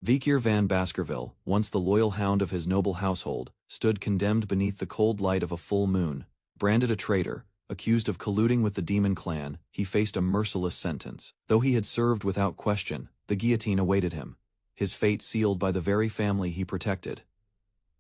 Vikier van Baskerville, once the loyal hound of his noble household, stood condemned beneath the cold light of a full moon. Branded a traitor, accused of colluding with the demon clan, he faced a merciless sentence. Though he had served without question, the guillotine awaited him, his fate sealed by the very family he protected.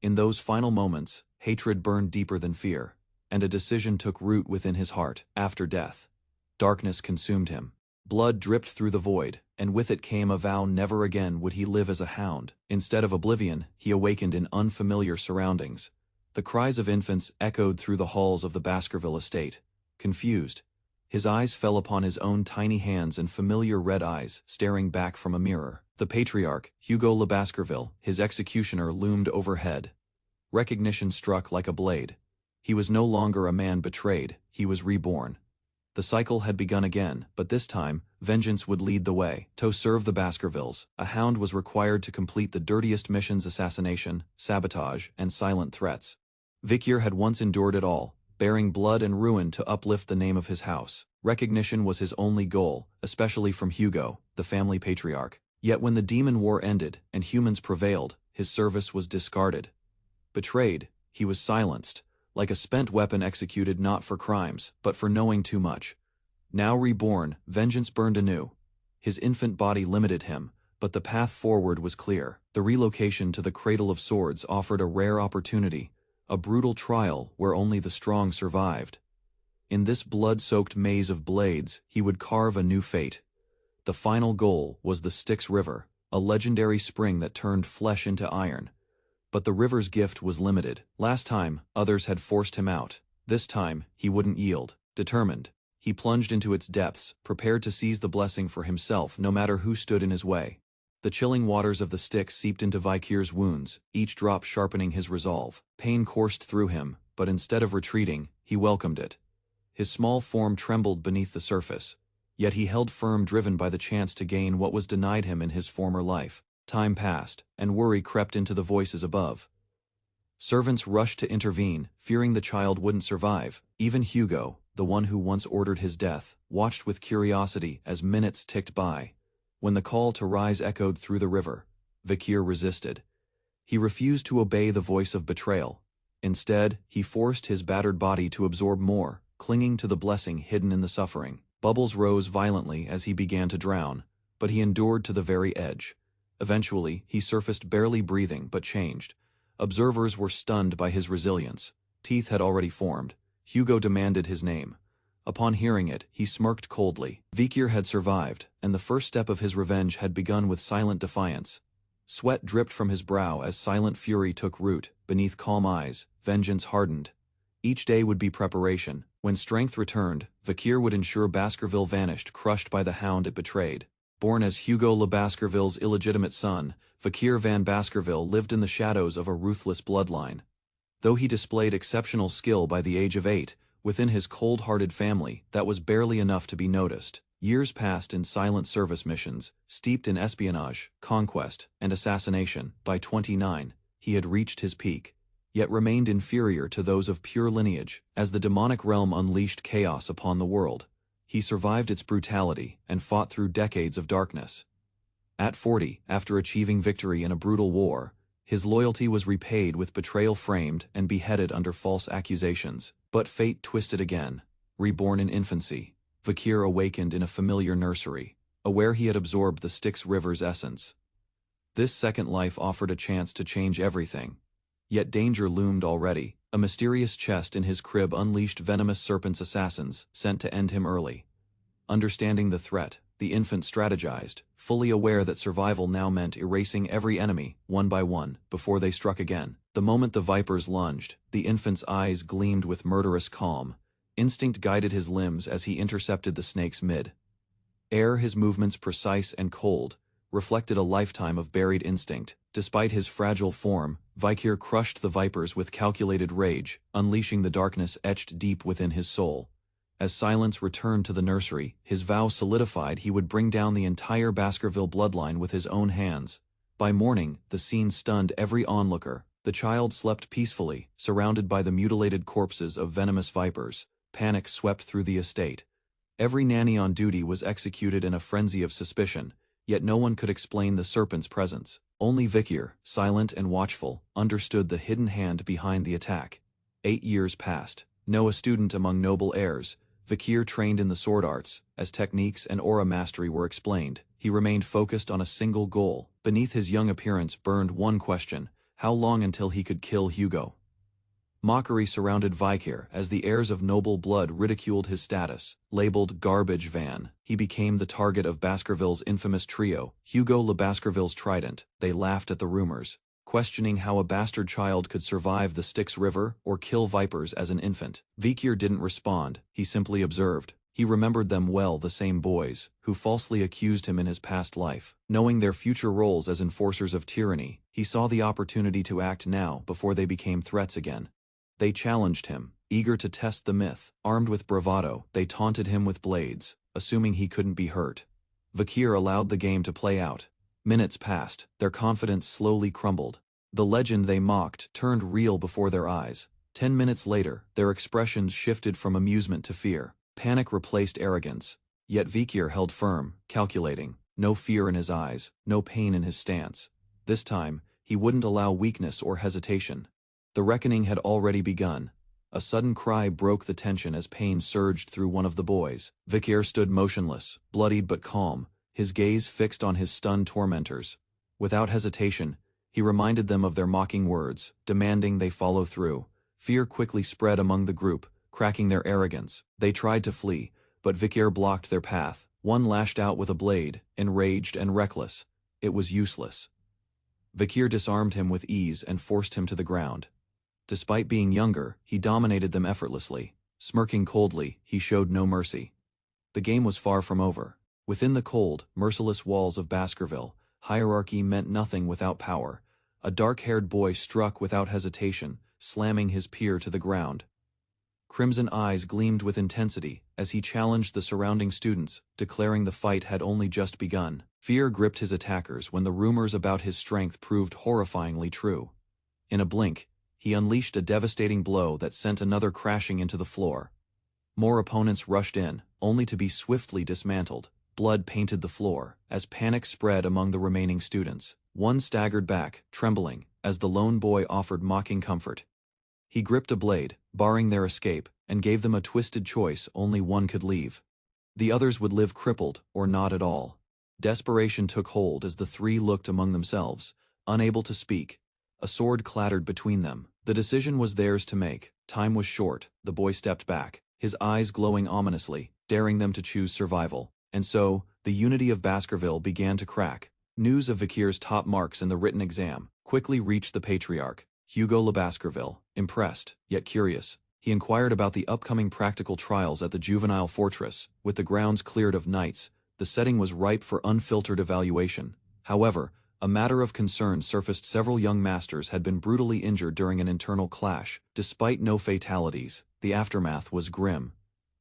In those final moments, hatred burned deeper than fear, and a decision took root within his heart. After death, darkness consumed him. Blood dripped through the void, and with it came a vow never again would he live as a hound. Instead of oblivion, he awakened in unfamiliar surroundings. The cries of infants echoed through the halls of the Baskerville estate. Confused, his eyes fell upon his own tiny hands and familiar red eyes staring back from a mirror. The patriarch, Hugo Le Baskerville, his executioner, loomed overhead. Recognition struck like a blade. He was no longer a man betrayed, he was reborn. The cycle had begun again, but this time, vengeance would lead the way. To serve the Baskervilles, a hound was required to complete the dirtiest missions: assassination, sabotage, and silent threats. Vikier had once endured it all, bearing blood and ruin to uplift the name of his house. Recognition was his only goal, especially from Hugo, the family patriarch. Yet when the demon war ended and humans prevailed, his service was discarded. Betrayed, he was silenced, like a spent weapon executed not for crimes, but for knowing too much. Now reborn, vengeance burned anew. His infant body limited him, but the path forward was clear. The relocation to the Cradle of Swords offered a rare opportunity, a brutal trial where only the strong survived. In this blood-soaked maze of blades, he would carve a new fate. The final goal was the Styx River, a legendary spring that turned flesh into iron. But the river's gift was limited. Last time, others had forced him out. This time, he wouldn't yield. Determined, he plunged into its depths, prepared to seize the blessing for himself no matter who stood in his way. The chilling waters of the Styx seeped into Vikir's wounds, each drop sharpening his resolve. Pain coursed through him, but instead of retreating, he welcomed it. His small form trembled beneath the surface, yet he held firm, driven by the chance to gain what was denied him in his former life. Time passed, and worry crept into the voices above. Servants rushed to intervene, fearing the child wouldn't survive. Even Hugo, the one who once ordered his death, watched with curiosity as minutes ticked by. When the call to rise echoed through the river, Vikier resisted. He refused to obey the voice of betrayal. Instead, he forced his battered body to absorb more, clinging to the blessing hidden in the suffering. Bubbles rose violently as he began to drown, but he endured to the very edge. Eventually, he surfaced barely breathing but changed. Observers were stunned by his resilience. Teeth had already formed. Hugo demanded his name. Upon hearing it, he smirked coldly. Vikier had survived, and the first step of his revenge had begun with silent defiance. Sweat dripped from his brow as silent fury took root. Beneath calm eyes, vengeance hardened. Each day would be preparation. When strength returned, Vikier would ensure Baskerville vanished, crushed by the hound it betrayed. Born as Hugo Le Baskerville's illegitimate son, Vikier van Baskerville lived in the shadows of a ruthless bloodline. Though he displayed exceptional skill by the age of 8, within his cold-hearted family, that was barely enough to be noticed. Years passed in silent service missions, steeped in espionage, conquest, and assassination. By 29, he had reached his peak, yet remained inferior to those of pure lineage. As the demonic realm unleashed chaos upon the world, he survived its brutality and fought through decades of darkness. At 40, after achieving victory in a brutal war, his loyalty was repaid with betrayal, framed and beheaded under false accusations. But fate twisted again. Reborn in infancy, Vikier awakened in a familiar nursery, aware he had absorbed the Styx River's essence. This second life offered a chance to change everything. Yet danger loomed already. A mysterious chest in his crib unleashed venomous serpent's assassins, sent to end him early. Understanding the threat, the infant strategized, fully aware that survival now meant erasing every enemy, one by one, before they struck again. The moment the vipers lunged, the infant's eyes gleamed with murderous calm. Instinct guided his limbs as he intercepted the snake's mid-air. His movements, precise and cold, reflected a lifetime of buried instinct. Despite his fragile form, Vikier crushed the vipers with calculated rage, unleashing the darkness etched deep within his soul. As silence returned to the nursery, his vow solidified: he would bring down the entire Baskerville bloodline with his own hands. By morning, the scene stunned every onlooker. The child slept peacefully, surrounded by the mutilated corpses of venomous vipers. Panic swept through the estate. Every nanny on duty was executed in a frenzy of suspicion, yet no one could explain the serpent's presence. Only Vikir, silent and watchful, understood the hidden hand behind the attack. 8 years passed. No a student among noble heirs, Vikir trained in the sword arts. As techniques and aura mastery were explained, he remained focused on a single goal. Beneath his young appearance burned one question: how long until he could kill Hugo? Mockery surrounded Vikir as the heirs of noble blood ridiculed his status. Labeled garbage van, he became the target of Baskerville's infamous trio, Hugo Le Baskerville's trident. They laughed at the rumors, questioning how a bastard child could survive the Styx River or kill vipers as an infant. Vikir didn't respond, he simply observed. He remembered them well, the same boys, who falsely accused him in his past life. Knowing their future roles as enforcers of tyranny, he saw the opportunity to act now before they became threats again. They challenged him, eager to test the myth. Armed with bravado, they taunted him with blades, assuming he couldn't be hurt. Vikir allowed the game to play out. Minutes passed, their confidence slowly crumbled. The legend they mocked turned real before their eyes. 10 minutes later, their expressions shifted from amusement to fear. Panic replaced arrogance. Yet Vikir held firm, calculating. No fear in his eyes, no pain in his stance. This time, he wouldn't allow weakness or hesitation. The reckoning had already begun. A sudden cry broke the tension as pain surged through one of the boys. Vikir stood motionless, bloodied but calm, his gaze fixed on his stunned tormentors. Without hesitation, he reminded them of their mocking words, demanding they follow through. Fear quickly spread among the group, cracking their arrogance. They tried to flee, but Vikir blocked their path. One lashed out with a blade, enraged and reckless. It was useless. Vikir disarmed him with ease and forced him to the ground. Despite being younger, he dominated them effortlessly. Smirking coldly, he showed no mercy. The game was far from over. Within the cold, merciless walls of Baskerville, hierarchy meant nothing without power. A dark-haired boy struck without hesitation, slamming his peer to the ground. Crimson eyes gleamed with intensity as he challenged the surrounding students, declaring the fight had only just begun. Fear gripped his attackers when the rumors about his strength proved horrifyingly true. In a blink, he unleashed a devastating blow that sent another crashing into the floor. More opponents rushed in, only to be swiftly dismantled. Blood painted the floor, as panic spread among the remaining students. One staggered back, trembling, as the lone boy offered mocking comfort. He gripped a blade, barring their escape, and gave them a twisted choice: only one could leave. The others would live crippled, or not at all. Desperation took hold as the three looked among themselves, unable to speak. A sword clattered between them. The decision was theirs to make. Time was short. The boy stepped back, his eyes glowing ominously, daring them to choose survival. And so, the unity of Baskerville began to crack. News of Vikir's top marks in the written exam quickly reached the patriarch, Hugo Le Baskerville. Impressed, yet curious, he inquired about the upcoming practical trials at the juvenile fortress. With the grounds cleared of knights, the setting was ripe for unfiltered evaluation. However, a matter of concern surfaced: several young masters had been brutally injured during an internal clash. Despite no fatalities, the aftermath was grim.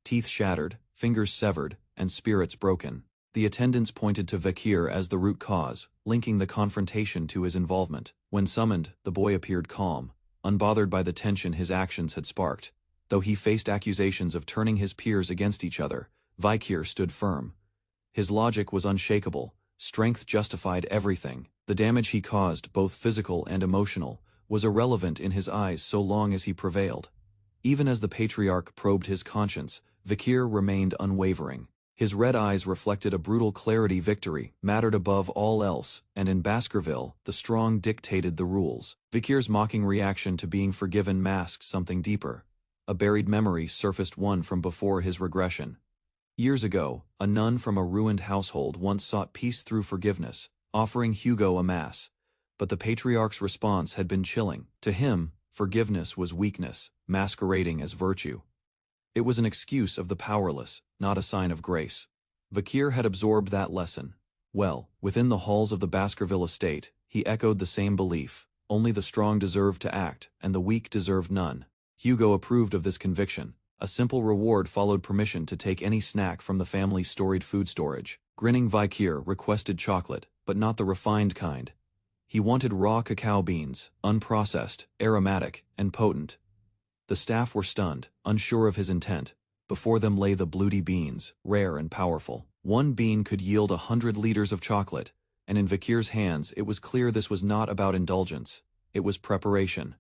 Teeth shattered, fingers severed, and spirits broken. The attendants pointed to Vikir as the root cause, linking the confrontation to his involvement. When summoned, the boy appeared calm, unbothered by the tension his actions had sparked. Though he faced accusations of turning his peers against each other, Vikir stood firm. His logic was unshakable. Strength justified everything. The damage he caused, both physical and emotional, was irrelevant in his eyes so long as he prevailed. Even as the patriarch probed his conscience, Vikir remained unwavering. His red eyes reflected a brutal clarity: victory mattered above all else, and in Baskerville, the strong dictated the rules. Vikir's mocking reaction to being forgiven masked something deeper. A buried memory surfaced, one from before his regression. Years ago, a nun from a ruined household once sought peace through forgiveness, offering Hugo a mass. But the patriarch's response had been chilling. To him, forgiveness was weakness, masquerading as virtue. It was an excuse of the powerless, not a sign of grace. Vikir had absorbed that lesson. Well, within the halls of the Baskerville estate, he echoed the same belief: only the strong deserved to act, and the weak deserved none. Hugo approved of this conviction. A simple reward followed permission to take any snack from the family's storied food storage. Grinning, Vikir requested chocolate, but not the refined kind. He wanted raw cacao beans, unprocessed, aromatic, and potent. The staff were stunned, unsure of his intent. Before them lay the bluety beans, rare and powerful. One bean could yield 100 liters of chocolate, and in Vikir's hands it was clear this was not about indulgence, it was preparation.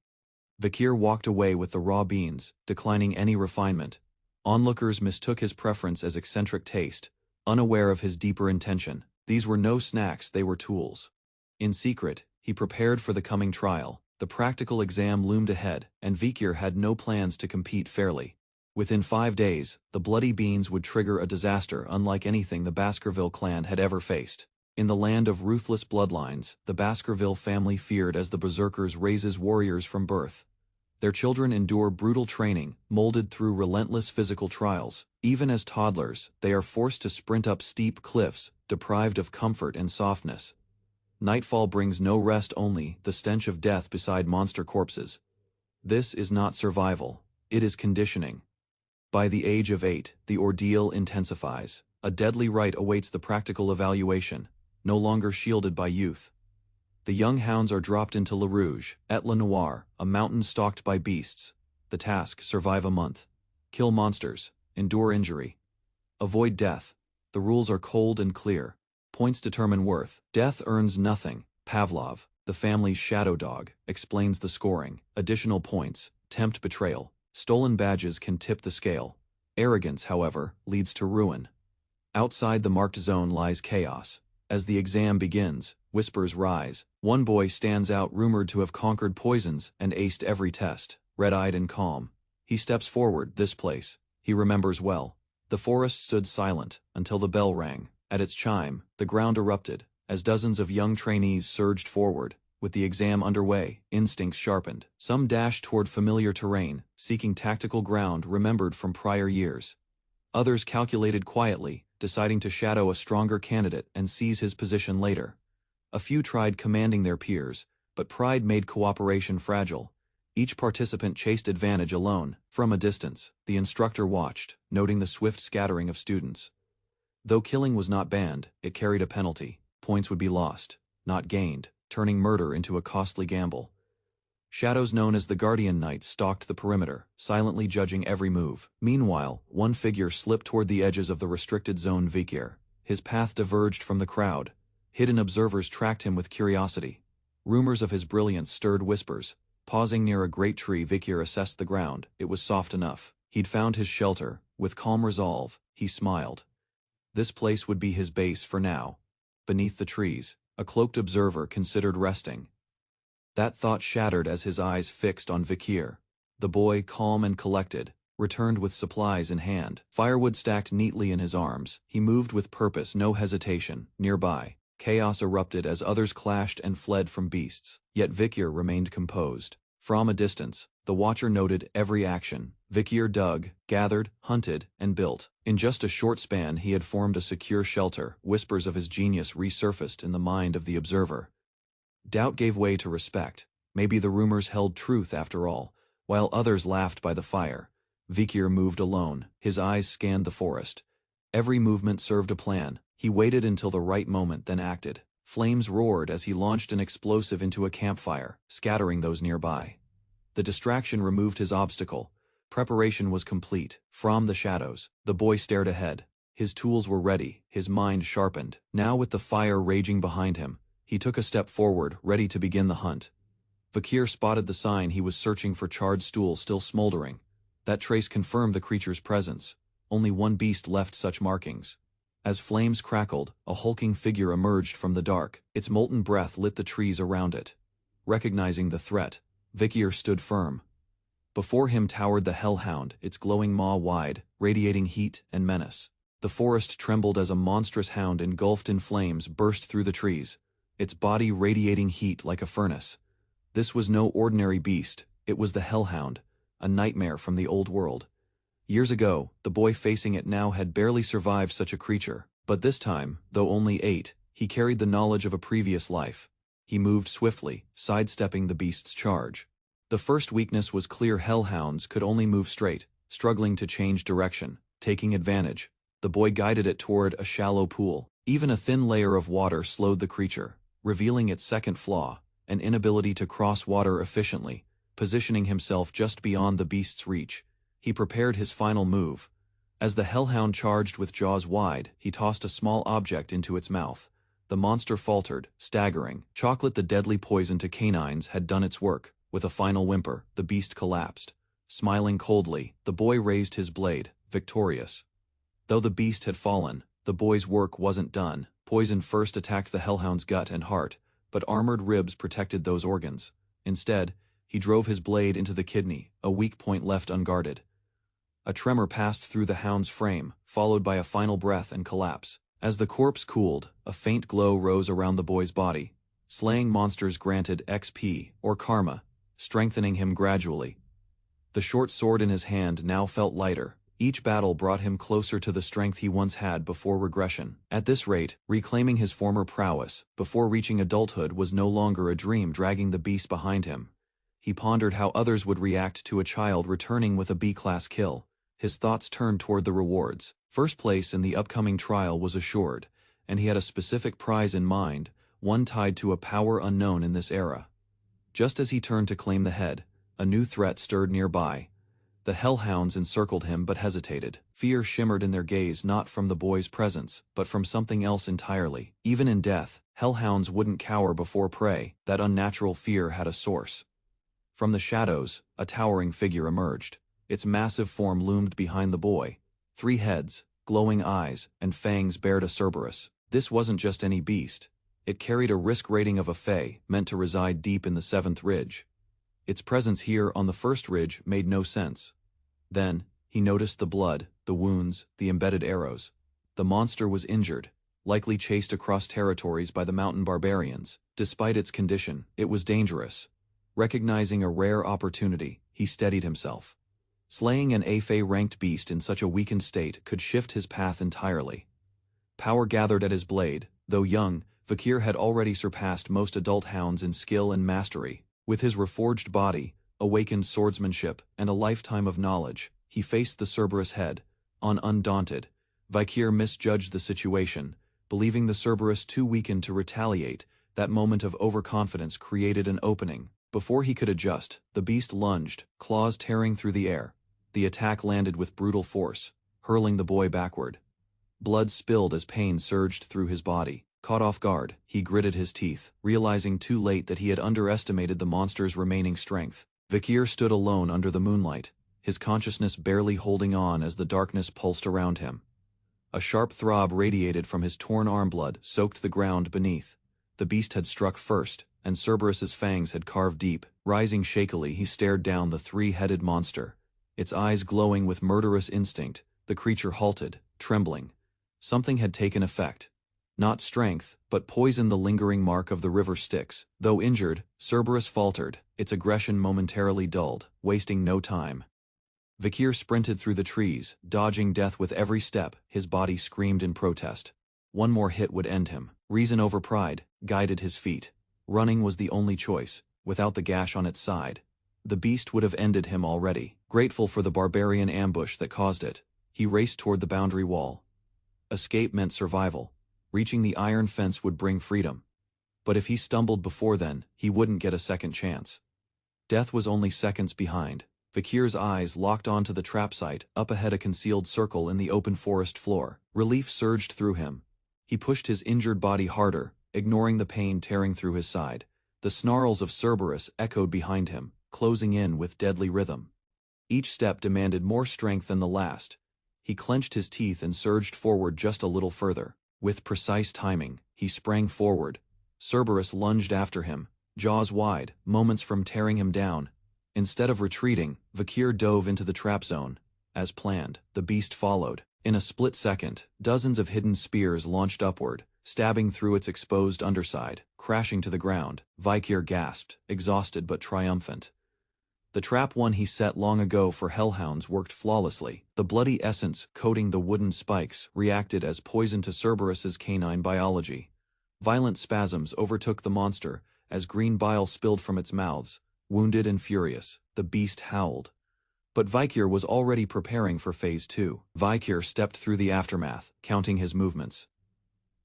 Vikir walked away with the raw beans, declining any refinement. Onlookers mistook his preference as eccentric taste, unaware of his deeper intention. These were no snacks, they were tools. In secret, he prepared for the coming trial. The practical exam loomed ahead, and Vikir had no plans to compete fairly. Within 5 days, the bloody beans would trigger a disaster unlike anything the Baskerville clan had ever faced. In the land of ruthless bloodlines, the Baskerville family feared as the berserkers raises warriors from birth. Their children endure brutal training, molded through relentless physical trials. Even as toddlers, they are forced to sprint up steep cliffs, deprived of comfort and softness. Nightfall brings no rest, only the stench of death beside monster corpses. This is not survival, it is conditioning. By the age of 8, the ordeal intensifies. A deadly rite awaits the practical evaluation, no longer shielded by youth. The young hounds are dropped into Le Rouge, et Le Noir, a mountain stalked by beasts. The task: survive a month. Kill monsters, endure injury. Avoid death. The rules are cold and clear. Points determine worth. Death earns nothing. Pavlov, the family's shadow dog, explains the scoring. Additional points: tempt betrayal. Stolen badges can tip the scale. Arrogance, however, leads to ruin. Outside the marked zone lies chaos. As the exam begins, whispers rise. One boy stands out, rumored to have conquered poisons and aced every test, red-eyed and calm. He steps forward. This place he remembers well. The forest stood silent until the bell rang. At its chime, the ground erupted, as dozens of young trainees surged forward. With the exam underway, instincts sharpened. Some dashed toward familiar terrain, seeking tactical ground remembered from prior years. Others calculated quietly, deciding to shadow a stronger candidate and seize his position later. A few tried commanding their peers, but pride made cooperation fragile. Each participant chased advantage alone. From a distance, the instructor watched, noting the swift scattering of students. Though killing was not banned, it carried a penalty. Points would be lost, not gained, turning murder into a costly gamble. Shadows known as the Guardian Knights stalked the perimeter, silently judging every move. Meanwhile, one figure slipped toward the edges of the restricted zone. Vikir. His path diverged from the crowd. Hidden observers tracked him with curiosity. Rumors of his brilliance stirred whispers. Pausing near a great tree, Vikir assessed the ground. It was soft enough. He'd found his shelter. With calm resolve, he smiled. This place would be his base for now. Beneath the trees, a cloaked observer considered resting. That thought shattered as his eyes fixed on Vikir. The boy, calm and collected, returned with supplies in hand. Firewood stacked neatly in his arms. He moved with purpose, no hesitation. Nearby, chaos erupted as others clashed and fled from beasts. Yet Vikir remained composed. From a distance, the watcher noted every action. Vikir dug, gathered, hunted, and built. In just a short span he had formed a secure shelter. Whispers of his genius resurfaced in the mind of the observer. Doubt gave way to respect. Maybe the rumors held truth after all. While others laughed by the fire, Vikir moved alone. His eyes scanned the forest. Every movement served a plan. He waited until the right moment, then acted. Flames roared as he launched an explosive into a campfire, scattering those nearby. The distraction removed his obstacle. Preparation was complete. From the shadows, the boy stared ahead. His tools were ready, his mind sharpened. Now, with the fire raging behind him, he took a step forward, ready to begin the hunt. Vikir spotted the sign he was searching for: charred stool still smoldering. That trace confirmed the creature's presence. Only one beast left such markings. As flames crackled, a hulking figure emerged from the dark. Its molten breath lit the trees around it. Recognizing the threat, Vikir stood firm. Before him towered the hellhound, its glowing maw wide, radiating heat and menace. The forest trembled as a monstrous hound engulfed in flames burst through the trees, its body radiating heat like a furnace. This was no ordinary beast, it was the hellhound, a nightmare from the old world. Years ago, the boy facing it now had barely survived such a creature, but this time, though only 8, he carried the knowledge of a previous life. He moved swiftly, sidestepping the beast's charge. The first weakness was clear: hellhounds could only move straight, struggling to change direction. Taking advantage, the boy guided it toward a shallow pool. Even a thin layer of water slowed the creature, revealing its second flaw, an inability to cross water efficiently. Positioning himself just beyond the beast's reach, he prepared his final move. As the hellhound charged with jaws wide, he tossed a small object into its mouth. The monster faltered, staggering. Chocolate, the deadly poison to canines, had done its work. With a final whimper, the beast collapsed. Smiling coldly, the boy raised his blade, victorious. Though the beast had fallen, the boy's work wasn't done. Poison first attacked the hellhound's gut and heart, but armored ribs protected those organs. Instead, he drove his blade into the kidney, a weak point left unguarded. A tremor passed through the hound's frame, followed by a final breath and collapse. As the corpse cooled, a faint glow rose around the boy's body. Slaying monsters granted XP, or karma, strengthening him gradually. The short sword in his hand now felt lighter. Each battle brought him closer to the strength he once had before regression. At this rate, reclaiming his former prowess, before reaching adulthood, was no longer a dream dragging the beast behind him. He pondered how others would react to a child returning with a B-class kill. His thoughts turned toward the rewards. First place in the upcoming trial was assured, and he had a specific prize in mind, one tied to a power unknown in this era. Just as he turned to claim the head, a new threat stirred nearby. The hellhounds encircled him but hesitated. Fear shimmered in their gaze, not from the boy's presence, but from something else entirely. Even in death, hellhounds wouldn't cower before prey. That unnatural fear had a source. From the shadows, a towering figure emerged. Its massive form loomed behind the boy. 3 heads, glowing eyes, and fangs bared a Cerberus. This wasn't just any beast. It carried a risk rating of a Fae, meant to reside deep in the 7th ridge. Its presence here on the 1st ridge made no sense. Then, he noticed the blood, the wounds, the embedded arrows. The monster was injured, likely chased across territories by the mountain barbarians. Despite its condition, it was dangerous. Recognizing a rare opportunity, he steadied himself. Slaying an Fae-ranked beast in such a weakened state could shift his path entirely. Power gathered at his blade. Though young, Vakir had already surpassed most adult hounds in skill and mastery. With his reforged body, awakened swordsmanship, and a lifetime of knowledge, he faced the Cerberus head. Undaunted, Vakir misjudged the situation, believing the Cerberus too weakened to retaliate. That moment of overconfidence created an opening. Before he could adjust, the beast lunged, claws tearing through the air. The attack landed with brutal force, hurling the boy backward. Blood spilled as pain surged through his body. Caught off guard, he gritted his teeth, realizing too late that he had underestimated the monster's remaining strength. Vakir stood alone under the moonlight, his consciousness barely holding on as the darkness pulsed around him. A sharp throb radiated from his torn arm, blood soaked the ground beneath. The beast had struck first, and Cerberus's fangs had carved deep. Rising shakily, he stared down the 3-headed monster. Its eyes glowing with murderous instinct, the creature halted, trembling. Something had taken effect. Not strength, but poison, the lingering mark of the river Styx. Though injured, Cerberus faltered, its aggression momentarily dulled, wasting no time. Vakir sprinted through the trees, dodging death with every step. His body screamed in protest. One more hit would end him. Reason over pride guided his feet. Running was the only choice. Without the gash on its side, the beast would have ended him already. Grateful for the barbarian ambush that caused it, he raced toward the boundary wall. Escape meant survival. Reaching the iron fence would bring freedom. But if he stumbled before then, he wouldn't get a second chance. Death was only seconds behind. Vakir's eyes locked onto the trap site, up ahead, a concealed circle in the open forest floor. Relief surged through him. He pushed his injured body harder, ignoring the pain tearing through his side. The snarls of Cerberus echoed behind him, closing in with deadly rhythm. Each step demanded more strength than the last. He clenched his teeth and surged forward just a little further. With precise timing, he sprang forward. Cerberus lunged after him, jaws wide, moments from tearing him down. Instead of retreating, Vakir dove into the trap zone. As planned, the beast followed. In a split second, dozens of hidden spears launched upward, stabbing through its exposed underside. Crashing to the ground, Vakir gasped, exhausted but triumphant. The trap one he set long ago for hellhounds worked flawlessly. The bloody essence coating the wooden spikes reacted as poison to Cerberus's canine biology. Violent spasms overtook the monster as green bile spilled from its mouths. Wounded and furious, the beast howled. But Vakir was already preparing for Phase 2. Vakir stepped through the aftermath, counting his movements.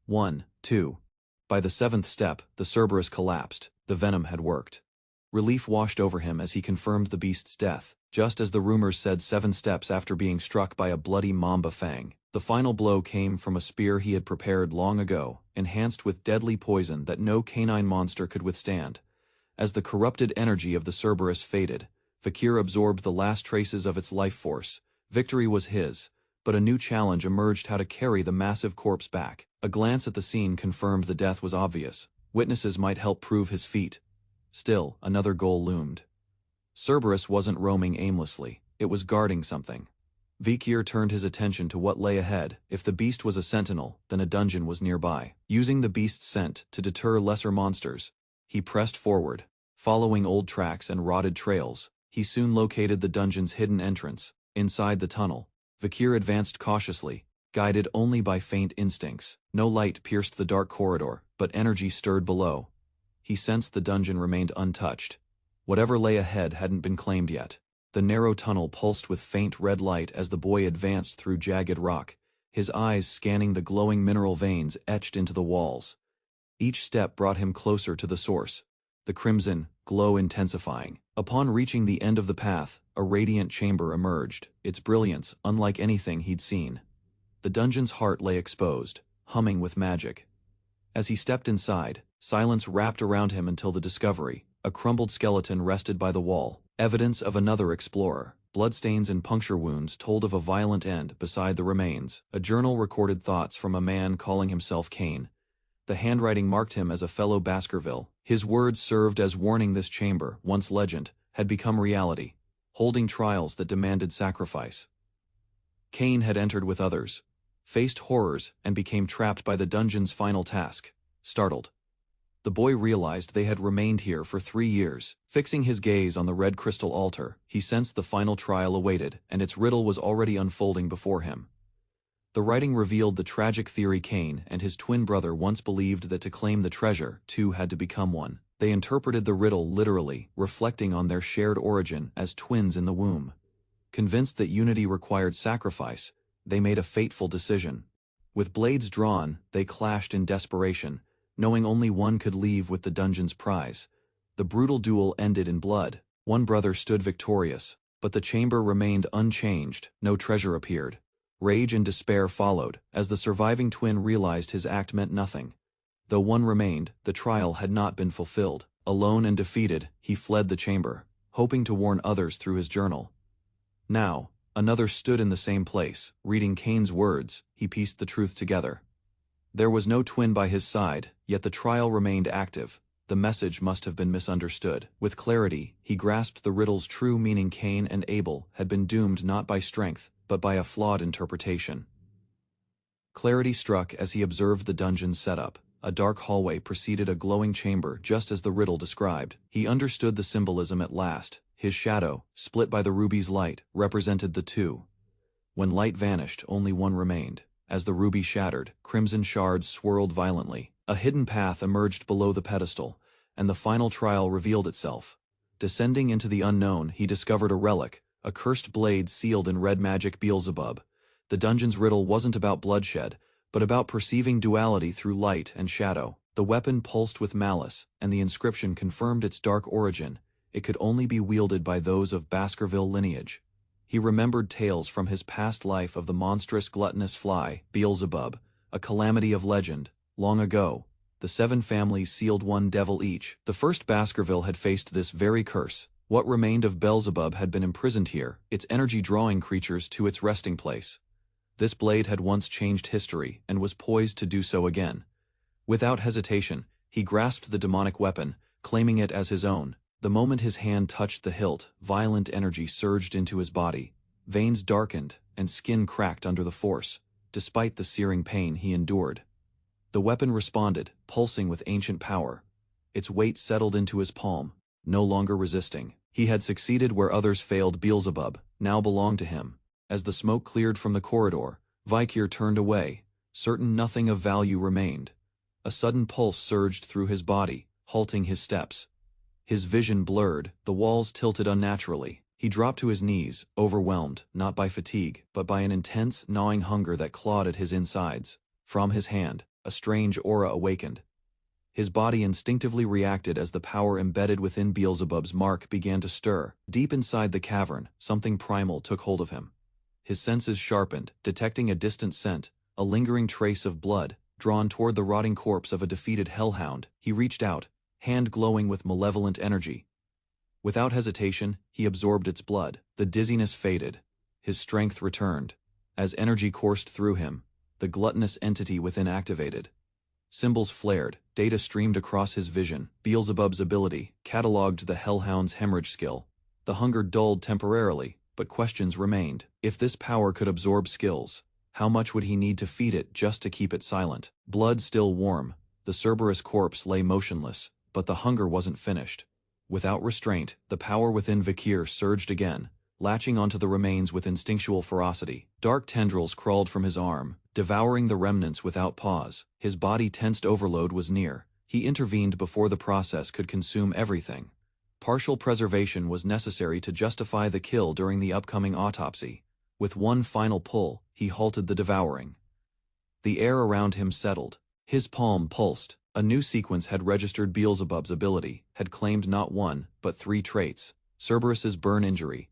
1, 2. By the 7th step, the Cerberus collapsed. The venom had worked. Relief washed over him as he confirmed the beast's death. just as the rumors said 7 steps after being struck by a bloody mamba fang. The final blow came from a spear he had prepared long ago, enhanced with deadly poison that no canine monster could withstand. As the corrupted energy of the Cerberus faded, Fakir absorbed the last traces of its life force. Victory was his, but a new challenge emerged: how to carry the massive corpse back. A glance at the scene confirmed the death was obvious. Witnesses might help prove his feat. Still, another goal loomed. Cerberus wasn't roaming aimlessly, it was guarding something. Vikir turned his attention to what lay ahead. If the beast was a sentinel, then a dungeon was nearby. Using the beast's scent to deter lesser monsters, he pressed forward. Following old tracks and rotted trails, he soon located the dungeon's hidden entrance. Inside the tunnel, Vikir advanced cautiously, guided only by faint instincts. No light pierced the dark corridor, but energy stirred below. He sensed the dungeon remained untouched. Whatever lay ahead hadn't been claimed yet. The narrow tunnel pulsed with faint red light as the boy advanced through jagged rock, his eyes scanning the glowing mineral veins etched into the walls. Each step brought him closer to the source, the crimson glow intensifying. Upon reaching the end of the path, a radiant chamber emerged, its brilliance unlike anything he'd seen. The dungeon's heart lay exposed, humming with magic. As he stepped inside, silence wrapped around him until the discovery. A crumbled skeleton rested by the wall, evidence of another explorer. Bloodstains and puncture wounds told of a violent end. Beside the remains, a journal recorded thoughts from a man calling himself Cain. The handwriting marked him as a fellow Baskerville. His words served as warning: this chamber, once legend, had become reality, holding trials that demanded sacrifice. Cain had entered with others, faced horrors, and became trapped by the dungeon's final task. Startled, the boy realized they had remained here for 3 years. Fixing his gaze on the red crystal altar, he sensed the final trial awaited, and its riddle was already unfolding before him. The writing revealed the tragic theory: Cain and his twin brother once believed that to claim the treasure, two had to become one. They interpreted the riddle literally, reflecting on their shared origin as twins in the womb. Convinced that unity required sacrifice, they made a fateful decision. With blades drawn, they clashed in desperation, knowing only one could leave with the dungeon's prize. The brutal duel ended in blood. One brother stood victorious, but the chamber remained unchanged. No treasure appeared. Rage and despair followed, as the surviving twin realized his act meant nothing. Though one remained, the trial had not been fulfilled. Alone and defeated, he fled the chamber, hoping to warn others through his journal. Now, another stood in the same place. Reading Cain's words, he pieced the truth together. There was no twin by his side, yet the trial remained active. The message must have been misunderstood. With clarity, he grasped the riddle's true meaning. Cain and Abel had been doomed not by strength, but by a flawed interpretation. Clarity struck as he observed the dungeon's setup. A dark hallway preceded a glowing chamber just as the riddle described. He understood the symbolism at last. His shadow, split by the ruby's light, represented the two. When light vanished, only one remained. As the ruby shattered, crimson shards swirled violently. A hidden path emerged below the pedestal, and the final trial revealed itself. Descending into the unknown, he discovered a relic, a cursed blade sealed in red magic. Beelzebub. The dungeon's riddle wasn't about bloodshed, but about perceiving duality through light and shadow. The weapon pulsed with malice, and the inscription confirmed its dark origin. It could only be wielded by those of Baskerville lineage. He remembered tales from his past life of the monstrous gluttonous fly, Beelzebub, a calamity of legend. Long ago, the 7 families sealed one devil each. The first Baskerville had faced this very curse. What remained of Beelzebub had been imprisoned here, its energy drawing creatures to its resting place. This blade had once changed history, and was poised to do so again. Without hesitation, he grasped the demonic weapon, claiming it as his own. The moment his hand touched the hilt, violent energy surged into his body. Veins darkened, and skin cracked under the force, despite the searing pain he endured. The weapon responded, pulsing with ancient power. Its weight settled into his palm, no longer resisting. He had succeeded where others failed. Beelzebub now belonged to him. As the smoke cleared from the corridor, Vikir turned away, certain nothing of value remained. A sudden pulse surged through his body, halting his steps. His vision blurred, the walls tilted unnaturally. He dropped to his knees, overwhelmed, not by fatigue, but by an intense, gnawing hunger that clawed at his insides. From his hand, a strange aura awakened. His body instinctively reacted as the power embedded within Beelzebub's mark began to stir. Deep inside the cavern, something primal took hold of him. His senses sharpened, detecting a distant scent, a lingering trace of blood, drawn toward the rotting corpse of a defeated hellhound. He reached out, hand glowing with malevolent energy. Without hesitation, he absorbed its blood. The dizziness faded. His strength returned. As energy coursed through him, the gluttonous entity within activated. Symbols flared, data streamed across his vision. Beelzebub's ability cataloged the hellhound's hemorrhage skill. The hunger dulled temporarily, but questions remained. If this power could absorb skills, how much would he need to feed it just to keep it silent? Blood still warm, the Cerberus corpse lay motionless, but the hunger wasn't finished. Without restraint, the power within Vakir surged again, latching onto the remains with instinctual ferocity. Dark tendrils crawled from his arm, devouring the remnants without pause. His body tensed. Overload was near. He intervened before the process could consume everything. Partial preservation was necessary to justify the kill during the upcoming autopsy. With one final pull, he halted the devouring. The air around him settled. His palm pulsed. A new sequence had registered Beelzebub's ability, had claimed not one, but 3 traits: Cerberus's burn injury,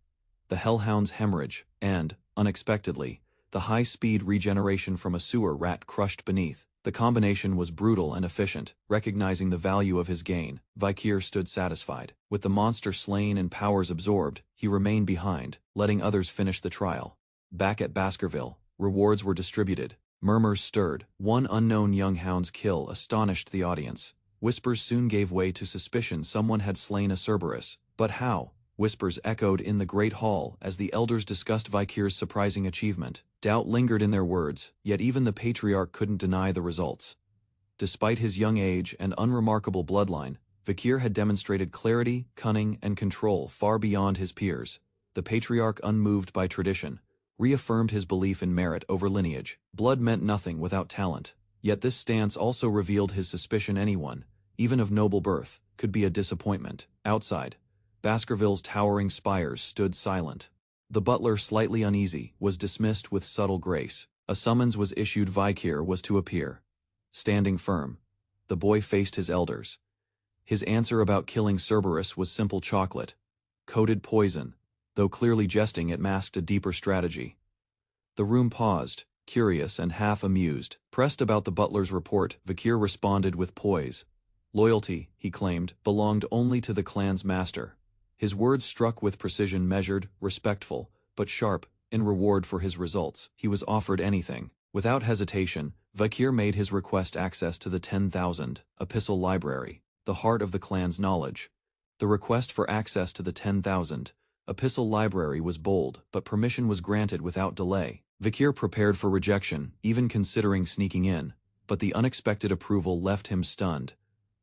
the hellhound's hemorrhage, and, unexpectedly, the high-speed regeneration from a sewer rat crushed beneath. The combination was brutal and efficient. Recognizing the value of his gain, Vakir stood satisfied. With the monster slain and powers absorbed, he remained behind, letting others finish the trial. Back at Baskerville, rewards were distributed. Murmurs stirred. One unknown young hound's kill astonished the audience. Whispers soon gave way to suspicion someone had slain a Cerberus. But how? Whispers echoed in the Great Hall as the elders discussed Vakir's surprising achievement. Doubt lingered in their words, yet even the patriarch couldn't deny the results. Despite his young age and unremarkable bloodline, Vakir had demonstrated clarity, cunning, and control far beyond his peers. The patriarch, unmoved by tradition, reaffirmed his belief in merit over lineage. Blood meant nothing without talent, yet this stance also revealed his suspicion anyone, even of noble birth, could be a disappointment. Outside, Baskerville's towering spires stood silent. The butler, slightly uneasy, was dismissed with subtle grace. A summons was issued. Vakir was to appear. Standing firm, the boy faced his elders. His answer about killing Cerberus was simple: chocolate. Coated poison. Though clearly jesting, it masked a deeper strategy. The room paused, curious and half amused. Pressed about the butler's report, Vakir responded with poise. Loyalty, he claimed, belonged only to the clan's master. His words struck with precision, measured, respectful, but sharp. In reward for his results, he was offered anything. Without hesitation, Vakir made his request access to the 10,000 epistle library, the heart of the clan's knowledge. The request for access to the 10,000 epistle library was bold, but permission was granted without delay. Vakir prepared for rejection, even considering sneaking in, but the unexpected approval left him stunned.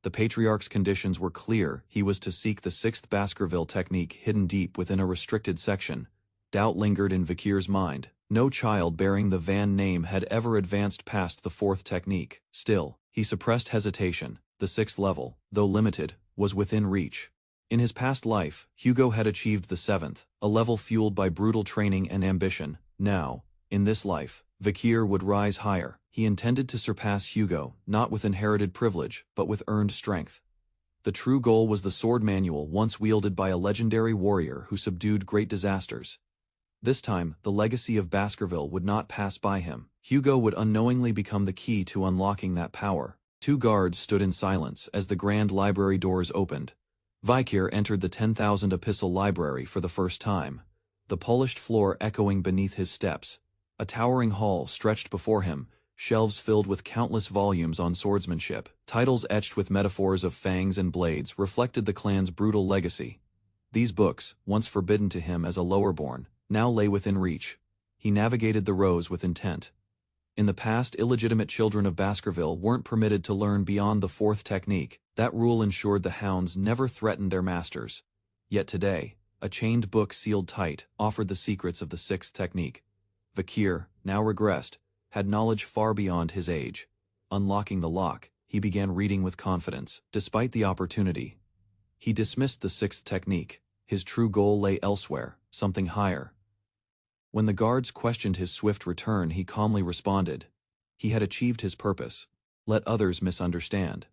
The patriarch's conditions were clear. He was to seek the 6th Baskerville technique hidden deep within a restricted section. Doubt lingered in Vakir's mind. No child bearing the Van name had ever advanced past the 4th technique. Still, he suppressed hesitation. The 6th level, though limited, was within reach. In his past life, Hugo had achieved the 7th, a level fueled by brutal training and ambition. Now, in this life, Vakir would rise higher. He intended to surpass Hugo, not with inherited privilege, but with earned strength. The true goal was the sword manual once wielded by a legendary warrior who subdued great disasters. This time, the legacy of Baskerville would not pass by him. Hugo would unknowingly become the key to unlocking that power. 2 guards stood in silence as the grand library doors opened. Vakir entered the 10,000 epistle library for the first time, the polished floor echoing beneath his steps. A towering hall stretched before him, shelves filled with countless volumes on swordsmanship. Titles etched with metaphors of fangs and blades reflected the clan's brutal legacy. These books, once forbidden to him as a lowerborn, now lay within reach. He navigated the rows with intent. In the past, illegitimate children of Baskerville weren't permitted to learn beyond the 4th technique. That rule ensured the hounds never threatened their masters. Yet today, a chained book sealed tight offered the secrets of the 6th technique. Vakir, now regressed, had knowledge far beyond his age. Unlocking the lock, he began reading with confidence. Despite the opportunity, he dismissed the 6th technique. His true goal lay elsewhere, something higher. When the guards questioned his swift return, he calmly responded. He had achieved his purpose. Let others misunderstand.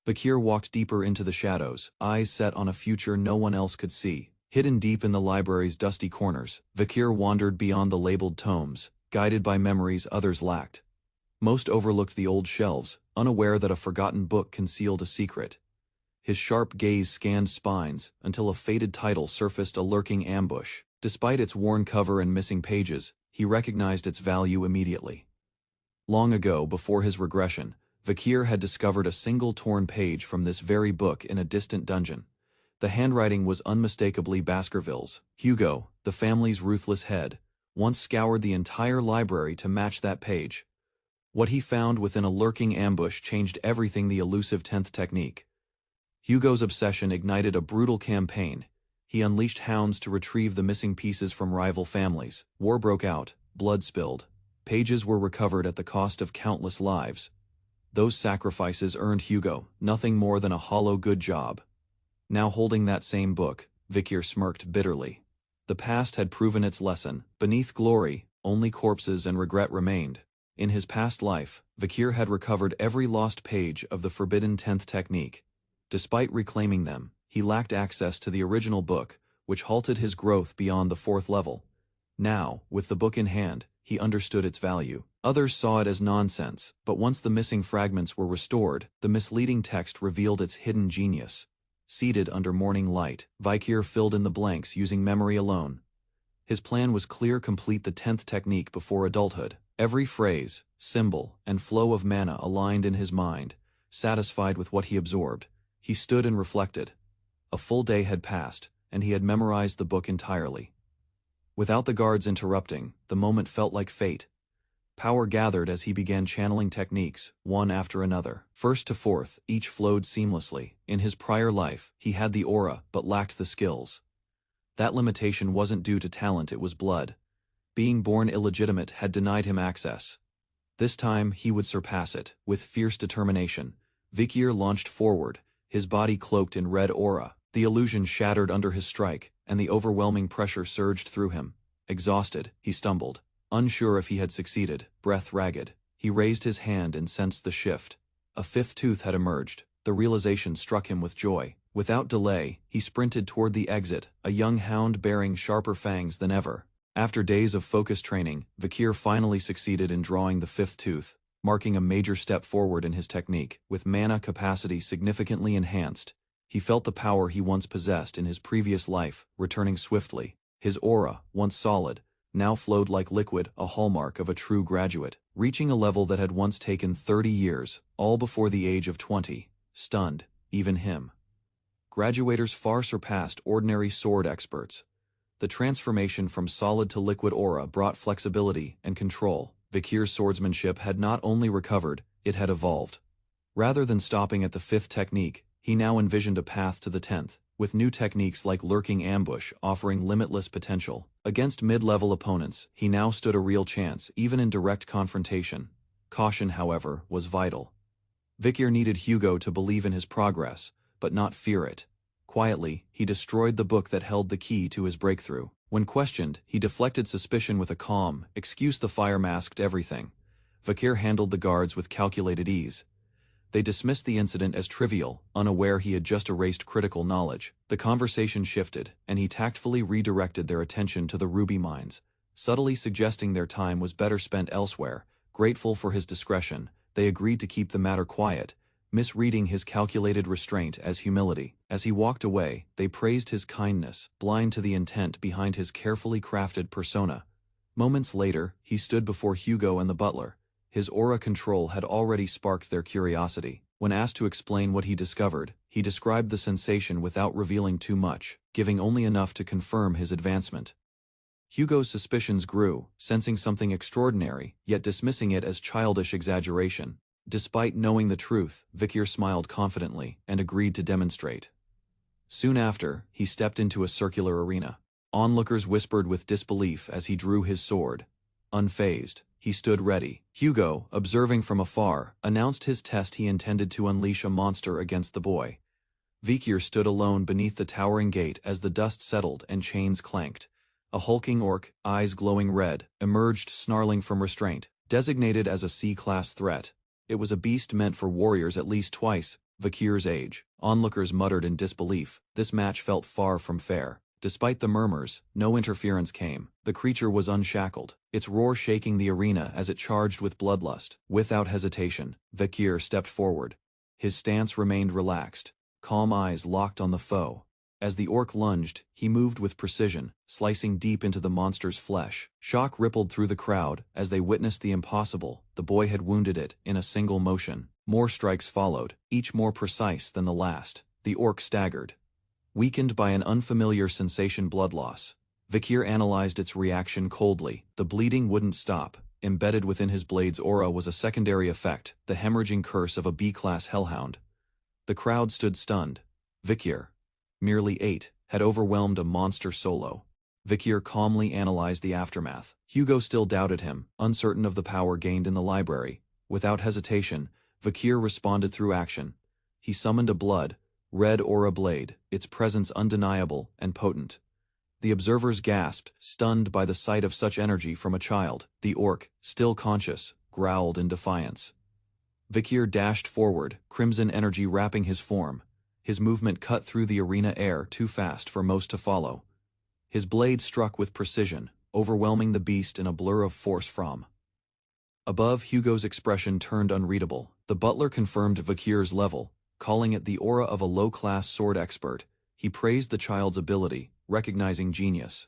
Vakir walked deeper into the shadows, eyes set on a future no one else could see. Hidden deep in the library's dusty corners, Vakir wandered beyond the labeled tomes, guided by memories others lacked. Most overlooked the old shelves, unaware that a forgotten book concealed a secret. His sharp gaze scanned spines until a faded title surfaced, a lurking ambush. Despite its worn cover and missing pages, he recognized its value immediately. Long ago, before his regression, Vakir had discovered a single torn page from this very book in a distant dungeon. The handwriting was unmistakably Baskerville's. Hugo, the family's ruthless head, once scoured the entire library to match that page. What he found within a lurking ambush changed everything. The elusive 10th technique. Hugo's obsession ignited a brutal campaign. He unleashed hounds to retrieve the missing pieces from rival families. War broke out, blood spilled. Pages were recovered at the cost of countless lives. Those sacrifices earned Hugo nothing more than a hollow good job. Now holding that same book, Vakir smirked bitterly. The past had proven its lesson. Beneath glory, only corpses and regret remained. In his past life, Vakir had recovered every lost page of the forbidden 10th technique. Despite reclaiming them, he lacked access to the original book, which halted his growth beyond the 4th level. Now, with the book in hand, he understood its value. Others saw it as nonsense, but once the missing fragments were restored, the misleading text revealed its hidden genius. Seated under morning light, Vakir filled in the blanks using memory alone. His plan was clear: complete the 10th technique before adulthood. Every phrase, symbol, and flow of mana aligned in his mind. Satisfied with what he absorbed, he stood and reflected. A full day had passed, and he had memorized the book entirely. Without the guards interrupting, the moment felt like fate. Power gathered as he began channeling techniques, one after another. First to fourth, each flowed seamlessly. In his prior life, he had the aura but lacked the skills. That limitation wasn't due to talent, it was blood. Being born illegitimate had denied him access. This time, he would surpass it. With fierce determination, Vakir launched forward, his body cloaked in red aura. The illusion shattered under his strike, and the overwhelming pressure surged through him. Exhausted, he stumbled. Unsure if he had succeeded, breath ragged, he raised his hand and sensed the shift. A 5th tooth had emerged. The realization struck him with joy. Without delay, he sprinted toward the exit, a young hound bearing sharper fangs than ever. After days of focused training, Vakir finally succeeded in drawing the 5th tooth, marking a major step forward in his technique. With mana capacity significantly enhanced, he felt the power he once possessed in his previous life, returning swiftly. His aura, once solid, now flowed like liquid, a hallmark of a true graduate. Reaching a level that had once taken 30 years, all before the age of 20, stunned even him. Graduators far surpassed ordinary sword experts. The transformation from solid to liquid aura brought flexibility and control. Vakir's swordsmanship had not only recovered, it had evolved. Rather than stopping at the 5th technique, he now envisioned a path to the 10th, with new techniques like lurking ambush offering limitless potential. Against mid-level opponents, he now stood a real chance, even in direct confrontation. Caution, however, was vital. Vakir needed Hugo to believe in his progress, but not fear it. Quietly, he destroyed the book that held the key to his breakthrough. When questioned, he deflected suspicion with a calm excuse. The fire masked everything. Vakir handled the guards with calculated ease. They dismissed the incident as trivial, unaware he had just erased critical knowledge. The conversation shifted, and he tactfully redirected their attention to the ruby mines, subtly suggesting their time was better spent elsewhere. Grateful for his discretion, they agreed to keep the matter quiet, misreading his calculated restraint as humility. As he walked away, they praised his kindness, blind to the intent behind his carefully crafted persona. Moments later, he stood before Hugo and the butler. His aura control had already sparked their curiosity. When asked to explain what he discovered, he described the sensation without revealing too much, giving only enough to confirm his advancement. Hugo's suspicions grew, sensing something extraordinary, yet dismissing it as childish exaggeration. Despite knowing the truth, Vakir smiled confidently and agreed to demonstrate. Soon after, he stepped into a circular arena. Onlookers whispered with disbelief as he drew his sword. Unfazed, he stood ready. Hugo, observing from afar, announced his test. He intended to unleash a monster against the boy. Vakir stood alone beneath the towering gate as the dust settled and chains clanked. A hulking orc, eyes glowing red, emerged snarling from restraint. Designated as a C-class threat, it was a beast meant for warriors at least twice Vakir's age. Onlookers muttered in disbelief. This match felt far from fair. Despite the murmurs, no interference came. The creature was unshackled, its roar shaking the arena as it charged with bloodlust. Without hesitation, Vakir stepped forward. His stance remained relaxed, calm eyes locked on the foe. As the orc lunged, he moved with precision, slicing deep into the monster's flesh. Shock rippled through the crowd as they witnessed the impossible. The boy had wounded it in a single motion. More strikes followed, each more precise than the last. The orc staggered, weakened by an unfamiliar sensation: blood loss. Vakir analyzed its reaction coldly. The bleeding wouldn't stop. Embedded within his blade's aura was a secondary effect, the hemorrhaging curse of a B-class hellhound. The crowd stood stunned. Vakir, merely 8, had overwhelmed a monster solo. Vakir calmly analyzed the aftermath. Hugo still doubted him, uncertain of the power gained in the library. Without hesitation, Vakir responded through action. He summoned a red aura blade, its presence undeniable and potent. The observers gasped, stunned by the sight of such energy from a child. The orc, still conscious, growled in defiance. Vakir dashed forward, crimson energy wrapping his form. His movement cut through the arena air too fast for most to follow. His blade struck with precision, overwhelming the beast in a blur of force from. Above, Hugo's expression turned unreadable. The butler confirmed Vakir's level, calling it the aura of a low-class sword expert. He praised the child's ability, recognizing genius.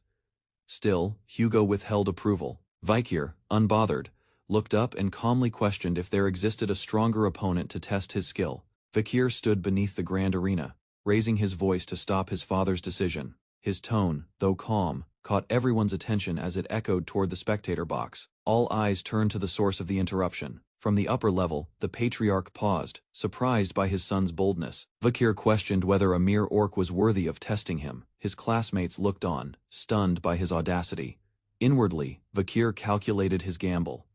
Still, Hugo withheld approval. Vakir, unbothered, looked up and calmly questioned if there existed a stronger opponent to test his skill. Vakir stood beneath the grand arena, raising his voice to stop his father's decision. His tone, though calm, caught everyone's attention as it echoed toward the spectator box. All eyes turned to the source of the interruption. From the upper level, the patriarch paused, surprised by his son's boldness. Vakir questioned whether a mere orc was worthy of testing him. His classmates looked on, stunned by his audacity. Inwardly, Vakir calculated his gamble.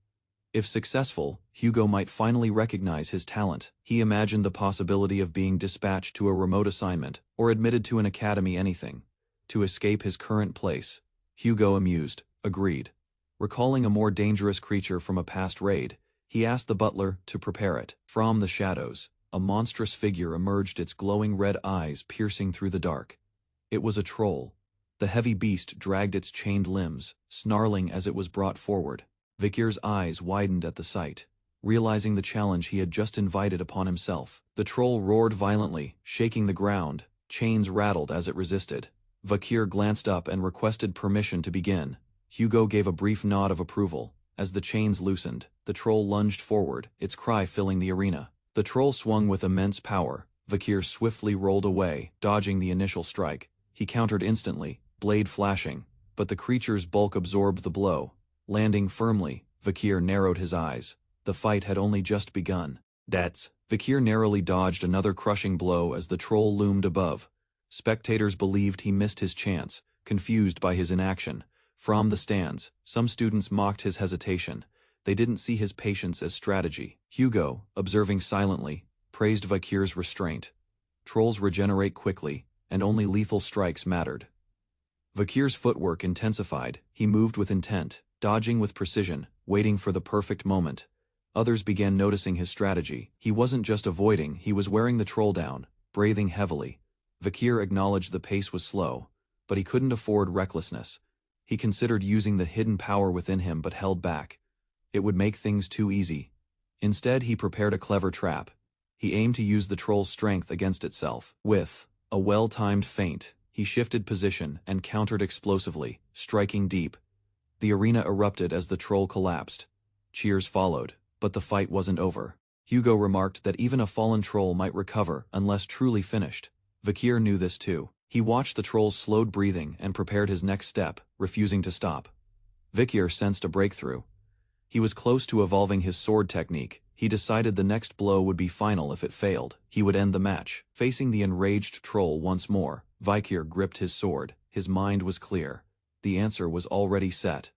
If successful, Hugo might finally recognize his talent. He imagined the possibility of being dispatched to a remote assignment, or admitted to an academy, anything to escape his current place. Hugo, amused, agreed. Recalling a more dangerous creature from a past raid, he asked the butler to prepare it. From the shadows, a monstrous figure emerged, its glowing red eyes piercing through the dark. It was a troll. The heavy beast dragged its chained limbs, snarling as it was brought forward. Vakir's eyes widened at the sight, realizing the challenge he had just invited upon himself. The troll roared violently, shaking the ground. Chains rattled as it resisted. Vakir glanced up and requested permission to begin. Hugo gave a brief nod of approval. As the chains loosened, the troll lunged forward, its cry filling the arena. The troll swung with immense power. Vakir swiftly rolled away, dodging the initial strike. He countered instantly, blade flashing, but the creature's bulk absorbed the blow. Landing firmly, Vakir narrowed his eyes. The fight had only just begun. Vakir narrowly dodged another crushing blow as the troll loomed above. Spectators believed he missed his chance, confused by his inaction. From the stands, some students mocked his hesitation. They didn't see his patience as strategy. Hugo, observing silently, praised Vakir's restraint. Trolls regenerate quickly, and only lethal strikes mattered. Vakir's footwork intensified. He moved with intent, dodging with precision, waiting for the perfect moment. Others began noticing his strategy. He wasn't just avoiding, he was wearing the troll down, breathing heavily. Vakir acknowledged the pace was slow, but he couldn't afford recklessness. He considered using the hidden power within him but held back. It would make things too easy. Instead, he prepared a clever trap. He aimed to use the troll's strength against itself. With a well-timed feint, he shifted position and countered explosively, striking deep. The arena erupted as the troll collapsed. Cheers followed, but the fight wasn't over. Hugo remarked that even a fallen troll might recover unless truly finished. Vakir knew this too. He watched the troll's slowed breathing and prepared his next step, refusing to stop. Vakir sensed a breakthrough. He was close to evolving his sword technique. He decided the next blow would be final. If it failed, he would end the match. Facing the enraged troll once more, Vakir gripped his sword. His mind was clear. The answer was already set.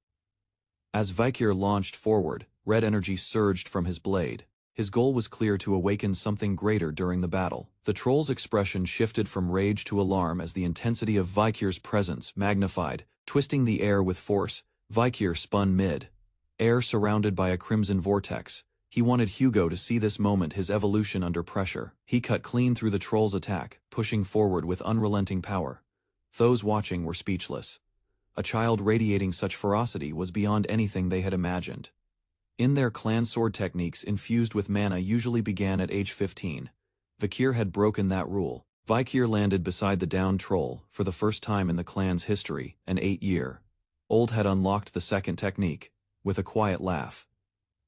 As Vakir launched forward, red energy surged from his blade. His goal was clear: to awaken something greater during the battle. The troll's expression shifted from rage to alarm as the intensity of Vakir's presence magnified. Twisting the air with force, Vakir spun mid-air surrounded by a crimson vortex. He wanted Hugo to see this moment, his evolution under pressure. He cut clean through the troll's attack, pushing forward with unrelenting power. Those watching were speechless. A child radiating such ferocity was beyond anything they had imagined. In their clan sword techniques infused with mana usually began at age 15. Vikir had broken that rule. Vikir landed beside the downed troll, for the first time in the clan's history, an 8-year-old had unlocked the second technique, with a quiet laugh.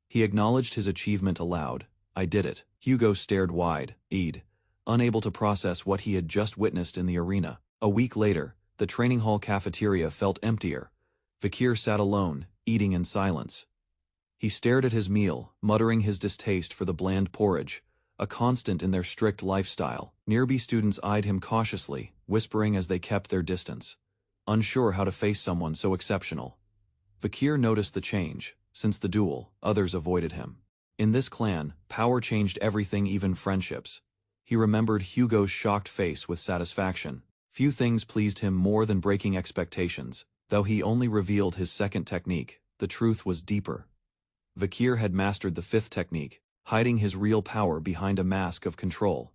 He acknowledged his achievement aloud. I did it. Hugo stared wide-eyed, unable to process what he had just witnessed in the arena. A week later, the training hall cafeteria felt emptier. Vikir sat alone, eating in silence. He stared at his meal, muttering his distaste for the bland porridge, a constant in their strict lifestyle. Nearby students eyed him cautiously, whispering as they kept their distance, unsure how to face someone so exceptional. Vikir noticed the change. Since the duel, others avoided him. In this clan, power changed everything, even friendships. He remembered Hugo's shocked face with satisfaction. Few things pleased him more than breaking expectations. Though he only revealed his second technique, the truth was deeper. Vikir had mastered the fifth technique, hiding his real power behind a mask of control.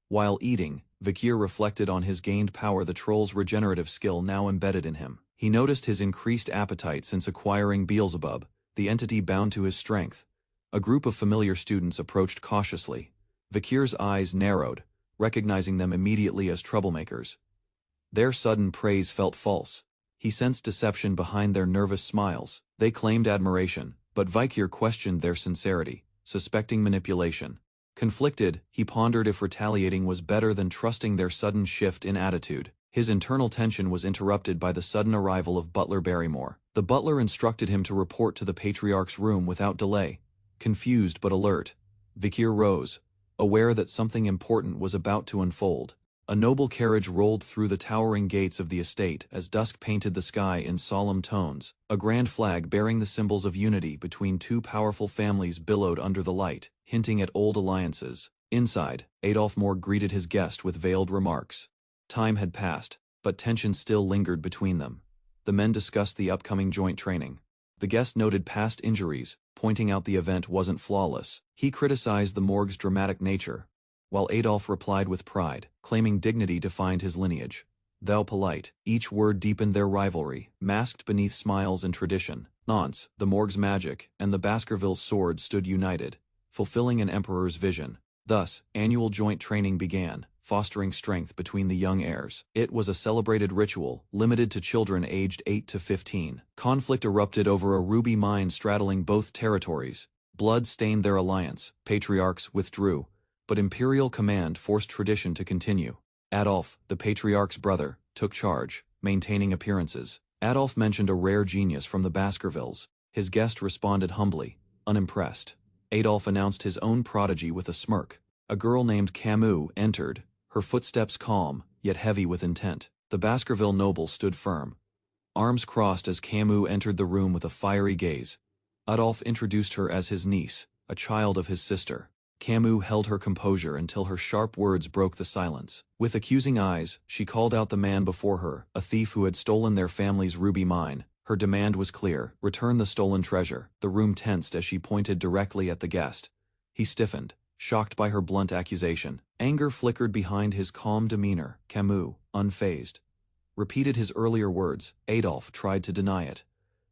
While eating, Vikir reflected on his gained power, the troll's regenerative skill now embedded in him. He noticed his increased appetite since acquiring Beelzebub, the entity bound to his strength. A group of familiar students approached cautiously. Vikir's eyes narrowed, recognizing them immediately as troublemakers. Their sudden praise felt false. He sensed deception behind their nervous smiles. They claimed admiration, but Vikir questioned their sincerity, suspecting manipulation. Conflicted, he pondered if retaliating was better than trusting their sudden shift in attitude. His internal tension was interrupted by the sudden arrival of Butler Barrymore. The butler instructed him to report to the Patriarch's room without delay. Confused but alert, Vikir rose, aware that something important was about to unfold. A noble carriage rolled through the towering gates of the estate as dusk painted the sky in solemn tones. A grand flag bearing the symbols of unity between two powerful families billowed under the light, hinting at old alliances. Inside, Adolf Morg greeted his guest with veiled remarks. Time had passed, but tension still lingered between them. The men discussed the upcoming joint training. The guest noted past injuries, pointing out the event wasn't flawless. He criticized the morgue's dramatic nature, while Adolf replied with pride, claiming dignity defined his lineage. Thou polite. Each word deepened their rivalry, masked beneath smiles and tradition. Nonce, the morgue's magic, and the Baskerville's sword stood united, fulfilling an emperor's vision. Thus, annual joint training began, fostering strength between the young heirs. It was a celebrated ritual, limited to children aged 8 to 15. Conflict erupted over a ruby mine straddling both territories. Blood stained their alliance. Patriarchs withdrew, but imperial command forced tradition to continue. Adolf, the Patriarch's brother, took charge, maintaining appearances. Adolf mentioned a rare genius from the Baskervilles. His guest responded humbly, unimpressed. Adolf announced his own prodigy with a smirk. A girl named Camus entered, her footsteps calm, yet heavy with intent. The Baskerville noble stood firm, arms crossed as Camus entered the room with a fiery gaze. Adolf introduced her as his niece, a child of his sister. Camus held her composure until her sharp words broke the silence. With accusing eyes, she called out the man before her, a thief who had stolen their family's ruby mine. Her demand was clear: return the stolen treasure. The room tensed as she pointed directly at the guest. He stiffened, shocked by her blunt accusation. Anger flickered behind his calm demeanor. Camus, unfazed, repeated his earlier words. Adolf tried to deny it,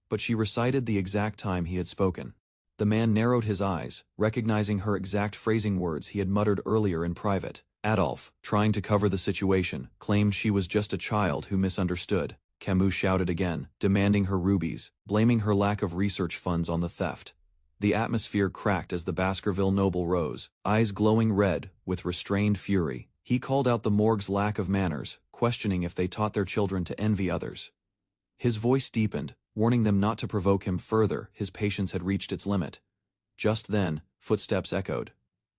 but she recited the exact time he had spoken. The man narrowed his eyes, recognizing her exact phrasing words he had muttered earlier in private. Adolf, trying to cover the situation, claimed she was just a child who misunderstood. Camus shouted again, demanding her rubies, blaming her lack of research funds on the theft. The atmosphere cracked as the Baskerville noble rose, eyes glowing red, with restrained fury. He called out the morgue's lack of manners, questioning if they taught their children to envy others. His voice deepened, warning them not to provoke him further. His patience had reached its limit. Just then, footsteps echoed.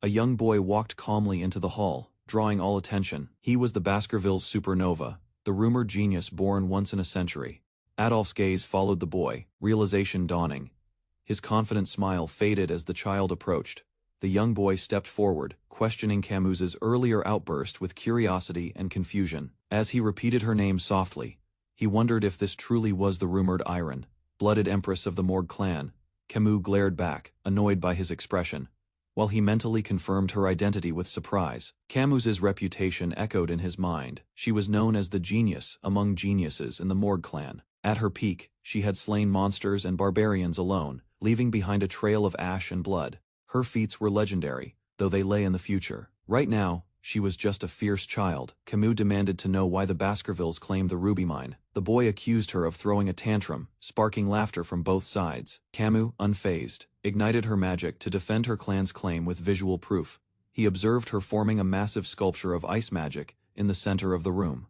A young boy walked calmly into the hall, drawing all attention. He was the Baskerville's supernova, the rumored genius born once in a century. Adolf's gaze followed the boy, realization dawning. His confident smile faded as the child approached. The young boy stepped forward, questioning Camus's earlier outburst with curiosity and confusion. As he repeated her name softly, he wondered if this truly was the rumored iron-blooded empress of the Morgue clan. Camus glared back, annoyed by his expression, while he mentally confirmed her identity with surprise. Camus's reputation echoed in his mind. She was known as the genius among geniuses in the Morgue clan. At her peak, she had slain monsters and barbarians alone, leaving behind a trail of ash and blood. Her feats were legendary, though they lay in the future. Right now, she was just a fierce child. Camus demanded to know why the Baskervilles claimed the ruby mine. The boy accused her of throwing a tantrum, sparking laughter from both sides. Camus, unfazed, ignited her magic to defend her clan's claim with visual proof. He observed her forming a massive sculpture of ice magic in the center of the room.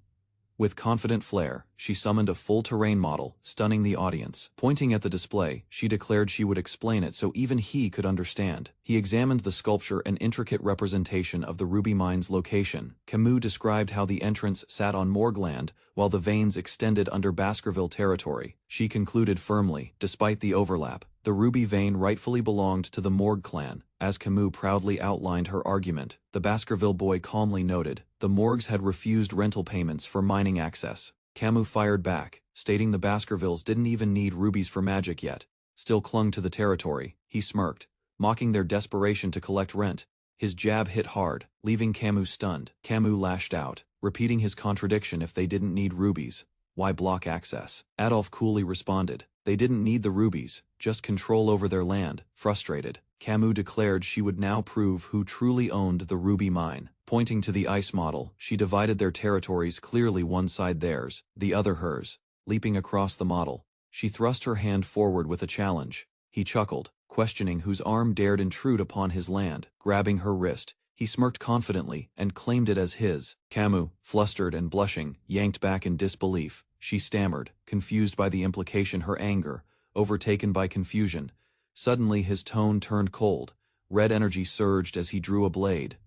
With confident flair, she summoned a full-terrain model, stunning the audience. Pointing at the display, she declared she would explain it so even he could understand. He examined the sculpture and intricate representation of the ruby mine's location. Camus described how the entrance sat on Morgue land, while the veins extended under Baskerville territory. She concluded firmly, despite the overlap, the ruby vein rightfully belonged to the Morgue clan. As Camus proudly outlined her argument, the Baskerville boy calmly noted, the Morgues had refused rental payments for mining access. Camus fired back, stating the Baskervilles didn't even need rubies for magic yet, still clung to the territory. He smirked, mocking their desperation to collect rent. His jab hit hard, leaving Camus stunned. Camus lashed out, repeating his contradiction. If they didn't need rubies, why block access? Adolphe coolly responded, they didn't need the rubies, just control over their land. Frustrated, Camus declared she would now prove who truly owned the ruby mine. Pointing to the ice model, she divided their territories clearly, one side theirs, the other hers. Leaping across the model, she thrust her hand forward with a challenge. He chuckled, questioning whose arm dared intrude upon his land. Grabbing her wrist, he smirked confidently and claimed it as his. Camus, flustered and blushing, yanked back in disbelief. She stammered, confused by the implication, her anger, overtaken by confusion. Suddenly his tone turned cold. Red energy surged as he drew a blade.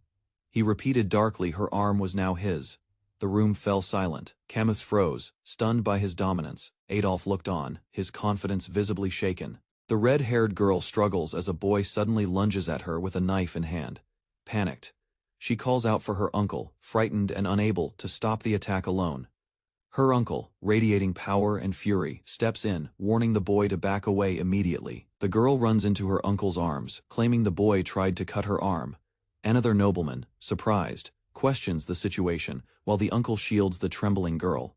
He repeated darkly her arm was now his. The room fell silent. Camus froze, stunned by his dominance. Adolphe looked on, his confidence visibly shaken. The red-haired girl struggles as a boy suddenly lunges at her with a knife in hand. Panicked, she calls out for her uncle, frightened and unable to stop the attack alone. Her uncle, radiating power and fury, steps in, warning the boy to back away immediately. The girl runs into her uncle's arms, claiming the boy tried to cut her arm. Another nobleman, surprised, questions the situation, while the uncle shields the trembling girl.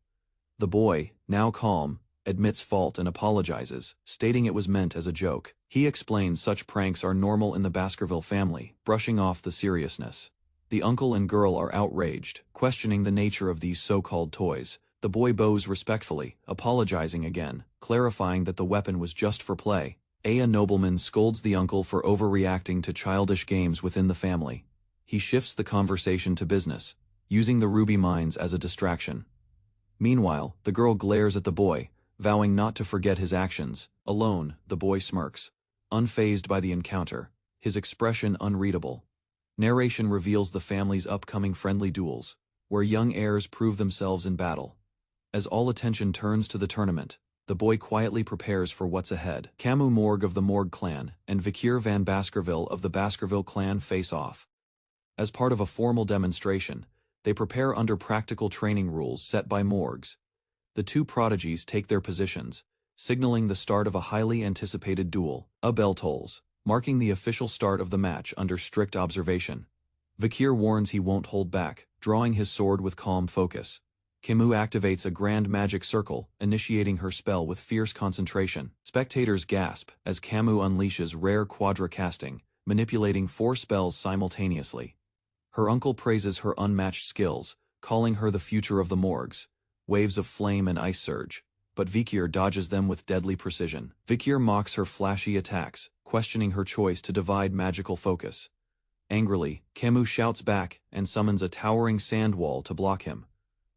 The boy, now calm, admits fault and apologizes, stating it was meant as a joke. He explains such pranks are normal in the Baskerville family, brushing off the seriousness. The uncle and girl are outraged, questioning the nature of these so-called toys. The boy bows respectfully, apologizing again, clarifying that the weapon was just for play. A nobleman scolds the uncle for overreacting to childish games within the family. He shifts the conversation to business, using the ruby mines as a distraction. Meanwhile, the girl glares at the boy, vowing not to forget his actions. Alone, the boy smirks, unfazed by the encounter, his expression unreadable. Narration reveals the family's upcoming friendly duels, where young heirs prove themselves in battle. As all attention turns to the tournament, the boy quietly prepares for what's ahead. Camus Morgue of the Morgue clan and Vikier van Baskerville of the Baskerville clan face off. As part of a formal demonstration, they prepare under practical training rules set by Morgues. The two prodigies take their positions, signaling the start of a highly anticipated duel. A bell tolls, marking the official start of the match under strict observation. Vikier warns he won't hold back, drawing his sword with calm focus. Camus activates a grand magic circle, initiating her spell with fierce concentration. Spectators gasp as Camus unleashes rare quadra casting, manipulating 4 spells simultaneously. Her uncle praises her unmatched skills, calling her the future of the Morgues. Waves of flame and ice surge, but Vikier dodges them with deadly precision. Vikier mocks her flashy attacks, questioning her choice to divide magical focus. Angrily, Camus shouts back and summons a towering sand wall to block him.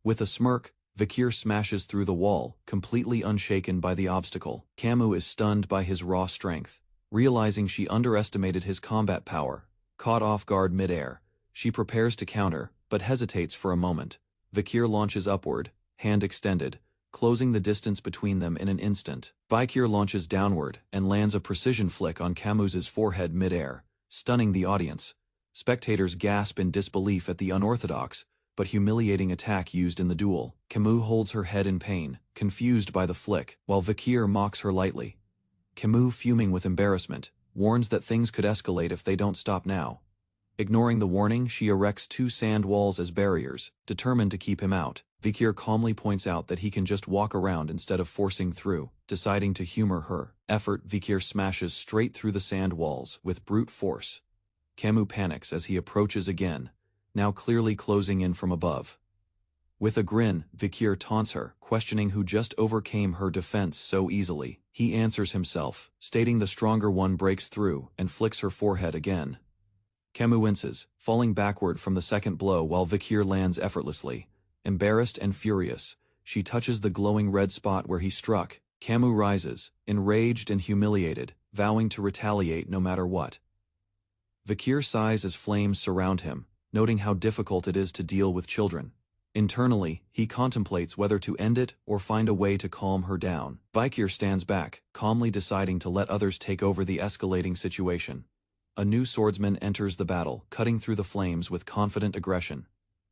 With a smirk, Vikier smashes through the wall, completely unshaken by the obstacle. Camus is stunned by his raw strength. Realizing she underestimated his combat power, caught off guard mid-air, she prepares to counter, but hesitates for a moment. Vikier launches upward, hand extended, closing the distance between them in an instant. Vikier launches downward and lands a precision flick on Camus's forehead mid-air, stunning the audience. Spectators gasp in disbelief at the unorthodox, but humiliating attack used in the duel. Camus holds her head in pain, confused by the flick, while Vikier mocks her lightly. Camus, fuming with embarrassment, warns that things could escalate if they don't stop now. Ignoring the warning, she erects 2 sand walls as barriers, determined to keep him out. Vikir calmly points out that he can just walk around instead of forcing through. Deciding to humor her effort, Vikir smashes straight through the sand walls with brute force. Camus panics as he approaches again, now clearly closing in from above. With a grin, Vikir taunts her, questioning who just overcame her defense so easily. He answers himself, stating the stronger one breaks through and flicks her forehead again. Camus winces, falling backward from the second blow while Vikir lands effortlessly. Embarrassed and furious, she touches the glowing red spot where he struck. Camus rises, enraged and humiliated, vowing to retaliate no matter what. Vikir sighs as flames surround him, noting how difficult it is to deal with children. Internally, he contemplates whether to end it or find a way to calm her down. Vikir stands back, calmly deciding to let others take over the escalating situation. A new swordsman enters the battle, cutting through the flames with confident aggression.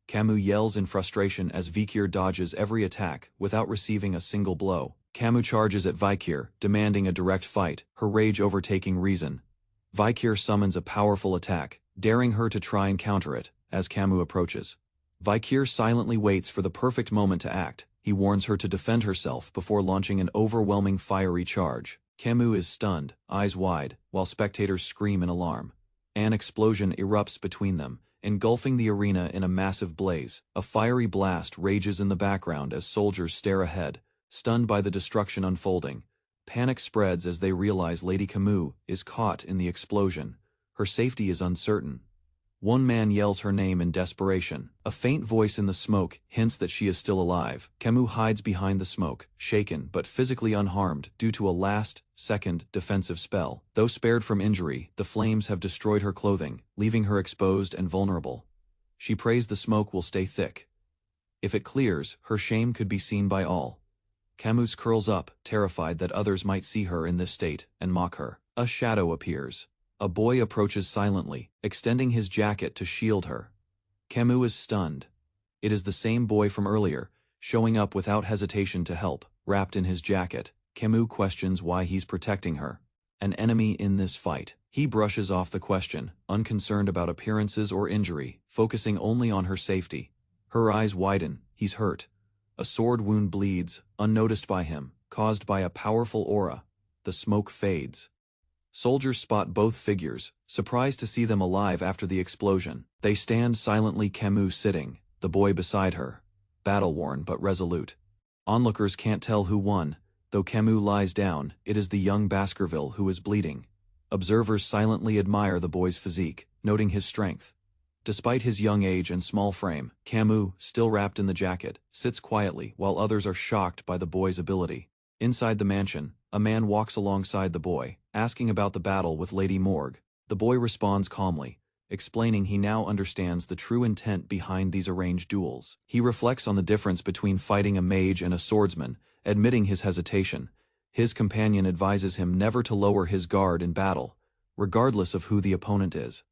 Camus yells in frustration as Vikir dodges every attack without receiving a single blow. Camus charges at Vikir, demanding a direct fight, her rage overtaking reason. Vikir summons a powerful attack, daring her to try and counter it, as Camus approaches. Vikir silently waits for the perfect moment to act. He warns her to defend herself before launching an overwhelming fiery charge. Camus is stunned, eyes wide, while spectators scream in alarm. An explosion erupts between them, engulfing the arena in a massive blaze. A fiery blast rages in the background as soldiers stare ahead, stunned by the destruction unfolding. Panic spreads as they realize Lady Camus is caught in the explosion. Her safety is uncertain. One man yells her name in desperation. A faint voice in the smoke hints that she is still alive. Camus hides behind the smoke, shaken but physically unharmed due to a last-second defensive spell. Though spared from injury, the flames have destroyed her clothing, leaving her exposed and vulnerable. She prays the smoke will stay thick. If it clears, her shame could be seen by all. Camus curls up, terrified that others might see her in this state and mock her. A shadow appears. A boy approaches silently, extending his jacket to shield her. Camus is stunned. It is the same boy from earlier, showing up without hesitation to help. Wrapped in his jacket, Camus questions why he's protecting her. An enemy in this fight. He brushes off the question, unconcerned about appearances or injury, focusing only on her safety. Her eyes widen. He's hurt. A sword wound bleeds, unnoticed by him, caused by a powerful aura. The smoke fades. Soldiers spot both figures, surprised to see them alive after the explosion. They stand silently, Camus sitting, the boy beside her, battle-worn but resolute. Onlookers can't tell who won. Though Camus lies down, it is the young Baskerville who is bleeding. Observers silently admire the boy's physique, noting his strength. Despite his young age and small frame, Camus, still wrapped in the jacket, sits quietly while others are shocked by the boy's ability. Inside the mansion, a man walks alongside the boy, asking about the battle with Lady Morgue. The boy responds calmly, explaining he now understands the true intent behind these arranged duels. He reflects on the difference between fighting a mage and a swordsman, admitting his hesitation. His companion advises him never to lower his guard in battle, regardless of who the opponent is.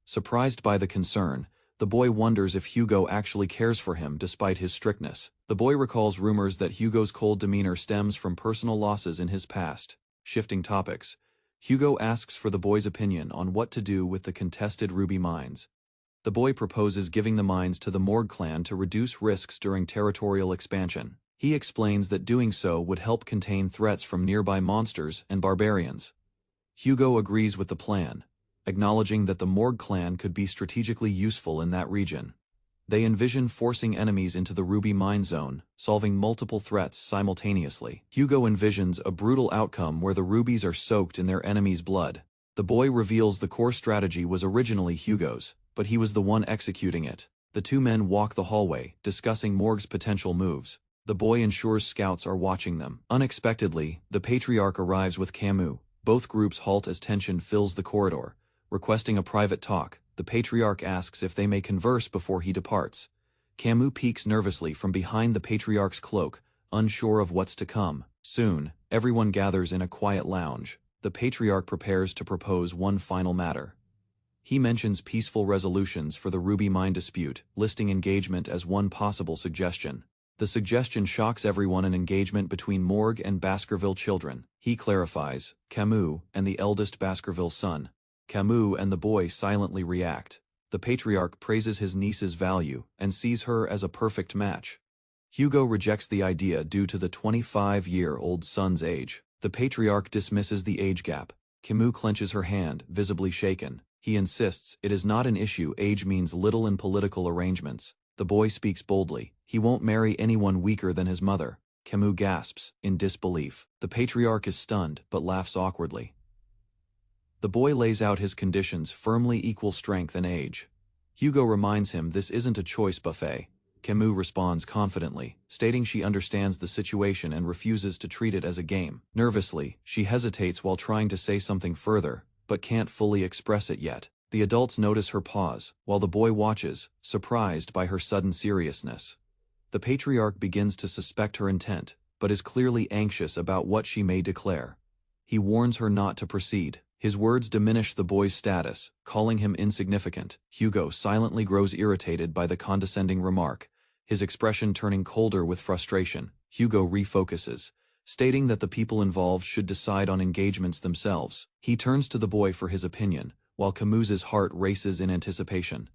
Surprised by the concern, the boy wonders if Hugo actually cares for him despite his strictness. The boy recalls rumors that Hugo's cold demeanor stems from personal losses in his past. Shifting topics, Hugo asks for the boy's opinion on what to do with the contested ruby mines. The boy proposes giving the mines to the Morgue clan to reduce risks during territorial expansion. He explains that doing so would help contain threats from nearby monsters and barbarians. Hugo agrees with the plan, acknowledging that the Morgue clan could be strategically useful in that region. They envision forcing enemies into the Ruby Mine Zone, solving multiple threats simultaneously. Hugo envisions a brutal outcome where the rubies are soaked in their enemy's blood. The boy reveals the core strategy was originally Hugo's, but he was the one executing it. The two men walk the hallway, discussing Morgue's potential moves. The boy ensures scouts are watching them. Unexpectedly, the Patriarch arrives with Camus. Both groups halt as tension fills the corridor. Requesting a private talk, the Patriarch asks if they may converse before he departs. Camus peeks nervously from behind the Patriarch's cloak, unsure of what's to come. Soon, everyone gathers in a quiet lounge. The Patriarch prepares to propose one final matter. He mentions peaceful resolutions for the Ruby Mine dispute, listing engagement as one possible suggestion. The suggestion shocks everyone. An engagement between Morgue and Baskerville children. He clarifies, Camus and the eldest Baskerville son. Camus and the boy silently react. The patriarch praises his niece's value and sees her as a perfect match. Hugo rejects the idea due to the 25-year-old son's age. The patriarch dismisses the age gap. Camus clenches her hand, visibly shaken. He insists it is not an issue. Age means little in political arrangements. The boy speaks boldly. He won't marry anyone weaker than his mother. Camus gasps, in disbelief. The patriarch is stunned, but laughs awkwardly. The boy lays out his conditions: firmly equal strength and age. Hugo reminds him this isn't a choice buffet. Camus responds confidently, stating she understands the situation and refuses to treat it as a game. Nervously, she hesitates while trying to say something further, but can't fully express it yet. The adults notice her pause, while the boy watches, surprised by her sudden seriousness. The patriarch begins to suspect her intent, but is clearly anxious about what she may declare. He warns her not to proceed. His words diminish the boy's status, calling him insignificant. Hugo silently grows irritated by the condescending remark, his expression turning colder with frustration. Hugo refocuses, stating that the people involved should decide on engagements themselves. He turns to the boy for his opinion, while Camus's heart races in anticipation.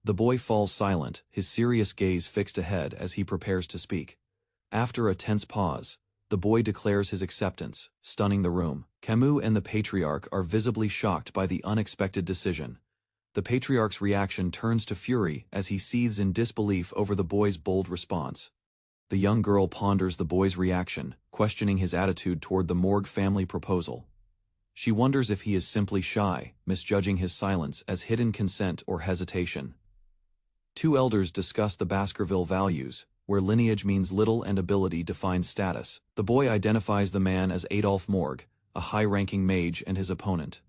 The boy falls silent, his serious gaze fixed ahead as he prepares to speak. After a tense pause, the boy declares his acceptance, stunning the room. Camus and the patriarch are visibly shocked by the unexpected decision. The patriarch's reaction turns to fury as he seethes in disbelief over the boy's bold response. The young girl ponders the boy's reaction, questioning his attitude toward the Morgue family proposal. She wonders if he is simply shy, misjudging his silence as hidden consent or hesitation. Two elders discuss the Baskerville values, where lineage means little and ability defines status. The boy identifies the man as Adolphe Morgue, a high-ranking mage and his opponent.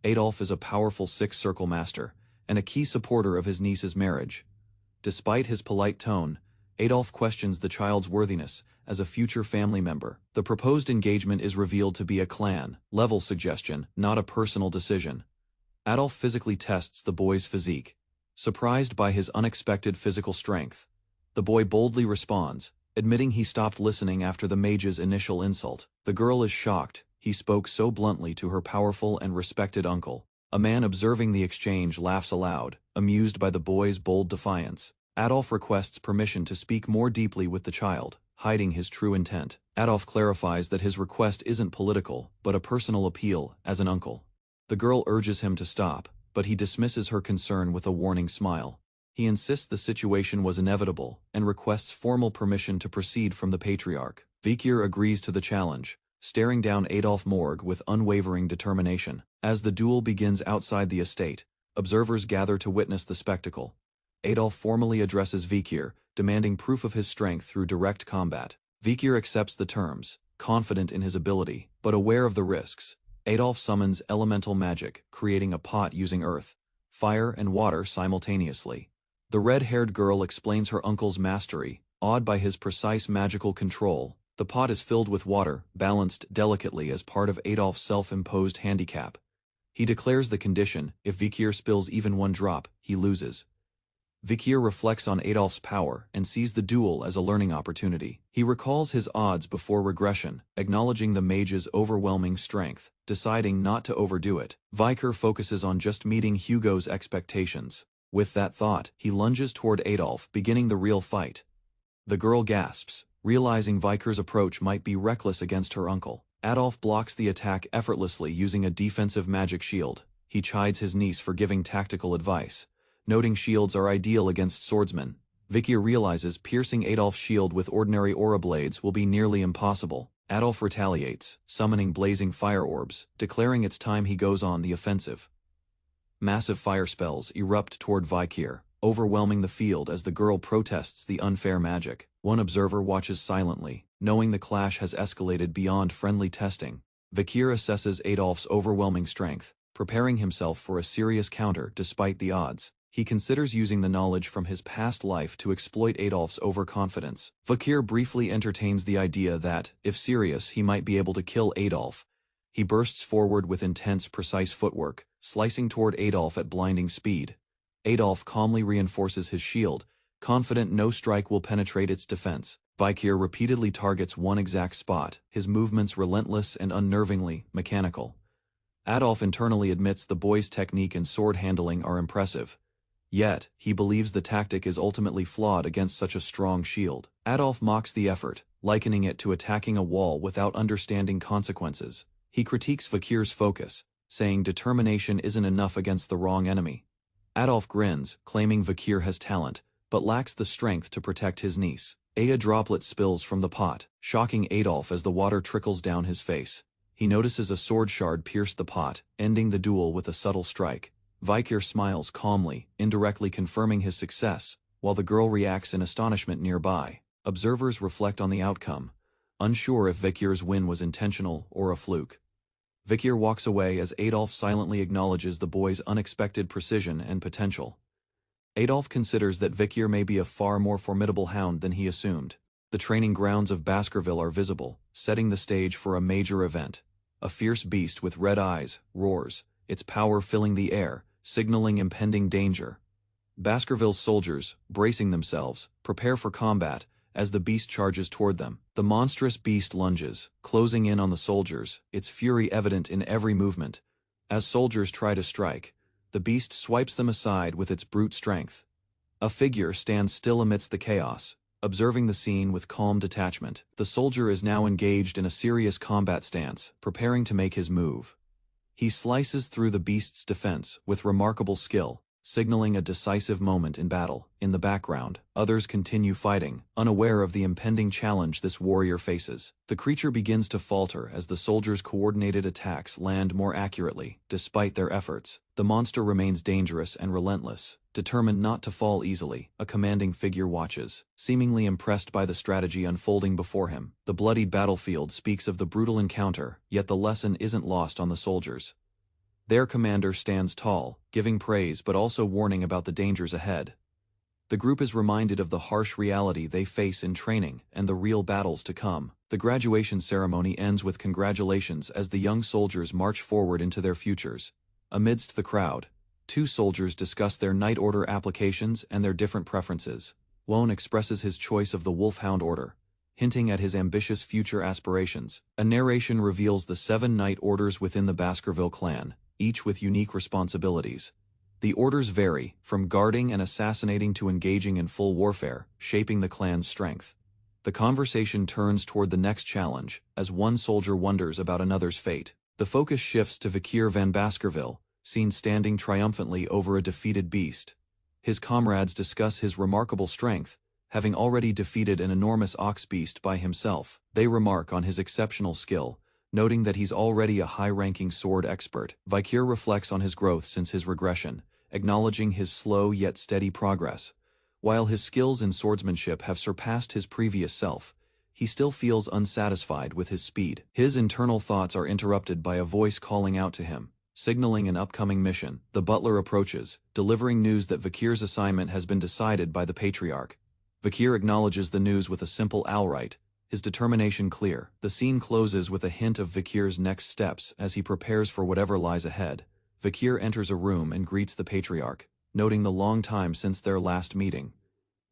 Adolphe is a powerful six-circle master, and a key supporter of his niece's marriage. Despite his polite tone, Adolphe questions the child's worthiness as a future family member. The proposed engagement is revealed to be a clan-level suggestion, not a personal decision. Adolphe physically tests the boy's physique. Surprised by his unexpected physical strength, the boy boldly responds, admitting he stopped listening after the mage's initial insult. The girl is shocked. He spoke so bluntly to her powerful and respected uncle. A man observing the exchange laughs aloud, amused by the boy's bold defiance. Adolphe requests permission to speak more deeply with the child, hiding his true intent. Adolphe clarifies that his request isn't political, but a personal appeal as an uncle. The girl urges him to stop, but he dismisses her concern with a warning smile. He insists the situation was inevitable and requests formal permission to proceed from the patriarch. Vikier agrees to the challenge, staring down Adolphe Morgue with unwavering determination. As the duel begins outside the estate, observers gather to witness the spectacle. Adolphe formally addresses Vikier, demanding proof of his strength through direct combat. Vikier accepts the terms, confident in his ability, but aware of the risks. Adolphe summons elemental magic, creating a pot using earth, fire, and water simultaneously. The red-haired girl explains her uncle's mastery, awed by his precise magical control. The pot is filled with water, balanced delicately as part of Adolphe's self-imposed handicap. He declares the condition: if Vikier spills even one drop, he loses. Vikier reflects on Adolphe's power and sees the duel as a learning opportunity. He recalls his odds before regression, acknowledging the mage's overwhelming strength, deciding not to overdo it. Vikier focuses on just meeting Hugo's expectations. With that thought, he lunges toward Adolphe, beginning the real fight. The girl gasps, realizing Vikier's approach might be reckless against her uncle. Adolphe blocks the attack effortlessly using a defensive magic shield. He chides his niece for giving tactical advice, noting shields are ideal against swordsmen. Vikier realizes piercing Adolphe's shield with ordinary aura blades will be nearly impossible. Adolphe retaliates, summoning blazing fire orbs, declaring it's time he goes on the offensive. Massive fire spells erupt toward Vikier, overwhelming the field as the girl protests the unfair magic. One observer watches silently, knowing the clash has escalated beyond friendly testing. Vikier assesses Adolphe's overwhelming strength, preparing himself for a serious counter despite the odds. He considers using the knowledge from his past life to exploit Adolphe's overconfidence. Vikier briefly entertains the idea that, if serious, he might be able to kill Adolphe. He bursts forward with intense, precise footwork, slicing toward Adolphe at blinding speed. Adolphe calmly reinforces his shield, confident no strike will penetrate its defense. Vikir repeatedly targets one exact spot, his movements relentless and unnervingly mechanical. Adolf internally admits the boy's technique and sword handling are impressive. Yet, he believes the tactic is ultimately flawed against such a strong shield. Adolf mocks the effort, likening it to attacking a wall without understanding consequences. He critiques Vikir's focus, saying determination isn't enough against the wrong enemy. Adolf grins, claiming Vikir has talent, but lacks the strength to protect his niece. A droplet spills from the pot, shocking Adolf as the water trickles down his face. He notices a sword shard pierce the pot, ending the duel with a subtle strike. Vikir smiles calmly, indirectly confirming his success, while the girl reacts in astonishment nearby. Observers reflect on the outcome, unsure if Vikir's win was intentional or a fluke. Vikir walks away as Adolf silently acknowledges the boy's unexpected precision and potential. Adolf considers that Vikir may be a far more formidable hound than he assumed. The training grounds of Baskerville are visible, setting the stage for a major event. A fierce beast with red eyes roars, its power filling the air, signaling impending danger. Baskerville's soldiers, bracing themselves, prepare for combat as the beast charges toward them. The monstrous beast lunges, closing in on the soldiers, its fury evident in every movement. As soldiers try to strike, the beast swipes them aside with its brute strength. A figure stands still amidst the chaos, observing the scene with calm detachment. The soldier is now engaged in a serious combat stance, preparing to make his move. He slices through the beast's defense with remarkable skill, signaling a decisive moment in battle. In the background, others continue fighting, unaware of the impending challenge this warrior faces. The creature begins to falter as the soldiers' coordinated attacks land more accurately, despite their efforts. The monster remains dangerous and relentless, determined not to fall easily. A commanding figure watches, seemingly impressed by the strategy unfolding before him. The bloodied battlefield speaks of the brutal encounter, yet the lesson isn't lost on the soldiers. Their commander stands tall, giving praise but also warning about the dangers ahead. The group is reminded of the harsh reality they face in training and the real battles to come. The graduation ceremony ends with congratulations as the young soldiers march forward into their futures. Amidst the crowd, two soldiers discuss their Knight Order applications and their different preferences. Won expresses his choice of the Wolfhound Order, hinting at his ambitious future aspirations. A narration reveals the 7 Knight Orders within the Baskerville clan, each with unique responsibilities. The orders vary, from guarding and assassinating to engaging in full warfare, shaping the clan's strength. The conversation turns toward the next challenge, as one soldier wonders about another's fate. The focus shifts to Vikir van Baskerville, seen standing triumphantly over a defeated beast. His comrades discuss his remarkable strength, having already defeated an enormous ox beast by himself. They remark on his exceptional skill, noting that he's already a high-ranking sword expert. Vikir reflects on his growth since his regression, acknowledging his slow yet steady progress. While his skills in swordsmanship have surpassed his previous self, he still feels unsatisfied with his speed. His internal thoughts are interrupted by a voice calling out to him, signaling an upcoming mission. The butler approaches, delivering news that Vikir's assignment has been decided by the Patriarch. Vikir acknowledges the news with a simple "Alright," his determination clear. The scene closes with a hint of Vikir's next steps as he prepares for whatever lies ahead. Vikir enters a room and greets the Patriarch, noting the long time since their last meeting.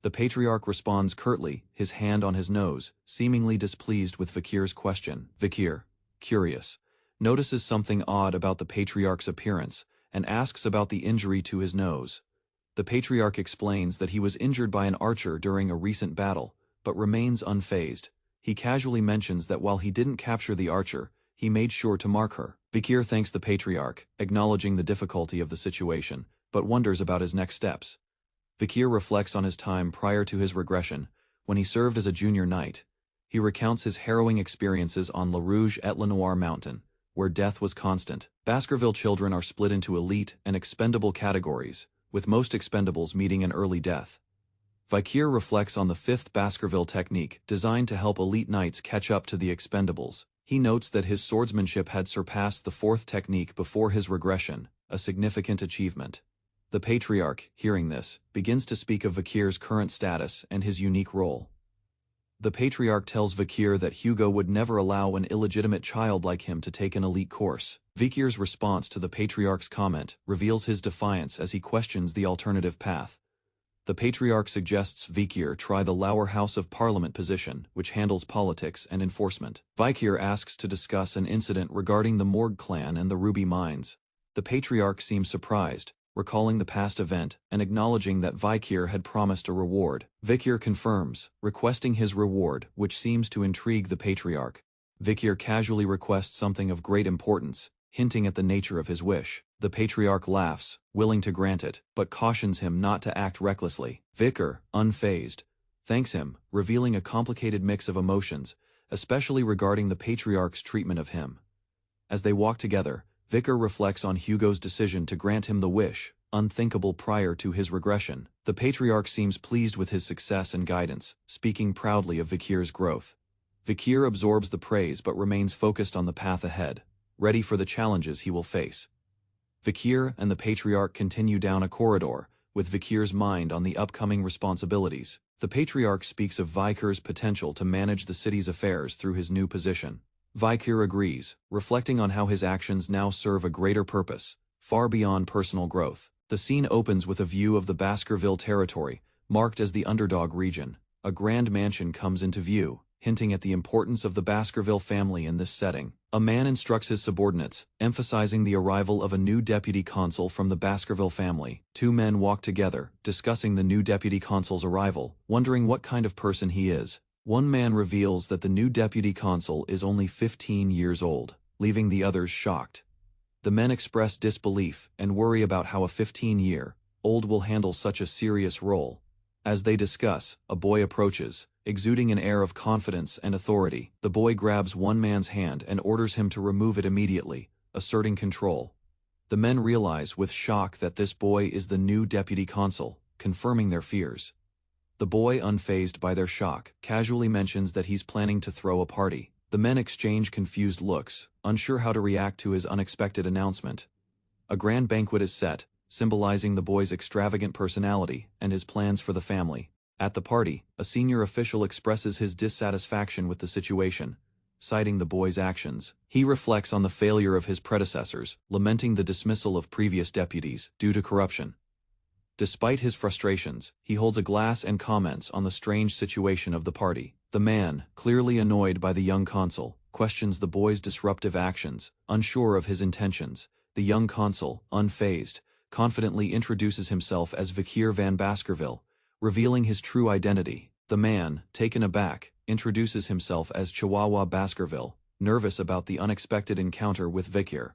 The Patriarch responds curtly, his hand on his nose, seemingly displeased with Vikir's question. Vikir, curious, notices something odd about the Patriarch's appearance and asks about the injury to his nose. The Patriarch explains that he was injured by an archer during a recent battle, but remains unfazed. He casually mentions that while he didn't capture the archer, he made sure to mark her. Vikir thanks the Patriarch, acknowledging the difficulty of the situation, but wonders about his next steps. Vikir reflects on his time prior to his regression, when he served as a junior knight. He recounts his harrowing experiences on La Rouge et Le Noir Mountain, where death was constant. Baskerville children are split into elite and expendable categories, with most expendables meeting an early death. Vikir reflects on the 5th Baskerville technique, designed to help elite knights catch up to the expendables. He notes that his swordsmanship had surpassed the 4th technique before his regression, a significant achievement. The Patriarch, hearing this, begins to speak of Vikir's current status and his unique role. The Patriarch tells Vikir that Hugo would never allow an illegitimate child like him to take an elite course. Vikir's response to the Patriarch's comment reveals his defiance as he questions the alternative path. The Patriarch suggests Vikir try the Lower House of Parliament position, which handles politics and enforcement. Vikir asks to discuss an incident regarding the Morg clan and the ruby mines. The Patriarch seems surprised, recalling the past event and acknowledging that Vikir had promised a reward. Vikir confirms, requesting his reward, which seems to intrigue the Patriarch. Vikir casually requests something of great importance, hinting at the nature of his wish. The Patriarch laughs, willing to grant it, but cautions him not to act recklessly. Vikir, unfazed, thanks him, revealing a complicated mix of emotions, especially regarding the Patriarch's treatment of him. As they walk together, Vikir reflects on Hugo's decision to grant him the wish, unthinkable prior to his regression. The Patriarch seems pleased with his success and guidance, speaking proudly of Vikir's growth. Vikir absorbs the praise but remains focused on the path ahead, ready for the challenges he will face. Vikir and the Patriarch continue down a corridor, with Vikir's mind on the upcoming responsibilities. The Patriarch speaks of Vikir's potential to manage the city's affairs through his new position. Vikir agrees, reflecting on how his actions now serve a greater purpose, far beyond personal growth. The scene opens with a view of the Baskerville territory, marked as the Underdog region. A grand mansion comes into view, hinting at the importance of the Baskerville family in this setting. A man instructs his subordinates, emphasizing the arrival of a new deputy consul from the Baskerville family. Two men walk together, discussing the new deputy consul's arrival, wondering what kind of person he is. One man reveals that the new deputy consul is only 15 years old, leaving the others shocked. The men express disbelief and worry about how a 15-year-old will handle such a serious role. As they discuss, a boy approaches, exuding an air of confidence and authority. The boy grabs one man's hand and orders him to remove it immediately, asserting control. The men realize with shock that this boy is the new deputy consul, confirming their fears. The boy, unfazed by their shock, casually mentions that he's planning to throw a party. The men exchange confused looks, unsure how to react to his unexpected announcement. A grand banquet is set, symbolizing the boy's extravagant personality and his plans for the family. At the party, a senior official expresses his dissatisfaction with the situation, citing the boy's actions. He reflects on the failure of his predecessors, lamenting the dismissal of previous deputies due to corruption. Despite his frustrations, he holds a glass and comments on the strange situation of the party. The man, clearly annoyed by the young consul, questions the boy's disruptive actions, unsure of his intentions. The young consul, unfazed, confidently introduces himself as Vikir van Baskerville, revealing his true identity. The man, taken aback, introduces himself as Chihuahua Baskerville, nervous about the unexpected encounter with Vikir.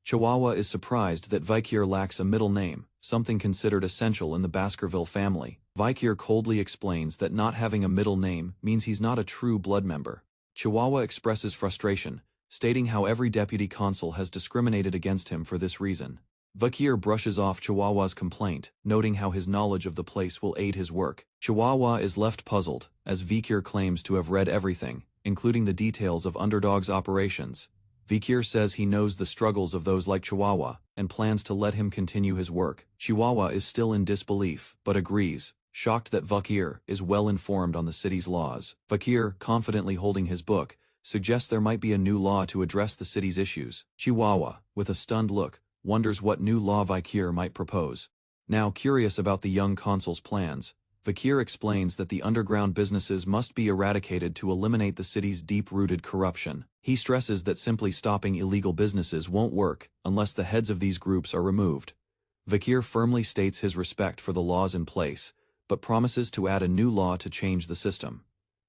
Chihuahua is surprised that Vikir lacks a middle name, something considered essential in the Baskerville family. Vikir coldly explains that not having a middle name means he's not a true blood member. Chihuahua expresses frustration, stating how every deputy consul has discriminated against him for this reason. Vikir brushes off Chihuahua's complaint, noting how his knowledge of the place will aid his work. Chihuahua is left puzzled, as Vikir claims to have read everything, including the details of Underdog's operations. Vikir says he knows the struggles of those like Chihuahua, and plans to let him continue his work. Chihuahua is still in disbelief, but agrees, shocked that Vikir is well informed on the city's laws. Vikir, confidently holding his book, suggests there might be a new law to address the city's issues. Chihuahua, with a stunned look, wonders what new law Vikir might propose. Now curious about the young consul's plans, Vikir explains that the underground businesses must be eradicated to eliminate the city's deep-rooted corruption. He stresses that simply stopping illegal businesses won't work unless the heads of these groups are removed. Vikir firmly states his respect for the laws in place, but promises to add a new law to change the system.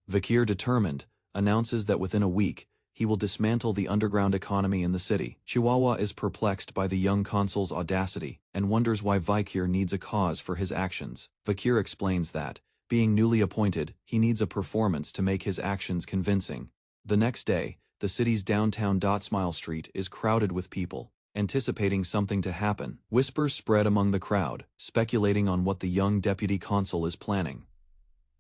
Vikir, determined, announces that within a week, he will dismantle the underground economy in the city. Chihuahua is perplexed by the young consul's audacity and wonders why Vikir needs a cause for his actions. Vikir explains that, being newly appointed, he needs a performance to make his actions convincing. The next day, the city's downtown Smile Street is crowded with people, anticipating something to happen. Whispers spread among the crowd, speculating on what the young deputy consul is planning.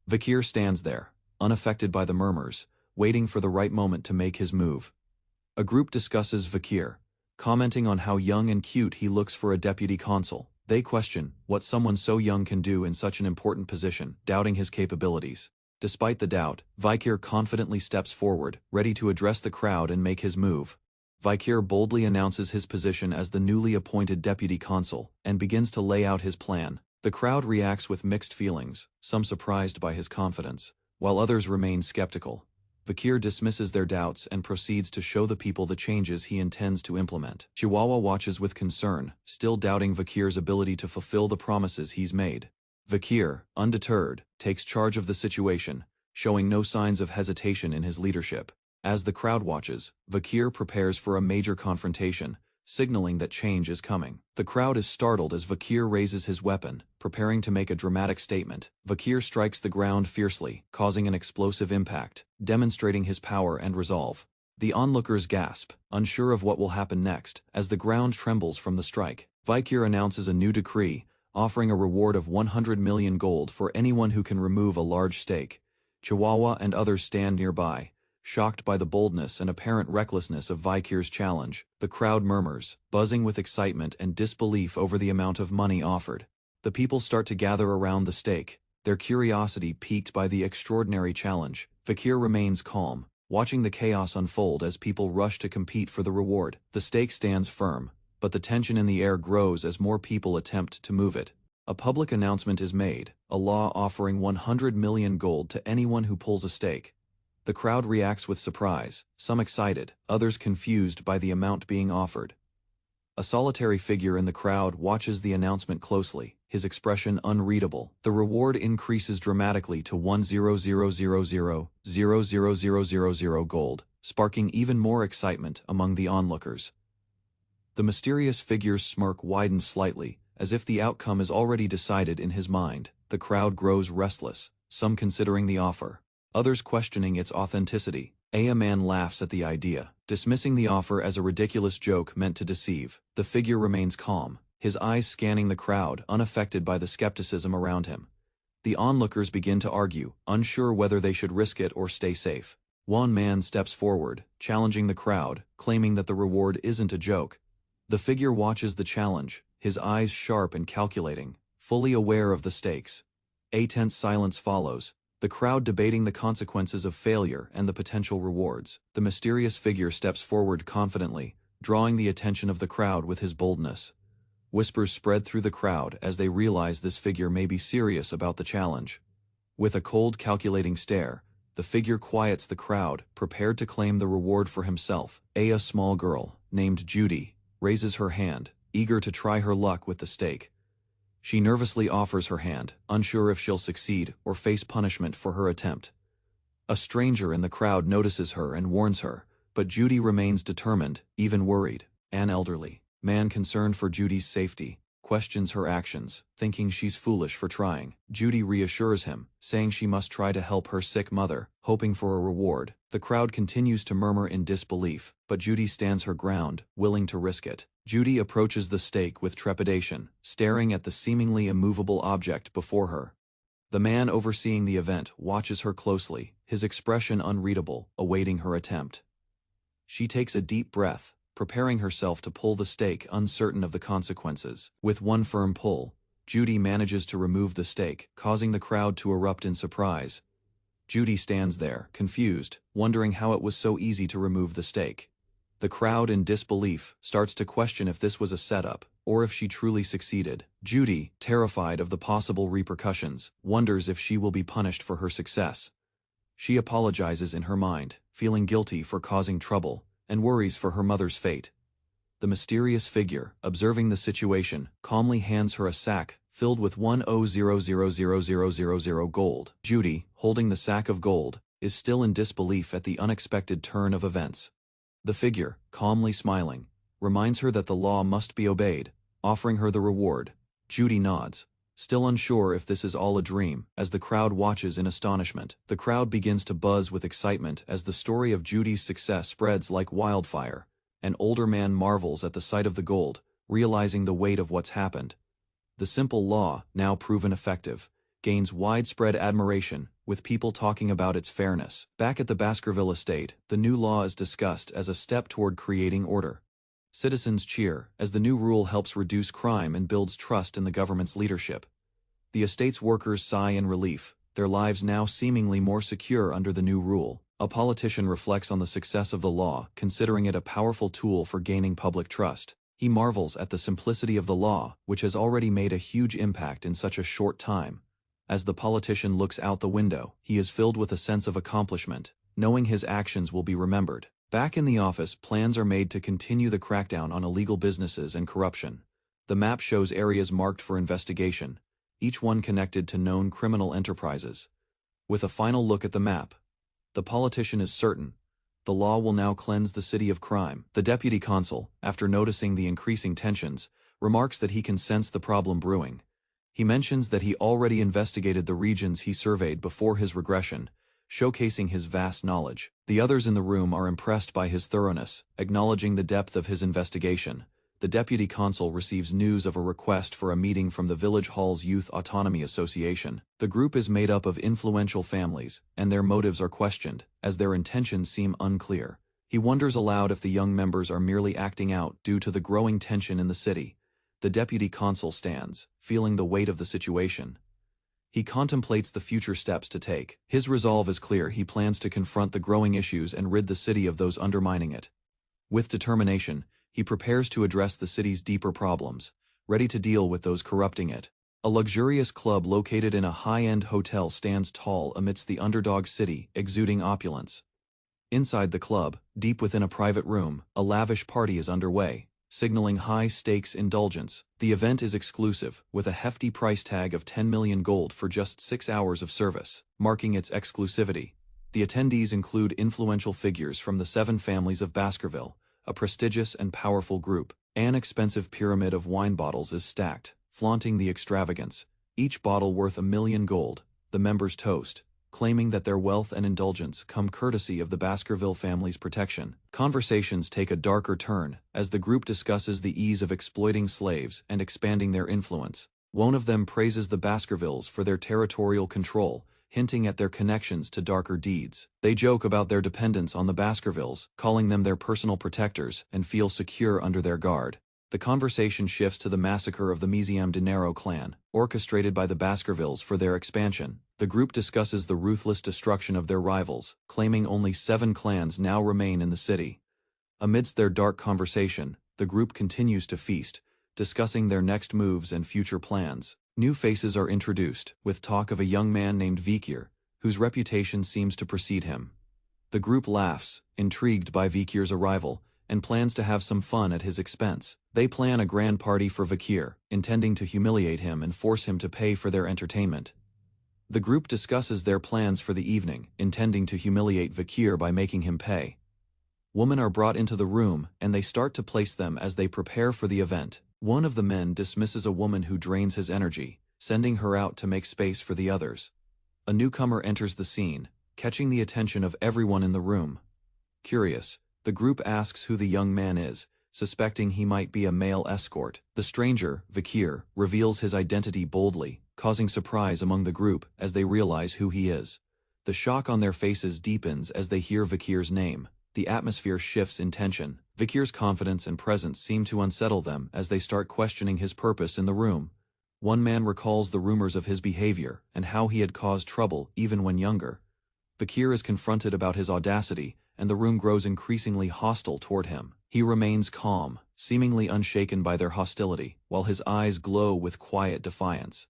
Vikir stands there, unaffected by the murmurs, waiting for the right moment to make his move. A group discusses Vikir, commenting on how young and cute he looks for a deputy consul. They question what someone so young can do in such an important position, doubting his capabilities. Despite the doubt, Vikir confidently steps forward, ready to address the crowd and make his move. Vikir boldly announces his position as the newly appointed deputy consul, and begins to lay out his plan. The crowd reacts with mixed feelings, some surprised by his confidence, while others remain skeptical. Vakir dismisses their doubts and proceeds to show the people the changes he intends to implement. Chihuahua watches with concern, still doubting Vakir's ability to fulfill the promises he's made. Vakir, undeterred, takes charge of the situation, showing no signs of hesitation in his leadership. As the crowd watches, Vakir prepares for a major confrontation, signaling that change is coming. The crowd is startled as Vakir raises his weapon, preparing to make a dramatic statement. Vakir strikes the ground fiercely, causing an explosive impact, demonstrating his power and resolve. The onlookers gasp, unsure of what will happen next, as the ground trembles from the strike. Vakir announces a new decree, offering a reward of 100 million gold for anyone who can remove a large stake. Chihuahua and others stand nearby, shocked by the boldness and apparent recklessness of Vakir's challenge. The crowd murmurs, buzzing with excitement and disbelief over the amount of money offered. The people start to gather around the stake, their curiosity piqued by the extraordinary challenge. Vakir remains calm, watching the chaos unfold as people rush to compete for the reward. The stake stands firm, but the tension in the air grows as more people attempt to move it. A public announcement is made, a law offering 100 million gold to anyone who pulls a stake. The crowd reacts with surprise, some excited, others confused by the amount being offered. A solitary figure in the crowd watches the announcement closely, his expression unreadable. The reward increases dramatically to 100,000,000,000 gold, sparking even more excitement among the onlookers. The mysterious figure's smirk widens slightly, as if the outcome is already decided in his mind. The crowd grows restless, some considering the offer, others questioning its authenticity. A man laughs at the idea, dismissing the offer as a ridiculous joke meant to deceive. The figure remains calm, his eyes scanning the crowd, unaffected by the skepticism around him. The onlookers begin to argue, unsure whether they should risk it or stay safe. One man steps forward, challenging the crowd, claiming that the reward isn't a joke. The figure watches the challenge, his eyes sharp and calculating, fully aware of the stakes. A tense silence follows, the crowd debating the consequences of failure and the potential rewards. The mysterious figure steps forward confidently, drawing the attention of the crowd with his boldness. Whispers spread through the crowd as they realize this figure may be serious about the challenge. With a cold, calculating stare, the figure quiets the crowd, prepared to claim the reward for himself. A small girl, named Judy, raises her hand, eager to try her luck with the stake. She nervously offers her hand, unsure if she'll succeed or face punishment for her attempt. A stranger in the crowd notices her and warns her, but Judy remains determined, even worried. An elderly man concerned for Judy's safety questions her actions, thinking she's foolish for trying. Judy reassures him, saying she must try to help her sick mother, hoping for a reward. The crowd continues to murmur in disbelief, but Judy stands her ground, willing to risk it. Judy approaches the stake with trepidation, staring at the seemingly immovable object before her. The man overseeing the event watches her closely, his expression unreadable, awaiting her attempt. She takes a deep breath, preparing herself to pull the stake, uncertain of the consequences. With one firm pull, Judy manages to remove the stake, causing the crowd to erupt in surprise. Judy stands there, confused, wondering how it was so easy to remove the stake. The crowd, in disbelief, starts to question if this was a setup, or if she truly succeeded. Judy, terrified of the possible repercussions, wonders if she will be punished for her success. She apologizes in her mind, feeling guilty for causing trouble, and worries for her mother's fate. The mysterious figure, observing the situation, calmly hands her a sack filled with 100,000,000 gold. Judy, holding the sack of gold, is still in disbelief at the unexpected turn of events. The figure, calmly smiling, reminds her that the law must be obeyed, offering her the reward. Judy nods, still unsure if this is all a dream. As the crowd watches in astonishment, the crowd begins to buzz with excitement as the story of Judy's success spreads like wildfire. An older man marvels at the sight of the gold, realizing the weight of what's happened. The simple law, now proven effective, gains widespread admiration, with people talking about its fairness. Back at the Baskerville estate, the new law is discussed as a step toward creating order. Citizens cheer, as the new rule helps reduce crime and builds trust in the government's leadership. The estate's workers sigh in relief, their lives now seemingly more secure under the new rule. A politician reflects on the success of the law, considering it a powerful tool for gaining public trust. He marvels at the simplicity of the law, which has already made a huge impact in such a short time. As the politician looks out the window, he is filled with a sense of accomplishment, knowing his actions will be remembered. Back in the office, plans are made to continue the crackdown on illegal businesses and corruption. The map shows areas marked for investigation, each one connected to known criminal enterprises. With a final look at the map, the politician is certain the law will now cleanse the city of crime. The deputy consul, after noticing the increasing tensions, remarks that he can sense the problem brewing. He mentions that he already investigated the regions he surveyed before his regression, showcasing his vast knowledge. The others in the room are impressed by his thoroughness, acknowledging the depth of his investigation. The deputy consul receives news of a request for a meeting from the village hall's Youth Autonomy Association. The group is made up of influential families, and their motives are questioned, as their intentions seem unclear. He wonders aloud if the young members are merely acting out due to the growing tension in the city. The deputy consul stands, feeling the weight of the situation. He contemplates the future steps to take. His resolve is clear. He plans to confront the growing issues and rid the city of those undermining it. With determination, he prepares to address the city's deeper problems, ready to deal with those corrupting it. A luxurious club located in a high-end hotel stands tall amidst the underdog city, exuding opulence. Inside the club, deep within a private room, a lavish party is underway, signaling high-stakes indulgence. The event is exclusive, with a hefty price tag of 10 million gold for just 6 hours of service, marking its exclusivity. The attendees include influential figures from the 7 families of Baskerville, a prestigious and powerful group. An expensive pyramid of wine bottles is stacked, flaunting the extravagance, each bottle worth 1 million gold. The members toast, claiming that their wealth and indulgence come courtesy of the Baskerville family's protection. Conversations take a darker turn as the group discusses the ease of exploiting slaves and expanding their influence. One of them praises the Baskervilles for their territorial control, hinting at their connections to darker deeds. They joke about their dependence on the Baskervilles, calling them their personal protectors, and feel secure under their guard. The conversation shifts to the massacre of the Miziam Dinero clan, orchestrated by the Baskervilles for their expansion. The group discusses the ruthless destruction of their rivals, claiming only 7 clans now remain in the city. Amidst their dark conversation, the group continues to feast, discussing their next moves and future plans. New faces are introduced, with talk of a young man named Vikir, whose reputation seems to precede him. The group laughs, intrigued by Vikir's arrival, and plans to have some fun at his expense. They plan a grand party for Vikir, intending to humiliate him and force him to pay for their entertainment. The group discusses their plans for the evening, intending to humiliate Vikir by making him pay. Women are brought into the room, and they start to place them as they prepare for the event. One of the men dismisses a woman who drains his energy, sending her out to make space for the others. A newcomer enters the scene, catching the attention of everyone in the room. Curious, the group asks who the young man is, suspecting he might be a male escort. The stranger, Vikir, reveals his identity boldly, causing surprise among the group as they realize who he is. The shock on their faces deepens as they hear Vikir's name. The atmosphere shifts in tension. Vikir's confidence and presence seem to unsettle them as they start questioning his purpose in the room. One man recalls the rumors of his behavior and how he had caused trouble even when younger. Vikir is confronted about his audacity, and the room grows increasingly hostile toward him. He remains calm, seemingly unshaken by their hostility, while his eyes glow with quiet defiance.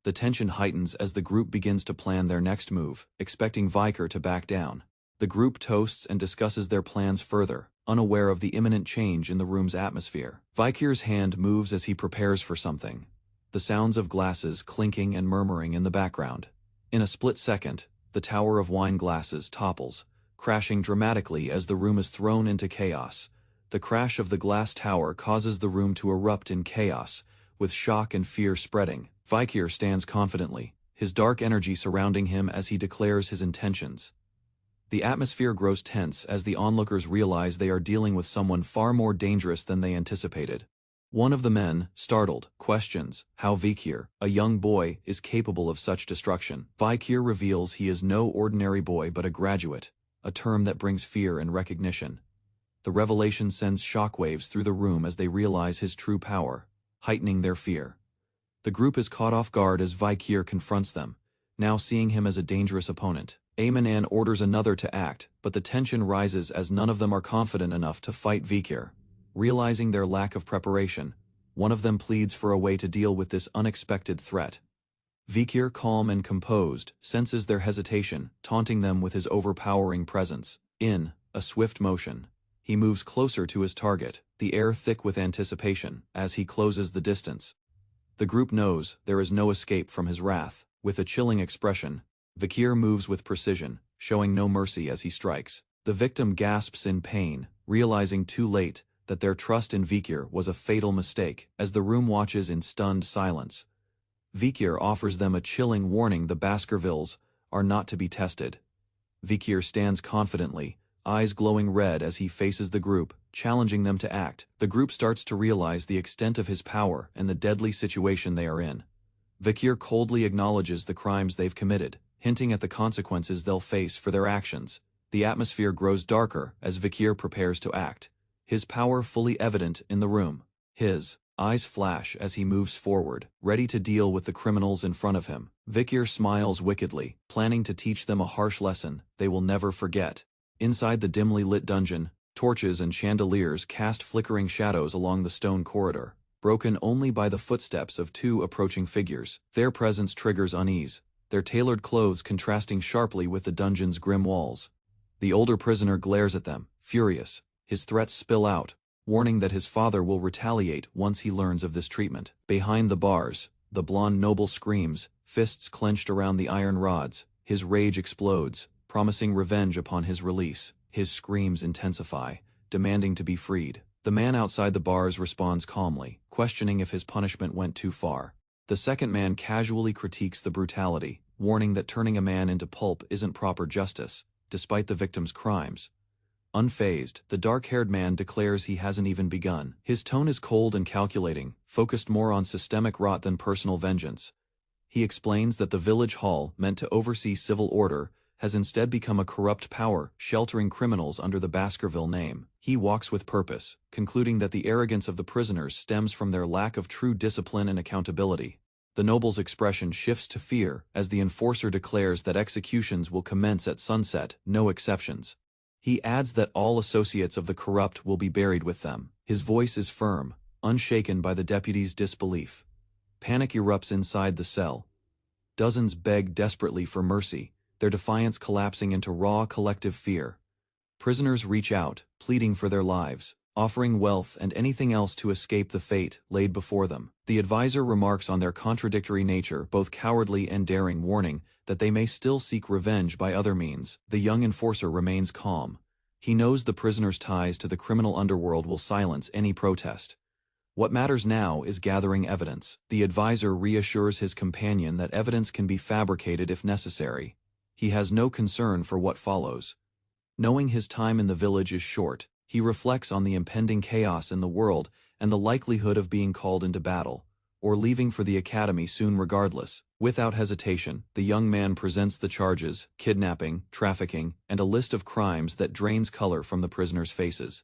The tension heightens as the group begins to plan their next move, expecting Vikir to back down. The group toasts and discusses their plans further, unaware of the imminent change in the room's atmosphere. Vikir's hand moves as he prepares for something, the sounds of glasses clinking and murmuring in the background. In a split second, the tower of wine glasses topples, crashing dramatically as the room is thrown into chaos. The crash of the glass tower causes the room to erupt in chaos, with shock and fear spreading. Vikir stands confidently, his dark energy surrounding him as he declares his intentions. The atmosphere grows tense as the onlookers realize they are dealing with someone far more dangerous than they anticipated. One of the men, startled, questions how Vikir, a young boy, is capable of such destruction. Vikir reveals he is no ordinary boy but a graduate, a term that brings fear and recognition. The revelation sends shockwaves through the room as they realize his true power, heightening their fear. The group is caught off guard as Vikir confronts them, now seeing him as a dangerous opponent. Amanan orders another to act, but the tension rises as none of them are confident enough to fight Vikir. Realizing their lack of preparation, one of them pleads for a way to deal with this unexpected threat. Vikir, calm and composed, senses their hesitation, taunting them with his overpowering presence. In a swift motion, he moves closer to his target, the air thick with anticipation, as he closes the distance. The group knows there is no escape from his wrath. With a chilling expression, Vikir moves with precision, showing no mercy as he strikes. The victim gasps in pain, realizing too late that their trust in Vikir was a fatal mistake. As the room watches in stunned silence, Vikir offers them a chilling warning: the Baskervilles are not to be tested. Vikir stands confidently, eyes glowing red as he faces the group, challenging them to act. The group starts to realize the extent of his power and the deadly situation they are in. Vikir coldly acknowledges the crimes they've committed, hinting at the consequences they'll face for their actions. The atmosphere grows darker as Vikir prepares to act, his power fully evident in the room. His eyes flash as he moves forward, ready to deal with the criminals in front of him. Vikir smiles wickedly, planning to teach them a harsh lesson they will never forget. Inside the dimly lit dungeon, torches and chandeliers cast flickering shadows along the stone corridor, broken only by the footsteps of two approaching figures. Their presence triggers unease, their tailored clothes contrasting sharply with the dungeon's grim walls. The older prisoner glares at them, furious. His threats spill out, warning that his father will retaliate once he learns of this treatment. Behind the bars, the blonde noble screams, fists clenched around the iron rods. His rage explodes, promising revenge upon his release. His screams intensify, demanding to be freed. The man outside the bars responds calmly, questioning if his punishment went too far. The second man casually critiques the brutality, warning that turning a man into pulp isn't proper justice, despite the victim's crimes. Unfazed, the dark-haired man declares he hasn't even begun. His tone is cold and calculating, focused more on systemic rot than personal vengeance. He explains that the village hall, meant to oversee civil order, has instead become a corrupt power, sheltering criminals under the Baskerville name. He walks with purpose, concluding that the arrogance of the prisoners stems from their lack of true discipline and accountability. The noble's expression shifts to fear as the enforcer declares that executions will commence at sunset, no exceptions. He adds that all associates of the corrupt will be buried with them. His voice is firm, unshaken by the deputy's disbelief. Panic erupts inside the cell. Dozens beg desperately for mercy, their defiance collapsing into raw collective fear. Prisoners reach out, pleading for their lives, offering wealth and anything else to escape the fate laid before them. The advisor remarks on their contradictory nature, both cowardly and daring, warning that they may still seek revenge by other means. The young enforcer remains calm. He knows the prisoners' ties to the criminal underworld will silence any protest. What matters now is gathering evidence. The advisor reassures his companion that evidence can be fabricated if necessary. He has no concern for what follows. Knowing his time in the village is short, he reflects on the impending chaos in the world and the likelihood of being called into battle, or leaving for the academy soon regardless. Without hesitation, the young man presents the charges: kidnapping, trafficking, and a list of crimes that drains color from the prisoners' faces.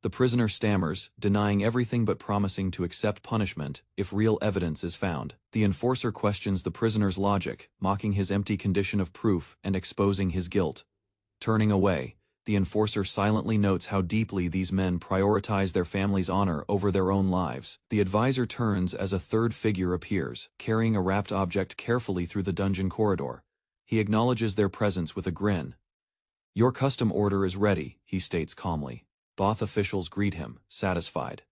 The prisoner stammers, denying everything but promising to accept punishment if real evidence is found. The enforcer questions the prisoner's logic, mocking his empty condition of proof and exposing his guilt. Turning away, the enforcer silently notes how deeply these men prioritize their family's honor over their own lives. The advisor turns as a third figure appears, carrying a wrapped object carefully through the dungeon corridor. He acknowledges their presence with a grin. "Your custom order is ready," he states calmly. Both officials greet him, satisfied.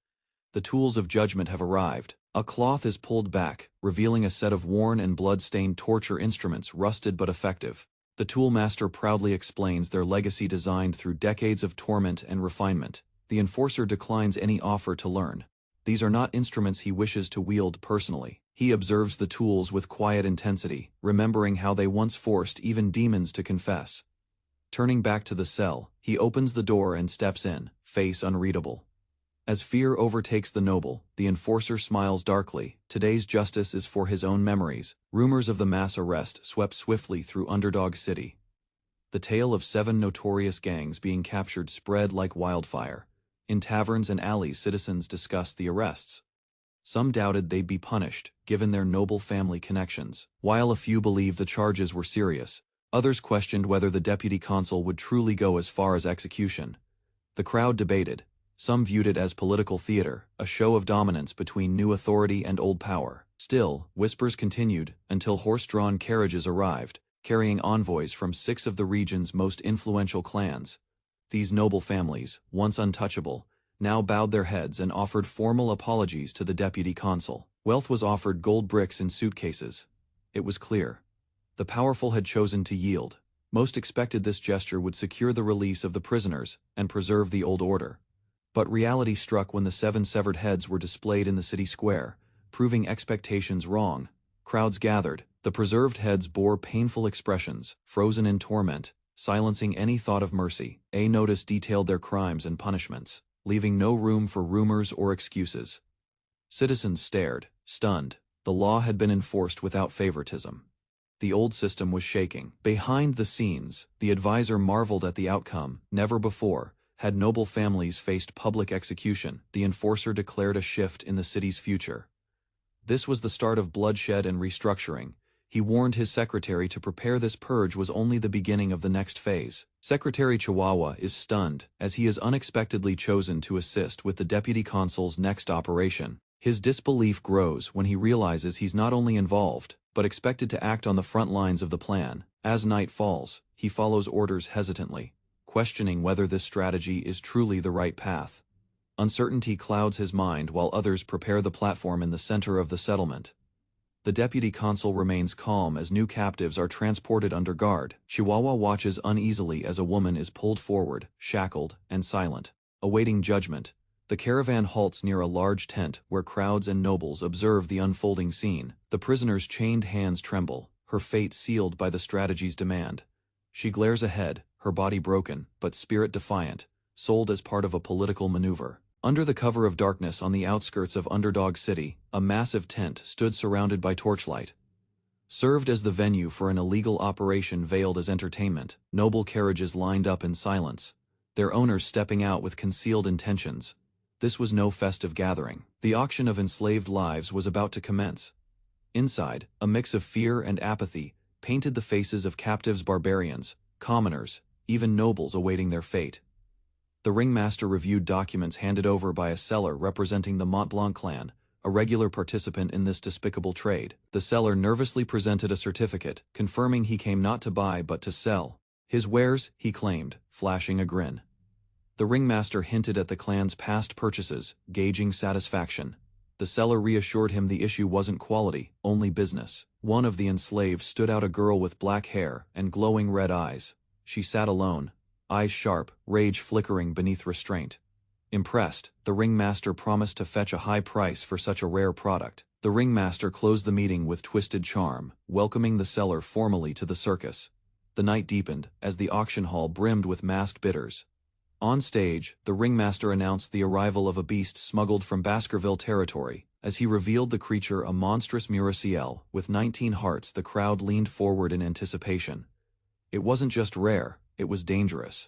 The tools of judgment have arrived. A cloth is pulled back, revealing a set of worn and blood-stained torture instruments, rusted but effective. The toolmaster proudly explains their legacy, designed through decades of torment and refinement. The enforcer declines any offer to learn. These are not instruments he wishes to wield personally. He observes the tools with quiet intensity, remembering how they once forced even demons to confess. Turning back to the cell, he opens the door and steps in, face unreadable. As fear overtakes the noble, the enforcer smiles darkly. Today's justice is for his own memories. Rumors of the mass arrest swept swiftly through Underdog City. The tale of 7 notorious gangs being captured spread like wildfire. In taverns and alleys, citizens discussed the arrests. Some doubted they'd be punished, given their noble family connections. While a few believed the charges were serious, others questioned whether the deputy consul would truly go as far as execution. The crowd debated, Some viewed it as political theater, a show of dominance between new authority and old power. Still, whispers continued until horse-drawn carriages arrived, carrying envoys from 6 of the region's most influential clans. These noble families, once untouchable, now bowed their heads and offered formal apologies to the deputy consul. Wealth was offered gold bricks in suitcases. It was clear. The powerful had chosen to yield. Most expected this gesture would secure the release of the prisoners and preserve the old order. But reality struck when the 7 severed heads were displayed in the city square, proving expectations wrong. Crowds gathered. The preserved heads bore painful expressions, frozen in torment, silencing any thought of mercy. A notice detailed their crimes and punishments, leaving no room for rumors or excuses. Citizens stared, stunned. The law had been enforced without favoritism. The old system was shaking. Behind the scenes, the advisor marveled at the outcome. Never before had noble families faced public execution. The enforcer declared a shift in the city's future. This was the start of bloodshed and restructuring. He warned his secretary to prepare. This purge was only the beginning of the next phase. Secretary Chihuahua is stunned, as he is unexpectedly chosen to assist with the deputy consul's next operation. His disbelief grows when he realizes he's not only involved, but expected to act on the front lines of the plan. As night falls, he follows orders hesitantly, questioning whether this strategy is truly the right path. Uncertainty clouds his mind while others prepare the platform in the center of the settlement. The deputy consul remains calm as new captives are transported under guard. Chihuahua watches uneasily as a woman is pulled forward, shackled, and silent, awaiting judgment. The caravan halts near a large tent where crowds and nobles observe the unfolding scene. The prisoner's chained hands tremble, her fate sealed by the strategy's demand. She glares ahead, her body broken, but spirit defiant, sold as part of a political maneuver. Under the cover of darkness on the outskirts of Underdog City, a massive tent stood surrounded by torchlight. Served as the venue for an illegal operation veiled as entertainment, noble carriages lined up in silence, their owners stepping out with concealed intentions. This was no festive gathering. The auction of enslaved lives was about to commence. Inside, a mix of fear and apathy painted the faces of captives, barbarians, commoners, even nobles awaiting their fate. The ringmaster reviewed documents handed over by a seller representing the Mont Blanc clan, a regular participant in this despicable trade. The seller nervously presented a certificate, confirming he came not to buy but to sell his wares, he claimed, flashing a grin. The ringmaster hinted at the clan's past purchases, gauging satisfaction. The seller reassured him the issue wasn't quality, only business. One of the enslaved stood out, a girl with black hair and glowing red eyes. She sat alone, eyes sharp, rage flickering beneath restraint. Impressed, the ringmaster promised to fetch a high price for such a rare product. The ringmaster closed the meeting with twisted charm, welcoming the seller formally to the circus. The night deepened, as the auction hall brimmed with masked bidders. On stage, the ringmaster announced the arrival of a beast smuggled from Baskerville territory. As he revealed the creature, a monstrous murciel, with 19 hearts, the crowd leaned forward in anticipation. It wasn't just rare, it was dangerous.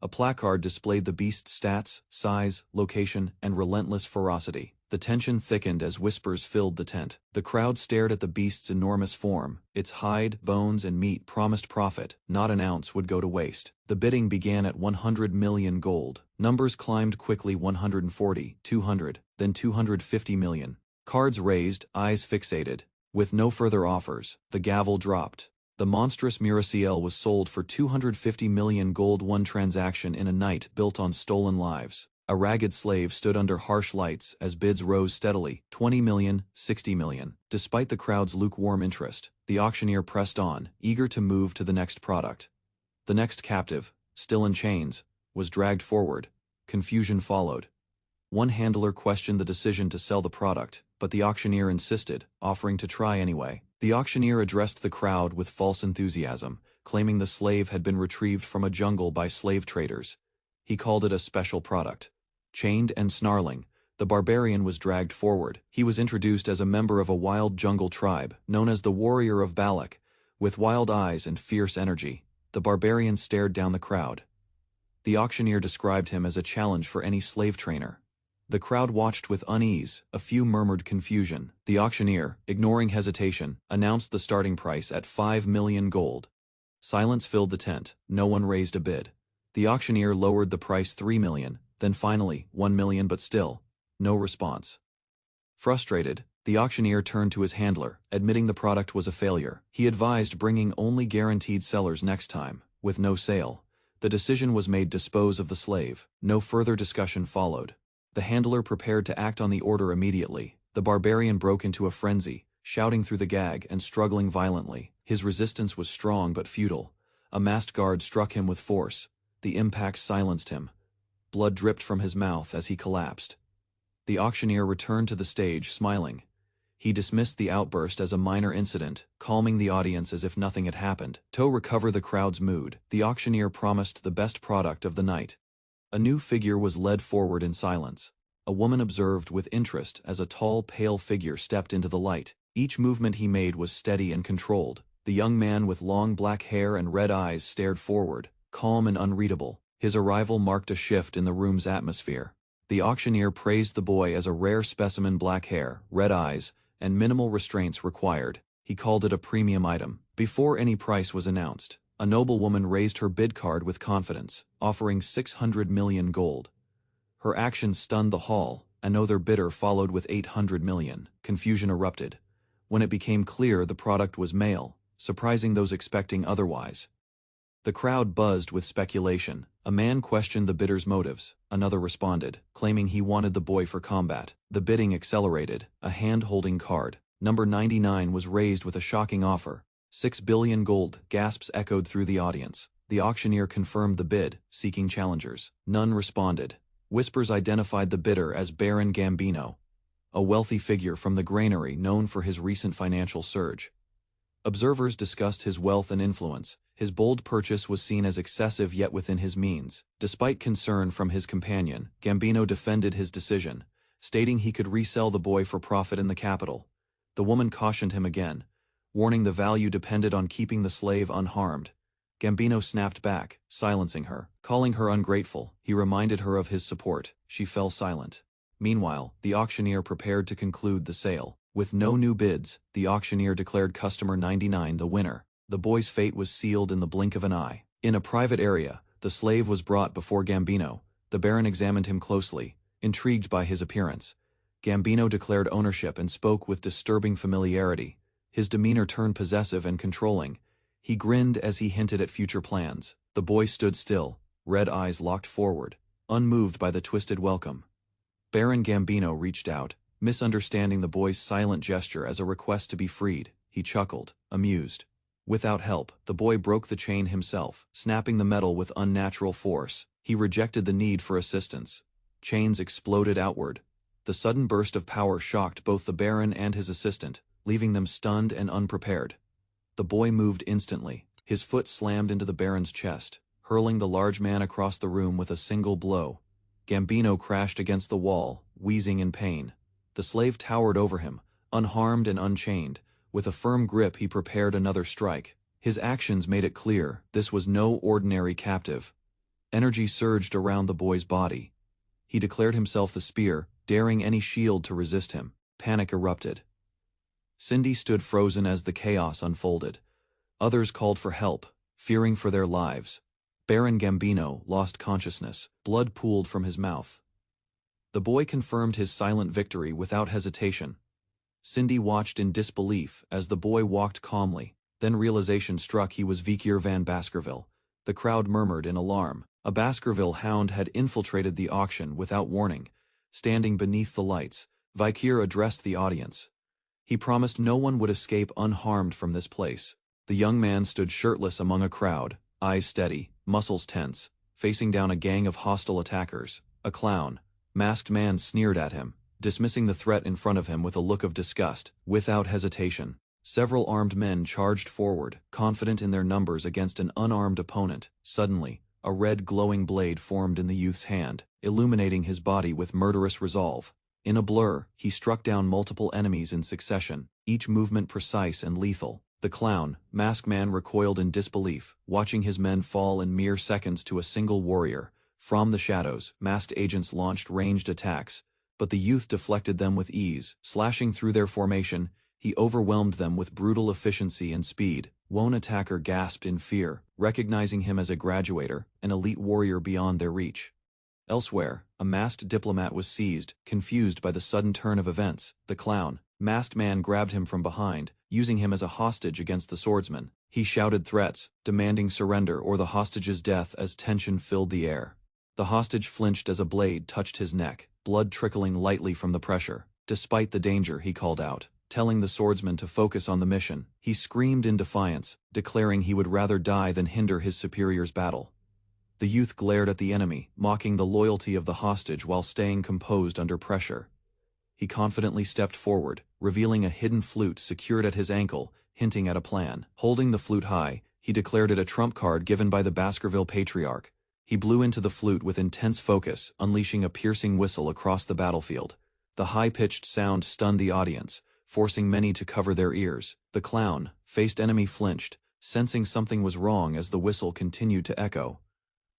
A placard displayed the beast's stats, size, location, and relentless ferocity. The tension thickened as whispers filled the tent. The crowd stared at the beast's enormous form. Its hide, bones, and meat promised profit. Not an ounce would go to waste. The bidding began at 100 million gold. Numbers climbed quickly: 140, 200, then 250 million. Cards raised, eyes fixated. With no further offers, the gavel dropped. The monstrous murciel was sold for 250 million gold. One transaction in a night built on stolen lives. A ragged slave stood under harsh lights as bids rose steadily: 20 million, 60 million. Despite the crowd's lukewarm interest, the auctioneer pressed on, eager to move to the next product. The next captive, still in chains, was dragged forward. Confusion followed. One handler questioned the decision to sell the product, but the auctioneer insisted, offering to try anyway. The auctioneer addressed the crowd with false enthusiasm, claiming the slave had been retrieved from a jungle by slave traders. He called it a special product. Chained and snarling, the barbarian was dragged forward. He was introduced as a member of a wild jungle tribe, known as the Warrior of Balak. With wild eyes and fierce energy, the barbarian stared down the crowd. The auctioneer described him as a challenge for any slave trainer. The crowd watched with unease, a few murmured confusion. The auctioneer, ignoring hesitation, announced the starting price at 5 million gold. Silence filled the tent, no one raised a bid. The auctioneer lowered the price: 3 million, Then finally, 1 million, but still, no response. Frustrated, the auctioneer turned to his handler, admitting the product was a failure. He advised bringing only guaranteed sellers next time. With no sale, the decision was made to dispose of the slave. No further discussion followed. The handler prepared to act on the order immediately. The barbarian broke into a frenzy, shouting through the gag and struggling violently. His resistance was strong but futile. A masked guard struck him with force. The impact silenced him. Blood dripped from his mouth as he collapsed. The auctioneer returned to the stage, smiling. He dismissed the outburst as a minor incident, calming the audience as if nothing had happened. To recover the crowd's mood, the auctioneer promised the best product of the night. A new figure was led forward in silence. A woman observed with interest as a tall, pale figure stepped into the light. Each movement he made was steady and controlled. The young man with long black hair and red eyes stared forward, calm and unreadable. His arrival marked a shift in the room's atmosphere. The auctioneer praised the boy as a rare specimen: black hair, red eyes, and minimal restraints required. He called it a premium item. Before any price was announced, a noblewoman raised her bid card with confidence, offering 600 million gold. Her action stunned the hall. Another bidder followed with 800 million. Confusion erupted. When it became clear the product was male, surprising those expecting otherwise. The crowd buzzed with speculation. A man questioned the bidder's motives. Another responded, claiming he wanted the boy for combat. The bidding accelerated. A hand-holding card, number 99, was raised with a shocking offer. 6 billion gold. Gasps echoed through the audience. The auctioneer confirmed the bid, seeking challengers. None responded. Whispers identified the bidder as Baron Gambino, a wealthy figure from the granary known for his recent financial surge. Observers discussed his wealth and influence. His bold purchase was seen as excessive yet within his means. Despite concern from his companion, Gambino defended his decision, stating he could resell the boy for profit in the capital. The woman cautioned him again, warning the value depended on keeping the slave unharmed. Gambino snapped back, silencing her. Calling her ungrateful, he reminded her of his support. She fell silent. Meanwhile, the auctioneer prepared to conclude the sale. With no new bids, the auctioneer declared customer 99 the winner. The boy's fate was sealed in the blink of an eye. In a private area, the slave was brought before Gambino. The Baron examined him closely, intrigued by his appearance. Gambino declared ownership and spoke with disturbing familiarity. His demeanor turned possessive and controlling. He grinned as he hinted at future plans. The boy stood still, red eyes locked forward, unmoved by the twisted welcome. Baron Gambino reached out, misunderstanding the boy's silent gesture as a request to be freed. He chuckled, amused. Without help, the boy broke the chain himself, snapping the metal with unnatural force. He rejected the need for assistance. Chains exploded outward. The sudden burst of power shocked both the Baron and his assistant, leaving them stunned and unprepared. The boy moved instantly. His foot slammed into the Baron's chest, hurling the large man across the room with a single blow. Gambino crashed against the wall, wheezing in pain. The slave towered over him, unharmed and unchained. With a firm grip he prepared another strike. His actions made it clear this was no ordinary captive. Energy surged around the boy's body. He declared himself the spear, daring any shield to resist him. Panic erupted. Cindy stood frozen as the chaos unfolded. Others called for help, fearing for their lives. Baron Gambino lost consciousness. Blood pooled from his mouth. The boy confirmed his silent victory without hesitation. Cindy watched in disbelief as the boy walked calmly. Then realization struck: he was Vikier van Baskerville. The crowd murmured in alarm. A Baskerville hound had infiltrated the auction without warning. Standing beneath the lights, Vikier addressed the audience. He promised no one would escape unharmed from this place. The young man stood shirtless among a crowd, eyes steady, muscles tense, facing down a gang of hostile attackers. A clown, masked man sneered at him, dismissing the threat in front of him with a look of disgust. Without hesitation, several armed men charged forward, confident in their numbers against an unarmed opponent. Suddenly, a red glowing blade formed in the youth's hand, illuminating his body with murderous resolve. In a blur, he struck down multiple enemies in succession, each movement precise and lethal. The clown, masked man, recoiled in disbelief, watching his men fall in mere seconds to a single warrior. From the shadows, masked agents launched ranged attacks, but the youth deflected them with ease. Slashing through their formation, he overwhelmed them with brutal efficiency and speed. One attacker gasped in fear, recognizing him as a graduator, an elite warrior beyond their reach. Elsewhere, a masked diplomat was seized, confused by the sudden turn of events. The clown, masked man grabbed him from behind, using him as a hostage against the swordsman. He shouted threats, demanding surrender or the hostage's death as tension filled the air. The hostage flinched as a blade touched his neck, blood trickling lightly from the pressure. Despite the danger, he called out, telling the swordsman to focus on the mission. He screamed in defiance, declaring he would rather die than hinder his superior's battle. The youth glared at the enemy, mocking the loyalty of the hostage while staying composed under pressure. He confidently stepped forward, revealing a hidden flute secured at his ankle, hinting at a plan. Holding the flute high, he declared it a trump card given by the Baskerville Patriarch. He blew into the flute with intense focus, unleashing a piercing whistle across the battlefield. The high-pitched sound stunned the audience, forcing many to cover their ears. The clown-faced enemy flinched, sensing something was wrong as the whistle continued to echo.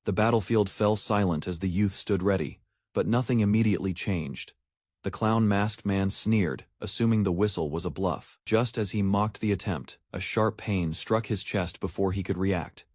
The battlefield fell silent as the youth stood ready, but nothing immediately changed. The clown-masked man sneered, assuming the whistle was a bluff. Just as he mocked the attempt, a sharp pain struck his chest before he could react.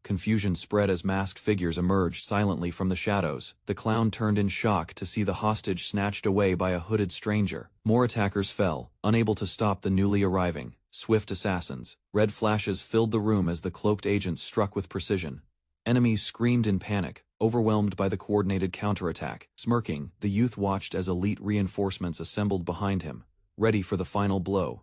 Confusion spread as masked figures emerged silently from the shadows. The clown turned in shock to see the hostage snatched away by a hooded stranger. More attackers fell, unable to stop the newly arriving, swift assassins. Red flashes filled the room as the cloaked agents struck with precision. Enemies screamed in panic, overwhelmed by the coordinated counterattack. Smirking, the youth watched as elite reinforcements assembled behind him, ready for the final blow.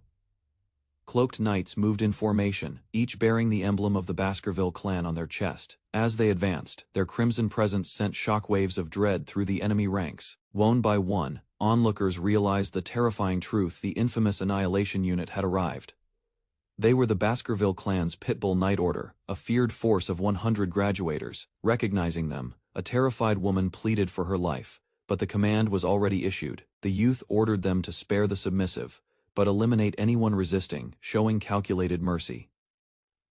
Cloaked knights moved in formation, each bearing the emblem of the Baskerville clan on their chest. As they advanced, their crimson presence sent shockwaves of dread through the enemy ranks. One by one, onlookers realized the terrifying truth: the infamous Annihilation Unit had arrived. They were the Baskerville clan's Pitbull Knight Order, a feared force of 100 graduators. Recognizing them, a terrified woman pleaded for her life, but the command was already issued. The youth ordered them to spare the submissive, but eliminate anyone resisting, showing calculated mercy.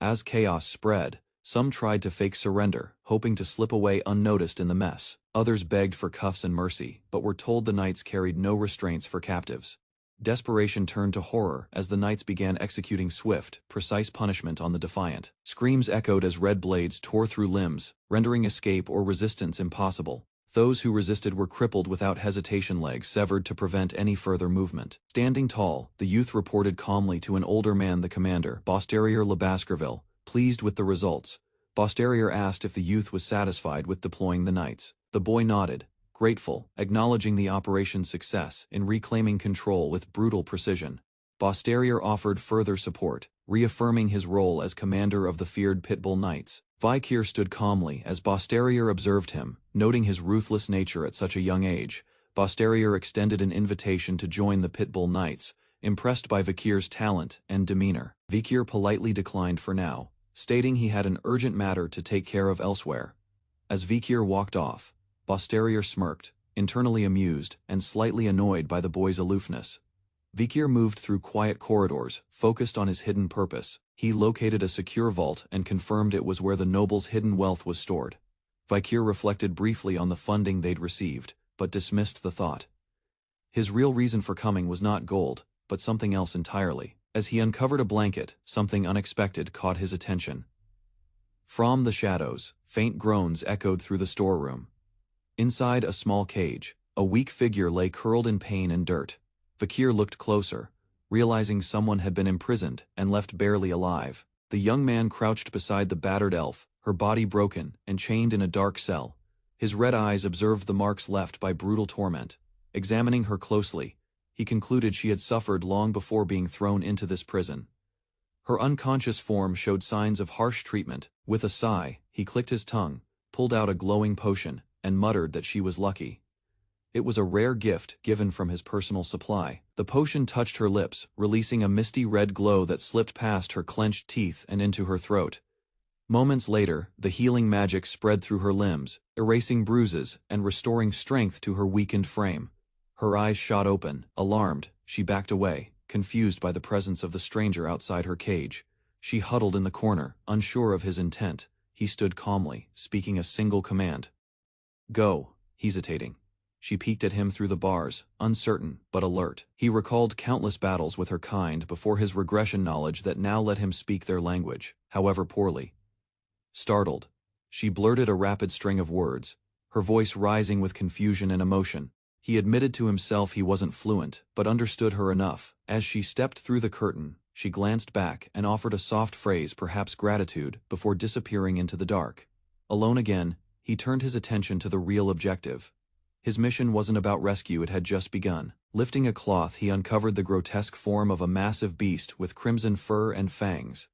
As chaos spread, some tried to fake surrender, hoping to slip away unnoticed in the mess. Others begged for cuffs and mercy, but were told the knights carried no restraints for captives. Desperation turned to horror as the knights began executing swift, precise punishment on the defiant. Screams echoed as red blades tore through limbs, rendering escape or resistance impossible. Those who resisted were crippled without hesitation, legs severed to prevent any further movement. Standing tall, the youth reported calmly to an older man, the commander, Bosterior Le Baskerville. Pleased with the results, Bosterior asked if the youth was satisfied with deploying the knights. The boy nodded, grateful, acknowledging the operation's success in reclaiming control with brutal precision. Bosterior offered further support, reaffirming his role as commander of the feared Pitbull Knights. Vikir stood calmly as Bosterior observed him, noting his ruthless nature at such a young age. Bosterior extended an invitation to join the Pitbull Knights, impressed by Vikir's talent and demeanor. Vikir politely declined for now, stating he had an urgent matter to take care of elsewhere. As Vikir walked off, Bosterior smirked, internally amused and slightly annoyed by the boy's aloofness. Vikir moved through quiet corridors, focused on his hidden purpose. He located a secure vault and confirmed it was where the noble's hidden wealth was stored. Vikir reflected briefly on the funding they'd received, but dismissed the thought. His real reason for coming was not gold, but something else entirely. As he uncovered a blanket, something unexpected caught his attention. From the shadows, faint groans echoed through the storeroom. Inside a small cage, a weak figure lay curled in pain and dirt. Vikir looked closer, realizing someone had been imprisoned and left barely alive. The young man crouched beside the battered elf, her body broken and chained in a dark cell. His red eyes observed the marks left by brutal torment. Examining her closely, he concluded she had suffered long before being thrown into this prison. Her unconscious form showed signs of harsh treatment. With a sigh, he clicked his tongue, pulled out a glowing potion, and muttered that she was lucky. It was a rare gift given from his personal supply. The potion touched her lips, releasing a misty red glow that slipped past her clenched teeth and into her throat. Moments later, the healing magic spread through her limbs, erasing bruises and restoring strength to her weakened frame. Her eyes shot open. Alarmed, she backed away, confused by the presence of the stranger outside her cage. She huddled in the corner, unsure of his intent. He stood calmly, speaking a single command. "Go," hesitating. She peeked at him through the bars, uncertain but alert. He recalled countless battles with her kind before his regression knowledge that now let him speak their language, however poorly. Startled, she blurted a rapid string of words, her voice rising with confusion and emotion. He admitted to himself he wasn't fluent, but understood her enough. As she stepped through the curtain, she glanced back and offered a soft phrase, perhaps gratitude, before disappearing into the dark. Alone again, he turned his attention to the real objective. His mission wasn't about rescue, it had just begun. Lifting a cloth, he uncovered the grotesque form of a massive beast with crimson fur and fangs.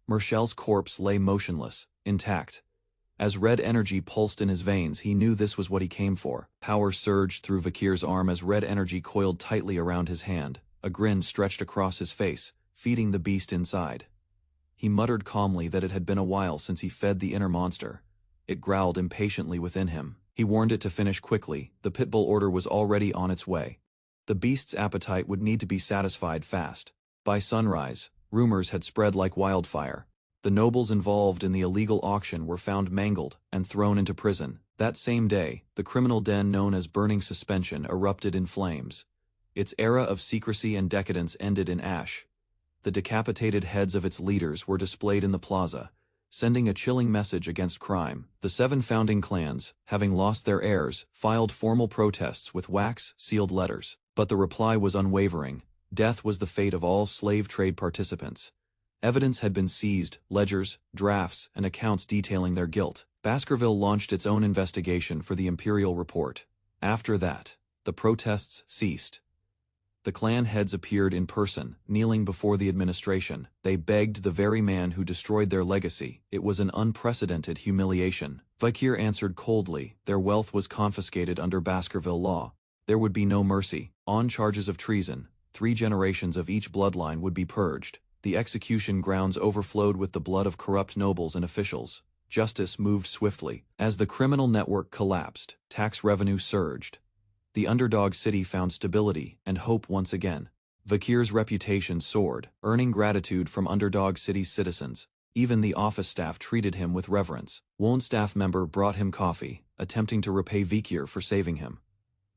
Merchel's corpse lay motionless, intact. As red energy pulsed in his veins, he knew this was what he came for. Power surged through Vakir's arm as red energy coiled tightly around his hand. A grin stretched across his face, feeding the beast inside. He muttered calmly that it had been a while since he fed the inner monster. It growled impatiently within him. He warned it to finish quickly. The pitbull order was already on its way. The beast's appetite would need to be satisfied fast. By sunrise, rumors had spread like wildfire. The nobles involved in the illegal auction were found mangled and thrown into prison. That same day, the criminal den known as Burning Suspension erupted in flames. Its era of secrecy and decadence ended in ash. The decapitated heads of its leaders were displayed in the plaza, sending a chilling message against crime. The 7 founding clans, having lost their heirs, filed formal protests with wax-sealed letters. But the reply was unwavering. Death was the fate of all slave trade participants. Evidence had been seized, ledgers, drafts, and accounts detailing their guilt. Baskerville launched its own investigation for the Imperial Report. After that, the protests ceased. The clan heads appeared in person, kneeling before the administration. They begged the very man who destroyed their legacy. It was an unprecedented humiliation. Vakir answered coldly. Their wealth was confiscated under Baskerville law. There would be no mercy. On charges of treason, 3 generations of each bloodline would be purged. The execution grounds overflowed with the blood of corrupt nobles and officials. Justice moved swiftly. As the criminal network collapsed, tax revenue surged. The underdog city found stability and hope once again. Vakir's reputation soared, earning gratitude from underdog city's citizens. Even the office staff treated him with reverence. One staff member brought him coffee, attempting to repay Vakir for saving him.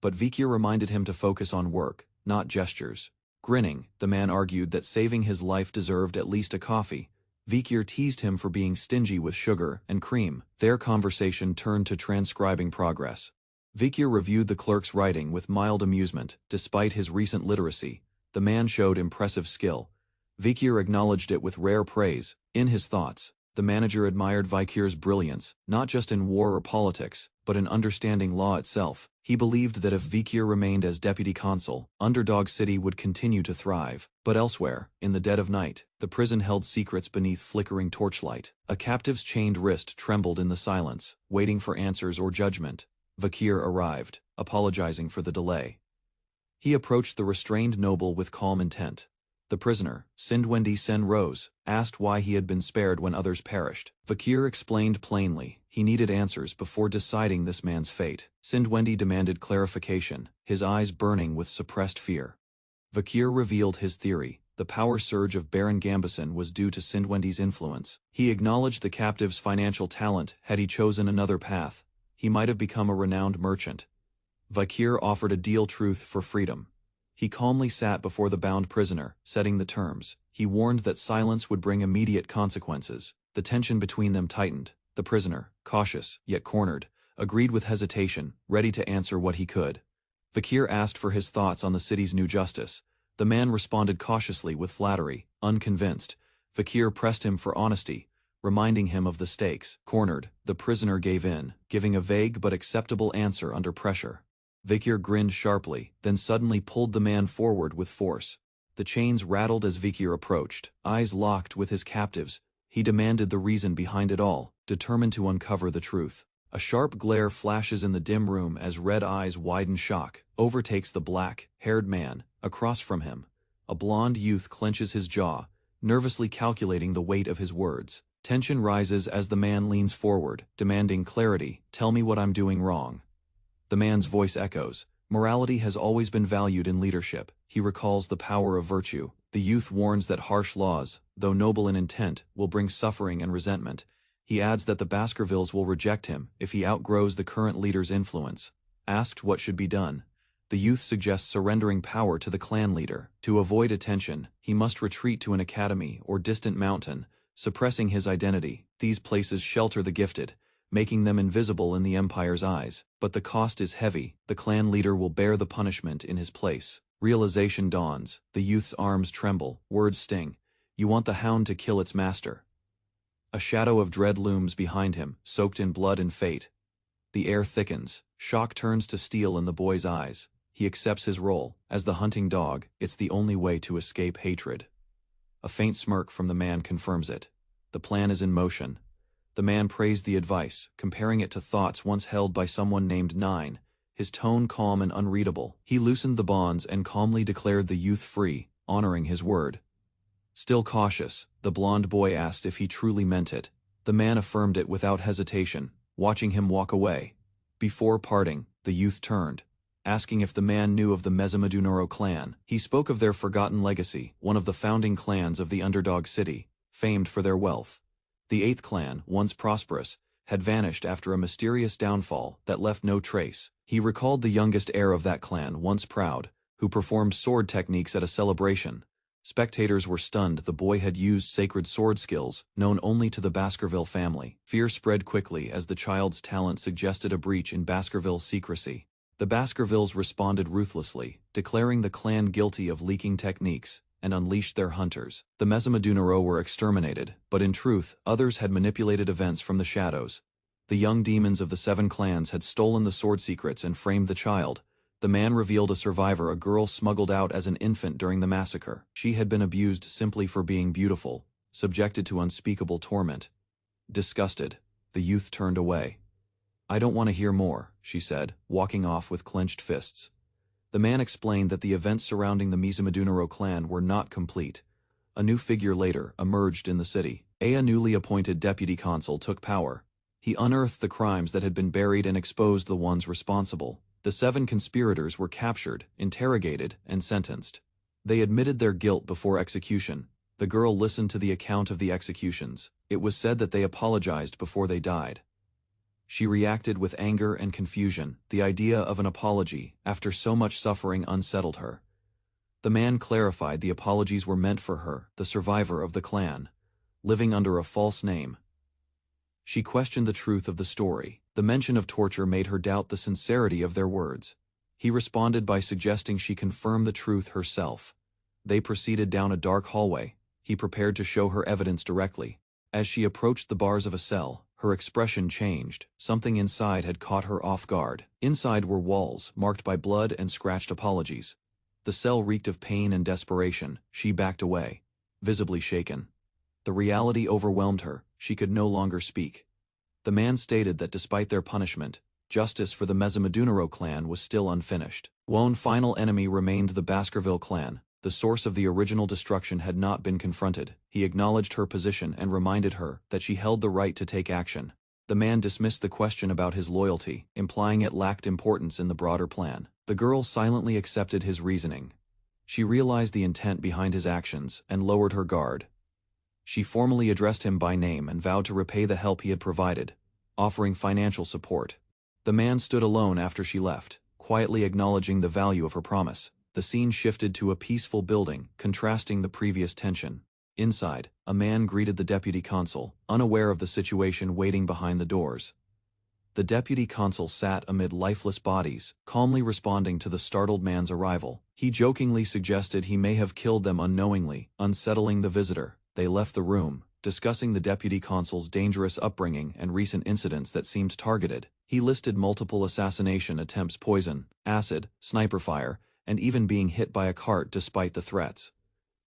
But Vakir reminded him to focus on work, not gestures. Grinning, the man argued that saving his life deserved at least a coffee. Vakir teased him for being stingy with sugar and cream. Their conversation turned to transcribing progress. Vakir reviewed the clerk's writing with mild amusement. Despite his recent literacy, the man showed impressive skill. Vakir acknowledged it with rare praise. In his thoughts, the manager admired Vakir's brilliance, not just in war or politics, but in understanding law itself. He believed that if Vakir remained as deputy consul, Underdog City would continue to thrive. But elsewhere, in the dead of night, the prison held secrets beneath flickering torchlight. A captive's chained wrist trembled in the silence, waiting for answers or judgment. Vakir arrived, apologizing for the delay. He approached the restrained noble with calm intent. The prisoner, Sindwendi Sen Rose, asked why he had been spared when others perished. Vakir explained plainly he needed answers before deciding this man's fate. Sindwendi demanded clarification, his eyes burning with suppressed fear. Vakir revealed his theory. The power surge of Baron Gambison was due to Sindwendi's influence. He acknowledged the captive's financial talent. Had he chosen another path, he might have become a renowned merchant. Vakir offered a deal: truth for freedom. He calmly sat before the bound prisoner, setting the terms. He warned that silence would bring immediate consequences. The tension between them tightened. The prisoner, cautious, yet cornered, agreed with hesitation, ready to answer what he could. Vakir asked for his thoughts on the city's new justice. The man responded cautiously with flattery. Unconvinced, Vakir pressed him for honesty, reminding him of the stakes. Cornered, the prisoner gave in, giving a vague but acceptable answer under pressure. Vakir grinned sharply, then suddenly pulled the man forward with force. The chains rattled as Vakir approached, eyes locked with his captives. He demanded the reason behind it all, determined to uncover the truth. A sharp glare flashes in the dim room as red eyes widen. Shock overtakes the black-haired man. Across from him, a blond youth clenches his jaw, nervously calculating the weight of his words. Tension rises as the man leans forward, demanding clarity. Tell me what I'm doing wrong. The man's voice echoes. Morality has always been valued in leadership. He recalls the power of virtue. The youth warns that harsh laws, though noble in intent, will bring suffering and resentment. He adds that the Baskervilles will reject him if he outgrows the current leader's influence. Asked what should be done, the youth suggests surrendering power to the clan leader. To avoid attention, he must retreat to an academy or distant mountain, suppressing his identity. These places shelter the gifted. making them invisible in the Empire's eyes. But the cost is heavy. The clan leader will bear the punishment in his place. Realization dawns. The youth's arms tremble. Words sting. You want the Hound to kill its master. A shadow of dread looms behind him, soaked in blood and fate. The air thickens. Shock turns to steel in the boy's eyes. He accepts his role. As the hunting dog, it's the only way to escape hatred. A faint smirk from the man confirms it. The plan is in motion. The man praised the advice, comparing it to thoughts once held by someone named Nine, his tone calm and unreadable. He loosened the bonds and calmly declared the youth free, honoring his word. Still cautious, the blond boy asked if he truly meant it. The man affirmed it without hesitation, watching him walk away. Before parting, the youth turned, asking if the man knew of the Mezamadunoro clan. He spoke of their forgotten legacy, one of the founding clans of the underdog city, famed for their wealth. The 8th clan, once prosperous, had vanished after a mysterious downfall that left no trace. He recalled the youngest heir of that clan, once proud, who performed sword techniques at a celebration. Spectators were stunned. The boy had used sacred sword skills, known only to the Baskerville family. Fear spread quickly as the child's talent suggested a breach in Baskerville's secrecy. The Baskervilles responded ruthlessly, declaring the clan guilty of leaking techniques, and unleashed their hunters. The Mezamadunero were exterminated, but in truth, others had manipulated events from the shadows. The young demons of the 7 clans had stolen the sword secrets and framed the child. The man revealed a survivor, a girl smuggled out as an infant during the massacre. She had been abused simply for being beautiful, subjected to unspeakable torment. Disgusted, the youth turned away. I don't want to hear more, she said, walking off with clenched fists. The man explained that the events surrounding the Mezamadunero clan were not complete. A new figure later emerged in the city. A newly appointed deputy consul took power. He unearthed the crimes that had been buried and exposed the ones responsible. The 7 conspirators were captured, interrogated, and sentenced. They admitted their guilt before execution. The girl listened to the account of the executions. It was said that they apologized before they died. She reacted with anger and confusion. The idea of an apology, after so much suffering, unsettled her. The man clarified the apologies were meant for her, the survivor of the clan, living under a false name. She questioned the truth of the story. The mention of torture made her doubt the sincerity of their words. He responded by suggesting she confirm the truth herself. They proceeded down a dark hallway. He prepared to show her evidence directly. As she approached the bars of a cell, her expression changed. Something inside had caught her off guard. Inside were walls, marked by blood and scratched apologies. The cell reeked of pain and desperation. She backed away, visibly shaken. The reality overwhelmed her. She could no longer speak. The man stated that despite their punishment, justice for the Mezamadunero clan was still unfinished. One final enemy remained the Baskerville clan. The source of the original destruction had not been confronted. He acknowledged her position and reminded her that she held the right to take action. The man dismissed the question about his loyalty, implying it lacked importance in the broader plan. The girl silently accepted his reasoning. She realized the intent behind his actions and lowered her guard. She formally addressed him by name and vowed to repay the help he had provided, offering financial support. The man stood alone after she left, quietly acknowledging the value of her promise. The scene shifted to a peaceful building, contrasting the previous tension. Inside, a man greeted the deputy consul, unaware of the situation waiting behind the doors. The deputy consul sat amid lifeless bodies, calmly responding to the startled man's arrival. He jokingly suggested he may have killed them unknowingly, unsettling the visitor. They left the room, discussing the deputy consul's dangerous upbringing and recent incidents that seemed targeted. He listed multiple assassination attempts, poison, acid, sniper fire, and even being hit by a cart despite the threats.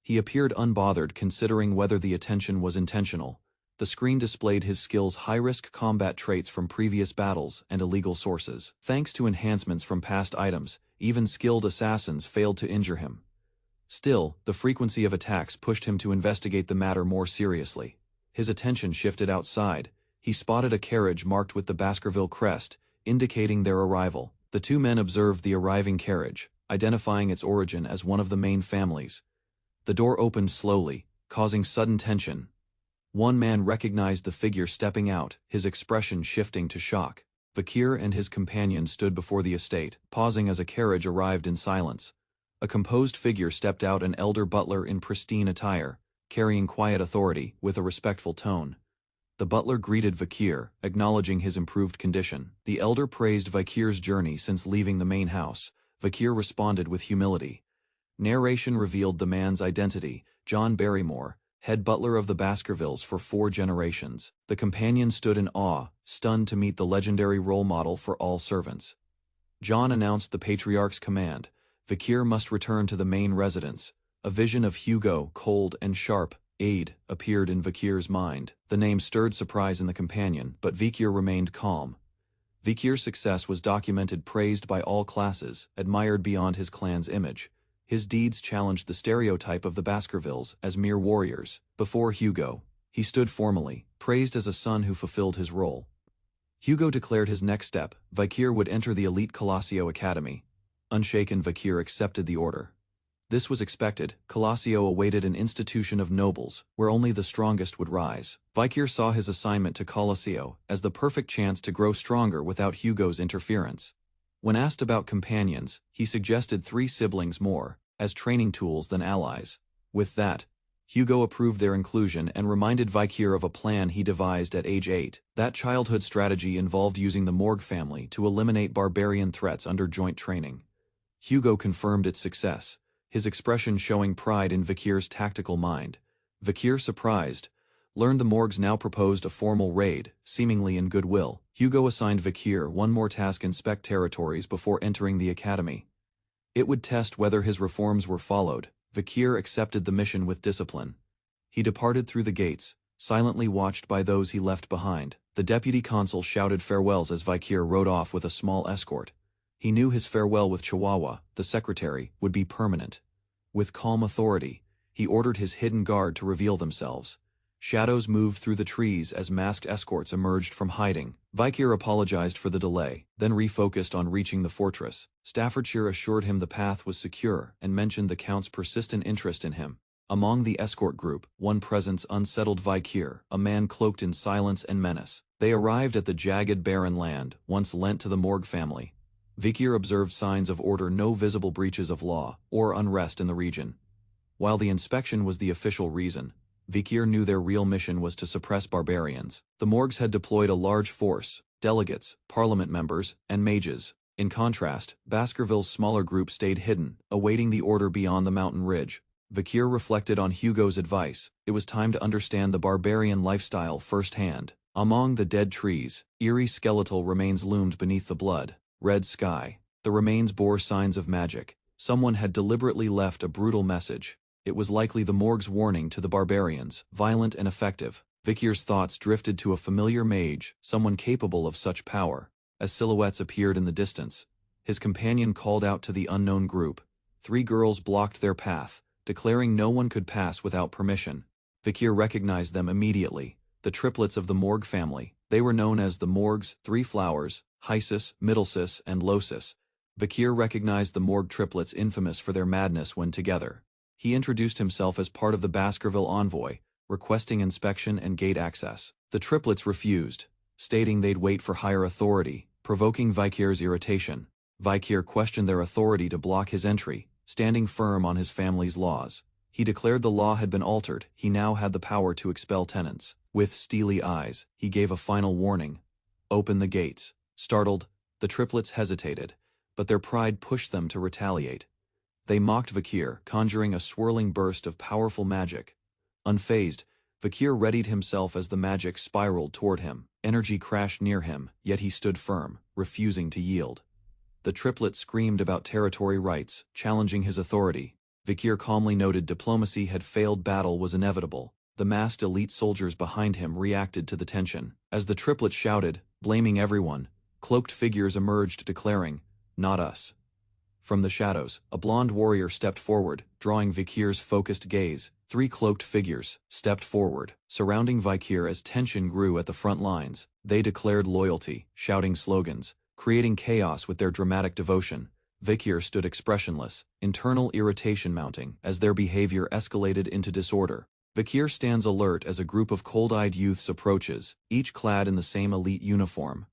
He appeared unbothered, considering whether the attention was intentional. The screen displayed his skills, high-risk combat traits from previous battles, and illegal sources. Thanks to enhancements from past items, even skilled assassins failed to injure him. Still, the frequency of attacks pushed him to investigate the matter more seriously. His attention shifted outside. He spotted a carriage marked with the Baskerville crest, indicating their arrival. The 2 men observed the arriving carriage, identifying its origin as one of the main families. The door opened slowly, causing sudden tension. One man recognized the figure stepping out, his expression shifting to shock. Vakir and his companion stood before the estate, pausing as a carriage arrived in silence. A composed figure stepped out, an elder butler in pristine attire, carrying quiet authority, with a respectful tone. The butler greeted Vakir, acknowledging his improved condition. The elder praised Vakir's journey since leaving the main house. Vakir responded with humility. Narration revealed the man's identity, John Barrymore, head butler of the Baskervilles for 4 generations. The companion stood in awe, stunned to meet the legendary role model for all servants. John announced the patriarch's command. Vakir must return to the main residence. A vision of Hugo, cold and sharp, aide, appeared in Vakir's mind. The name stirred surprise in the companion, but Vakir remained calm. Vakir's success was documented, praised by all classes, admired beyond his clan's image. His deeds challenged the stereotype of the Baskervilles as mere warriors. Before Hugo, he stood formally, praised as a son who fulfilled his role. Hugo declared his next step. Vakir would enter the elite Colosio Academy. Unshaken, Vakir accepted the order. This was expected. Colosio awaited an institution of nobles, where only the strongest would rise. Vakir saw his assignment to Colosio as the perfect chance to grow stronger without Hugo's interference. When asked about companions, he suggested 3 siblings more, as training tools than allies. With that, Hugo approved their inclusion and reminded Vakir of a plan he devised at age 8. That childhood strategy involved using the Morgue family to eliminate barbarian threats under joint training. Hugo confirmed its success, his expression showing pride in Vakir's tactical mind. Vakir, surprised, learned the Morgues now proposed a formal raid, seemingly in goodwill. Hugo assigned Vakir one more task: inspect territories before entering the academy. It would test whether his reforms were followed. Vakir accepted the mission with discipline. He departed through the gates, silently watched by those he left behind. The deputy consul shouted farewells as Vakir rode off with a small escort. He knew his farewell with Chihuahua, the secretary, would be permanent. With calm authority, he ordered his hidden guard to reveal themselves. Shadows moved through the trees as masked escorts emerged from hiding. Vakir apologized for the delay, then refocused on reaching the fortress. Staffordshire assured him the path was secure and mentioned the Count's persistent interest in him. Among the escort group, one presence unsettled Vakir, a man cloaked in silence and menace. They arrived at the jagged barren land, once lent to the Morgue family. Vakir observed signs of order, no visible breaches of law or unrest in the region. While the inspection was the official reason, Vakir knew their real mission was to suppress barbarians. The Morgues had deployed a large force, delegates, parliament members, and mages. In contrast, Baskerville's smaller group stayed hidden, awaiting the order beyond the mountain ridge. Vakir reflected on Hugo's advice. It was time to understand the barbarian lifestyle firsthand. Among the dead trees, eerie skeletal remains loomed beneath the blood-red sky. The remains bore signs of magic. Someone had deliberately left a brutal message. It was likely the Morgue's warning to the barbarians, violent and effective. Vakir's thoughts drifted to a familiar mage, someone capable of such power. As silhouettes appeared in the distance, his companion called out to the unknown group. 3 girls blocked their path, declaring no one could pass without permission. Vakir recognized them immediately, the triplets of the Morgue family. They were known as the Morgues, 3 Flowers, Hysis, Middlesis, and Losis. Vakir recognized the Morgue triplets, infamous for their madness when together. He introduced himself as part of the Baskerville envoy, requesting inspection and gate access. The triplets refused, stating they'd wait for higher authority, provoking Vakir's irritation. Vakir questioned their authority to block his entry, standing firm on his family's laws. He declared the law had been altered. He now had the power to expel tenants. With steely eyes, he gave a final warning. Open the gates. Startled, the triplets hesitated, but their pride pushed them to retaliate. They mocked Vakir, conjuring a swirling burst of powerful magic. Unfazed, Vakir readied himself as the magic spiraled toward him. Energy crashed near him, yet he stood firm, refusing to yield. The triplets screamed about territory rights, challenging his authority. Vakir calmly noted diplomacy had failed, battle was inevitable. The masked elite soldiers behind him reacted to the tension. As the triplets shouted, blaming everyone, cloaked figures emerged declaring, "Not us." From the shadows, a blonde warrior stepped forward, drawing Vakir's focused gaze. 3 cloaked figures stepped forward, surrounding Vakir as tension grew at the front lines. They declared loyalty, shouting slogans, creating chaos with their dramatic devotion. Vakir stood expressionless, internal irritation mounting as their behavior escalated into disorder. Vakir stands alert as a group of cold-eyed youths approaches, each clad in the same elite uniform.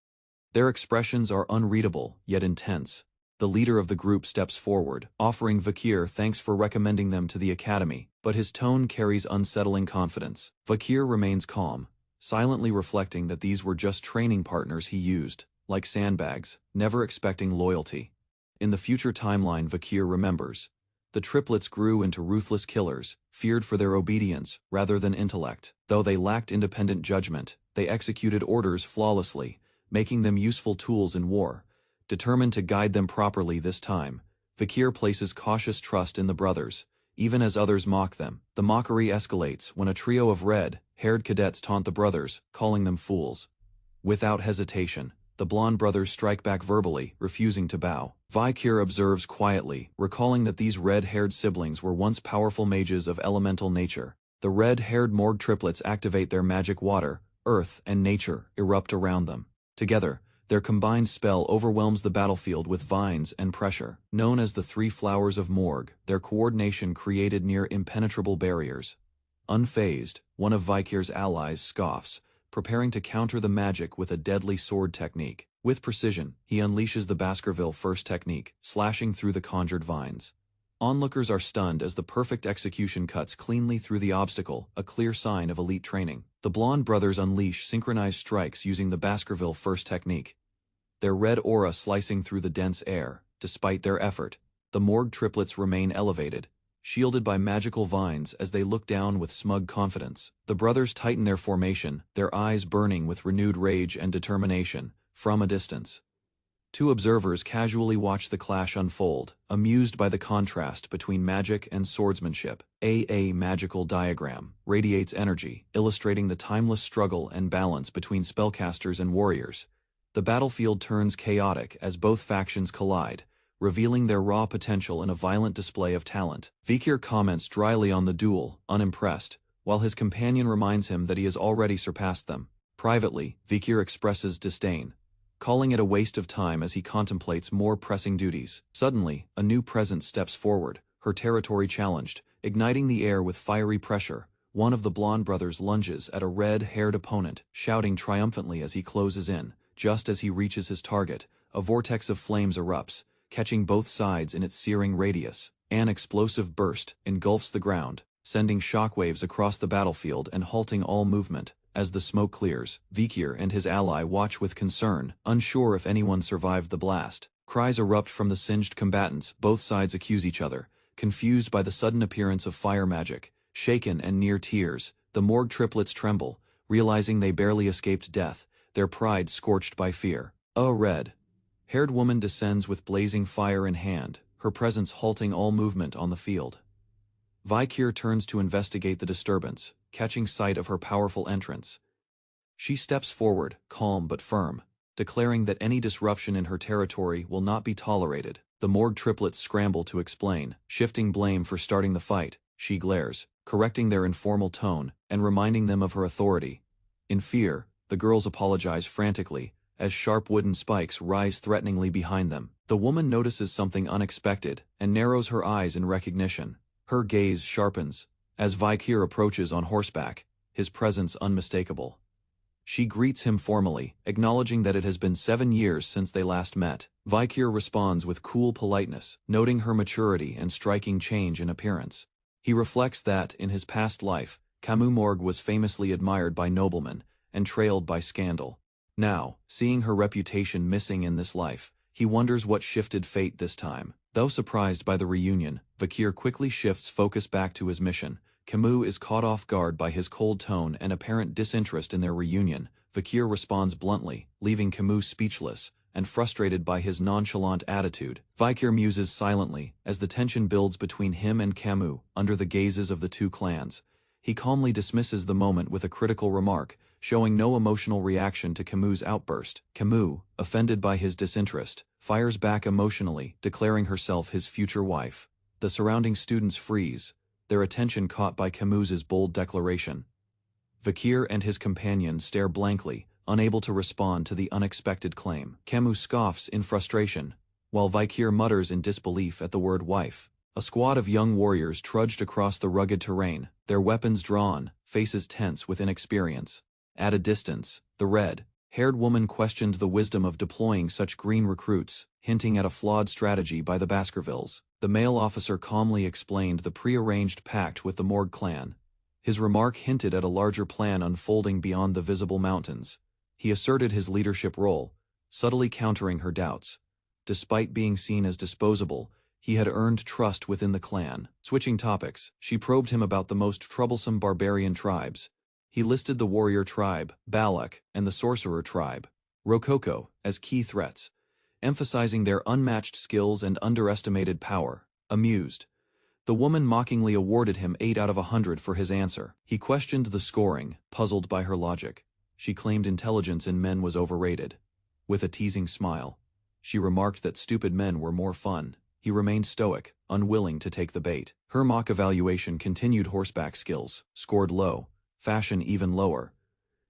Their expressions are unreadable, yet intense. The leader of the group steps forward, offering Vakir thanks for recommending them to the academy, but his tone carries unsettling confidence. Vakir remains calm, silently reflecting that these were just training partners he used, like sandbags, never expecting loyalty. In the future timeline Vakir remembers, the triplets grew into ruthless killers, feared for their obedience rather than intellect. Though they lacked independent judgment, they executed orders flawlessly, making them useful tools in war. Determined to guide them properly this time, Vakir places cautious trust in the brothers, even as others mock them. The mockery escalates when a trio of red-haired cadets taunt the brothers, calling them fools. Without hesitation, the blonde brothers strike back verbally, refusing to bow. Vakir observes quietly, recalling that these red-haired siblings were once powerful mages of elemental nature. The red-haired Morg triplets activate their magic water, earth, and nature erupt around them. Together, their combined spell overwhelms the battlefield with vines and pressure. Known as the Three Flowers of Morg, their coordination created near impenetrable barriers. Unfazed, one of Vakir's allies scoffs, preparing to counter the magic with a deadly sword technique. With precision, he unleashes the Baskerville First technique, slashing through the conjured vines. Onlookers are stunned as the perfect execution cuts cleanly through the obstacle, a clear sign of elite training. The blonde brothers unleash synchronized strikes using the Baskerville First technique, their red aura slicing through the dense air. Despite their effort, the Morg triplets remain elevated, shielded by magical vines as they look down with smug confidence. The brothers tighten their formation, their eyes burning with renewed rage and determination, from a distance. Two observers casually watch the clash unfold, amused by the contrast between magic and swordsmanship. A magical diagram radiates energy, illustrating the timeless struggle and balance between spellcasters and warriors. The battlefield turns chaotic as both factions collide, revealing their raw potential in a violent display of talent. Vakir comments dryly on the duel, unimpressed, while his companion reminds him that he has already surpassed them. Privately, Vakir expresses disdain, calling it a waste of time as he contemplates more pressing duties. Suddenly, a new presence steps forward, her territory challenged, igniting the air with fiery pressure. One of the blonde brothers lunges at a red-haired opponent, shouting triumphantly as he closes in. Just as he reaches his target, a vortex of flames erupts, catching both sides in its searing radius. An explosive burst engulfs the ground, sending shockwaves across the battlefield and halting all movement. As the smoke clears, Vakir and his ally watch with concern, unsure if anyone survived the blast. Cries erupt from the singed combatants. Both sides accuse each other, confused by the sudden appearance of fire magic. Shaken and near tears, the Morg triplets tremble, realizing they barely escaped death, their pride scorched by fear. A red-haired woman descends with blazing fire in hand, her presence halting all movement on the field. Vakir turns to investigate the disturbance, catching sight of her powerful entrance. She steps forward, calm but firm, declaring that any disruption in her territory will not be tolerated. The Morg triplets scramble to explain, shifting blame for starting the fight. She glares, correcting their informal tone and reminding them of her authority. In fear, the girls apologize frantically, as sharp wooden spikes rise threateningly behind them. The woman notices something unexpected and narrows her eyes in recognition. Her gaze sharpens, as Vakir approaches on horseback, his presence unmistakable. She greets him formally, acknowledging that it has been 7 years since they last met. Vakir responds with cool politeness, noting her maturity and striking change in appearance. He reflects that, in his past life, Camus Morg was famously admired by noblemen, and trailed by scandal. Now, seeing her reputation missing in this life, he wonders what shifted fate this time. Though surprised by the reunion, Vakir quickly shifts focus back to his mission. Camus is caught off guard by his cold tone and apparent disinterest in their reunion. Vakir responds bluntly, leaving Camus speechless and frustrated by his nonchalant attitude. Vakir muses silently as the tension builds between him and Camus under the gazes of the two clans. He calmly dismisses the moment with a critical remark, showing no emotional reaction to Camus' outburst. Camus, offended by his disinterest, fires back emotionally, declaring herself his future wife. The surrounding students freeze, their attention caught by Camus's bold declaration. Vakir and his companion stare blankly, unable to respond to the unexpected claim. Camus scoffs in frustration, while Vakir mutters in disbelief at the word wife. A squad of young warriors trudged across the rugged terrain, their weapons drawn, faces tense with inexperience. At a distance, the red-haired woman questioned the wisdom of deploying such green recruits, hinting at a flawed strategy by the Baskervilles. The male officer calmly explained the prearranged pact with the Morg clan. His remark hinted at a larger plan unfolding beyond the visible mountains. He asserted his leadership role, subtly countering her doubts. Despite being seen as disposable, he had earned trust within the clan. Switching topics, she probed him about the most troublesome barbarian tribes. He listed the warrior tribe, Balak, and the sorcerer tribe, Rococo, as key threats, emphasizing their unmatched skills and underestimated power. Amused, the woman mockingly awarded him 8 out of 100 for his answer. He questioned the scoring, puzzled by her logic. She claimed intelligence in men was overrated. With a teasing smile, she remarked that stupid men were more fun. He remained stoic, unwilling to take the bait. Her mock evaluation continued horseback skills, scored low, fashion even lower.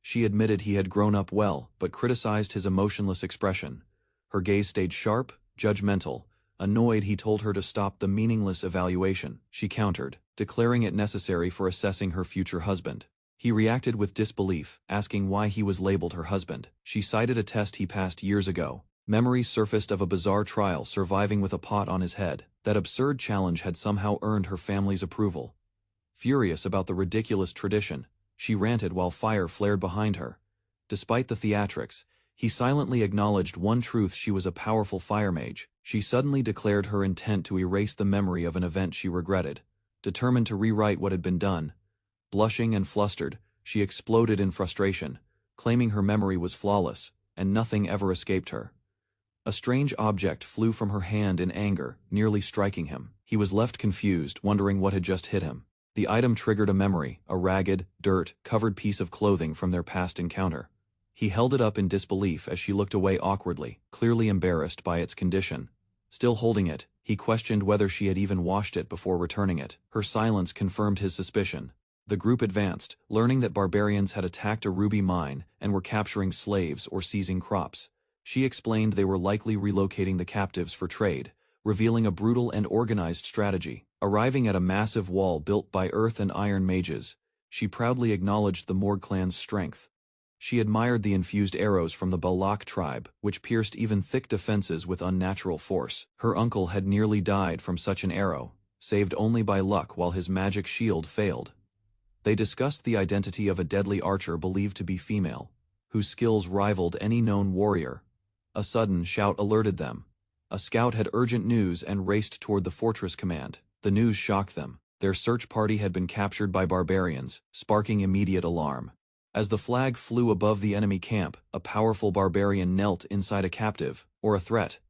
She admitted he had grown up well, but criticized his emotionless expression. Her gaze stayed sharp, judgmental. Annoyed, he told her to stop the meaningless evaluation. She countered, declaring it necessary for assessing her future husband. He reacted with disbelief, asking why he was labeled her husband. She cited a test he passed years ago. Memories surfaced of a bizarre trial surviving with a pot on his head. That absurd challenge had somehow earned her family's approval. Furious about the ridiculous tradition, she ranted while fire flared behind her. Despite the theatrics, he silently acknowledged one truth: she was a powerful fire mage. She suddenly declared her intent to erase the memory of an event she regretted, determined to rewrite what had been done. Blushing and flustered, she exploded in frustration, claiming her memory was flawless, and nothing ever escaped her. A strange object flew from her hand in anger, nearly striking him. He was left confused, wondering what had just hit him. The item triggered a memory, a ragged, dirt-covered piece of clothing from their past encounter. He held it up in disbelief as she looked away awkwardly, clearly embarrassed by its condition. Still holding it, he questioned whether she had even washed it before returning it. Her silence confirmed his suspicion. The group advanced, learning that barbarians had attacked a ruby mine and were capturing slaves or seizing crops. She explained they were likely relocating the captives for trade, revealing a brutal and organized strategy. Arriving at a massive wall built by earth and iron mages, she proudly acknowledged the Morg clan's strength. She admired the infused arrows from the Balak tribe, which pierced even thick defenses with unnatural force. Her uncle had nearly died from such an arrow, saved only by luck while his magic shield failed. They discussed the identity of a deadly archer believed to be female, whose skills rivaled any known warrior. A sudden shout alerted them. A scout had urgent news and raced toward the fortress command. The news shocked them. Their search party had been captured by barbarians, sparking immediate alarm. As the flag flew above the enemy camp, a powerful barbarian knelt inside a captive, or a threat.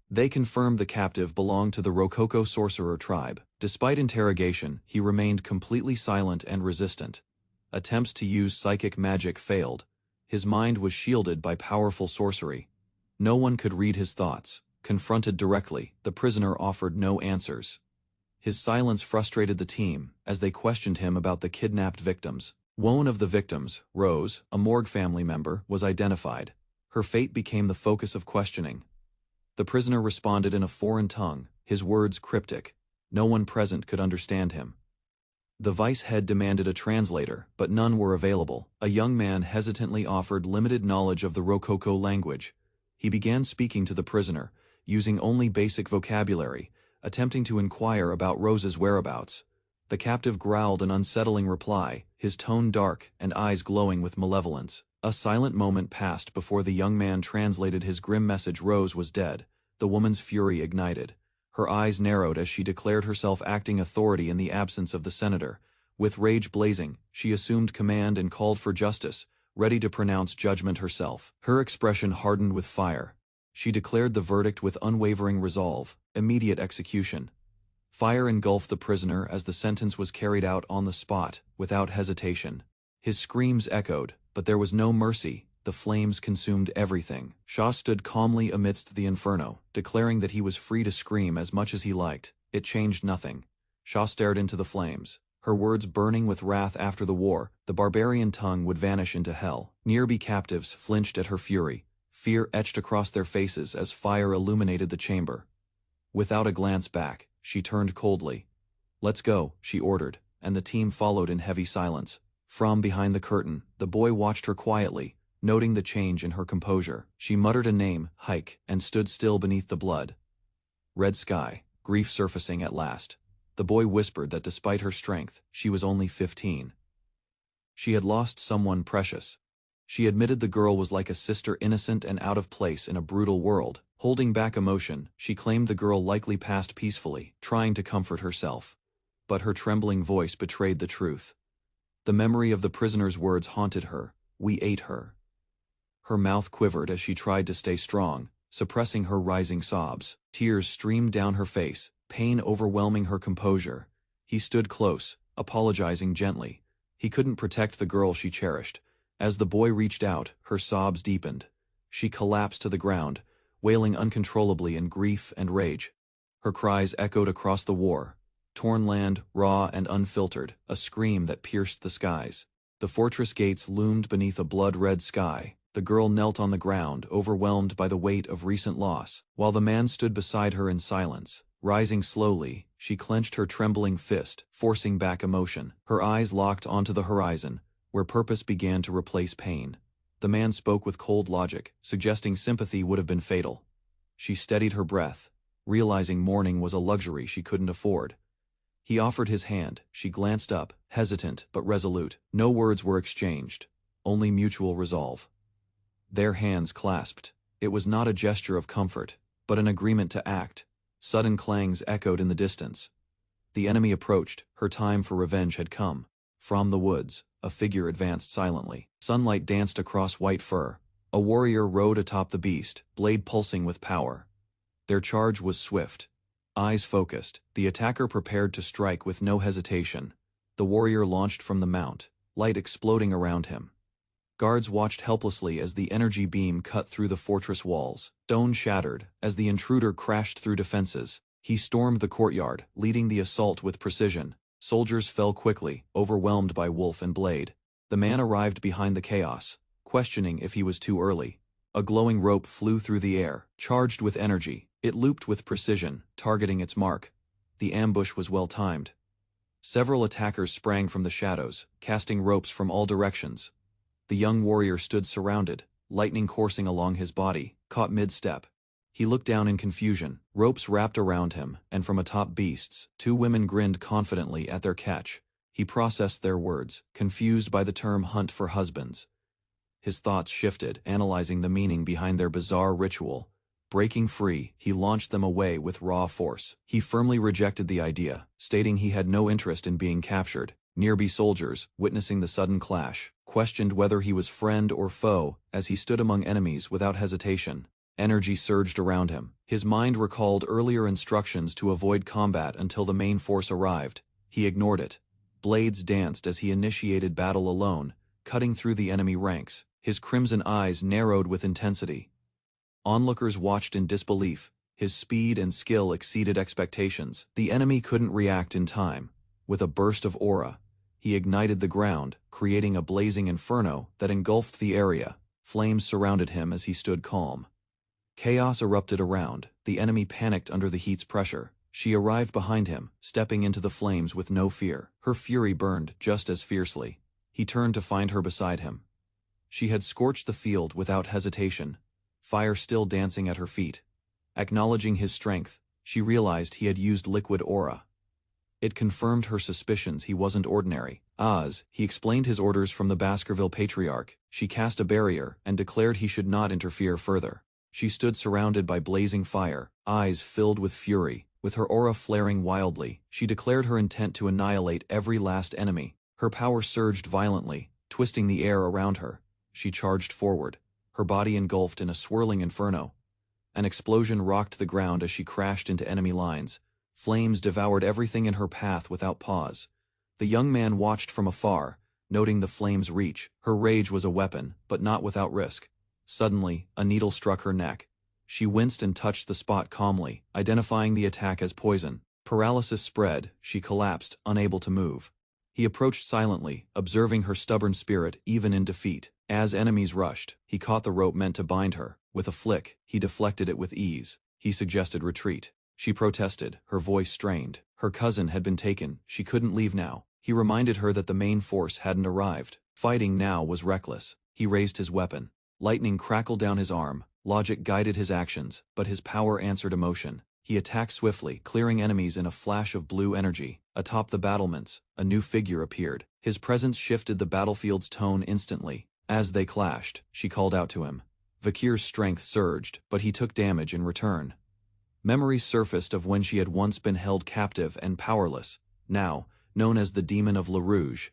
They confirmed the captive belonged to the Rococo sorcerer tribe. Despite interrogation, he remained completely silent and resistant. Attempts to use psychic magic failed. His mind was shielded by powerful sorcery. No one could read his thoughts. Confronted directly, the prisoner offered no answers. His silence frustrated the team, as they questioned him about the kidnapped victims. One of the victims, Rose, a Morg family member, was identified. Her fate became the focus of questioning. The prisoner responded in a foreign tongue, his words cryptic. No one present could understand him. The vice head demanded a translator, but none were available. A young man hesitantly offered limited knowledge of the Rococo language. He began speaking to the prisoner, using only basic vocabulary, attempting to inquire about Rose's whereabouts. The captive growled an unsettling reply, his tone dark and eyes glowing with malevolence. A silent moment passed before the young man translated his grim message: Rose was dead. The woman's fury ignited. Her eyes narrowed as she declared herself acting authority in the absence of the senator. With rage blazing, she assumed command and called for justice, ready to pronounce judgment herself. Her expression hardened with fire. She declared the verdict with unwavering resolve: immediate execution. Fire engulfed the prisoner as the sentence was carried out on the spot, without hesitation. His screams echoed, but there was no mercy. The flames consumed everything. Shaw stood calmly amidst the inferno, declaring that he was free to scream as much as he liked. It changed nothing. Shaw stared into the flames, her words burning with wrath. After the war, the barbarian tongue would vanish into hell. Nearby captives flinched at her fury. Fear etched across their faces as fire illuminated the chamber. Without a glance back, she turned coldly. "Let's go," she ordered, and the team followed in heavy silence. From behind the curtain, the boy watched her quietly, noting the change in her composure. She muttered a name, Hike, and stood still beneath the blood. Red sky, grief surfacing at last. The boy whispered that despite her strength, she was only 15. She had lost someone precious. She admitted the girl was like a sister, innocent and out of place in a brutal world. Holding back emotion, she claimed the girl likely passed peacefully, trying to comfort herself. But her trembling voice betrayed the truth. The memory of the prisoner's words haunted her. "We ate her." Her mouth quivered as she tried to stay strong, suppressing her rising sobs. Tears streamed down her face, pain overwhelming her composure. He stood close, apologizing gently. He couldn't protect the girl she cherished. As the boy reached out, her sobs deepened. She collapsed to the ground, wailing uncontrollably in grief and rage. Her cries echoed across the war. Torn land, raw and unfiltered, a scream that pierced the skies. The fortress gates loomed beneath a blood-red sky. The girl knelt on the ground, overwhelmed by the weight of recent loss, while the man stood beside her in silence. Rising slowly, she clenched her trembling fist, forcing back emotion. Her eyes locked onto the horizon, where purpose began to replace pain. The man spoke with cold logic, suggesting sympathy would have been fatal. She steadied her breath, realizing mourning was a luxury she couldn't afford. He offered his hand. She glanced up, hesitant but resolute. No words were exchanged, only mutual resolve. Their hands clasped. It was not a gesture of comfort, but an agreement to act. Sudden clangs echoed in the distance. The enemy approached. Her time for revenge had come. From the woods, a figure advanced silently. Sunlight danced across white fur. A warrior rode atop the beast, blade pulsing with power. Their charge was swift. Eyes focused, the attacker prepared to strike with no hesitation. The warrior launched from the mount, light exploding around him. Guards watched helplessly as the energy beam cut through the fortress walls. Stone shattered as the intruder crashed through defenses. He stormed the courtyard, leading the assault with precision. Soldiers fell quickly, overwhelmed by wolf and blade. The man arrived behind the chaos, questioning if he was too early. A glowing rope flew through the air, charged with energy. It looped with precision, targeting its mark. The ambush was well timed. Several attackers sprang from the shadows, casting ropes from all directions. The young warrior stood surrounded, lightning coursing along his body, caught mid-step. He looked down in confusion, ropes wrapped around him, and from atop beasts, two women grinned confidently at their catch. He processed their words, confused by the term "hunt for husbands." His thoughts shifted, analyzing the meaning behind their bizarre ritual. Breaking free, he launched them away with raw force. He firmly rejected the idea, stating he had no interest in being captured. Nearby soldiers, witnessing the sudden clash, questioned whether he was friend or foe as he stood among enemies without hesitation. Energy surged around him. His mind recalled earlier instructions to avoid combat until the main force arrived. He ignored it. Blades danced as he initiated battle alone, cutting through the enemy ranks. His crimson eyes narrowed with intensity. Onlookers watched in disbelief. His speed and skill exceeded expectations. The enemy couldn't react in time. With a burst of aura, he ignited the ground, creating a blazing inferno that engulfed the area. Flames surrounded him as he stood calm. Chaos erupted around. The enemy panicked under the heat's pressure. She arrived behind him, stepping into the flames with no fear. Her fury burned just as fiercely. He turned to find her beside him. She had scorched the field without hesitation, fire still dancing at her feet. Acknowledging his strength, she realized he had used liquid aura. It confirmed her suspicions he wasn't ordinary. He explained his orders from the Baskerville Patriarch. She cast a barrier and declared he should not interfere further. She stood surrounded by blazing fire, eyes filled with fury. With her aura flaring wildly, she declared her intent to annihilate every last enemy. Her power surged violently, twisting the air around her. She charged forward, her body engulfed in a swirling inferno. An explosion rocked the ground as she crashed into enemy lines. Flames devoured everything in her path without pause. The young man watched from afar, noting the flames' reach. Her rage was a weapon, but not without risk. Suddenly, a needle struck her neck. She winced and touched the spot calmly, identifying the attack as poison. Paralysis spread. She collapsed, unable to move. He approached silently, observing her stubborn spirit even in defeat. As enemies rushed, he caught the rope meant to bind her. With a flick, he deflected it with ease. He suggested retreat. She protested, her voice strained. Her cousin had been taken. She couldn't leave now. He reminded her that the main force hadn't arrived. Fighting now was reckless. He raised his weapon. Lightning crackled down his arm. Logic guided his actions, but his power answered emotion. He attacked swiftly, clearing enemies in a flash of blue energy. Atop the battlements, a new figure appeared. His presence shifted the battlefield's tone instantly. As they clashed, she called out to him. Vikir's strength surged, but he took damage in return. Memories surfaced of when she had once been held captive and powerless. Now, known as the Demon of Le Rouge,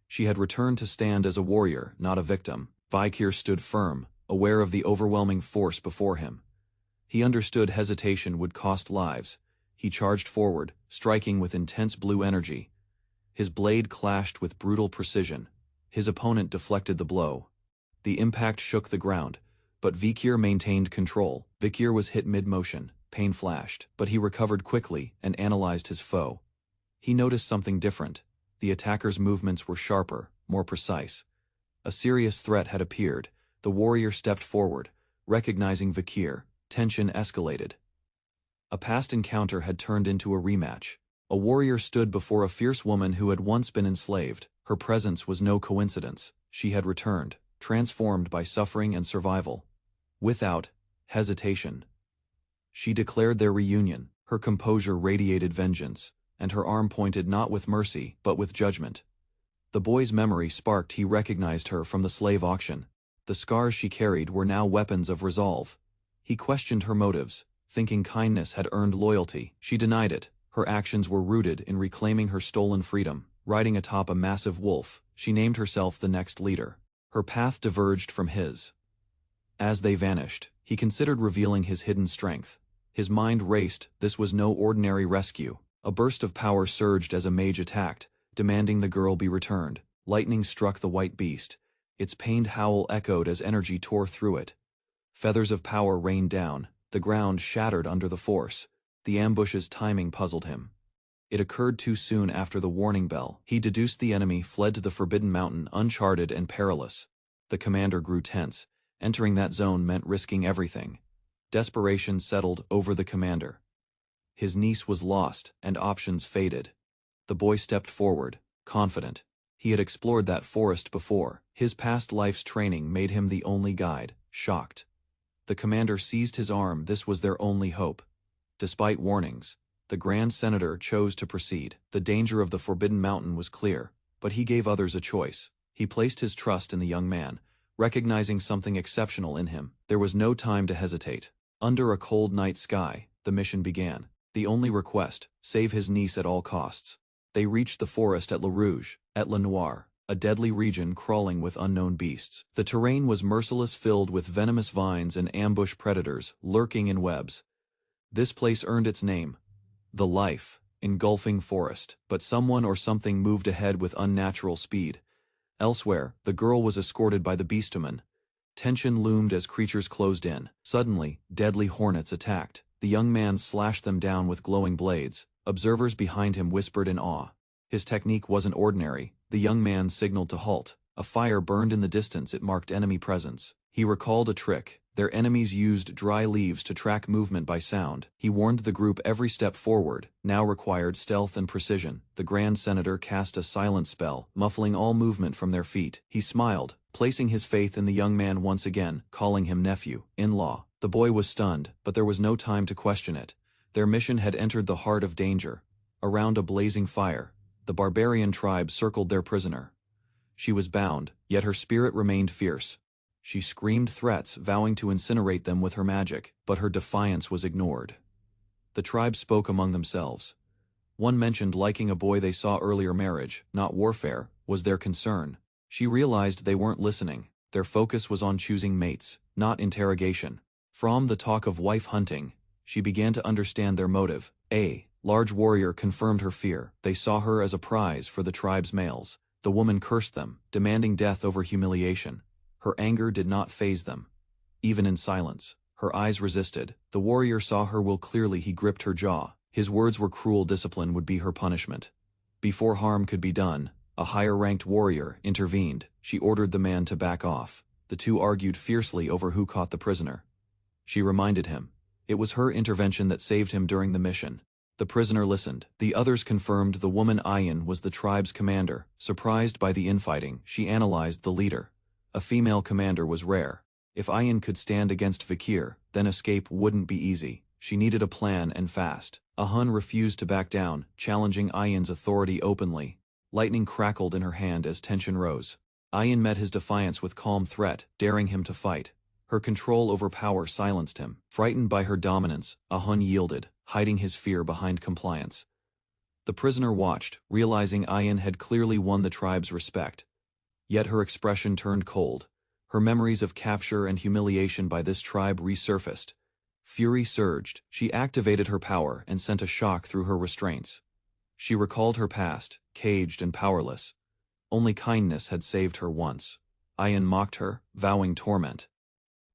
she had returned to stand as a warrior, not a victim. Vikir stood firm, aware of the overwhelming force before him. He understood hesitation would cost lives. He charged forward, striking with intense blue energy. His blade clashed with brutal precision. His opponent deflected the blow. The impact shook the ground, but Vikir maintained control. Vikir was hit mid-motion. Pain flashed, but he recovered quickly and analyzed his foe. He noticed something different. The attacker's movements were sharper, more precise. A serious threat had appeared. The warrior stepped forward, recognizing Vikir. Tension escalated. A past encounter had turned into a rematch. A warrior stood before a fierce woman who had once been enslaved. Her presence was no coincidence. She had returned, transformed by suffering and survival. Without hesitation, she declared their reunion. Her composure radiated vengeance, and her arm pointed not with mercy, but with judgment. The boy's memory sparked. He recognized her from the slave auction. The scars she carried were now weapons of resolve. He questioned her motives, thinking kindness had earned loyalty. She denied it. Her actions were rooted in reclaiming her stolen freedom. Riding atop a massive wolf, she named herself the next leader. Her path diverged from his. As they vanished, he considered revealing his hidden strength. His mind raced. This was no ordinary rescue. A burst of power surged as a mage attacked, demanding the girl be returned. Lightning struck the white beast. Its pained howl echoed as energy tore through it. Feathers of power rained down. The ground shattered under the force. The ambush's timing puzzled him. It occurred too soon after the warning bell. He deduced the enemy fled to the Forbidden Mountain, uncharted and perilous. The commander grew tense. Entering that zone meant risking everything. Desperation settled over the commander. His niece was lost, and options faded. The boy stepped forward, confident. He had explored that forest before. His past life's training made him the only guide. Shocked, the commander seized his arm. This was their only hope. Despite warnings, the Grand Senator chose to proceed. The danger of the Forbidden Mountain was clear, but he gave others a choice. He placed his trust in the young man, recognizing something exceptional in him. There was no time to hesitate. Under a cold night sky, the mission began. The only request, save his niece at all costs. They reached the forest at Le Rouge, at Le Noir, a deadly region crawling with unknown beasts. The terrain was merciless, filled with venomous vines and ambush predators lurking in webs. This place earned its name, the life, engulfing forest. But someone or something moved ahead with unnatural speed. Elsewhere, the girl was escorted by the beastwoman. Tension loomed as creatures closed in. Suddenly, deadly hornets attacked. The young man slashed them down with glowing blades. Observers behind him whispered in awe. His technique wasn't ordinary. The young man signaled to halt. A fire burned in the distance. It marked enemy presence. He recalled a trick. Their enemies used dry leaves to track movement by sound. He warned the group every step forward now required stealth and precision. The Grand Senator cast a silent spell, muffling all movement from their feet. He smiled, placing his faith in the young man once again, calling him nephew, in-law. The boy was stunned, but there was no time to question it. Their mission had entered the heart of danger. Around a blazing fire, the barbarian tribe circled their prisoner. She was bound, yet her spirit remained fierce. She screamed threats, vowing to incinerate them with her magic, but her defiance was ignored. The tribe spoke among themselves. One mentioned liking a boy they saw earlier. Marriage, not warfare, was their concern. She realized they weren't listening. Their focus was on choosing mates, not interrogation. From the talk of wife hunting, she began to understand their motive. A large warrior confirmed her fear. They saw her as a prize for the tribe's males. The woman cursed them, demanding death over humiliation. Her anger did not faze them. Even in silence, her eyes resisted. The warrior saw her will clearly. He gripped her jaw. His words were cruel. Discipline would be her punishment. Before harm could be done, a higher-ranked warrior intervened. She ordered the man to back off. The two argued fiercely over who caught the prisoner. She reminded him. It was her intervention that saved him during the mission. The prisoner listened. The others confirmed the woman Ayin was the tribe's commander. Surprised by the infighting, she analyzed the leader. A female commander was rare. If Ayin could stand against Vikir, then escape wouldn't be easy. She needed a plan, and fast. A Hun refused to back down, challenging Ayin's authority openly. Lightning crackled in her hand as tension rose. Ayin met his defiance with calm threat, daring him to fight. Her control over power silenced him. Frightened by her dominance, Ahun yielded, hiding his fear behind compliance. The prisoner watched, realizing Ayin had clearly won the tribe's respect. Yet her expression turned cold. Her memories of capture and humiliation by this tribe resurfaced. Fury surged. She activated her power and sent a shock through her restraints. She recalled her past, caged and powerless. Only kindness had saved her once. Ayin mocked her, vowing torment.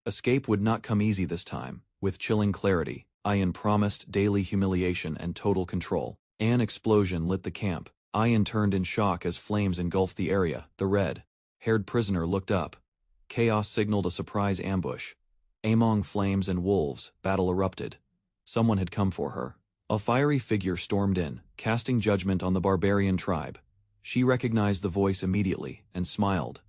Escape would not come easy this time. With chilling clarity, Ayin promised daily humiliation and total control. An explosion lit the camp. Ayin turned in shock as flames engulfed the area. The red-haired prisoner looked up. Chaos signaled a surprise ambush. Among flames and wolves, battle erupted. Someone had come for her. A fiery figure stormed in, casting judgment on the barbarian tribe. She recognized the voice immediately, and smiled.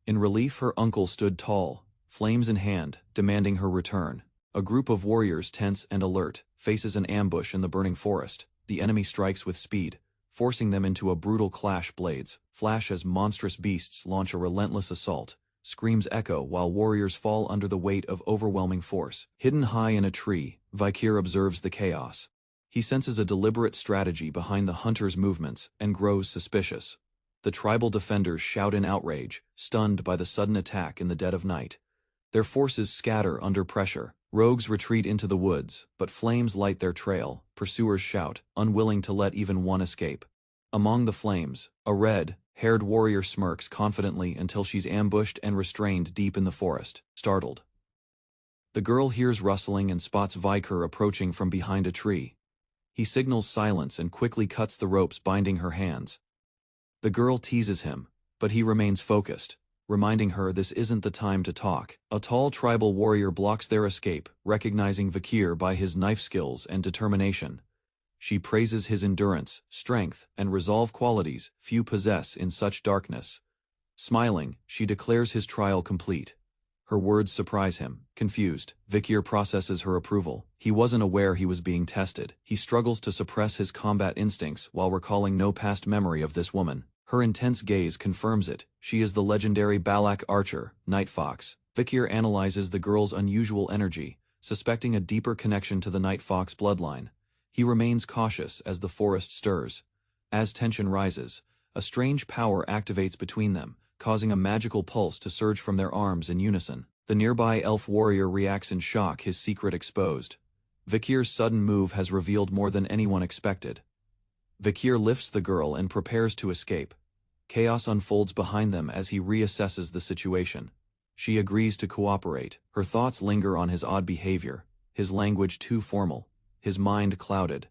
In relief, her uncle stood tall, flames in hand, demanding her return. A group of warriors, tense and alert, faces an ambush in the burning forest. The enemy strikes with speed, forcing them into a brutal clash. Blades flash as monstrous beasts launch a relentless assault. Screams echo while warriors fall under the weight of overwhelming force. Hidden high in a tree, Vikir observes the chaos. He senses a deliberate strategy behind the hunter's movements and grows suspicious. The tribal defenders shout in outrage, stunned by the sudden attack in the dead of night. Their forces scatter under pressure. Rogues retreat into the woods, but flames light their trail. Pursuers shout, unwilling to let even one escape. Among the flames, a red-haired warrior smirks confidently until she's ambushed and restrained deep in the forest. Startled, the girl hears rustling and spots Vikir approaching from behind a tree. He signals silence and quickly cuts the ropes binding her hands. The girl teases him, but he remains focused, reminding her this isn't the time to talk. A tall tribal warrior blocks their escape, recognizing Vikir by his knife skills and determination. She praises his endurance, strength, and resolve, qualities few possess in such darkness. Smiling, she declares his trial complete. Her words surprise him. Confused, Vikir processes her approval. He wasn't aware he was being tested. He struggles to suppress his combat instincts while recalling no past memory of this woman. Her intense gaze confirms it. She is the legendary Balak archer, Night Fox. Vikir analyzes the girl's unusual energy, suspecting a deeper connection to the Night Fox bloodline. He remains cautious as the forest stirs. As tension rises, a strange power activates between them, causing a magical pulse to surge from their arms in unison. The nearby elf warrior reacts in shock, his secret exposed. Vikir's sudden move has revealed more than anyone expected. Vikir lifts the girl and prepares to escape. Chaos unfolds behind them as he reassesses the situation. She agrees to cooperate. Her thoughts linger on his odd behavior, his language too formal, his mind clouded.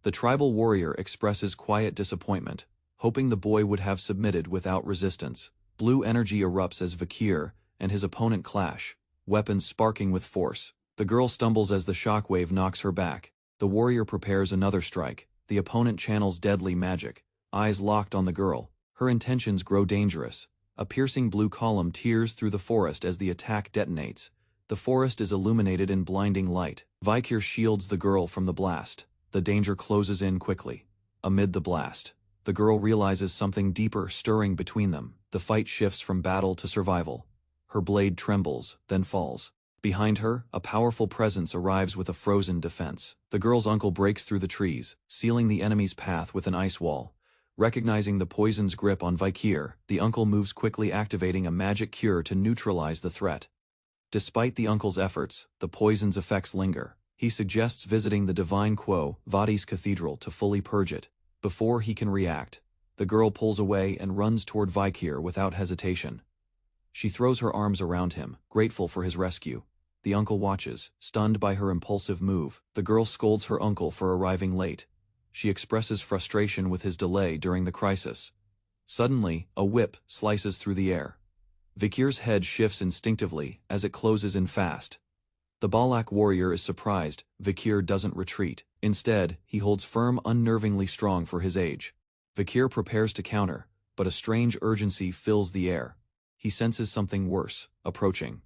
The tribal warrior expresses quiet disappointment, hoping the boy would have submitted without resistance. Blue energy erupts as Vikir and his opponent clash, weapons sparking with force. The girl stumbles as the shockwave knocks her back. The warrior prepares another strike. The opponent channels deadly magic, eyes locked on the girl. Her intentions grow dangerous. A piercing blue column tears through the forest as the attack detonates. The forest is illuminated in blinding light. Vikir shields the girl from the blast. The danger closes in quickly. Amid the blast, the girl realizes something deeper stirring between them. The fight shifts from battle to survival. Her blade trembles, then falls. Behind her, a powerful presence arrives with a frozen defense. The girl's uncle breaks through the trees, sealing the enemy's path with an ice wall. Recognizing the poison's grip on Vikir, the uncle moves quickly, activating a magic cure to neutralize the threat. Despite the uncle's efforts, the poison's effects linger. He suggests visiting the Divine Quo Vadi's cathedral to fully purge it. Before he can react, the girl pulls away and runs toward Vikir without hesitation. She throws her arms around him, grateful for his rescue. The uncle watches, stunned by her impulsive move. The girl scolds her uncle for arriving late. She expresses frustration with his delay during the crisis. Suddenly, a whip slices through the air. Vikir's head shifts instinctively as it closes in fast. The Balak warrior is surprised. Vikir doesn't retreat. Instead, he holds firm, unnervingly strong for his age. Vikir prepares to counter, but a strange urgency fills the air. He senses something worse approaching.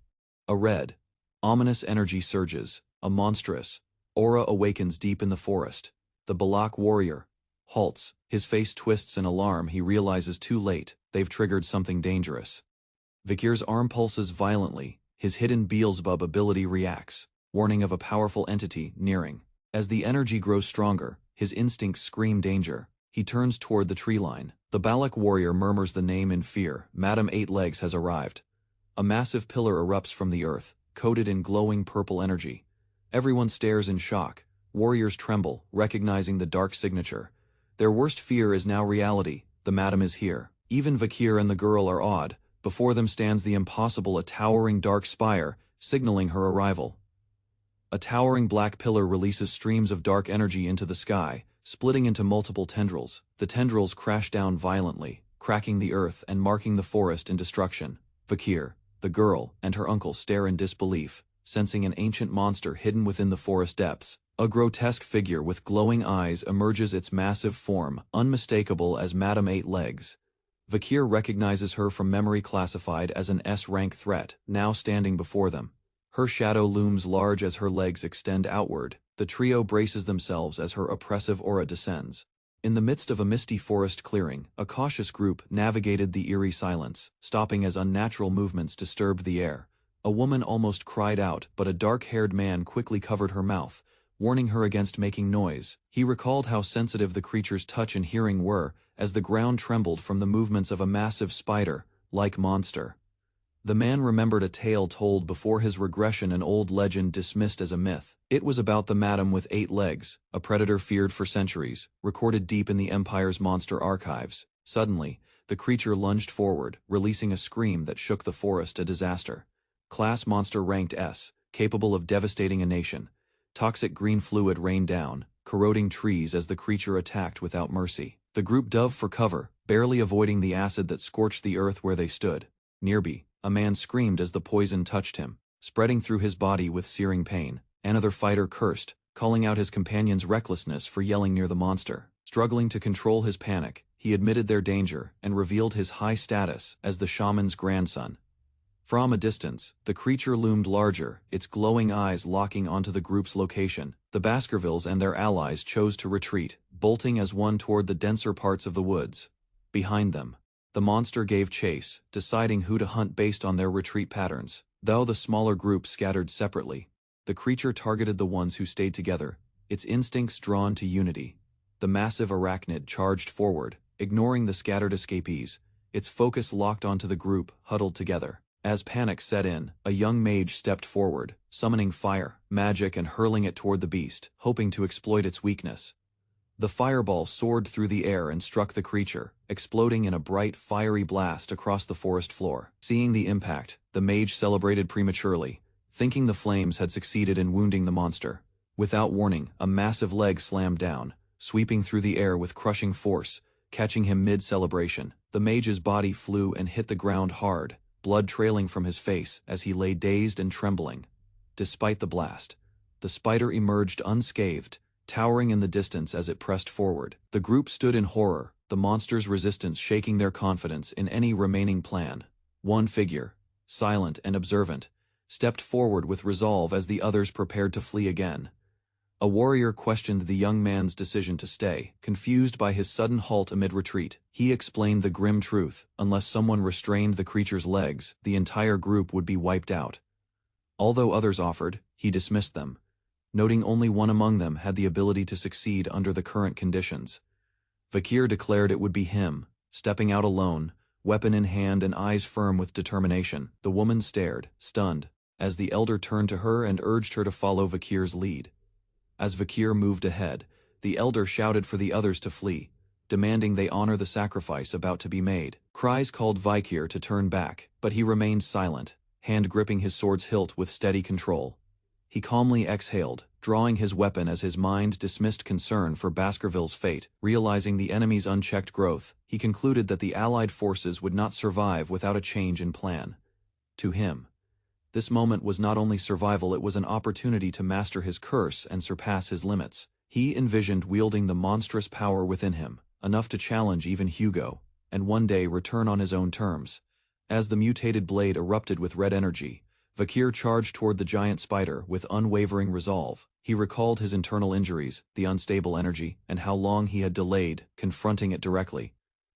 A red, ominous energy surges. A monstrous aura awakens deep in the forest. The Balak warrior, halts. His face twists in alarm. He realizes too late, they've triggered something dangerous. Vakir's arm pulses violently. His hidden Beelzebub ability reacts, warning of a powerful entity nearing. As the energy grows stronger, his instincts scream danger. He turns toward the tree line. The Balak warrior murmurs the name in fear. Madam Eight Legs has arrived. A massive pillar erupts from the earth, coated in glowing purple energy. Everyone stares in shock. Warriors tremble, recognizing the dark signature. Their worst fear is now reality. The madam is here. Even Vakir and the girl are awed. Before them stands the impossible, a towering dark spire, signaling her arrival. A towering black pillar releases streams of dark energy into the sky, splitting into multiple tendrils. The tendrils crash down violently, cracking the earth and marking the forest in destruction. Vakir, the girl, and her uncle stare in disbelief, sensing an ancient monster hidden within the forest depths. A grotesque figure with glowing eyes emerges, its massive form, unmistakable as Madam Eight Legs. Vakir recognizes her from memory, classified as an S-rank threat, now standing before them. Her shadow looms large as her legs extend outward. The trio braces themselves as her oppressive aura descends. In the midst of a misty forest clearing, a cautious group navigated the eerie silence, stopping as unnatural movements disturbed the air. A woman almost cried out, but a dark-haired man quickly covered her mouth, warning her against making noise. He recalled how sensitive the creature's touch and hearing were, as the ground trembled from the movements of a massive spider-like monster. The man remembered a tale told before his regression, an old legend dismissed as a myth. It was about the Madam with 8 legs, a predator feared for centuries, recorded deep in the Empire's monster archives. Suddenly, the creature lunged forward, releasing a scream that shook the forest. A disaster. Class monster ranked S, capable of devastating a nation. Toxic green fluid rained down, corroding trees as the creature attacked without mercy. The group dove for cover, barely avoiding the acid that scorched the earth where they stood. Nearby, a man screamed as the poison touched him, spreading through his body with searing pain. Another fighter cursed, calling out his companion's recklessness for yelling near the monster. Struggling to control his panic, he admitted their danger and revealed his high status as the shaman's grandson. From a distance, the creature loomed larger, its glowing eyes locking onto the group's location. The Baskervilles and their allies chose to retreat, bolting as one toward the denser parts of the woods. Behind them, the monster gave chase, deciding who to hunt based on their retreat patterns. Though the smaller group scattered separately, the creature targeted the ones who stayed together, its instincts drawn to unity. The massive arachnid charged forward, ignoring the scattered escapees, its focus locked onto the group huddled together. As panic set in, a young mage stepped forward, summoning fire, magic and hurling it toward the beast, hoping to exploit its weakness. The fireball soared through the air and struck the creature, exploding in a bright, fiery blast across the forest floor. Seeing the impact, the mage celebrated prematurely, thinking the flames had succeeded in wounding the monster. Without warning, a massive leg slammed down, sweeping through the air with crushing force, catching him mid-celebration. The mage's body flew and hit the ground hard, blood trailing from his face as he lay dazed and trembling. Despite the blast, the spider emerged unscathed, towering in the distance as it pressed forward. The group stood in horror, the monster's resistance shaking their confidence in any remaining plan. One figure, silent and observant, stepped forward with resolve as the others prepared to flee again. A warrior questioned the young man's decision to stay, confused by his sudden halt amid retreat. He explained the grim truth: unless someone restrained the creature's legs, the entire group would be wiped out. Although others offered, he dismissed them, noting only one among them had the ability to succeed under the current conditions. Vakir declared it would be him, stepping out alone, weapon in hand and eyes firm with determination. The woman stared, stunned, as the elder turned to her and urged her to follow Vakir's lead. As Vakir moved ahead, the elder shouted for the others to flee, demanding they honor the sacrifice about to be made. Cries called Vakir to turn back, but he remained silent, hand gripping his sword's hilt with steady control. He calmly exhaled, drawing his weapon as his mind dismissed concern for Baskerville's fate. Realizing the enemy's unchecked growth, he concluded that the Allied forces would not survive without a change in plan. To him, this moment was not only survival, it was an opportunity to master his curse and surpass his limits. He envisioned wielding the monstrous power within him, enough to challenge even Hugo, and one day return on his own terms. As the mutated blade erupted with red energy, Vakir charged toward the giant spider with unwavering resolve. He recalled his internal injuries, the unstable energy, and how long he had delayed, confronting it directly.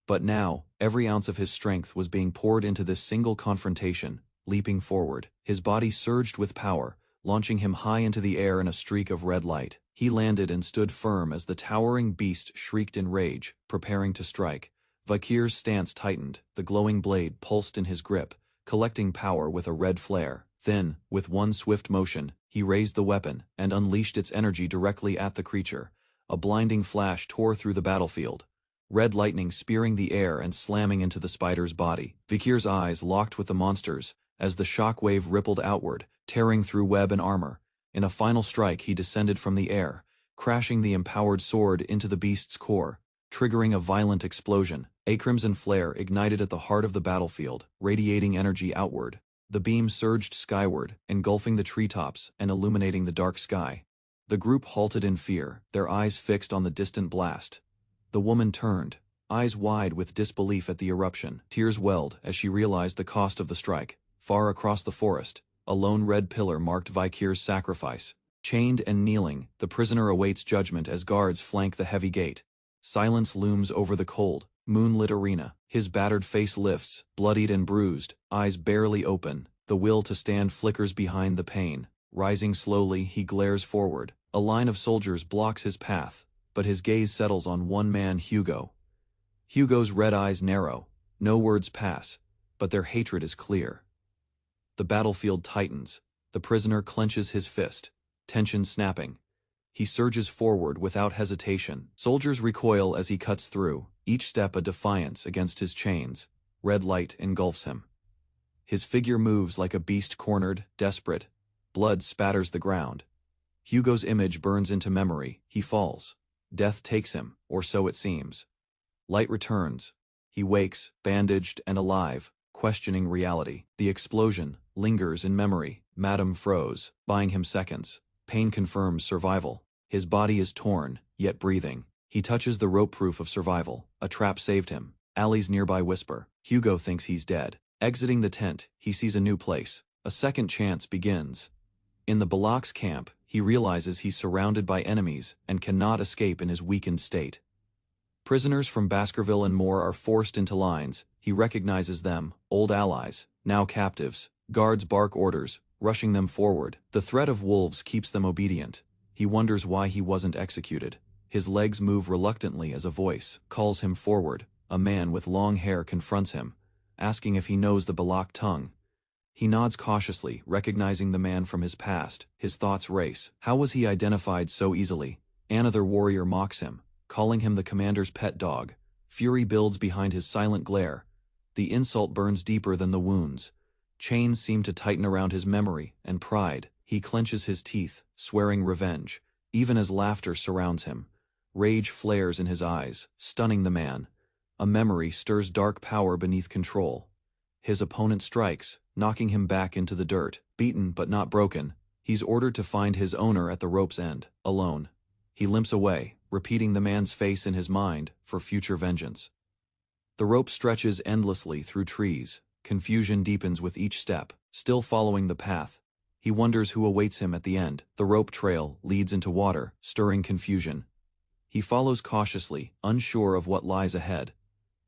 But now, every ounce of his strength was being poured into this single confrontation. Leaping forward, his body surged with power, launching him high into the air in a streak of red light. He landed and stood firm as the towering beast shrieked in rage, preparing to strike. Vakir's stance tightened, the glowing blade pulsed in his grip, collecting power with a red flare. Then, with one swift motion, he raised the weapon and unleashed its energy directly at the creature. A blinding flash tore through the battlefield, red lightning spearing the air and slamming into the spider's body. Vakir's eyes locked with the monster's as the shockwave rippled outward, tearing through web and armor. In a final strike he descended from the air, crashing the empowered sword into the beast's core, triggering a violent explosion. A crimson flare ignited at the heart of the battlefield, radiating energy outward. The beam surged skyward, engulfing the treetops and illuminating the dark sky. The group halted in fear, their eyes fixed on the distant blast. The woman turned, eyes wide with disbelief at the eruption. Tears welled as she realized the cost of the strike. Far across the forest, a lone red pillar marked Vakir's sacrifice. Chained and kneeling, the prisoner awaits judgment as guards flank the heavy gate. Silence looms over the cold, moonlit arena. His battered face lifts, bloodied and bruised, eyes barely open. The will to stand flickers behind the pain. Rising slowly, he glares forward. A line of soldiers blocks his path, but his gaze settles on one man, Hugo. Hugo's red eyes narrow. No words pass, but their hatred is clear. The battlefield tightens. The prisoner clenches his fist, tension snapping. He surges forward without hesitation. Soldiers recoil as he cuts through, each step a defiance against his chains. Red light engulfs him. His figure moves like a beast cornered, desperate. Blood spatters the ground. Hugo's image burns into memory. He falls. Death takes him, or so it seems. Light returns. He wakes, bandaged and alive, questioning reality. The explosion lingers in memory. Madame froze, buying him seconds. Pain confirms survival. His body is torn, yet breathing. He touches the rope proof of survival. A trap saved him. Allie's nearby whisper. Hugo thinks he's dead. Exiting the tent, he sees a new place. A second chance begins. In the Balak's camp, he realizes he's surrounded by enemies and cannot escape in his weakened state. Prisoners from Baskerville and more are forced into lines. He recognizes them, old allies, now captives. Guards bark orders, rushing them forward. The threat of wolves keeps them obedient. He wonders why he wasn't executed. His legs move reluctantly as a voice calls him forward. A man with long hair confronts him, asking if he knows the Balak tongue. He nods cautiously, recognizing the man from his past. His thoughts race. How was he identified so easily? Another warrior mocks him, calling him the commander's pet dog. Fury builds behind his silent glare. The insult burns deeper than the wounds. Chains seem to tighten around his memory and pride. He clenches his teeth, swearing revenge, even as laughter surrounds him. Rage flares in his eyes, stunning the man. A memory stirs dark power beneath control. His opponent strikes, knocking him back into the dirt. Beaten but not broken, he's ordered to find his owner at the rope's end, alone. He limps away, repeating the man's face in his mind for future vengeance. The rope stretches endlessly through trees. Confusion deepens with each step. Still following the path, he wonders who awaits him at the end. The rope trail leads into water, stirring confusion. He follows cautiously, unsure of what lies ahead.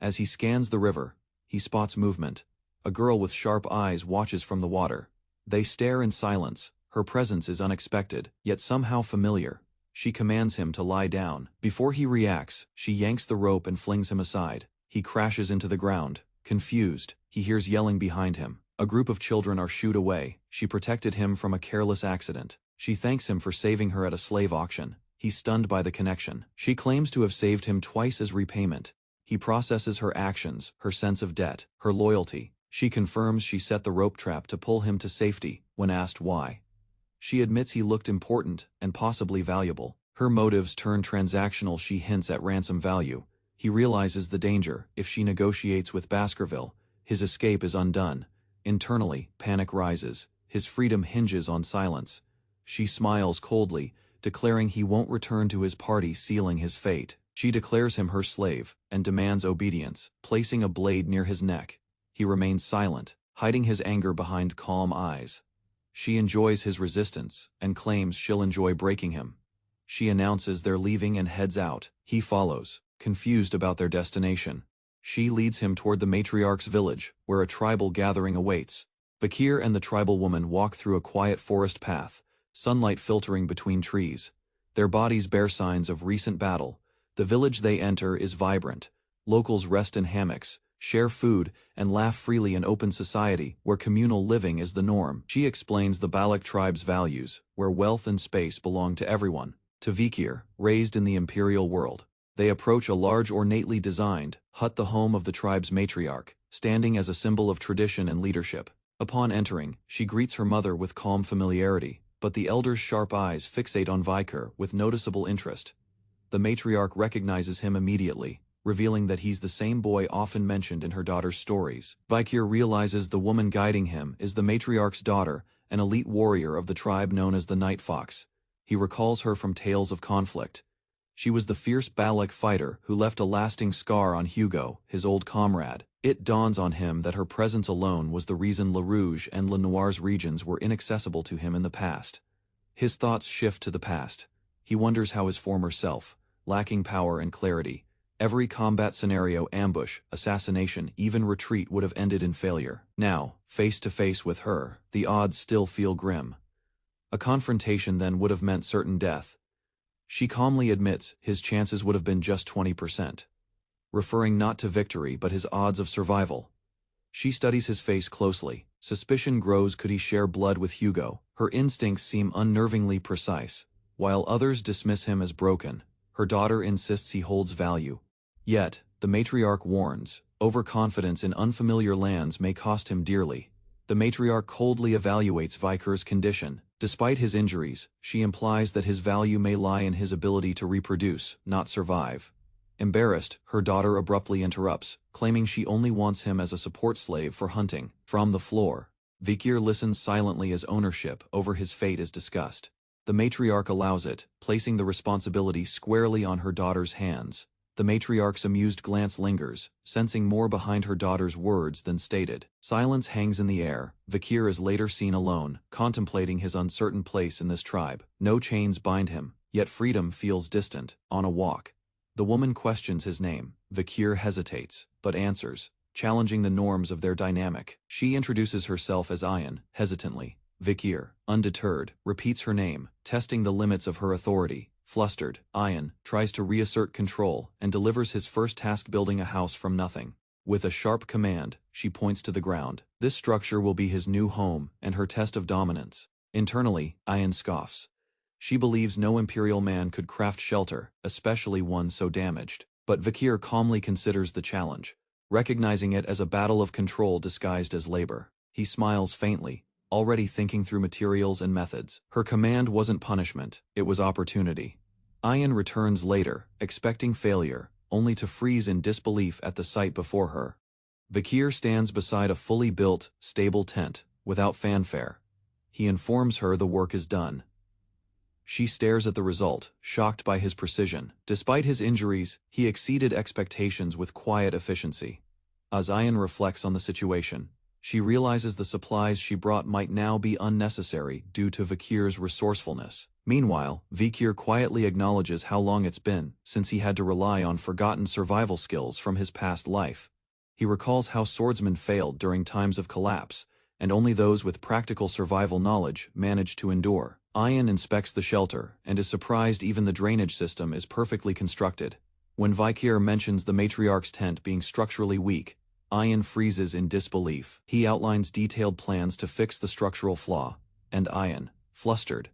As he scans the river, he spots movement. A girl with sharp eyes watches from the water. They stare in silence. Her presence is unexpected, yet somehow familiar. She commands him to lie down. Before he reacts, she yanks the rope and flings him aside. He crashes into the ground. Confused, he hears yelling behind him. A group of children are shooed away. She protected him from a careless accident. She thanks him for saving her at a slave auction. He's stunned by the connection. She claims to have saved him twice as repayment. He processes her actions, her sense of debt, her loyalty. She confirms she set the rope trap to pull him to safety. When asked why, she admits he looked important and possibly valuable. Her motives turn transactional. She hints at ransom value. He realizes the danger. If she negotiates with Baskerville, his escape is undone. Internally, panic rises. His freedom hinges on silence. She smiles coldly, declaring he won't return to his party, sealing his fate. She declares him her slave and demands obedience, placing a blade near his neck. He remains silent, hiding his anger behind calm eyes. She enjoys his resistance, and claims she'll enjoy breaking him. She announces they're leaving and heads out. He follows, confused about their destination. She leads him toward the matriarch's village, where a tribal gathering awaits. Vakir and the tribal woman walk through a quiet forest path, sunlight filtering between trees. Their bodies bear signs of recent battle. The village they enter is vibrant. Locals rest in hammocks, share food, and laugh freely in open society, where communal living is the norm. She explains the Balak tribe's values, where wealth and space belong to everyone. To Vakir, raised in the imperial world. They approach a large ornately designed hut, the home of the tribe's matriarch, standing as a symbol of tradition and leadership. Upon entering, she greets her mother with calm familiarity, but the elder's sharp eyes fixate on Vakir with noticeable interest. The matriarch recognizes him immediately, revealing that he's the same boy often mentioned in her daughter's stories. Vakir realizes the woman guiding him is the matriarch's daughter, an elite warrior of the tribe known as the Night Fox. He recalls her from tales of conflict. She was the fierce Balak fighter who left a lasting scar on Hugo, his old comrade. It dawns on him that her presence alone was the reason Le Rouge and Le Noir's regions were inaccessible to him in the past. His thoughts shift to the past. He wonders how his former self, lacking power and clarity, every combat scenario, ambush, assassination, even retreat would have ended in failure. Now, face to face with her, the odds still feel grim. A confrontation then would have meant certain death. She calmly admits his chances would have been just 20%. Referring not to victory but his odds of survival. She studies his face closely. Suspicion grows, could he share blood with Hugo? Her instincts seem unnervingly precise. While others dismiss him as broken, her daughter insists he holds value. Yet, the matriarch warns, overconfidence in unfamiliar lands may cost him dearly. The matriarch coldly evaluates Vakir's condition. Despite his injuries, she implies that his value may lie in his ability to reproduce, not survive. Embarrassed, her daughter abruptly interrupts, claiming she only wants him as a support slave for hunting. From the floor, Vakir listens silently as ownership over his fate is discussed. The matriarch allows it, placing the responsibility squarely on her daughter's hands. The matriarch's amused glance lingers, sensing more behind her daughter's words than stated. Silence hangs in the air. Vakir is later seen alone, contemplating his uncertain place in this tribe. No chains bind him, yet freedom feels distant. On a walk, the woman questions his name. Vakir hesitates, but answers, challenging the norms of their dynamic. She introduces herself as Ayan, hesitantly. Vakir, undeterred, repeats her name, testing the limits of her authority. Flustered, Ayan tries to reassert control and delivers his first task, building a house from nothing. With a sharp command, she points to the ground. This structure will be his new home and her test of dominance. Internally, Ayan scoffs. She believes no imperial man could craft shelter, especially one so damaged. But Vakir calmly considers the challenge, recognizing it as a battle of control disguised as labor. He smiles faintly, already thinking through materials and methods. Her command wasn't punishment, it was opportunity. Ayan returns later, expecting failure, only to freeze in disbelief at the sight before her. Vakir stands beside a fully built, stable tent, without fanfare. He informs her the work is done. She stares at the result, shocked by his precision. Despite his injuries, he exceeded expectations with quiet efficiency. As Ayan reflects on the situation, she realizes the supplies she brought might now be unnecessary due to Vakir's resourcefulness. Meanwhile, Vakir quietly acknowledges how long it's been since he had to rely on forgotten survival skills from his past life. He recalls how swordsmen failed during times of collapse, and only those with practical survival knowledge managed to endure. Ayan inspects the shelter and is surprised even the drainage system is perfectly constructed. When Vakir mentions the matriarch's tent being structurally weak, Ayan freezes in disbelief. He outlines detailed plans to fix the structural flaw, and Ayan, flustered,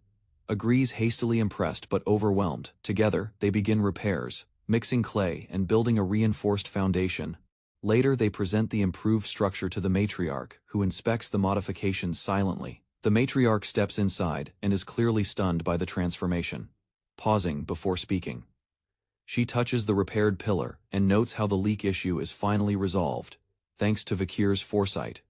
agrees, hastily impressed but overwhelmed. Together, they begin repairs, mixing clay and building a reinforced foundation. Later they present the improved structure to the matriarch, who inspects the modifications silently. The matriarch steps inside and is clearly stunned by the transformation, pausing before speaking. She touches the repaired pillar and notes how the leak issue is finally resolved, thanks to Vakir's foresight.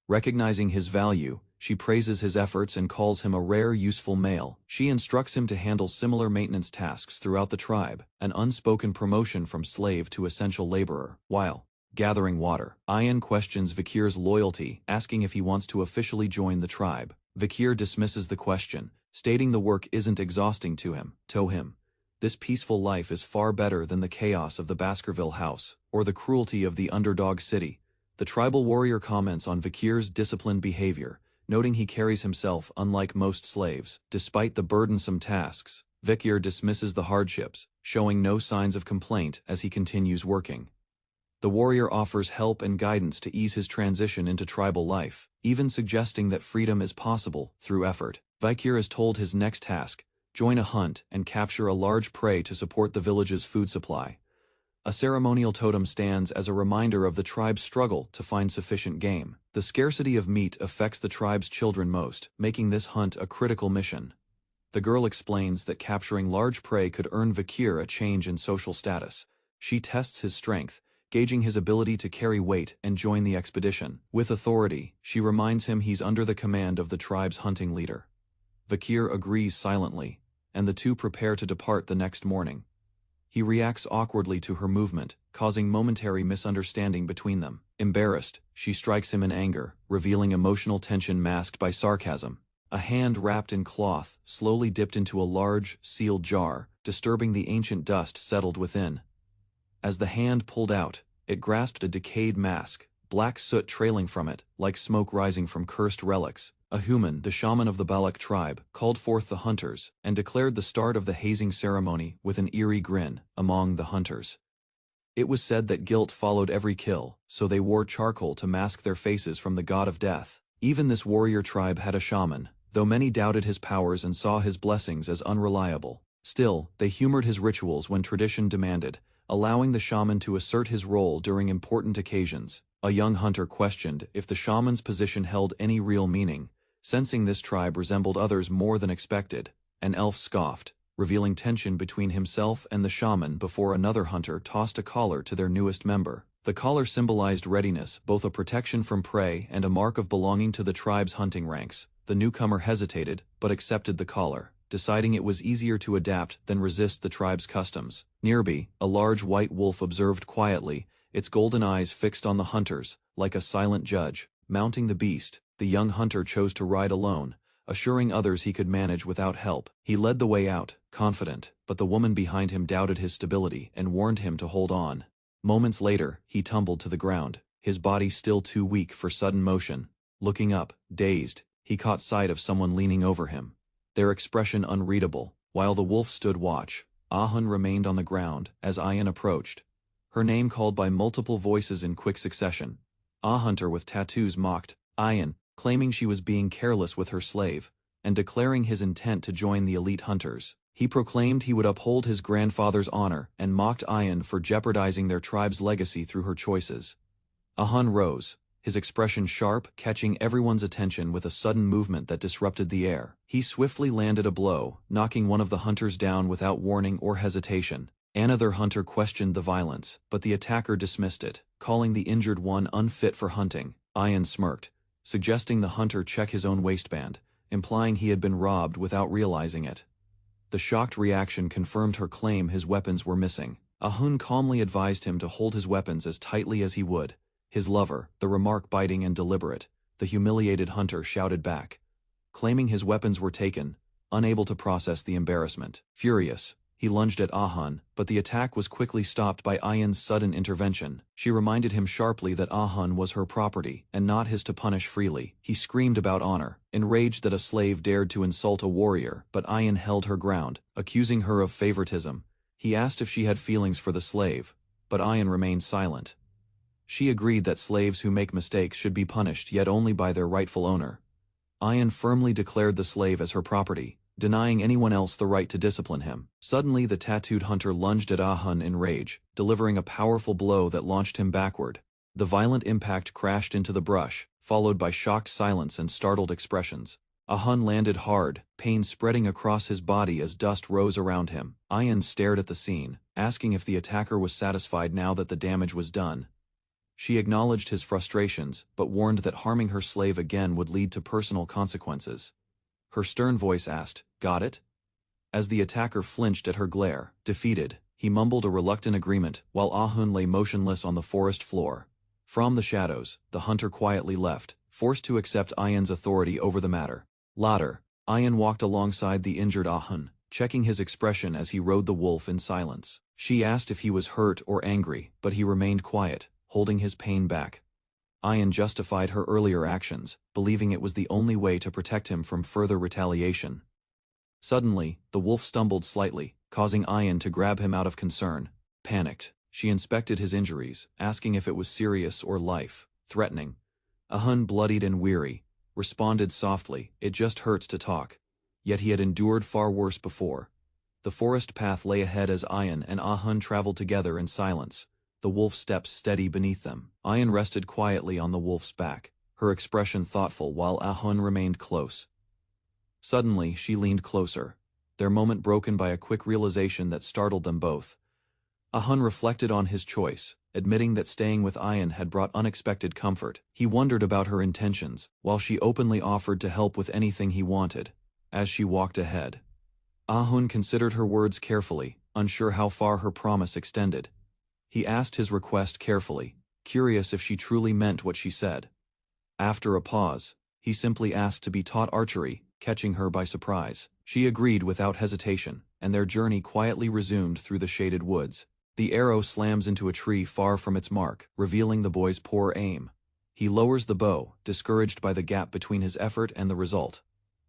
Recognizing his value, she praises his efforts and calls him a rare, useful male. She instructs him to handle similar maintenance tasks throughout the tribe, an unspoken promotion from slave to essential laborer. While gathering water, Ayan questions Vakir's loyalty, asking if he wants to officially join the tribe. Vikir dismisses the question, stating the work isn't exhausting to him. To him, this peaceful life is far better than the chaos of the Baskerville house, or the cruelty of the underdog city. The tribal warrior comments on Vikir's disciplined behavior, noting he carries himself unlike most slaves. Despite the burdensome tasks, Vikir dismisses the hardships, showing no signs of complaint as he continues working. The warrior offers help and guidance to ease his transition into tribal life, even suggesting that freedom is possible through effort. Vikir is told his next task: join a hunt and capture a large prey to support the village's food supply. A ceremonial totem stands as a reminder of the tribe's struggle to find sufficient game. The scarcity of meat affects the tribe's children most, making this hunt a critical mission. The girl explains that capturing large prey could earn Vikir a change in social status. She tests his strength, gauging his ability to carry weight and join the expedition. With authority, she reminds him he's under the command of the tribe's hunting leader. Vikir agrees silently, and the two prepare to depart the next morning. He reacts awkwardly to her movement, causing momentary misunderstanding between them. Embarrassed, she strikes him in anger, revealing emotional tension masked by sarcasm. A hand wrapped in cloth slowly dipped into a large, sealed jar, disturbing the ancient dust settled within. As the hand pulled out, it grasped a decayed mask, black soot trailing from it, like smoke rising from cursed relics. A human, the shaman of the Balak tribe, called forth the hunters, and declared the start of the hazing ceremony with an eerie grin among the hunters. It was said that guilt followed every kill, so they wore charcoal to mask their faces from the god of death. Even this warrior tribe had a shaman, though many doubted his powers and saw his blessings as unreliable. Still, they humored his rituals when tradition demanded, allowing the shaman to assert his role during important occasions. A young hunter questioned if the shaman's position held any real meaning, sensing this tribe resembled others more than expected. An elf scoffed, revealing tension between himself and the shaman before another hunter tossed a collar to their newest member. The collar symbolized readiness, both a protection from prey and a mark of belonging to the tribe's hunting ranks. The newcomer hesitated, but accepted the collar, deciding it was easier to adapt than resist the tribe's customs. Nearby, a large white wolf observed quietly, its golden eyes fixed on the hunters, like a silent judge. Mounting the beast, the young hunter chose to ride alone, assuring others he could manage without help. He led the way out, confident, but the woman behind him doubted his stability and warned him to hold on. Moments later, he tumbled to the ground, his body still too weak for sudden motion. Looking up, dazed, he caught sight of someone leaning over him, their expression unreadable. While the wolf stood watch, Ahun remained on the ground as Ayan approached, her name called by multiple voices in quick succession. A hunter with tattoos mocked Ayan, claiming she was being careless with her slave, and declaring his intent to join the elite hunters. He proclaimed he would uphold his grandfather's honor and mocked Ayan for jeopardizing their tribe's legacy through her choices. Ahun rose, his expression sharp, catching everyone's attention with a sudden movement that disrupted the air. He swiftly landed a blow, knocking one of the hunters down without warning or hesitation. Another hunter questioned the violence, but the attacker dismissed it, calling the injured one unfit for hunting. Ayan smirked, suggesting the hunter check his own waistband, implying he had been robbed without realizing it. The shocked reaction confirmed her claim his weapons were missing. Ahun calmly advised him to hold his weapons as tightly as he would. His lover, the remark biting and deliberate, the humiliated hunter shouted back, claiming his weapons were taken, unable to process the embarrassment. Furious, he lunged at Ahun, but the attack was quickly stopped by Ayan's sudden intervention. She reminded him sharply that Ahun was her property, and not his to punish freely. He screamed about honor, enraged that a slave dared to insult a warrior, but Ayan held her ground, accusing her of favoritism. He asked if she had feelings for the slave, but Ayan remained silent. She agreed that slaves who make mistakes should be punished, yet only by their rightful owner. Ayan firmly declared the slave as her property, denying anyone else the right to discipline him. Suddenly the tattooed hunter lunged at Ahun in rage, delivering a powerful blow that launched him backward. The violent impact crashed into the brush, followed by shocked silence and startled expressions. Ahun landed hard, pain spreading across his body as dust rose around him. Ayan stared at the scene, asking if the attacker was satisfied now that the damage was done. She acknowledged his frustrations, but warned that harming her slave again would lead to personal consequences. Her stern voice asked, "Got it?" As the attacker flinched at her glare, defeated, he mumbled a reluctant agreement while Ahun lay motionless on the forest floor. From the shadows, the hunter quietly left, forced to accept Ayan's authority over the matter. Later, Ayan walked alongside the injured Ahun, checking his expression as he rode the wolf in silence. She asked if he was hurt or angry, but he remained quiet, holding his pain back. Ayan justified her earlier actions, believing it was the only way to protect him from further retaliation. Suddenly, the wolf stumbled slightly, causing Ayan to grab him out of concern. Panicked, she inspected his injuries, asking if it was serious or life-threatening. Ahun, bloodied and weary, responded softly, "It just hurts to talk." Yet he had endured far worse before. The forest path lay ahead as Ayan and Ahun traveled together in silence, the wolf's steps steady beneath them. Ayan rested quietly on the wolf's back, her expression thoughtful while Ahun remained close. Suddenly, she leaned closer, their moment broken by a quick realization that startled them both. Ahun reflected on his choice, admitting that staying with Ayan had brought unexpected comfort. He wondered about her intentions, while she openly offered to help with anything he wanted. As she walked ahead, Ahun considered her words carefully, unsure how far her promise extended. He asked his request carefully, curious if she truly meant what she said. After a pause, he simply asked to be taught archery, catching her by surprise. She agreed without hesitation, and their journey quietly resumed through the shaded woods. The arrow slams into a tree far from its mark, revealing the boy's poor aim. He lowers the bow, discouraged by the gap between his effort and the result.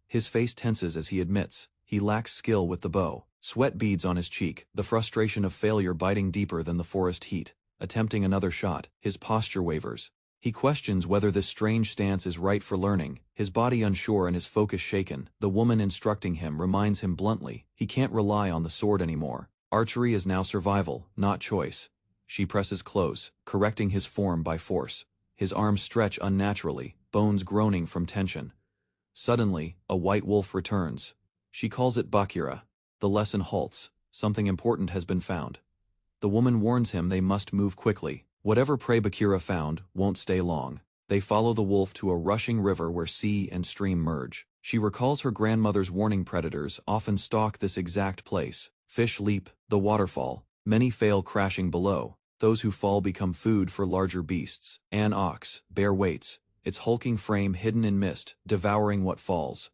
His face tenses as he admits he lacks skill with the bow. Sweat beads on his cheek, the frustration of failure biting deeper than the forest heat. Attempting another shot, his posture wavers. He questions whether this strange stance is right for learning, his body unsure and his focus shaken. The woman instructing him reminds him bluntly he can't rely on the sword anymore. Archery is now survival, not choice. She presses close, correcting his form by force. His arms stretch unnaturally, bones groaning from tension. Suddenly, a white wolf returns. She calls it Bakira. The lesson halts. Something important has been found. The woman warns him they must move quickly. Whatever prey Bakira found won't stay long. They follow the wolf to a rushing river where sea and stream merge. She recalls her grandmother's warning: predators often stalk this exact place. Fish leap the waterfall. Many fail, crashing below. Those who fall become food for larger beasts. An ox, bear waits, its hulking frame hidden in mist, devouring what falls.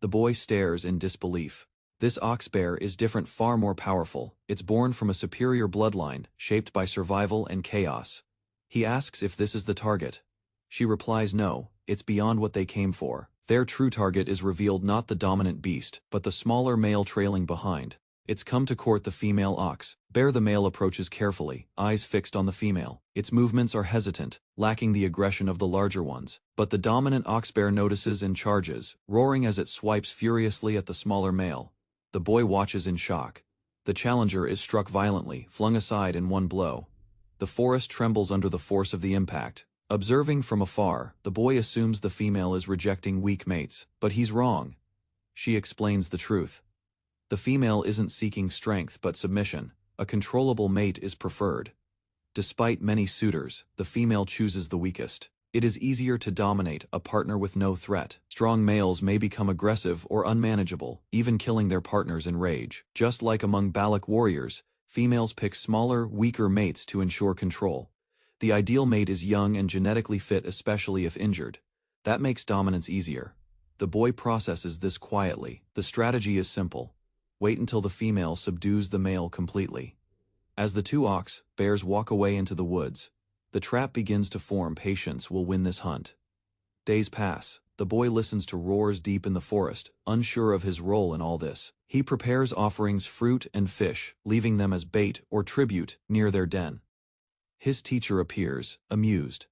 The boy stares in disbelief. This ox bear is different, far more powerful. It's born from a superior bloodline, shaped by survival and chaos. He asks if this is the target. She replies no, it's beyond what they came for. Their true target is revealed: not the dominant beast, but the smaller male trailing behind. It's come to court the female ox. Bear the male approaches carefully, eyes fixed on the female. Its movements are hesitant, lacking the aggression of the larger ones. But the dominant ox bear notices and charges, roaring as it swipes furiously at the smaller male. The boy watches in shock. The challenger is struck violently, flung aside in one blow. The forest trembles under the force of the impact. Observing from afar, the boy assumes the female is rejecting weak mates, but he's wrong. She explains the truth. The female isn't seeking strength but submission. A controllable mate is preferred. Despite many suitors, the female chooses the weakest. It is easier to dominate a partner with no threat. Strong males may become aggressive or unmanageable, even killing their partners in rage. Just like among Balak warriors, females pick smaller, weaker mates to ensure control. The ideal mate is young and genetically fit, especially if injured. That makes dominance easier. The boy processes this quietly. The strategy is simple. Wait until the female subdues the male completely. As the two ox bears walk away into the woods, the trap begins to form. Patience will win this hunt. Days pass. The boy listens to roars deep in the forest, unsure of his role in all this. He prepares offerings, fruit and fish, leaving them as bait or tribute near their den. His teacher appears, amused.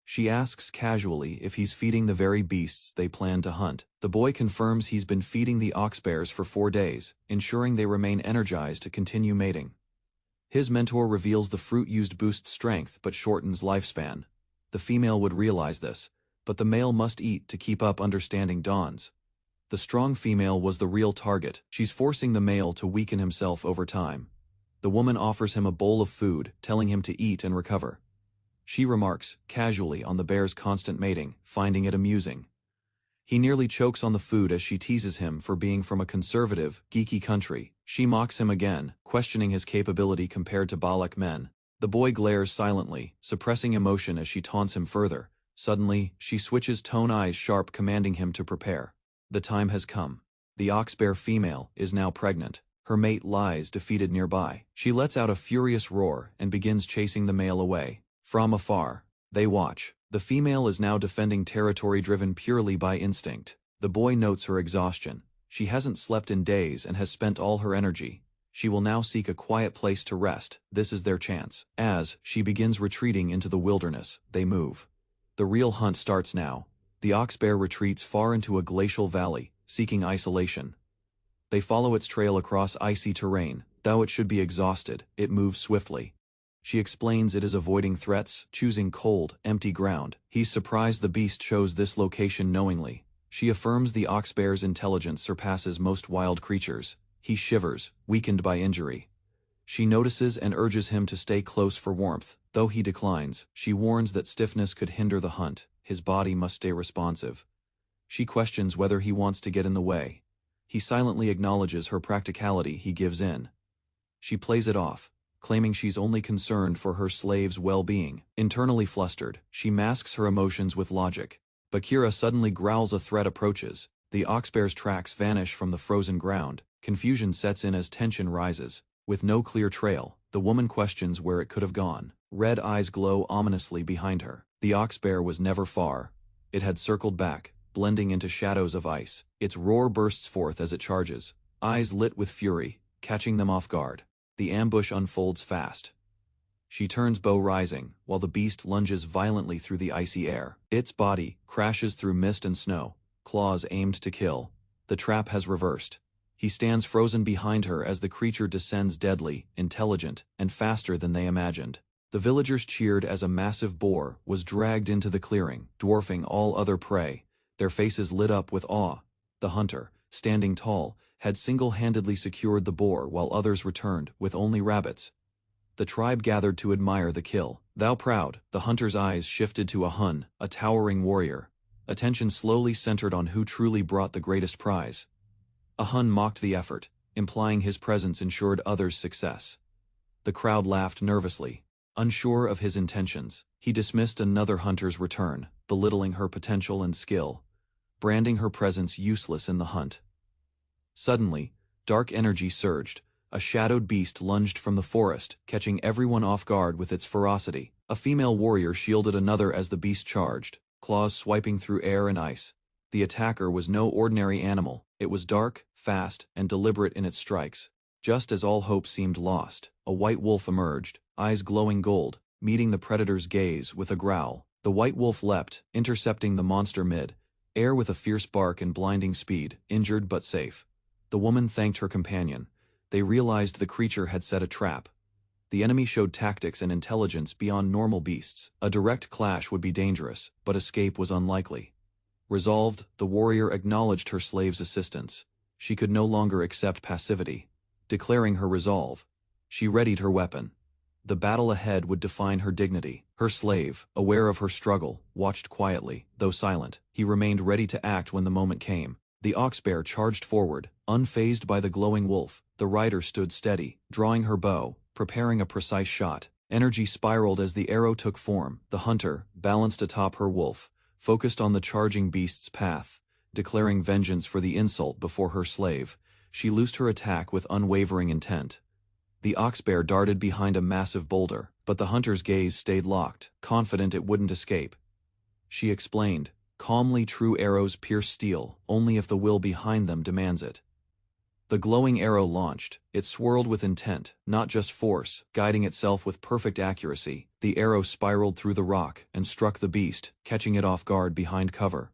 She asks casually if he's feeding the very beasts they plan to hunt. The boy confirms he's been feeding the ox bears for 4 days, ensuring they remain energized to continue mating. His mentor reveals the fruit used boosts strength but shortens lifespan. The female would realize this, but the male must eat to keep up. Understanding dawns. The strong female was the real target. She's forcing the male to weaken himself over time. The woman offers him a bowl of food, telling him to eat and recover. She remarks casually on the bear's constant mating, finding it amusing. He nearly chokes on the food as she teases him for being from a conservative, geeky country. She mocks him again, questioning his capability compared to Balak men. The boy glares silently, suppressing emotion as she taunts him further. Suddenly, she switches tone, eyes sharp, commanding him to prepare. The time has come. The ox-bear female is now pregnant. Her mate lies defeated nearby. She lets out a furious roar and begins chasing the male away. From afar, they watch. The female is now defending territory driven purely by instinct. The boy notes her exhaustion. She hasn't slept in days and has spent all her energy. She will now seek a quiet place to rest. This is their chance. As she begins retreating into the wilderness, they move. The real hunt starts now. The ox-bear retreats far into a glacial valley, seeking isolation. They follow its trail across icy terrain. Though it should be exhausted, it moves swiftly. She explains it is avoiding threats, choosing cold, empty ground. He's surprised the beast chose this location knowingly. She affirms the ox-bear's intelligence surpasses most wild creatures. He shivers, weakened by injury. She notices and urges him to stay close for warmth. Though he declines, she warns that stiffness could hinder the hunt. His body must stay responsive. She questions whether he wants to get in the way. He silently acknowledges her practicality. He gives in. She plays it off, claiming she's only concerned for her slave's well-being. Internally flustered, she masks her emotions with logic. Bakira suddenly growls. A threat approaches. The ox-bear's tracks vanish from the frozen ground. Confusion sets in as tension rises. With no clear trail, the woman questions where it could have gone. Red eyes glow ominously behind her. The ox-bear was never far. It had circled back, blending into shadows of ice. Its roar bursts forth as it charges, eyes lit with fury, catching them off guard. The ambush unfolds fast. She turns, bow rising, while the beast lunges violently through the icy air. Its body crashes through mist and snow, claws aimed to kill. The trap has reversed. He stands frozen behind her as the creature descends, deadly, intelligent, and faster than they imagined. The villagers cheered as a massive boar was dragged into the clearing, dwarfing all other prey. Their faces lit up with awe. The hunter, standing tall, had single-handedly secured the boar while others returned, with only rabbits. The tribe gathered to admire the kill. Thou proud, the hunter's eyes shifted to a Hun, a towering warrior. Attention slowly centered on who truly brought the greatest prize. A Hun mocked the effort, implying his presence ensured others' success. The crowd laughed nervously. Unsure of his intentions, he dismissed another hunter's return, belittling her potential and skill, branding her presence useless in the hunt. Suddenly, dark energy surged. A shadowed beast lunged from the forest, catching everyone off guard with its ferocity. A female warrior shielded another as the beast charged, claws swiping through air and ice. The attacker was no ordinary animal. It was dark, fast, and deliberate in its strikes. Just as all hope seemed lost, a white wolf emerged, eyes glowing gold, meeting the predator's gaze with a growl. The white wolf leapt, intercepting the monster mid-air with a fierce bark and blinding speed, injured but safe. The woman thanked her companion. They realized the creature had set a trap. The enemy showed tactics and intelligence beyond normal beasts. A direct clash would be dangerous, but escape was unlikely. Resolved, the warrior acknowledged her slave's assistance. She could no longer accept passivity. Declaring her resolve, she readied her weapon. The battle ahead would define her dignity. Her slave, aware of her struggle, watched quietly, though silent. He remained ready to act when the moment came. The ox-bear charged forward, unfazed by the glowing wolf. The rider stood steady, drawing her bow, preparing a precise shot. Energy spiraled as the arrow took form. The hunter, balanced atop her wolf, focused on the charging beast's path, declaring vengeance for the insult before her slave. She loosed her attack with unwavering intent. The ox-bear darted behind a massive boulder, but the hunter's gaze stayed locked, confident it wouldn't escape. She explained, calmly, true arrows pierce steel, only if the will behind them demands it. The glowing arrow launched. It swirled with intent, not just force, guiding itself with perfect accuracy. The arrow spiraled through the rock and struck the beast, catching it off guard behind cover.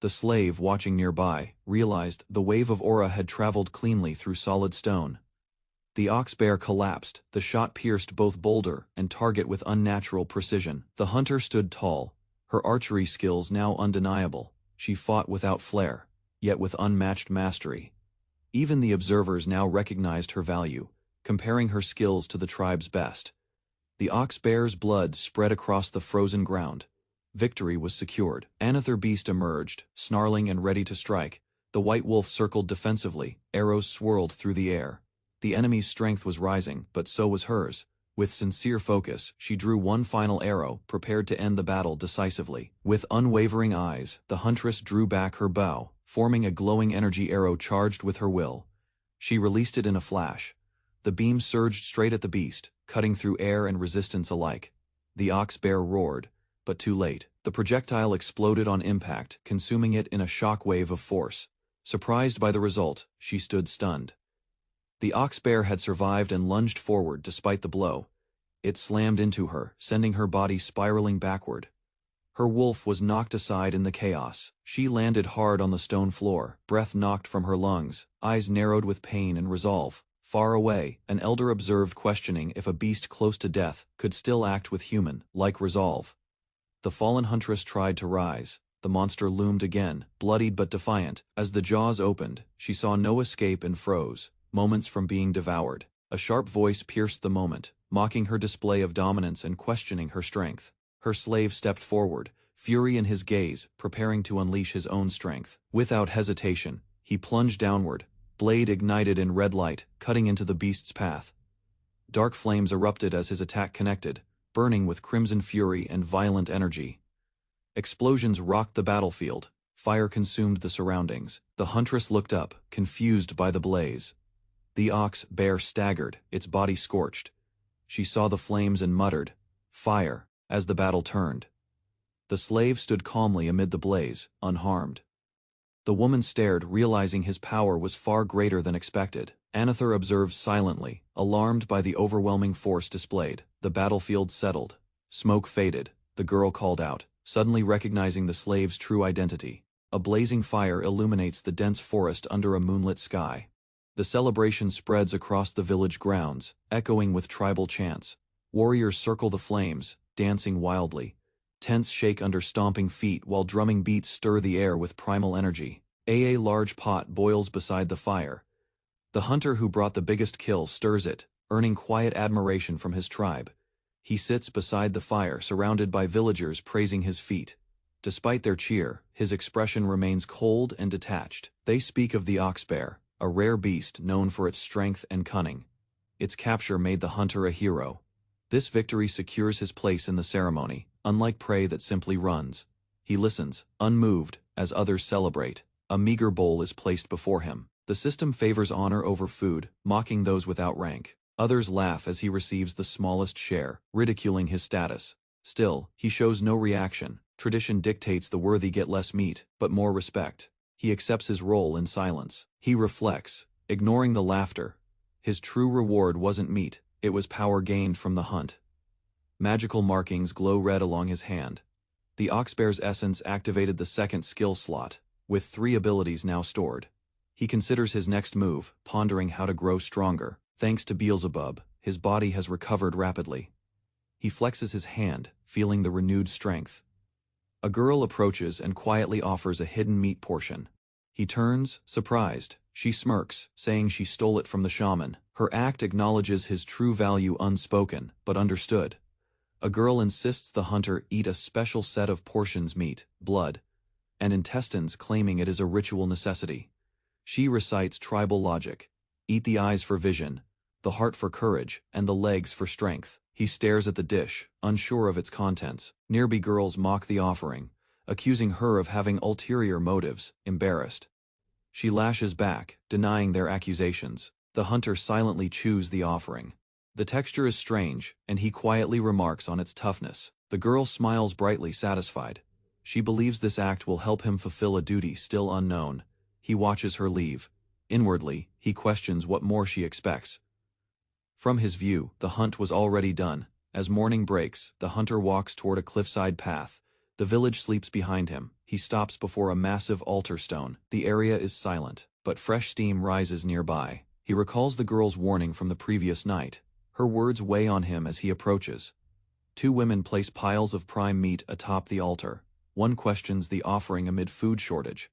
The slave, watching nearby, realized the wave of aura had traveled cleanly through solid stone. The ox-bear collapsed. The shot pierced both boulder and target with unnatural precision. The hunter stood tall, her archery skills now undeniable. She fought without flair, yet with unmatched mastery. Even the observers now recognized her value, comparing her skills to the tribe's best. The ox-bear's blood spread across the frozen ground. Victory was secured. Another beast emerged, snarling and ready to strike. The white wolf circled defensively, arrows swirled through the air. The enemy's strength was rising, but so was hers. With sincere focus, she drew one final arrow, prepared to end the battle decisively. With unwavering eyes, the huntress drew back her bow, forming a glowing energy arrow charged with her will. She released it in a flash. The beam surged straight at the beast, cutting through air and resistance alike. The ox bear roared, but too late. The projectile exploded on impact, consuming it in a shock wave of force. Surprised by the result, she stood stunned. The ox bear had survived and lunged forward despite the blow. It slammed into her, sending her body spiraling backward. Her wolf was knocked aside in the chaos. She landed hard on the stone floor, breath knocked from her lungs, eyes narrowed with pain and resolve. Far away, an elder observed, questioning if a beast close to death could still act with human-like resolve. The fallen huntress tried to rise. The monster loomed again, bloodied but defiant. As the jaws opened, she saw no escape and froze, moments from being devoured. A sharp voice pierced the moment, mocking her display of dominance and questioning her strength. Her slave stepped forward, fury in his gaze, preparing to unleash his own strength. Without hesitation, he plunged downward, blade ignited in red light, cutting into the beast's path. Dark flames erupted as his attack connected, burning with crimson fury and violent energy. Explosions rocked the battlefield, fire consumed the surroundings. The huntress looked up, confused by the blaze. The ox bear staggered, its body scorched. She saw the flames and muttered, "Fire," as the battle turned. The slave stood calmly amid the blaze, unharmed. The woman stared, realizing his power was far greater than expected. Anather observed silently, alarmed by the overwhelming force displayed. The battlefield settled. Smoke faded. The girl called out, suddenly recognizing the slave's true identity. A blazing fire illuminates the dense forest under a moonlit sky. The celebration spreads across the village grounds, echoing with tribal chants. Warriors circle the flames, dancing wildly. Tents shake under stomping feet while drumming beats stir the air with primal energy. A large pot boils beside the fire. The hunter who brought the biggest kill stirs it, earning quiet admiration from his tribe. He sits beside the fire, surrounded by villagers praising his feat. Despite their cheer, his expression remains cold and detached. They speak of the ox bear, a rare beast known for its strength and cunning. Its capture made the hunter a hero. This victory secures his place in the ceremony, unlike prey that simply runs. He listens, unmoved, as others celebrate. A meager bowl is placed before him. The system favors honor over food, mocking those without rank. Others laugh as he receives the smallest share, ridiculing his status. Still, he shows no reaction. Tradition dictates the worthy get less meat, but more respect. He accepts his role in silence. He reflects, ignoring the laughter. His true reward wasn't meat, it was power gained from the hunt. Magical markings glow red along his hand. The oxbear's essence activated the second skill slot, with 3 abilities now stored. He considers his next move, pondering how to grow stronger. Thanks to Beelzebub, his body has recovered rapidly. He flexes his hand, feeling the renewed strength. A girl approaches and quietly offers a hidden meat portion. He turns, surprised. She smirks, saying she stole it from the shaman. Her act acknowledges his true value, unspoken, but understood. A girl insists the hunter eat a special set of portions: meat, blood, and intestines, claiming it is a ritual necessity. She recites tribal logic. Eat the eyes for vision, the heart for courage, and the legs for strength. He stares at the dish, unsure of its contents. Nearby girls mock the offering, accusing her of having ulterior motives. Embarrassed, she lashes back, denying their accusations. The hunter silently chews the offering. The texture is strange, and he quietly remarks on its toughness. The girl smiles brightly, satisfied. She believes this act will help him fulfill a duty still unknown. He watches her leave. Inwardly, he questions what more she expects. From his view, the hunt was already done. As morning breaks, the hunter walks toward a cliffside path. The village sleeps behind him. He stops before a massive altar stone. The area is silent, but fresh steam rises nearby. He recalls the girl's warning from the previous night. Her words weigh on him as he approaches. 2 women place piles of prime meat atop the altar. One questions the offering amid food shortage.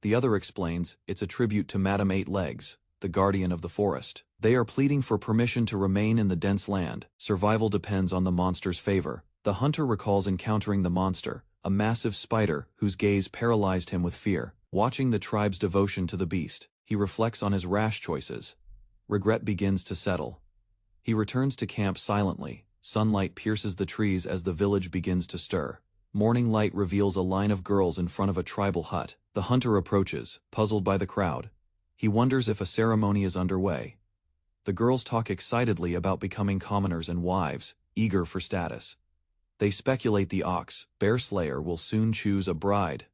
The other explains it's a tribute to Madame Eight Legs, the guardian of the forest. They are pleading for permission to remain in the dense land. Survival depends on the monster's favor. The hunter recalls encountering the monster, a massive spider whose gaze paralyzed him with fear. Watching the tribe's devotion to the beast, he reflects on his rash choices. Regret begins to settle. He returns to camp silently. Sunlight pierces the trees as the village begins to stir. Morning light reveals a line of girls in front of a tribal hut. The hunter approaches, puzzled by the crowd. He wonders if a ceremony is underway. The girls talk excitedly about becoming commoners and wives, eager for status. They speculate the ox, bear slayer will soon choose a bride.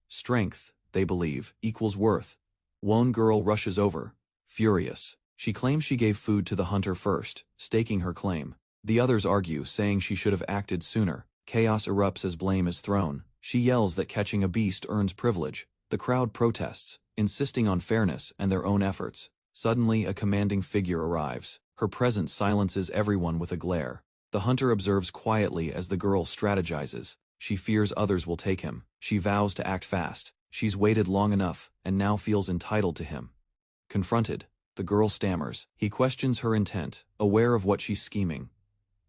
Strength, they believe, equals worth. One girl rushes over, furious. She claims she gave food to the hunter first, staking her claim. The others argue, saying she should have acted sooner. Chaos erupts as blame is thrown. She yells that catching a beast earns privilege. The crowd protests, insisting on fairness and their own efforts. Suddenly, a commanding figure arrives. Her presence silences everyone with a glare. The hunter observes quietly as the girl strategizes. She fears others will take him. She vows to act fast. She's waited long enough, and now feels entitled to him. Confronted, the girl stammers. He questions her intent, aware of what she's scheming.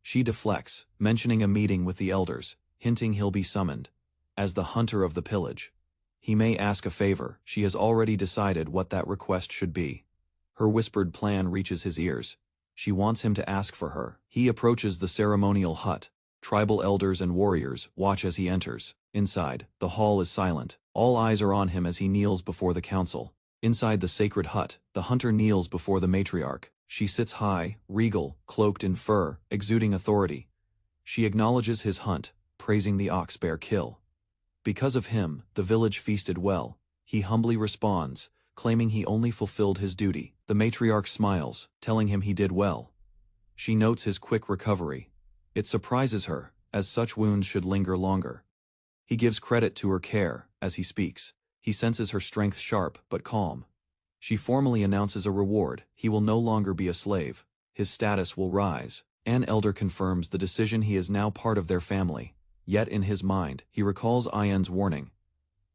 She deflects, mentioning a meeting with the elders, hinting he'll be summoned. As the hunter of the pillage, he may ask a favor. She has already decided what that request should be. Her whispered plan reaches his ears. She wants him to ask for her. He approaches the ceremonial hut. Tribal elders and warriors watch as he enters. Inside, the hall is silent. All eyes are on him as he kneels before the council. Inside the sacred hut, the hunter kneels before the matriarch. She sits high, regal, cloaked in fur, exuding authority. She acknowledges his hunt, praising the ox-bear kill. Because of him, the village feasted well. He humbly responds, claiming he only fulfilled his duty. The matriarch smiles, telling him he did well. She notes his quick recovery. It surprises her, as such wounds should linger longer. He gives credit to her care, as he speaks. He senses her strength sharp but calm. She formally announces a reward. He will no longer be a slave. His status will rise. An elder confirms the decision. He is now part of their family. Yet in his mind, he recalls Ayan's warning.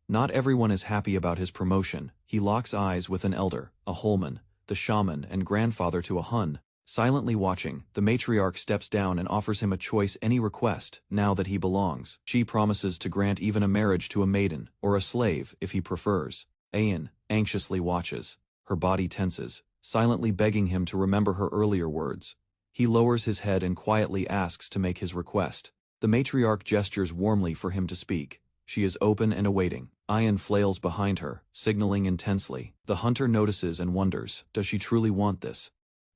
Not everyone is happy about his promotion. He locks eyes with an elder, a Holman, the shaman and grandfather to a Hun. Silently watching, the matriarch steps down and offers him a choice, any request, now that he belongs. She promises to grant even a marriage to a maiden, or a slave if he prefers. Ayan anxiously watches. Her body tenses, silently begging him to remember her earlier words. He lowers his head and quietly asks to make his request. The matriarch gestures warmly for him to speak. She is open and awaiting. Ayan flails behind her, signaling intensely. The hunter notices and wonders, does she truly want this?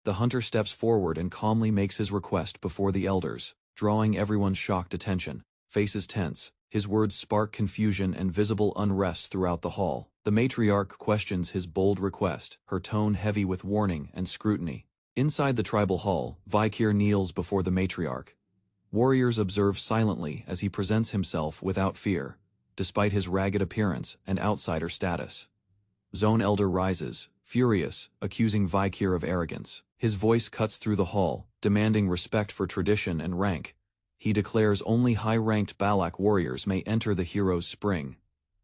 The hunter steps forward and calmly makes his request before the elders, drawing everyone's shocked attention. Faces tense, his words spark confusion and visible unrest throughout the hall. The matriarch questions his bold request, her tone heavy with warning and scrutiny. Inside the tribal hall, Vikir kneels before the matriarch. Warriors observe silently as he presents himself without fear, despite his ragged appearance and outsider status. Zone Elder rises, furious, accusing Vikir of arrogance. His voice cuts through the hall, demanding respect for tradition and rank. He declares only high-ranked Balak warriors may enter the hero's spring.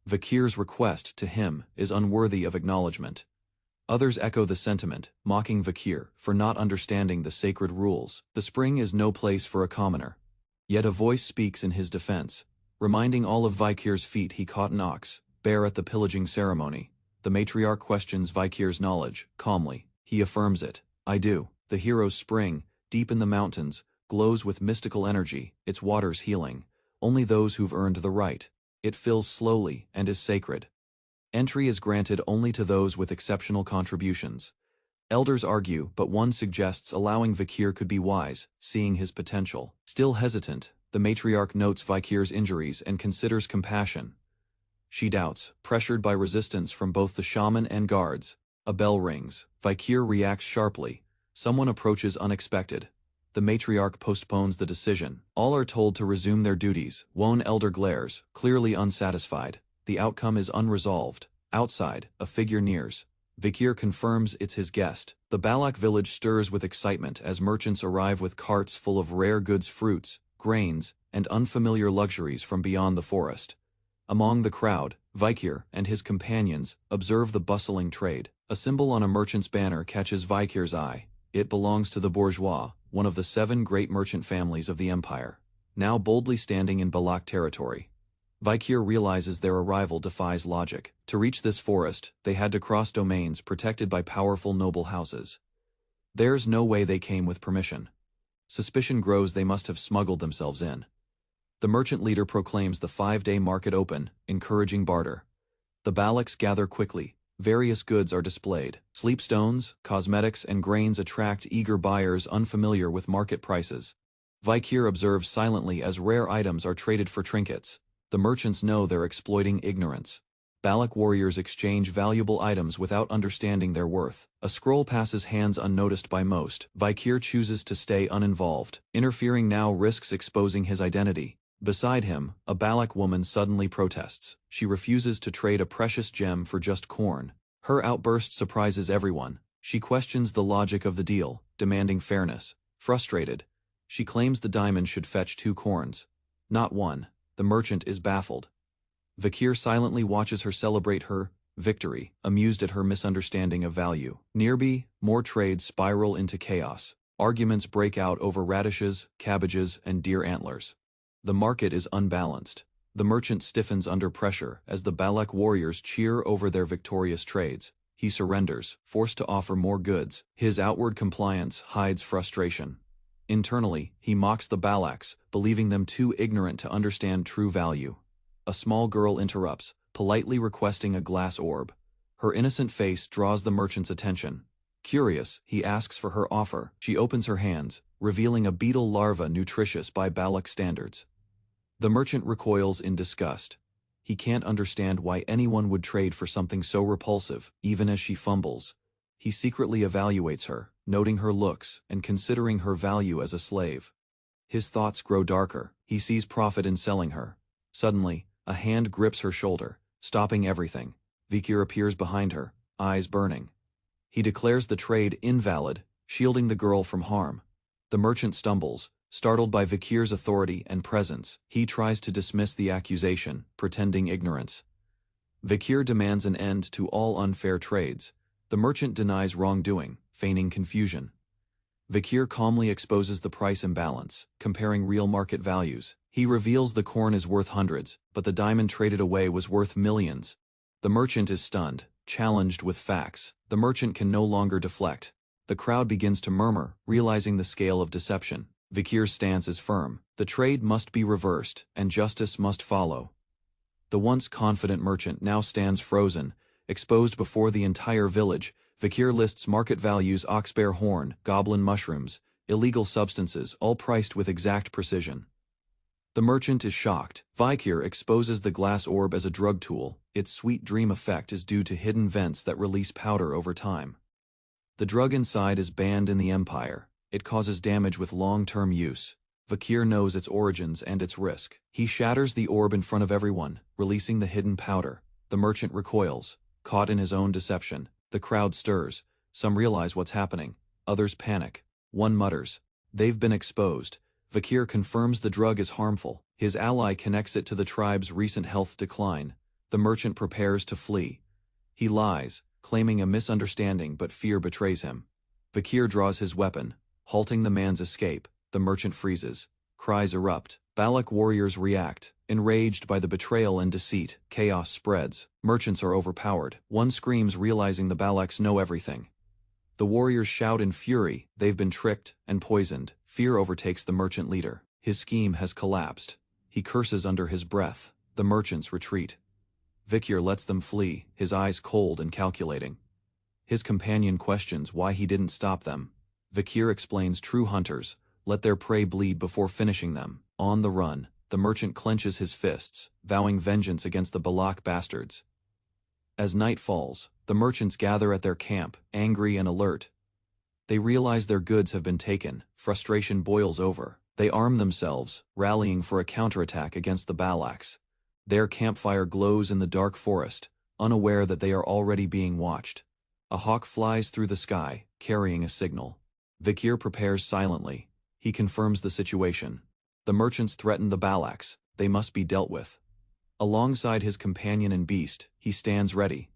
Vikir's request to him is unworthy of acknowledgement. Others echo the sentiment, mocking Vikir for not understanding the sacred rules. The spring is no place for a commoner. Yet a voice speaks in his defense, reminding all of Vikir's feet he caught an ox, bear at the pillaging ceremony. The matriarch questions Vikir's knowledge, calmly. He affirms it. I do. The hero's spring, deep in the mountains, glows with mystical energy, its waters healing. Only those who've earned the right. It fills slowly and is sacred. Entry is granted only to those with exceptional contributions. Elders argue, but one suggests allowing Vikir could be wise, seeing his potential. Still hesitant, the matriarch notes Vikir's injuries and considers compassion. She doubts, pressured by resistance from both the shaman and guards. A bell rings. Vikir reacts sharply. Someone approaches unexpected. The matriarch postpones the decision. All are told to resume their duties. One elder glares, clearly unsatisfied. The outcome is unresolved. Outside, a figure nears. Vikir confirms it's his guest. The Balak village stirs with excitement as merchants arrive with carts full of rare goods, fruits, grains, and unfamiliar luxuries from beyond the forest. Among the crowd, Vikir and his companions observe the bustling trade. A symbol on a merchant's banner catches Vikir's eye. It belongs to the bourgeois, one of the 7 great merchant families of the empire, now boldly standing in Balak territory. Vikir realizes their arrival defies logic. To reach this forest, they had to cross domains protected by powerful noble houses. There's no way they came with permission. Suspicion grows they must have smuggled themselves in. The merchant leader proclaims the 5-day market open, encouraging barter. The Balaks gather quickly. Various goods are displayed. Sleepstones, cosmetics, and grains attract eager buyers unfamiliar with market prices. Vikir observes silently as rare items are traded for trinkets. The merchants know they're exploiting ignorance. Balak warriors exchange valuable items without understanding their worth. A scroll passes hands unnoticed by most. Vikir chooses to stay uninvolved. Interfering now risks exposing his identity. Beside him, a Balak woman suddenly protests. She refuses to trade a precious gem for just corn. Her outburst surprises everyone. She questions the logic of the deal, demanding fairness. Frustrated, she claims the diamond should fetch 2 corns, not 1. The merchant is baffled. Vikir silently watches her celebrate her victory, amused at her misunderstanding of value. Nearby, more trades spiral into chaos. Arguments break out over radishes, cabbages, and deer antlers. The market is unbalanced. The merchant stiffens under pressure as the Balak warriors cheer over their victorious trades. He surrenders, forced to offer more goods. His outward compliance hides frustration. Internally, he mocks the Balaks, believing them too ignorant to understand true value. A small girl interrupts, politely requesting a glass orb. Her innocent face draws the merchant's attention. Curious, he asks for her offer. She opens her hands, revealing a beetle larva nutritious by Balak standards. The merchant recoils in disgust. He can't understand why anyone would trade for something so repulsive, even as she fumbles. He secretly evaluates her, noting her looks and considering her value as a slave. His thoughts grow darker. He sees profit in selling her. Suddenly, a hand grips her shoulder, stopping everything. Vikir appears behind her, eyes burning. He declares the trade invalid, shielding the girl from harm. The merchant stumbles, startled by Vikir's authority and presence. He tries to dismiss the accusation, pretending ignorance. Vikir demands an end to all unfair trades. The merchant denies wrongdoing, feigning confusion. Vikir calmly exposes the price imbalance, comparing real market values. He reveals the corn is worth hundreds, but the diamond traded away was worth millions. The merchant is stunned, challenged with facts. The merchant can no longer deflect. The crowd begins to murmur, realizing the scale of deception. Vikir's stance is firm. The trade must be reversed, and justice must follow. The once confident merchant now stands frozen, exposed before the entire village. Vikir lists market values: oxbear horn, goblin mushrooms, illegal substances, all priced with exact precision. The merchant is shocked. Vikir exposes the glass orb as a drug tool. Its sweet dream effect is due to hidden vents that release powder over time. The drug inside is banned in the Empire. It causes damage with long-term use. Vikir knows its origins and its risk. He shatters the orb in front of everyone, releasing the hidden powder. The merchant recoils, caught in his own deception. The crowd stirs. Some realize what's happening. Others panic. One mutters, "They've been exposed." Vikir confirms the drug is harmful. His ally connects it to the tribe's recent health decline. The merchant prepares to flee. He lies, claiming a misunderstanding, but fear betrays him. Vikir draws his weapon, halting the man's escape. The merchant freezes. Cries erupt. Balak warriors react. Enraged by the betrayal and deceit, chaos spreads. Merchants are overpowered. One screams, realizing the Balaks know everything. The warriors shout in fury. They've been tricked and poisoned. Fear overtakes the merchant leader. His scheme has collapsed. He curses under his breath. The merchants retreat. Vikir lets them flee, his eyes cold and calculating. His companion questions why he didn't stop them. Vikir explains true hunters let their prey bleed before finishing them. On the run, the merchant clenches his fists, vowing vengeance against the Balak bastards. As night falls, the merchants gather at their camp, angry and alert. They realize their goods have been taken. Frustration boils over. They arm themselves, rallying for a counterattack against the Balaks. Their campfire glows in the dark forest, unaware that they are already being watched. A hawk flies through the sky, carrying a signal. Vikir prepares silently. He confirms the situation. The merchants threaten the Balaks. They must be dealt with. Alongside his companion and beast, he stands ready.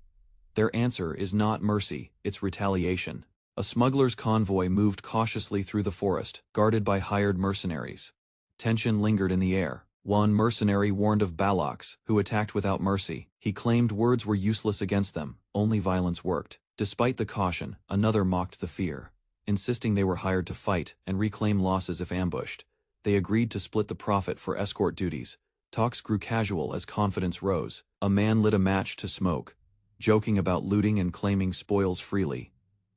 Their answer is not mercy, it's retaliation. A smuggler's convoy moved cautiously through the forest, guarded by hired mercenaries. Tension lingered in the air. One mercenary warned of Balaks, who attacked without mercy. He claimed words were useless against them, only violence worked. Despite the caution, another mocked the fear, insisting they were hired to fight and reclaim losses if ambushed. They agreed to split the profit for escort duties. Talks grew casual as confidence rose. A man lit a match to smoke, joking about looting and claiming spoils freely.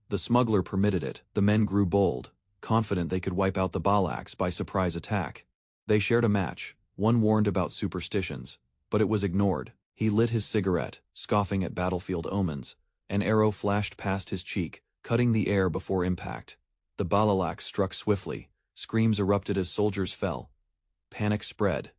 The smuggler permitted it. The men grew bold, confident they could wipe out the Balaks by surprise attack. They shared a match. One warned about superstitions, but it was ignored. He lit his cigarette, scoffing at battlefield omens. An arrow flashed past his cheek, cutting the air before impact. The Balalak struck swiftly. Screams erupted as soldiers fell. Panic spread.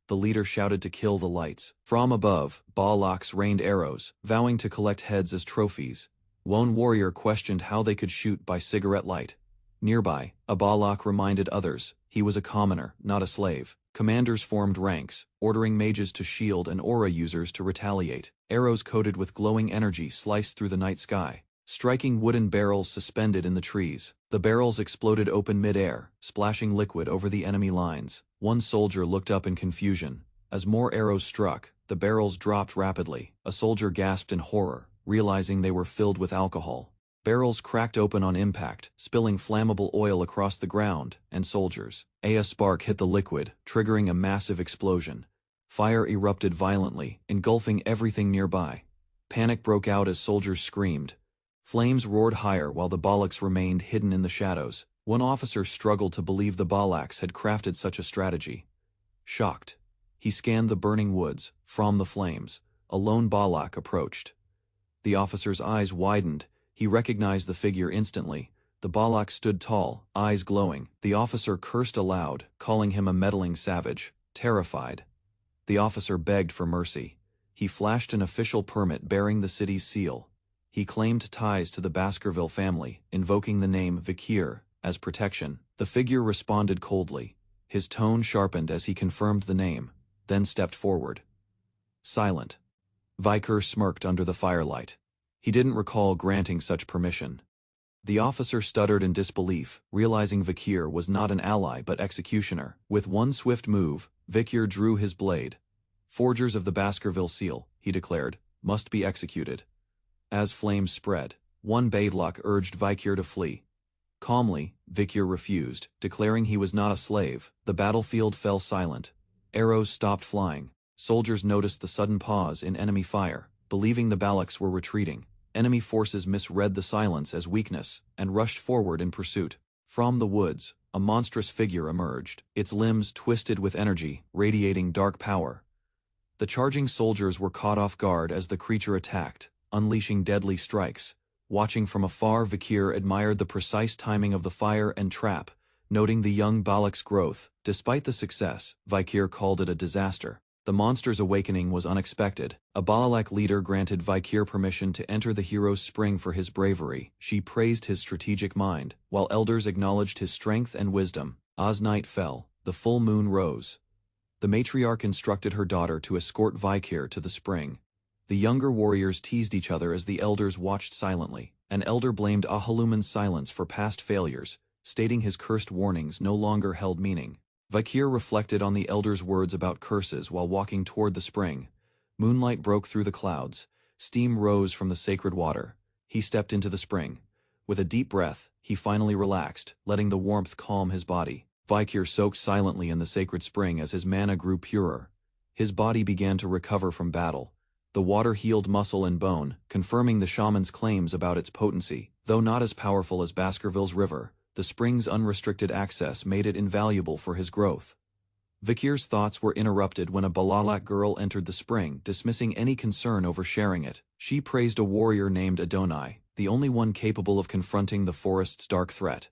The leader shouted to kill the lights. From above, Balaks rained arrows, vowing to collect heads as trophies. One warrior questioned how they could shoot by cigarette light. Nearby, a Balak reminded others he was a commoner, not a slave. Commanders formed ranks, ordering mages to shield and aura users to retaliate. Arrows coated with glowing energy sliced through the night sky, striking wooden barrels suspended in the trees. The barrels exploded open mid-air, splashing liquid over the enemy lines. One soldier looked up in confusion. As more arrows struck, the barrels dropped rapidly. A soldier gasped in horror, realizing they were filled with alcohol. Barrels cracked open on impact, spilling flammable oil across the ground and soldiers. A spark hit the liquid, triggering a massive explosion. Fire erupted violently, engulfing everything nearby. Panic broke out as soldiers screamed. Flames roared higher while the Balaks remained hidden in the shadows. One officer struggled to believe the Balaks had crafted such a strategy. Shocked, he scanned the burning woods. From the flames, a lone Balak approached. The officer's eyes widened. He recognized the figure instantly. The Balak stood tall, eyes glowing. The officer cursed aloud, calling him a meddling savage. Terrified, the officer begged for mercy. He flashed an official permit bearing the city's seal. He claimed ties to the Baskerville family, invoking the name Vakir as protection. The figure responded coldly. His tone sharpened as he confirmed the name, then stepped forward. Silent. Vakir smirked under the firelight. He didn't recall granting such permission. The officer stuttered in disbelief, realizing Vakir was not an ally but executioner. With one swift move, Vakir drew his blade. Forgers of the Baskerville seal, he declared, must be executed. As flames spread, one Baidlock urged Vakir to flee. Calmly, Vakir refused, declaring he was not a slave. The battlefield fell silent. Arrows stopped flying. Soldiers noticed the sudden pause in enemy fire, believing the Balaks were retreating. Enemy forces misread the silence as weakness and rushed forward in pursuit. From the woods, a monstrous figure emerged, its limbs twisted with energy, radiating dark power. The charging soldiers were caught off guard as the creature attacked, unleashing deadly strikes. Watching from afar, Vakir admired the precise timing of the fire and trap, noting the young Balak's growth. Despite the success, Vakir called it a disaster. The monster's awakening was unexpected. A Balak leader granted Vakir permission to enter the hero's spring for his bravery. She praised his strategic mind, while elders acknowledged his strength and wisdom. As night fell, the full moon rose. The matriarch instructed her daughter to escort Vakir to the spring. The younger warriors teased each other as the elders watched silently. An elder blamed Ahaluman's silence for past failures, stating his cursed warnings no longer held meaning. Vakir reflected on the elder's words about curses while walking toward the spring. Moonlight broke through the clouds. Steam rose from the sacred water. He stepped into the spring. With a deep breath, he finally relaxed, letting the warmth calm his body. Vakir soaked silently in the sacred spring as his mana grew purer. His body began to recover from battle. The water healed muscle and bone, confirming the shaman's claims about its potency. Though not as powerful as Baskerville's river, the spring's unrestricted access made it invaluable for his growth. Vakir's thoughts were interrupted when a Balalak girl entered the spring, dismissing any concern over sharing it. She praised a warrior named Adonai, the only one capable of confronting the forest's dark threat.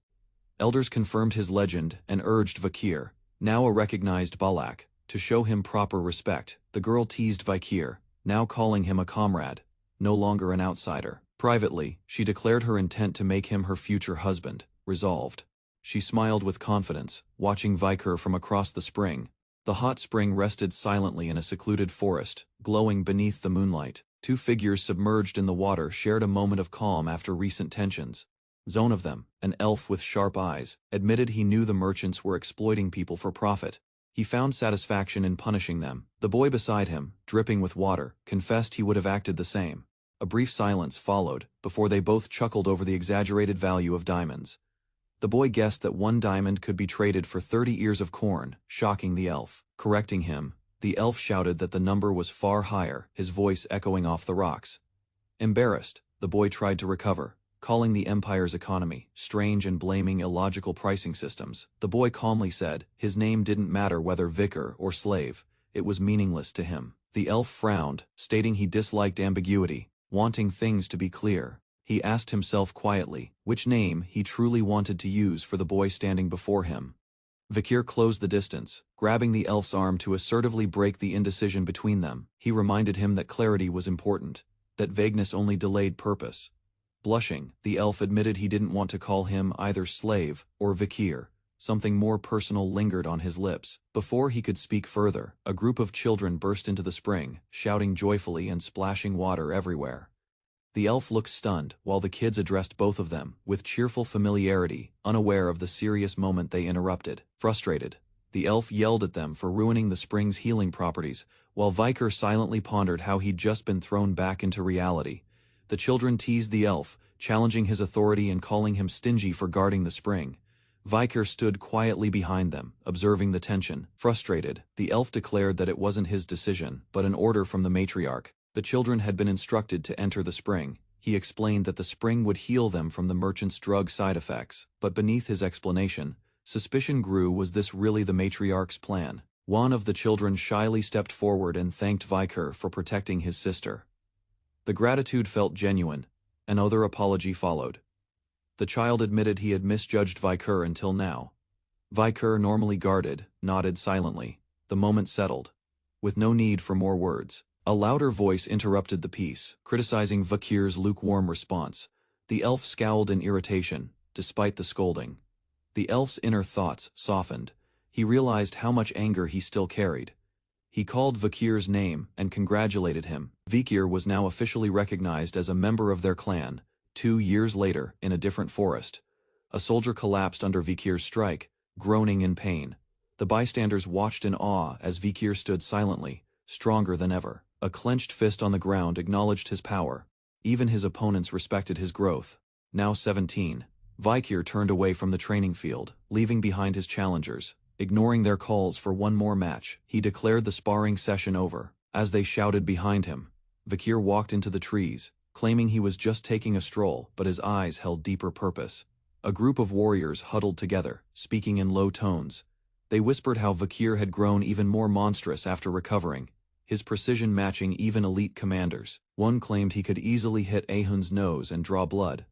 Elders confirmed his legend and urged Vakir, now a recognized Balak, to show him proper respect. The girl teased Vakir, now calling him a comrade, no longer an outsider. Privately, she declared her intent to make him her future husband. Resolved. She smiled with confidence, watching Vakir from across the spring. The hot spring rested silently in a secluded forest, glowing beneath the moonlight. Two figures submerged in the water shared a moment of calm after recent tensions. One of them, an elf with sharp eyes, admitted he knew the merchants were exploiting people for profit. He found satisfaction in punishing them. The boy beside him, dripping with water, confessed he would have acted the same. A brief silence followed, before they both chuckled over the exaggerated value of diamonds. The boy guessed that 1 diamond could be traded for 30 ears of corn, shocking the elf. Correcting him, the elf shouted that the number was far higher, his voice echoing off the rocks. Embarrassed, the boy tried to recover, calling the empire's economy strange and blaming illogical pricing systems. The boy calmly said his name didn't matter whether vicar or slave, it was meaningless to him. The elf frowned, stating he disliked ambiguity, wanting things to be clear. He asked himself quietly which name he truly wanted to use for the boy standing before him. Vikir closed the distance, grabbing the elf's arm to assertively break the indecision between them. He reminded him that clarity was important, that vagueness only delayed purpose. Blushing, the elf admitted he didn't want to call him either slave or Vikir. Something more personal lingered on his lips. Before he could speak further, a group of children burst into the spring, shouting joyfully and splashing water everywhere. The elf looked stunned, while the kids addressed both of them with cheerful familiarity, unaware of the serious moment they interrupted. Frustrated, the elf yelled at them for ruining the spring's healing properties, while Vikir silently pondered how he'd just been thrown back into reality. The children teased the elf, challenging his authority and calling him stingy for guarding the spring. Vikir stood quietly behind them, observing the tension. Frustrated, the elf declared that it wasn't his decision, but an order from the matriarch. The children had been instructed to enter the spring. He explained that the spring would heal them from the merchant's drug side effects, but beneath his explanation, suspicion grew. Was this really the matriarch's plan? One of the children shyly stepped forward and thanked Vikir for protecting his sister. The gratitude felt genuine. Another apology followed. The child admitted he had misjudged Vikir until now. Vikir, normally guarded, nodded silently. The moment settled, with no need for more words. A louder voice interrupted the peace, criticizing Vikir's lukewarm response. The elf scowled in irritation, despite the scolding. The elf's inner thoughts softened. He realized how much anger he still carried. He called Vikir's name and congratulated him. Vikir was now officially recognized as a member of their clan. 2 years later, in a different forest, a soldier collapsed under Vikir's strike, groaning in pain. The bystanders watched in awe as Vikir stood silently, stronger than ever. A clenched fist on the ground acknowledged his power. Even his opponents respected his growth. Now 17, Vikir turned away from the training field, leaving behind his challengers. Ignoring their calls for one more match, he declared the sparring session over. As they shouted behind him, Vikir walked into the trees, claiming he was just taking a stroll, but his eyes held deeper purpose. A group of warriors huddled together, speaking in low tones. They whispered how Vikir had grown even more monstrous after recovering, his precision matching even elite commanders. One claimed he could easily hit Ahun's nose and draw blood.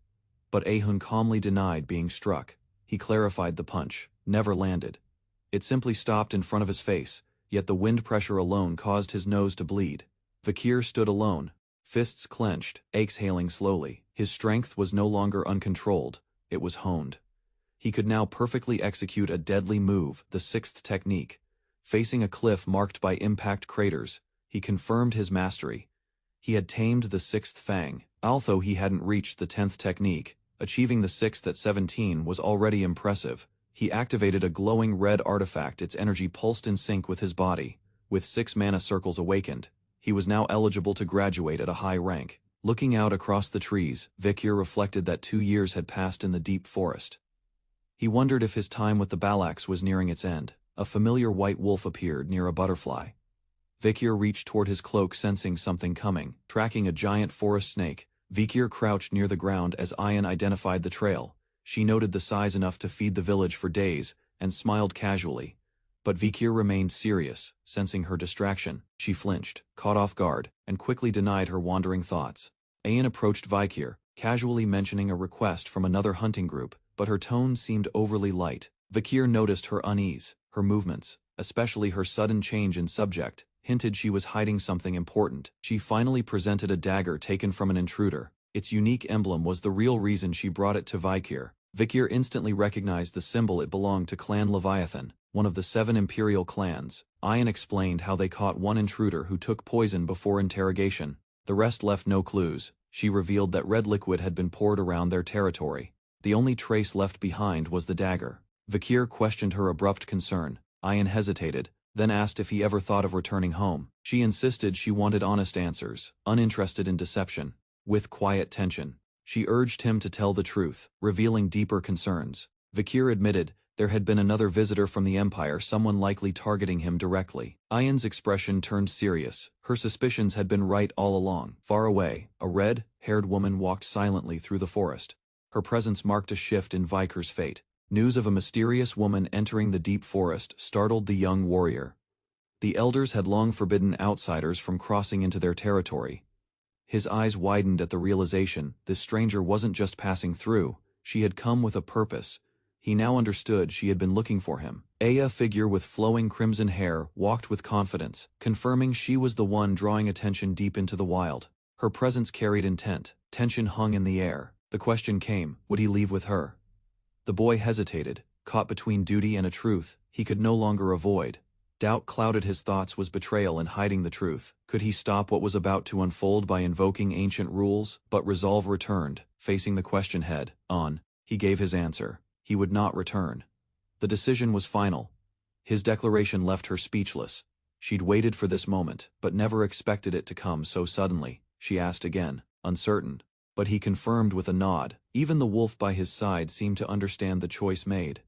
But Ahun calmly denied being struck. He clarified the punch never landed. It simply stopped in front of his face, yet the wind pressure alone caused his nose to bleed. Vikir stood alone, fists clenched, exhaling slowly. His strength was no longer uncontrolled, it was honed. He could now perfectly execute a deadly move, the 6th technique. Facing a cliff marked by impact craters, he confirmed his mastery. He had tamed the 6th fang. Although he hadn't reached the 10th technique, achieving the 6th at 17 was already impressive. He activated a glowing red artifact. Its energy pulsed in sync with his body. With 6 mana circles awakened, he was now eligible to graduate at a high rank. Looking out across the trees, Vikir reflected that 2 years had passed in the deep forest. He wondered if his time with the Balax was nearing its end. A familiar white wolf appeared near a butterfly. Vikir reached toward his cloak, sensing something coming. Tracking a giant forest snake, Vikir crouched near the ground as Ayan identified the trail. She noted the size enough to feed the village for days, and smiled casually. But Vikir remained serious. Sensing her distraction, she flinched, caught off guard, and quickly denied her wandering thoughts. Ayan approached Vikir, casually mentioning a request from another hunting group, but her tone seemed overly light. Vikir noticed her unease. Her movements, especially her sudden change in subject, hinted she was hiding something important. She finally presented a dagger taken from an intruder. Its unique emblem was the real reason she brought it to Vikir. Vikir instantly recognized the symbol. It belonged to Clan Leviathan, one of the 7 imperial clans. Ayan explained how they caught one intruder who took poison before interrogation. The rest left no clues. She revealed that red liquid had been poured around their territory. The only trace left behind was the dagger. Vikir questioned her abrupt concern. Ayan hesitated, then asked if he ever thought of returning home. She insisted she wanted honest answers, uninterested in deception. With quiet tension, she urged him to tell the truth, revealing deeper concerns. Vikir admitted there had been another visitor from the Empire, someone likely targeting him directly. Ayan's expression turned serious. Her suspicions had been right all along. Far away, a red-haired woman walked silently through the forest. Her presence marked a shift in Vikir's fate. News of a mysterious woman entering the deep forest startled the young warrior. The elders had long forbidden outsiders from crossing into their territory. His eyes widened at the realization this stranger wasn't just passing through, she had come with a purpose. He now understood she had been looking for him. A figure with flowing crimson hair walked with confidence, confirming she was the one drawing attention deep into the wild. Her presence carried intent. Tension hung in the air. The question came, would he leave with her? The boy hesitated, caught between duty and a truth he could no longer avoid. Doubt clouded his thoughts. Was betrayal and hiding the truth? Could he stop what was about to unfold by invoking ancient rules? But resolve returned, facing the question head on. He gave his answer. He would not return. The decision was final. His declaration left her speechless. She'd waited for this moment, but never expected it to come so suddenly. She asked again, uncertain. But he confirmed with a nod. Even the wolf by his side seemed to understand the choice made.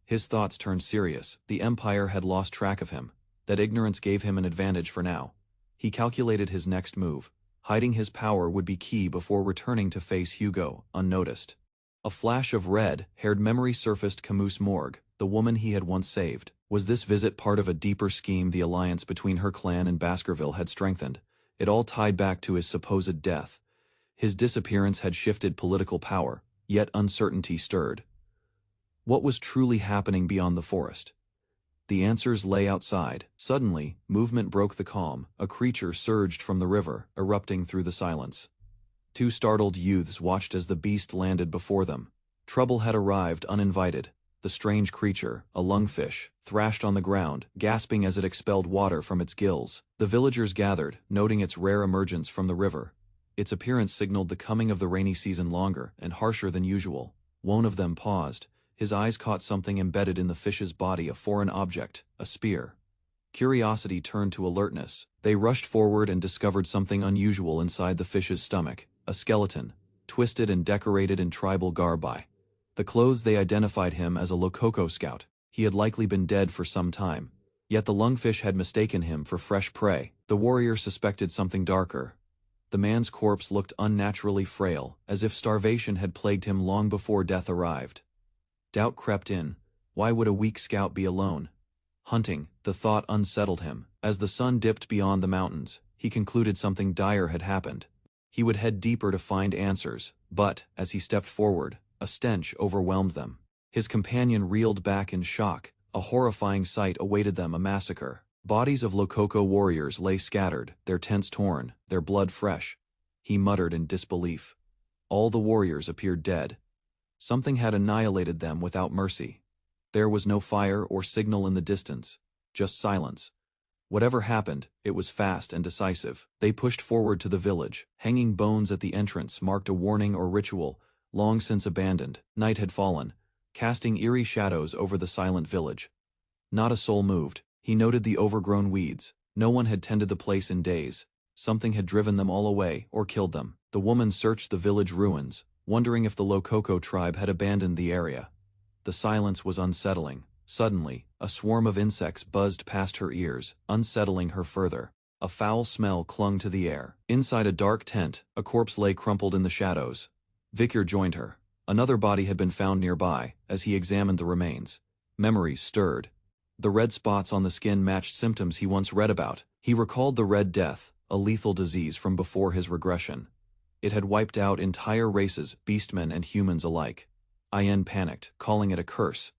His thoughts turned serious. The Empire had lost track of him. That ignorance gave him an advantage for now. He calculated his next move. Hiding his power would be key before returning to face Hugo, unnoticed. A flash of red-haired memory surfaced. Camus Morgue, the woman he had once saved. Was this visit part of a deeper scheme? The alliance between her clan and Baskerville had strengthened. It all tied back to his supposed death. His disappearance had shifted political power, yet uncertainty stirred. What was truly happening beyond the forest? The answers lay outside. Suddenly, movement broke the calm. A creature surged from the river, erupting through the silence. Two startled youths watched as the beast landed before them. Trouble had arrived uninvited. The strange creature, a lungfish, thrashed on the ground, gasping as it expelled water from its gills. The villagers gathered, noting its rare emergence from the river. Its appearance signaled the coming of the rainy season, longer and harsher than usual. One of them paused. His eyes caught something embedded in the fish's body, a foreign object, a spear. Curiosity turned to alertness. They rushed forward and discovered something unusual inside the fish's stomach. A skeleton, twisted and decorated in tribal garb. By the clothes they identified him as a Lococo scout. He had likely been dead for some time. Yet the lungfish had mistaken him for fresh prey. The warrior suspected something darker. The man's corpse looked unnaturally frail, as if starvation had plagued him long before death arrived. Doubt crept in. Why would a weak scout be alone? Hunting, the thought unsettled him. As the sun dipped beyond the mountains, he concluded something dire had happened. He would head deeper to find answers, but, as he stepped forward, a stench overwhelmed them. His companion reeled back in shock. A horrifying sight awaited them, a massacre. Bodies of Lococo warriors lay scattered, their tents torn, their blood fresh. He muttered in disbelief. All the warriors appeared dead. Something had annihilated them without mercy. There was no fire or signal in the distance, just silence. Whatever happened, it was fast and decisive. They pushed forward to the village. Hanging bones at the entrance marked a warning or ritual, long since abandoned. Night had fallen, casting eerie shadows over the silent village. Not a soul moved. He noted the overgrown weeds. No one had tended the place in days. Something had driven them all away or killed them. The woman searched the village ruins, wondering if the Lococo tribe had abandoned the area. The silence was unsettling. Suddenly, a swarm of insects buzzed past her ears, unsettling her further. A foul smell clung to the air. Inside a dark tent, a corpse lay crumpled in the shadows. Vikir joined her. Another body had been found nearby. As he examined the remains, memories stirred. The red spots on the skin matched symptoms he once read about. He recalled the Red Death, a lethal disease from before his regression. It had wiped out entire races, beastmen and humans alike. Ayan panicked, calling it a curse.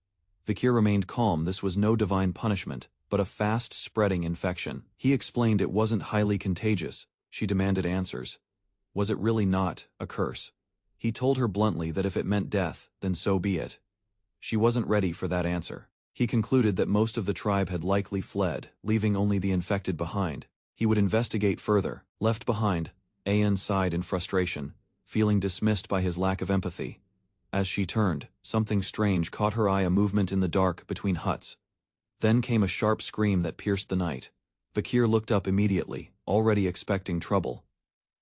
Vikir remained calm. This was no divine punishment, but a fast-spreading infection. He explained it wasn't highly contagious. She demanded answers. Was it really not a curse? He told her bluntly that if it meant death, then so be it. She wasn't ready for that answer. He concluded that most of the tribe had likely fled, leaving only the infected behind. He would investigate further. Left behind, Ayan sighed in frustration, feeling dismissed by his lack of empathy. As she turned, something strange caught her eye, a movement in the dark between huts. Then came a sharp scream that pierced the night. Vikir looked up immediately, already expecting trouble.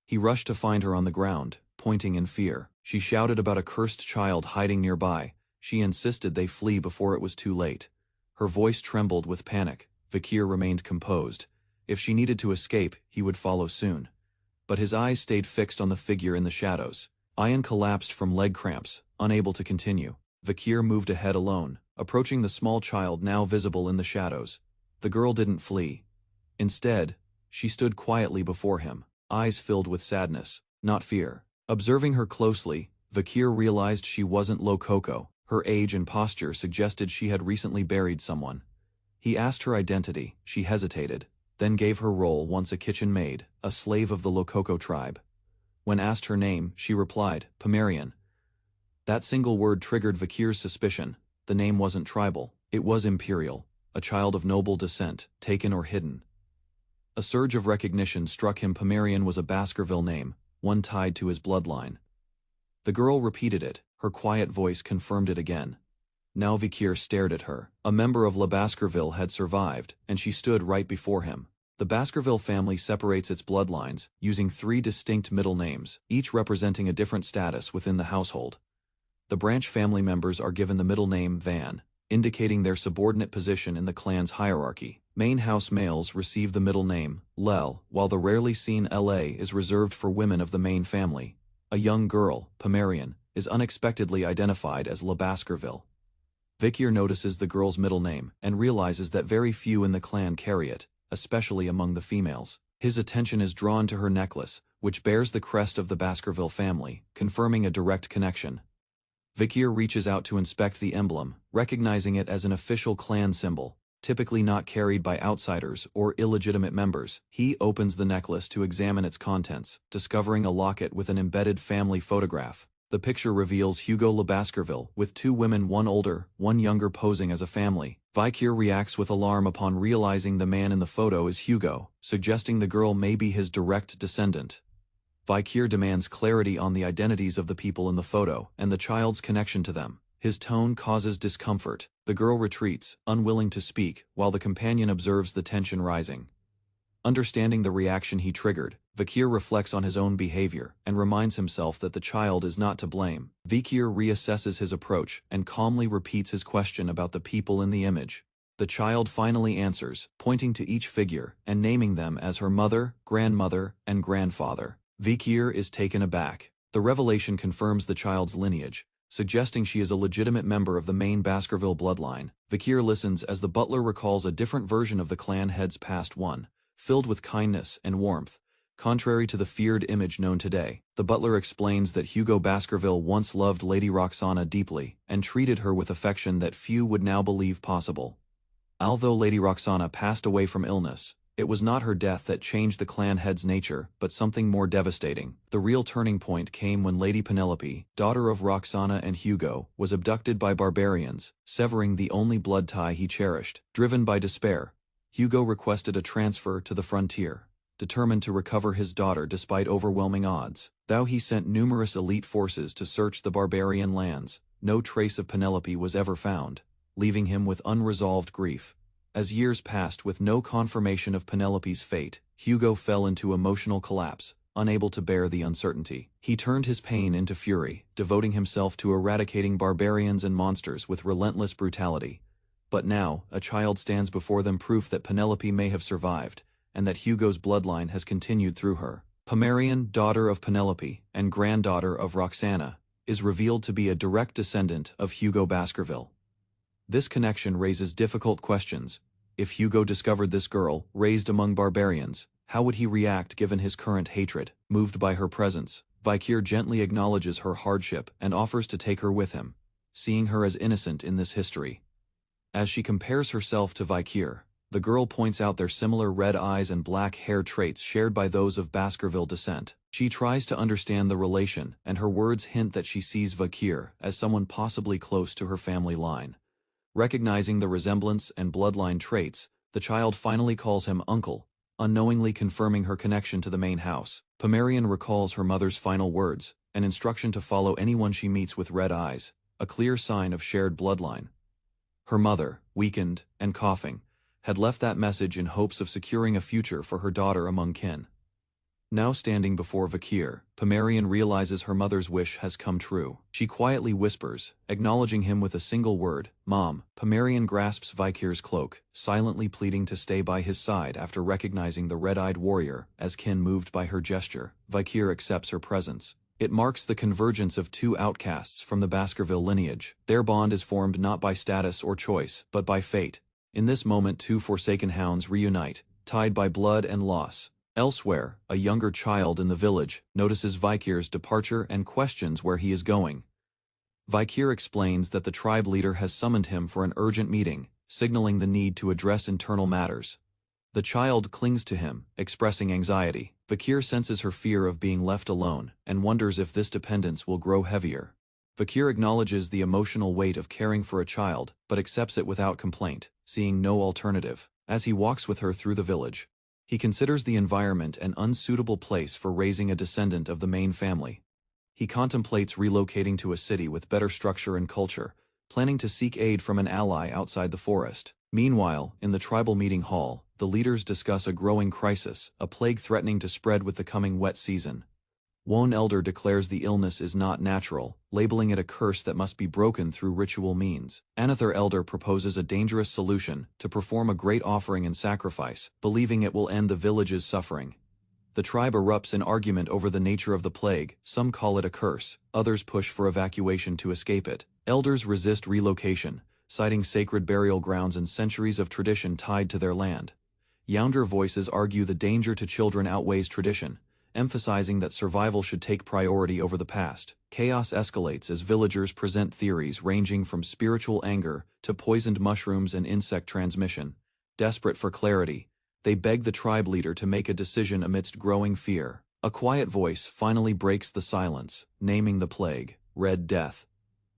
He rushed to find her on the ground, pointing in fear. She shouted about a cursed child hiding nearby, She insisted they flee before it was too late. Her voice trembled with panic. Vakir remained composed. If she needed to escape, he would follow soon. But his eyes stayed fixed on the figure in the shadows. Ayan collapsed from leg cramps, unable to continue. Vakir moved ahead alone, approaching the small child now visible in the shadows. The girl didn't flee. Instead, she stood quietly before him, eyes filled with sadness, not fear. Observing her closely, Vakir realized she wasn't Lococo. Her age and posture suggested she had recently buried someone. He asked her identity. She hesitated, then gave her role once a kitchen maid, a slave of the Lococo tribe. When asked her name, she replied, Pomerian. That single word triggered Vakir's suspicion. The name wasn't tribal, it was imperial, a child of noble descent, taken or hidden. A surge of recognition struck him. Pomerian was a Baskerville name, one tied to his bloodline. The girl repeated it, her quiet voice confirmed it again. Now Vakir stared at her. A member of La Baskerville had survived, and she stood right before him. The Baskerville family separates its bloodlines, using 3 distinct middle names, each representing a different status within the household. The branch family members are given the middle name Van, indicating their subordinate position in the clan's hierarchy. Main house males receive the middle name Lel, while the rarely seen La is reserved for women of the main family. A young girl, Pomerian, is unexpectedly identified as La Baskerville. Vakir notices the girl's middle name and realizes that very few in the clan carry it, especially among the females. His attention is drawn to her necklace, which bears the crest of the Baskerville family, confirming a direct connection. Vakir reaches out to inspect the emblem, recognizing it as an official clan symbol, typically not carried by outsiders or illegitimate members. He opens the necklace to examine its contents, discovering a locket with an embedded family photograph. The picture reveals Hugo La Baskerville, with 2 women, one older, one younger, posing as a family. Vakir reacts with alarm upon realizing the man in the photo is Hugo, suggesting the girl may be his direct descendant. Vakir demands clarity on the identities of the people in the photo and the child's connection to them. His tone causes discomfort. The girl retreats, unwilling to speak, while the companion observes the tension rising. Understanding the reaction he triggered, Vakir reflects on his own behavior and reminds himself that the child is not to blame. Vakir reassesses his approach and calmly repeats his question about the people in the image. The child finally answers, pointing to each figure and naming them as her mother, grandmother, and grandfather. Vakir is taken aback. The revelation confirms the child's lineage, suggesting she is a legitimate member of the main Baskerville bloodline. Vakir listens as the butler recalls a different version of the clan head's past one, filled with kindness and warmth, contrary to the feared image known today. The butler explains that Hugo Baskerville once loved Lady Roxana deeply and treated her with affection that few would now believe possible. Although Lady Roxana passed away from illness, it was not her death that changed the clan head's nature, but something more devastating. The real turning point came when Lady Penelope, daughter of Roxana and Hugo, was abducted by barbarians, severing the only blood tie he cherished. Driven by despair, Hugo requested a transfer to the frontier, determined to recover his daughter despite overwhelming odds. Though he sent numerous elite forces to search the barbarian lands, no trace of Penelope was ever found, leaving him with unresolved grief. As years passed with no confirmation of Penelope's fate, Hugo fell into emotional collapse, unable to bear the uncertainty. He turned his pain into fury, devoting himself to eradicating barbarians and monsters with relentless brutality. But now, a child stands before them, proof that Penelope may have survived, and that Hugo's bloodline has continued through her. Pomerian, daughter of Penelope, and granddaughter of Roxana, is revealed to be a direct descendant of Hugo Baskerville. This connection raises difficult questions. If Hugo discovered this girl, raised among barbarians, how would he react given his current hatred? Moved by her presence, Vakir gently acknowledges her hardship and offers to take her with him, seeing her as innocent in this history. As she compares herself to Vakir, the girl points out their similar red eyes and black hair traits shared by those of Baskerville descent. She tries to understand the relation, and her words hint that she sees Vakir as someone possibly close to her family line. Recognizing the resemblance and bloodline traits, the child finally calls him uncle, unknowingly confirming her connection to the main house. Pomerian recalls her mother's final words, an instruction to follow anyone she meets with red eyes, a clear sign of shared bloodline. Her mother, weakened and coughing, had left that message in hopes of securing a future for her daughter among kin. Now standing before Vakir, Pomerian realizes her mother's wish has come true. She quietly whispers, acknowledging him with a single word, "Mom." Pomerian grasps Vakir's cloak, silently pleading to stay by his side after recognizing the red-eyed warrior, as kin moved by her gesture. Vakir accepts her presence. It marks the convergence of two outcasts from the Baskerville lineage. Their bond is formed not by status or choice, but by fate. In this moment, two forsaken hounds reunite, tied by blood and loss. Elsewhere, a younger child in the village notices Vakir's departure and questions where he is going. Vakir explains that the tribe leader has summoned him for an urgent meeting, signaling the need to address internal matters. The child clings to him, expressing anxiety. Vakir senses her fear of being left alone, and wonders if this dependence will grow heavier. Vakir acknowledges the emotional weight of caring for a child, but accepts it without complaint, seeing no alternative. As he walks with her through the village, he considers the environment an unsuitable place for raising a descendant of the main family. He contemplates relocating to a city with better structure and culture, planning to seek aid from an ally outside the forest. Meanwhile, in the tribal meeting hall, the leaders discuss a growing crisis, a plague threatening to spread with the coming wet season. One elder declares the illness is not natural, labeling it a curse that must be broken through ritual means. Another elder proposes a dangerous solution, to perform a great offering and sacrifice, believing it will end the village's suffering. The tribe erupts in argument over the nature of the plague. Some call it a curse, others push for evacuation to escape it. Elders resist relocation, citing sacred burial grounds and centuries of tradition tied to their land. Younger voices argue the danger to children outweighs tradition, emphasizing that survival should take priority over the past. Chaos escalates as villagers present theories ranging from spiritual anger to poisoned mushrooms and insect transmission. Desperate for clarity, they beg the tribe leader to make a decision amidst growing fear. A quiet voice finally breaks the silence, naming the plague, Red Death.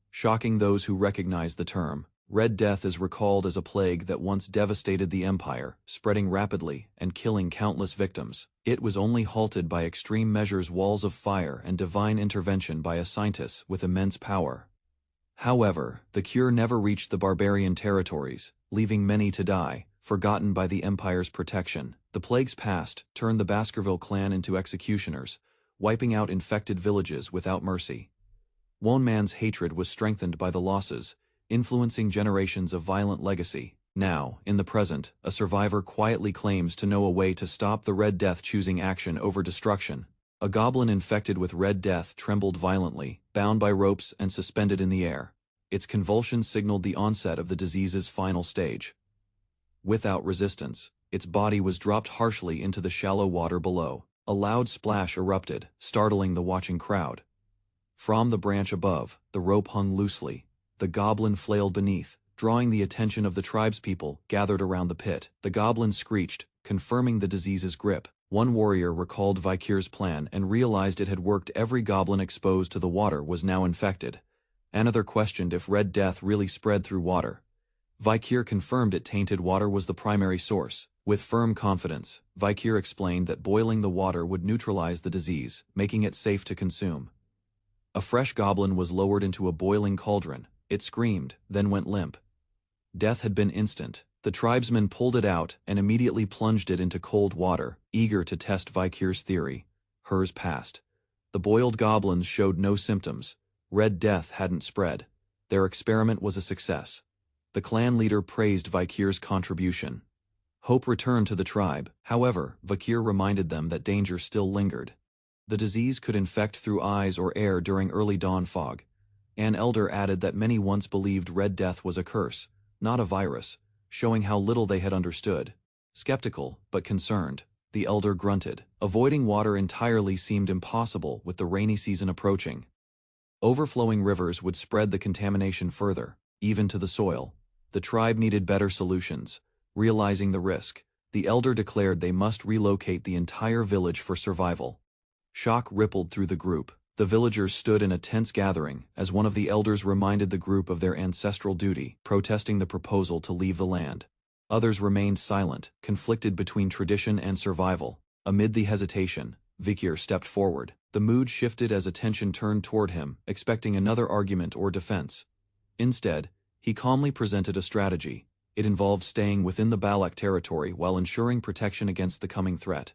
Shocking those who recognize the term, Red Death is recalled as a plague that once devastated the empire, spreading rapidly and killing countless victims. It was only halted by extreme measures, walls of fire, and divine intervention by a scientist with immense power. However, the cure never reached the barbarian territories, leaving many to die, forgotten by the empire's protection. The plague's past turned the Baskerville clan into executioners, wiping out infected villages without mercy. One man's hatred was strengthened by the losses, influencing generations of violent legacy. Now, in the present, a survivor quietly claims to know a way to stop the Red Death, choosing action over destruction. A goblin infected with Red Death trembled violently, bound by ropes and suspended in the air. Its convulsions signaled the onset of the disease's final stage. Without resistance, its body was dropped harshly into the shallow water below. A loud splash erupted, startling the watching crowd. From the branch above, the rope hung loosely. The goblin flailed beneath, drawing the attention of the tribespeople gathered around the pit. The goblin screeched, confirming the disease's grip. One warrior recalled Vakir's plan and realized it had worked. Every goblin exposed to the water was now infected. Another questioned if Red Death really spread through water. Vakir confirmed it. Tainted water was the primary source. With firm confidence, Vakir explained that boiling the water would neutralize the disease, making it safe to consume. A fresh goblin was lowered into a boiling cauldron. It screamed, then went limp. Death had been instant. The tribesmen pulled it out and immediately plunged it into cold water, eager to test Vakir's theory. Hers passed. The boiled goblins showed no symptoms. Red Death hadn't spread. Their experiment was a success. The clan leader praised Vakir's contribution. Hope returned to the tribe. However, Vakir reminded them that danger still lingered. The disease could infect through eyes or air during early dawn fog. An elder added that many once believed Red Death was a curse, not a virus, showing how little they had understood. Skeptical, but concerned, the elder grunted. Avoiding water entirely seemed impossible with the rainy season approaching. Overflowing rivers would spread the contamination further, even to the soil. The tribe needed better solutions. Realizing the risk, the elder declared they must relocate the entire village for survival. Shock rippled through the group. The villagers stood in a tense gathering as one of the elders reminded the group of their ancestral duty, protesting the proposal to leave the land. Others remained silent, conflicted between tradition and survival. Amid the hesitation, Vakir stepped forward. The mood shifted as attention turned toward him, expecting another argument or defense. Instead, he calmly presented a strategy. It involved staying within the Balak territory while ensuring protection against the coming threat.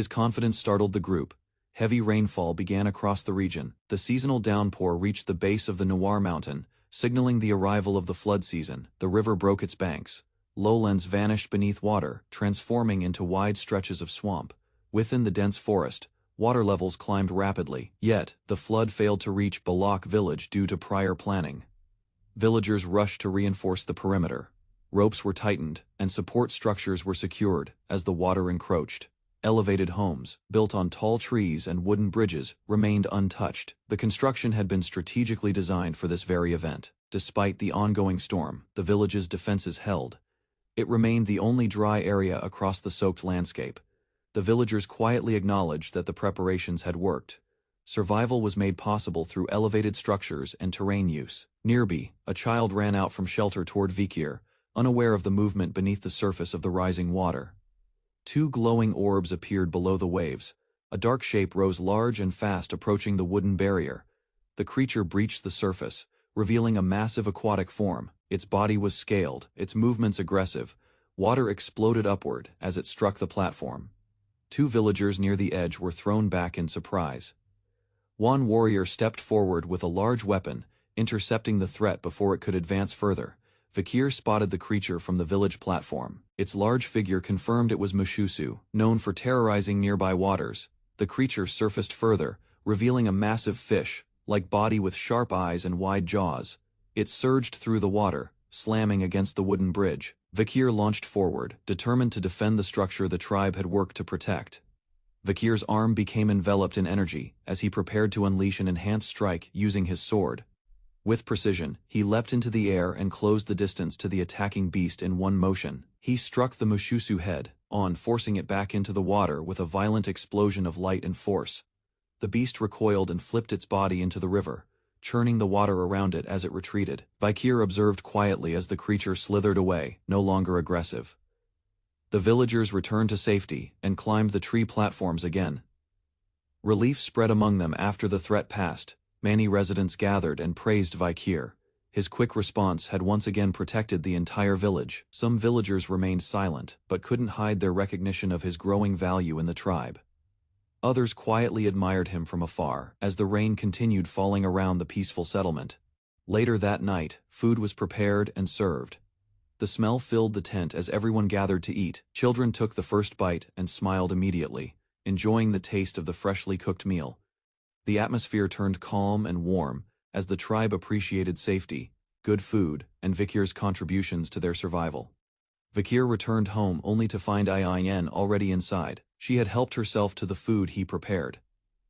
His confidence startled the group. Heavy rainfall began across the region. The seasonal downpour reached the base of the Noir Mountain, signaling the arrival of the flood season. The river broke its banks. Lowlands vanished beneath water, transforming into wide stretches of swamp. Within the dense forest, water levels climbed rapidly. Yet, the flood failed to reach Balak village due to prior planning. Villagers rushed to reinforce the perimeter. Ropes were tightened, and support structures were secured as the water encroached. Elevated homes, built on tall trees and wooden bridges, remained untouched. The construction had been strategically designed for this very event. Despite the ongoing storm, the village's defenses held. It remained the only dry area across the soaked landscape. The villagers quietly acknowledged that the preparations had worked. Survival was made possible through elevated structures and terrain use. Nearby, a child ran out from shelter toward Vikir, unaware of the movement beneath the surface of the rising water. Two glowing orbs appeared below the waves. A dark shape rose large and fast, approaching the wooden barrier. The creature breached the surface, revealing a massive aquatic form. Its body was scaled, its movements aggressive. Water exploded upward as it struck the platform. Two villagers near the edge were thrown back in surprise. One warrior stepped forward with a large weapon, intercepting the threat before it could advance further. Vikir spotted the creature from the village platform. Its large figure confirmed it was Mushusu, known for terrorizing nearby waters. The creature surfaced further, revealing a massive fish-like body with sharp eyes and wide jaws. It surged through the water, slamming against the wooden bridge. Vikir launched forward, determined to defend the structure the tribe had worked to protect. Vikir's arm became enveloped in energy as he prepared to unleash an enhanced strike using his sword. With precision, he leapt into the air and closed the distance to the attacking beast in one motion. He struck the Mushusu head on, forcing it back into the water with a violent explosion of light and force. The beast recoiled and flipped its body into the river, churning the water around it as it retreated. Vikir observed quietly as the creature slithered away, no longer aggressive. The villagers returned to safety and climbed the tree platforms again. Relief spread among them after the threat passed. Many residents gathered and praised Vikir. His quick response had once again protected the entire village. Some villagers remained silent, but couldn't hide their recognition of his growing value in the tribe. Others quietly admired him from afar, as the rain continued falling around the peaceful settlement. Later that night, food was prepared and served. The smell filled the tent as everyone gathered to eat. Children took the first bite and smiled immediately, enjoying the taste of the freshly cooked meal. The atmosphere turned calm and warm as the tribe appreciated safety, good food, and Vikir's contributions to their survival. Vikir returned home only to find Ayin already inside. She had helped herself to the food he prepared.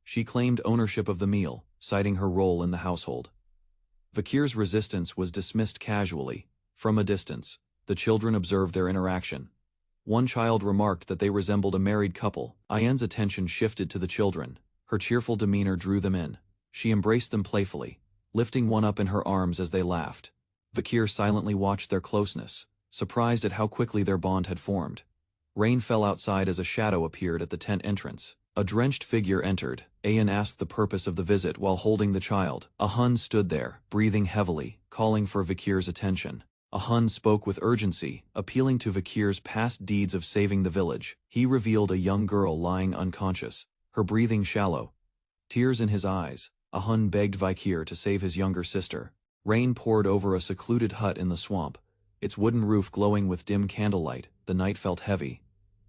She claimed ownership of the meal, citing her role in the household. Vikir's resistance was dismissed casually. From a distance, the children observed their interaction. One child remarked that they resembled a married couple. Ayin's attention shifted to the children. Her cheerful demeanor drew them in. She embraced them playfully, lifting one up in her arms as they laughed. Vikir silently watched their closeness, surprised at how quickly their bond had formed. Rain fell outside as a shadow appeared at the tent entrance. A drenched figure entered. Ayin asked the purpose of the visit while holding the child. A Hun stood there, breathing heavily, calling for Vikir's attention. A Hun spoke with urgency, appealing to Vikir's past deeds of saving the village. He revealed a young girl lying unconscious, her breathing shallow. Tears in his eyes, a Hun begged Vikir to save his younger sister. Rain poured over a secluded hut in the swamp, its wooden roof glowing with dim candlelight. The night felt heavy.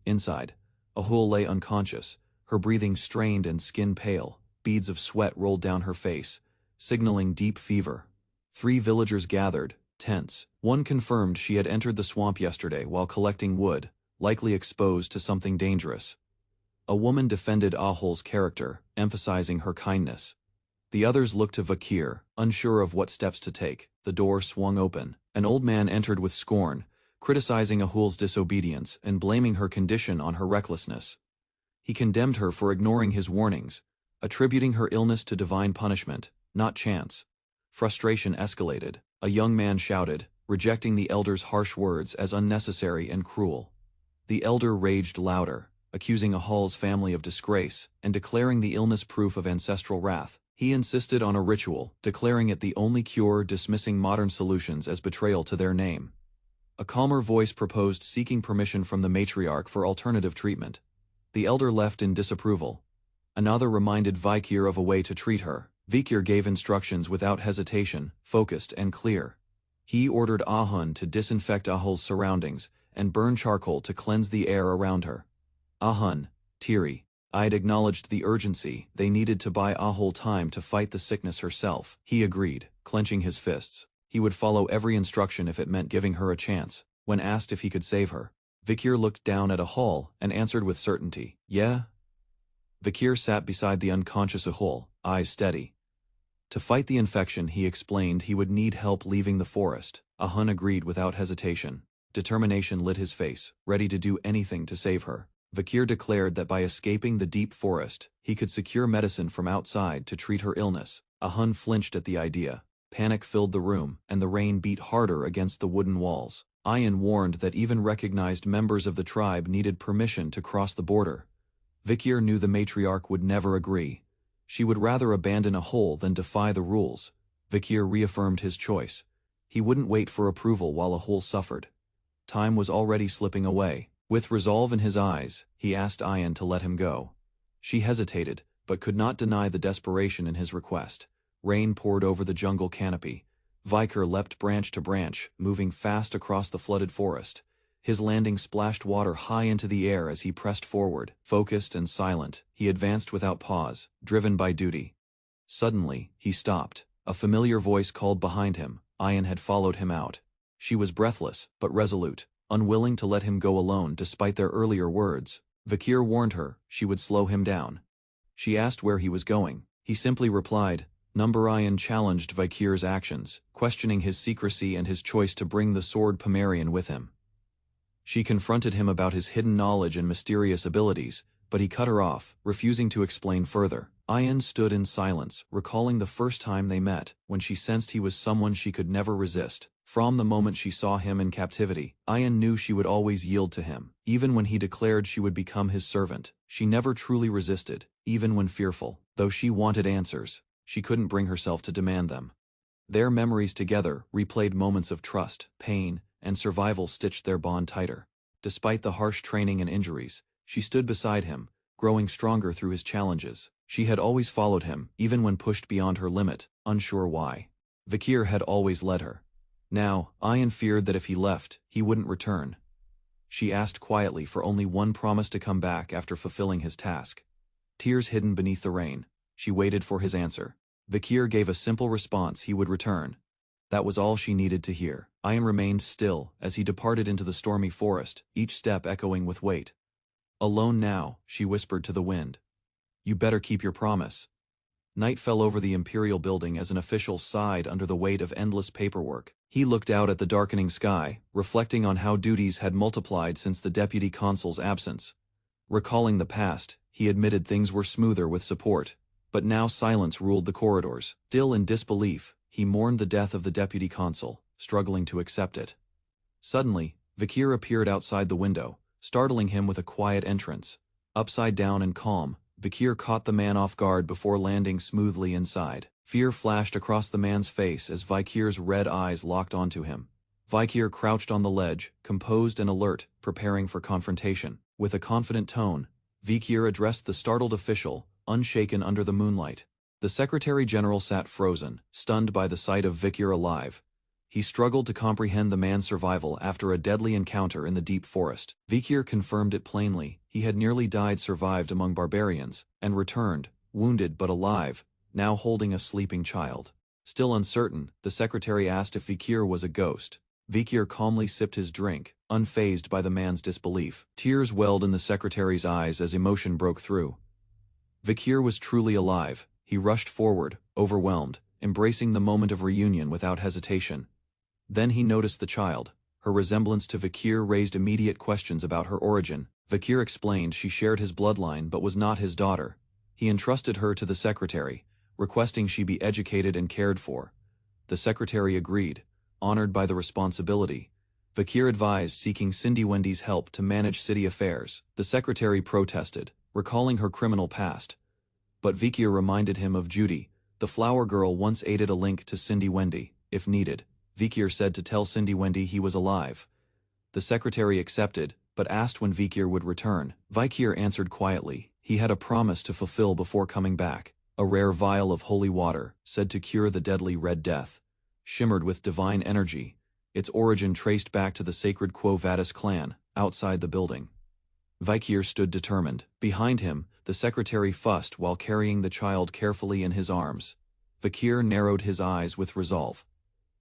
Inside, Ahul lay unconscious, her breathing strained and skin pale. Beads of sweat rolled down her face, signaling deep fever. 3 villagers gathered, tense. One confirmed she had entered the swamp yesterday while collecting wood, likely exposed to something dangerous. A woman defended Ahul's character, emphasizing her kindness. The others looked to Vikir, unsure of what steps to take. The door swung open. An old man entered with scorn, criticizing Ahul's disobedience and blaming her condition on her recklessness. He condemned her for ignoring his warnings, attributing her illness to divine punishment, not chance. Frustration escalated. A young man shouted, rejecting the elder's harsh words as unnecessary and cruel. The elder raged louder, accusing Ahul's family of disgrace and declaring the illness proof of ancestral wrath. He insisted on a ritual, declaring it the only cure, dismissing modern solutions as betrayal to their name. A calmer voice proposed seeking permission from the matriarch for alternative treatment. The elder left in disapproval. Another reminded Vikir of a way to treat her. Vikir gave instructions without hesitation, focused and clear. He ordered Ahun to disinfect Ahul's surroundings and burn charcoal to cleanse the air around her. Ahun, teary-eyed, acknowledged the urgency. They needed to buy Ahul time to fight the sickness herself. He agreed, clenching his fists. He would follow every instruction if it meant giving her a chance. When asked if he could save her, Vikir looked down at Ahul and answered with certainty, "Yeah." Vikir sat beside the unconscious Ahul, eyes steady. To fight the infection, he explained, he would need help leaving the forest. Ahun agreed without hesitation. Determination lit his face, ready to do anything to save her. Vikir declared that by escaping the deep forest, he could secure medicine from outside to treat her illness. Ahun flinched at the idea. Panic filled the room, and the rain beat harder against the wooden walls. Ayan warned that even recognized members of the tribe needed permission to cross the border. Vikir knew the matriarch would never agree. She would rather abandon Ahul than defy the rules. Vikir reaffirmed his choice. He wouldn't wait for approval while Ahul suffered. Time was already slipping away. With resolve in his eyes, he asked Ayan to let him go. She hesitated, but could not deny the desperation in his request. Rain poured over the jungle canopy. Vikir leapt branch to branch, moving fast across the flooded forest. His landing splashed water high into the air as he pressed forward. Focused and silent, he advanced without pause, driven by duty. Suddenly, he stopped. A familiar voice called behind him. Ayan had followed him out. She was breathless, but resolute, unwilling to let him go alone despite their earlier words. Vikir warned her she would slow him down. She asked where he was going. He simply replied, "Number." Ayan challenged Vikir's actions, questioning his secrecy and his choice to bring the sword Pomerian with him. She confronted him about his hidden knowledge and mysterious abilities, but he cut her off, refusing to explain further. Ayan stood in silence, recalling the first time they met, when she sensed he was someone she could never resist. From the moment she saw him in captivity, Ayan knew she would always yield to him. Even when he declared she would become his servant, she never truly resisted, even when fearful. Though she wanted answers, she couldn't bring herself to demand them. Their memories together replayed moments of trust, pain, and survival stitched their bond tighter. Despite the harsh training and injuries, she stood beside him, growing stronger through his challenges. She had always followed him, even when pushed beyond her limit, unsure why. Vikir had always led her. Now, Ayan feared that if he left, he wouldn't return. She asked quietly for only one promise to come back after fulfilling his task. Tears hidden beneath the rain, she waited for his answer. Vikir gave a simple response: he would return. That was all she needed to hear. Ayan remained still as he departed into the stormy forest, each step echoing with weight. Alone now, she whispered to the wind. "You better keep your promise." Night fell over the imperial building as an official sighed under the weight of endless paperwork. He looked out at the darkening sky, reflecting on how duties had multiplied since the deputy consul's absence. Recalling the past, he admitted things were smoother with support, but now silence ruled the corridors. Still in disbelief, he mourned the death of the deputy consul, struggling to accept it. Suddenly, Vikir appeared outside the window, startling him with a quiet entrance. Upside down and calm, Vikir caught the man off guard before landing smoothly inside. Fear flashed across the man's face as Vikir's red eyes locked onto him. Vikir crouched on the ledge, composed and alert, preparing for confrontation. With a confident tone, Vikir addressed the startled official, unshaken under the moonlight. The Secretary-General sat frozen, stunned by the sight of Vikir alive. He struggled to comprehend the man's survival after a deadly encounter in the deep forest. Vikir confirmed it plainly. He had nearly died, survived among barbarians, and returned, wounded but alive, now holding a sleeping child. Still uncertain, the secretary asked if Vikir was a ghost. Vikir calmly sipped his drink, unfazed by the man's disbelief. Tears welled in the secretary's eyes as emotion broke through. Vikir was truly alive. He rushed forward, overwhelmed, embracing the moment of reunion without hesitation. Then he noticed the child. Her resemblance to Vikir raised immediate questions about her origin. Vikir explained she shared his bloodline but was not his daughter. He entrusted her to the secretary, requesting she be educated and cared for. The secretary agreed, honored by the responsibility. Vikir advised seeking Cindy Wendy's help to manage city affairs. The secretary protested, recalling her criminal past. But Vikir reminded him of Judy, the flower girl once aided a link to Cindy Wendy. If needed, Vikir said to tell Cindy Wendy he was alive. The secretary accepted, but asked when Vikir would return. Vikir answered quietly. He had a promise to fulfill before coming back. A rare vial of holy water, said to cure the deadly Red Death, shimmered with divine energy, its origin traced back to the sacred Quo Vadis clan, outside the building. Vikir stood determined. Behind him, the secretary fussed while carrying the child carefully in his arms. Vikir narrowed his eyes with resolve.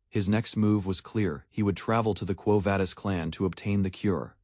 His next move was clear. He would travel to the Quo Vadis clan to obtain the cure.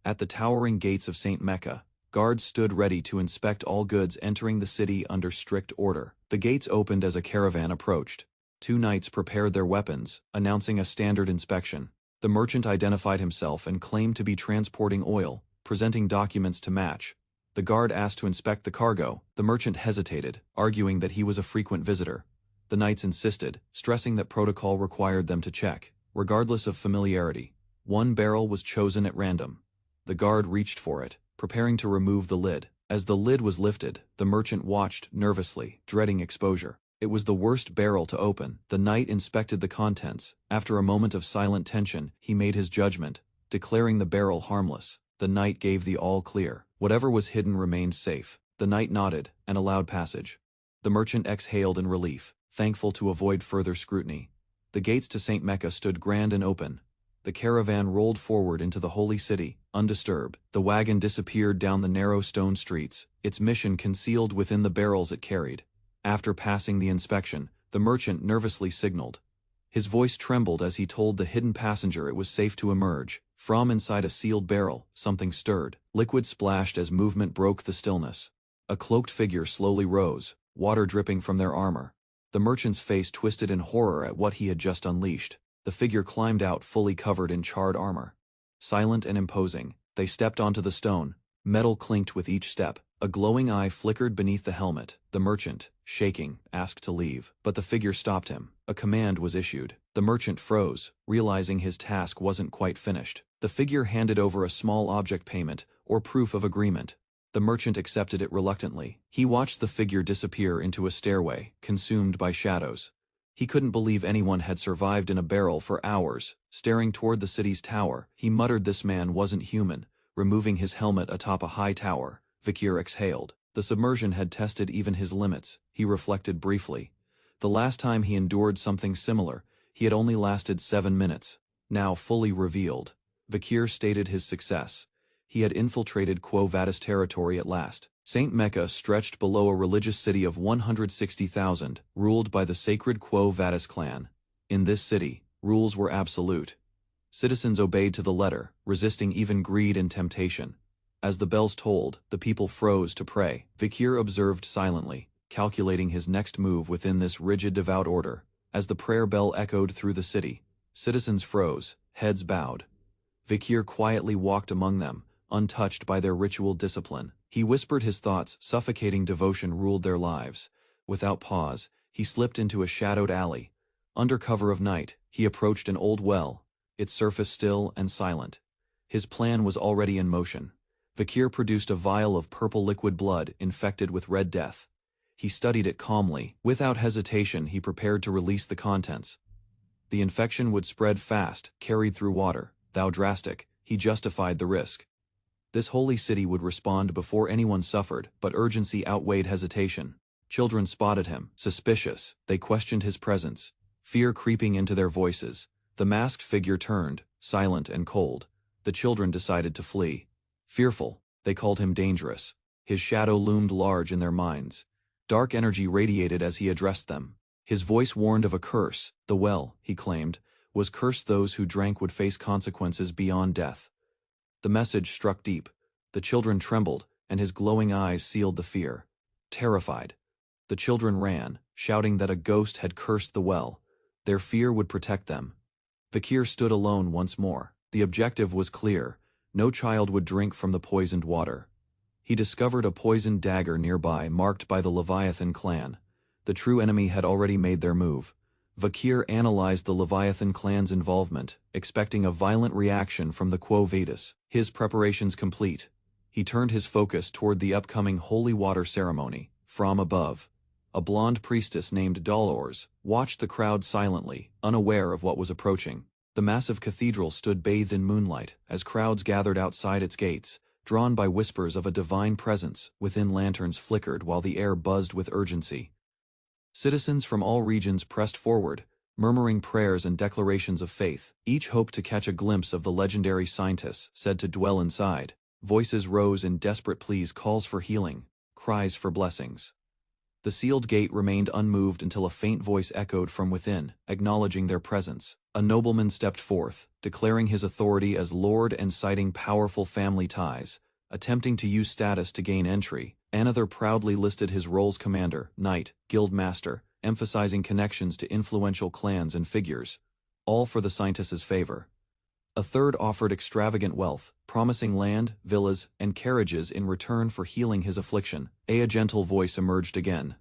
At the towering gates of St. Mecca, guards stood ready to inspect all goods entering the city under strict order. The gates opened as a caravan approached. 2 knights prepared their weapons, announcing a standard inspection. The merchant identified himself and claimed to be transporting oil, presenting documents to match. The guard asked to inspect the cargo. The merchant hesitated, arguing that he was a frequent visitor. The knights insisted, stressing that protocol required them to check, regardless of familiarity. 1 barrel was chosen at random. The guard reached for it, preparing to remove the lid. As the lid was lifted, the merchant watched nervously, dreading exposure. It was the worst barrel to open. The knight inspected the contents. After a moment of silent tension, he made his judgment, declaring the barrel harmless. The knight gave the all clear. Whatever was hidden remained safe. The knight nodded and allowed passage. The merchant exhaled in relief, thankful to avoid further scrutiny. The gates to St. Mecca stood grand and open. The caravan rolled forward into the holy city, undisturbed. The wagon disappeared down the narrow stone streets, its mission concealed within the barrels it carried. After passing the inspection, the merchant nervously signaled. His voice trembled as he told the hidden passenger it was safe to emerge. From inside a sealed barrel, something stirred. Liquid splashed as movement broke the stillness. A cloaked figure slowly rose, water dripping from their armor. The merchant's face twisted in horror at what he had just unleashed. The figure climbed out fully covered in charred armor. Silent and imposing, they stepped onto the stone. Metal clinked with each step. A glowing eye flickered beneath the helmet. The merchant, shaking, asked to leave, but the figure stopped him. A command was issued. The merchant froze, realizing his task wasn't quite finished. The figure handed over a small object payment, or proof of agreement. The merchant accepted it reluctantly. He watched the figure disappear into a stairway, consumed by shadows. He couldn't believe anyone had survived in a barrel for hours. Staring toward the city's tower, he muttered this man wasn't human. Removing his helmet atop a high tower, Vikir exhaled. The submersion had tested even his limits. He reflected briefly. The last time he endured something similar, he had only lasted 7 minutes. Now fully revealed, Vikir stated his success. He had infiltrated Quo Vadis territory at last. St. Mecca stretched below a religious city of 160,000, ruled by the sacred Quo Vadis clan. In this city, rules were absolute. Citizens obeyed to the letter, resisting even greed and temptation. As the bells tolled, the people froze to pray. Vikir observed silently, calculating his next move within this rigid devout order. As the prayer bell echoed through the city, citizens froze, heads bowed. Vikir quietly walked among them, untouched by their ritual discipline. He whispered his thoughts. Suffocating devotion ruled their lives. Without pause, he slipped into a shadowed alley. Under cover of night, he approached an old well, its surface still and silent. His plan was already in motion. Vikir produced a vial of purple liquid blood infected with Red Death. He studied it calmly. Without hesitation, he prepared to release the contents. The infection would spread fast, carried through water. Though drastic, he justified the risk. This holy city would respond before anyone suffered, but urgency outweighed hesitation. Children spotted him, suspicious. They questioned his presence, fear creeping into their voices. The masked figure turned, silent and cold. The children decided to flee. Fearful, they called him dangerous. His shadow loomed large in their minds. Dark energy radiated as he addressed them. His voice warned of a curse. The well, he claimed, was cursed. Those who drank would face consequences beyond death. The message struck deep. The children trembled, and his glowing eyes sealed the fear. Terrified, the children ran, shouting that a ghost had cursed the well. Their fear would protect them. Vikir stood alone once more. The objective was clear. No child would drink from the poisoned water. He discovered a poisoned dagger nearby marked by the Leviathan clan. The true enemy had already made their move. Vikir analyzed the Leviathan clan's involvement, expecting a violent reaction from the Quo Vadis. His preparations complete, he turned his focus toward the upcoming holy water ceremony. From above, a blonde priestess named Dolores watched the crowd silently, unaware of what was approaching. The massive cathedral stood bathed in moonlight, as crowds gathered outside its gates, drawn by whispers of a divine presence. Within, lanterns flickered while the air buzzed with urgency. Citizens from all regions pressed forward, murmuring prayers and declarations of faith. Each hoped to catch a glimpse of the legendary scientists said to dwell inside. Voices rose in desperate pleas, calls for healing, cries for blessings. The sealed gate remained unmoved until a faint voice echoed from within, acknowledging their presence. A nobleman stepped forth, declaring his authority as lord and citing powerful family ties. Attempting to use status to gain entry, another proudly listed his roles: commander, knight, guild master, emphasizing connections to influential clans and figures, all for the scientist's favor. A third offered extravagant wealth, promising land, villas, and carriages in return for healing his affliction. A gentle voice emerged again.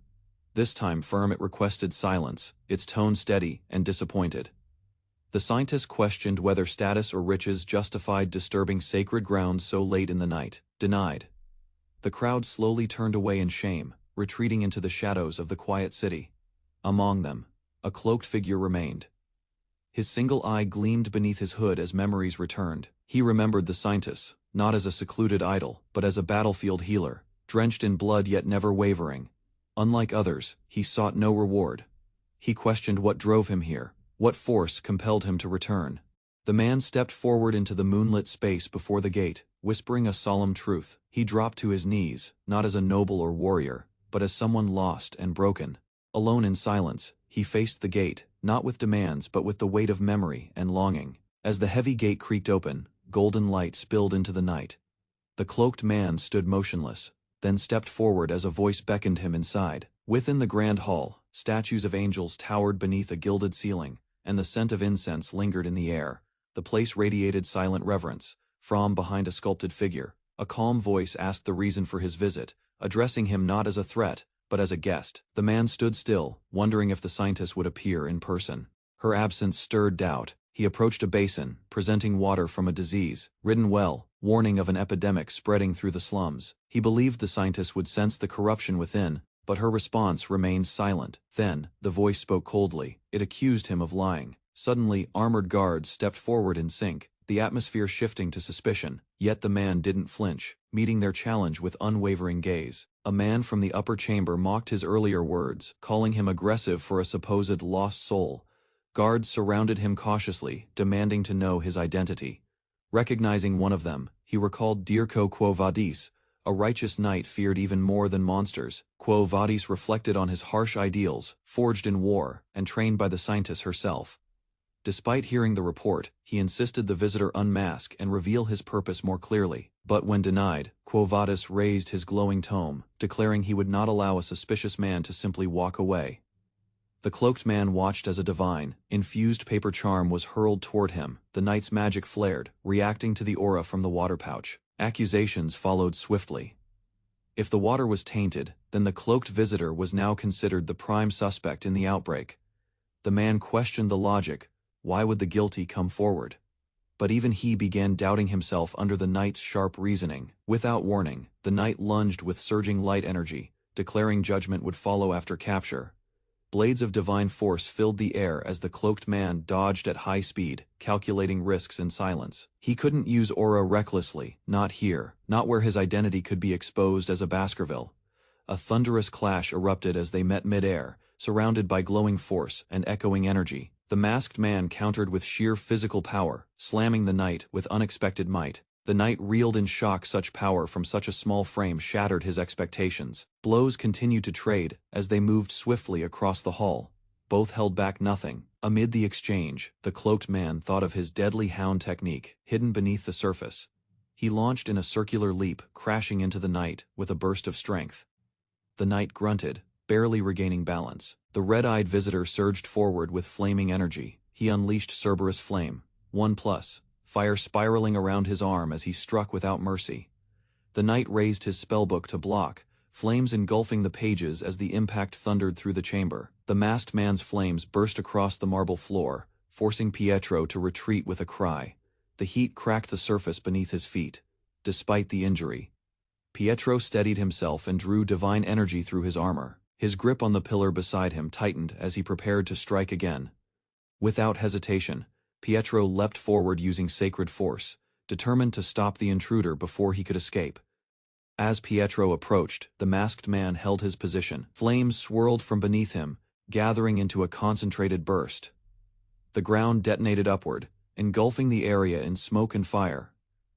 This time firm, it requested silence, its tone steady and disappointed. The scientist questioned whether status or riches justified disturbing sacred grounds so late in the night. Denied. The crowd slowly turned away in shame, retreating into the shadows of the quiet city. Among them, a cloaked figure remained. His single eye gleamed beneath his hood as memories returned. He remembered the scientist, not as a secluded idol, but as a battlefield healer, drenched in blood yet never wavering. Unlike others, he sought no reward. He questioned what drove him here, what force compelled him to return. The man stepped forward into the moonlit space before the gate, whispering a solemn truth. He dropped to his knees, not as a noble or warrior, but as someone lost and broken. Alone in silence, he faced the gate, not with demands but with the weight of memory and longing. As the heavy gate creaked open, golden light spilled into the night. The cloaked man stood motionless, then stepped forward as a voice beckoned him inside. Within the grand hall, statues of angels towered beneath a gilded ceiling, and the scent of incense lingered in the air. The place radiated silent reverence. From behind a sculpted figure, a calm voice asked the reason for his visit, addressing him not as a threat, but as a guest. The man stood still, wondering if the scientist would appear in person. Her absence stirred doubt. He approached a basin, presenting water from a disease-ridden well, warning of an epidemic spreading through the slums. He believed the scientist would sense the corruption within, but her response remained silent. Then, the voice spoke coldly. It accused him of lying. Suddenly, armored guards stepped forward in sync, the atmosphere shifting to suspicion. Yet the man didn't flinch, meeting their challenge with unwavering gaze. A man from the upper chamber mocked his earlier words, calling him aggressive for a supposed lost soul. Guards surrounded him cautiously, demanding to know his identity. Recognizing one of them, he recalled Dirko Quo Vadis, a righteous knight feared even more than monsters. Quo Vadis reflected on his harsh ideals, forged in war, and trained by the scientist herself. Despite hearing the report, he insisted the visitor unmask and reveal his purpose more clearly. But when denied, Quo Vadis raised his glowing tome, declaring he would not allow a suspicious man to simply walk away. The cloaked man watched as a divine, infused paper charm was hurled toward him. The knight's magic flared, reacting to the aura from the water pouch. Accusations followed swiftly. If the water was tainted, then the cloaked visitor was now considered the prime suspect in the outbreak. The man questioned the logic. Why would the guilty come forward? But even he began doubting himself under the knight's sharp reasoning. Without warning, the knight lunged with surging light energy, declaring judgment would follow after capture. Blades of divine force filled the air as the cloaked man dodged at high speed, calculating risks in silence. He couldn't use aura recklessly, not here, not where his identity could be exposed as a Baskerville. A thunderous clash erupted as they met mid-air, surrounded by glowing force and echoing energy. The masked man countered with sheer physical power, slamming the knight with unexpected might. The knight reeled in shock. Such power from such a small frame shattered his expectations. Blows continued to trade as they moved swiftly across the hall. Both held back nothing. Amid the exchange, the cloaked man thought of his deadly Hound technique, hidden beneath the surface. He launched in a circular leap, crashing into the knight with a burst of strength. The knight grunted, barely regaining balance. The red-eyed visitor surged forward with flaming energy. He unleashed Cerberus Flame, 1+, fire spiraling around his arm as he struck without mercy. The knight raised his spellbook to block, flames engulfing the pages as the impact thundered through the chamber. The masked man's flames burst across the marble floor, forcing Pietro to retreat with a cry. The heat cracked the surface beneath his feet. Despite the injury, Pietro steadied himself and drew divine energy through his armor. His grip on the pillar beside him tightened as he prepared to strike again. Without hesitation, Pietro leapt forward using sacred force, determined to stop the intruder before he could escape. As Pietro approached, the masked man held his position. Flames swirled from beneath him, gathering into a concentrated burst. The ground detonated upward, engulfing the area in smoke and fire.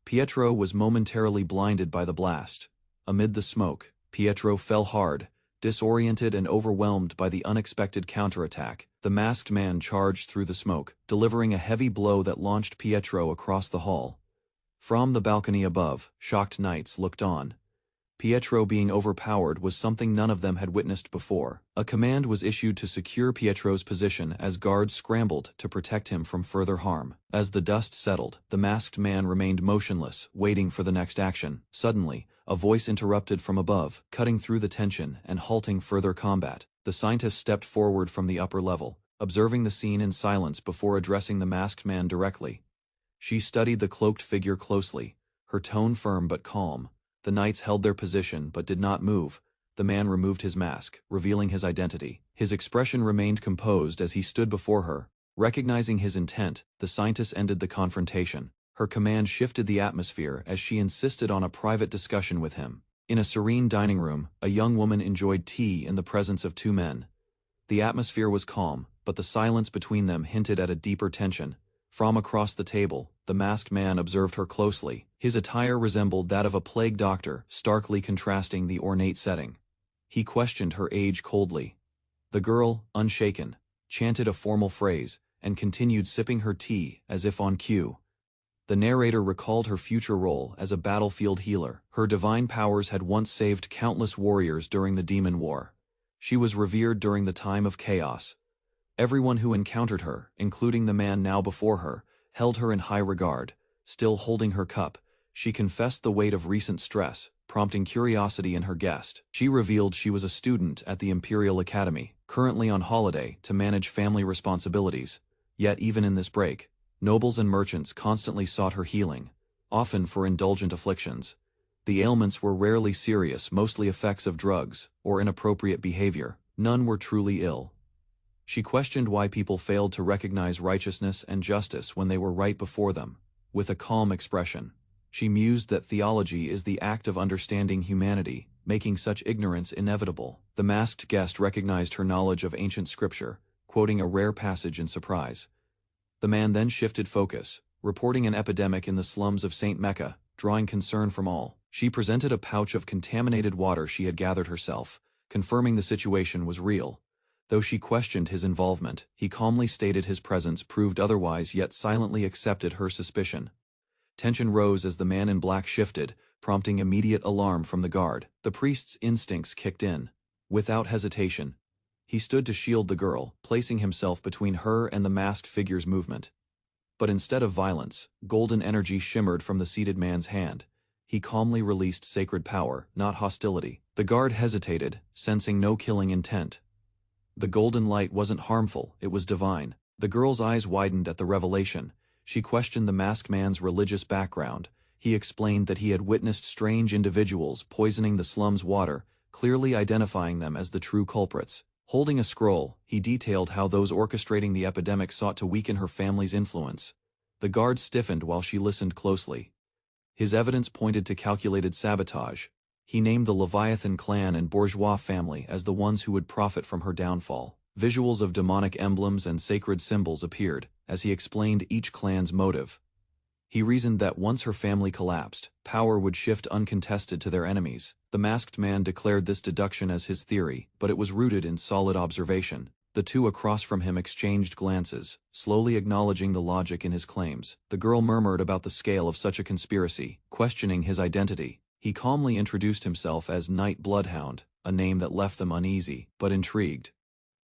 Pietro was momentarily blinded by the blast. Amid the smoke, Pietro fell hard, disoriented and overwhelmed by the unexpected counterattack. The masked man charged through the smoke, delivering a heavy blow that launched Pietro across the hall. From the balcony above, shocked knights looked on. Pietro being overpowered was something none of them had witnessed before. A command was issued to secure Pietro's position as guards scrambled to protect him from further harm. As the dust settled, the masked man remained motionless, waiting for the next action. Suddenly, a voice interrupted from above, cutting through the tension and halting further combat. The scientist stepped forward from the upper level, observing the scene in silence before addressing the masked man directly. She studied the cloaked figure closely, her tone firm but calm. The knights held their position but did not move. The man removed his mask, revealing his identity. His expression remained composed as he stood before her. Recognizing his intent, the scientist ended the confrontation. Her command shifted the atmosphere as she insisted on a private discussion with him. In a serene dining room, a young woman enjoyed tea in the presence of two men. The atmosphere was calm, but the silence between them hinted at a deeper tension. From across the table, the masked man observed her closely. His attire resembled that of a plague doctor, starkly contrasting the ornate setting. He questioned her age coldly. The girl, unshaken, chanted a formal phrase, and continued sipping her tea as if on cue. The narrator recalled her future role as a battlefield healer. Her divine powers had once saved countless warriors during the Demon War. She was revered during the time of chaos. Everyone who encountered her, including the man now before her, held her in high regard. Still holding her cup, she confessed the weight of recent stress, prompting curiosity in her guest. She revealed she was a student at the Imperial Academy, currently on holiday to manage family responsibilities. Yet even in this break, nobles and merchants constantly sought her healing, often for indulgent afflictions. The ailments were rarely serious, mostly effects of drugs or inappropriate behavior. None were truly ill. She questioned why people failed to recognize righteousness and justice when they were right before them. With a calm expression, she mused that theology is the act of understanding humanity, making such ignorance inevitable. The masked guest recognized her knowledge of ancient scripture, quoting a rare passage in surprise. The man then shifted focus, reporting an epidemic in the slums of St. Mecca, drawing concern from all. She presented a pouch of contaminated water she had gathered herself, confirming the situation was real. Though she questioned his involvement, he calmly stated his presence proved otherwise, yet silently accepted her suspicion. Tension rose as the man in black shifted, prompting immediate alarm from the guard. The priest's instincts kicked in. Without hesitation, he stood to shield the girl, placing himself between her and the masked figure's movement. But instead of violence, golden energy shimmered from the seated man's hand. He calmly released sacred power, not hostility. The guard hesitated, sensing no killing intent. The golden light wasn't harmful, it was divine. The girl's eyes widened at the revelation. She questioned the masked man's religious background. He explained that he had witnessed strange individuals poisoning the slum's water, clearly identifying them as the true culprits. Holding a scroll, he detailed how those orchestrating the epidemic sought to weaken her family's influence. The guard stiffened while she listened closely. His evidence pointed to calculated sabotage. He named the Leviathan clan and bourgeois family as the ones who would profit from her downfall. Visuals of demonic emblems and sacred symbols appeared, as he explained each clan's motive. He reasoned that once her family collapsed, power would shift uncontested to their enemies. The masked man declared this deduction as his theory, but it was rooted in solid observation. The two across from him exchanged glances, slowly acknowledging the logic in his claims. The girl murmured about the scale of such a conspiracy, questioning his identity. He calmly introduced himself as Knight Bloodhound, a name that left them uneasy, but intrigued.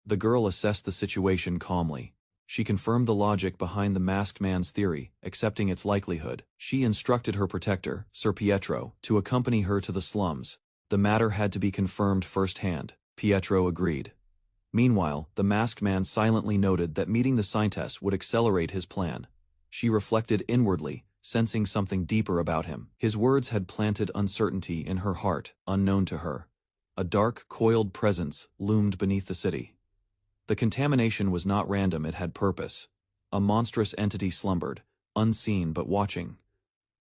The girl assessed the situation calmly. She confirmed the logic behind the masked man's theory, accepting its likelihood. She instructed her protector, Sir Pietro, to accompany her to the slums. The matter had to be confirmed firsthand. Pietro agreed. Meanwhile, the masked man silently noted that meeting the scientist would accelerate his plan. She reflected inwardly, sensing something deeper about him. His words had planted uncertainty in her heart, unknown to her. A dark, coiled presence loomed beneath the city. The contamination was not random, it had purpose. a monstrous entity slumbered, unseen but watching.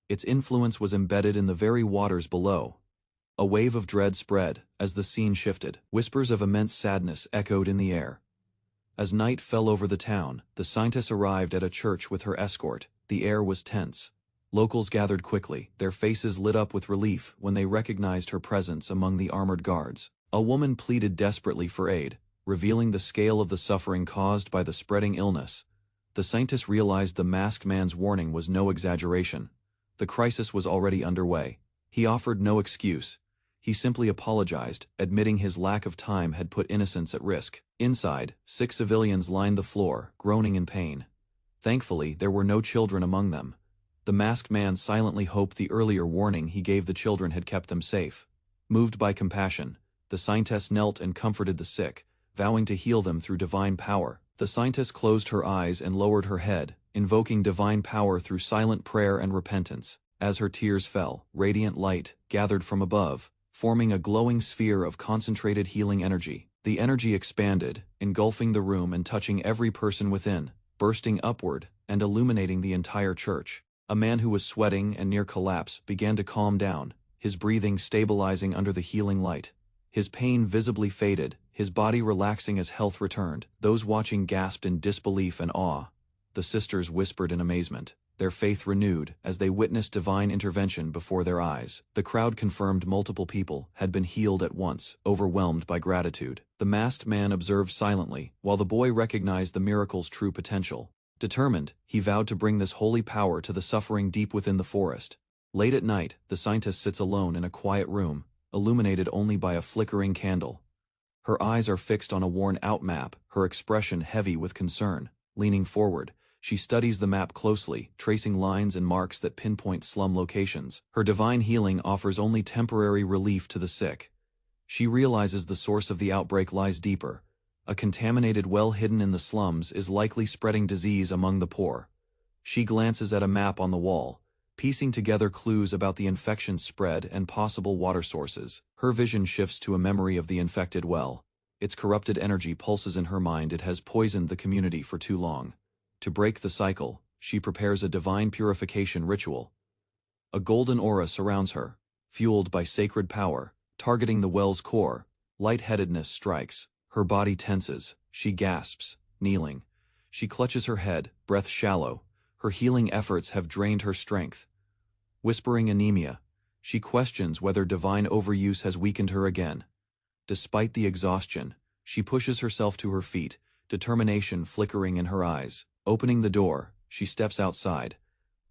Its influence was embedded in the very waters below. A wave of dread spread as the scene shifted. Whispers of immense sadness echoed in the air. As night fell over the town, the scientist arrived at a church with her escort. The air was tense. Locals gathered quickly, their faces lit up with relief when they recognized her presence among the armored guards. A woman pleaded desperately for aid, revealing the scale of the suffering caused by the spreading illness. The scientist realized the masked man's warning was no exaggeration. The crisis was already underway. He offered no excuse. He simply apologized, admitting his lack of time had put innocents at risk. Inside, 6 civilians lined the floor, groaning in pain. Thankfully, there were no children among them. The masked man silently hoped the earlier warning he gave the children had kept them safe. Moved by compassion, the scientist knelt and comforted the sick, vowing to heal them through divine power. The scientist closed her eyes and lowered her head, invoking divine power through silent prayer and repentance. As her tears fell, radiant light gathered from above, forming a glowing sphere of concentrated healing energy. The energy expanded, engulfing the room and touching every person within, bursting upward and illuminating the entire church. A man who was sweating and near collapse began to calm down, his breathing stabilizing under the healing light. His pain visibly faded, his body relaxing as health returned. Those watching gasped in disbelief and awe. The sisters whispered in amazement, their faith renewed as they witnessed divine intervention before their eyes. The crowd confirmed multiple people had been healed at once, overwhelmed by gratitude. The masked man observed silently, while the boy recognized the miracle's true potential. Determined, he vowed to bring this holy power to the suffering deep within the forest. Late at night, the scientist sits alone in a quiet room, illuminated only by a flickering candle. Her eyes are fixed on a worn-out map, her expression heavy with concern. Leaning forward, she studies the map closely, tracing lines and marks that pinpoint slum locations. Her divine healing offers only temporary relief to the sick. She realizes the source of the outbreak lies deeper. A contaminated well hidden in the slums is likely spreading disease among the poor. She glances at a map on the wall, piecing together clues about the infection's spread and possible water sources. Her vision shifts to a memory of the infected well. Its corrupted energy pulses in her mind. It has poisoned the community for too long. To break the cycle, she prepares a divine purification ritual. A golden aura surrounds her, fueled by sacred power, targeting the well's core. Lightheadedness strikes. Her body tenses. She gasps, kneeling. She clutches her head, breath shallow. Her healing efforts have drained her strength. Whispering anemia, she questions whether divine overuse has weakened her again. Despite the exhaustion, she pushes herself to her feet, determination flickering in her eyes. Opening the door, she steps outside.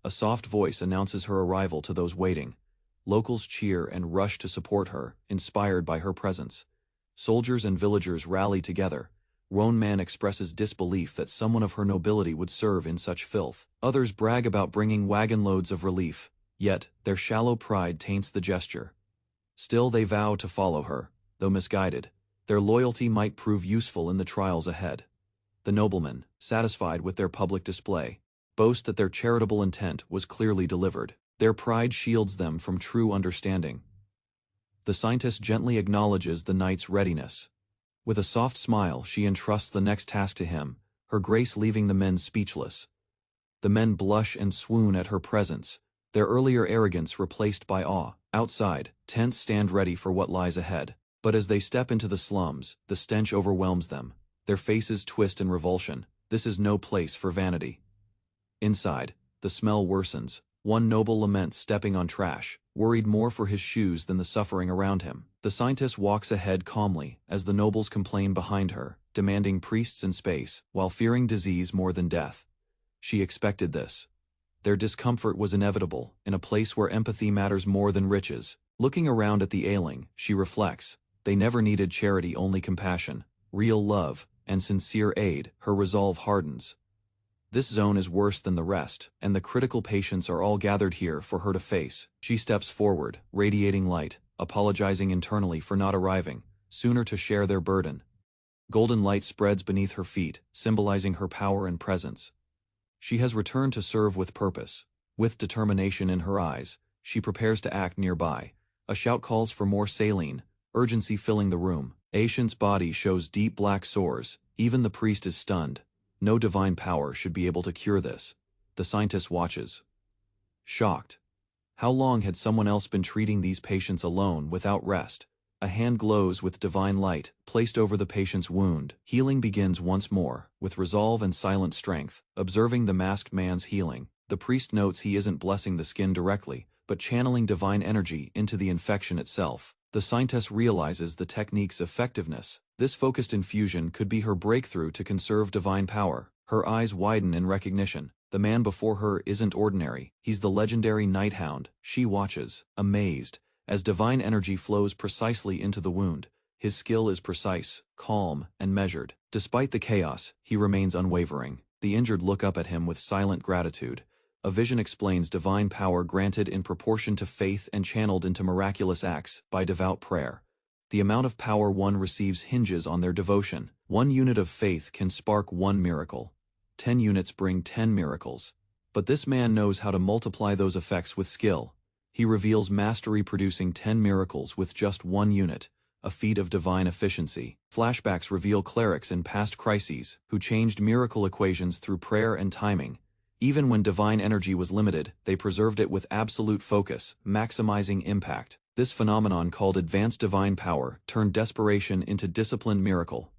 A soft voice announces her arrival to those waiting. Locals cheer and rush to support her, inspired by her presence. Soldiers and villagers rally together. One man expresses disbelief that someone of her nobility would serve in such filth. Others brag about bringing wagon loads of relief, yet their shallow pride taints the gesture. Still they vow to follow her, though misguided. Their loyalty might prove useful in the trials ahead. The noblemen, satisfied with their public display, boast that their charitable intent was clearly delivered. Their pride shields them from true understanding. The scientist gently acknowledges the knight's readiness. With a soft smile, she entrusts the next task to him, her grace leaving the men speechless. The men blush and swoon at her presence, their earlier arrogance replaced by awe. Outside, tents stand ready for what lies ahead. But as they step into the slums, the stench overwhelms them. Their faces twist in revulsion. This is no place for vanity. Inside, the smell worsens. One noble laments stepping on trash, worried more for his shoes than the suffering around him. The scientist walks ahead calmly as the nobles complain behind her, demanding priests and space, while fearing disease more than death. She expected this. Their discomfort was inevitable, in a place where empathy matters more than riches. Looking around at the ailing, she reflects. They never needed charity, only compassion, real love, and sincere aid. Her resolve hardens. This zone is worse than the rest, and the critical patients are all gathered here for her to face. She steps forward, radiating light, apologizing internally for not arriving sooner to share their burden. Golden light spreads beneath her feet, symbolizing her power and presence. She has returned to serve with purpose. With determination in her eyes, she prepares to act nearby. A shout calls for more saline, urgency filling the room. Ancient's body shows deep black sores. Even the priest is stunned. No divine power should be able to cure this. The scientist watches, shocked. How long had someone else been treating these patients alone without rest? A hand glows with divine light, placed over the patient's wound. Healing begins once more, with resolve and silent strength. Observing the masked man's healing, the priest notes he isn't blessing the skin directly, but channeling divine energy into the infection itself. The scientist realizes the technique's effectiveness. This focused infusion could be her breakthrough to conserve divine power. Her eyes widen in recognition. The man before her isn't ordinary. He's the legendary Night Hound. She watches, amazed, as divine energy flows precisely into the wound. His skill is precise, calm, and measured. Despite the chaos, he remains unwavering. The injured look up at him with silent gratitude. A vision explains divine power granted in proportion to faith and channeled into miraculous acts by devout prayer. The amount of power one receives hinges on their devotion. 1 unit of faith can spark 1 miracle. 10 units bring 10 miracles. But this man knows how to multiply those effects with skill. He reveals mastery producing 10 miracles with just 1 unit, a feat of divine efficiency. Flashbacks reveal clerics in past crises who changed miracle equations through prayer and timing. Even when divine energy was limited, they preserved it with absolute focus, maximizing impact. This phenomenon, called advanced divine power, turned desperation into disciplined miracle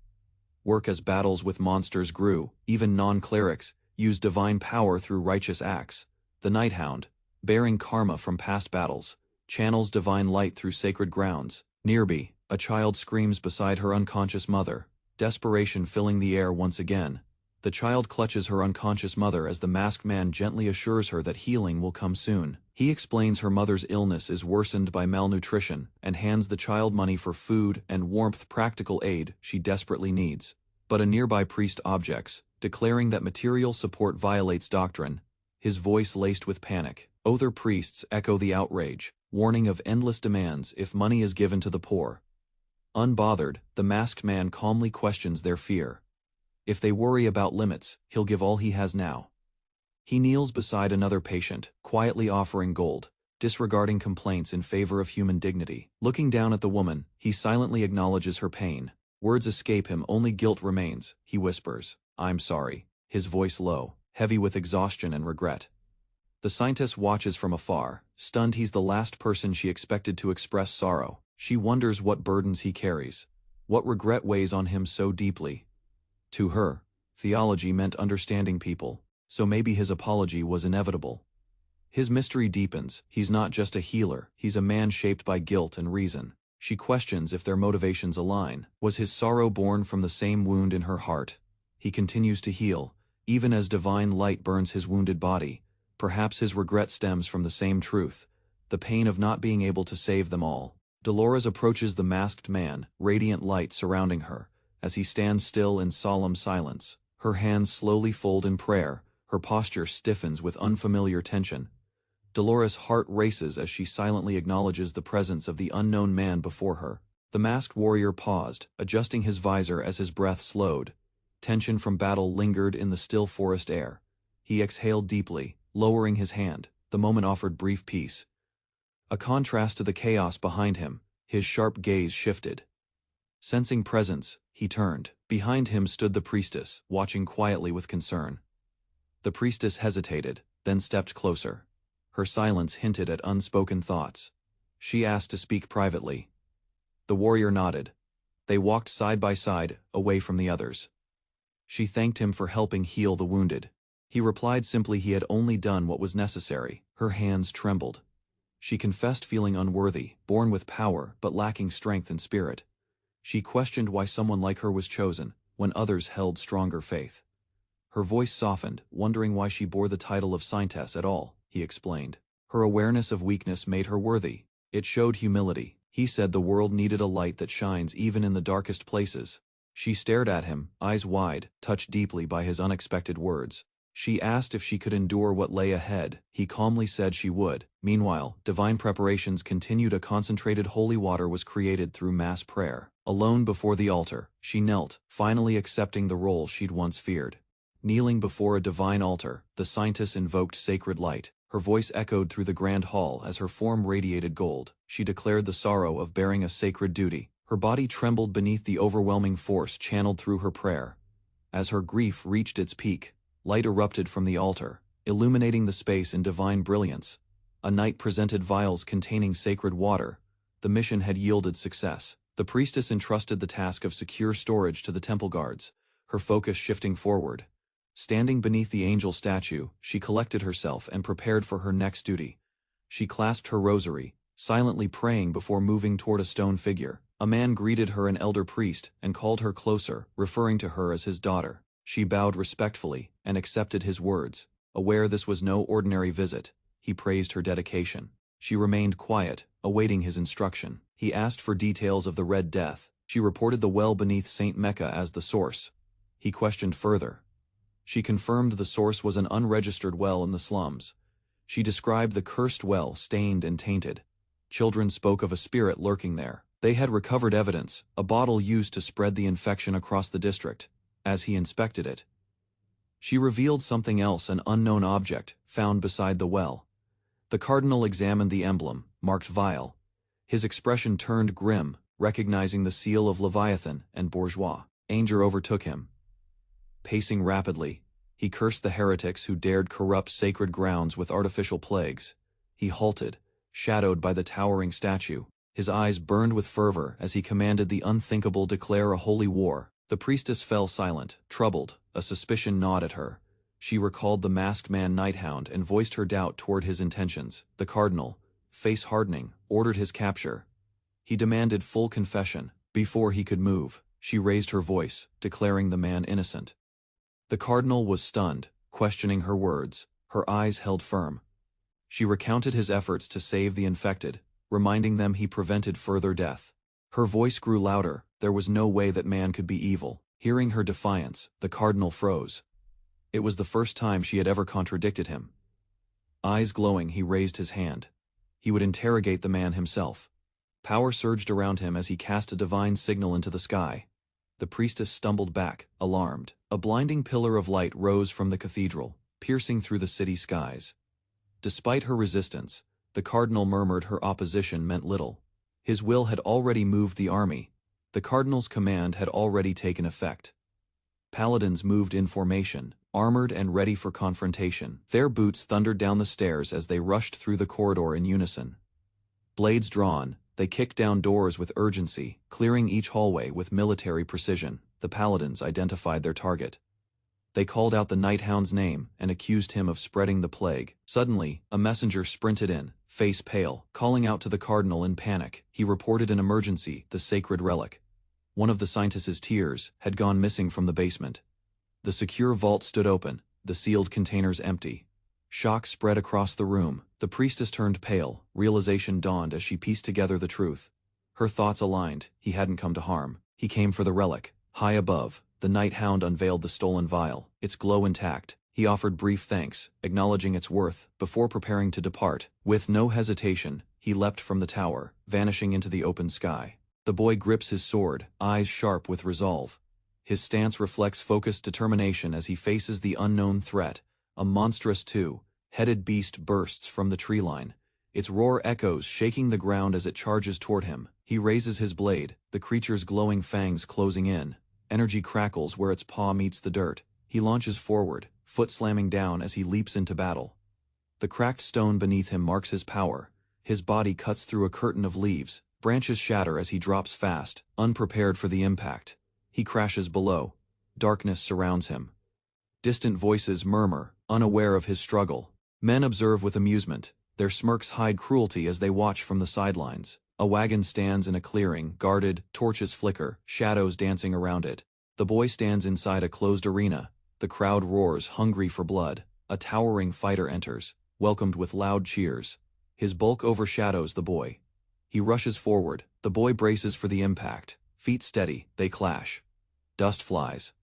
work. As battles with monsters grew, even non-clerics used divine power through righteous acts. The Night Hound, bearing karma from past battles, channels divine light through sacred grounds. Nearby, a child screams beside her unconscious mother, desperation filling the air once again. The child clutches her unconscious mother as the masked man gently assures her that healing will come soon. He explains her mother's illness is worsened by malnutrition and hands the child money for food and warmth, practical aid she desperately needs. But a nearby priest objects, declaring that material support violates doctrine, his voice laced with panic. Other priests echo the outrage, warning of endless demands if money is given to the poor. Unbothered, the masked man calmly questions their fear. If they worry about limits, he'll give all he has now. He kneels beside another patient, quietly offering gold, disregarding complaints in favor of human dignity. Looking down at the woman, he silently acknowledges her pain. Words escape him, only guilt remains. He whispers, "I'm sorry," his voice low, heavy with exhaustion and regret. The scientist watches from afar, stunned. He's the last person she expected to express sorrow. She wonders what burdens he carries, what regret weighs on him so deeply. To her, theology meant understanding people, so maybe his apology was inevitable. His mystery deepens. He's not just a healer, he's a man shaped by guilt and reason. She questions if their motivations align. Was his sorrow born from the same wound in her heart? He continues to heal, even as divine light burns his wounded body. Perhaps his regret stems from the same truth, the pain of not being able to save them all. Dolores approaches the masked man, radiant light surrounding her, as he stands still in solemn silence. Her hands slowly fold in prayer, her posture stiffens with unfamiliar tension. Dolores' heart races as she silently acknowledges the presence of the unknown man before her. The masked warrior paused, adjusting his visor as his breath slowed. Tension from battle lingered in the still forest air. He exhaled deeply, lowering his hand. The moment offered brief peace. A contrast to the chaos behind him, his sharp gaze shifted. Sensing presence, he turned. Behind him stood the priestess, watching quietly with concern. The priestess hesitated, then stepped closer. Her silence hinted at unspoken thoughts. She asked to speak privately. The warrior nodded. They walked side by side, away from the others. She thanked him for helping heal the wounded. He replied simply he had only done what was necessary. Her hands trembled. She confessed feeling unworthy, born with power but lacking strength and spirit. She questioned why someone like her was chosen, when others held stronger faith. Her voice softened, wondering why she bore the title of Scientess at all, he explained. Her awareness of weakness made her worthy. It showed humility. He said the world needed a light that shines even in the darkest places. She stared at him, eyes wide, touched deeply by his unexpected words. She asked if she could endure what lay ahead. He calmly said she would. Meanwhile, divine preparations continued. A concentrated holy water was created through mass prayer. Alone before the altar, she knelt, finally accepting the role she'd once feared. Kneeling before a divine altar, the scientist invoked sacred light. Her voice echoed through the grand hall as her form radiated gold. She declared the sorrow of bearing a sacred duty. Her body trembled beneath the overwhelming force channeled through her prayer. As her grief reached its peak, light erupted from the altar, illuminating the space in divine brilliance. A knight presented vials containing sacred water. The mission had yielded success. The priestess entrusted the task of secure storage to the temple guards, her focus shifting forward. Standing beneath the angel statue, she collected herself and prepared for her next duty. She clasped her rosary, silently praying before moving toward a stone figure. A man greeted her, an elder priest, and called her closer, referring to her as his daughter. She bowed respectfully and accepted his words. Aware this was no ordinary visit, he praised her dedication. She remained quiet, awaiting his instruction. He asked for details of the Red Death. She reported the well beneath St. Mecca as the source. He questioned further. She confirmed the source was an unregistered well in the slums. She described the cursed well, stained and tainted. Children spoke of a spirit lurking there. They had recovered evidence, a bottle used to spread the infection across the district. As he inspected it, she revealed something else, an unknown object, found beside the well. The cardinal examined the emblem, marked vile. His expression turned grim, recognizing the seal of Leviathan and bourgeois. Anger overtook him. Pacing rapidly, he cursed the heretics who dared corrupt sacred grounds with artificial plagues. He halted, shadowed by the towering statue. His eyes burned with fervor as he commanded the unthinkable declare a holy war. The priestess fell silent, troubled, a suspicion gnawed at her. She recalled the masked man Hound and voiced her doubt toward his intentions. The cardinal, face hardening, ordered his capture. He demanded full confession. Before he could move, she raised her voice, declaring the man innocent. The cardinal was stunned, questioning her words, her eyes held firm. She recounted his efforts to save the infected, reminding them he prevented further death. Her voice grew louder. There was no way that man could be evil. Hearing her defiance, the cardinal froze. It was the first time she had ever contradicted him. Eyes glowing, he raised his hand. He would interrogate the man himself. Power surged around him as he cast a divine signal into the sky. The priestess stumbled back, alarmed. A blinding pillar of light rose from the cathedral, piercing through the city skies. Despite her resistance, the cardinal murmured her opposition meant little. His will had already moved the army. The cardinal's command had already taken effect. Paladins moved in formation, armored and ready for confrontation. Their boots thundered down the stairs as they rushed through the corridor in unison. Blades drawn, they kicked down doors with urgency, clearing each hallway with military precision. The paladins identified their target. They called out the Hound's name and accused him of spreading the plague. Suddenly, a messenger sprinted in, face pale, calling out to the cardinal in panic. He reported an emergency, the sacred relic. One of the scientist's tears had gone missing from the basement. The secure vault stood open, the sealed containers empty. Shock spread across the room. The priestess turned pale. Realization dawned as she pieced together the truth. Her thoughts aligned. He hadn't come to harm. He came for the relic. High above, the Hound unveiled the stolen vial, its glow intact. He offered brief thanks, acknowledging its worth, before preparing to depart. With no hesitation, he leapt from the tower, vanishing into the open sky. The boy grips his sword, eyes sharp with resolve. His stance reflects focused determination as he faces the unknown threat. A monstrous two-headed beast bursts from the tree line. Its roar echoes, shaking the ground as it charges toward him. He raises his blade, the creature's glowing fangs closing in. Energy crackles where its paw meets the dirt. He launches forward, foot slamming down as he leaps into battle. The cracked stone beneath him marks his power. His body cuts through a curtain of leaves. Branches shatter as he drops fast, unprepared for the impact. He crashes below. Darkness surrounds him. Distant voices murmur, unaware of his struggle. Men observe with amusement. Their smirks hide cruelty as they watch from the sidelines. A wagon stands in a clearing, guarded, torches flicker, shadows dancing around it. The boy stands inside a closed arena. The crowd roars, hungry for blood. A towering fighter enters, welcomed with loud cheers. His bulk overshadows the boy. He rushes forward. The boy braces for the impact. Feet steady, they clash. Dust flies.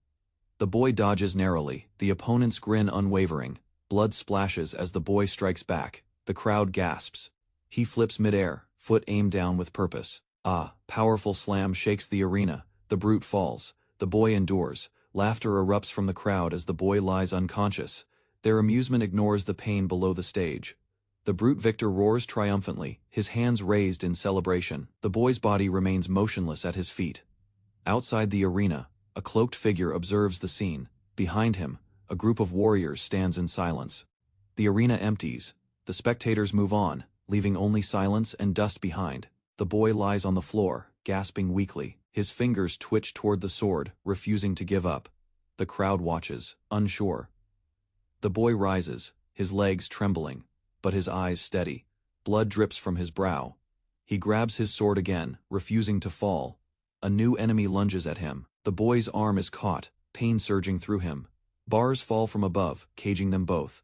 The boy dodges narrowly, the opponent's grin unwavering. Blood splashes as the boy strikes back. The crowd gasps. He flips midair, foot aimed down with purpose. Powerful slam shakes the arena. The brute falls. The boy endures. Laughter erupts from the crowd as the boy lies unconscious. Their amusement ignores the pain below the stage. The brute victor roars triumphantly, his hands raised in celebration. The boy's body remains motionless at his feet. Outside the arena, A cloaked figure observes the scene. Behind him, a group of warriors stands in silence. The arena empties. The spectators move on, leaving only silence and dust behind. The boy lies on the floor, gasping weakly. His fingers twitch toward the sword, refusing to give up. The crowd watches, unsure. The boy rises, his legs trembling, but his eyes steady. Blood drips from his brow. He grabs his sword again, refusing to fall. A new enemy lunges at him. The boy's arm is caught, pain surging through him. Bars fall from above, caging them both.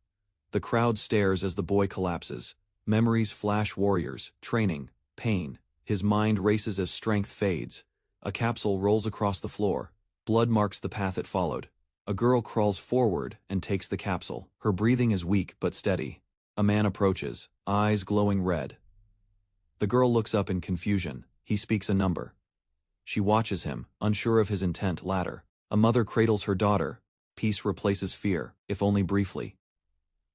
The crowd stares as the boy collapses. Memories flash: warriors, training, pain. His mind races as strength fades. A capsule rolls across the floor. Blood marks the path it followed. A girl crawls forward and takes the capsule. Her breathing is weak but steady. A man approaches, eyes glowing red. The girl looks up in confusion. He speaks a number. She watches him, unsure of his intent. Ladder. A mother cradles her daughter. Peace replaces fear, if only briefly.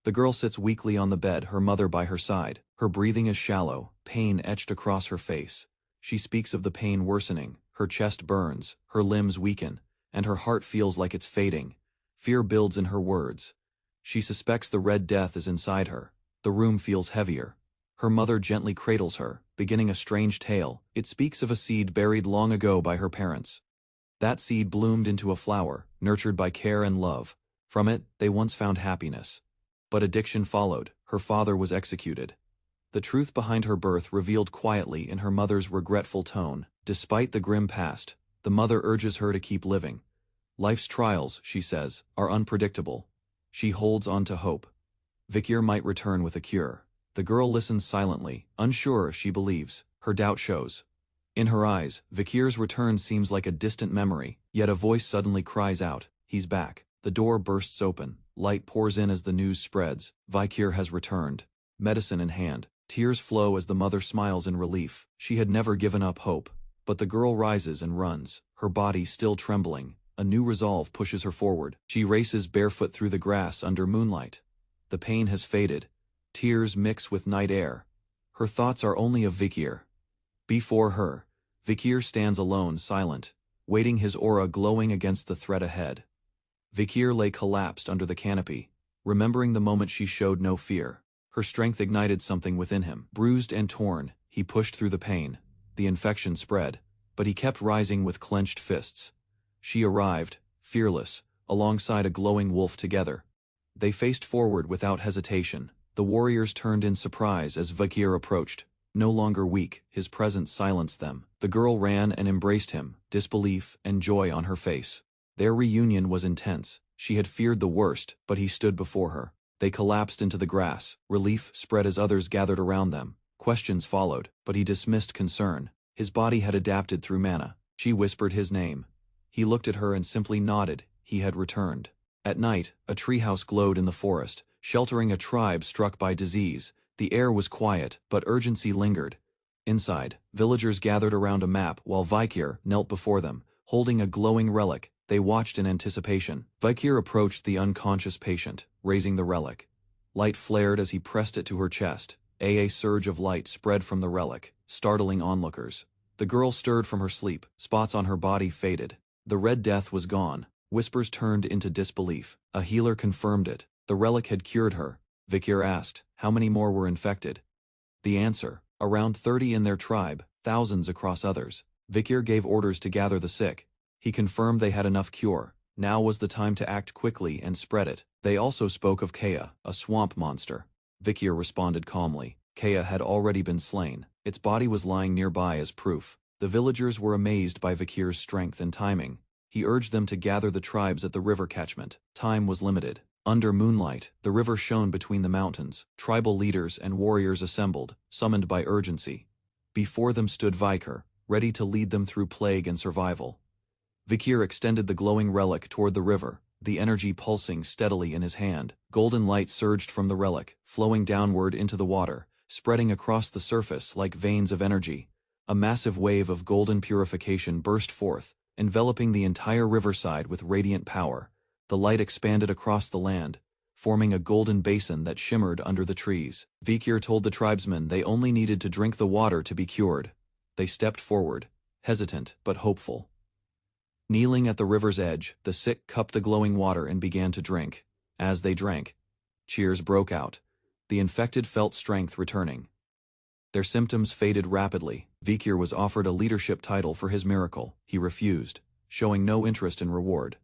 The girl sits weakly on the bed, her mother by her side. Her breathing is shallow, pain etched across her face. She speaks of the pain worsening. Her chest burns, her limbs weaken, and her heart feels like it's fading. Fear builds in her words. She suspects the Red Death is inside her. The room feels heavier. Her mother gently cradles her, beginning a strange tale. It speaks of a seed buried long ago by her parents. That seed bloomed into a flower, nurtured by care and love. From it, they once found happiness. But addiction followed. Her father was executed. The truth behind her birth revealed quietly in her mother's regretful tone. Despite the grim past, the mother urges her to keep living. Life's trials, she says, are unpredictable. She holds on to hope. Vikir might return with a cure. The girl listens silently, unsure if she believes. Her doubt shows. In her eyes, Vikir's return seems like a distant memory, yet a voice suddenly cries out, "He's back." The door bursts open. Light pours in as the news spreads. Vikir has returned. Medicine in hand. Tears flow as the mother smiles in relief. She had never given up hope. But the girl rises and runs, her body still trembling. A new resolve pushes her forward. She races barefoot through the grass under moonlight. The pain has faded. Tears mix with night air. Her thoughts are only of Vikir. Before her, Vikir stands alone, silent, waiting, his aura glowing against the threat ahead. Vikir lay collapsed under the canopy, remembering the moment she showed no fear. Her strength ignited something within him. Bruised and torn, he pushed through the pain. The infection spread, but he kept rising with clenched fists. She arrived, fearless, alongside a glowing wolf. Together they faced forward without hesitation. The warriors turned in surprise as Vikir approached. No longer weak, his presence silenced them. The girl ran and embraced him, disbelief and joy on her face. Their reunion was intense. She had feared the worst, but he stood before her. They collapsed into the grass. Relief spread as others gathered around them. Questions followed, but he dismissed concern. His body had adapted through mana. She whispered his name. He looked at her and simply nodded. He had returned. At night, a treehouse glowed in the forest, sheltering a tribe struck by disease. The air was quiet, but urgency lingered. Inside, villagers gathered around a map while Vikir knelt before them, holding a glowing relic. They watched in anticipation. Vikir approached the unconscious patient, raising the relic. Light flared as he pressed it to her chest. A surge of light spread from the relic, startling onlookers. The girl stirred from her sleep. Spots on her body faded. The Red Death was gone. Whispers turned into disbelief. A healer confirmed it. The relic had cured her. Vikir asked, how many more were infected? The answer, around 30 in their tribe, thousands across others. Vikir gave orders to gather the sick. He confirmed they had enough cure. Now was the time to act quickly and spread it. They also spoke of Kea, a swamp monster. Vikir responded calmly. Kea had already been slain. Its body was lying nearby as proof. The villagers were amazed by Vikir's strength and timing. He urged them to gather the tribes at the river catchment. Time was limited. Under moonlight, the river shone between the mountains. Tribal leaders and warriors assembled, summoned by urgency. Before them stood Vikir, ready to lead them through plague and survival. Vikir extended the glowing relic toward the river, the energy pulsing steadily in his hand. Golden light surged from the relic, flowing downward into the water, spreading across the surface like veins of energy. A massive wave of golden purification burst forth, enveloping the entire riverside with radiant power. The light expanded across the land, forming a golden basin that shimmered under the trees. Vikir told the tribesmen they only needed to drink the water to be cured. They stepped forward, hesitant but hopeful. Kneeling at the river's edge, the sick cupped the glowing water and began to drink. As they drank, cheers broke out. The infected felt strength returning. Their symptoms faded rapidly. Vikir was offered a leadership title for his miracle. He refused, showing no interest in reward.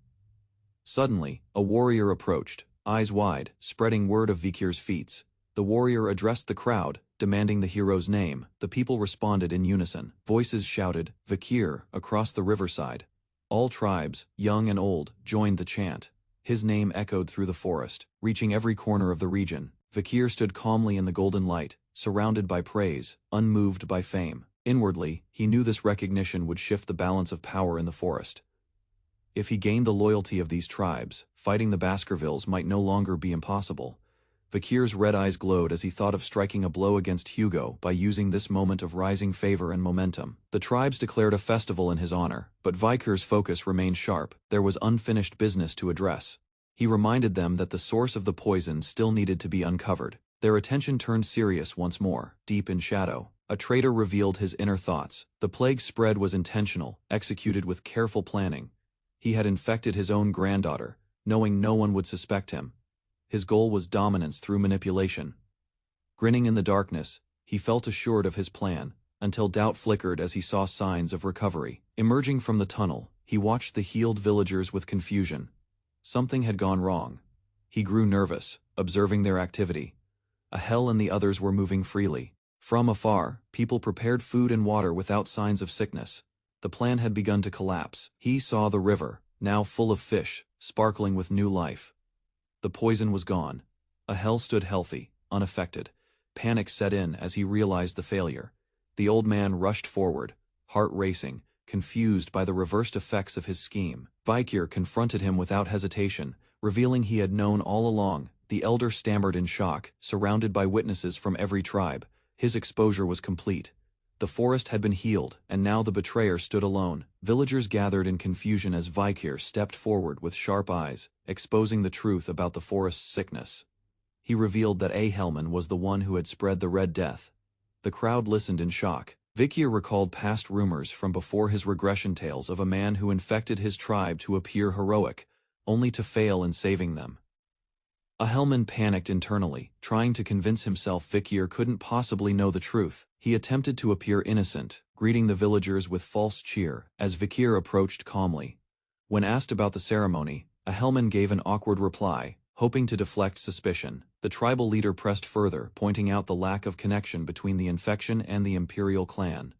Suddenly, a warrior approached, eyes wide, spreading word of Vikir's feats. The warrior addressed the crowd, demanding the hero's name. The people responded in unison. Voices shouted, "Vikir," across the riverside. All tribes, young and old, joined the chant. His name echoed through the forest, reaching every corner of the region. Vikir stood calmly in the golden light, surrounded by praise, unmoved by fame. Inwardly, he knew this recognition would shift the balance of power in the forest. If he gained the loyalty of these tribes, fighting the Baskervilles might no longer be impossible. Vikir's red eyes glowed as he thought of striking a blow against Hugo by using this moment of rising favor and momentum. The tribes declared a festival in his honor, but Vikir's focus remained sharp. There was unfinished business to address. He reminded them that the source of the poison still needed to be uncovered. Their attention turned serious once more. Deep in shadow, a traitor revealed his inner thoughts. The plague spread was intentional, executed with careful planning. He had infected his own granddaughter, knowing no one would suspect him. His goal was dominance through manipulation. Grinning in the darkness, he felt assured of his plan, until doubt flickered as he saw signs of recovery. Emerging from the tunnel, he watched the healed villagers with confusion. Something had gone wrong. He grew nervous, observing their activity. Yahello and the others were moving freely. From afar, people prepared food and water without signs of sickness. The plan had begun to collapse. He saw the river, now full of fish, sparkling with new life. The poison was gone. Yahello stood healthy, unaffected. Panic set in as he realized the failure. The old man rushed forward, heart racing, confused by the reversed effects of his scheme. Vikir confronted him without hesitation, revealing he had known all along. The elder stammered in shock, surrounded by witnesses from every tribe. His exposure was complete. The forest had been healed, and now the betrayer stood alone. Villagers gathered in confusion as Vikir stepped forward with sharp eyes, exposing the truth about the forest's sickness. He revealed that Yahello was the one who had spread the Red Death. The crowd listened in shock. Vikir recalled past rumors from before his regression tales of a man who infected his tribe to appear heroic, only to fail in saving them. Yahello panicked internally, trying to convince himself Vikir couldn't possibly know the truth. He attempted to appear innocent, greeting the villagers with false cheer, as Vikir approached calmly. When asked about the ceremony, Yahello gave an awkward reply, hoping to deflect suspicion. The tribal leader pressed further, pointing out the lack of connection between the infection and the imperial clan.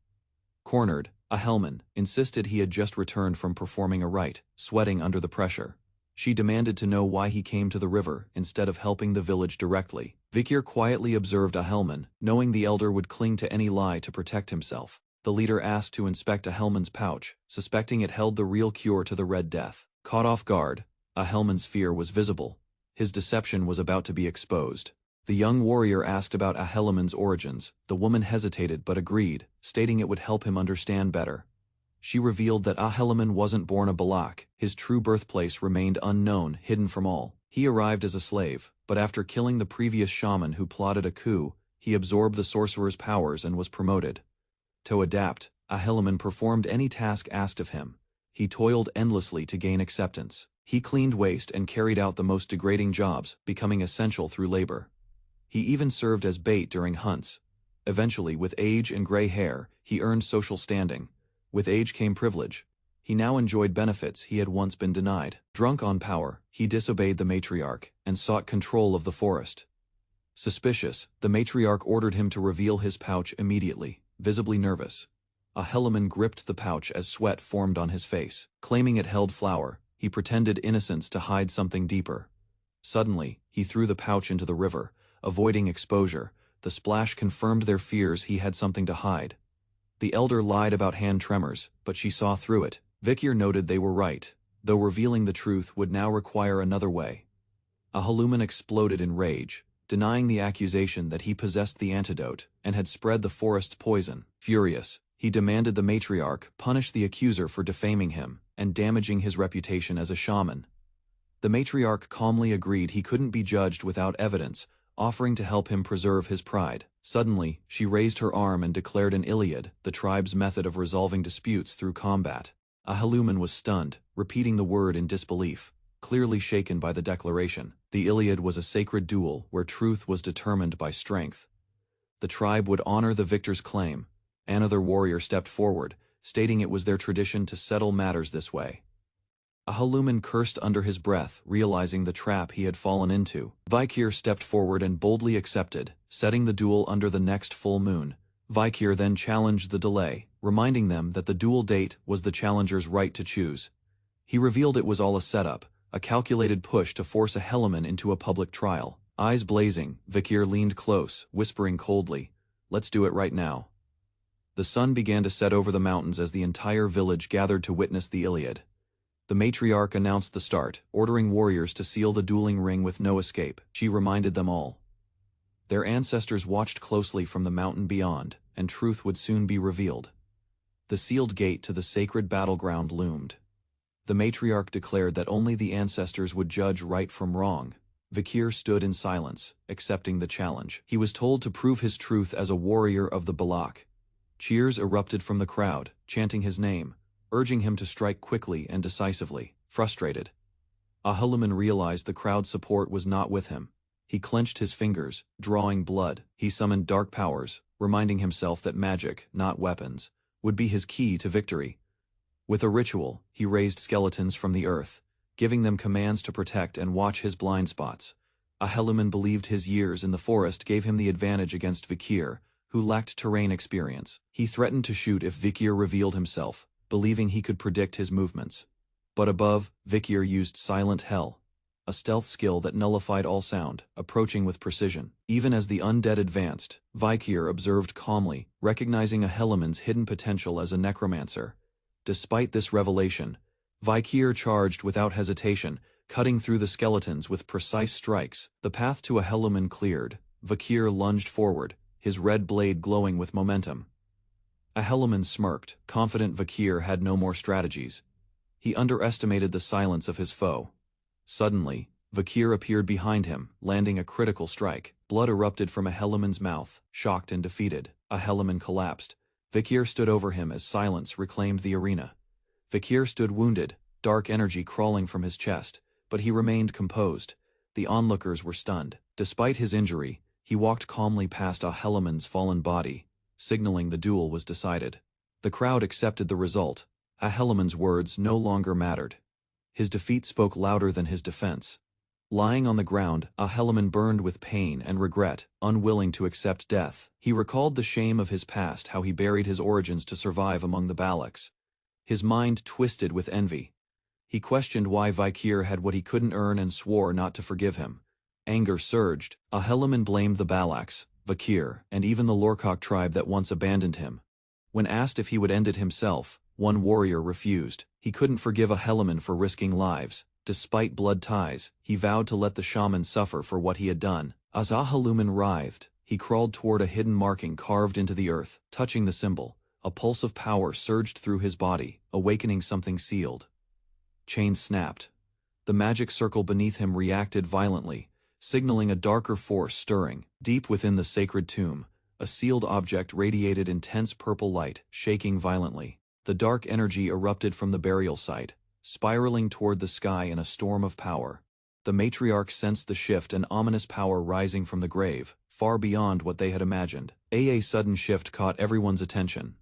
Cornered, Yahello insisted he had just returned from performing a rite, sweating under the pressure. She demanded to know why he came to the river instead of helping the village directly. Vikir quietly observed Yahello, knowing the elder would cling to any lie to protect himself. The leader asked to inspect Yahello's pouch, suspecting it held the real cure to the Red Death. Caught off guard, Yahello's fear was visible. His deception was about to be exposed. The young warrior asked about Yahello's origins. The woman hesitated but agreed, stating it would help him understand better. She revealed that Yahello wasn't born a Balak. His true birthplace remained unknown, hidden from all. He arrived as a slave, but after killing the previous shaman who plotted a coup, he absorbed the sorcerer's powers and was promoted. To adapt, Yahello performed any task asked of him. He toiled endlessly to gain acceptance. He cleaned waste and carried out the most degrading jobs, becoming essential through labor. He even served as bait during hunts. Eventually, with age and gray hair, he earned social standing. With age came privilege. He now enjoyed benefits he had once been denied. Drunk on power, he disobeyed the matriarch and sought control of the forest. Suspicious, the matriarch ordered him to reveal his pouch immediately, visibly nervous. Yahello gripped the pouch as sweat formed on his face. Claiming it held flour, he pretended innocence to hide something deeper. Suddenly, he threw the pouch into the river, avoiding exposure. The splash confirmed their fears he had something to hide. The elder lied about hand tremors, but she saw through it. Vikir noted they were right, though revealing the truth would now require another way. Yahello exploded in rage, denying the accusation that he possessed the antidote and had spread the forest's poison. Furious, he demanded the matriarch punish the accuser for defaming him and damaging his reputation as a shaman. The matriarch calmly agreed he couldn't be judged without evidence, offering to help him preserve his pride. Suddenly, she raised her arm and declared an Iliad, the tribe's method of resolving disputes through combat. Ahaluman was stunned, repeating the word in disbelief, clearly shaken by the declaration. The Iliad was a sacred duel where truth was determined by strength. The tribe would honor the victor's claim. Another warrior stepped forward, stating it was their tradition to settle matters this way. Ahaluman cursed under his breath, realizing the trap he had fallen into. Vikir stepped forward and boldly accepted, setting the duel under the next full moon. Vikir then challenged the delay, reminding them that the duel date was the challenger's right to choose. He revealed it was all a setup, a calculated push to force Ahaluman into a public trial. Eyes blazing, Vikir leaned close, whispering coldly, "Let's do it right now." The sun began to set over the mountains as the entire village gathered to witness the Iliad. The matriarch announced the start, ordering warriors to seal the dueling ring with no escape. She reminded them all. Their ancestors watched closely from the mountain beyond, and truth would soon be revealed. The sealed gate to the sacred battleground loomed. The matriarch declared that only the ancestors would judge right from wrong. Vikir stood in silence, accepting the challenge. He was told to prove his truth as a warrior of the Balak. Cheers erupted from the crowd, chanting his name, urging him to strike quickly and decisively. Frustrated, Ahaluman realized the crowd's support was not with him. He clenched his fingers, drawing blood. He summoned dark powers, reminding himself that magic, not weapons, would be his key to victory. With a ritual, he raised skeletons from the earth, giving them commands to protect and watch his blind spots. Ahaluman believed his years in the forest gave him the advantage against Vikir, who lacked terrain experience. He threatened to shoot if Vikir revealed himself, believing he could predict his movements. But above, Vikir used Silent Hell, a stealth skill that nullified all sound, approaching with precision. Even as the undead advanced, Vikir observed calmly, recognizing Ahaluman's hidden potential as a necromancer. Despite this revelation, Vikir charged without hesitation, cutting through the skeletons with precise strikes. The path to Ahaluman cleared. Vikir lunged forward, his red blade glowing with momentum. Ahaluman smirked, confident Vikir had no more strategies. He underestimated the silence of his foe. Suddenly, Vikir appeared behind him, landing a critical strike. Blood erupted from Ahaluman's mouth, shocked and defeated. Ahaluman collapsed. Vikir stood over him as silence reclaimed the arena. Vikir stood wounded, dark energy crawling from his chest, but he remained composed. The onlookers were stunned. Despite his injury, he walked calmly past Ahaluman's fallen body, signaling the duel was decided. The crowd accepted the result. Ahaluman's words no longer mattered. His defeat spoke louder than his defense. Lying on the ground, Ahaluman burned with pain and regret, unwilling to accept death. He recalled the shame of his past, how he buried his origins to survive among the Balaks. His mind twisted with envy. He questioned why Vikir had what he couldn't earn and swore not to forgive him. Anger surged. Ahaluman blamed the Balaks, Vikir, and even the Lorkok tribe that once abandoned him. When asked if he would end it himself, one warrior refused. He couldn't forgive Ahaluman for risking lives. Despite blood ties, he vowed to let the shaman suffer for what he had done. As Ahaluman writhed, he crawled toward a hidden marking carved into the earth. Touching the symbol, a pulse of power surged through his body, awakening something sealed. Chains snapped. The magic circle beneath him reacted violently, signaling a darker force stirring. Deep within the sacred tomb, a sealed object radiated intense purple light, shaking violently. The dark energy erupted from the burial site, spiraling toward the sky in a storm of power. The matriarch sensed the shift, an ominous power rising from the grave, far beyond what they had imagined. A sudden shift caught everyone's attention.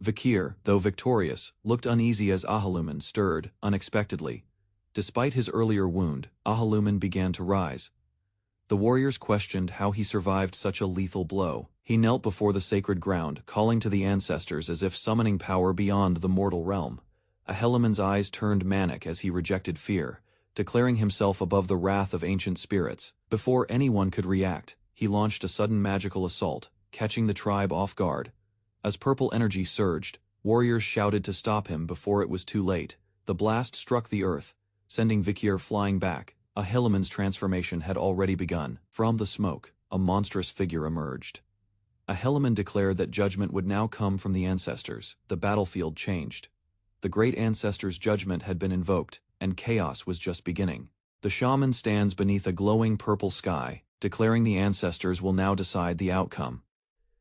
Vikir, though victorious, looked uneasy as Ahaluman stirred, unexpectedly. Despite his earlier wound, Ahaluman began to rise. The warriors questioned how he survived such a lethal blow. He knelt before the sacred ground, calling to the ancestors as if summoning power beyond the mortal realm. Ahaluman's eyes turned manic as he rejected fear, declaring himself above the wrath of ancient spirits. Before anyone could react, he launched a sudden magical assault, catching the tribe off guard. As purple energy surged, warriors shouted to stop him before it was too late. The blast struck the earth, sending Vikir flying back. Ahaluman's transformation had already begun. From the smoke, a monstrous figure emerged. Ahaluman declared that judgment would now come from the ancestors. The battlefield changed. The great ancestors' judgment had been invoked, and chaos was just beginning. The shaman stands beneath a glowing purple sky, declaring the ancestors will now decide the outcome.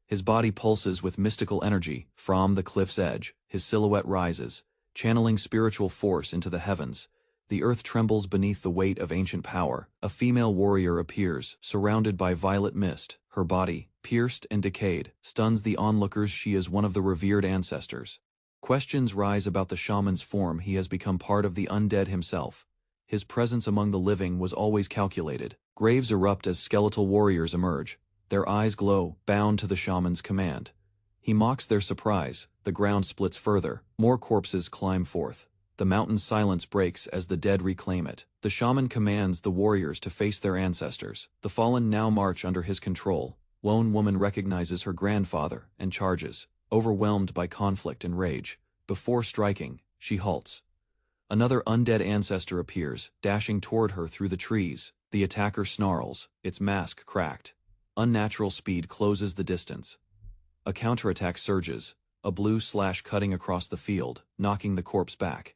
His body pulses with mystical energy. From the cliff's edge, his silhouette rises, channeling spiritual force into the heavens. The earth trembles beneath the weight of ancient power. A female warrior appears, surrounded by violet mist. Her body, pierced and decayed, stuns the onlookers. She is one of the revered ancestors. Questions rise about the shaman's form. He has become part of the undead himself. His presence among the living was always calculated. Graves erupt as skeletal warriors emerge. Their eyes glow, bound to the shaman's command. He mocks their surprise. The ground splits further. More corpses climb forth. The mountain's silence breaks as the dead reclaim it. The shaman commands the warriors to face their ancestors. The fallen now march under his control. Lone woman recognizes her grandfather and charges, overwhelmed by conflict and rage. Before striking, she halts. Another undead ancestor appears, dashing toward her through the trees. The attacker snarls, its mask cracked. Unnatural speed closes the distance. A counterattack surges, a blue slash cutting across the field, knocking the corpse back.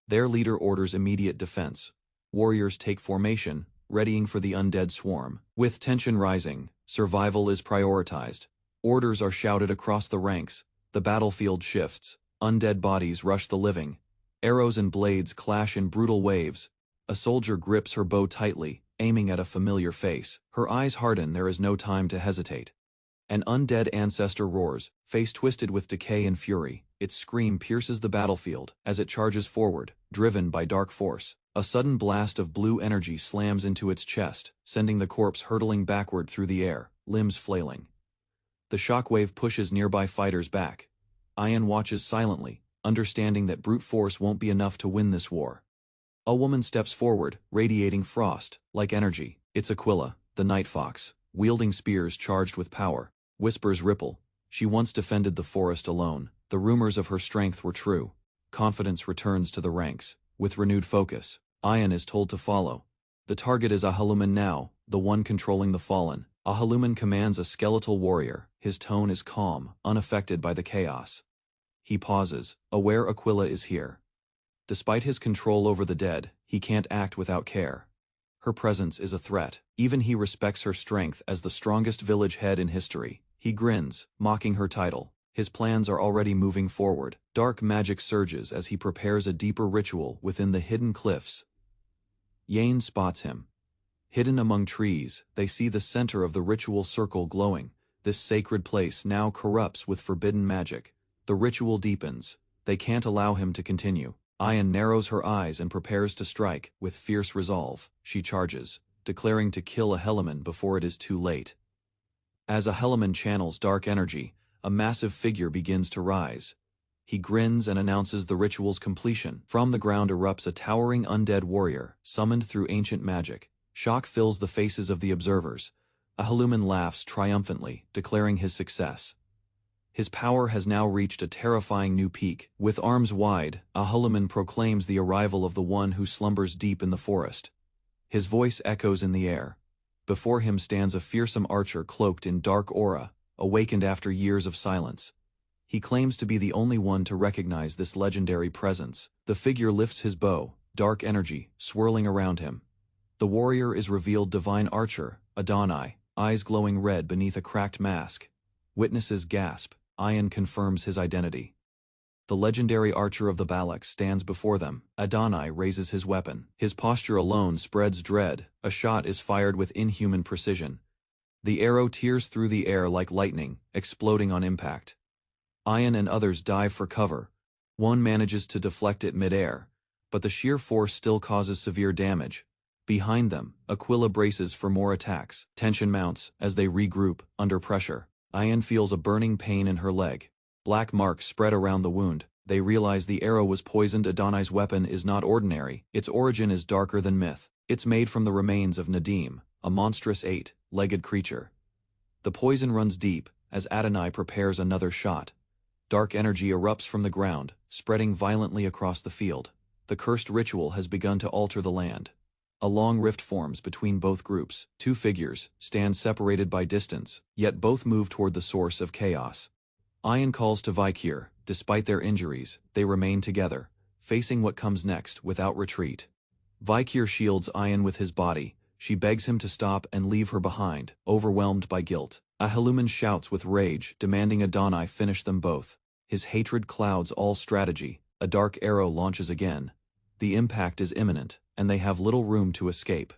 Their leader orders immediate defense. Warriors take formation, readying for the undead swarm. With tension rising, survival is prioritized. Orders are shouted across the ranks. The battlefield shifts. Undead bodies rush the living. Arrows and blades clash in brutal waves. A soldier grips her bow tightly, aiming at a familiar face. Her eyes harden. There is no time to hesitate. An undead ancestor roars, face twisted with decay and fury. Its scream pierces the battlefield as it charges forward, driven by dark force. A sudden blast of blue energy slams into its chest, sending the corpse hurtling backward through the air, limbs flailing. The shockwave pushes nearby fighters back. Ian watches silently, understanding that brute force won't be enough to win this war. A woman steps forward, radiating frost, like energy. It's Aquila, the night fox, wielding spears charged with power. Whispers ripple. She once defended the forest alone. The rumors of her strength were true. Confidence returns to the ranks. With renewed focus, Ian is told to follow. The target is Yahello now, the one controlling the fallen. Yahello commands a skeletal warrior. His tone is calm, unaffected by the chaos. He pauses, aware Aquila is here. Despite his control over the dead, he can't act without care. Her presence is a threat. Even he respects her strength as the strongest village head in history. He grins, mocking her title. His plans are already moving forward. Dark magic surges as he prepares a deeper ritual within the hidden cliffs. Yane spots him. Hidden among trees, they see the center of the ritual circle glowing. This sacred place now corrupts with forbidden magic. The ritual deepens. They can't allow him to continue. Ian narrows her eyes and prepares to strike. With fierce resolve, she charges, declaring to kill Yahello before it is too late. As Yahello channels dark energy, a massive figure begins to rise. He grins and announces the ritual's completion. From the ground erupts a towering undead warrior, summoned through ancient magic. Shock fills the faces of the observers. Yahello laughs triumphantly, declaring his success. His power has now reached a terrifying new peak. With arms wide, Yahello proclaims the arrival of the one who slumbers deep in the forest. His voice echoes in the air. Before him stands a fearsome archer cloaked in dark aura, awakened after years of silence. He claims to be the only one to recognize this legendary presence. The figure lifts his bow, dark energy swirling around him. The warrior is revealed divine archer, Adonai, eyes glowing red beneath a cracked mask. Witnesses gasp. Ian confirms his identity. The legendary archer of the Balak stands before them. Adonai raises his weapon. His posture alone spreads dread. A shot is fired with inhuman precision. The arrow tears through the air like lightning, exploding on impact. Ian and others dive for cover. One manages to deflect it mid-air, but the sheer force still causes severe damage. Behind them, Aquila braces for more attacks. Tension mounts as they regroup, under pressure. Ian feels a burning pain in her leg. Black marks spread around the wound. They realize the arrow was poisoned. Adonai's weapon is not ordinary. Its origin is darker than myth. It's made from the remains of Nadim, a monstrous eight-legged creature. The poison runs deep as Adonai prepares another shot. Dark energy erupts from the ground, spreading violently across the field. The cursed ritual has begun to alter the land. A long rift forms between both groups. Two figures stand separated by distance, yet both move toward the source of chaos. Ian calls to Vikir. Despite their injuries, they remain together, facing what comes next without retreat. Vikir shields Ian with his body. She begs him to stop and leave her behind, overwhelmed by guilt. Yahello shouts with rage, demanding Adonai finish them both. His hatred clouds all strategy. A dark arrow launches again. The impact is imminent, and they have little room to escape.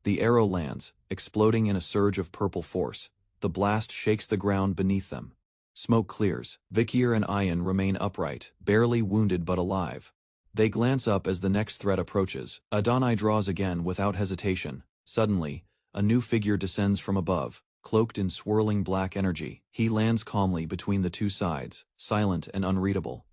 The arrow lands, exploding in a surge of purple force. The blast shakes the ground beneath them. Smoke clears. Vikir and Ayan remain upright, barely wounded but alive. They glance up as the next threat approaches. Adonai draws again without hesitation. Suddenly, a new figure descends from above, cloaked in swirling black energy. He lands calmly between the two sides, silent and unreadable.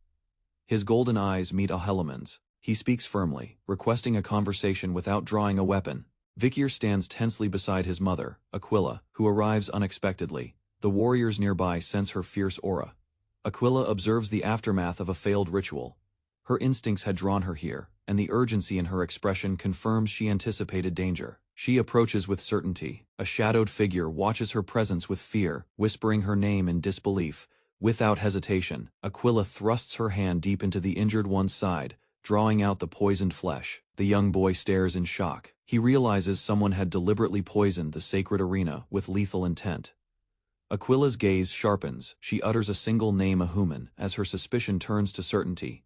His golden eyes meet Yahello's. He speaks firmly, requesting a conversation without drawing a weapon. Vikir stands tensely beside his mother, Aquila, who arrives unexpectedly. The warriors nearby sense her fierce aura. Aquila observes the aftermath of a failed ritual. Her instincts had drawn her here, and the urgency in her expression confirms she anticipated danger. She approaches with certainty. A shadowed figure watches her presence with fear, whispering her name in disbelief. Without hesitation, Aquila thrusts her hand deep into the injured one's side, drawing out the poisoned flesh. The young boy stares in shock. He realizes someone had deliberately poisoned the sacred arena with lethal intent. Aquila's gaze sharpens. She utters a single name, Ahuman, as her suspicion turns to certainty.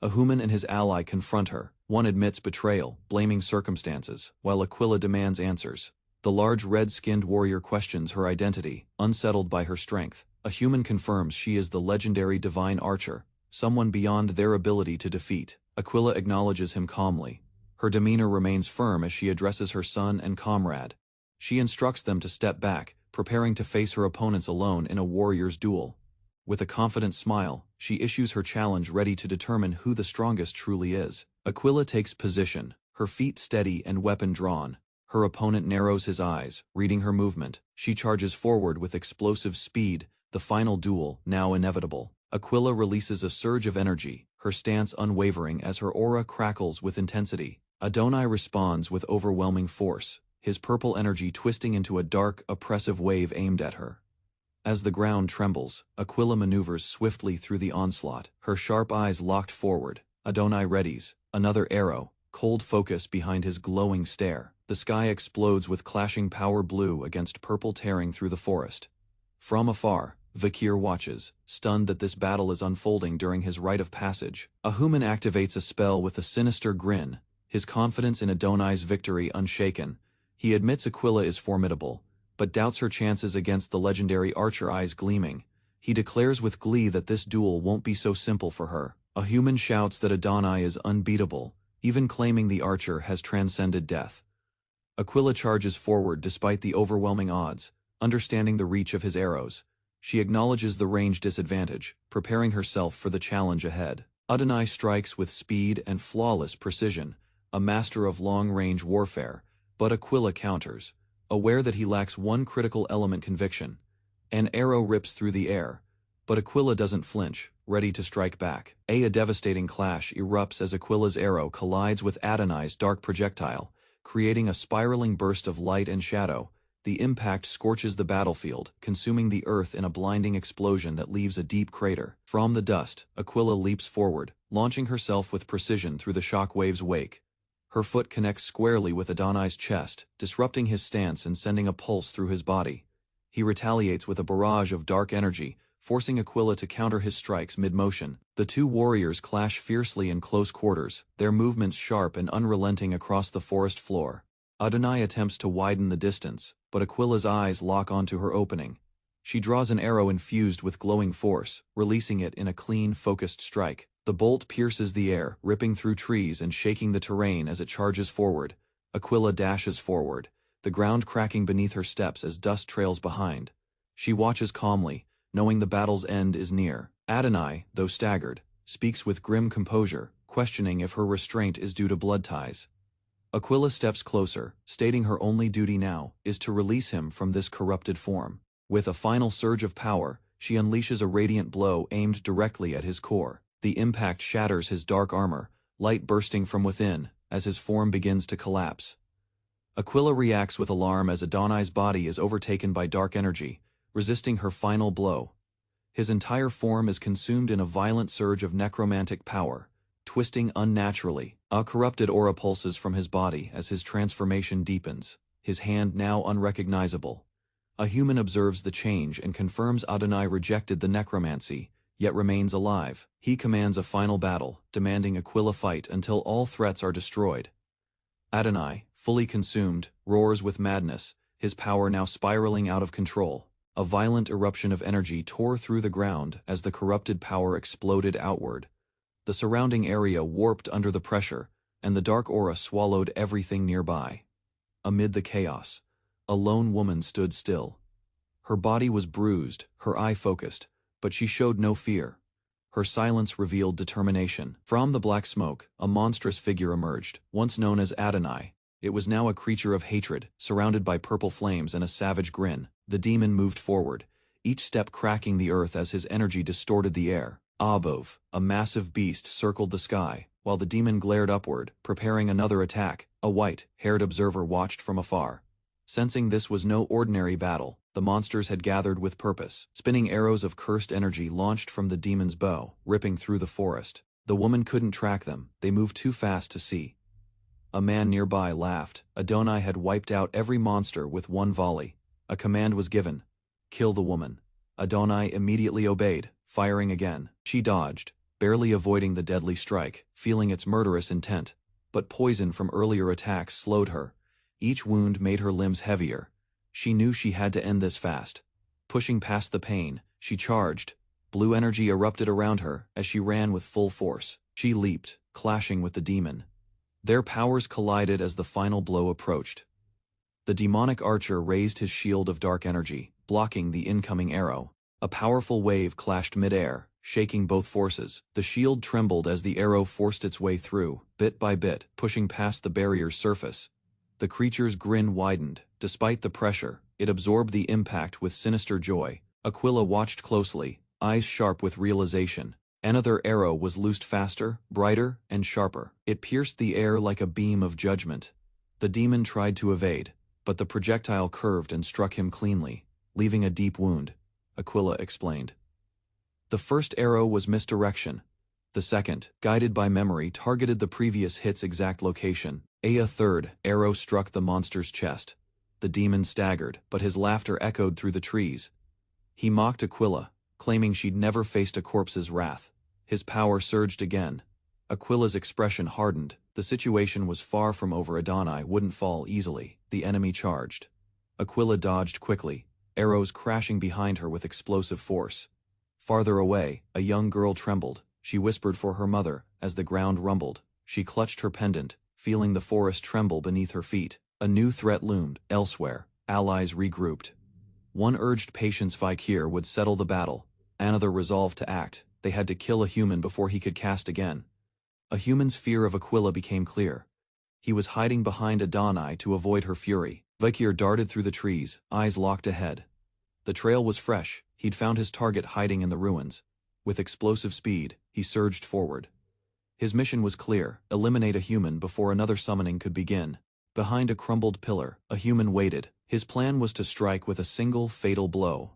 Ahuman and his ally confront her. One admits betrayal, blaming circumstances, while Aquila demands answers. The large red-skinned warrior questions her identity, unsettled by her strength. Ahuman confirms she is the legendary divine archer, someone beyond their ability to defeat. Aquila acknowledges him calmly. Her demeanor remains firm as she addresses her son and comrade. She instructs them to step back, preparing to face her opponents alone in a warrior's duel. With a confident smile, she issues her challenge, ready to determine who the strongest truly is. Aquila takes position, her feet steady and weapon drawn. Her opponent narrows his eyes, reading her movement. She charges forward with explosive speed, the final duel now inevitable. Aquila releases a surge of energy, her stance unwavering as her aura crackles with intensity. Adonai responds with overwhelming force, his purple energy twisting into a dark, oppressive wave aimed at her. As the ground trembles, Aquila maneuvers swiftly through the onslaught, her sharp eyes locked forward. Adonai readies, another arrow, cold focus behind his glowing stare. The sky explodes with clashing power, blue against purple tearing through the forest. From afar, Vikir watches, stunned that this battle is unfolding during his rite of passage. Ahuman activates a spell with a sinister grin, his confidence in Adonai's victory unshaken. He admits Aquila is formidable, but doubts her chances against the legendary archer, eyes gleaming. He declares with glee that this duel won't be so simple for her. Ahuman shouts that Adonai is unbeatable, even claiming the archer has transcended death. Aquila charges forward despite the overwhelming odds, understanding the reach of his arrows. She acknowledges the range disadvantage, preparing herself for the challenge ahead. Adonai strikes with speed and flawless precision, a master of long-range warfare, but Aquila counters, aware that he lacks one critical element: conviction. An arrow rips through the air, but Aquila doesn't flinch, ready to strike back. A devastating clash erupts as Aquila's arrow collides with Adonai's dark projectile, creating a spiraling burst of light and shadow. The impact scorches the battlefield, consuming the earth in a blinding explosion that leaves a deep crater. From the dust, Aquila leaps forward, launching herself with precision through the shockwave's wake. Her foot connects squarely with Adonai's chest, disrupting his stance and sending a pulse through his body. He retaliates with a barrage of dark energy, forcing Aquila to counter his strikes mid-motion. The two warriors clash fiercely in close quarters, their movements sharp and unrelenting across the forest floor. Adonai attempts to widen the distance, but Aquila's eyes lock onto her opening. She draws an arrow infused with glowing force, releasing it in a clean, focused strike. The bolt pierces the air, ripping through trees and shaking the terrain as it charges forward. Aquila dashes forward, the ground cracking beneath her steps as dust trails behind. She watches calmly, knowing the battle's end is near. Adonai, though staggered, speaks with grim composure, questioning if her restraint is due to blood ties. Aquila steps closer, stating her only duty now is to release him from this corrupted form. With a final surge of power, she unleashes a radiant blow aimed directly at his core. The impact shatters his dark armor, light bursting from within, as his form begins to collapse. Aquila reacts with alarm as Adonai's body is overtaken by dark energy, resisting her final blow. His entire form is consumed in a violent surge of necromantic power, twisting unnaturally. A corrupted aura pulses from his body as his transformation deepens, his hand now unrecognizable. A human observes the change and confirms Adonai rejected the necromancy, yet remains alive. He commands a final battle, demanding Aquila fight until all threats are destroyed. Adonai, fully consumed, roars with madness, his power now spiraling out of control. A violent eruption of energy tore through the ground as the corrupted power exploded outward. The surrounding area warped under the pressure, and the dark aura swallowed everything nearby. Amid the chaos, a lone woman stood still. Her body was bruised, her eye focused, but she showed no fear. Her silence revealed determination. From the black smoke, a monstrous figure emerged, once known as Adonai. It was now a creature of hatred, surrounded by purple flames and a savage grin. The demon moved forward, each step cracking the earth as his energy distorted the air. Above, a massive beast circled the sky, while the demon glared upward, preparing another attack. A white-haired observer watched from afar. Sensing this was no ordinary battle, the monsters had gathered with purpose. Spinning arrows of cursed energy launched from the demon's bow, ripping through the forest. The woman couldn't track them, they moved too fast to see. A man nearby laughed. Adonai had wiped out every monster with one volley. A command was given. Kill the woman. Adonai immediately obeyed, firing again. She dodged, barely avoiding the deadly strike, feeling its murderous intent. But poison from earlier attacks slowed her. Each wound made her limbs heavier. She knew she had to end this fast. Pushing past the pain, she charged. Blue energy erupted around her as she ran with full force. She leaped, clashing with the demon. Their powers collided as the final blow approached. The demonic archer raised his shield of dark energy, blocking the incoming arrow. A powerful wave clashed mid-air, shaking both forces. The shield trembled as the arrow forced its way through, bit by bit, pushing past the barrier's surface. The creature's grin widened. Despite the pressure, it absorbed the impact with sinister joy. Aquila watched closely, eyes sharp with realization. Another arrow was loosed faster, brighter, and sharper. It pierced the air like a beam of judgment. The demon tried to evade, but the projectile curved and struck him cleanly, leaving a deep wound. Aquila explained. The first arrow was misdirection. The second, guided by memory, targeted the previous hit's exact location. A third arrow struck the monster's chest. The demon staggered, but his laughter echoed through the trees. He mocked Aquila, claiming she'd never faced a corpse's wrath. His power surged again. Aquila's expression hardened. The situation was far from over. Adonai wouldn't fall easily. The enemy charged. Aquila dodged quickly, arrows crashing behind her with explosive force. Farther away, a young girl trembled. She whispered for her mother as the ground rumbled. She clutched her pendant, feeling the forest tremble beneath her feet. A new threat loomed. Elsewhere, allies regrouped. One urged patience. Vikir would settle the battle. Another resolved to act. They had to kill a human before he could cast again. A human's fear of Aquila became clear. He was hiding behind Adonai to avoid her fury. Vikir darted through the trees, eyes locked ahead. The trail was fresh. He'd found his target hiding in the ruins. With explosive speed, he surged forward. His mission was clear: eliminate a human before another summoning could begin. Behind a crumbled pillar, a human waited. His plan was to strike with a single fatal blow.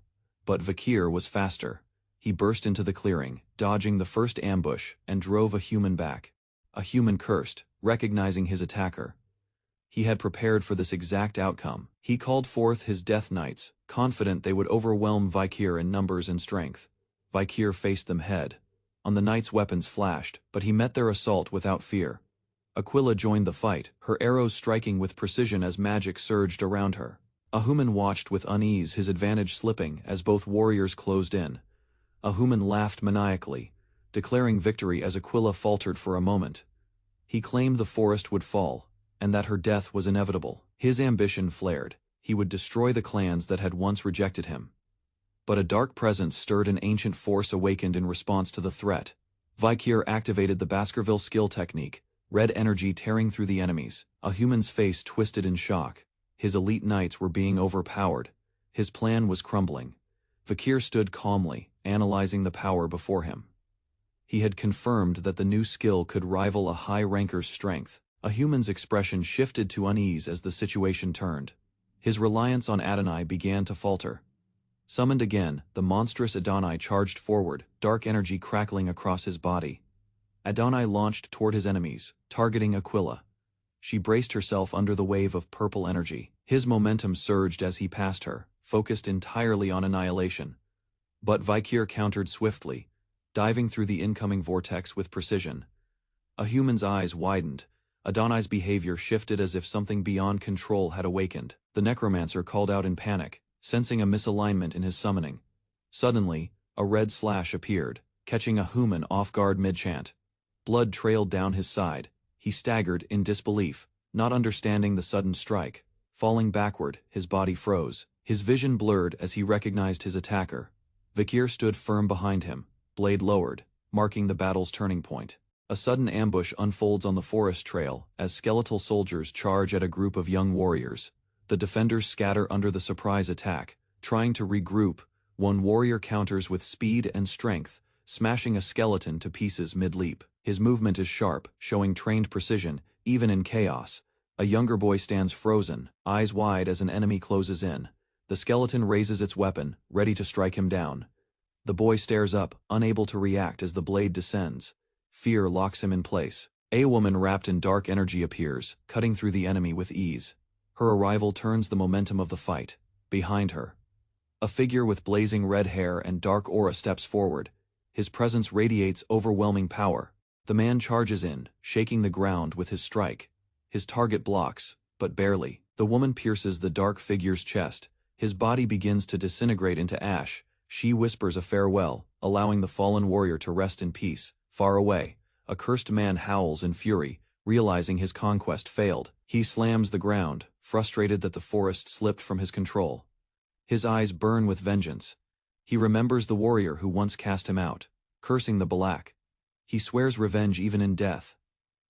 But Vikir was faster. He burst into the clearing, dodging the first ambush, and drove a human back. A human cursed, recognizing his attacker. He had prepared for this exact outcome. He called forth his death knights, confident they would overwhelm Vikir in numbers and strength. Vikir faced them head. On the knights' weapons flashed, but he met their assault without fear. Aquila joined the fight, her arrows striking with precision as magic surged around her. Ahuman watched with unease, his advantage slipping as both warriors closed in. Ahuman laughed maniacally, declaring victory as Aquila faltered for a moment. He claimed the forest would fall, and that her death was inevitable. His ambition flared. He would destroy the clans that had once rejected him. But a dark presence stirred. An ancient force awakened in response to the threat. Vikir activated the Baskerville skill technique, red energy tearing through the enemies. Ahuman's face twisted in shock. His elite knights were being overpowered. His plan was crumbling. Vikir stood calmly, analyzing the power before him. He had confirmed that the new skill could rival a high ranker's strength. Ahuman's expression shifted to unease as the situation turned. His reliance on Adonai began to falter. Summoned again, the monstrous Adonai charged forward, dark energy crackling across his body. Adonai launched toward his enemies, targeting Aquila. She braced herself under the wave of purple energy. His momentum surged as he passed her, focused entirely on annihilation. But Vikir countered swiftly, diving through the incoming vortex with precision. A human's eyes widened. Adonai's behavior shifted as if something beyond control had awakened. The necromancer called out in panic, sensing a misalignment in his summoning. Suddenly, a red slash appeared, catching a human off guard mid-chant. Blood trailed down his side. He staggered in disbelief, not understanding the sudden strike. Falling backward, his body froze. His vision blurred as he recognized his attacker. Vikir stood firm behind him, blade lowered, marking the battle's turning point. A sudden ambush unfolds on the forest trail as skeletal soldiers charge at a group of young warriors. The defenders scatter under the surprise attack, trying to regroup. One warrior counters with speed and strength, smashing a skeleton to pieces mid-leap. His movement is sharp, showing trained precision, even in chaos. A younger boy stands frozen, eyes wide as an enemy closes in. The skeleton raises its weapon, ready to strike him down. The boy stares up, unable to react as the blade descends. Fear locks him in place. A woman wrapped in dark energy appears, cutting through the enemy with ease. Her arrival turns the momentum of the fight. Behind her, a figure with blazing red hair and dark aura steps forward. His presence radiates overwhelming power. The man charges in, shaking the ground with his strike. His target blocks, but barely. The woman pierces the dark figure's chest. His body begins to disintegrate into ash. She whispers a farewell, allowing the fallen warrior to rest in peace. Far away, a cursed man howls in fury, realizing his conquest failed. He slams the ground, frustrated that the forest slipped from his control. His eyes burn with vengeance. He remembers the warrior who once cast him out, cursing the Balak. He swears revenge even in death.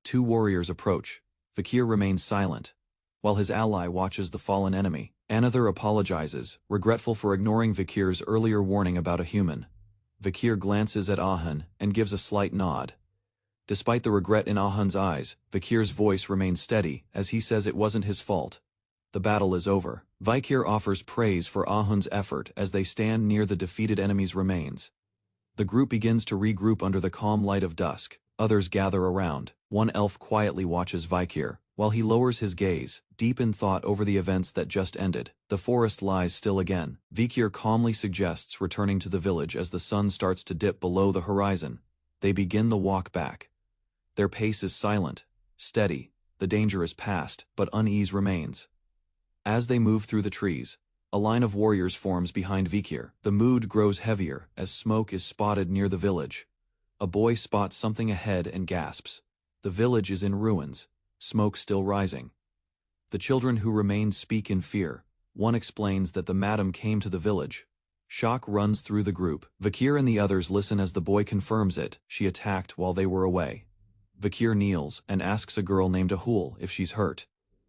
Two warriors approach. Vikir remains silent, while his ally watches the fallen enemy. Another apologizes, regretful for ignoring Vikir's earlier warning about a human. Vikir glances at Ahun and gives a slight nod. Despite the regret in Ahun's eyes, Vikir's voice remains steady as he says it wasn't his fault. The battle is over. Vikir offers praise for Ahun's effort as they stand near the defeated enemy's remains. The group begins to regroup under the calm light of dusk. Others gather around. One elf quietly watches Vikir, while he lowers his gaze, deep in thought over the events that just ended. The forest lies still again. Vikir calmly suggests returning to the village as the sun starts to dip below the horizon. They begin the walk back. Their pace is silent, steady. The danger is past, but unease remains. As they move through the trees, a line of warriors forms behind Vikir. The mood grows heavier as smoke is spotted near the village. A boy spots something ahead and gasps. The village is in ruins, smoke still rising. The children who remain speak in fear. One explains that the madam came to the village. Shock runs through the group. Vikir and the others listen as the boy confirms it. She attacked while they were away. Vikir kneels and asks a girl named Ahul if she's hurt.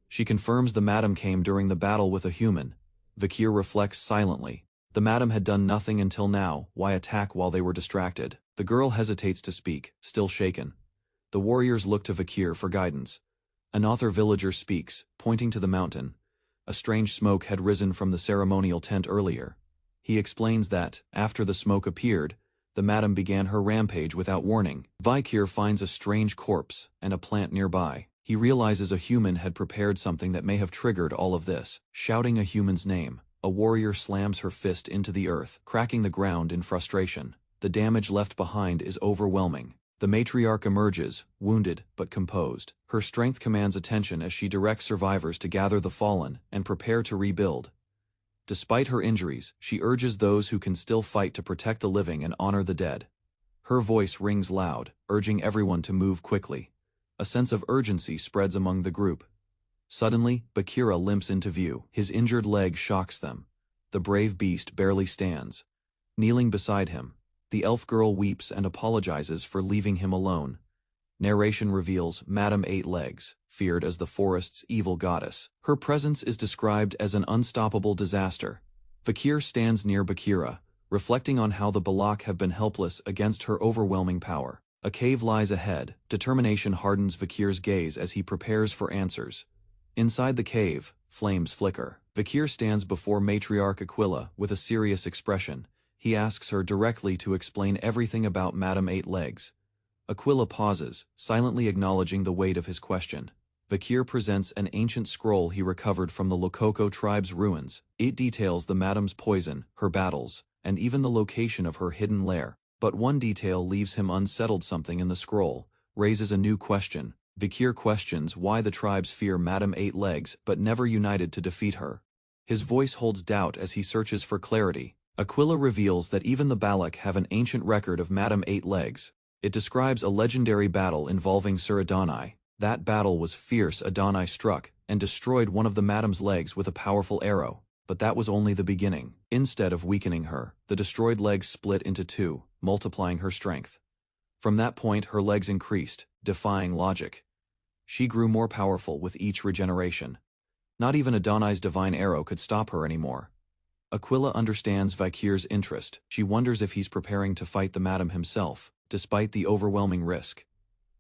She confirms the madam came during the battle with a human. Vikir reflects silently. The madam had done nothing until now, why attack while they were distracted? The girl hesitates to speak, still shaken. The warriors look to Vikir for guidance. Another villager speaks, pointing to the mountain. A strange smoke had risen from the ceremonial tent earlier. He explains that, after the smoke appeared, the madam began her rampage without warning. Vikir finds a strange corpse and a plant nearby. He realizes a human had prepared something that may have triggered all of this. Shouting a human's name, a warrior slams her fist into the earth, cracking the ground in frustration. The damage left behind is overwhelming. The matriarch emerges, wounded but composed. Her strength commands attention as she directs survivors to gather the fallen and prepare to rebuild. Despite her injuries, she urges those who can still fight to protect the living and honor the dead. Her voice rings loud, urging everyone to move quickly. A sense of urgency spreads among the group. Suddenly, Bakira limps into view. His injured leg shocks them. The brave beast barely stands. Kneeling beside him, the elf girl weeps and apologizes for leaving him alone. Narration reveals Madame Eight Legs, feared as the forest's evil goddess. Her presence is described as an unstoppable disaster. Vikir stands near Bakira, reflecting on how the Balak have been helpless against her overwhelming power. A cave lies ahead. Determination hardens Vikir's gaze as he prepares for answers. Inside the cave, flames flicker. Vikir stands before matriarch Aquila with a serious expression. He asks her directly to explain everything about Madame Eight Legs. Aquila pauses, silently acknowledging the weight of his question. Vikir presents an ancient scroll he recovered from the Lokoko tribe's ruins. It details the Madame's poison, her battles, and even the location of her hidden lair. But one detail leaves him unsettled. Something in the scroll raises a new question. Vikir questions why the tribes fear Madame Eight Legs but never united to defeat her. His voice holds doubt as he searches for clarity. Aquila reveals that even the Balak have an ancient record of Madame Eight Legs. It describes a legendary battle involving Sir Adonai. That battle was fierce. Adonai struck and destroyed one of the Madame's legs with a powerful arrow. But that was only the beginning. Instead of weakening her, the destroyed legs split into two, multiplying her strength. From that point her legs increased, defying logic. She grew more powerful with each regeneration. Not even Adonai's divine arrow could stop her anymore. Aquila understands Vikir's interest. She wonders if he's preparing to fight the Madame himself, despite the overwhelming risk.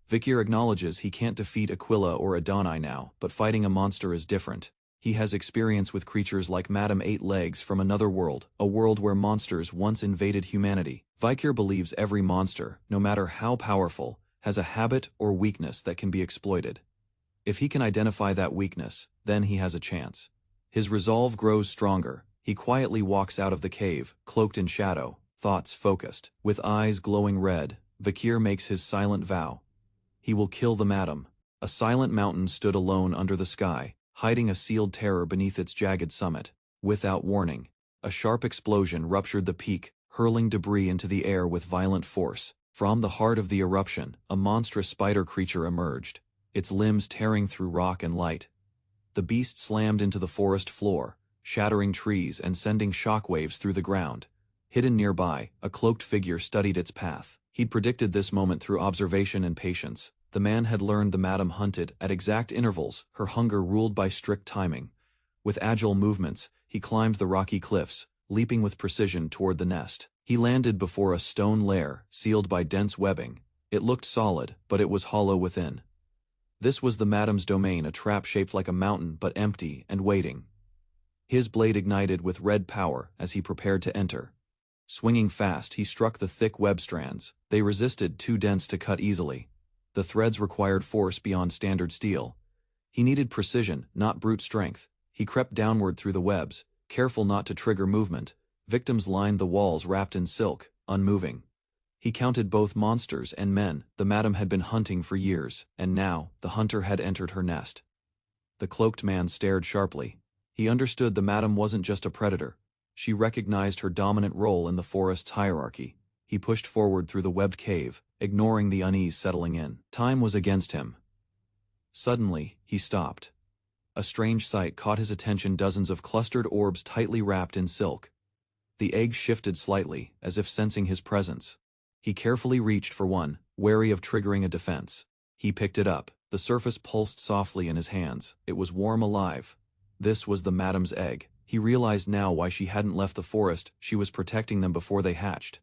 Vikir acknowledges he can't defeat Aquila or Adonai now, but fighting a monster is different. He has experience with creatures like Madame Eight Legs from another world, a world where monsters once invaded humanity. Vikir believes every monster, no matter how powerful, has a habit or weakness that can be exploited. If he can identify that weakness, then he has a chance. His resolve grows stronger. He quietly walks out of the cave, cloaked in shadow, thoughts focused. With eyes glowing red, Vikir makes his silent vow. He will kill the Madame. A silent mountain stood alone under the sky, hiding a sealed terror beneath its jagged summit. Without warning, a sharp explosion ruptured the peak, hurling debris into the air with violent force. From the heart of the eruption, a monstrous spider creature emerged, its limbs tearing through rock and light. The beast slammed into the forest floor, shattering trees and sending shockwaves through the ground. Hidden nearby, a cloaked figure studied its path. He'd predicted this moment through observation and patience. The man had learned the Madame hunted at exact intervals, her hunger ruled by strict timing. With agile movements, he climbed the rocky cliffs, leaping with precision toward the nest. He landed before a stone lair, sealed by dense webbing. It looked solid, but it was hollow within. This was the Madame's domain, a trap shaped like a mountain but empty and waiting. His blade ignited with red power as he prepared to enter. Swinging fast, he struck the thick web strands. They resisted, too dense to cut easily. The threads required force beyond standard steel. He needed precision, not brute strength. He crept downward through the webs, careful not to trigger movement. Victims lined the walls wrapped in silk, unmoving. He counted both monsters and men. The Madame had been hunting for years, and now, the hunter had entered her nest. The cloaked man stared sharply. He understood the Madame wasn't just a predator. She recognized her dominant role in the forest's hierarchy. He pushed forward through the webbed cave, ignoring the unease settling in. Time was against him. Suddenly, he stopped. A strange sight caught his attention: dozens of clustered orbs tightly wrapped in silk. The eggs shifted slightly, as if sensing his presence. He carefully reached for one, wary of triggering a defense. He picked it up. The surface pulsed softly in his hands. It was warm, alive. This was the Madame's egg. He realized now why she hadn't left the forest. She was protecting them before they hatched.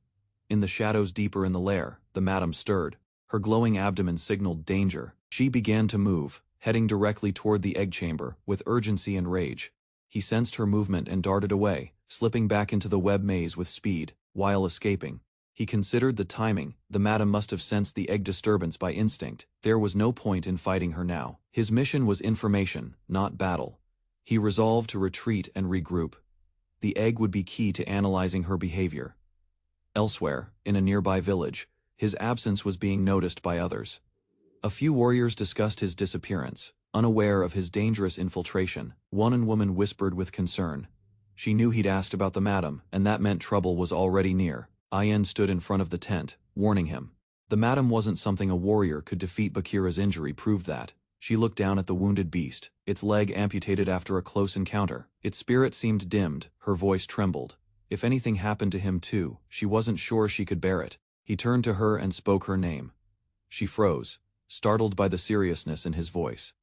In the shadows deeper in the lair, the Madame stirred. Her glowing abdomen signaled danger. She began to move, heading directly toward the egg chamber, with urgency and rage. He sensed her movement and darted away, slipping back into the web maze with speed, while escaping. He considered the timing. The Madame must have sensed the egg disturbance by instinct. There was no point in fighting her now. His mission was information, not battle. He resolved to retreat and regroup. The egg would be key to analyzing her behavior. Elsewhere, in a nearby village, his absence was being noticed by others. A few warriors discussed his disappearance, unaware of his dangerous infiltration. One woman whispered with concern. She knew he'd asked about the Madame, and that meant trouble was already near. Ayen stood in front of the tent, warning him. The Madame wasn't something a warrior could defeat. Bakira's injury proved that. She looked down at the wounded beast, its leg amputated after a close encounter. Its spirit seemed dimmed, her voice trembled. If anything happened to him too, she wasn't sure she could bear it. He turned to her and spoke her name. She froze, startled by the seriousness in his voice.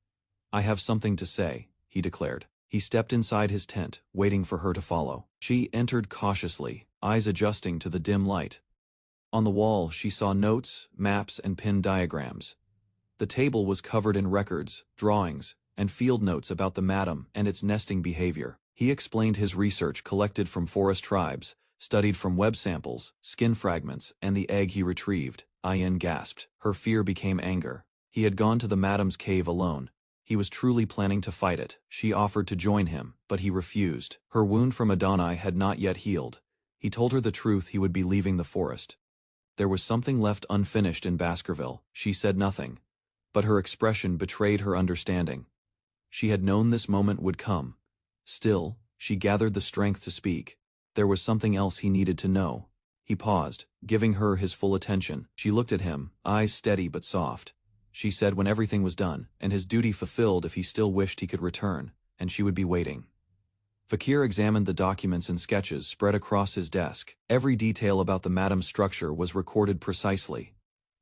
"I have something to say," he declared. He stepped inside his tent, waiting for her to follow. She entered cautiously, eyes adjusting to the dim light. On the wall, she saw notes, maps, and pinned diagrams. The table was covered in records, drawings, and field notes about the Madame and its nesting behavior. He explained his research collected from forest tribes, studied from web samples, skin fragments, and the egg he retrieved. Ayen gasped. Her fear became anger. He had gone to the Madame's cave alone. He was truly planning to fight it. She offered to join him, but he refused. Her wound from Adonai had not yet healed. He told her the truth: he would be leaving the forest. There was something left unfinished in Baskerville. She said nothing, but her expression betrayed her understanding. She had known this moment would come. Still, she gathered the strength to speak. There was something else he needed to know. He paused, giving her his full attention. She looked at him, eyes steady but soft. She said when everything was done, and his duty fulfilled if he still wished he could return, and she would be waiting. Vakir examined the documents and sketches spread across his desk. Every detail about the madam's structure was recorded precisely.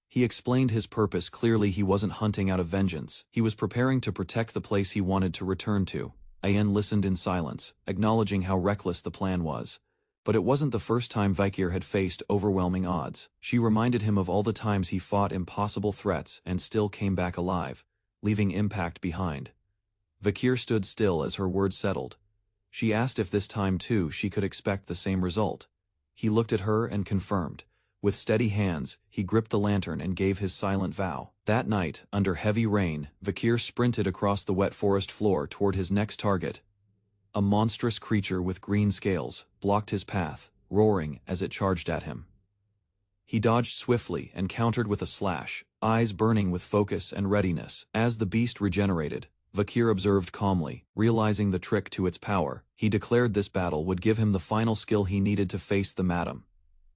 He explained his purpose clearly. He wasn't hunting out of vengeance. He was preparing to protect the place he wanted to return to. Ayen listened in silence, acknowledging how reckless the plan was. But it wasn't the first time Vakir had faced overwhelming odds. She reminded him of all the times he fought impossible threats and still came back alive, leaving impact behind. Vakir stood still as her words settled. She asked if this time too she could expect the same result. He looked at her and confirmed. With steady hands, he gripped the lantern and gave his silent vow. That night, under heavy rain, Vakir sprinted across the wet forest floor toward his next target. A monstrous creature with green scales blocked his path, roaring as it charged at him. He dodged swiftly and countered with a slash, eyes burning with focus and readiness. As the beast regenerated, Vakir observed calmly, realizing the trick to its power. He declared this battle would give him the final skill he needed to face the madam.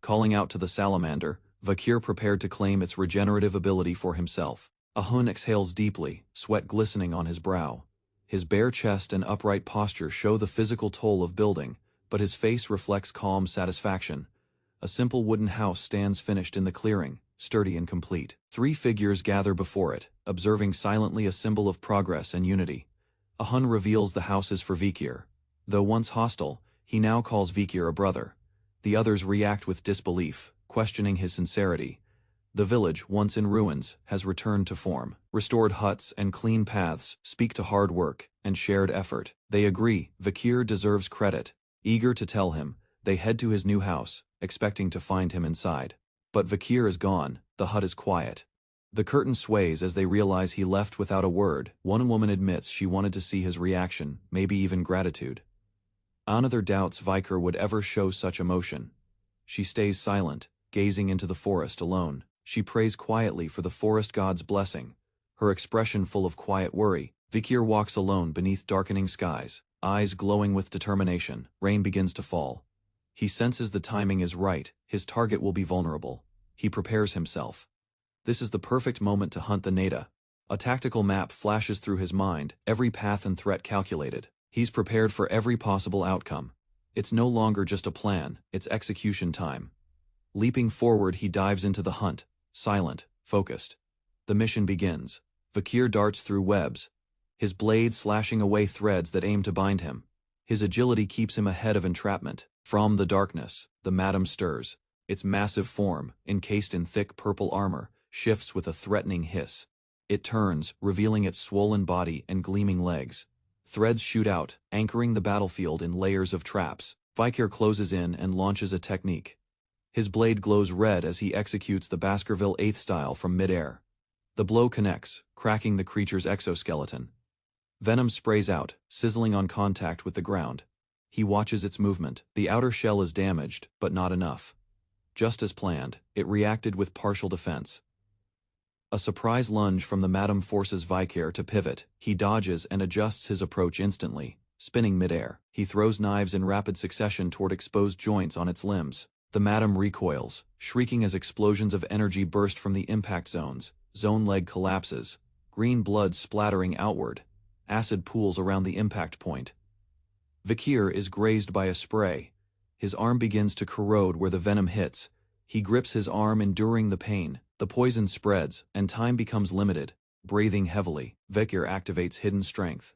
Calling out to the salamander, Vakir prepared to claim its regenerative ability for himself. Ahun exhales deeply, sweat glistening on his brow. His bare chest and upright posture show the physical toll of building, but his face reflects calm satisfaction. A simple wooden house stands finished in the clearing, sturdy and complete. 3 figures gather before it, observing silently, a symbol of progress and unity. Ahun reveals the house is for Vakir. Though once hostile, he now calls Vakir a brother. The others react with disbelief, questioning his sincerity. The village, once in ruins, has returned to form. Restored huts and clean paths speak to hard work and shared effort. They agree Vakir deserves credit. Eager to tell him, they head to his new house, expecting to find him inside. But Vakir is gone. The hut is quiet. The curtain sways as they realize he left without a word. One woman admits she wanted to see his reaction, maybe even gratitude. Another doubts Vakir would ever show such emotion. She stays silent, gazing into the forest alone. She prays quietly for the forest god's blessing, her expression full of quiet worry. Vakir walks alone beneath darkening skies, eyes glowing with determination. Rain begins to fall. He senses the timing is right, his target will be vulnerable. He prepares himself. This is the perfect moment to hunt the Neda. A tactical map flashes through his mind, every path and threat calculated. He's prepared for every possible outcome. It's no longer just a plan, it's execution time. Leaping forward, he dives into the hunt, silent, focused. The mission begins. Vakir darts through webs, his blade slashing away threads that aim to bind him. His agility keeps him ahead of entrapment. From the darkness, the madam stirs. Its massive form, encased in thick purple armor, shifts with a threatening hiss. It turns, revealing its swollen body and gleaming legs. Threads shoot out, anchoring the battlefield in layers of traps. Vakir closes in and launches a technique. His blade glows red as he executes the Baskerville 8th style from midair. The blow connects, cracking the creature's exoskeleton. Venom sprays out, sizzling on contact with the ground. He watches its movement. The outer shell is damaged, but not enough. Just as planned, it reacted with partial defense. A surprise lunge from the madam forces Vakir to pivot. He dodges and adjusts his approach instantly, spinning midair. He throws knives in rapid succession toward exposed joints on its limbs. The madam recoils, shrieking as explosions of energy burst from the impact zones. Zone leg collapses, green blood splattering outward. Acid pools around the impact point. Vakir is grazed by a spray. His arm begins to corrode where the venom hits. He grips his arm, enduring the pain. The poison spreads, and time becomes limited. Breathing heavily, Vakir activates hidden strength.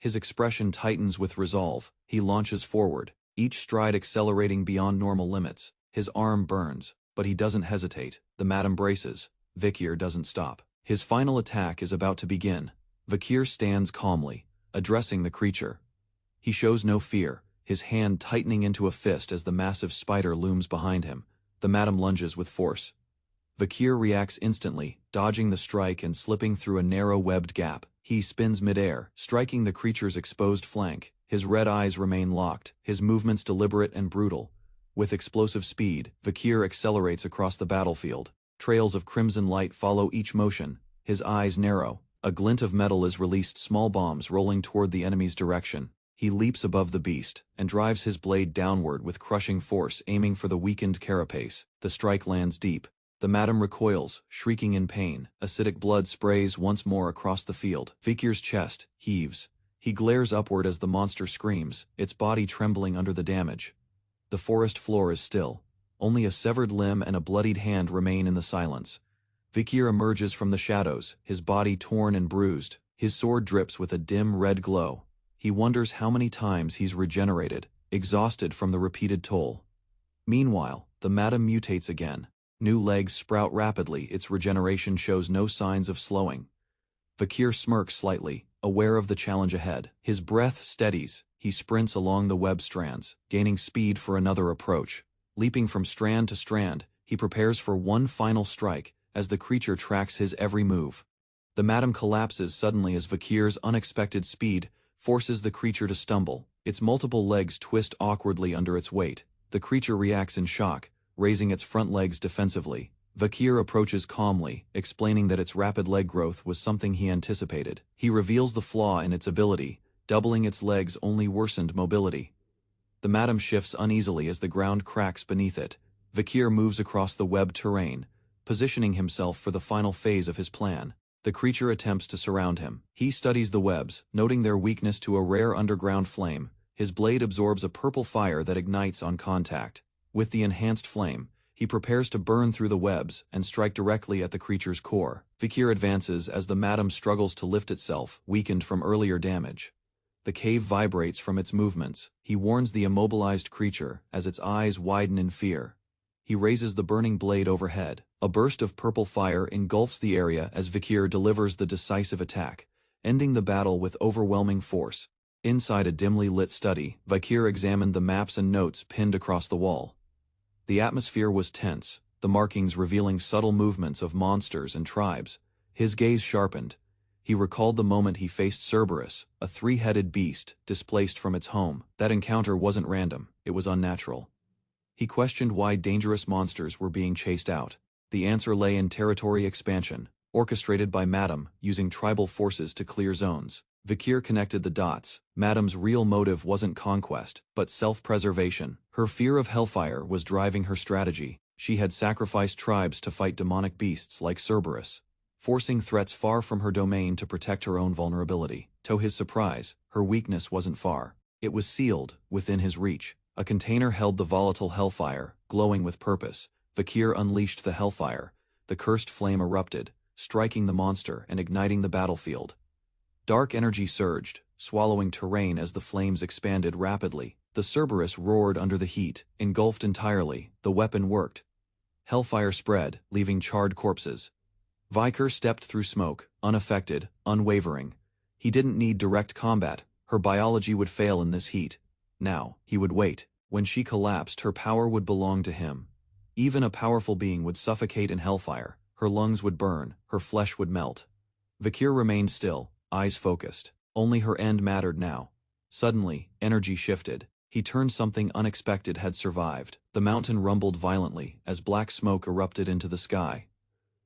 His expression tightens with resolve. He launches forward, each stride accelerating beyond normal limits. His arm burns, but he doesn't hesitate. The madam braces. Vakir doesn't stop. His final attack is about to begin. Vakir stands calmly, addressing the creature. He shows no fear, his hand tightening into a fist as the massive spider looms behind him. The madam lunges with force. Vakir reacts instantly, dodging the strike and slipping through a narrow webbed gap. He spins midair, striking the creature's exposed flank. His red eyes remain locked, his movements deliberate and brutal. With explosive speed, Vakir accelerates across the battlefield. Trails of crimson light follow each motion, his eyes narrow. A glint of metal is released, small bombs rolling toward the enemy's direction. He leaps above the beast, and drives his blade downward with crushing force, aiming for the weakened carapace. The strike lands deep. The madam recoils, shrieking in pain. Acidic blood sprays once more across the field. Vakir's chest heaves. He glares upward as the monster screams, its body trembling under the damage. The forest floor is still. Only a severed limb and a bloodied hand remain in the silence. Vakir emerges from the shadows, his body torn and bruised. His sword drips with a dim red glow. He wonders how many times he's regenerated, exhausted from the repeated toll. Meanwhile, the madam mutates again. New legs sprout rapidly, its regeneration shows no signs of slowing. Vakir smirks slightly, aware of the challenge ahead. His breath steadies. He sprints along the web strands, gaining speed for another approach. Leaping from strand to strand, he prepares for one final strike, as the creature tracks his every move. The madam collapses suddenly as Vakir's unexpected speed forces the creature to stumble. Its multiple legs twist awkwardly under its weight. The creature reacts in shock, raising its front legs defensively. Vakir approaches calmly, explaining that its rapid leg growth was something he anticipated. He reveals the flaw in its ability. Doubling its legs only worsened mobility. The madam shifts uneasily as the ground cracks beneath it. Vakir moves across the web terrain, positioning himself for the final phase of his plan. The creature attempts to surround him. He studies the webs, noting their weakness to a rare underground flame. His blade absorbs a purple fire that ignites on contact. With the enhanced flame, he prepares to burn through the webs and strike directly at the creature's core. Vakir advances as the madam struggles to lift itself, weakened from earlier damage. The cave vibrates from its movements. He warns the immobilized creature as its eyes widen in fear. He raises the burning blade overhead. A burst of purple fire engulfs the area as Vakir delivers the decisive attack, ending the battle with overwhelming force. Inside a dimly lit study, Vakir examined the maps and notes pinned across the wall. The atmosphere was tense, the markings revealing subtle movements of monsters and tribes. His gaze sharpened. He recalled the moment he faced Cerberus, a three-headed beast displaced from its home. That encounter wasn't random, it was unnatural. He questioned why dangerous monsters were being chased out. The answer lay in territory expansion, orchestrated by Madam, using tribal forces to clear zones. Vakir connected the dots. Madam's real motive wasn't conquest, but self-preservation. Her fear of hellfire was driving her strategy. She had sacrificed tribes to fight demonic beasts like Cerberus, forcing threats far from her domain to protect her own vulnerability. To his surprise, her weakness wasn't far. It was sealed, within his reach. A container held the volatile hellfire, glowing with purpose. Vakir unleashed the hellfire. The cursed flame erupted, striking the monster and igniting the battlefield. Dark energy surged, swallowing terrain as the flames expanded rapidly. The Cerberus roared under the heat, engulfed entirely. The weapon worked. Hellfire spread, leaving charred corpses. Vakir stepped through smoke, unaffected, unwavering. He didn't need direct combat. Her biology would fail in this heat. Now, he would wait. When she collapsed, her power would belong to him. Even a powerful being would suffocate in hellfire. Her lungs would burn, her flesh would melt. Vakir remained still, eyes focused. Only her end mattered now. Suddenly, energy shifted. He turned. Something unexpected had survived. The mountain rumbled violently as black smoke erupted into the sky.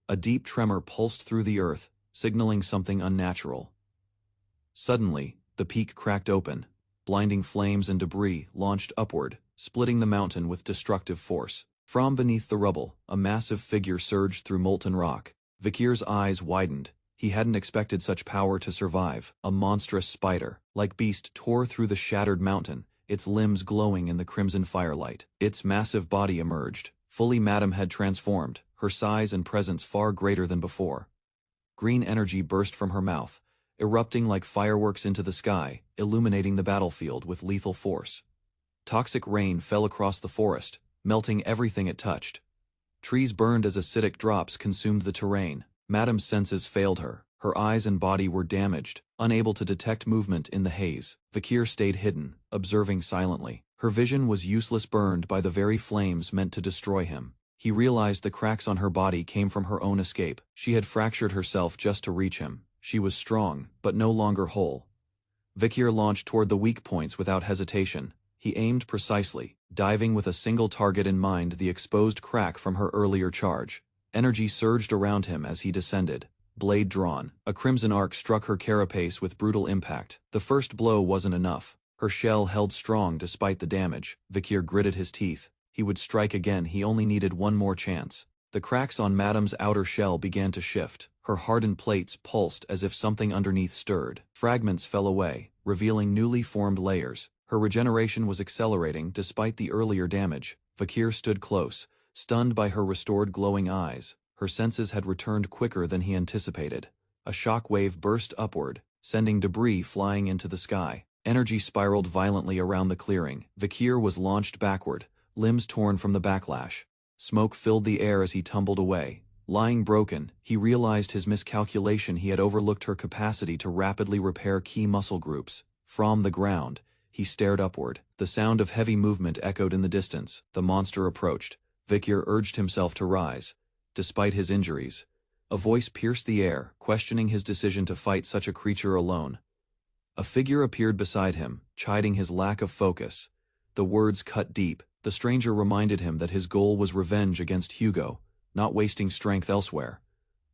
A deep tremor pulsed through the earth, signaling something unnatural. Suddenly, the peak cracked open. Blinding flames and debris launched upward, splitting the mountain with destructive force. From beneath the rubble, a massive figure surged through molten rock. Vakir's eyes widened. He hadn't expected such power to survive. A monstrous spider-like beast tore through the shattered mountain, its limbs glowing in the crimson firelight. Its massive body emerged. Fully Madam had transformed, her size and presence far greater than before. Green energy burst from her mouth, erupting like fireworks into the sky, illuminating the battlefield with lethal force. Toxic rain fell across the forest, melting everything it touched. Trees burned as acidic drops consumed the terrain. Madam's senses failed her. Her eyes and body were damaged, unable to detect movement in the haze. Vakir stayed hidden, observing silently. Her vision was useless, burned by the very flames meant to destroy him. He realized the cracks on her body came from her own escape. She had fractured herself just to reach him. She was strong, but no longer whole. Vakir launched toward the weak points without hesitation. He aimed precisely, diving with a single target in mind, the exposed crack from her earlier charge. Energy surged around him as he descended. Blade drawn, a crimson arc struck her carapace with brutal impact. The first blow wasn't enough. Her shell held strong despite the damage. Vikir gritted his teeth. He would strike again, he only needed one more chance. The cracks on Madame's outer shell began to shift. Her hardened plates pulsed as if something underneath stirred. Fragments fell away, revealing newly formed layers. Her regeneration was accelerating despite the earlier damage. Vikir stood close, stunned by her restored glowing eyes. Her senses had returned quicker than he anticipated. A shock wave burst upward, sending debris flying into the sky. Energy spiraled violently around the clearing. Vikir was launched backward, limbs torn from the backlash. Smoke filled the air as he tumbled away. Lying broken, he realized his miscalculation. He had overlooked her capacity to rapidly repair key muscle groups. From the ground, he stared upward. The sound of heavy movement echoed in the distance. The monster approached. Vikir urged himself to rise. Despite his injuries, a voice pierced the air, questioning his decision to fight such a creature alone. A figure appeared beside him, chiding his lack of focus. The words cut deep. The stranger reminded him that his goal was revenge against Hugo, not wasting strength elsewhere.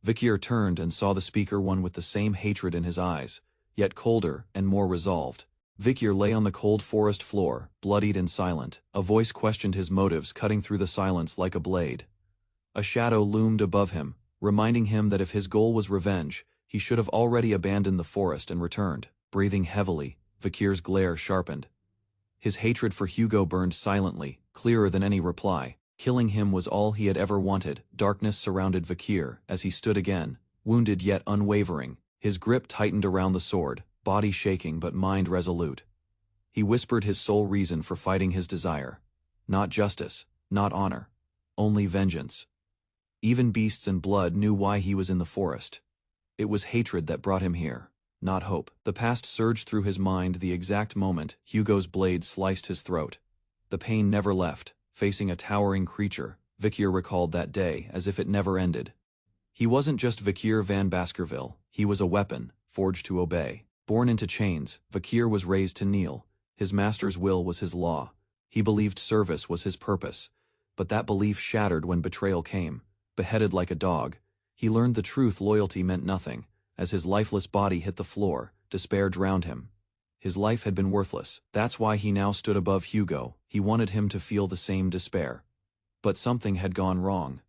Vikir turned and saw the speaker, one with the same hatred in his eyes, yet colder and more resolved. Vikir lay on the cold forest floor, bloodied and silent. A voice questioned his motives, cutting through the silence like a blade. A shadow loomed above him, reminding him that if his goal was revenge, he should have already abandoned the forest and returned. Breathing heavily, Vikir's glare sharpened. His hatred for Hugo burned silently, clearer than any reply. Killing him was all he had ever wanted. Darkness surrounded Vikir as he stood again, wounded yet unwavering. His grip tightened around the sword, body shaking but mind resolute. He whispered his sole reason for fighting his desire. Not justice, not honor, only vengeance. Even beasts and blood knew why he was in the forest. It was hatred that brought him here, not hope. The past surged through his mind the exact moment Hugo's blade sliced his throat. The pain never left. Facing a towering creature, Vikir recalled that day as if it never ended. He wasn't just Vikir van Baskerville, he was a weapon, forged to obey. Born into chains, Vikir was raised to kneel. His master's will was his law. He believed service was his purpose. But that belief shattered when betrayal came. Beheaded like a dog, he learned the truth: loyalty meant nothing. As his lifeless body hit the floor, despair drowned him. His life had been worthless. That's why he now stood above Hugo. He wanted him to feel the same despair. But something had gone wrong.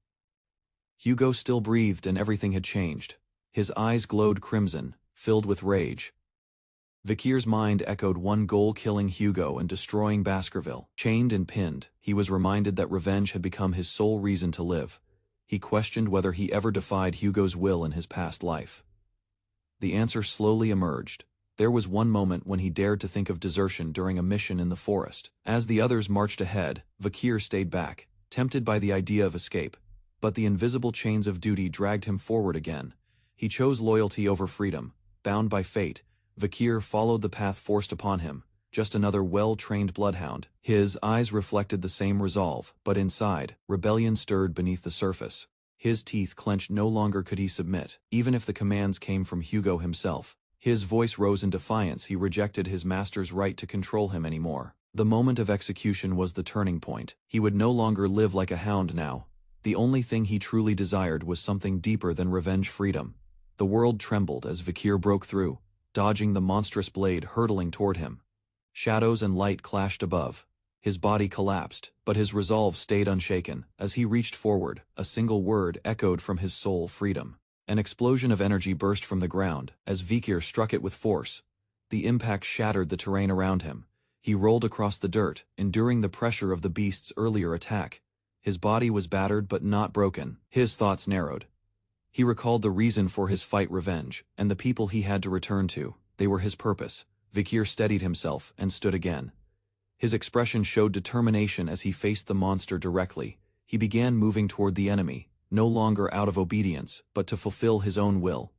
Hugo still breathed and everything had changed. His eyes glowed crimson, filled with rage. Vikir's mind echoed one goal: killing Hugo and destroying Baskerville. Chained and pinned, he was reminded that revenge had become his sole reason to live. He questioned whether he ever defied Hugo's will in his past life. The answer slowly emerged. There was one moment when he dared to think of desertion during a mission in the forest. As the others marched ahead, Vikir stayed back, tempted by the idea of escape. But the invisible chains of duty dragged him forward again. He chose loyalty over freedom. Bound by fate, Vikir followed the path forced upon him, just another well-trained bloodhound. His eyes reflected the same resolve, but inside, rebellion stirred beneath the surface. His teeth clenched. No longer could he submit, even if the commands came from Hugo himself. His voice rose in defiance. He rejected his master's right to control him anymore. The moment of execution was the turning point. He would no longer live like a hound now. The only thing he truly desired was something deeper than revenge: freedom. The world trembled as Vikir broke through, dodging the monstrous blade hurtling toward him. Shadows and light clashed above. His body collapsed, but his resolve stayed unshaken. As he reached forward, a single word echoed from his soul: freedom. An explosion of energy burst from the ground as Vikir struck it with force. The impact shattered the terrain around him. He rolled across the dirt, enduring the pressure of the beast's earlier attack. His body was battered but not broken. His thoughts narrowed. He recalled the reason for his fight: revenge, and the people he had to return to. They were his purpose. Vikir steadied himself and stood again. His expression showed determination as he faced the monster directly. He began moving toward the enemy, no longer out of obedience, but to fulfill his own will.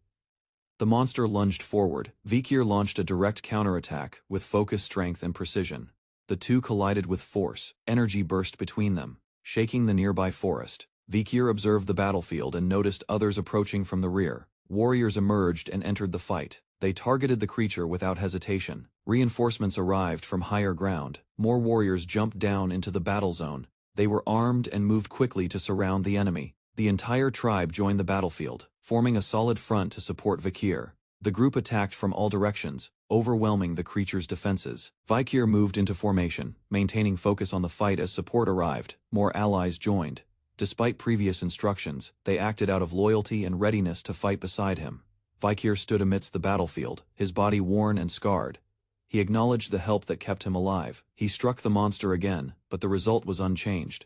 The monster lunged forward. Vikir launched a direct counterattack with focus, strength, and precision. The two collided with force. Energy burst between them, shaking the nearby forest. Vikir observed the battlefield and noticed others approaching from the rear. Warriors emerged and entered the fight. They targeted the creature without hesitation. Reinforcements arrived from higher ground. More warriors jumped down into the battle zone. They were armed and moved quickly to surround the enemy. The entire tribe joined the battlefield, forming a solid front to support Vikir. The group attacked from all directions, overwhelming the creature's defenses. Vikir moved into formation, maintaining focus on the fight as support arrived. More allies joined. Despite previous instructions, they acted out of loyalty and readiness to fight beside him. Vikir stood amidst the battlefield, his body worn and scarred. He acknowledged the help that kept him alive. He struck the monster again, but the result was unchanged.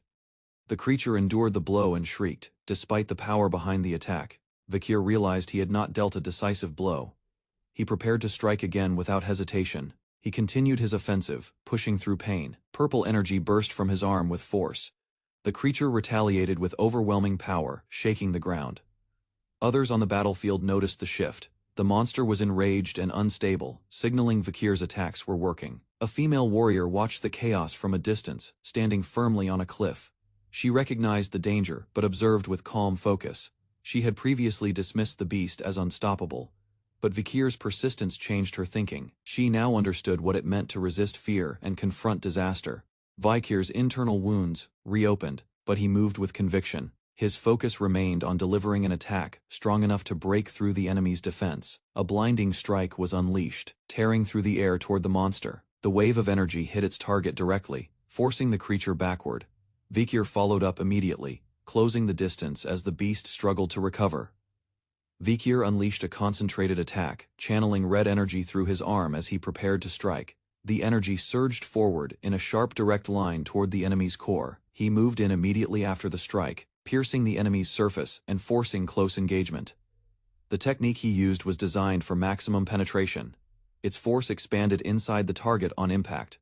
The creature endured the blow and shrieked. Despite the power behind the attack, Vikir realized he had not dealt a decisive blow. He prepared to strike again without hesitation. He continued his offensive, pushing through pain. Purple energy burst from his arm with force. The creature retaliated with overwhelming power, shaking the ground. Others on the battlefield noticed the shift. The monster was enraged and unstable, signaling Vikir's attacks were working. A female warrior watched the chaos from a distance, standing firmly on a cliff. She recognized the danger, but observed with calm focus. She had previously dismissed the beast as unstoppable. But Vikir's persistence changed her thinking. She now understood what it meant to resist fear and confront disaster. Vikir's internal wounds reopened, but he moved with conviction. His focus remained on delivering an attack strong enough to break through the enemy's defense. A blinding strike was unleashed, tearing through the air toward the monster. The wave of energy hit its target directly, forcing the creature backward. Vikir followed up immediately, closing the distance as the beast struggled to recover. Vikir unleashed a concentrated attack, channeling red energy through his arm as he prepared to strike. The energy surged forward in a sharp direct line toward the enemy's core. He moved in immediately after the strike, piercing the enemy's surface and forcing close engagement. The technique he used was designed for maximum penetration. Its force expanded inside the target on impact.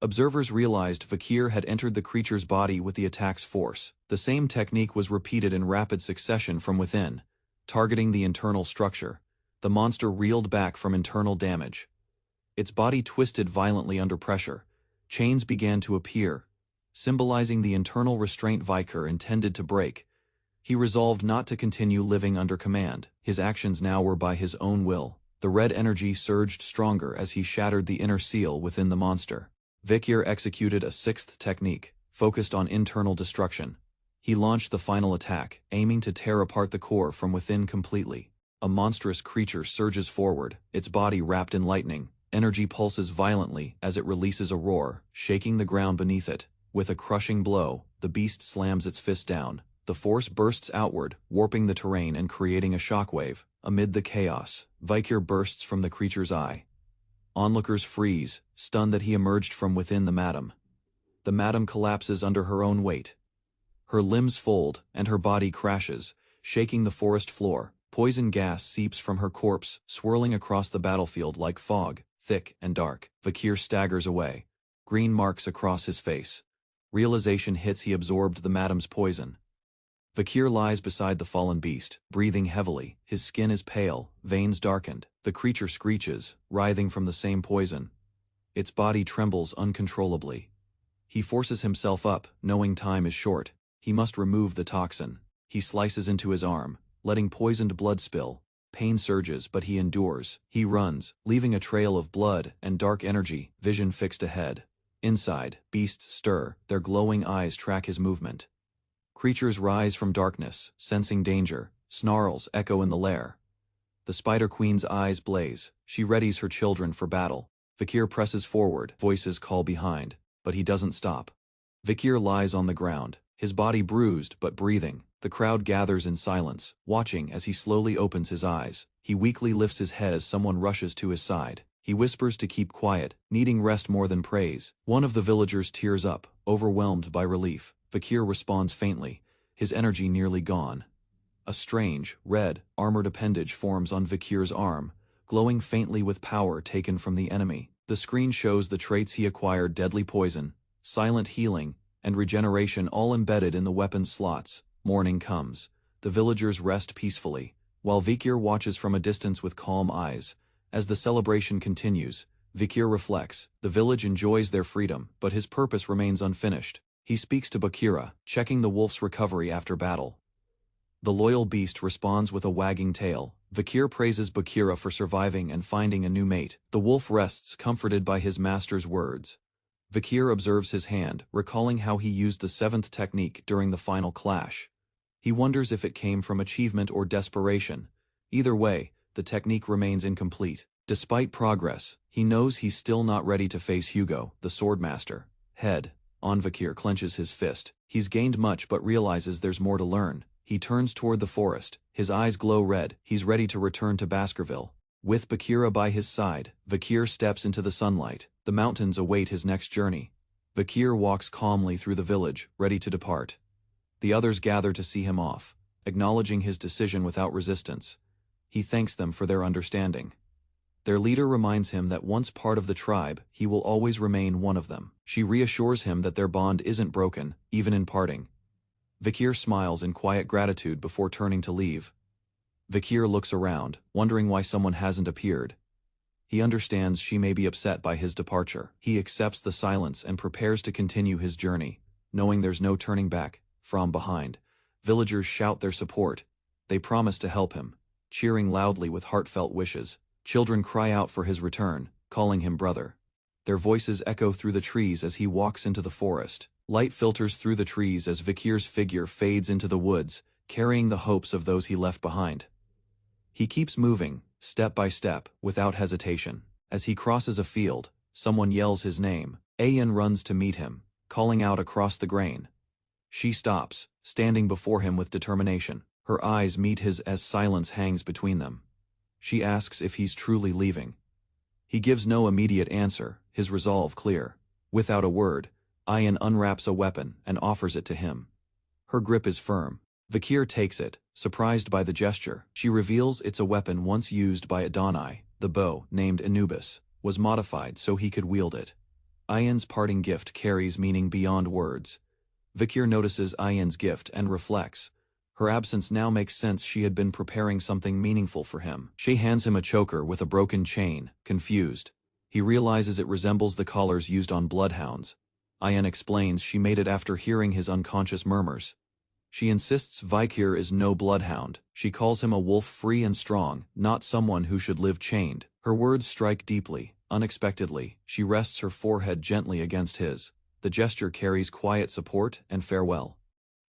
Observers realized Vikir had entered the creature's body with the attack's force. The same technique was repeated in rapid succession from within, targeting the internal structure. The monster reeled back from internal damage. Its body twisted violently under pressure. Chains began to appear, symbolizing the internal restraint Vikir intended to break. He resolved not to continue living under command. His actions now were by his own will. The red energy surged stronger as he shattered the inner seal within the monster. Vikir executed a sixth technique, focused on internal destruction. He launched the final attack, aiming to tear apart the core from within completely. A monstrous creature surges forward, its body wrapped in lightning. Energy pulses violently as it releases a roar, shaking the ground beneath it. With a crushing blow, the beast slams its fist down. The force bursts outward, warping the terrain and creating a shockwave. Amid the chaos, Vikir bursts from the creature's eye. Onlookers freeze, stunned that he emerged from within the madam. The madam collapses under her own weight. Her limbs fold, and her body crashes, shaking the forest floor. Poison gas seeps from her corpse, swirling across the battlefield like fog, thick and dark. Vikir staggers away, green marks across his face. Realization hits he absorbed the madam's poison. Vikir lies beside the fallen beast, breathing heavily. His skin is pale, veins darkened. The creature screeches, writhing from the same poison. Its body trembles uncontrollably. He forces himself up, knowing time is short. He must remove the toxin. He slices into his arm, letting poisoned blood spill. Pain surges, but he endures. He runs, leaving a trail of blood and dark energy, vision fixed ahead. Inside, beasts stir, their glowing eyes track his movement. Creatures rise from darkness, sensing danger. Snarls echo in the lair. The Spider Queen's eyes blaze. She readies her children for battle. Vikir presses forward, voices call behind, but he doesn't stop. Vikir lies on the ground, his body bruised but breathing. The crowd gathers in silence, watching as he slowly opens his eyes. He weakly lifts his head as someone rushes to his side. He whispers to keep quiet, needing rest more than praise. One of the villagers tears up, overwhelmed by relief. Vikir responds faintly, his energy nearly gone. A strange, red, armored appendage forms on Vikir's arm, glowing faintly with power taken from the enemy. The screen shows the traits he acquired: deadly poison, silent healing, and regeneration, all embedded in the weapon slots. Morning comes. The villagers rest peacefully, while Vikir watches from a distance with calm eyes. As the celebration continues, Vikir reflects. The village enjoys their freedom, but his purpose remains unfinished. He speaks to Bakira, checking the wolf's recovery after battle. The loyal beast responds with a wagging tail. Vakir praises Bakira for surviving and finding a new mate. The wolf rests, comforted by his master's words. Vakir observes his hand, recalling how he used the seventh technique during the final clash. He wonders if it came from achievement or desperation. Either way, the technique remains incomplete. Despite progress, he knows he's still not ready to face Hugo, the swordmaster. Head on. Vakir clenches his fist. He's gained much but realizes there's more to learn. He turns toward the forest. His eyes glow red. He's ready to return to Baskerville. With Bakira by his side, Vakir steps into the sunlight. The mountains await his next journey. Vakir walks calmly through the village, ready to depart. The others gather to see him off, acknowledging his decision without resistance. He thanks them for their understanding. Their leader reminds him that once part of the tribe, he will always remain one of them. She reassures him that their bond isn't broken, even in parting. Vakir smiles in quiet gratitude before turning to leave. Vakir looks around, wondering why someone hasn't appeared. He understands she may be upset by his departure. He accepts the silence and prepares to continue his journey, knowing there's no turning back. From behind, villagers shout their support. They promise to help him, cheering loudly with heartfelt wishes. Children cry out for his return, calling him brother. Their voices echo through the trees as he walks into the forest. Light filters through the trees as Vakir's figure fades into the woods, carrying the hopes of those he left behind. He keeps moving, step by step, without hesitation. As he crosses a field, someone yells his name. Ayan runs to meet him, calling out across the grain. She stops, standing before him with determination. Her eyes meet his as silence hangs between them. She asks if he's truly leaving. He gives no immediate answer, his resolve clear. Without a word, Ayan unwraps a weapon and offers it to him. Her grip is firm. Vakir takes it, surprised by the gesture. She reveals it's a weapon once used by Adonai. The bow, named Anubis, was modified so he could wield it. Ayan's parting gift carries meaning beyond words. Vakir notices Ayan's gift and reflects. Her absence now makes sense. She had been preparing something meaningful for him. She hands him a choker with a broken chain, confused. He realizes it resembles the collars used on bloodhounds. Ayan explains she made it after hearing his unconscious murmurs. She insists Vakir is no bloodhound. She calls him a wolf free and strong, not someone who should live chained. Her words strike deeply. Unexpectedly, she rests her forehead gently against his. The gesture carries quiet support and farewell.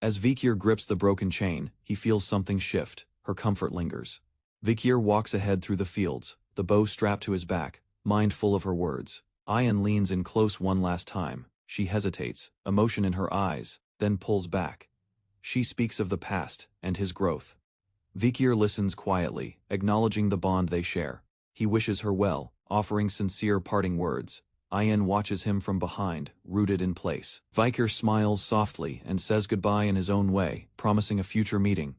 As Vakir grips the broken chain, he feels something shift. Her comfort lingers. Vakir walks ahead through the fields, the bow strapped to his back, mind full of her words. Ayan leans in close one last time. She hesitates, emotion in her eyes, then pulls back. She speaks of the past and his growth. Vakir listens quietly, acknowledging the bond they share. He wishes her well, offering sincere parting words. Ayan watches him from behind, rooted in place. Vakir smiles softly and says goodbye in his own way, promising a future meeting.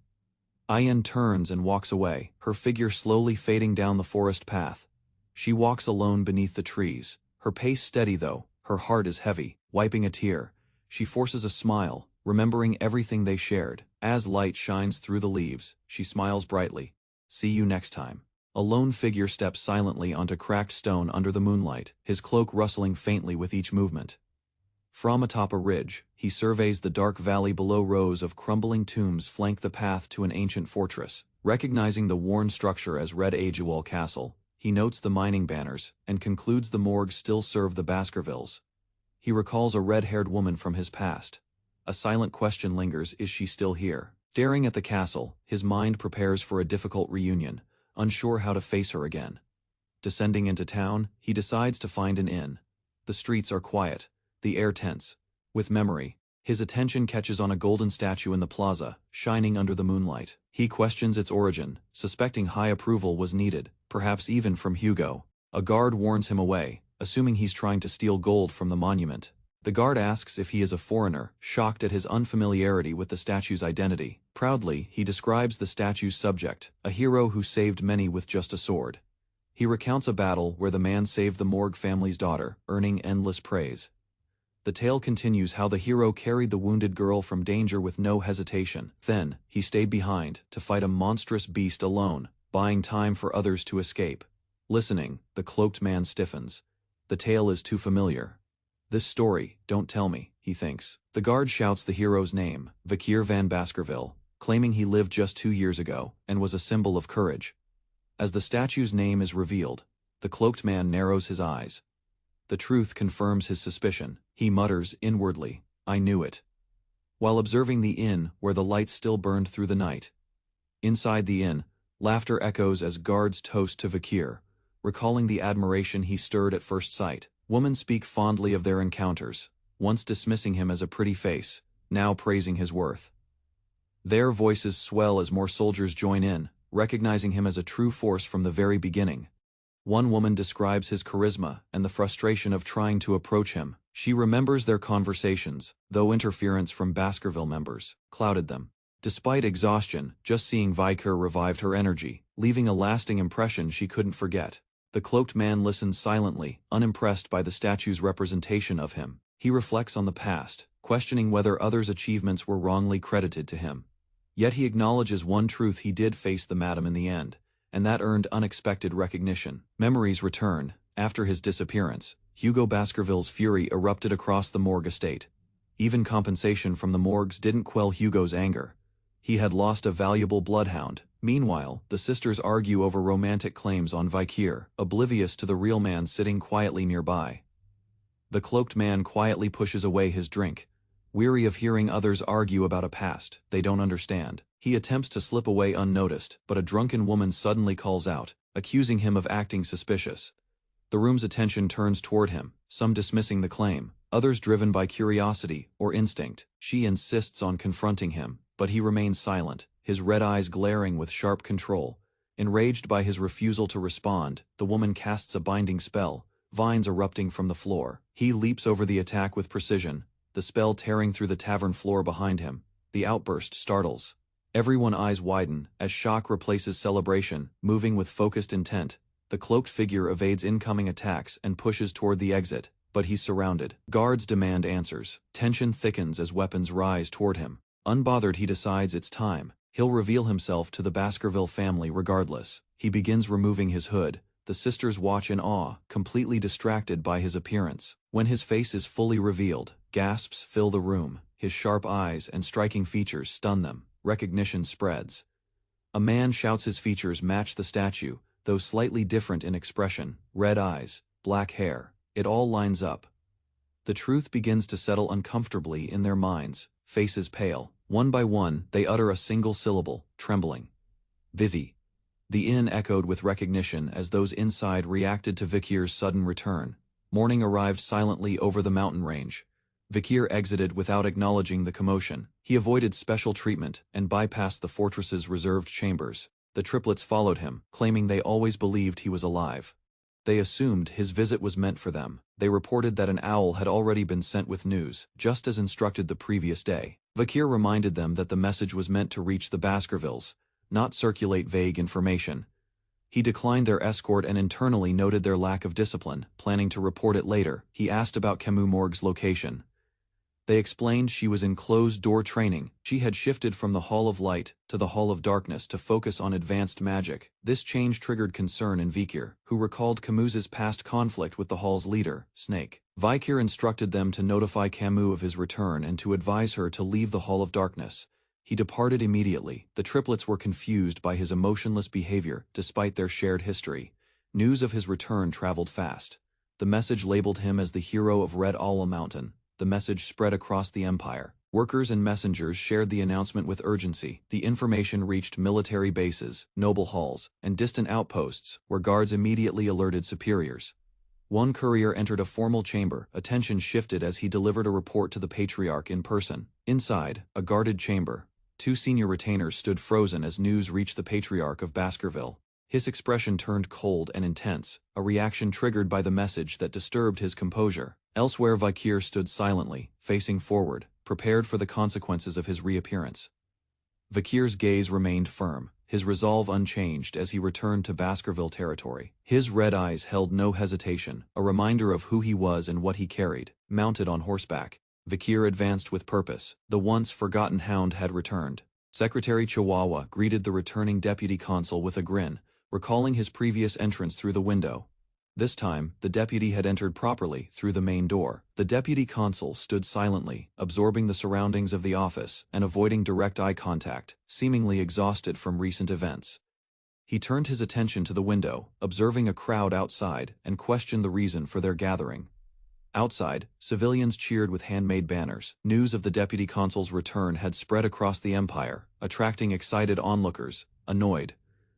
Ayan turns and walks away, her figure slowly fading down the forest path. She walks alone beneath the trees, her pace steady though, her heart is heavy. Wiping a tear, she forces a smile, remembering everything they shared. As light shines through the leaves, she smiles brightly. See you next time. A lone figure steps silently onto cracked stone under the moonlight, his cloak rustling faintly with each movement. From atop a ridge, he surveys the dark valley below. Rows of crumbling tombs flank the path to an ancient fortress. Recognizing the worn structure as Red Ajual Castle, he notes the mining banners, and concludes the morgue still serve the Baskervilles. He recalls a red-haired woman from his past. A silent question lingers, is she still here? Staring at the castle, his mind prepares for a difficult reunion, unsure how to face her again. Descending into town, he decides to find an inn. The streets are quiet, the air tense. With memory, his attention catches on a golden statue in the plaza, shining under the moonlight. He questions its origin, suspecting high approval was needed, perhaps even from Hugo. A guard warns him away, assuming he's trying to steal gold from the monument. The guard asks if he is a foreigner, shocked at his unfamiliarity with the statue's identity. Proudly, he describes the statue's subject, a hero who saved many with just a sword. He recounts a battle where the man saved the Morgue family's daughter, earning endless praise. The tale continues how the hero carried the wounded girl from danger with no hesitation. Then, he stayed behind to fight a monstrous beast alone, buying time for others to escape. Listening, the cloaked man stiffens. The tale is too familiar. This story, don't tell me, he thinks. The guard shouts the hero's name, Vakir van Baskerville, claiming he lived just 2 years ago and was a symbol of courage. As the statue's name is revealed, the cloaked man narrows his eyes. The truth confirms his suspicion. He mutters inwardly, "I knew it," while observing the inn where the lights still burned through the night. Inside the inn, laughter echoes as guards toast to Vakir, recalling the admiration he stirred at first sight. Women speak fondly of their encounters, once dismissing him as a pretty face, now praising his worth. Their voices swell as more soldiers join in, recognizing him as a true force from the very beginning. One woman describes his charisma and the frustration of trying to approach him. She remembers their conversations, though interference from Baskerville members clouded them. Despite exhaustion, just seeing Vakir revived her energy, leaving a lasting impression she couldn't forget. The cloaked man listens silently, unimpressed by the statue's representation of him. He reflects on the past, questioning whether others' achievements were wrongly credited to him. Yet he acknowledges one truth: he did face the madam in the end, and that earned unexpected recognition. Memories return. After his disappearance, Hugo Baskerville's fury erupted across the morgue estate. Even compensation from the morgues didn't quell Hugo's anger. He had lost a valuable bloodhound. Meanwhile, the sisters argue over romantic claims on Vakir, oblivious to the real man sitting quietly nearby. The cloaked man quietly pushes away his drink, weary of hearing others argue about a past they don't understand. He attempts to slip away unnoticed, but a drunken woman suddenly calls out, accusing him of acting suspicious. The room's attention turns toward him, some dismissing the claim, others driven by curiosity or instinct. She insists on confronting him, but he remains silent, his red eyes glaring with sharp control. Enraged by his refusal to respond, the woman casts a binding spell, vines erupting from the floor. He leaps over the attack with precision, the spell tearing through the tavern floor behind him. The outburst startles. Everyone's eyes widen as shock replaces celebration, moving with focused intent. The cloaked figure evades incoming attacks and pushes toward the exit, but he's surrounded. Guards demand answers. Tension thickens as weapons rise toward him. Unbothered, he decides it's time. He'll reveal himself to the Baskerville family regardless. He begins removing his hood. The sisters watch in awe, completely distracted by his appearance. When his face is fully revealed, gasps fill the room. His sharp eyes and striking features stun them. Recognition spreads. A man shouts. His features match the statue, though slightly different in expression. Red eyes, black hair, it all lines up. The truth begins to settle uncomfortably in their minds. Faces pale. One by one, they utter a single syllable, trembling. Vivi. The inn echoed with recognition as those inside reacted to Vakir's sudden return. Morning arrived silently over the mountain range. Vakir exited without acknowledging the commotion. He avoided special treatment and bypassed the fortress's reserved chambers. The triplets followed him, claiming they always believed he was alive. They assumed his visit was meant for them. They reported that an owl had already been sent with news, just as instructed the previous day. Vakir reminded them that the message was meant to reach the Baskervilles, not circulate vague information. He declined their escort and internally noted their lack of discipline, planning to report it later. He asked about Camus Morgue's location. They explained she was in closed-door training. She had shifted from the Hall of Light to the Hall of Darkness to focus on advanced magic. This change triggered concern in Vakir, who recalled Camus's past conflict with the Hall's leader, Snake. Vakir instructed them to notify Camus of his return and to advise her to leave the Hall of Darkness. He departed immediately. The triplets were confused by his emotionless behavior, despite their shared history. News of his return traveled fast. The message labeled him as the hero of Red Owl Mountain. The message spread across the empire. Workers and messengers shared the announcement with urgency. The information reached military bases, noble halls, and distant outposts, where guards immediately alerted superiors. One courier entered a formal chamber. Attention shifted as he delivered a report to the Patriarch in person. Inside, a guarded chamber, 2 senior retainers stood frozen as news reached the Patriarch of Baskerville. His expression turned cold and intense, a reaction triggered by the message that disturbed his composure. Elsewhere, Vakir stood silently, facing forward, prepared for the consequences of his reappearance. Vakir's gaze remained firm, his resolve unchanged as he returned to Baskerville territory. His red eyes held no hesitation, a reminder of who he was and what he carried. Mounted on horseback, Vakir advanced with purpose. The once forgotten Hound had returned. Secretary Chihuahua greeted the returning deputy consul with a grin, recalling his previous entrance through the window. This time, the deputy had entered properly through the main door. The deputy consul stood silently, absorbing the surroundings of the office and avoiding direct eye contact, seemingly exhausted from recent events. He turned his attention to the window, observing a crowd outside, and questioned the reason for their gathering. Outside, civilians cheered with handmade banners. News of the deputy consul's return had spread across the empire, attracting excited onlookers. Annoyed,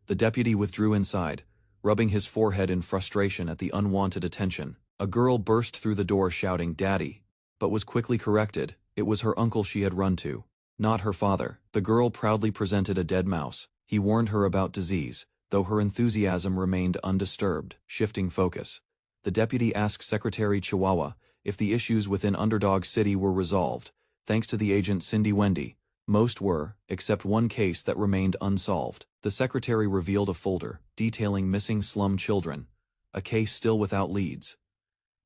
the deputy withdrew inside, rubbing his forehead in frustration at the unwanted attention. A girl burst through the door shouting, "Daddy," but was quickly corrected. It was her uncle she had run to, not her father. The girl proudly presented a dead mouse. He warned her about disease, though her enthusiasm remained undisturbed. Shifting focus, the deputy asked Secretary Chihuahua if the issues within Underdog City were resolved. Thanks to the agent Cindy Wendy, most were, except one case that remained unsolved. The secretary revealed a folder detailing missing slum children, a case still without leads.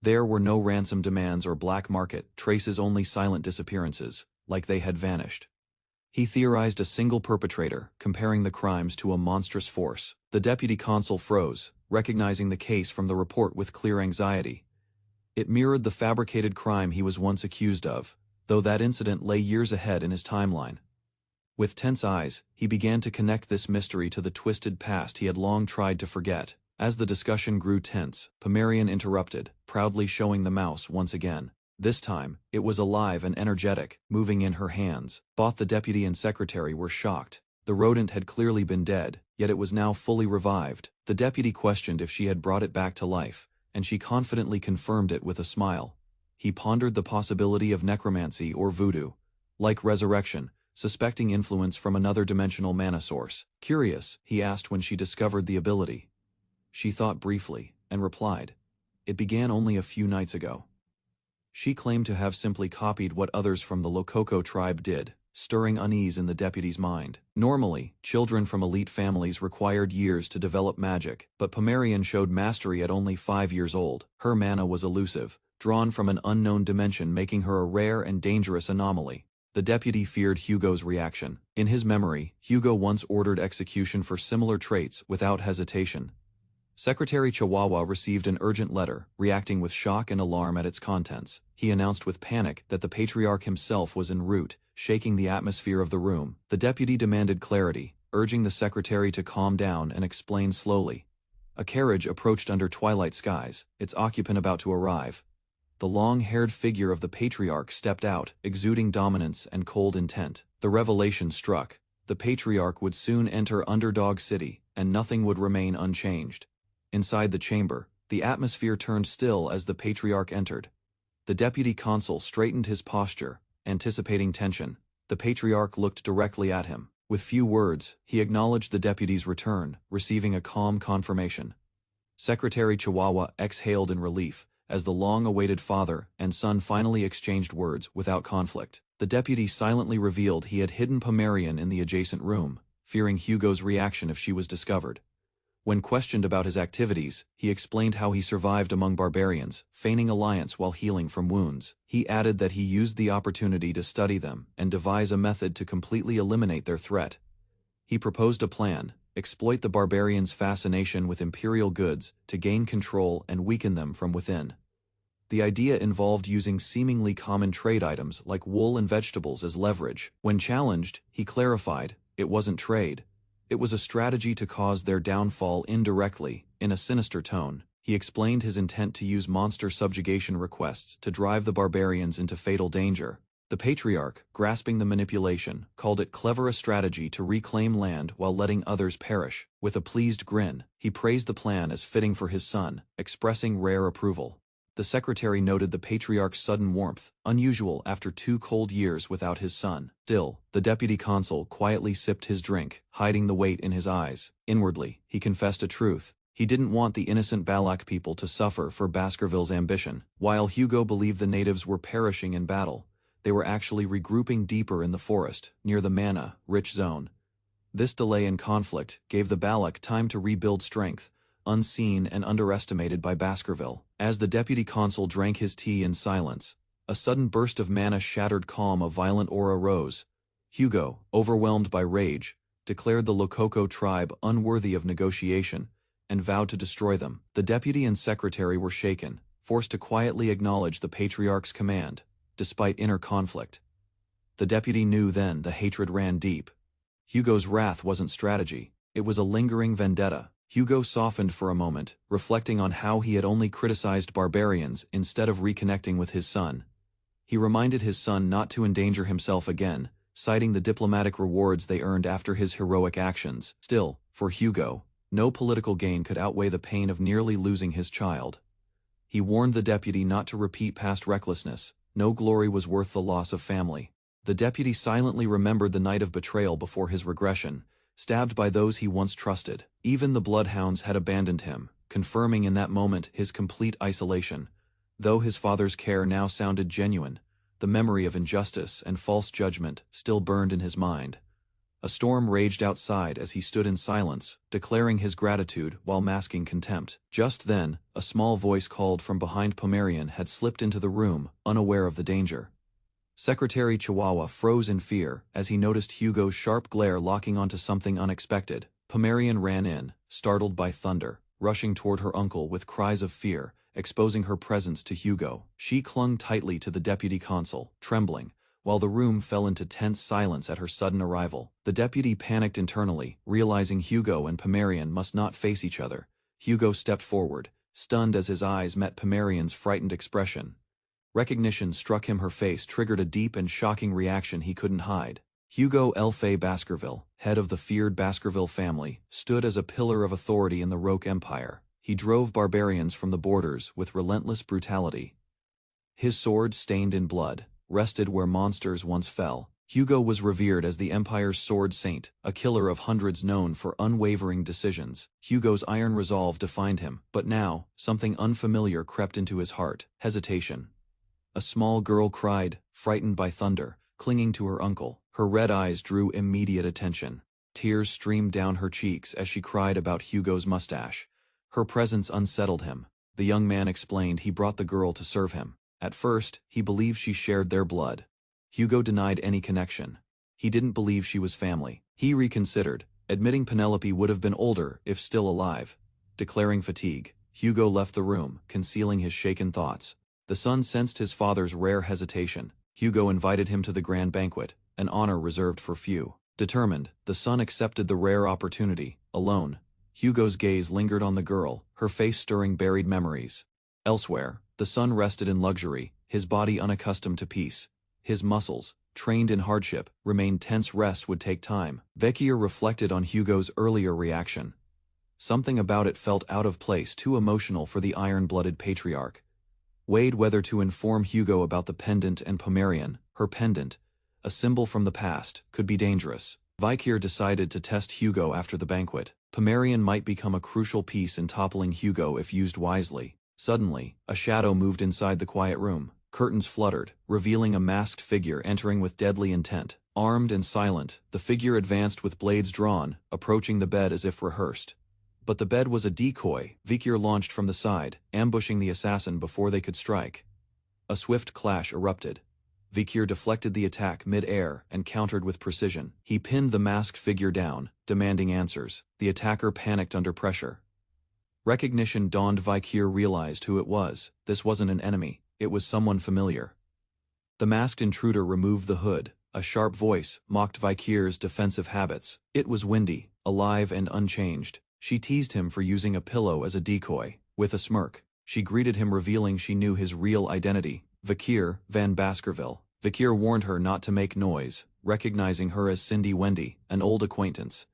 There were no ransom demands or black market traces, only silent disappearances, like they had vanished. He theorized a single perpetrator, comparing the crimes to a monstrous force. The deputy consul froze, recognizing the case from the report with clear anxiety. It mirrored the fabricated crime he was once accused of, though that incident lay years ahead in his timeline. With tense eyes, he began to connect this mystery to the twisted past he had long tried to forget. As the discussion grew tense, Pomerian interrupted, proudly showing the mouse once again. This time, it was alive and energetic, moving in her hands. Both the deputy and secretary were shocked. The rodent had clearly been dead, yet it was now fully revived. The deputy questioned if she had brought it back to life, and she confidently confirmed it with a smile. He pondered the possibility of necromancy or voodoo, like resurrection, suspecting influence from another dimensional mana source. Curious, he asked when she discovered the ability. She thought briefly, and replied, "It began only a few nights ago." She claimed to have simply copied what others from the Lococo tribe did, stirring unease in the deputy's mind. Normally, children from elite families required years to develop magic, but Pomerian showed mastery at only 5 years old. Her mana was elusive, drawn from an unknown dimension, making her a rare and dangerous anomaly. The deputy feared Hugo's reaction. In his memory, Hugo once ordered execution for similar traits without hesitation. Secretary Chihuahua received an urgent letter, reacting with shock and alarm at its contents. He announced with panic that the patriarch himself was en route, shaking the atmosphere of the room. The deputy demanded clarity, urging the secretary to calm down and explain slowly. A carriage approached under twilight skies, its occupant about to arrive. The long-haired figure of the patriarch stepped out, exuding dominance and cold intent. The revelation struck. The patriarch would soon enter Underdog City, and nothing would remain unchanged. Inside the chamber, the atmosphere turned still as the patriarch entered. The deputy consul straightened his posture, anticipating tension. The patriarch looked directly at him. With few words, he acknowledged the deputy's return, receiving a calm confirmation. Secretary Chihuahua exhaled in relief, as the long-awaited father and son finally exchanged words without conflict. The deputy silently revealed he had hidden Pomerian in the adjacent room, fearing Hugo's reaction if she was discovered. When questioned about his activities, he explained how he survived among barbarians, feigning alliance while healing from wounds. He added that he used the opportunity to study them and devise a method to completely eliminate their threat. He proposed a plan: exploit the barbarians' fascination with imperial goods to gain control and weaken them from within. The idea involved using seemingly common trade items like wool and vegetables as leverage. When challenged, he clarified, it wasn't trade. It was a strategy to cause their downfall indirectly. In a sinister tone, he explained his intent to use monster subjugation requests to drive the barbarians into fatal danger. The patriarch, grasping the manipulation, called it clever a strategy to reclaim land while letting others perish. With a pleased grin, he praised the plan as fitting for his son, expressing rare approval. The secretary noted the patriarch's sudden warmth, unusual after 2 cold years without his son. Still, the deputy consul quietly sipped his drink, hiding the weight in his eyes. Inwardly, he confessed a truth. He didn't want the innocent Balak people to suffer for Baskerville's ambition. While Hugo believed the natives were perishing in battle, they were actually regrouping deeper in the forest, near the mana-rich zone. This delay in conflict gave the Balak time to rebuild strength, unseen and underestimated by Baskerville. As the deputy consul drank his tea in silence, a sudden burst of mana shattered calm. A violent aura rose. Hugo, overwhelmed by rage, declared the Lococo tribe unworthy of negotiation, and vowed to destroy them. The deputy and secretary were shaken, forced to quietly acknowledge the patriarch's command, despite inner conflict. The deputy knew then the hatred ran deep. Hugo's wrath wasn't strategy, it was a lingering vendetta. Hugo softened for a moment, reflecting on how he had only criticized barbarians instead of reconnecting with his son. He reminded his son not to endanger himself again, citing the diplomatic rewards they earned after his heroic actions. Still, for Hugo, no political gain could outweigh the pain of nearly losing his child. He warned the deputy not to repeat past recklessness. No glory was worth the loss of family. The deputy silently remembered the night of betrayal before his regression, stabbed by those he once trusted. Even the bloodhounds had abandoned him, confirming in that moment his complete isolation. Though his father's care now sounded genuine, the memory of injustice and false judgment still burned in his mind. A storm raged outside as he stood in silence, declaring his gratitude while masking contempt. Just then, a small voice called from behind. Pomerian had slipped into the room, unaware of the danger. Secretary Chihuahua froze in fear as he noticed Hugo's sharp glare locking onto something unexpected. Pomerian ran in, startled by thunder, rushing toward her uncle with cries of fear, exposing her presence to Hugo. She clung tightly to the deputy consul, trembling, while the room fell into tense silence at her sudden arrival. The deputy panicked internally, realizing Hugo and Pomerian must not face each other. Hugo stepped forward, stunned as his eyes met Pomerian's frightened expression. Recognition struck him. Her face triggered a deep and shocking reaction he couldn't hide. Hugo Elfay Baskerville, head of the feared Baskerville family, stood as a pillar of authority in the Roque Empire. He drove barbarians from the borders with relentless brutality. His sword, stained in blood, rested where monsters once fell. Hugo was revered as the Empire's sword saint, a killer of hundreds known for unwavering decisions. Hugo's iron resolve defined him, but now, something unfamiliar crept into his heart: hesitation. A small girl cried, frightened by thunder, clinging to her uncle. Her red eyes drew immediate attention. Tears streamed down her cheeks as she cried about Hugo's mustache. Her presence unsettled him. The young man explained he brought the girl to serve him. At first, he believed she shared their blood. Hugo denied any connection. He didn't believe she was family. He reconsidered, admitting Penelope would have been older if still alive. Declaring fatigue, Hugo left the room, concealing his shaken thoughts. The son sensed his father's rare hesitation. Hugo invited him to the grand banquet, an honor reserved for few. Determined, the son accepted the rare opportunity. Alone, Hugo's gaze lingered on the girl, her face stirring buried memories. Elsewhere, the son rested in luxury, his body unaccustomed to peace. His muscles, trained in hardship, remained tense. Rest would take time. Vecchia reflected on Hugo's earlier reaction. Something about it felt out of place, too emotional for the iron-blooded patriarch. Weighed whether to inform Hugo about the pendant and Pomerian, her pendant, a symbol from the past, could be dangerous. Vecchia decided to test Hugo after the banquet. Pomerian might become a crucial piece in toppling Hugo if used wisely. Suddenly, a shadow moved inside the quiet room. Curtains fluttered, revealing a masked figure entering with deadly intent. Armed and silent, the figure advanced with blades drawn, approaching the bed as if rehearsed. But the bed was a decoy. Vecchia launched from the side, ambushing the assassin before they could strike. A swift clash erupted. Vecchia deflected the attack mid-air and countered with precision. He pinned the masked figure down, demanding answers. The attacker panicked under pressure. Recognition dawned. Vecchia realized who it was. This wasn't an enemy, it was someone familiar. The masked intruder removed the hood. A sharp voice mocked Vecchia's defensive habits. It was Wendy, alive and unchanged. She teased him for using a pillow as a decoy. With a smirk, she greeted him, revealing she knew his real identity: Vecchia Van Baskerville. Vecchia warned her not to make noise, recognizing her as Cindy Wendy, an old acquaintance.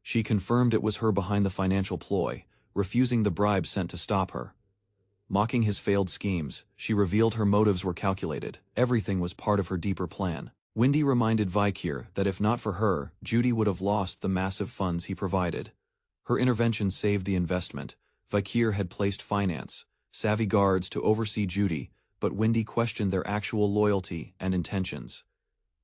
She confirmed it was her behind the financial ploy, refusing the bribe sent to stop her. Mocking his failed schemes, she revealed her motives were calculated. Everything was part of her deeper plan. Wendy reminded Vecchia that if not for her, Judy would have lost the massive funds he provided. Her intervention saved the investment. Vecchia had placed finance, savvy guards to oversee Judy, but Wendy questioned their actual loyalty and intentions.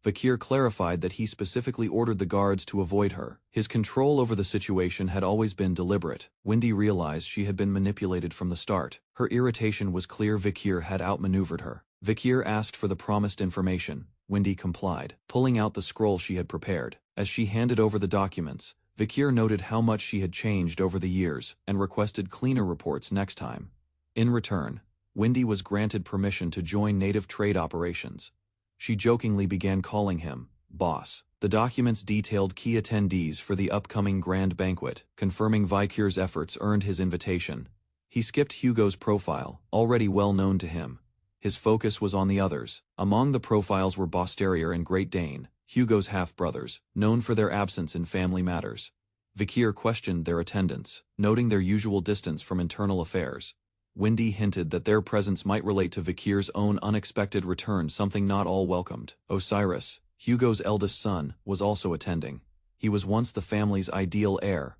Vecchia clarified that he specifically ordered the guards to avoid her. His control over the situation had always been deliberate. Wendy realized she had been manipulated from the start. Her irritation was clear. Vecchia had outmaneuvered her. Vecchia asked for the promised information. Wendy complied, pulling out the scroll she had prepared. As she handed over the documents, Vikir noted how much she had changed over the years and requested cleaner reports next time. In return, Wendy was granted permission to join native trade operations. She jokingly began calling him boss. The documents detailed key attendees for the upcoming grand banquet, confirming Vikir's efforts earned his invitation. He skipped Hugo's profile, already well known to him. His focus was on the others. Among the profiles were Boss Terrier and Great Dane, Hugo's half-brothers, known for their absence in family matters. Vikir questioned their attendance, noting their usual distance from internal affairs. Wendy hinted that their presence might relate to Vikir's own unexpected return, something not all welcomed. Osiris, Hugo's eldest son, was also attending. He was once the family's ideal heir.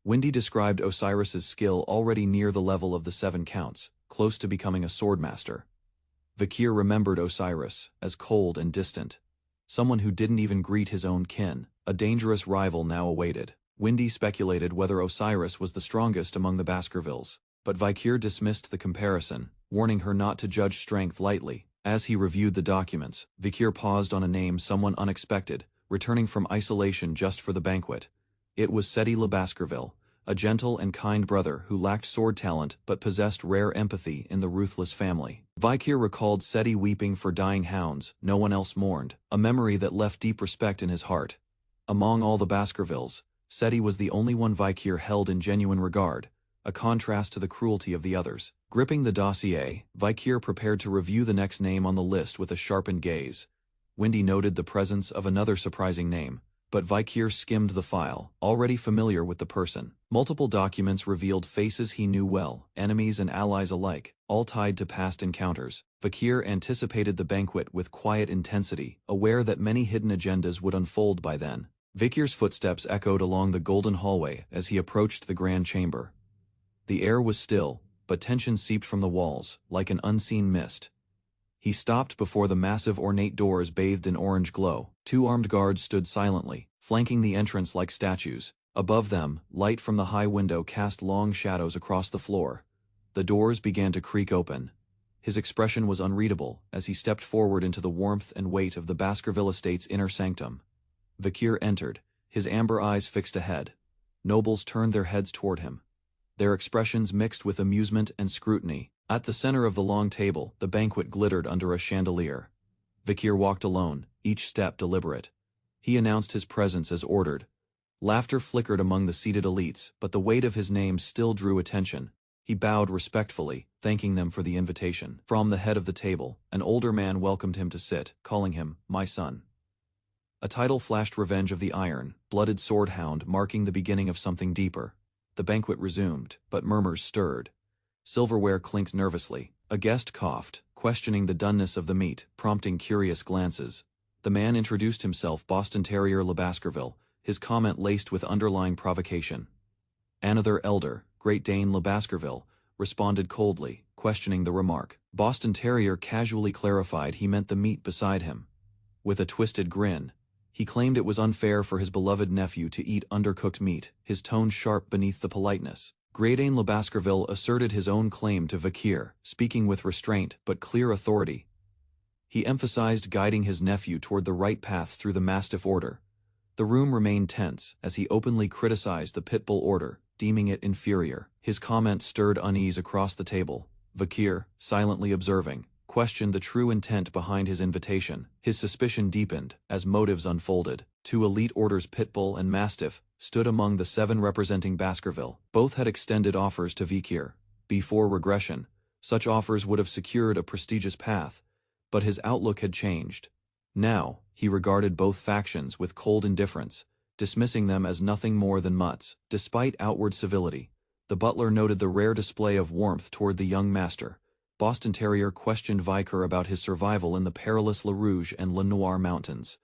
Wendy described Osiris's skill already near the level of the 7 counts, close to becoming a swordmaster. Vikir remembered Osiris as cold and distant, someone who didn't even greet his own kin. A dangerous rival now awaited. Wendy speculated whether Osiris was the strongest among the Baskervilles, but Vikir dismissed the comparison, warning her not to judge strength lightly. As he reviewed the documents, Vikir paused on a name someone unexpected, returning from isolation just for the banquet. It was Seti Le Baskerville, a gentle and kind brother who lacked sword talent but possessed rare empathy in the ruthless family. Vikir recalled Seti weeping for dying hounds no one else mourned, a memory that left deep respect in his heart. Among all the Baskervilles, Seti was the only one Vikir held in genuine regard, a contrast to the cruelty of the others. Gripping the dossier, Vikir prepared to review the next name on the list with a sharpened gaze. Wendy noted the presence of another surprising name, but Vikir skimmed the file, already familiar with the person. Multiple documents revealed faces he knew well, enemies and allies alike, all tied to past encounters. Vikir anticipated the banquet with quiet intensity, aware that many hidden agendas would unfold by then. Vikir's footsteps echoed along the golden hallway as he approached the grand chamber. The air was still, but tension seeped from the walls, like an unseen mist. He stopped before the massive ornate doors bathed in orange glow. 2 armed guards stood silently, flanking the entrance like statues. Above them, light from the high window cast long shadows across the floor. The doors began to creak open. His expression was unreadable as he stepped forward into the warmth and weight of the Baskerville estate's inner sanctum. Vikir entered, his amber eyes fixed ahead. Nobles turned their heads toward him, their expressions mixed with amusement and scrutiny. At the center of the long table, the banquet glittered under a chandelier. Vikir walked alone, each step deliberate. He announced his presence as ordered. Laughter flickered among the seated elites, but the weight of his name still drew attention. He bowed respectfully, thanking them for the invitation. From the head of the table, an older man welcomed him to sit, calling him, "My son." A title flashed: Revenge of the Iron, Blooded Sword Hound, marking the beginning of something deeper. The banquet resumed, but murmurs stirred. Silverware clinked nervously. A guest coughed, questioning the doneness of the meat, prompting curious glances. The man introduced himself, Boston Terrier Le Baskerville, his comment laced with underlying provocation. Another elder, Great Dane Le Baskerville, responded coldly, questioning the remark. Boston Terrier casually clarified he meant the meat beside him. With a twisted grin, he claimed it was unfair for his beloved nephew to eat undercooked meat, his tone sharp beneath the politeness. Great Dane Le Baskerville asserted his own claim to Vikir, speaking with restraint but clear authority. He emphasized guiding his nephew toward the right path through the Mastiff Order. The room remained tense as he openly criticized the Pitbull Order, deeming it inferior. His comment stirred unease across the table. Vikir, silently observing, questioned the true intent behind his invitation. His suspicion deepened as motives unfolded. 2 elite orders, Pitbull and Mastiff, stood among the 7 representing Baskerville. Both had extended offers to Vikir. Before regression, such offers would have secured a prestigious path, but his outlook had changed. Now, he regarded both factions with cold indifference, dismissing them as nothing more than mutts. Despite outward civility, the butler noted the rare display of warmth toward the young master. Boston Terrier questioned Vikir about his survival in the perilous La Rouge and La Noire mountains.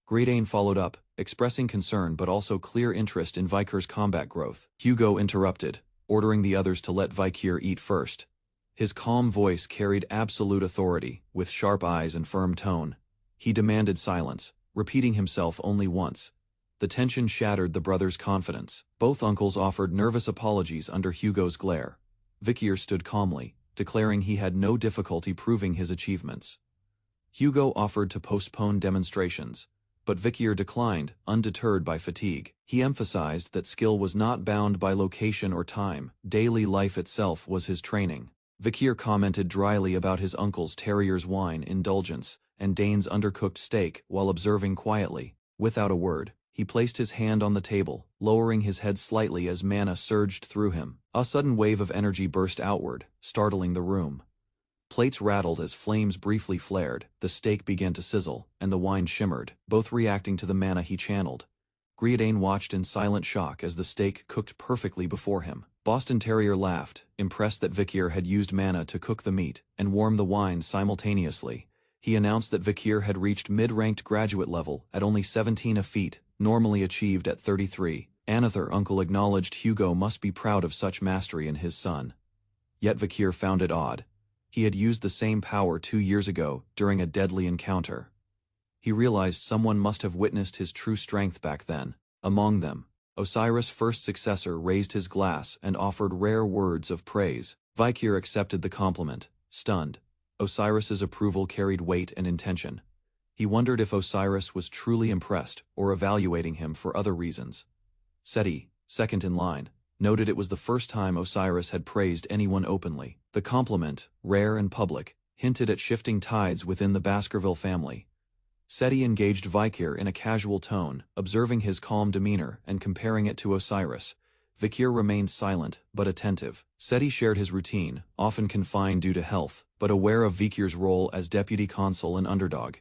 Great Dane followed up, expressing concern but also clear interest in Vikir's combat growth. Hugo interrupted, ordering the others to let Vikir eat first. His calm voice carried absolute authority, with sharp eyes and firm tone. He demanded silence, repeating himself only once. The tension shattered the brothers' confidence. Both uncles offered nervous apologies under Hugo's glare. Vikir stood calmly, declaring he had no difficulty proving his achievements. Hugo offered to postpone demonstrations, but Vikir declined, undeterred by fatigue. He emphasized that skill was not bound by location or time, daily life itself was his training. Vikir commented dryly about his uncle's terrier's wine indulgence and Dane's undercooked steak while observing quietly. Without a word, he placed his hand on the table, lowering his head slightly as mana surged through him. A sudden wave of energy burst outward, startling the room. Plates rattled as flames briefly flared, the steak began to sizzle, and the wine shimmered, both reacting to the mana he channeled. Griadane watched in silent shock as the steak cooked perfectly before him. Boston Terrier laughed, impressed that Vikir had used mana to cook the meat and warm the wine simultaneously. He announced that Vikir had reached mid-ranked graduate level at only 17, a feat normally achieved at 33. Another uncle acknowledged Hugo must be proud of such mastery in his son. Yet Vikir found it odd. He had used the same power 2 years ago during a deadly encounter. He realized someone must have witnessed his true strength back then. Among them, Osiris' first successor raised his glass and offered rare words of praise. Vikir accepted the compliment, stunned. Osiris's approval carried weight and intention. He wondered if Osiris was truly impressed or evaluating him for other reasons. Seti, second in line, noted it was the first time Osiris had praised anyone openly. The compliment, rare and public, hinted at shifting tides within the Baskerville family. Seti engaged Vikir in a casual tone, observing his calm demeanor and comparing it to Osiris. Vikir remained silent, but attentive. Seti shared his routine, often confined due to health, but aware of Vikir's role as deputy consul and underdog.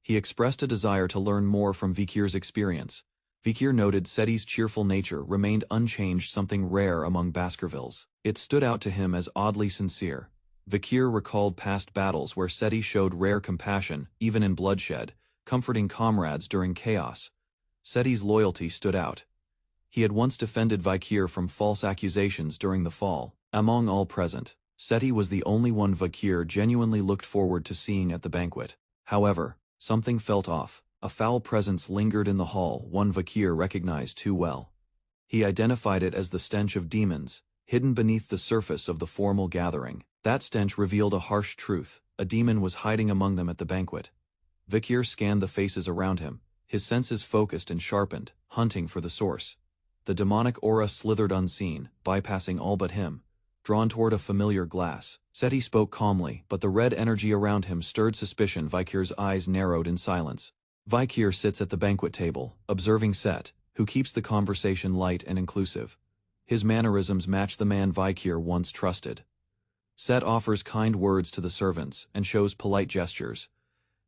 He expressed a desire to learn more from Vikir's experience. Vikir noted Seti's cheerful nature remained unchanged, something rare among Baskervilles. It stood out to him as oddly sincere. Vikir recalled past battles where Seti showed rare compassion, even in bloodshed, comforting comrades during chaos. Seti's loyalty stood out. He had once defended Vikir from false accusations during the fall. Among all present, Seti was the only one Vikir genuinely looked forward to seeing at the banquet. However, something felt off. A foul presence lingered in the hall, one Vikir recognized too well. He identified it as the stench of demons, hidden beneath the surface of the formal gathering. That stench revealed a harsh truth: a demon was hiding among them at the banquet. Vikir scanned the faces around him, his senses focused and sharpened, hunting for the source. The demonic aura slithered unseen, bypassing all but him, drawn toward a familiar glass. Seti spoke calmly, but the red energy around him stirred suspicion. Vikir's eyes narrowed in silence. Vikir sits at the banquet table, observing Set, who keeps the conversation light and inclusive. His mannerisms match the man Vikir once trusted. Set offers kind words to the servants and shows polite gestures.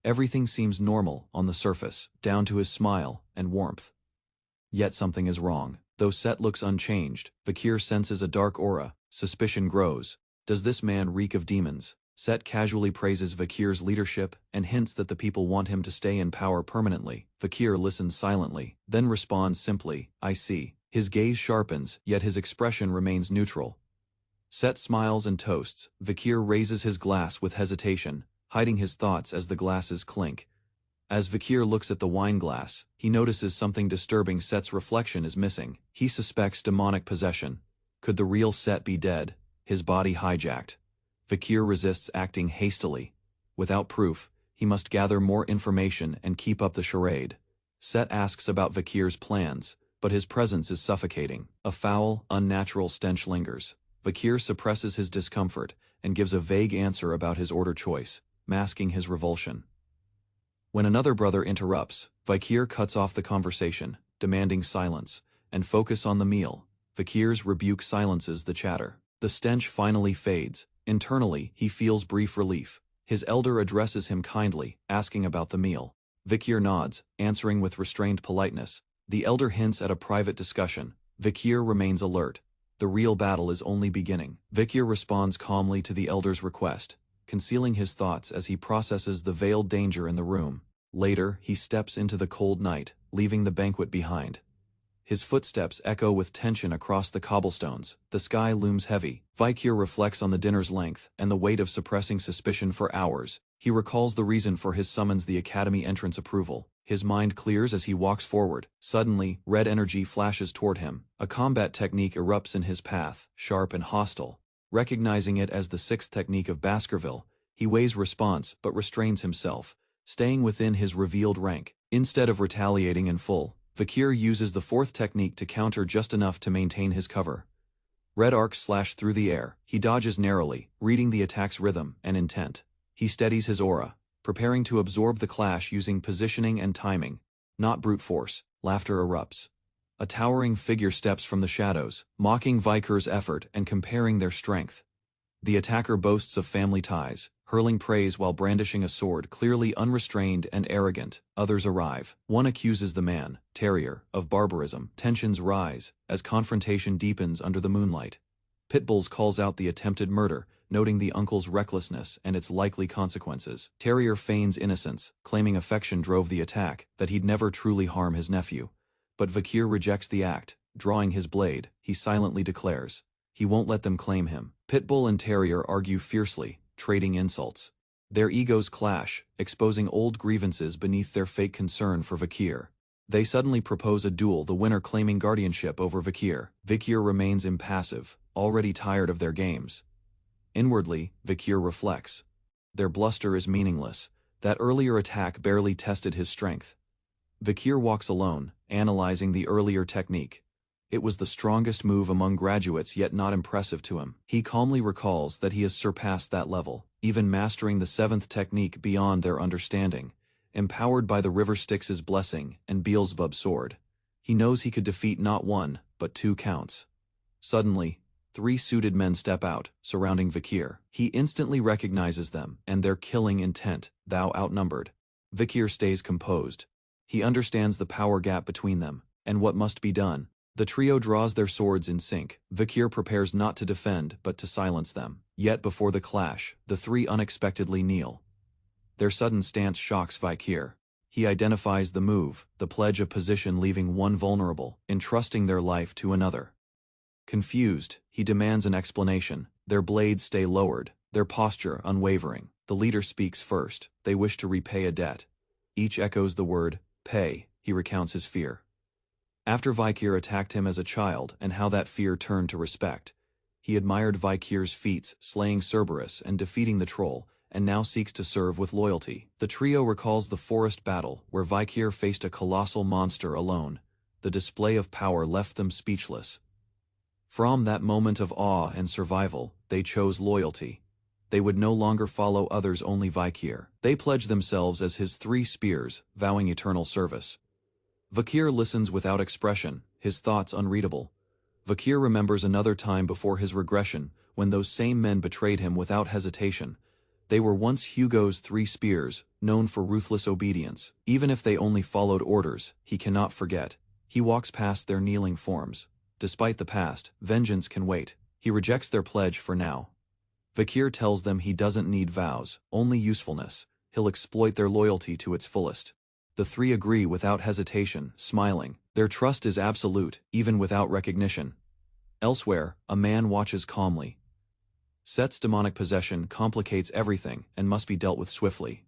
Everything seems normal on the surface, down to his smile and warmth. Yet something is wrong. Though Set looks unchanged, Vikir senses a dark aura. Suspicion grows. Does this man reek of demons? Set casually praises Vikir's leadership and hints that the people want him to stay in power permanently. Vikir listens silently, then responds simply, "I see." His gaze sharpens, yet his expression remains neutral. Set smiles and toasts. Vikir raises his glass with hesitation, hiding his thoughts as the glasses clink. As Vikir looks at the wine glass, he notices something disturbing. Set's reflection is missing. He suspects demonic possession. Could the real Set be dead, his body hijacked? Vikir resists acting hastily. Without proof, he must gather more information and keep up the charade. Set asks about Vikir's plans, but his presence is suffocating. A foul, unnatural stench lingers. Vikir suppresses his discomfort and gives a vague answer about his order choice, masking his revulsion. When another brother interrupts, Vikir cuts off the conversation, demanding silence and focus on the meal. Vikir's rebuke silences the chatter. The stench finally fades. Internally, he feels brief relief. His elder addresses him kindly, asking about the meal. Vikir nods, answering with restrained politeness. The elder hints at a private discussion. Vikir remains alert. The real battle is only beginning. Vikir responds calmly to the elder's request, concealing his thoughts as he processes the veiled danger in the room. Later, he steps into the cold night, leaving the banquet behind. His footsteps echo with tension across the cobblestones. The sky looms heavy. Vikir reflects on the dinner's length and the weight of suppressing suspicion for hours. He recalls the reason for his summons, the academy entrance approval. His mind clears as he walks forward. Suddenly, red energy flashes toward him. A combat technique erupts in his path, sharp and hostile. Recognizing it as the sixth technique of Baskerville, he weighs response but restrains himself, staying within his revealed rank. Instead of retaliating in full, Vakir uses the fourth technique to counter just enough to maintain his cover. Red arcs slash through the air. He dodges narrowly, reading the attack's rhythm and intent. He steadies his aura, preparing to absorb the clash using positioning and timing, not brute force. Laughter erupts. A towering figure steps from the shadows, mocking Vikir's effort and comparing their strength. The attacker boasts of family ties, hurling praise while brandishing a sword, clearly unrestrained and arrogant. Others arrive. One accuses the man, Terrier, of barbarism. Tensions rise as confrontation deepens under the moonlight. Pitbulls calls out the attempted murder, noting the uncle's recklessness and its likely consequences. Terrier feigns innocence, claiming affection drove the attack, that he'd never truly harm his nephew. But Vakir rejects the act. Drawing his blade, he silently declares he won't let them claim him. Pitbull and Terrier argue fiercely, trading insults. Their egos clash, exposing old grievances beneath their fake concern for Vakir. They suddenly propose a duel, the winner claiming guardianship over Vakir. Vakir remains impassive, already tired of their games. Inwardly, Vakir reflects. Their bluster is meaningless. That earlier attack barely tested his strength. Vakir walks alone, analyzing the earlier technique. It was the strongest move among graduates, yet not impressive to him. He calmly recalls that he has surpassed that level, even mastering the seventh technique beyond their understanding. Empowered by the River Styx's blessing and Beelzebub's sword, he knows he could defeat not one, but two counts. Suddenly, 3 suited men step out, surrounding Vakir. He instantly recognizes them and their killing intent. Thou outnumbered. Vakir stays composed. He understands the power gap between them, and what must be done. The trio draws their swords in sync. Vakir prepares not to defend, but to silence them. Yet before the clash, the 3 unexpectedly kneel. Their sudden stance shocks Vakir. He identifies the move, the pledge of position, leaving one vulnerable, entrusting their life to another. Confused, he demands an explanation. Their blades stay lowered, their posture unwavering. The leader speaks first. They wish to repay a debt. Each echoes the word, pay. He recounts his fear. After Vakir attacked him as a child and how that fear turned to respect. He admired Vakir's feats, slaying Cerberus and defeating the troll, and now seeks to serve with loyalty. The trio recalls the forest battle, where Vakir faced a colossal monster alone. The display of power left them speechless. From that moment of awe and survival, they chose loyalty. They would no longer follow others, only Vakir. They pledged themselves as his 3 spears, vowing eternal service. Vakir listens without expression, his thoughts unreadable. Vakir remembers another time before his regression, when those same men betrayed him without hesitation. They were once Hugo's 3 spears, known for ruthless obedience. Even if they only followed orders, he cannot forget. He walks past their kneeling forms. Despite the past, vengeance can wait. He rejects their pledge for now. Vakir tells them he doesn't need vows, only usefulness. He'll exploit their loyalty to its fullest. The 3 agree without hesitation, smiling. Their trust is absolute, even without recognition. Elsewhere, a man watches calmly. Set's demonic possession complicates everything and must be dealt with swiftly.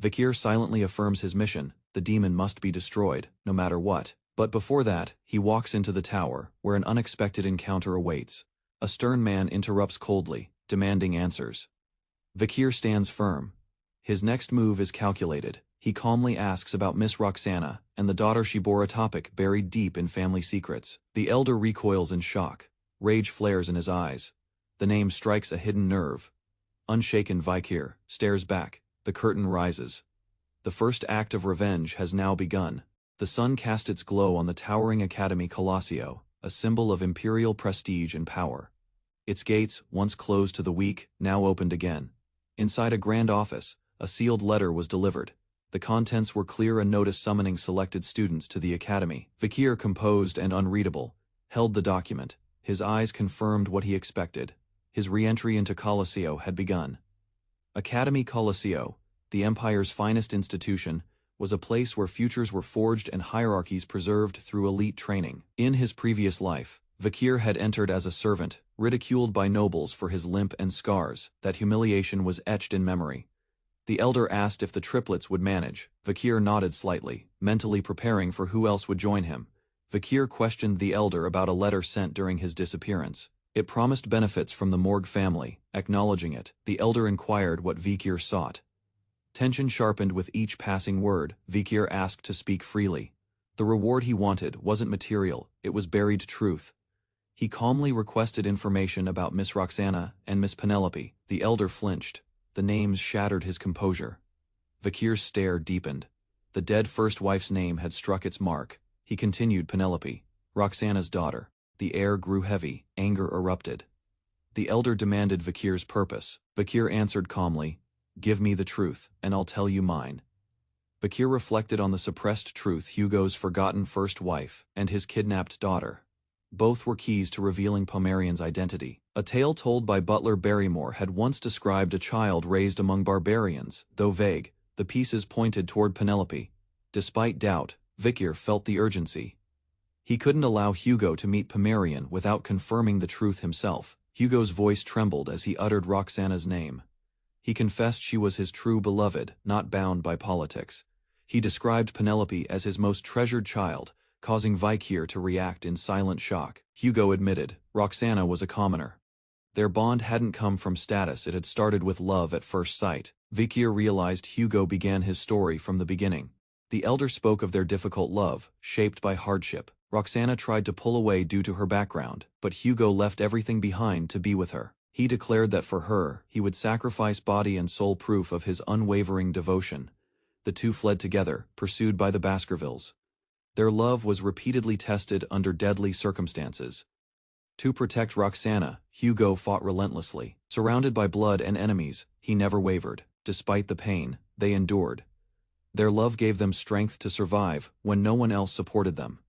Vakir silently affirms his mission. The demon must be destroyed, no matter what. But before that, he walks into the tower, where an unexpected encounter awaits. A stern man interrupts coldly, demanding answers. Vakir stands firm. His next move is calculated. He calmly asks about Miss Roxana and the daughter she bore, a topic buried deep in family secrets. The elder recoils in shock. Rage flares in his eyes. The name strikes a hidden nerve. Unshaken, Vakir stares back. The curtain rises. The first act of revenge has now begun. The sun casts its glow on the towering Academy Colosseo, a symbol of imperial prestige and power. Its gates, once closed to the weak, now opened again. Inside a grand office, a sealed letter was delivered. The contents were clear, a notice summoning selected students to the academy. Vakir, composed and unreadable, held the document. His eyes confirmed what he expected. His re-entry into Colosseo had begun. Academy Colosseo, the Empire's finest institution, was a place where futures were forged and hierarchies preserved through elite training. In his previous life, Vakir had entered as a servant, ridiculed by nobles for his limp and scars. That humiliation was etched in memory. The elder asked if the triplets would manage. Vakir nodded slightly, mentally preparing for who else would join him. Vakir questioned the elder about a letter sent during his disappearance. It promised benefits from the Morgue family. Acknowledging it, the elder inquired what Vakir sought. Tension sharpened with each passing word. Vikir asked to speak freely. The reward he wanted wasn't material, it was buried truth. He calmly requested information about Miss Roxana and Miss Penelope. The elder flinched. The names shattered his composure. Vikir's stare deepened. The dead first wife's name had struck its mark. He continued, Penelope, Roxana's daughter. The air grew heavy, anger erupted. The elder demanded Vikir's purpose. Vikir answered calmly, give me the truth, and I'll tell you mine. Vikir reflected on the suppressed truth, Hugo's forgotten first wife and his kidnapped daughter. Both were keys to revealing Pomerian's identity. A tale told by Butler Barrymore had once described a child raised among barbarians. Though vague, the pieces pointed toward Penelope. Despite doubt, Vikir felt the urgency. He couldn't allow Hugo to meet Pomerian without confirming the truth himself. Hugo's voice trembled as he uttered Roxana's name. He confessed she was his true beloved, not bound by politics. He described Penelope as his most treasured child, causing Vikir to react in silent shock. Hugo admitted, Roxana was a commoner. Their bond hadn't come from status, it had started with love at first sight. Vikir realized Hugo began his story from the beginning. The elder spoke of their difficult love, shaped by hardship. Roxana tried to pull away due to her background, but Hugo left everything behind to be with her. He declared that for her, he would sacrifice body and soul, proof of his unwavering devotion. The two fled together, pursued by the Baskervilles. Their love was repeatedly tested under deadly circumstances. To protect Roxana, Hugo fought relentlessly. Surrounded by blood and enemies, he never wavered. Despite the pain, they endured. Their love gave them strength to survive when no one else supported them.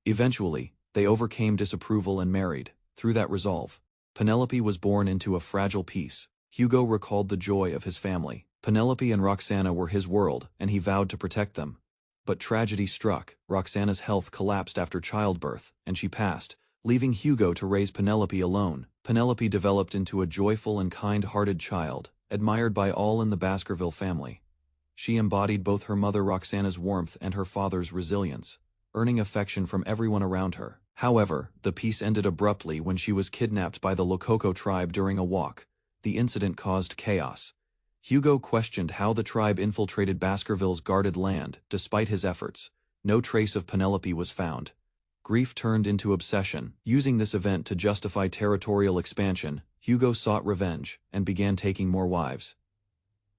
Eventually, they overcame disapproval and married. Through that resolve, Penelope was born into a fragile peace. Hugo recalled the joy of his family. Penelope and Roxana were his world, and he vowed to protect them. But tragedy struck. Roxana's health collapsed after childbirth, and she passed, leaving Hugo to raise Penelope alone. Penelope developed into a joyful and kind-hearted child, admired by all in the Baskerville family. She embodied both her mother Roxana's warmth and her father's resilience, earning affection from everyone around her. However, the peace ended abruptly when she was kidnapped by the Lococo tribe during a walk. The incident caused chaos. Hugo questioned how the tribe infiltrated Baskerville's guarded land. Despite his efforts, no trace of Penelope was found. Grief turned into obsession. Using this event to justify territorial expansion, Hugo sought revenge and began taking more wives.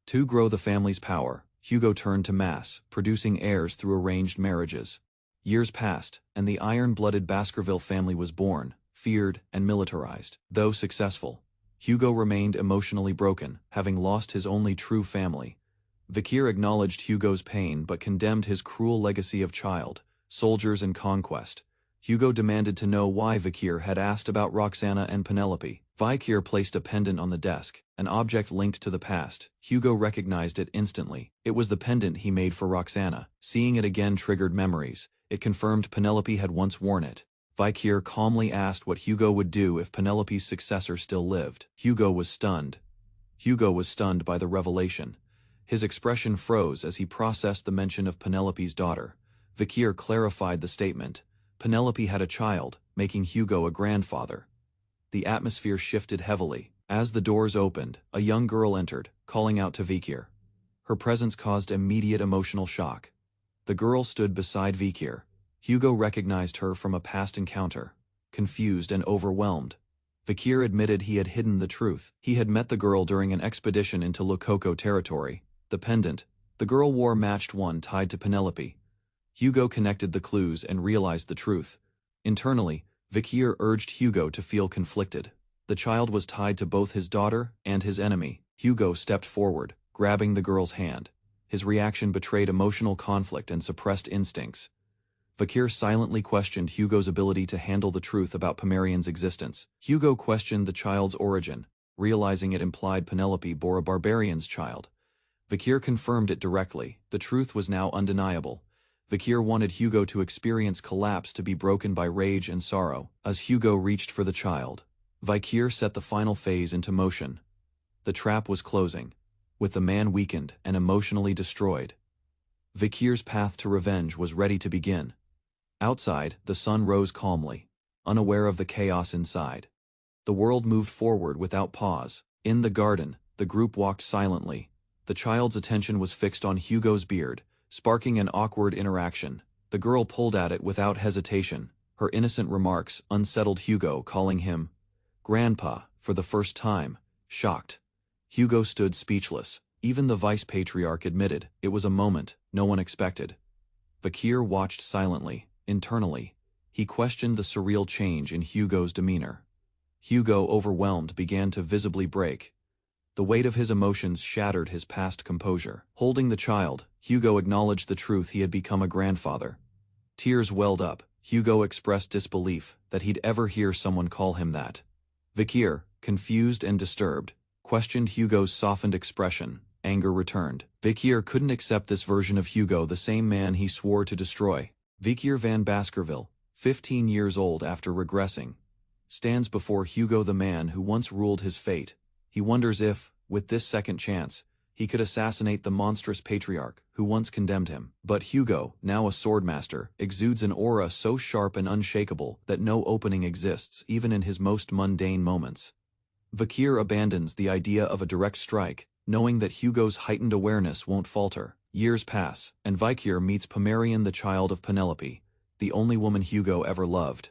To grow the family's power, Hugo turned to mass producing heirs through arranged marriages. Years passed, and the iron-blooded Baskerville family was born, feared, and militarized. Though successful, Hugo remained emotionally broken, having lost his only true family. Vikir acknowledged Hugo's pain but condemned his cruel legacy of child, soldiers, and conquest. Hugo demanded to know why Vikir had asked about Roxana and Penelope. Vikir placed a pendant on the desk, an object linked to the past. Hugo recognized it instantly. It was the pendant he made for Roxana. Seeing it again triggered memories. It confirmed Penelope had once worn it. Vikir calmly asked what Hugo would do if Penelope's successor still lived. Hugo was stunned. Hugo was stunned by the revelation. His expression froze as he processed the mention of Penelope's daughter. Vikir clarified the statement. Penelope had a child, making Hugo a grandfather. The atmosphere shifted heavily. As the doors opened, a young girl entered, calling out to Vikir. Her presence caused immediate emotional shock. The girl stood beside Vikir. Hugo recognized her from a past encounter. Confused and overwhelmed, Vikir admitted he had hidden the truth. He had met the girl during an expedition into Lococo territory. The pendant the girl wore matched one tied to Penelope. Hugo connected the clues and realized the truth. Internally, Vikir urged Hugo to feel conflicted. The child was tied to both his daughter and his enemy. Hugo stepped forward, grabbing the girl's hand. His reaction betrayed emotional conflict and suppressed instincts. Vikir silently questioned Hugo's ability to handle the truth about Pomerian's existence. Hugo questioned the child's origin, realizing it implied Penelope bore a barbarian's child. Vikir confirmed it directly. The truth was now undeniable. Vikir wanted Hugo to experience collapse, to be broken by rage and sorrow. As Hugo reached for the child, Vikir set the final phase into motion. The trap was closing, with the man weakened and emotionally destroyed. Vikir's path to revenge was ready to begin. Outside, the sun rose calmly, unaware of the chaos inside. The world moved forward without pause. In the garden, the group walked silently. The child's attention was fixed on Hugo's beard, sparking an awkward interaction. The girl pulled at it without hesitation. Her innocent remarks unsettled Hugo, calling him Grandpa for the first time. Shocked, Hugo stood speechless. Even the vice-patriarch admitted it was a moment no one expected. Vakir watched silently. Internally, he questioned the surreal change in Hugo's demeanor. Hugo, overwhelmed, began to visibly break. The weight of his emotions shattered his past composure. Holding the child, Hugo acknowledged the truth: he had become a grandfather. Tears welled up. Hugo expressed disbelief that he'd ever hear someone call him that. Vakir, confused and disturbed, questioned Hugo's softened expression. Anger returned. Vakir couldn't accept this version of Hugo, the same man he swore to destroy. Vakir van Baskerville, 15 years old after regressing, stands before Hugo, the man who once ruled his fate. He wonders if, with this second chance, he could assassinate the monstrous patriarch who once condemned him. But Hugo, now a swordmaster, exudes an aura so sharp and unshakable that no opening exists, even in his most mundane moments. Vakir abandons the idea of a direct strike, knowing that Hugo's heightened awareness won't falter. Years pass, and Vakir meets Pomerian, the child of Penelope, the only woman Hugo ever loved.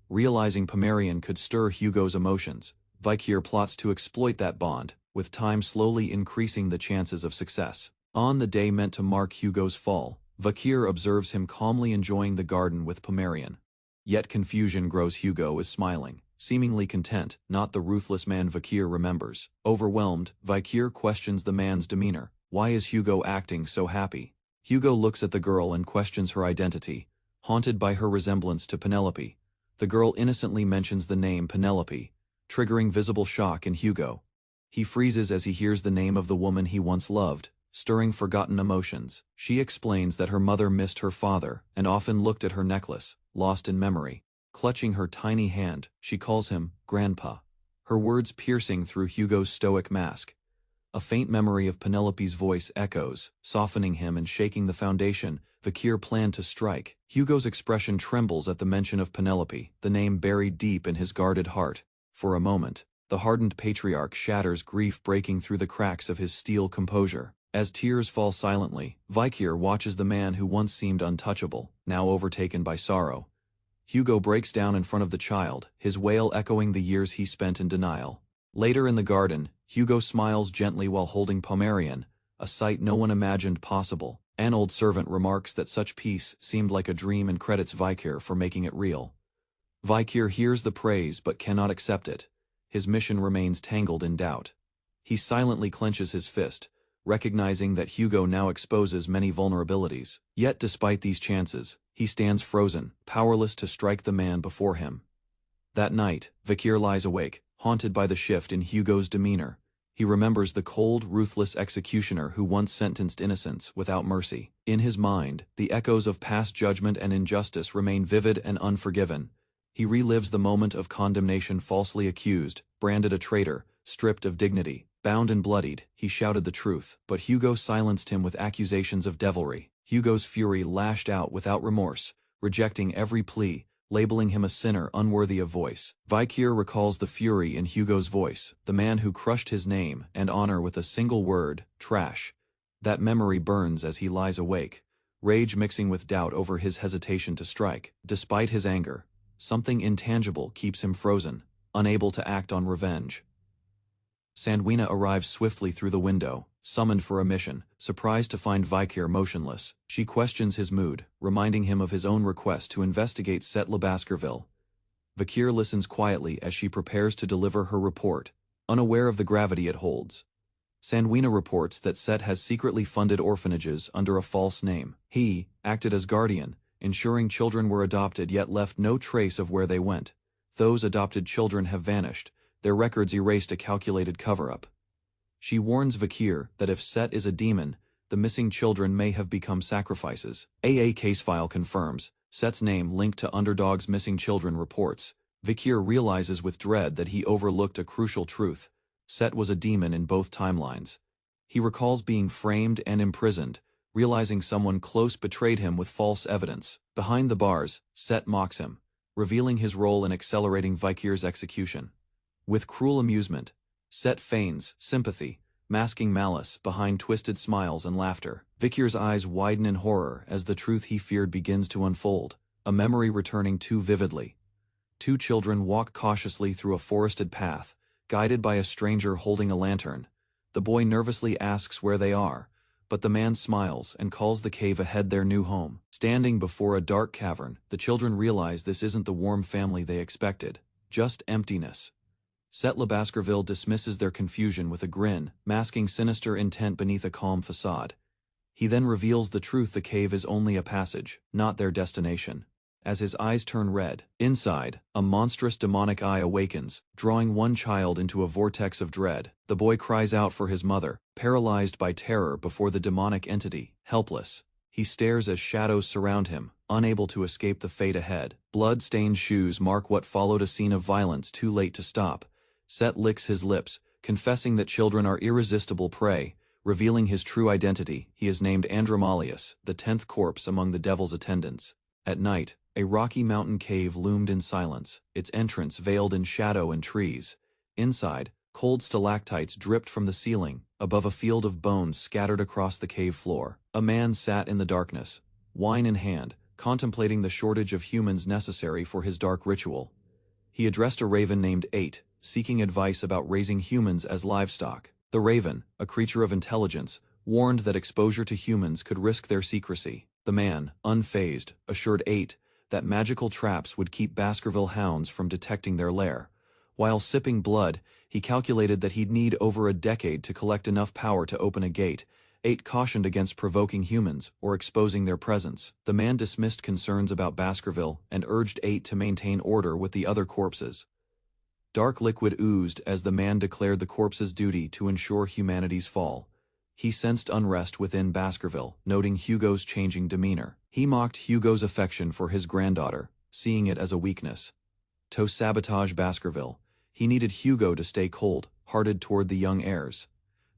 Realizing Pomerian could stir Hugo's emotions, Vakir plots to exploit that bond, with time slowly increasing the chances of success. On the day meant to mark Hugo's fall, Vakir observes him calmly enjoying the garden with Pomerian. Yet confusion grows. Hugo is smiling, seemingly content, not the ruthless man Vakir remembers. Overwhelmed, Vakir questions the man's demeanor. Why is Hugo acting so happy? Hugo looks at the girl and questions her identity. Haunted by her resemblance to Penelope, the girl innocently mentions the name Penelope, triggering visible shock in Hugo. He freezes as he hears the name of the woman he once loved, stirring forgotten emotions. She explains that her mother missed her father and often looked at her necklace, lost in memory. Clutching her tiny hand, she calls him Grandpa, her words piercing through Hugo's stoic mask. A faint memory of Penelope's voice echoes, softening him and shaking the foundation. Vakir planned to strike. Hugo's expression trembles at the mention of Penelope, the name buried deep in his guarded heart. For a moment, the hardened patriarch shatters, grief breaking through the cracks of his steel composure. As tears fall silently, Vakir watches the man who once seemed untouchable, now overtaken by sorrow. Hugo breaks down in front of the child, his wail echoing the years he spent in denial. Later in the garden, Hugo smiles gently while holding Pomerian, a sight no one imagined possible. An old servant remarks that such peace seemed like a dream and credits Vakir for making it real. Vakir hears the praise but cannot accept it. His mission remains tangled in doubt. He silently clenches his fist, recognizing that Hugo now exposes many vulnerabilities. Yet despite these chances, he stands frozen, powerless to strike the man before him. That night, Vakir lies awake, haunted by the shift in Hugo's demeanor. He remembers the cold, ruthless executioner who once sentenced innocents without mercy. In his mind, the echoes of past judgment and injustice remain vivid and unforgiven. He relives the moment of condemnation. Falsely accused, branded a traitor, stripped of dignity, bound and bloodied, he shouted the truth, but Hugo silenced him with accusations of devilry. Hugo's fury lashed out without remorse, rejecting every plea, labeling him a sinner unworthy of voice. Vakir recalls the fury in Hugo's voice, the man who crushed his name and honor with a single word, trash. That memory burns as he lies awake, rage mixing with doubt over his hesitation to strike. Despite his anger, something intangible keeps him frozen, unable to act on revenge. Sandwina arrives swiftly through the window, summoned for a mission, surprised to find Vakir motionless. She questions his mood, reminding him of his own request to investigate Set La Baskerville. Vakir listens quietly as she prepares to deliver her report, unaware of the gravity it holds. Sandwina reports that Set has secretly funded orphanages under a false name. He acted as guardian, ensuring children were adopted yet left no trace of where they went. Those adopted children have vanished, their records erased, a calculated cover-up. She warns Vakir that if Set is a demon, the missing children may have become sacrifices. AA case file confirms, Set's name linked to Underdog's missing children reports. Vakir realizes with dread that he overlooked a crucial truth. Set was a demon in both timelines. He recalls being framed and imprisoned, realizing someone close betrayed him with false evidence. Behind the bars, Set mocks him, revealing his role in accelerating Vakir's execution. With cruel amusement, Set feigns sympathy, masking malice behind twisted smiles and laughter. Vikir's eyes widen in horror as the truth he feared begins to unfold, a memory returning too vividly. Two children walk cautiously through a forested path, guided by a stranger holding a lantern. The boy nervously asks where they are, but the man smiles and calls the cave ahead their new home. Standing before a dark cavern, the children realize this isn't the warm family they expected, just emptiness. Setle Baskerville dismisses their confusion with a grin, masking sinister intent beneath a calm facade. He then reveals the truth: the cave is only a passage, not their destination. As his eyes turn red, inside, a monstrous demonic eye awakens, drawing one child into a vortex of dread. The boy cries out for his mother, paralyzed by terror before the demonic entity. Helpless, he stares as shadows surround him, unable to escape the fate ahead. Blood-stained shoes mark what followed, a scene of violence too late to stop. Set licks his lips, confessing that children are irresistible prey, revealing his true identity. He is named Andromalius, the 10th corpse among the devil's attendants. At night, a rocky mountain cave loomed in silence, its entrance veiled in shadow and trees. Inside, cold stalactites dripped from the ceiling, above a field of bones scattered across the cave floor. A man sat in the darkness, wine in hand, contemplating the shortage of humans necessary for his dark ritual. He addressed a raven named 8, seeking advice about raising humans as livestock. The raven, a creature of intelligence, warned that exposure to humans could risk their secrecy. The man, unfazed, assured 8 that magical traps would keep Baskerville hounds from detecting their lair. While sipping blood, he calculated that he'd need over a decade to collect enough power to open a gate. 8 cautioned against provoking humans or exposing their presence. The man dismissed concerns about Baskerville and urged 8 to maintain order with the other corpses. Dark liquid oozed as the man declared the corpse's duty to ensure humanity's fall. He sensed unrest within Baskerville, noting Hugo's changing demeanor. He mocked Hugo's affection for his granddaughter, seeing it as a weakness. To sabotage Baskerville, he needed Hugo to stay cold-hearted toward the young heirs.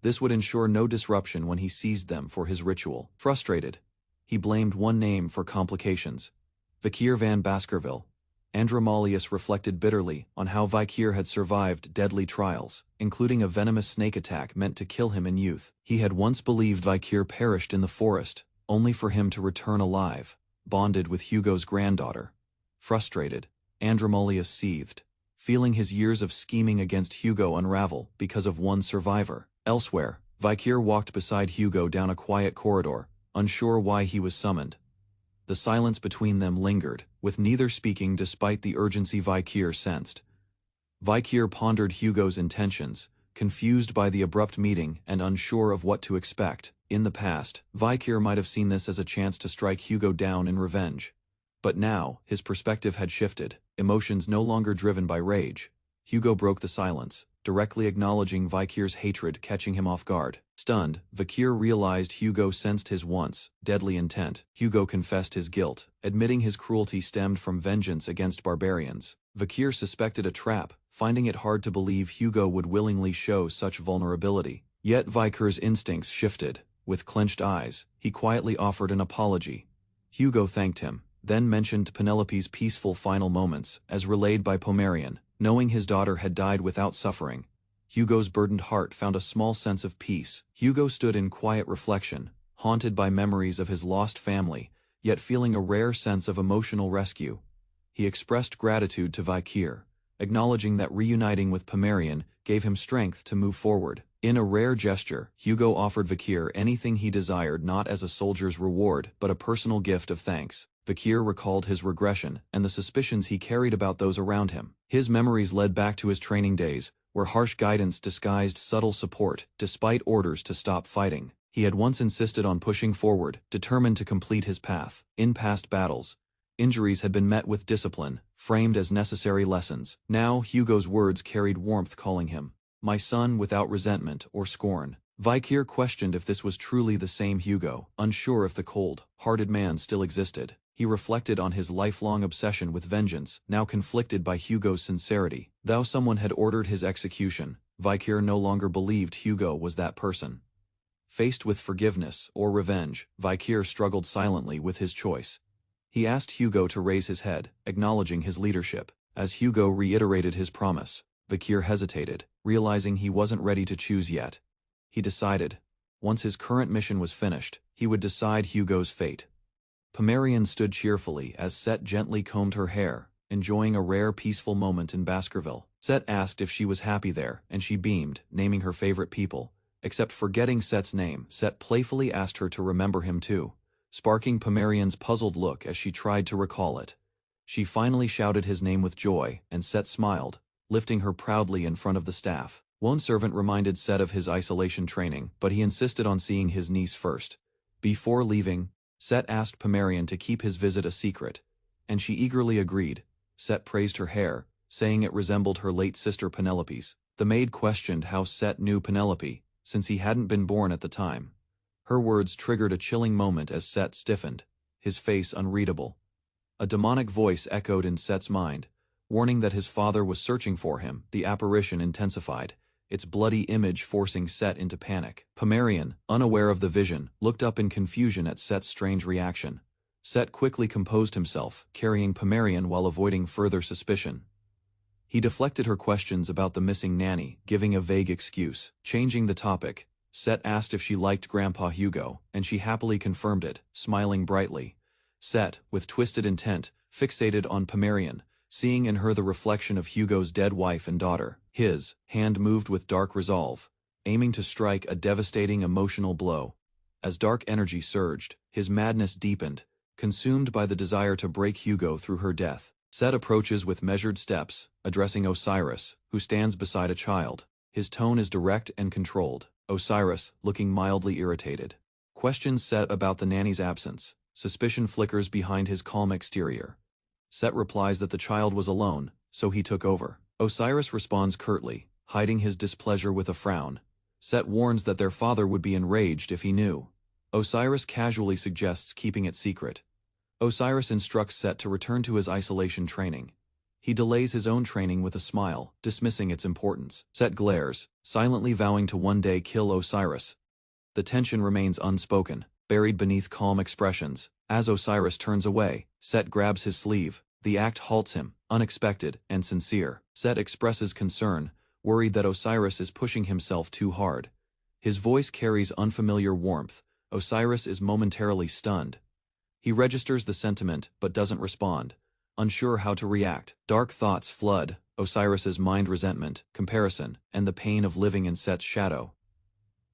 This would ensure no disruption when he seized them for his ritual. Frustrated, he blamed one name for complications: Vikir van Baskerville. Andromalius reflected bitterly on how Vikir had survived deadly trials, including a venomous snake attack meant to kill him in youth. He had once believed Vikir perished in the forest, only for him to return alive, bonded with Hugo's granddaughter. Frustrated, Andromalius seethed, feeling his years of scheming against Hugo unravel because of one survivor. Elsewhere, Vikir walked beside Hugo down a quiet corridor, unsure why he was summoned. The silence between them lingered, with neither speaking despite the urgency Vikir sensed. Vikir pondered Hugo's intentions, confused by the abrupt meeting and unsure of what to expect. In the past, Vikir might have seen this as a chance to strike Hugo down in revenge. But now, his perspective had shifted, emotions no longer driven by rage. Hugo broke the silence, directly acknowledging Vikir's hatred, catching him off guard. Stunned, Vikir realized Hugo sensed his once deadly intent. Hugo confessed his guilt, admitting his cruelty stemmed from vengeance against barbarians. Vikir suspected a trap, finding it hard to believe Hugo would willingly show such vulnerability. Yet Vikir's instincts shifted. With clenched eyes, he quietly offered an apology. Hugo thanked him, then mentioned Penelope's peaceful final moments, as relayed by Pomerian. Knowing his daughter had died without suffering, Hugo's burdened heart found a small sense of peace. Hugo stood in quiet reflection, haunted by memories of his lost family, yet feeling a rare sense of emotional rescue. He expressed gratitude to Vikir, acknowledging that reuniting with Pomerian gave him strength to move forward. In a rare gesture, Hugo offered Vikir anything he desired, not as a soldier's reward, but a personal gift of thanks. Vikir recalled his regression and the suspicions he carried about those around him. His memories led back to his training days, where harsh guidance disguised subtle support, despite orders to stop fighting. He had once insisted on pushing forward, determined to complete his path. In past battles, injuries had been met with discipline, framed as necessary lessons. Now Hugo's words carried warmth, calling him "my son," without resentment or scorn. Vikir questioned if this was truly the same Hugo, unsure if the cold-hearted man still existed. He reflected on his lifelong obsession with vengeance, now conflicted by Hugo's sincerity. Though someone had ordered his execution, Vikir no longer believed Hugo was that person. Faced with forgiveness or revenge, Vikir struggled silently with his choice. He asked Hugo to raise his head, acknowledging his leadership. As Hugo reiterated his promise, Vikir hesitated, realizing he wasn't ready to choose yet. he decided. Once his current mission was finished, he would decide Hugo's fate. Pomerian stood cheerfully as Set gently combed her hair, enjoying a rare peaceful moment in Baskerville. Set asked if she was happy there, and she beamed, naming her favorite people. Except forgetting Set's name, Set playfully asked her to remember him too, sparking Pomerian's puzzled look as she tried to recall it. She finally shouted his name with joy, and Set smiled, lifting her proudly in front of the staff. One servant reminded Set of his isolation training, but he insisted on seeing his niece first. Before leaving, Set asked Pomerian to keep his visit a secret, and she eagerly agreed. Set praised her hair, saying it resembled her late sister Penelope's. The maid questioned how Set knew Penelope, since he hadn't been born at the time. Her words triggered a chilling moment as Set stiffened, his face unreadable. A demonic voice echoed in Set's mind, warning that his father was searching for him. The apparition intensified, its bloody image forcing Set into panic. Pomerian, unaware of the vision, looked up in confusion at Set's strange reaction. Set quickly composed himself, carrying Pomerian while avoiding further suspicion. He deflected her questions about the missing nanny, giving a vague excuse. Changing the topic, Set asked if she liked Grandpa Hugo, and she happily confirmed it, smiling brightly. Set, with twisted intent, fixated on Pomerian, seeing in her the reflection of Hugo's dead wife and daughter. His hand moved with dark resolve, aiming to strike a devastating emotional blow. As dark energy surged, his madness deepened, consumed by the desire to break Hugo through her death. Set approaches with measured steps, addressing Osiris, who stands beside a child. His tone is direct and controlled. Osiris, looking mildly irritated, questions Set about the nanny's absence. Suspicion flickers behind his calm exterior. Set replies that the child was alone, so he took over. Osiris responds curtly, hiding his displeasure with a frown. Set warns that their father would be enraged if he knew. Osiris casually suggests keeping it secret. Osiris instructs Set to return to his isolation training. He delays his own training with a smile, dismissing its importance. Set glares, silently vowing to one day kill Osiris. The tension remains unspoken, buried beneath calm expressions. As Osiris turns away, Set grabs his sleeve. The act halts him, unexpected and sincere. Set expresses concern, worried that Osiris is pushing himself too hard. His voice carries unfamiliar warmth. Osiris is momentarily stunned. He registers the sentiment but doesn't respond, unsure how to react. Dark thoughts flood Osiris's mind: resentment, comparison, and the pain of living in Set's shadow.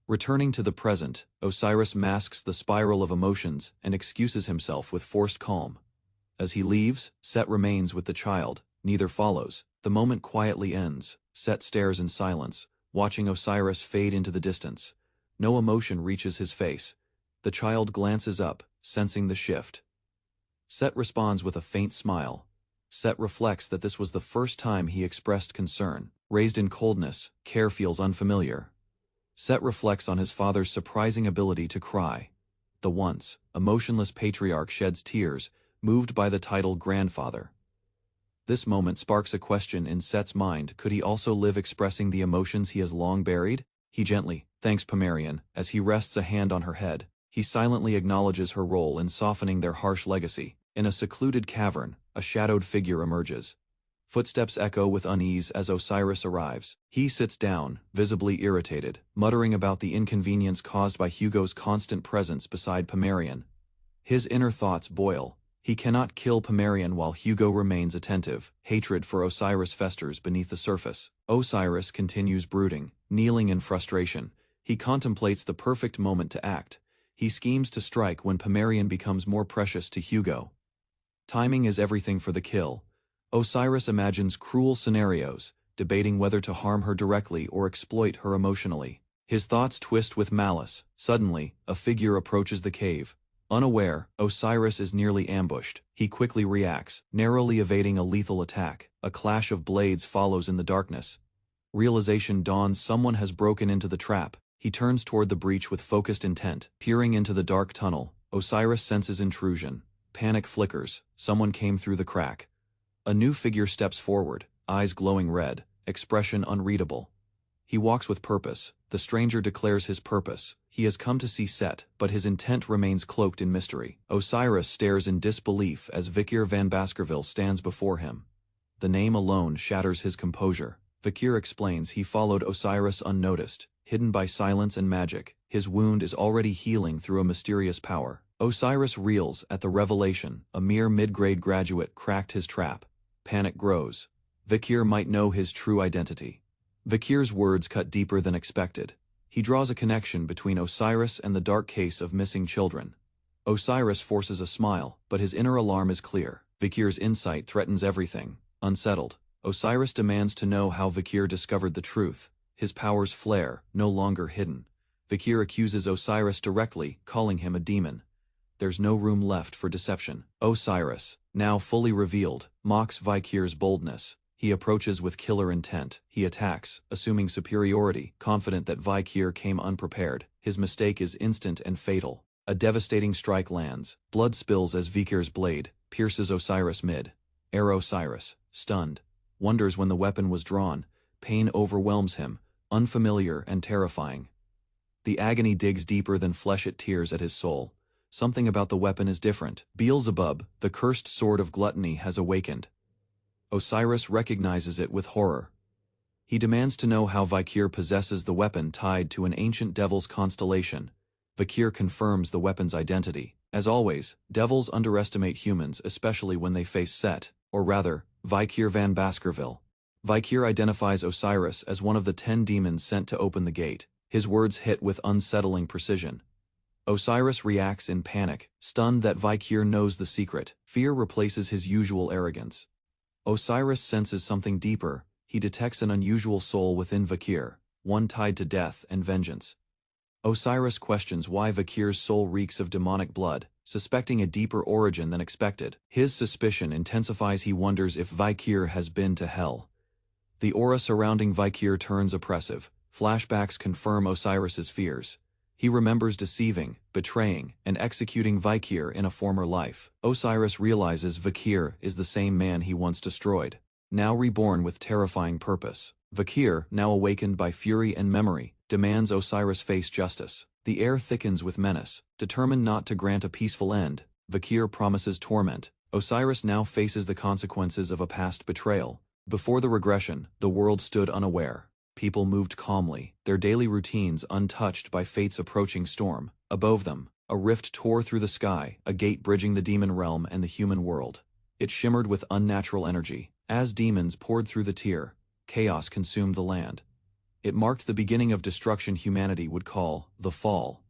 Returning to the present, Osiris masks the spiral of emotions and excuses himself with forced calm. As he leaves, Set remains with the child. Neither follows. The moment quietly ends. Set stares in silence, watching Osiris fade into the distance. No emotion reaches his face. The child glances up, sensing the shift. Set responds with a faint smile. Set reflects that this was the first time he expressed concern. Raised in coldness, care feels unfamiliar. Set reflects on his father's surprising ability to cry. The once emotionless patriarch sheds tears, moved by the title grandfather. This moment sparks a question in Set's mind: could he also live expressing the emotions he has long buried? He gently thanks Pomerian as he rests a hand on her head. He silently acknowledges her role in softening their harsh legacy. In a secluded cavern, a shadowed figure emerges. Footsteps echo with unease as Osiris arrives. He sits down, visibly irritated, muttering about the inconvenience caused by Hugo's constant presence beside Pomerian. His inner thoughts boil. He cannot kill Pomerian while Hugo remains attentive. Hatred for Osiris festers beneath the surface. Osiris continues brooding, kneeling in frustration. He contemplates the perfect moment to act. He schemes to strike when Pomerian becomes more precious to Hugo. Timing is everything for the kill. Osiris imagines cruel scenarios, debating whether to harm her directly or exploit her emotionally. His thoughts twist with malice. Suddenly, a figure approaches the cave. Unaware, Osiris is nearly ambushed. He quickly reacts, narrowly evading a lethal attack. A clash of blades follows in the darkness. Realization dawns: someone has broken into the trap. He turns toward the breach with focused intent. Peering into the dark tunnel, Osiris senses intrusion. Panic flickers. Someone came through the crack. A new figure steps forward, eyes glowing red, expression unreadable. He walks with purpose. The stranger declares his purpose. He has come to see Set, but his intent remains cloaked in mystery. Osiris stares in disbelief as Vikier van Baskerville stands before him. The name alone shatters his composure. Vikier explains he followed Osiris unnoticed. hidden by silence and magic. His wound is already healing through a mysterious power. Osiris reels at the revelation. A mere mid-grade graduate cracked his trap. Panic grows. Vakir might know his true identity. Vakir's words cut deeper than expected. He draws a connection between Osiris and the dark case of missing children. Osiris forces a smile, but his inner alarm is clear. Vakir's insight threatens everything. Unsettled, Osiris demands to know how Vakir discovered the truth. His powers flare, no longer hidden. Vakir accuses Osiris directly, calling him a demon. There's no room left for deception. Osiris, now fully revealed, mocks Vakir's boldness. He approaches with killer intent. He attacks, assuming superiority, confident that Vakir came unprepared. His mistake is instant and fatal. A devastating strike lands. Blood spills as Vakir's blade pierces Osiris mid-air. Osiris, stunned, wonders when the weapon was drawn. Pain overwhelms him, unfamiliar and terrifying. The agony digs deeper than flesh. It tears at his soul. Something about the weapon is different. Beelzebub, the cursed sword of gluttony, has awakened. Osiris recognizes it with horror. He demands to know how Vakir possesses the weapon tied to an ancient devil's constellation. Vakir confirms the weapon's identity. As always, devils underestimate humans, especially when they face Set, or rather, Vakir van Baskerville. Vakir identifies Osiris as one of the 10 demons sent to open the gate. His words hit with unsettling precision. Osiris reacts in panic, stunned that Vakir knows the secret. Fear replaces his usual arrogance. Osiris senses something deeper. He detects an unusual soul within Vakir, one tied to death and vengeance. Osiris questions why Vakir's soul reeks of demonic blood, suspecting a deeper origin than expected. His suspicion intensifies. He wonders if Vakir has been to hell. The aura surrounding Vakir turns oppressive. Flashbacks confirm Osiris's fears. He remembers deceiving, betraying, and executing Vakir in a former life. Osiris realizes Vakir is the same man he once destroyed, now reborn with terrifying purpose. Vakir, now awakened by fury and memory, demands Osiris face justice. The air thickens with menace. Determined not to grant a peaceful end, Vakir promises torment. Osiris now faces the consequences of a past betrayal. Before the regression, the world stood unaware. People moved calmly, their daily routines untouched by fate's approaching storm. Above them, a rift tore through the sky, a gate bridging the demon realm and the human world. It shimmered with unnatural energy. As demons poured through the tier, chaos consumed the land. It marked the beginning of destruction humanity would call the Fall.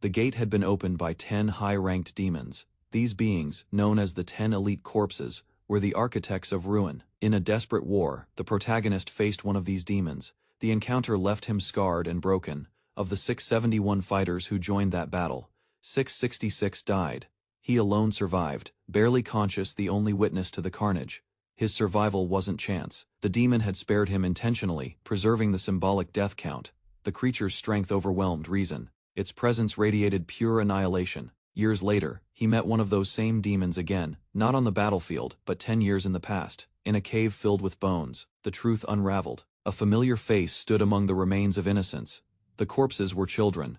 The gate had been opened by 10 high-ranked demons. These beings, known as the 10 elite corpses, were the architects of ruin. In a desperate war, the protagonist faced one of these demons. The encounter left him scarred and broken. Of the 671 fighters who joined that battle, 666 died. He alone survived, barely conscious, the only witness to the carnage. His survival wasn't chance. The demon had spared him intentionally, preserving the symbolic death count. The creature's strength overwhelmed reason. Its presence radiated pure annihilation. Years later, he met one of those same demons again, not on the battlefield, but 10 years in the past. In a cave filled with bones, the truth unraveled. A familiar face stood among the remains of innocence. The corpses were children.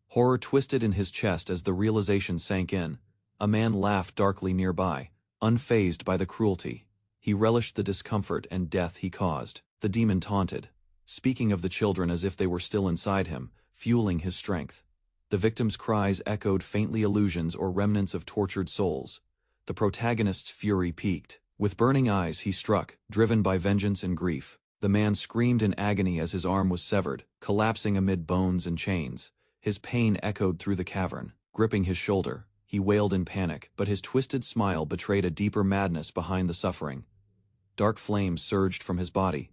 Horror twisted in his chest as the realization sank in. A man laughed darkly nearby, unfazed by the cruelty. He relished the discomfort and death he caused. The demon taunted, speaking of the children as if they were still inside him, fueling his strength. The victim's cries echoed faintly, illusions or remnants of tortured souls. The protagonist's fury peaked. With burning eyes he struck, driven by vengeance and grief. The man screamed in agony as his arm was severed, collapsing amid bones and chains. His pain echoed through the cavern. Gripping his shoulder, he wailed in panic, but his twisted smile betrayed a deeper madness behind the suffering. Dark flames surged from his body.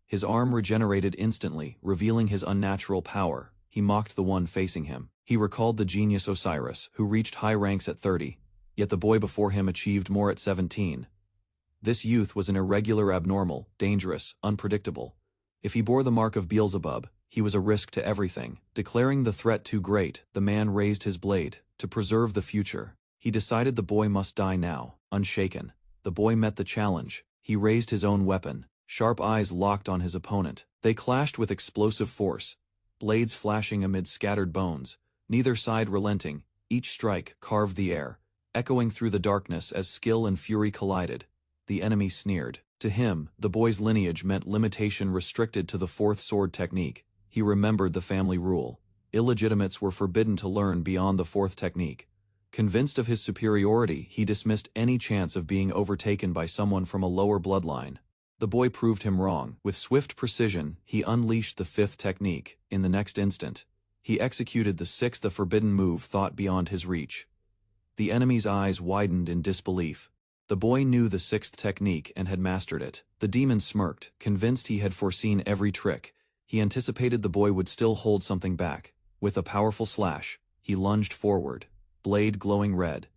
His arm regenerated instantly, revealing his unnatural power. He mocked the one facing him. He recalled the genius Osiris, who reached high ranks at 30, yet the boy before him achieved more at 17. This youth was an irregular, abnormal, dangerous, unpredictable. If he bore the mark of Beelzebub, he was a risk to everything. Declaring the threat too great, the man raised his blade. To preserve the future, he decided the boy must die now. Unshaken, the boy met the challenge. He raised his own weapon. Sharp eyes locked on his opponent. They clashed with explosive force, blades flashing amid scattered bones, neither side relenting. Each strike carved the air, echoing through the darkness as skill and fury collided. The enemy sneered. To him, the boy's lineage meant limitation, restricted to the fourth sword technique. He remembered the family rule. Illegitimates were forbidden to learn beyond the fourth technique. Convinced of his superiority, he dismissed any chance of being overtaken by someone from a lower bloodline. The boy proved him wrong. With swift precision, he unleashed the fifth technique. In the next instant, he executed the sixth, a forbidden move thought beyond his reach. The enemy's eyes widened in disbelief. The boy knew the sixth technique and had mastered it. The demon smirked, convinced he had foreseen every trick. He anticipated the boy would still hold something back. With a powerful slash, he lunged forward, blade glowing red.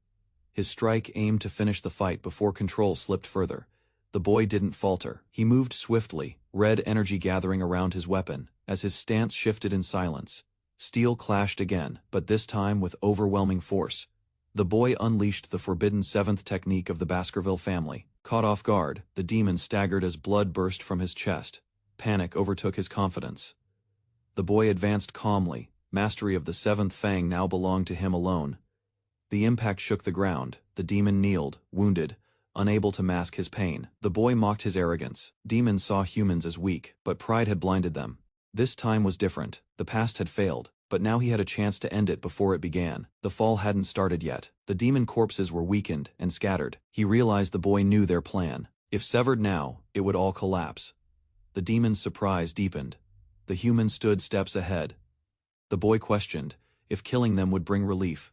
His strike aimed to finish the fight before control slipped further. The boy didn't falter. He moved swiftly, red energy gathering around his weapon. As his stance shifted in silence, steel clashed again, but this time with overwhelming force. The boy unleashed the forbidden seventh technique of the Baskerville family. Caught off guard, the demon staggered as blood burst from his chest. Panic overtook his confidence. The boy advanced calmly. Mastery of the seventh fang now belonged to him alone. The impact shook the ground. The demon kneeled, wounded, unable to mask his pain. The boy mocked his arrogance. Demons saw humans as weak, but pride had blinded them. This time was different. The past had failed, but now he had a chance to end it before it began. The fall hadn't started yet. The demon corpses were weakened and scattered. He realized the boy knew their plan. If severed now, it would all collapse. The demon's surprise deepened. The human stood steps ahead. The boy questioned if killing them would bring relief.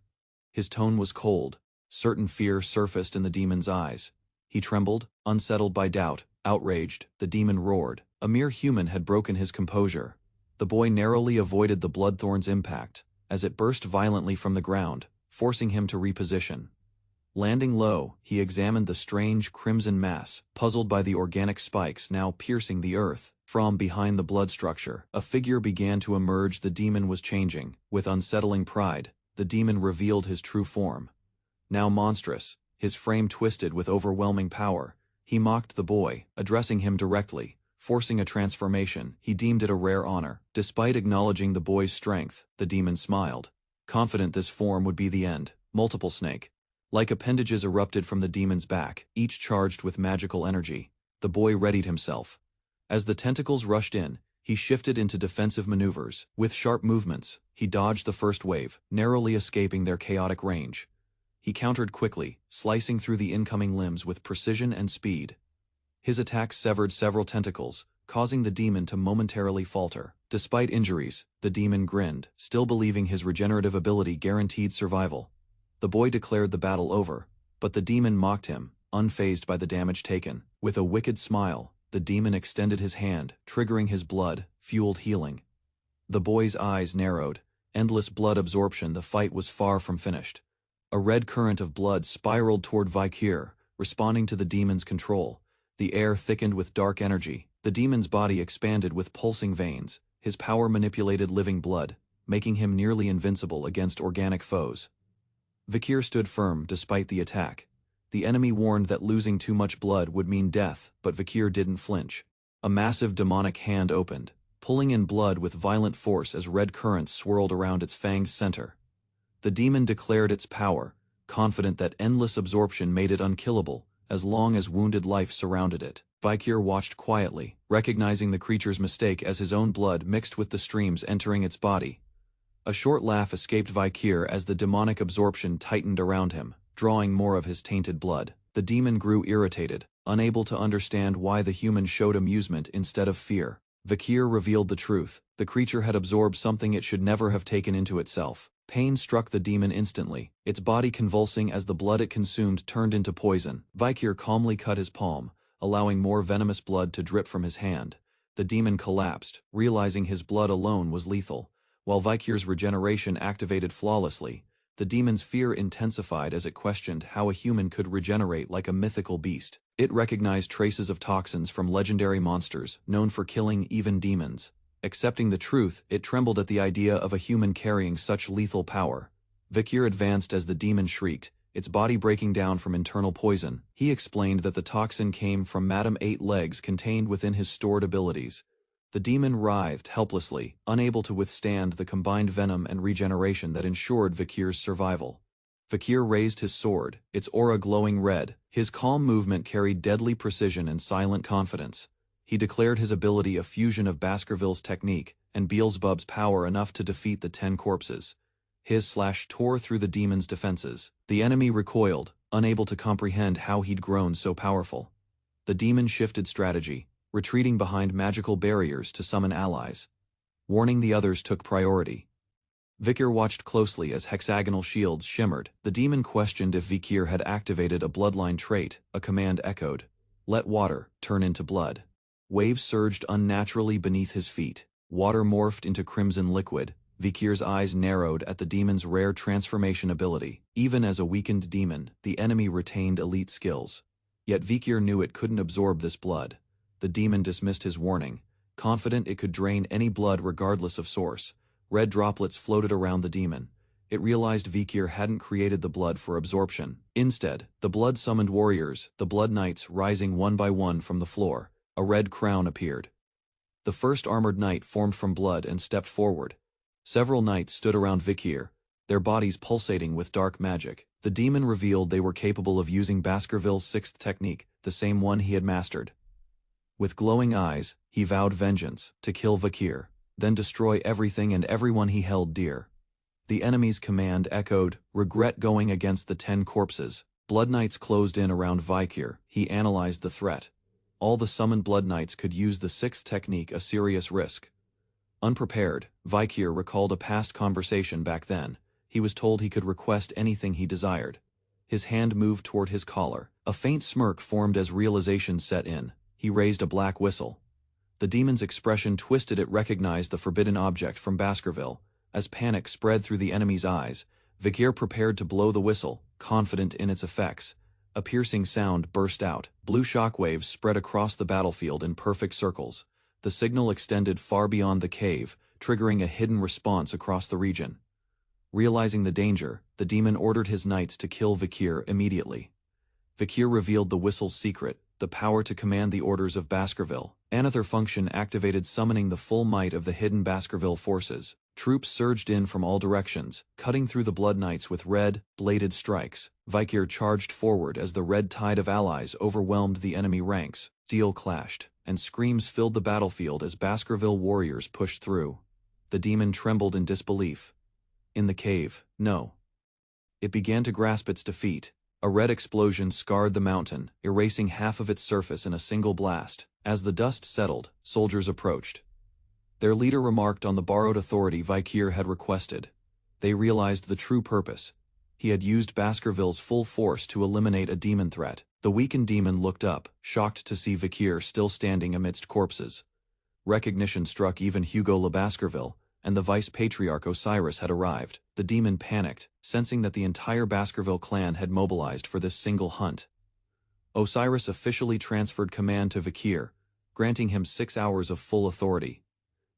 His tone was cold. Certain fear surfaced in the demon's eyes. He trembled, unsettled by doubt. Outraged, the demon roared. A mere human had broken his composure. The boy narrowly avoided the bloodthorn's impact, as it burst violently from the ground, forcing him to reposition. Landing low, he examined the strange crimson mass, puzzled by the organic spikes now piercing the earth. From behind the blood structure, a figure began to emerge. The demon was changing. With unsettling pride, the demon revealed his true form. Now monstrous, his frame twisted with overwhelming power, he mocked the boy, addressing him directly. Forcing a transformation, he deemed it a rare honor. Despite acknowledging the boy's strength, the demon smiled, confident this form would be the end. Multiple snake like appendages erupted from the demon's back, each charged with magical energy. The boy readied himself. As the tentacles rushed in, he shifted into defensive maneuvers. With sharp movements, he dodged the first wave, narrowly escaping their chaotic range. He countered quickly, slicing through the incoming limbs with precision and speed. His attack severed several tentacles, causing the demon to momentarily falter. Despite injuries, the demon grinned, still believing his regenerative ability guaranteed survival. The boy declared the battle over, but the demon mocked him, unfazed by the damage taken. With a wicked smile, the demon extended his hand, triggering his blood-fueled healing. The boy's eyes narrowed. Endless blood absorption. The fight was far from finished. A red current of blood spiraled toward Vikir, responding to the demon's control. The air thickened with dark energy. The demon's body expanded with pulsing veins. His power manipulated living blood, making him nearly invincible against organic foes. Vikir stood firm despite the attack. The enemy warned that losing too much blood would mean death, but Vikir didn't flinch. A massive demonic hand opened, pulling in blood with violent force as red currents swirled around its fanged center. The demon declared its power, confident that endless absorption made it unkillable, as long as wounded life surrounded it. Vikir watched quietly, recognizing the creature's mistake as his own blood mixed with the streams entering its body. A short laugh escaped Vikir as the demonic absorption tightened around him, drawing more of his tainted blood. The demon grew irritated, unable to understand why the human showed amusement instead of fear. Vikir revealed the truth. The creature had absorbed something it should never have taken into itself. Pain struck the demon instantly, its body convulsing as the blood it consumed turned into poison. Vikir calmly cut his palm, allowing more venomous blood to drip from his hand. The demon collapsed, realizing his blood alone was lethal. While Vikir's regeneration activated flawlessly, the demon's fear intensified as it questioned how a human could regenerate like a mythical beast. It recognized traces of toxins from legendary monsters, known for killing even demons. Accepting the truth, it trembled at the idea of a human carrying such lethal power. Vikir advanced as the demon shrieked, its body breaking down from internal poison. He explained that the toxin came from Madame Eight Legs contained within his stored abilities. The demon writhed helplessly, unable to withstand the combined venom and regeneration that ensured Vikir's survival. Vikir raised his sword, its aura glowing red. His calm movement carried deadly precision and silent confidence. He declared his ability a fusion of Baskerville's technique and Beelzebub's power enough to defeat the 10 corpses. His slash tore through the demon's defenses. The enemy recoiled, unable to comprehend how he'd grown so powerful. The demon shifted strategy, retreating behind magical barriers to summon allies. Warning the others took priority. Vikir watched closely as hexagonal shields shimmered. The demon questioned if Vikir had activated a bloodline trait. A command echoed. Let water turn into blood. Waves surged unnaturally beneath his feet. Water morphed into crimson liquid. Vikir's eyes narrowed at the demon's rare transformation ability. Even as a weakened demon, the enemy retained elite skills. Yet Vikir knew it couldn't absorb this blood. The demon dismissed his warning, confident it could drain any blood regardless of source. Red droplets floated around the demon. It realized Vikir hadn't created the blood for absorption. Instead, the blood summoned warriors, the blood knights rising one by one from the floor. A red crown appeared. The first armored knight formed from blood and stepped forward. Several knights stood around Vikir, their bodies pulsating with dark magic. The demon revealed they were capable of using Baskerville's 6th technique, the same one he had mastered. With glowing eyes, he vowed vengeance, to kill Vikir, then destroy everything and everyone he held dear. The enemy's command echoed, regret going against the 10 corpses. Blood Knights closed in around Vikir. He analyzed the threat. All the summoned Blood Knights could use the 6th technique, a serious risk. Unprepared, Vikir recalled a past conversation back then. He was told he could request anything he desired. His hand moved toward his collar. A faint smirk formed as realization set in. He raised a black whistle. The demon's expression twisted. It recognized the forbidden object from Baskerville. As panic spread through the enemy's eyes, Vikir prepared to blow the whistle, confident in its effects. A piercing sound burst out. Blue shockwaves spread across the battlefield in perfect circles. The signal extended far beyond the cave, triggering a hidden response across the region. Realizing the danger, the demon ordered his knights to kill Vikir immediately. Vikir revealed the whistle's secret, the power to command the orders of Baskerville. Another function activated, summoning the full might of the hidden Baskerville forces. Troops surged in from all directions, cutting through the Blood Knights with red, bladed strikes. Vikir charged forward as the red tide of allies overwhelmed the enemy ranks. Steel clashed, and screams filled the battlefield as Baskerville warriors pushed through. The demon trembled in disbelief. In the cave, no. It began to grasp its defeat. A red explosion scarred the mountain, erasing half of its surface in a single blast. As the dust settled, soldiers approached. Their leader remarked on the borrowed authority Vikir had requested. They realized the true purpose. He had used Baskerville's full force to eliminate a demon threat. The weakened demon looked up, shocked to see Vikir still standing amidst corpses. Recognition struck even Hugo Le Baskerville, and the vice-patriarch Osiris had arrived. The demon panicked, sensing that the entire Baskerville clan had mobilized for this single hunt. Osiris officially transferred command to Vikir, granting him 6 hours of full authority.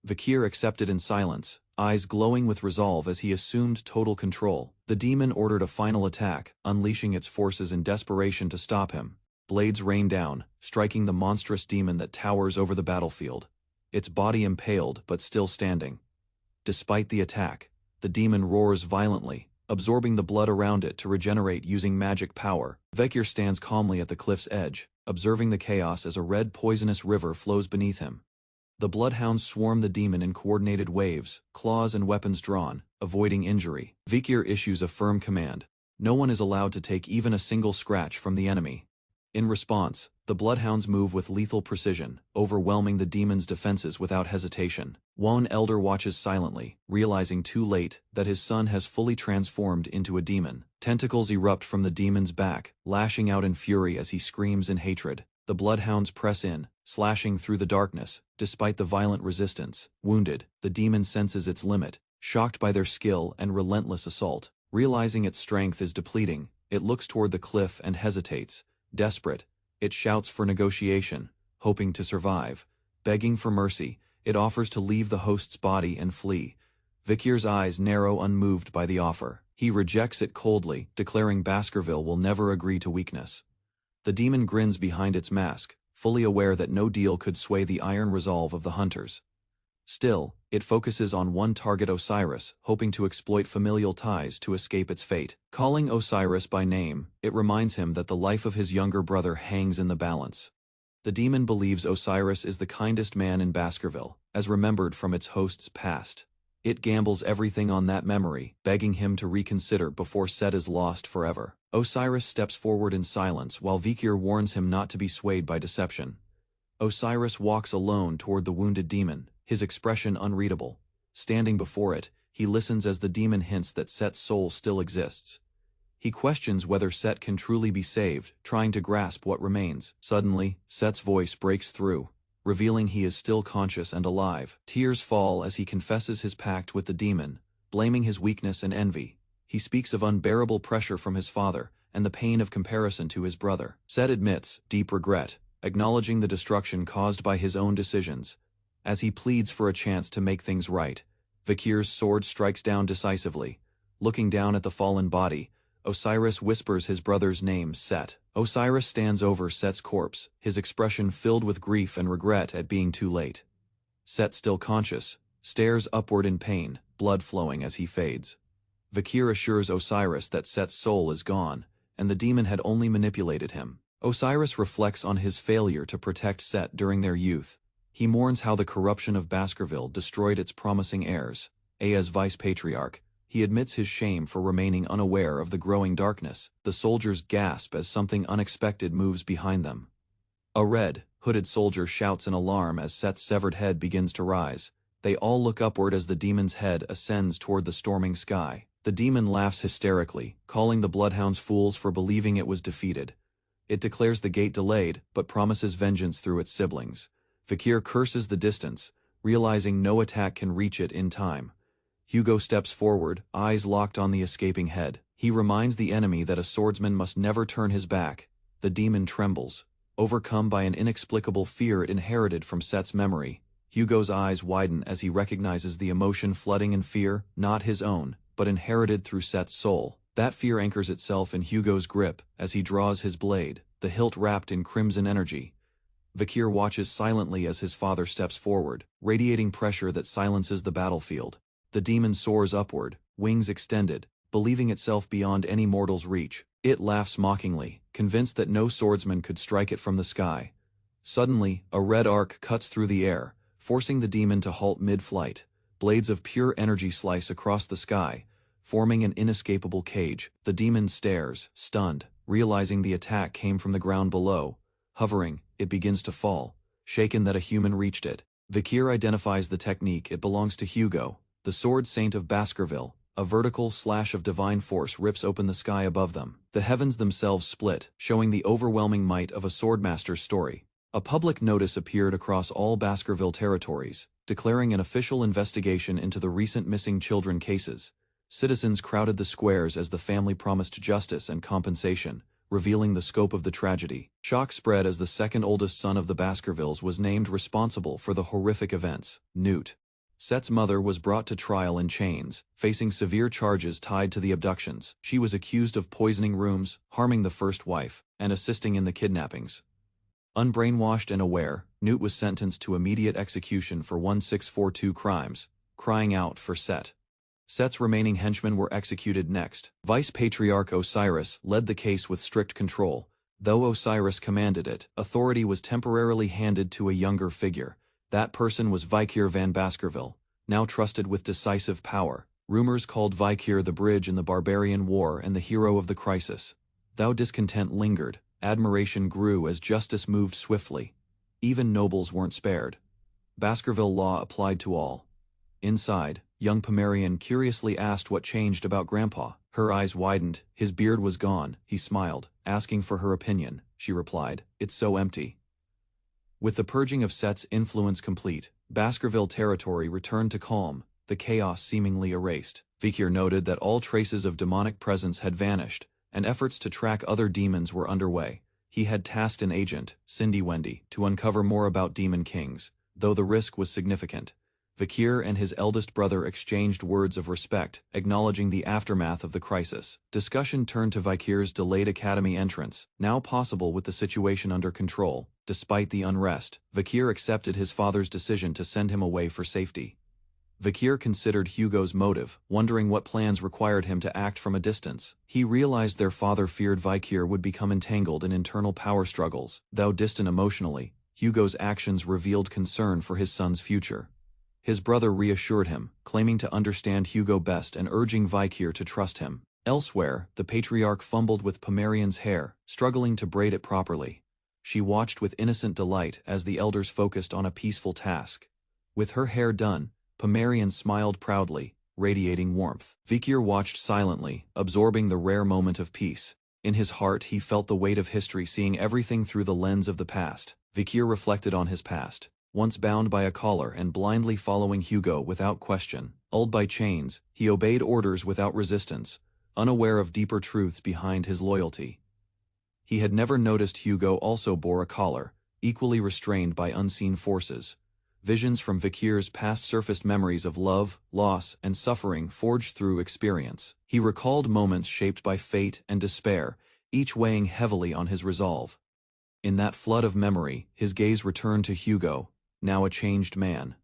Vikir accepted in silence, eyes glowing with resolve as he assumed total control. The demon ordered a final attack, unleashing its forces in desperation to stop him. Blades rained down, striking the monstrous demon that towers over the battlefield. Its body impaled but still standing. Despite the attack, the demon roars violently, absorbing the blood around it to regenerate using magic power. Vikir stands calmly at the cliff's edge, observing the chaos as a red poisonous river flows beneath him. The bloodhounds swarm the demon in coordinated waves, claws and weapons drawn, avoiding injury. Vikir issues a firm command. No one is allowed to take even a single scratch from the enemy. In response, the bloodhounds move with lethal precision, overwhelming the demon's defenses without hesitation. One elder watches silently, realizing too late that his son has fully transformed into a demon. Tentacles erupt from the demon's back, lashing out in fury as he screams in hatred. The bloodhounds press in, slashing through the darkness. Despite the violent resistance, wounded, the demon senses its limit. Shocked by their skill and relentless assault, realizing its strength is depleting, it looks toward the cliff and hesitates. Desperate, it shouts for negotiation, hoping to survive. Begging for mercy, it offers to leave the host's body and flee. Vikir's eyes narrow, unmoved by the offer. He rejects it coldly, declaring Baskerville will never agree to weakness. The demon grins behind its mask, fully aware that no deal could sway the iron resolve of the hunters. Still, it focuses on one target, Osiris, hoping to exploit familial ties to escape its fate. Calling Osiris by name, it reminds him that the life of his younger brother hangs in the balance. The demon believes Osiris is the kindest man in Baskerville, as remembered from its host's past. It gambles everything on that memory, begging him to reconsider before Set is lost forever. Osiris steps forward in silence while Vikir warns him not to be swayed by deception. Osiris walks alone toward the wounded demon, his expression unreadable. Standing before it, he listens as the demon hints that Set's soul still exists. He questions whether Set can truly be saved, trying to grasp what remains. Suddenly, Set's voice breaks through, revealing he is still conscious and alive. Tears fall as he confesses his pact with the demon, blaming his weakness and envy. He speaks of unbearable pressure from his father, and the pain of comparison to his brother. Set admits deep regret, acknowledging the destruction caused by his own decisions. As he pleads for a chance to make things right, Vikir's sword strikes down decisively. Looking down at the fallen body, Osiris whispers his brother's name, Set. Osiris stands over Set's corpse, his expression filled with grief and regret at being too late. Set, still conscious, stares upward in pain, blood flowing as he fades. Vikir assures Osiris that Set's soul is gone, and the demon had only manipulated him. Osiris reflects on his failure to protect Set during their youth. He mourns how the corruption of Baskerville destroyed its promising heirs. As vice patriarch, he admits his shame for remaining unaware of the growing darkness. The soldiers gasp as something unexpected moves behind them. A red, hooded soldier shouts in alarm as Set's severed head begins to rise. They all look upward as the demon's head ascends toward the storming sky. The demon laughs hysterically, calling the bloodhounds fools for believing it was defeated. It declares the gate delayed, but promises vengeance through its siblings. Vikir curses the distance, realizing no attack can reach it in time. Hugo steps forward, eyes locked on the escaping head. He reminds the enemy that a swordsman must never turn his back. The demon trembles, overcome by an inexplicable fear it inherited from Set's memory. Hugo's eyes widen as he recognizes the emotion flooding in fear, not his own, but inherited through Set's soul. That fear anchors itself in Hugo's grip as he draws his blade, the hilt wrapped in crimson energy. Vikir watches silently as his father steps forward, radiating pressure that silences the battlefield. The demon soars upward, wings extended, believing itself beyond any mortal's reach. It laughs mockingly, convinced that no swordsman could strike it from the sky. Suddenly, a red arc cuts through the air, forcing the demon to halt mid-flight. Blades of pure energy slice across the sky, forming an inescapable cage. The demon stares, stunned, realizing the attack came from the ground below. Hovering, it begins to fall, shaken that a human reached it. Vikir identifies the technique. It belongs to Hugo, the sword saint of Baskerville. A vertical slash of divine force rips open the sky above them. The heavens themselves split, showing the overwhelming might of a swordmaster's story. A public notice appeared across all Baskerville territories, declaring an official investigation into the recent missing children cases. Citizens crowded the squares as the family promised justice and compensation, revealing the scope of the tragedy. Shock spread as the second oldest son of the Baskervilles was named responsible for the horrific events. Newt, Set's mother, was brought to trial in chains, facing severe charges tied to the abductions. She was accused of poisoning rooms, harming the first wife, and assisting in the kidnappings. Unbrainwashed and aware, Newt was sentenced to immediate execution for 1642 crimes, crying out for Set. Set's remaining henchmen were executed next. Vice Patriarch Osiris led the case with strict control. Though Osiris commanded it, authority was temporarily handed to a younger figure. That person was Vikir van Baskerville, now trusted with decisive power. Rumors called Vikir the bridge in the barbarian war and the hero of the crisis. Though discontent lingered, admiration grew as justice moved swiftly. Even nobles weren't spared. Baskerville law applied to all. Inside, young Pomerian curiously asked what changed about Grandpa. Her eyes widened. His beard was gone. He smiled, asking for her opinion. She replied, "It's so empty." With the purging of Set's influence complete, Baskerville territory returned to calm, the chaos seemingly erased. Vikir noted that all traces of demonic presence had vanished, and efforts to track other demons were underway. He had tasked an agent, Cindy Wendy, to uncover more about demon kings, though the risk was significant. Vikir and his eldest brother exchanged words of respect, acknowledging the aftermath of the crisis. Discussion turned to Vikir's delayed academy entrance, now possible with the situation under control. Despite the unrest, Vikir accepted his father's decision to send him away for safety. Vikir considered Hugo's motive, wondering what plans required him to act from a distance. He realized their father feared Vikir would become entangled in internal power struggles. Though distant emotionally, Hugo's actions revealed concern for his son's future. His brother reassured him, claiming to understand Hugo best and urging Vikir to trust him. Elsewhere, the patriarch fumbled with Pomerian's hair, struggling to braid it properly. She watched with innocent delight as the elders focused on a peaceful task. With her hair done, Pomerian smiled proudly, radiating warmth. Vikir watched silently, absorbing the rare moment of peace. In his heart he felt the weight of history, seeing everything through the lens of the past. Vikir reflected on his past. Once bound by a collar and blindly following Hugo without question, lulled by chains, he obeyed orders without resistance, unaware of deeper truths behind his loyalty. He had never noticed Hugo also bore a collar, equally restrained by unseen forces. Visions from Vikir's past surfaced, memories of love, loss, and suffering forged through experience. He recalled moments shaped by fate and despair, each weighing heavily on his resolve. In that flood of memory, his gaze returned to Hugo, now a changed man.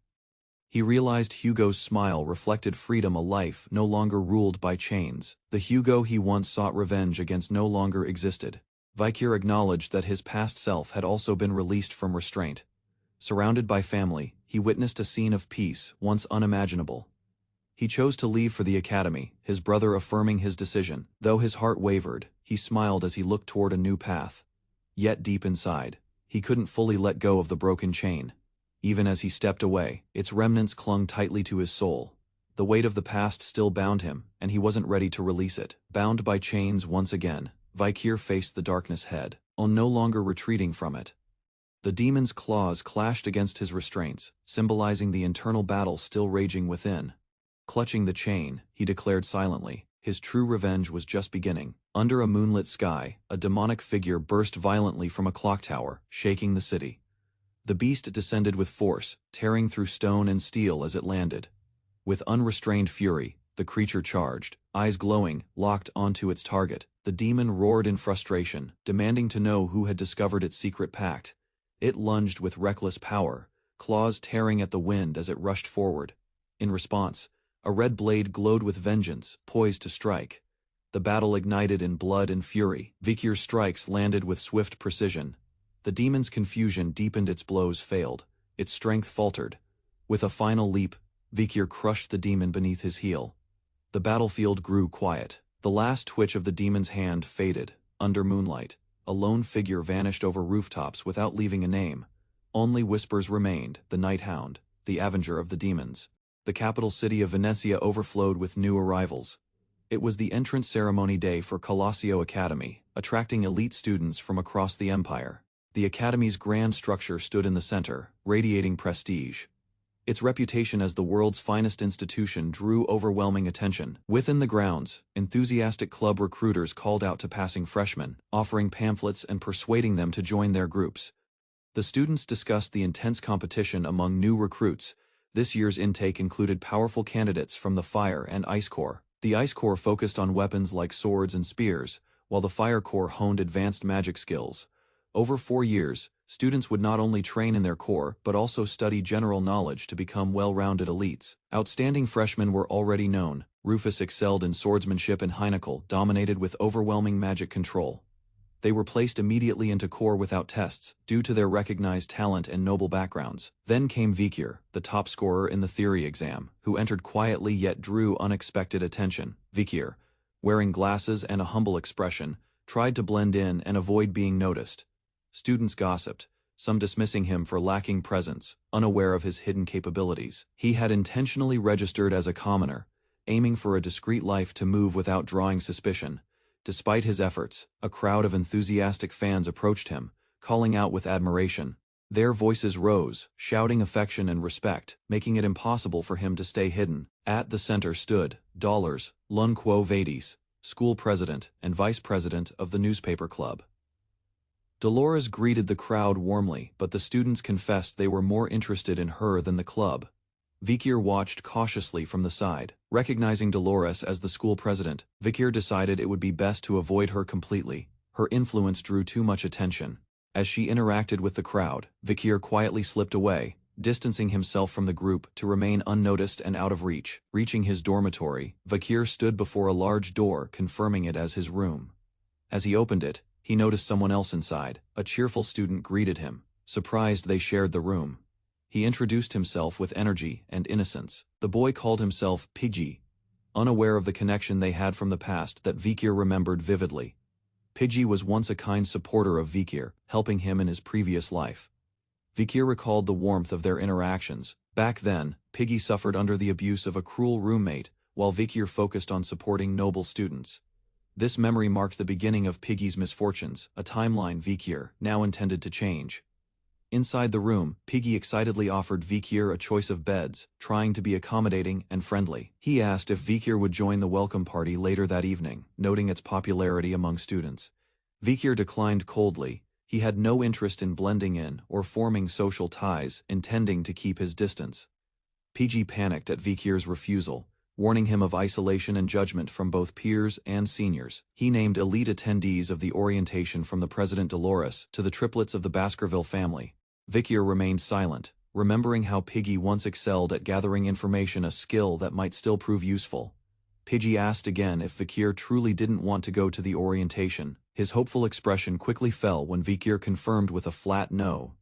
He realized Hugo's smile reflected freedom, a life no longer ruled by chains. The Hugo he once sought revenge against no longer existed. Vikir acknowledged that his past self had also been released from restraint. Surrounded by family, he witnessed a scene of peace once unimaginable. He chose to leave for the academy, his brother affirming his decision. Though his heart wavered, he smiled as he looked toward a new path. Yet deep inside, he couldn't fully let go of the broken chain. Even as he stepped away, its remnants clung tightly to his soul. The weight of the past still bound him, and he wasn't ready to release it. Bound by chains once again, Vikir faced the darkness head, no longer retreating from it. The demon's claws clashed against his restraints, symbolizing the internal battle still raging within. Clutching the chain, he declared silently, his true revenge was just beginning. Under a moonlit sky, a demonic figure burst violently from a clock tower, shaking the city. The beast descended with force, tearing through stone and steel as it landed. With unrestrained fury, the creature charged, eyes glowing, locked onto its target. The demon roared in frustration, demanding to know who had discovered its secret pact. It lunged with reckless power, claws tearing at the wind as it rushed forward. In response, a red blade glowed with vengeance, poised to strike. The battle ignited in blood and fury. Vikir's strikes landed with swift precision. The demon's confusion deepened, its blows failed, its strength faltered. With a final leap, Vikir crushed the demon beneath his heel. The battlefield grew quiet. The last twitch of the demon's hand faded. Under moonlight, a lone figure vanished over rooftops without leaving a name. Only whispers remained: the Night Hound, the Avenger of the demons. The capital city of Venetia overflowed with new arrivals. It was the entrance ceremony day for Colosseo Academy, attracting elite students from across the empire. The academy's grand structure stood in the center, radiating prestige. Its reputation as the world's finest institution drew overwhelming attention. Within the grounds, enthusiastic club recruiters called out to passing freshmen, offering pamphlets and persuading them to join their groups. The students discussed the intense competition among new recruits. This year's intake included powerful candidates from the Fire and Ice Corps. The Ice Corps focused on weapons like swords and spears, while the Fire Corps honed advanced magic skills. Over 4 years, students would not only train in their corps but also study general knowledge to become well-rounded elites. Outstanding freshmen were already known. Rufus excelled in swordsmanship and Heinkel dominated with overwhelming magic control. They were placed immediately into corps without tests, due to their recognized talent and noble backgrounds. Then came Vikir, the top scorer in the theory exam, who entered quietly yet drew unexpected attention. Vikir, wearing glasses and a humble expression, tried to blend in and avoid being noticed. Students gossiped, some dismissing him for lacking presence, unaware of his hidden capabilities. He had intentionally registered as a commoner, aiming for a discreet life to move without drawing suspicion. Despite his efforts, a crowd of enthusiastic fans approached him, calling out with admiration. Their voices rose, shouting affection and respect, making it impossible for him to stay hidden. At the center stood Dollars, Lunquo Vades, school president and vice president of the newspaper club. Dolores greeted the crowd warmly, but the students confessed they were more interested in her than the club. Vikir watched cautiously from the side. Recognizing Dolores as the school president, Vikir decided it would be best to avoid her completely. Her influence drew too much attention. As she interacted with the crowd, Vikir quietly slipped away, distancing himself from the group to remain unnoticed and out of reach. Reaching his dormitory, Vakir stood before a large door, confirming it as his room. As he opened it, he noticed someone else inside. A cheerful student greeted him, surprised they shared the room. He introduced himself with energy and innocence. The boy called himself Pidgey, unaware of the connection they had from the past that Vakir remembered vividly. Pidgey was once a kind supporter of Vakir, helping him in his previous life. Vakir recalled the warmth of their interactions. Back then, Pidgey suffered under the abuse of a cruel roommate, while Vakir focused on supporting noble students. This memory marked the beginning of Pidgey's misfortunes, a timeline Vakir now intended to change. Inside the room, Pidgey excitedly offered Vakir a choice of beds, trying to be accommodating and friendly. He asked if Vakir would join the welcome party later that evening, noting its popularity among students. Vakir declined coldly. He had no interest in blending in or forming social ties, intending to keep his distance. Pidgey panicked at Vakir's refusal, warning him of isolation and judgment from both peers and seniors. He named elite attendees of the orientation from the President Dolores to the triplets of the Baskerville family. Vakir remained silent, remembering how Pidgey once excelled at gathering information, a skill that might still prove useful. Pidgey asked again if Vakir truly didn't want to go to the orientation. His hopeful expression quickly fell when Vakir confirmed with a flat no.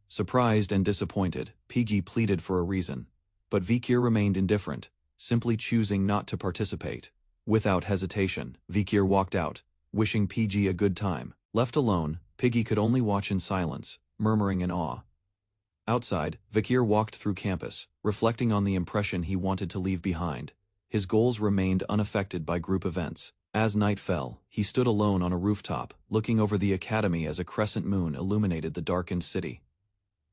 Surprised and disappointed, Pidgey pleaded for a reason. But Vakir remained indifferent, simply choosing not to participate. Without hesitation, Vakir walked out, wishing Pidgey a good time. Left alone, Pidgey could only watch in silence, murmuring in awe. Outside, Vakir walked through campus, reflecting on the impression he wanted to leave behind. His goals remained unaffected by group events. As night fell, he stood alone on a rooftop, looking over the academy as a crescent moon illuminated the darkened city.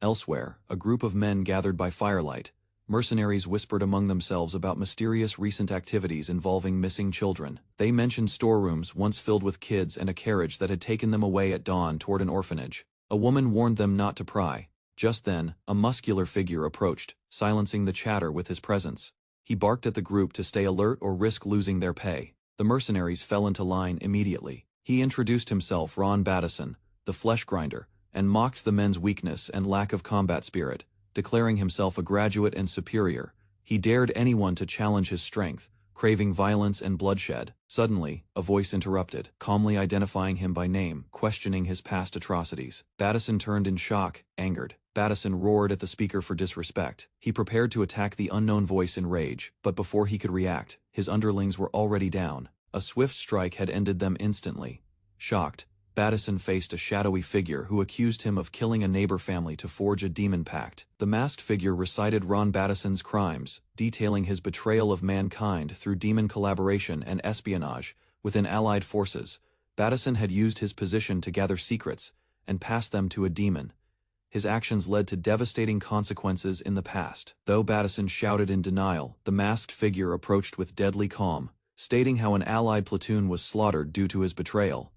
Elsewhere, a group of men gathered by firelight. Mercenaries whispered among themselves about mysterious recent activities involving missing children. They mentioned storerooms once filled with kids and a carriage that had taken them away at dawn toward an orphanage. A woman warned them not to pry. Just then, a muscular figure approached, silencing the chatter with his presence. He barked at the group to stay alert or risk losing their pay. The mercenaries fell into line immediately. He introduced himself Ron Battison, the flesh grinder, and mocked the men's weakness and lack of combat spirit. Declaring himself a graduate and superior, he dared anyone to challenge his strength, craving violence and bloodshed. Suddenly, a voice interrupted, calmly identifying him by name, questioning his past atrocities. Battison turned in shock, angered. Battison roared at the speaker for disrespect. He prepared to attack the unknown voice in rage, but before he could react, his underlings were already down. A swift strike had ended them instantly. Shocked, Battison faced a shadowy figure who accused him of killing a neighbor family to forge a demon pact. The masked figure recited Ron Battison's crimes, detailing his betrayal of mankind through demon collaboration and espionage within allied forces. Battison had used his position to gather secrets and pass them to a demon. His actions led to devastating consequences in the past. Though Battison shouted in denial, the masked figure approached with deadly calm, stating how an allied platoon was slaughtered due to his betrayal.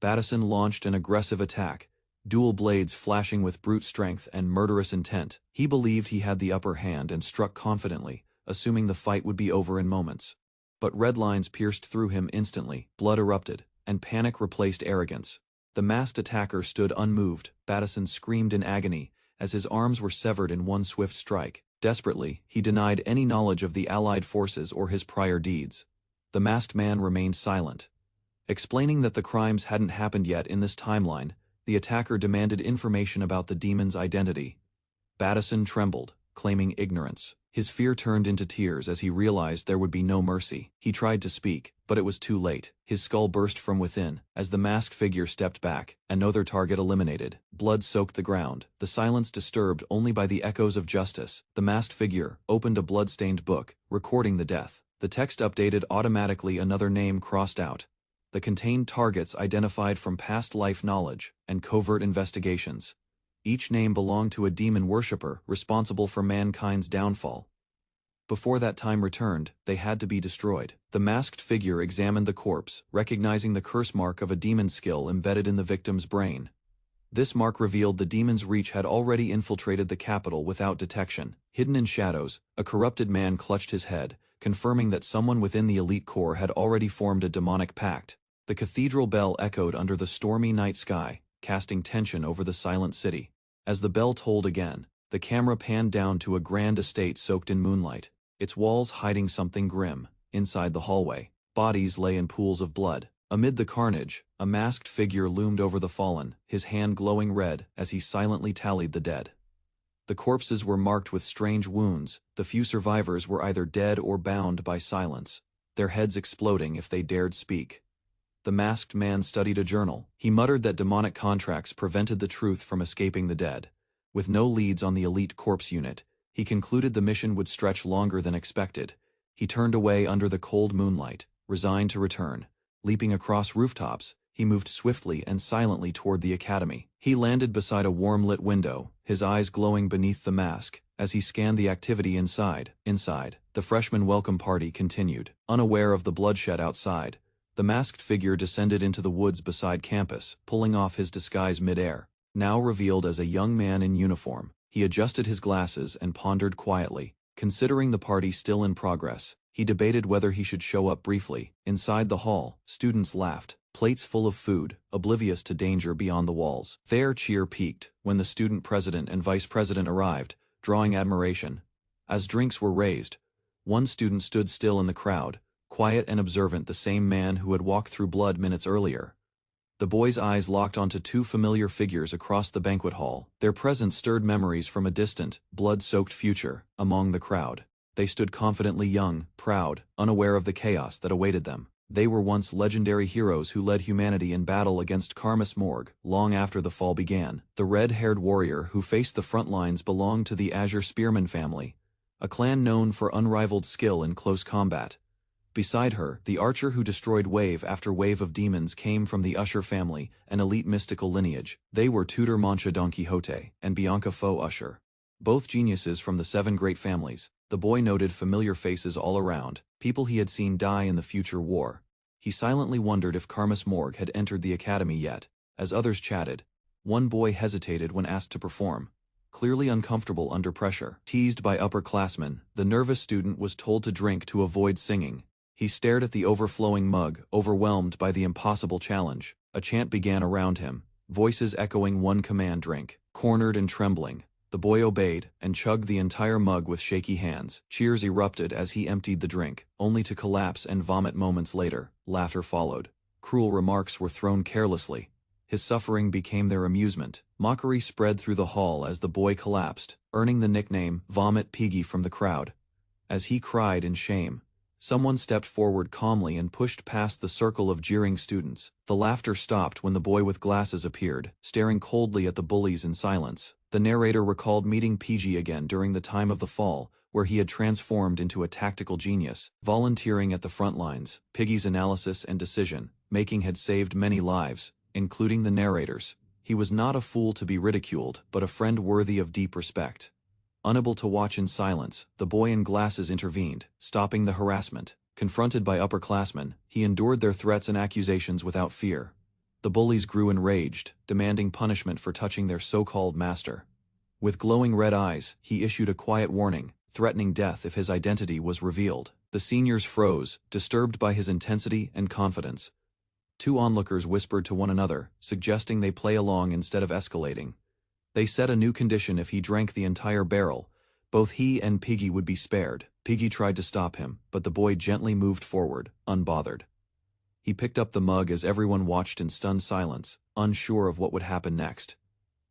Battison launched an aggressive attack, dual blades flashing with brute strength and murderous intent. He believed he had the upper hand and struck confidently, assuming the fight would be over in moments. But red lines pierced through him instantly, blood erupted, and panic replaced arrogance. The masked attacker stood unmoved. Battison screamed in agony as his arms were severed in one swift strike. Desperately, he denied any knowledge of the allied forces or his prior deeds. The masked man remained silent. Explaining that the crimes hadn't happened yet in this timeline, the attacker demanded information about the demon's identity. Battison trembled, claiming ignorance. His fear turned into tears as he realized there would be no mercy. He tried to speak, but it was too late. His skull burst from within as the masked figure stepped back, another target eliminated. Blood soaked the ground, the silence disturbed only by the echoes of justice. The masked figure opened a blood-stained book, recording the death. The text updated automatically, another name crossed out. The contained targets identified from past life knowledge and covert investigations. Each name belonged to a demon worshipper responsible for mankind's downfall. Before that time returned, they had to be destroyed. The masked figure examined the corpse, recognizing the curse mark of a demon skill embedded in the victim's brain. This mark revealed the demon's reach had already infiltrated the capital without detection. Hidden in shadows, a corrupted man clutched his head, confirming that someone within the elite corps had already formed a demonic pact. The cathedral bell echoed under the stormy night sky, casting tension over the silent city. As the bell tolled again, The camera panned down to a grand estate soaked in moonlight, its walls hiding something grim. Inside the hallway, bodies lay in pools of blood. Amid the carnage, a masked figure loomed over the fallen, his hand glowing red as he silently tallied the dead. The corpses were marked with strange wounds. The few survivors were either dead or bound by silence, their heads exploding if they dared speak. The masked man studied a journal. He muttered that demonic contracts prevented the truth from escaping the dead. With no leads on the elite corpse unit, he concluded the mission would stretch longer than expected. He turned away under the cold moonlight, resigned to return. Leaping across rooftops, he moved swiftly and silently toward the academy. He landed beside a warm-lit window, his eyes glowing beneath the mask, as he scanned the activity inside. Inside, the freshman welcome party continued. Unaware of the bloodshed outside, the masked figure descended into the woods beside campus, pulling off his disguise mid-air. Now revealed as a young man in uniform, he adjusted his glasses and pondered quietly. Considering the party still in progress, he debated whether he should show up briefly. Inside the hall, students laughed, plates full of food, oblivious to danger beyond the walls. Their cheer peaked when the student president and vice president arrived, drawing admiration. As drinks were raised, one student stood still in the crowd, quiet and observant, the same man who had walked through blood minutes earlier. The boy's eyes locked onto two familiar figures across the banquet hall. Their presence stirred memories from a distant, blood-soaked future. Among the crowd, they stood confidently, young, proud, unaware of the chaos that awaited them. They were once legendary heroes who led humanity in battle against Karmas Morg long after the fall began. The red-haired warrior who faced the front lines belonged to the Azure Spearman family, a clan known for unrivaled skill in close combat. Beside her, the archer who destroyed wave after wave of demons came from the Usher family, an elite mystical lineage. They were Tutor Mancha Don Quixote and Bianca Foe Usher, both geniuses from the 7 great families. The boy noted familiar faces all around, people he had seen die in the future war. He silently wondered if Karmas Morg had entered the academy yet. As others chatted, one boy hesitated when asked to perform, clearly uncomfortable under pressure. Teased by upperclassmen, the nervous student was told to drink to avoid singing. He stared at the overflowing mug, overwhelmed by the impossible challenge. A chant began around him, voices echoing one command: drink. Cornered and trembling, the boy obeyed and chugged the entire mug with shaky hands. Cheers erupted as he emptied the drink, only to collapse and vomit moments later. Laughter followed. Cruel remarks were thrown carelessly. His suffering became their amusement. Mockery spread through the hall as the boy collapsed, earning the nickname Vomit Piggy from the crowd. As he cried in shame, someone stepped forward calmly and pushed past the circle of jeering students. The laughter stopped when the boy with glasses appeared, staring coldly at the bullies in silence. The narrator recalled meeting PG again during the time of the fall, where he had transformed into a tactical genius. Volunteering at the front lines, Piggy's analysis and decision-making had saved many lives, including the narrator's. He was not a fool to be ridiculed, but a friend worthy of deep respect. Unable to watch in silence, the boy in glasses intervened, stopping the harassment. Confronted by upperclassmen, he endured their threats and accusations without fear. The bullies grew enraged, demanding punishment for touching their so-called master. With glowing red eyes, he issued a quiet warning, threatening death if his identity was revealed. The seniors froze, disturbed by his intensity and confidence. 2 onlookers whispered to one another, suggesting they play along instead of escalating. They set a new condition: if he drank the entire barrel, both he and Piggy would be spared. Piggy tried to stop him, but the boy gently moved forward, unbothered. He picked up the mug as everyone watched in stunned silence, unsure of what would happen next.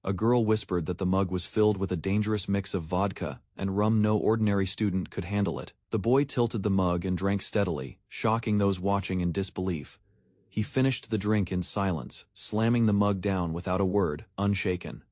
A girl whispered that the mug was filled with a dangerous mix of vodka and rum. No ordinary student could handle it. The boy tilted the mug and drank steadily, shocking those watching in disbelief. He finished the drink in silence, slamming the mug down without a word, unshaken.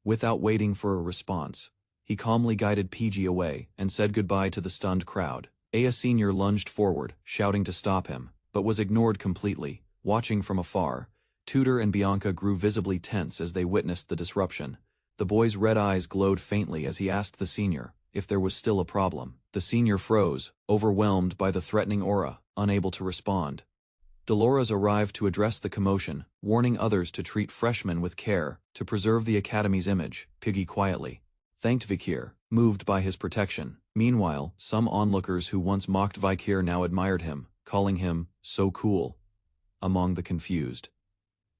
Without waiting for a response, he calmly guided PG away and said goodbye to the stunned crowd. A senior lunged forward, shouting to stop him, but was ignored completely. Watching from afar, Tudor and Bianca grew visibly tense as they witnessed the disruption. The boy's red eyes glowed faintly as he asked the senior if there was still a problem. The senior froze, overwhelmed by the threatening aura, unable to respond. Dolores arrived to address the commotion, warning others to treat freshmen with care to preserve the academy's image. Piggy quietly thanked Vikir, moved by his protection. Meanwhile, some onlookers who once mocked Vikir now admired him, calling him so cool. Among the confused,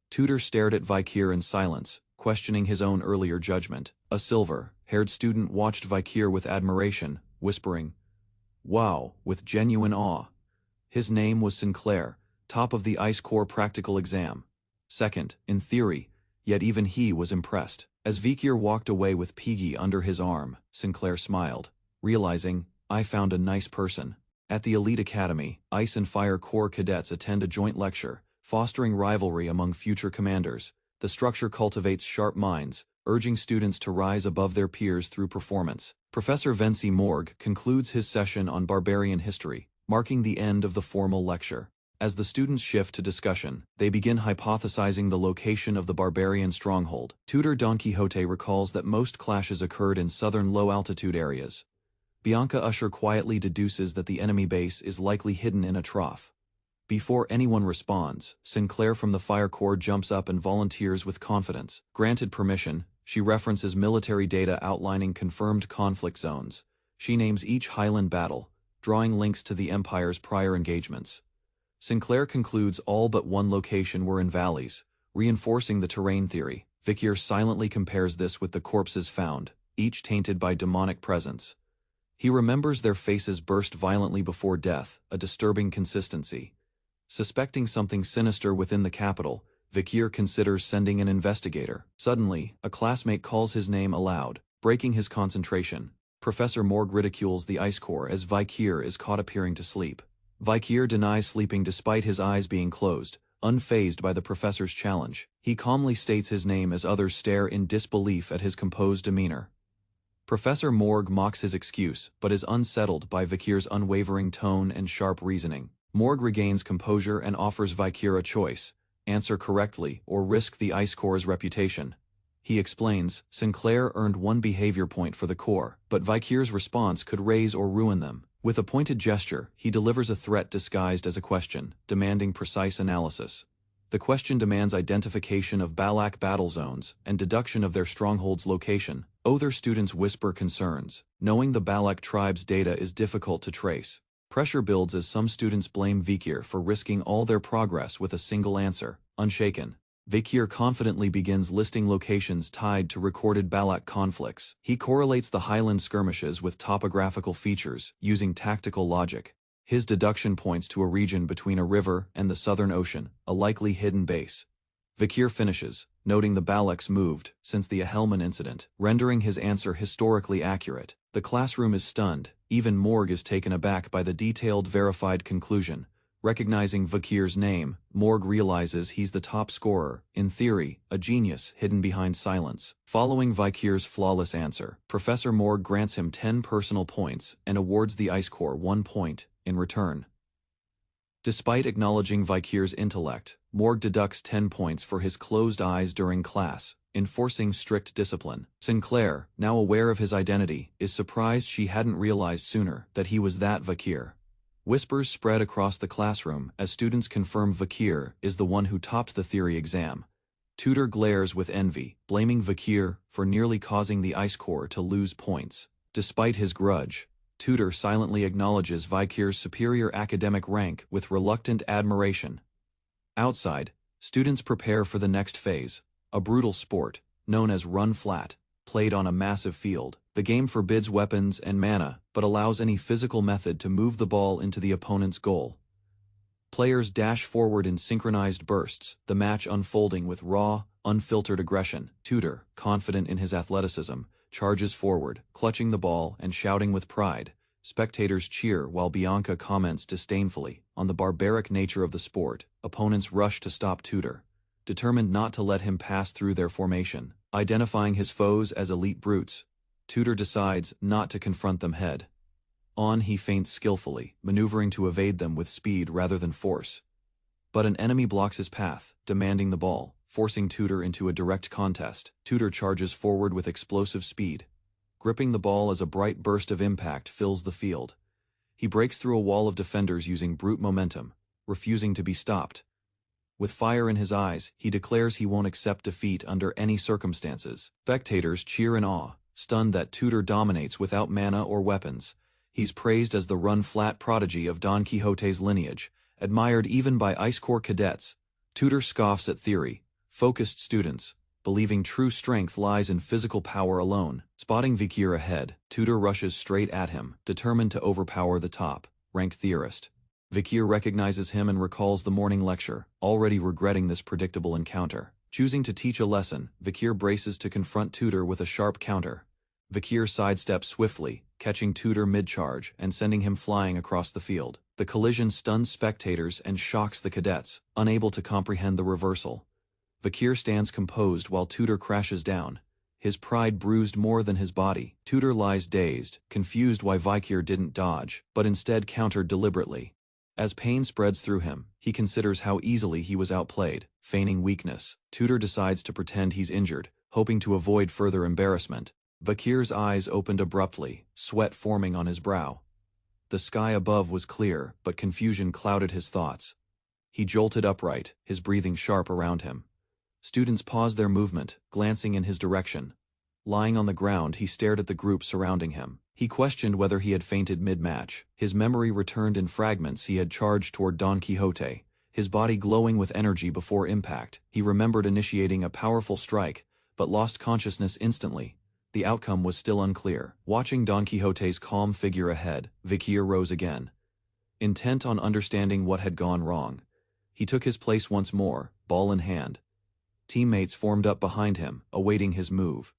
Tudor stared at Vikir in silence, questioning his own earlier judgment. A silver-haired student watched Vikir with admiration, whispering, "Wow," with genuine awe. His name was Sinclair, top of the Ice Corps practical exam. Second, in theory, yet even he was impressed. As Vikir walked away with Piggy under his arm, Sinclair smiled, realizing, "I found a nice person." At the elite academy, Ice and Fire Corps cadets attend a joint lecture, fostering rivalry among future commanders. The structure cultivates sharp minds, urging students to rise above their peers through performance. Professor Vency Morg concludes his session on barbarian history, marking the end of the formal lecture. As the students shift to discussion, they begin hypothesizing the location of the barbarian stronghold. Tutor Don Quixote recalls that most clashes occurred in southern low-altitude areas. Bianca Usher quietly deduces that the enemy base is likely hidden in a trough. Before anyone responds, Sinclair from the Fire Corps jumps up and volunteers with confidence. Granted permission, she references military data outlining confirmed conflict zones. She names each Highland battle, drawing links to the Empire's prior engagements. Sinclair concludes all but one location were in valleys, reinforcing the terrain theory. Vikir silently compares this with the corpses found, each tainted by demonic presence. He remembers their faces burst violently before death, a disturbing consistency. Suspecting something sinister within the capital, Vikir considers sending an investigator. Suddenly, a classmate calls his name aloud, breaking his concentration. Professor Morg ridicules the Ice Corps as Vikir is caught appearing to sleep. Vikir denies sleeping despite his eyes being closed, unfazed by the professor's challenge. He calmly states his name as others stare in disbelief at his composed demeanor. Professor Morg mocks his excuse, but is unsettled by Vikir's unwavering tone and sharp reasoning. Morg regains composure and offers Vikir a choice: answer correctly or risk the Ice Corps' reputation. He explains, Sinclair earned 1 behavior point for the Corps, but Vikir's response could raise or ruin them. With a pointed gesture, he delivers a threat disguised as a question, demanding precise analysis. The question demands identification of Balak battle zones and deduction of their stronghold's location. Other students whisper concerns, knowing the Balak tribe's data is difficult to trace. Pressure builds as some students blame Vikir for risking all their progress with a single answer. Unshaken, Vikir confidently begins listing locations tied to recorded Balak conflicts. He correlates the highland skirmishes with topographical features, using tactical logic. His deduction points to a region between a river and the Southern Ocean, a likely hidden base. Vikir finishes, noting the Balaks moved since the Yahello incident, rendering his answer historically accurate. The classroom is stunned. Even Morg is taken aback by the detailed verified conclusion. Recognizing Vikir's name, Morg realizes he's the top scorer, in theory, a genius hidden behind silence. Following Vikir's flawless answer, Professor Morg grants him 10 personal points and awards the Ice Corps 1 point in return. Despite acknowledging Vikir's intellect, Morg deducts 10 points for his closed eyes during class, enforcing strict discipline. Sinclair, now aware of his identity, is surprised she hadn't realized sooner that he was that Vikir. Whispers spread across the classroom as students confirm Vikir is the one who topped the theory exam. Tutor glares with envy, blaming Vikir for nearly causing the Ice Corps to lose points. Despite his grudge, Tutor silently acknowledges Vikir's superior academic rank with reluctant admiration. Outside, students prepare for the next phase, a brutal sport, known as Run Flat, played on a massive field. The game forbids weapons and mana, but allows any physical method to move the ball into the opponent's goal. Players dash forward in synchronized bursts, the match unfolding with raw, unfiltered aggression. Tutor, confident in his athleticism, charges forward, clutching the ball and shouting with pride. Spectators cheer while Bianca comments disdainfully on the barbaric nature of the sport. Opponents rush to stop Tutor, determined not to let him pass through their formation. Identifying his foes as elite brutes, Tutor decides not to confront them head on. He feints skillfully, maneuvering to evade them with speed rather than force. But an enemy blocks his path, demanding the ball, forcing Tutor into a direct contest. Tutor charges forward with explosive speed. Gripping the ball as a bright burst of impact fills the field. He breaks through a wall of defenders using brute momentum, refusing to be stopped. With fire in his eyes, he declares he won't accept defeat under any circumstances. Spectators cheer in awe, stunned that Tutor dominates without mana or weapons. He's praised as the run-flat prodigy of Don Quixote's lineage, admired even by Ice Corps cadets. Tutor scoffs at theory, focused students, believing true strength lies in physical power alone. Spotting Vikir ahead, Tutor rushes straight at him, determined to overpower the top-ranked theorist. Vikir recognizes him and recalls the morning lecture, already regretting this predictable encounter. Choosing to teach a lesson, Vikir braces to confront Tutor with a sharp counter. Vikir sidesteps swiftly, catching Tutor mid-charge and sending him flying across the field. The collision stuns spectators and shocks the cadets, unable to comprehend the reversal. Vikir stands composed while Tutor crashes down, his pride bruised more than his body. Tutor lies dazed, confused why Vikir didn't dodge, but instead countered deliberately. As pain spreads through him, he considers how easily he was outplayed. Feigning weakness, Tutor decides to pretend he's injured, hoping to avoid further embarrassment. Vikir's eyes opened abruptly, sweat forming on his brow. The sky above was clear, but confusion clouded his thoughts. He jolted upright, his breathing sharp around him. Students paused their movement, glancing in his direction. Lying on the ground, he stared at the group surrounding him. He questioned whether he had fainted mid-match. His memory returned in fragments. He had charged toward Don Quixote, his body glowing with energy before impact. He remembered initiating a powerful strike, but lost consciousness instantly. The outcome was still unclear. Watching Don Quixote's calm figure ahead, Vikir rose again. Intent on understanding what had gone wrong, he took his place once more, ball in hand. Teammates formed up behind him, awaiting his move.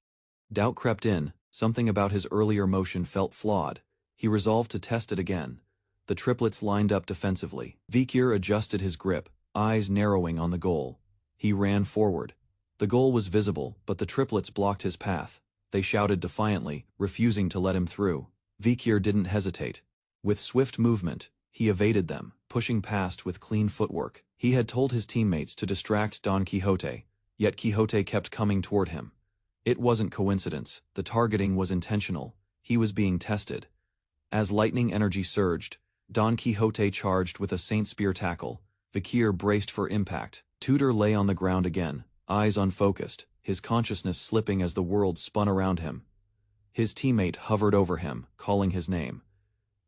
Doubt crept in. Something about his earlier motion felt flawed. He resolved to test it again. The triplets lined up defensively. Vikir adjusted his grip, eyes narrowing on the goal. He ran forward. The goal was visible, but the triplets blocked his path. They shouted defiantly, refusing to let him through. Vikir didn't hesitate. With swift movement, he evaded them, pushing past with clean footwork. He had told his teammates to distract Don Quixote, yet Quixote kept coming toward him. It wasn't coincidence. The targeting was intentional. He was being tested. As lightning energy surged, Don Quixote charged with a Saint Spear tackle. Vikir braced for impact. Tutor lay on the ground again, eyes unfocused, his consciousness slipping as the world spun around him. His teammate hovered over him, calling his name.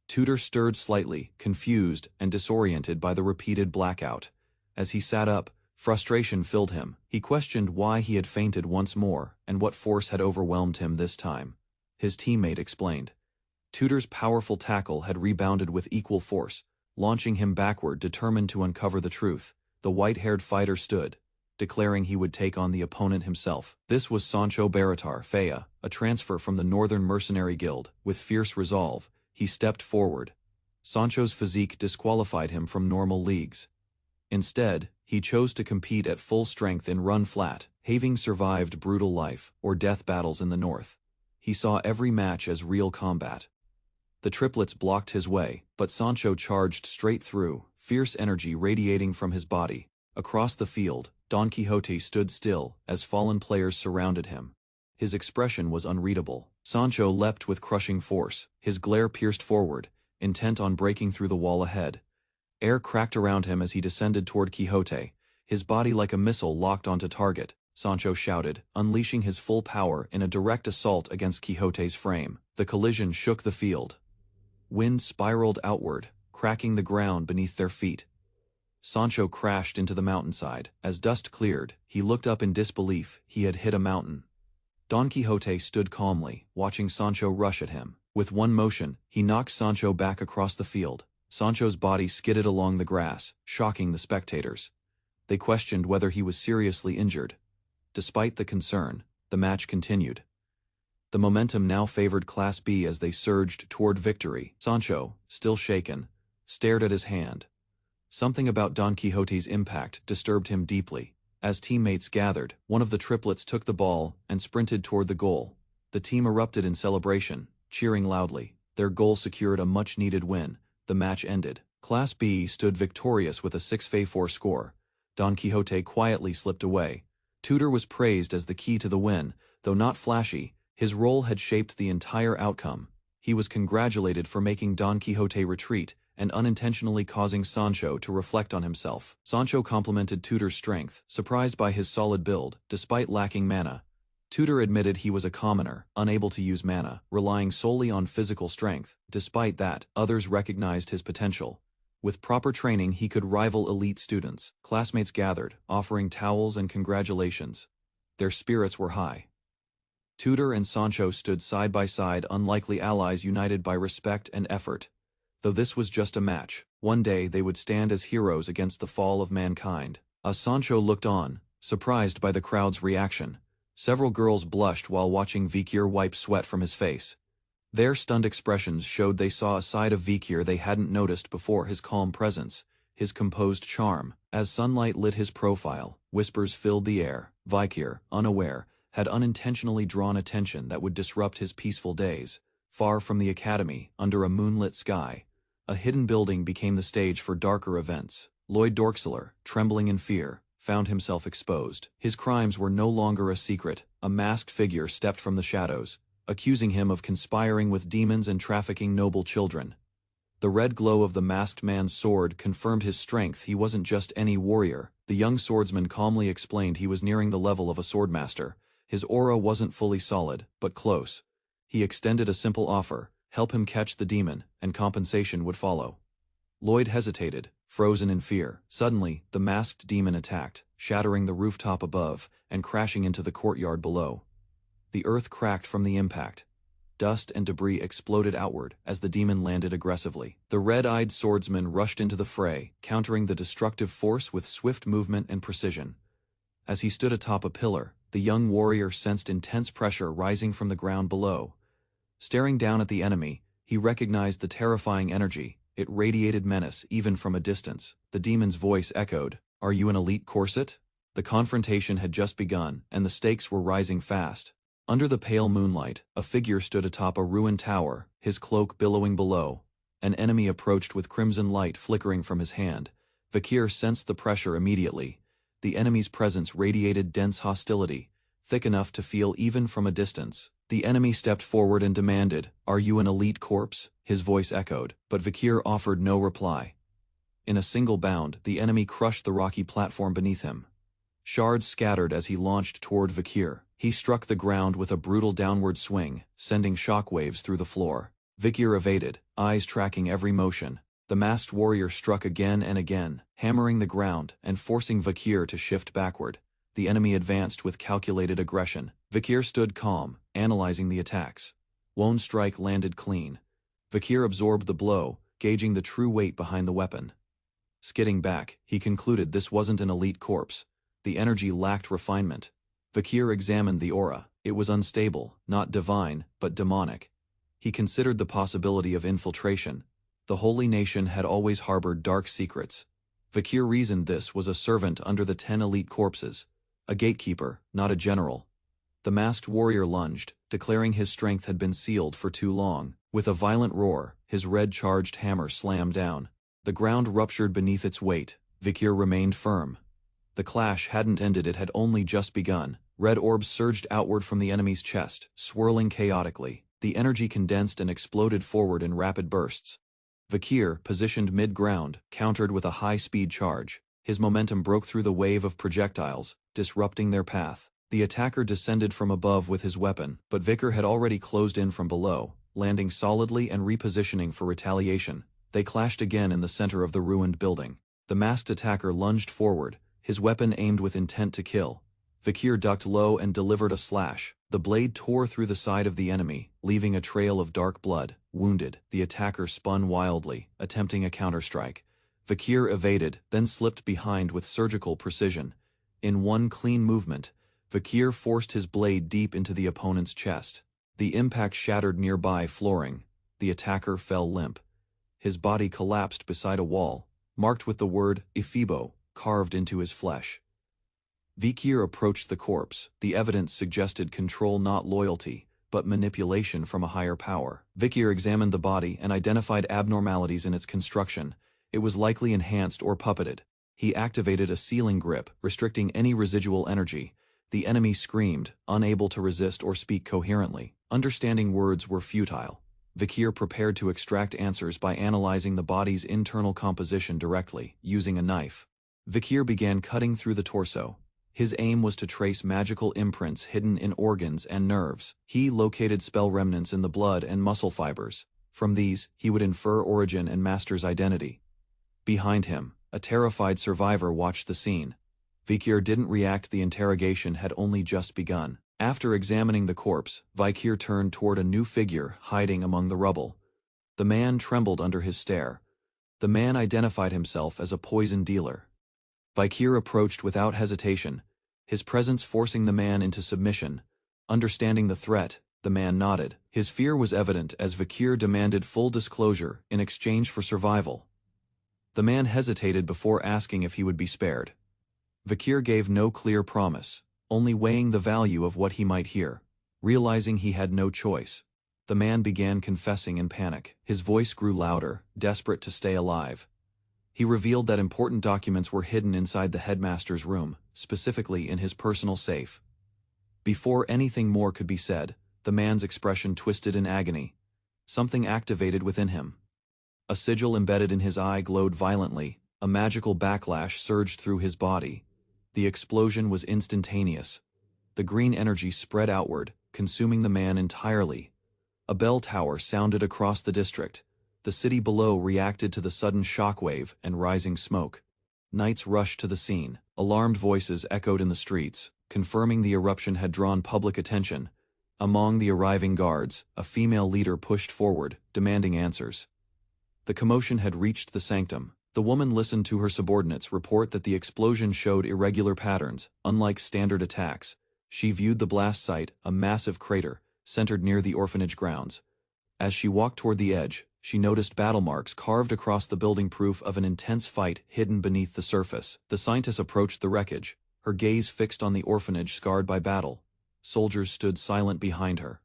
Tutor stirred slightly, confused and disoriented by the repeated blackout. As he sat up, frustration filled him. He questioned why he had fainted once more and what force had overwhelmed him this time. His teammate explained. Tutor's powerful tackle had rebounded with equal force, launching him backward, determined to uncover the truth. The white-haired fighter stood, declaring he would take on the opponent himself. This was Sancho Baratar Fea, a transfer from the Northern Mercenary Guild. With fierce resolve, he stepped forward. Sancho's physique disqualified him from normal leagues. Instead, he chose to compete at full strength in Run Flat, having survived brutal life or death battles in the north. He saw every match as real combat. The triplets blocked his way, but Sancho charged straight through, fierce energy radiating from his body. Across the field, Don Quixote stood still as fallen players surrounded him. His expression was unreadable. Sancho leapt with crushing force, his glare pierced forward, intent on breaking through the wall ahead. Air cracked around him as he descended toward Quixote, his body like a missile locked onto target. Sancho shouted, unleashing his full power in a direct assault against Quixote's frame. The collision shook the field. Wind spiraled outward, cracking the ground beneath their feet. Sancho crashed into the mountainside. As dust cleared, he looked up in disbelief. He had hit a mountain. Don Quixote stood calmly, watching Sancho rush at him. With one motion, he knocked Sancho back across the field. Sancho's body skidded along the grass, shocking the spectators. They questioned whether he was seriously injured. Despite the concern, the match continued. The momentum now favored Class B as they surged toward victory. Sancho, still shaken, stared at his hand. Something about Don Quixote's impact disturbed him deeply. As teammates gathered, one of the triplets took the ball and sprinted toward the goal. The team erupted in celebration, cheering loudly. Their goal secured a much-needed win. The match ended. Class B stood victorious with a 6-4 score. Don Quixote quietly slipped away. Tutor was praised as the key to the win, though not flashy. His role had shaped the entire outcome. He was congratulated for making Don Quixote retreat and unintentionally causing Sancho to reflect on himself. Sancho complimented Tutor's strength, surprised by his solid build, despite lacking mana. Tutor admitted he was a commoner, unable to use mana, relying solely on physical strength. Despite that, others recognized his potential. With proper training, he could rival elite students. Classmates gathered, offering towels and congratulations. Their spirits were high. Tudor and Sancho stood side by side, unlikely allies united by respect and effort. Though this was just a match, one day they would stand as heroes against the fall of mankind. As Sancho looked on, surprised by the crowd's reaction, several girls blushed while watching Vikir wipe sweat from his face. Their stunned expressions showed they saw a side of Vikir they hadn't noticed before: his calm presence, his composed charm. As sunlight lit his profile, whispers filled the air. Vikir, unaware, had unintentionally drawn attention that would disrupt his peaceful days. Far from the academy, under a moonlit sky, a hidden building became the stage for darker events. Lloyd Dorkseler, trembling in fear, found himself exposed. His crimes were no longer a secret. A masked figure stepped from the shadows, accusing him of conspiring with demons and trafficking noble children. The red glow of the masked man's sword confirmed his strength. He wasn't just any warrior. The young swordsman calmly explained he was nearing the level of a swordmaster. His aura wasn't fully solid, but close. He extended a simple offer: help him catch the demon, and compensation would follow. Lloyd hesitated, frozen in fear. Suddenly, the masked demon attacked, shattering the rooftop above and crashing into the courtyard below. The earth cracked from the impact. Dust and debris exploded outward as the demon landed aggressively. The red-eyed swordsman rushed into the fray, countering the destructive force with swift movement and precision. As he stood atop a pillar, the young warrior sensed intense pressure rising from the ground below. Staring down at the enemy, he recognized the terrifying energy. It radiated menace even from a distance. The demon's voice echoed, "Are you an elite corset?" The confrontation had just begun, and the stakes were rising fast. Under the pale moonlight, a figure stood atop a ruined tower, his cloak billowing below. An enemy approached with crimson light flickering from his hand. Vikir sensed the pressure immediately. The enemy's presence radiated dense hostility, thick enough to feel even from a distance. The enemy stepped forward and demanded, "Are you an elite corpse?" His voice echoed, but Vikir offered no reply. In a single bound, the enemy crushed the rocky platform beneath him. Shards scattered as he launched toward Vikir. He struck the ground with a brutal downward swing, sending shockwaves through the floor. Vikir evaded, eyes tracking every motion. The masked warrior struck again and again, hammering the ground and forcing Vikir to shift backward. The enemy advanced with calculated aggression. Vikir stood calm, analyzing the attacks. One strike landed clean. Vikir absorbed the blow, gauging the true weight behind the weapon. Skidding back, he concluded this wasn't an elite corpse. The energy lacked refinement. Vikir examined the aura. It was unstable, not divine, but demonic. He considered the possibility of infiltration. The holy nation had always harbored dark secrets. Vikir reasoned this was a servant under the 10 elite corpses. A gatekeeper, not a general. The masked warrior lunged, declaring his strength had been sealed for too long. With a violent roar, his red-charged hammer slammed down. The ground ruptured beneath its weight. Vikir remained firm. The clash hadn't ended, it had only just begun. Red orbs surged outward from the enemy's chest, swirling chaotically. The energy condensed and exploded forward in rapid bursts. Vikir, positioned mid-ground, countered with a high-speed charge. His momentum broke through the wave of projectiles, disrupting their path. The attacker descended from above with his weapon, but Vikir had already closed in from below, landing solidly and repositioning for retaliation. They clashed again in the center of the ruined building. The masked attacker lunged forward, his weapon aimed with intent to kill. Vikir ducked low and delivered a slash. The blade tore through the side of the enemy, leaving a trail of dark blood. Wounded, the attacker spun wildly, attempting a counterstrike. Vikir evaded, then slipped behind with surgical precision. In one clean movement, Vikir forced his blade deep into the opponent's chest. The impact shattered nearby flooring. The attacker fell limp. His body collapsed beside a wall, marked with the word Ifibo carved into his flesh. Vikir approached the corpse. The evidence suggested control, not loyalty, but manipulation from a higher power. Vikir examined the body and identified abnormalities in its construction. It was likely enhanced or puppeted. He activated a sealing grip, restricting any residual energy. The enemy screamed, unable to resist or speak coherently. Understanding words were futile. Vikir prepared to extract answers by analyzing the body's internal composition directly, using a knife. Vikir began cutting through the torso. His aim was to trace magical imprints hidden in organs and nerves. He located spell remnants in the blood and muscle fibers. From these, he would infer origin and master's identity. Behind him, a terrified survivor watched the scene. Vikir didn't react. The interrogation had only just begun. After examining the corpse, Vikir turned toward a new figure hiding among the rubble. The man trembled under his stare. The man identified himself as a poison dealer. Vikir approached without hesitation, his presence forcing the man into submission. Understanding the threat, the man nodded. His fear was evident as Vikir demanded full disclosure in exchange for survival. The man hesitated before asking if he would be spared. Vikir gave no clear promise, only weighing the value of what he might hear. Realizing he had no choice, the man began confessing in panic. His voice grew louder, desperate to stay alive. He revealed that important documents were hidden inside the headmaster's room, specifically in his personal safe. Before anything more could be said, the man's expression twisted in agony. Something activated within him. A sigil embedded in his eye glowed violently, a magical backlash surged through his body. The explosion was instantaneous. The green energy spread outward, consuming the man entirely. A bell tower sounded across the district. The city below reacted to the sudden shockwave and rising smoke. Knights rushed to the scene. Alarmed voices echoed in the streets, confirming the eruption had drawn public attention. Among the arriving guards, a female leader pushed forward, demanding answers. The commotion had reached the sanctum. The woman listened to her subordinates report that the explosion showed irregular patterns, unlike standard attacks. She viewed the blast site, a massive crater, centered near the orphanage grounds. As she walked toward the edge, she noticed battle marks carved across the building, proof of an intense fight hidden beneath the surface. The scientist approached the wreckage, her gaze fixed on the orphanage scarred by battle. Soldiers stood silent behind her.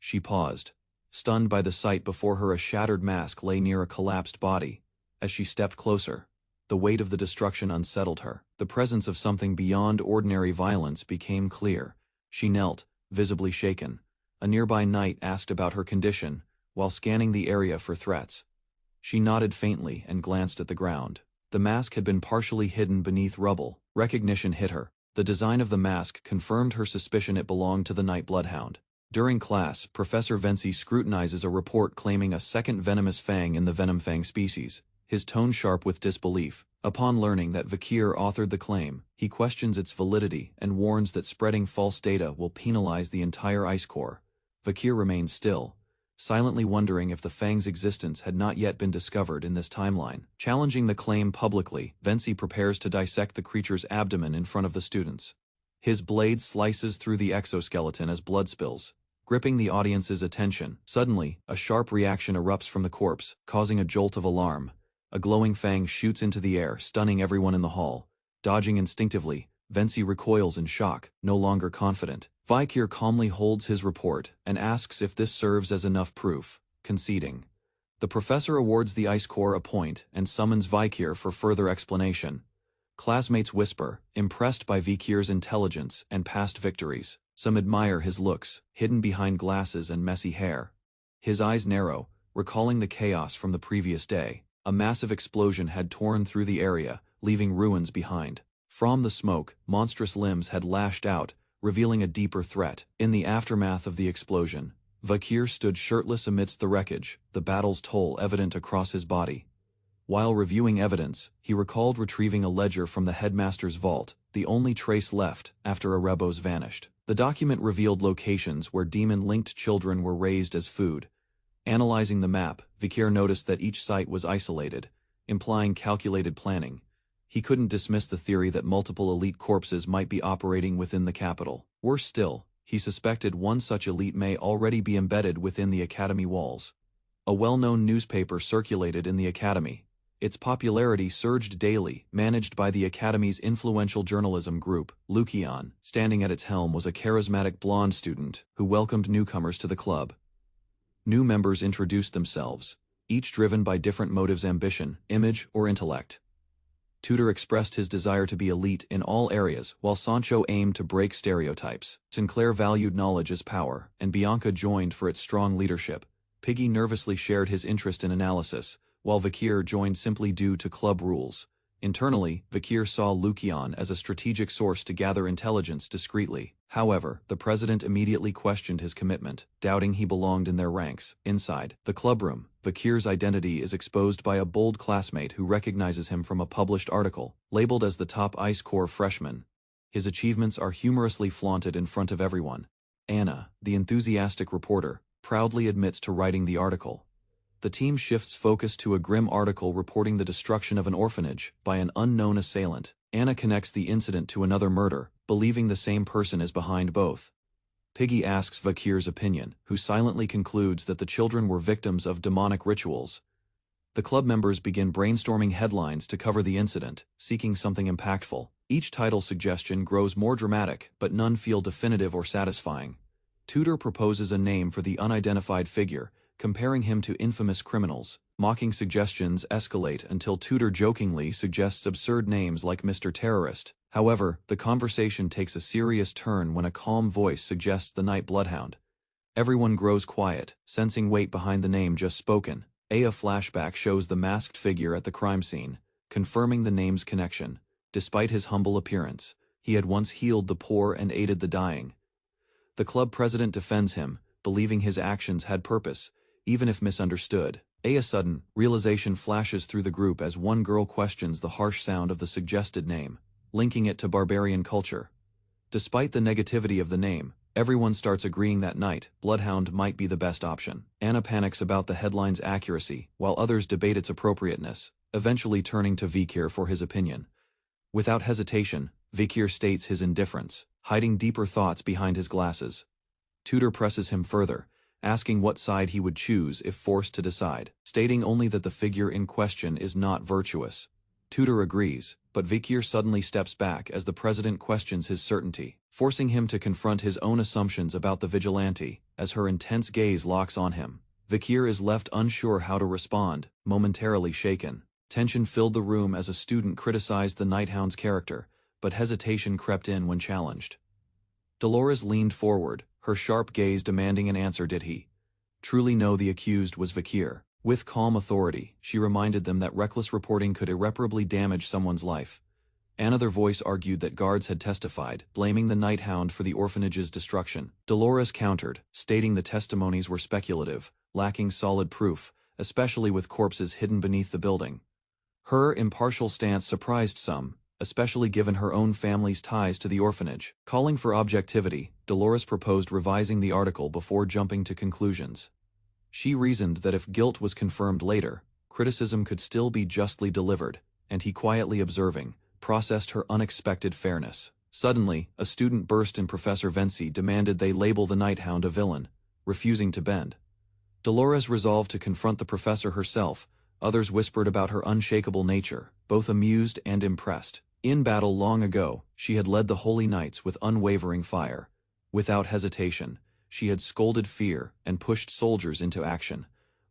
She paused, stunned by the sight before her. A shattered mask lay near a collapsed body. As she stepped closer, the weight of the destruction unsettled her. The presence of something beyond ordinary violence became clear. She knelt, visibly shaken. A nearby knight asked about her condition, while scanning the area for threats. She nodded faintly and glanced at the ground. The mask had been partially hidden beneath rubble. Recognition hit her. The design of the mask confirmed her suspicion it belonged to the Night Bloodhound. During class, Professor Vinci scrutinizes a report claiming a second venomous fang in the Venomfang species, his tone sharp with disbelief. Upon learning that Vikir authored the claim, he questions its validity and warns that spreading false data will penalize the entire Ice Corps. Vikir remained still, silently wondering if the fang's existence had not yet been discovered in this timeline. Challenging the claim publicly, Vinci prepares to dissect the creature's abdomen in front of the students. His blade slices through the exoskeleton as blood spills, gripping the audience's attention. Suddenly, a sharp reaction erupts from the corpse, causing a jolt of alarm. A glowing fang shoots into the air, stunning everyone in the hall. Dodging instinctively, Vinci recoils in shock, no longer confident. Vikir calmly holds his report and asks if this serves as enough proof, conceding. The professor awards the Ice Corps a point and summons Vikir for further explanation. Classmates whisper, impressed by Vikir's intelligence and past victories. Some admire his looks, hidden behind glasses and messy hair. His eyes narrow, recalling the chaos from the previous day. A massive explosion had torn through the area, leaving ruins behind. From the smoke, monstrous limbs had lashed out, revealing a deeper threat. In the aftermath of the explosion, Vikir stood shirtless amidst the wreckage, the battle's toll evident across his body. While reviewing evidence, he recalled retrieving a ledger from the headmaster's vault, the only trace left after Erebos vanished. The document revealed locations where demon-linked children were raised as food. Analyzing the map, Vikir noticed that each site was isolated, implying calculated planning. He couldn't dismiss the theory that multiple elite corpses might be operating within the capital. Worse still, he suspected one such elite may already be embedded within the academy walls. A well-known newspaper circulated in the academy. Its popularity surged daily, managed by the academy's influential journalism group. Lukian, standing at its helm, was a charismatic blonde student who welcomed newcomers to the club. New members introduced themselves, each driven by different motives: ambition, image, or intellect. Tudor expressed his desire to be elite in all areas, while Sancho aimed to break stereotypes. Sinclair valued knowledge as power, and Bianca joined for its strong leadership. Piggy nervously shared his interest in analysis, while Vikir joined simply due to club rules. Internally, Vikir saw Lukian as a strategic source to gather intelligence discreetly. However, the president immediately questioned his commitment, doubting he belonged in their ranks. Inside the clubroom, Vakir's identity is exposed by a bold classmate who recognizes him from a published article, labeled as the top Ice Corps freshman. His achievements are humorously flaunted in front of everyone. Anna, the enthusiastic reporter, proudly admits to writing the article. The team shifts focus to a grim article reporting the destruction of an orphanage by an unknown assailant. Anna connects the incident to another murder, believing the same person is behind both. Piggy asks Vakir's opinion, who silently concludes that the children were victims of demonic rituals. The club members begin brainstorming headlines to cover the incident, seeking something impactful. Each title suggestion grows more dramatic, but none feel definitive or satisfying. Tutor proposes a name for the unidentified figure, comparing him to infamous criminals. Mocking suggestions escalate until Tutor jokingly suggests absurd names like Mr. Terrorist. However, the conversation takes a serious turn when a calm voice suggests the Night Bloodhound. Everyone grows quiet, sensing weight behind the name just spoken. A flashback shows the masked figure at the crime scene, confirming the name's connection. Despite his humble appearance, he had once healed the poor and aided the dying. The club president defends him, believing his actions had purpose, even if misunderstood. A sudden realization flashes through the group as one girl questions the harsh sound of the suggested name, linking it to barbarian culture. Despite the negativity of the name, everyone starts agreeing that Night Bloodhound might be the best option. Anna panics about the headline's accuracy, while others debate its appropriateness, eventually turning to Vakir for his opinion. Without hesitation, Vakir states his indifference, hiding deeper thoughts behind his glasses. Tutor presses him further, asking what side he would choose if forced to decide, stating only that the figure in question is not virtuous. Tutor agrees, but Vakir suddenly steps back as the president questions his certainty, forcing him to confront his own assumptions about the vigilante. As her intense gaze locks on him, Vakir is left unsure how to respond, momentarily shaken. Tension filled the room as a student criticized the Nighthound's character, but hesitation crept in when challenged. Dolores leaned forward, her sharp gaze demanding an answer. Did he truly know the accused was Vakir? With calm authority, she reminded them that reckless reporting could irreparably damage someone's life. Another voice argued that guards had testified, blaming the Nighthound for the orphanage's destruction. Dolores countered, stating the testimonies were speculative, lacking solid proof, especially with corpses hidden beneath the building. Her impartial stance surprised some, especially given her own family's ties to the orphanage. Calling for objectivity, Dolores proposed revising the article before jumping to conclusions. She reasoned that if guilt was confirmed later, criticism could still be justly delivered, and he, quietly observing, processed her unexpected fairness. Suddenly, a student burst in. Professor Vinci demanded they label the Nighthound a villain, refusing to bend. Dolores resolved to confront the professor herself. Others whispered about her unshakable nature, both amused and impressed. In battle long ago, she had led the Holy Knights with unwavering fire. Without hesitation, she had scolded fear and pushed soldiers into action.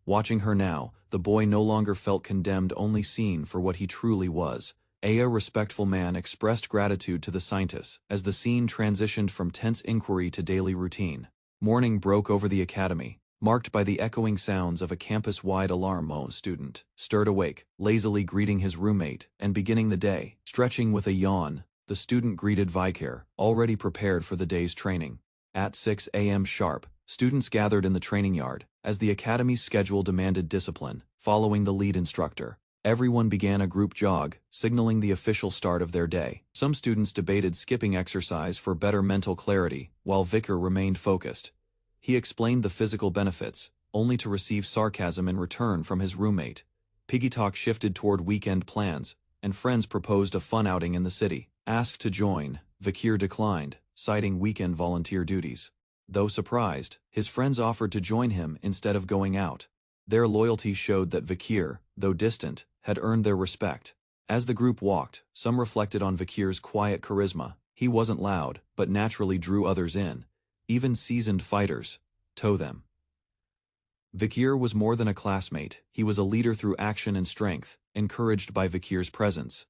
Watching her now, the boy no longer felt condemned, only seen for what he truly was. A respectful man expressed gratitude to the scientists as the scene transitioned from tense inquiry to daily routine. Morning broke over the academy, marked by the echoing sounds of a campus-wide alarm. Student stirred awake, lazily greeting his roommate and beginning the day. Stretching with a yawn, the student greeted Vakir, already prepared for the day's training. At 6 a.m. sharp, students gathered in the training yard, as the academy's schedule demanded discipline. Following the lead instructor, everyone began a group jog, signaling the official start of their day. Some students debated skipping exercise for better mental clarity, while Vakir remained focused. He explained the physical benefits, only to receive sarcasm in return from his roommate. Piggy talk shifted toward weekend plans, and friends proposed a fun outing in the city. Asked to join, Vakir declined, citing weekend volunteer duties. Though surprised, his friends offered to join him instead of going out. Their loyalty showed that Vakir, though distant, had earned their respect. As the group walked, some reflected on Vakir's quiet charisma. He wasn't loud, but naturally drew others in. Even seasoned fighters tow them. Vakir was more than a classmate, he was a leader through action and strength, encouraged by Vakir's presence.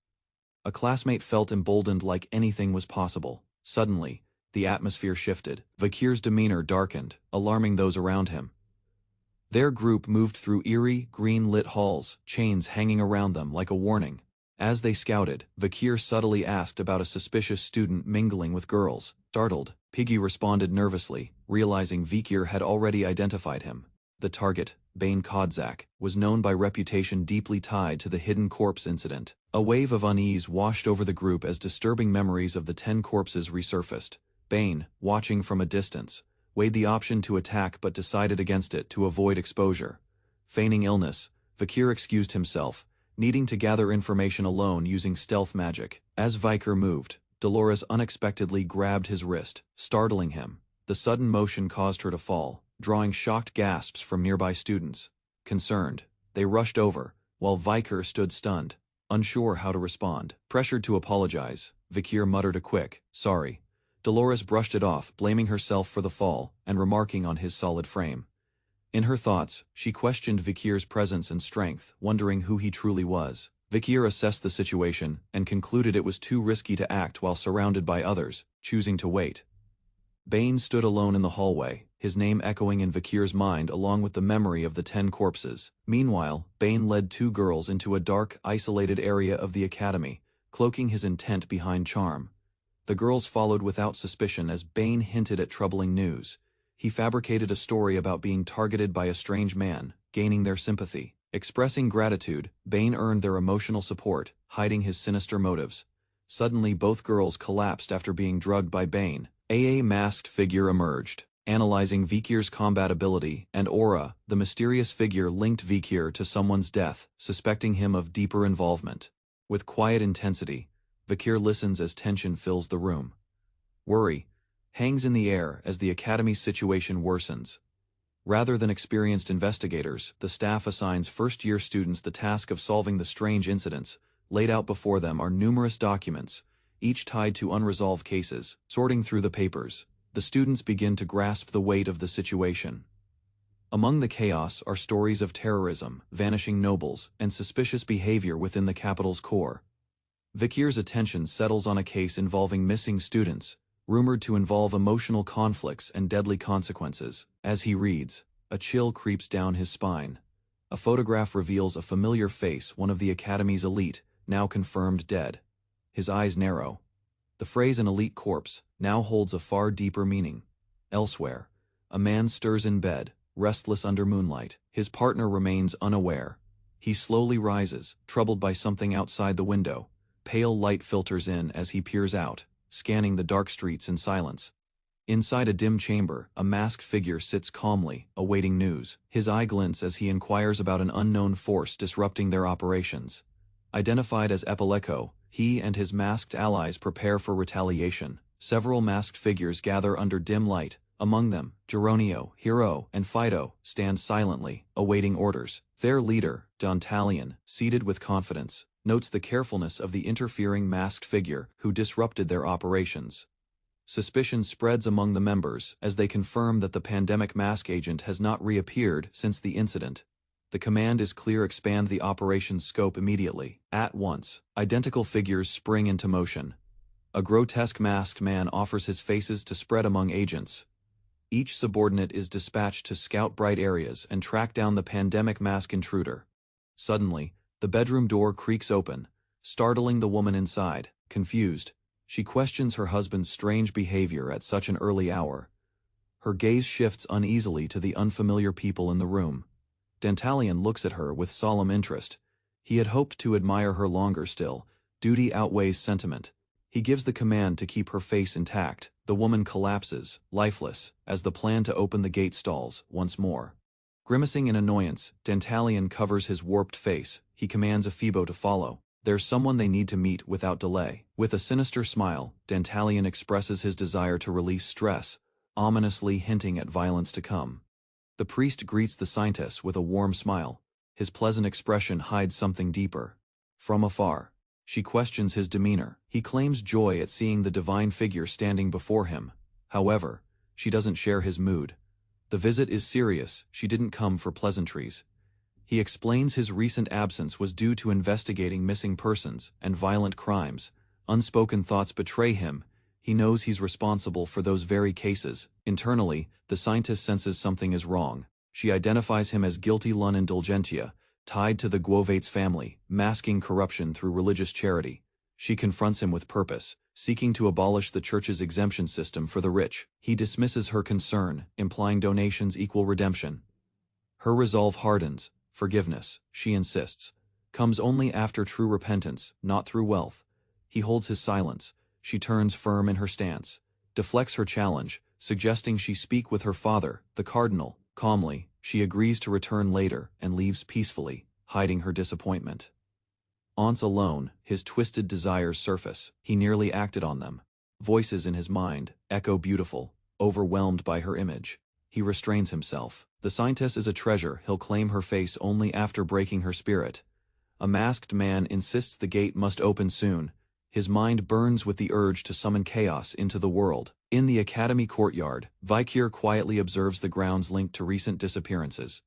A classmate felt emboldened, like anything was possible. Suddenly, the atmosphere shifted. Vakir's demeanor darkened, alarming those around him. Their group moved through eerie, green-lit halls, chains hanging around them like a warning. As they scouted, Vakir subtly asked about a suspicious student mingling with girls. Startled, Piggy responded nervously, realizing Vikir had already identified him. The target, Bane Kodzak, was known by reputation deeply tied to the hidden corpse incident. A wave of unease washed over the group as disturbing memories of the 10 corpses resurfaced. Bane, watching from a distance, weighed the option to attack but decided against it to avoid exposure. Feigning illness, Vikir excused himself, needing to gather information alone using stealth magic. As Vikir moved, Dolores unexpectedly grabbed his wrist, startling him. The sudden motion caused her to fall, drawing shocked gasps from nearby students. Concerned, they rushed over, while Vikir stood stunned, unsure how to respond. Pressured to apologize, Vikir muttered a quick, "Sorry." Dolores brushed it off, blaming herself for the fall, and remarking on his solid frame. In her thoughts, she questioned Vikir's presence and strength, wondering who he truly was. Vikir assessed the situation, and concluded it was too risky to act while surrounded by others, choosing to wait. Bane stood alone in the hallway, his name echoing in Vikir's mind along with the memory of the 10 corpses. Meanwhile, Bane led 2 girls into a dark, isolated area of the academy, cloaking his intent behind charm. The girls followed without suspicion as Bane hinted at troubling news. He fabricated a story about being targeted by a strange man, gaining their sympathy. Expressing gratitude, Bane earned their emotional support, hiding his sinister motives. Suddenly both girls collapsed after being drugged by Bane. A masked figure emerged. Analyzing Vikir's combat ability and aura, the mysterious figure linked Vikir to someone's death, suspecting him of deeper involvement. With quiet intensity, Vikir listens as tension fills the room. Worry hangs in the air as the academy's situation worsens. Rather than experienced investigators, the staff assigns first-year students the task of solving the strange incidents. Laid out before them are numerous documents, each tied to unresolved cases. Sorting through the papers, the students begin to grasp the weight of the situation. Among the chaos are stories of terrorism, vanishing nobles, and suspicious behavior within the capital's core. Vikir's attention settles on a case involving missing students, rumored to involve emotional conflicts and deadly consequences. As he reads, a chill creeps down his spine. A photograph reveals a familiar face, one of the academy's elite, now confirmed dead. His eyes narrow. The phrase "an elite corpse" now holds a far deeper meaning. Elsewhere, a man stirs in bed, restless under moonlight. His partner remains unaware. He slowly rises, troubled by something outside the window. Pale light filters in as he peers out, scanning the dark streets in silence. Inside a dim chamber, a masked figure sits calmly, awaiting news. His eye glints as he inquires about an unknown force disrupting their operations. Identified as Epileko, he and his masked allies prepare for retaliation. Several masked figures gather under dim light. Among them, Geronio, Hero, and Fido stand silently, awaiting orders. Their leader, Dantalion, seated with confidence, notes the carefulness of the interfering masked figure who disrupted their operations. Suspicion spreads among the members as they confirm that the pandemic mask agent has not reappeared since the incident. The command is clear: expand the operation's scope immediately. At once, identical figures spring into motion. A grotesque masked man offers his faces to spread among agents. Each subordinate is dispatched to scout bright areas and track down the pandemic mask intruder. Suddenly, the bedroom door creaks open, startling the woman inside. Confused, she questions her husband's strange behavior at such an early hour. Her gaze shifts uneasily to the unfamiliar people in the room. Dantalion looks at her with solemn interest. He had hoped to admire her longer still. Duty outweighs sentiment. He gives the command to keep her face intact. The woman collapses, lifeless, as the plan to open the gate stalls once more. Grimacing in annoyance, Dantalion covers his warped face. He commands Ephibo to follow. There's someone they need to meet without delay. With a sinister smile, Dantalion expresses his desire to release stress, ominously hinting at violence to come. The priest greets the scientist with a warm smile. His pleasant expression hides something deeper. From afar, she questions his demeanor. He claims joy at seeing the divine figure standing before him. However, she doesn't share his mood. The visit is serious. She didn't come for pleasantries. He explains his recent absence was due to investigating missing persons and violent crimes. Unspoken thoughts betray him. He knows he's responsible for those very cases. Internally, the scientist senses something is wrong. She identifies him as guilty Lun Indulgentia, tied to the Guovates family, masking corruption through religious charity. She confronts him with purpose, seeking to abolish the church's exemption system for the rich. He dismisses her concern, implying donations equal redemption. Her resolve hardens. Forgiveness, she insists, comes only after true repentance, not through wealth. He holds his silence. She turns firm in her stance, deflects her challenge, suggesting she speak with her father, the cardinal. Calmly, she agrees to return later and leaves peacefully, hiding her disappointment. Once alone, his twisted desires surface. He nearly acted on them. Voices in his mind echo beautiful, overwhelmed by her image. He restrains himself. The scientist is a treasure. He'll claim her face only after breaking her spirit. A masked man insists the gate must open soon. His mind burns with the urge to summon chaos into the world. In the academy courtyard, Vikir quietly observes the grounds linked to recent disappearances.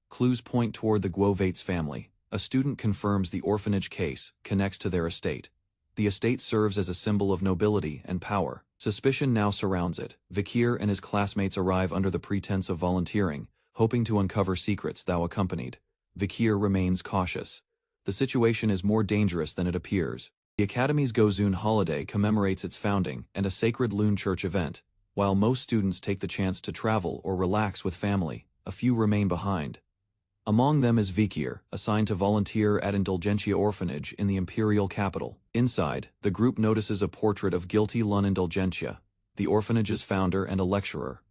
Clues point toward the Guovates family. A student confirms the orphanage case connects to their estate. The estate serves as a symbol of nobility and power. Suspicion now surrounds it. Vikir and his classmates arrive under the pretense of volunteering, hoping to uncover secrets thou accompanied. Vikir remains cautious. The situation is more dangerous than it appears. The Academy's Gozun holiday commemorates its founding and a sacred Loon Church event. While most students take the chance to travel or relax with family, a few remain behind. Among them is Vikir, assigned to volunteer at Indulgentia Orphanage in the imperial capital. Inside, the group notices a portrait of guilty Lun Indulgentia, the orphanage's founder and a lecturer.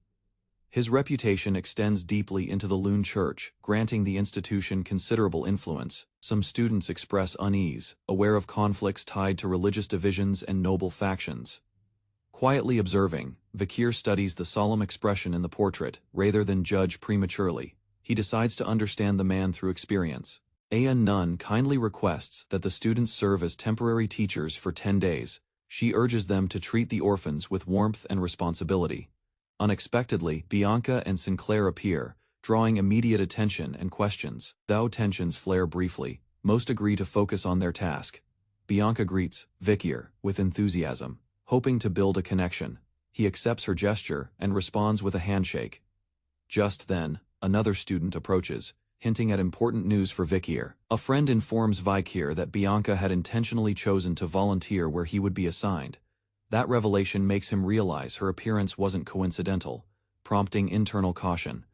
His reputation extends deeply into the Loon Church, granting the institution considerable influence. Some students express unease, aware of conflicts tied to religious divisions and noble factions. Quietly observing, Vikir studies the solemn expression in the portrait, rather than judge prematurely. He decides to understand the man through experience. Ayan Nun kindly requests that the students serve as temporary teachers for 10 days. She urges them to treat the orphans with warmth and responsibility. Unexpectedly, Bianca and Sinclair appear, drawing immediate attention and questions. Though tensions flare briefly, most agree to focus on their task. Bianca greets Vikir with enthusiasm, hoping to build a connection. He accepts her gesture and responds with a handshake. Just then, another student approaches, hinting at important news for Vikir. A friend informs Vikir that Bianca had intentionally chosen to volunteer where he would be assigned. That revelation makes him realize her appearance wasn't coincidental, prompting internal caution.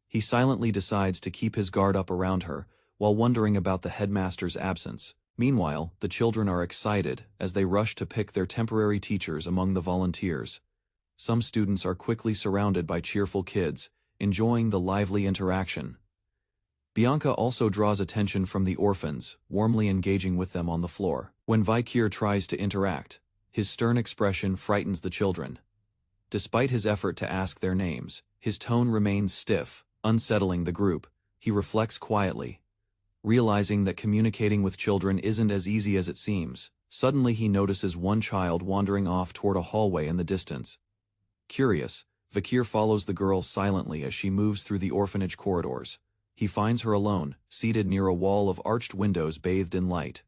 He silently decides to keep his guard up around her, while wondering about the headmaster's absence. Meanwhile, the children are excited as they rush to pick their temporary teachers among the volunteers. Some students are quickly surrounded by cheerful kids, enjoying the lively interaction. Bianca also draws attention from the orphans, warmly engaging with them on the floor. When Vikir tries to interact, his stern expression frightens the children. Despite his effort to ask their names, his tone remains stiff, unsettling the group. He reflects quietly, realizing that communicating with children isn't as easy as it seems. Suddenly he notices one child wandering off toward a hallway in the distance. Curious, Vikir follows the girl silently as she moves through the orphanage corridors. He finds her alone, seated near a wall of arched windows bathed in light.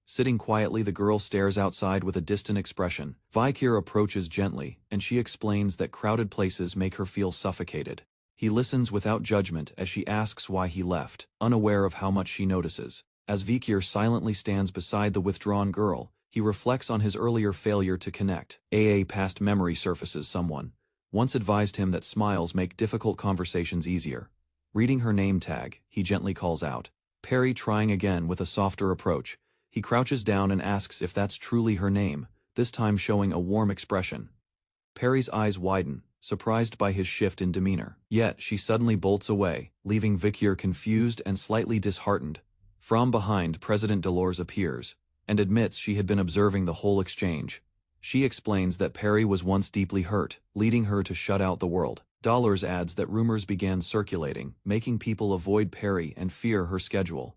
Sitting quietly, the girl stares outside with a distant expression. Vikir approaches gently, and she explains that crowded places make her feel suffocated. He listens without judgment as she asks why he left, unaware of how much she notices. As Vikir silently stands beside the withdrawn girl, he reflects on his earlier failure to connect. Past memory surfaces. Someone once advised him that smiles make difficult conversations easier. Reading her name tag, he gently calls out. Perry, trying again with a softer approach. He crouches down and asks if that's truly her name, this time showing a warm expression. Perry's eyes widen, surprised by his shift in demeanor. Yet, she suddenly bolts away, leaving Vikir confused and slightly disheartened. From behind, President Dolores appears, and admits she had been observing the whole exchange. She explains that Perry was once deeply hurt, leading her to shut out the world. Dolores adds that rumors began circulating, making people avoid Perry and fear her schedule.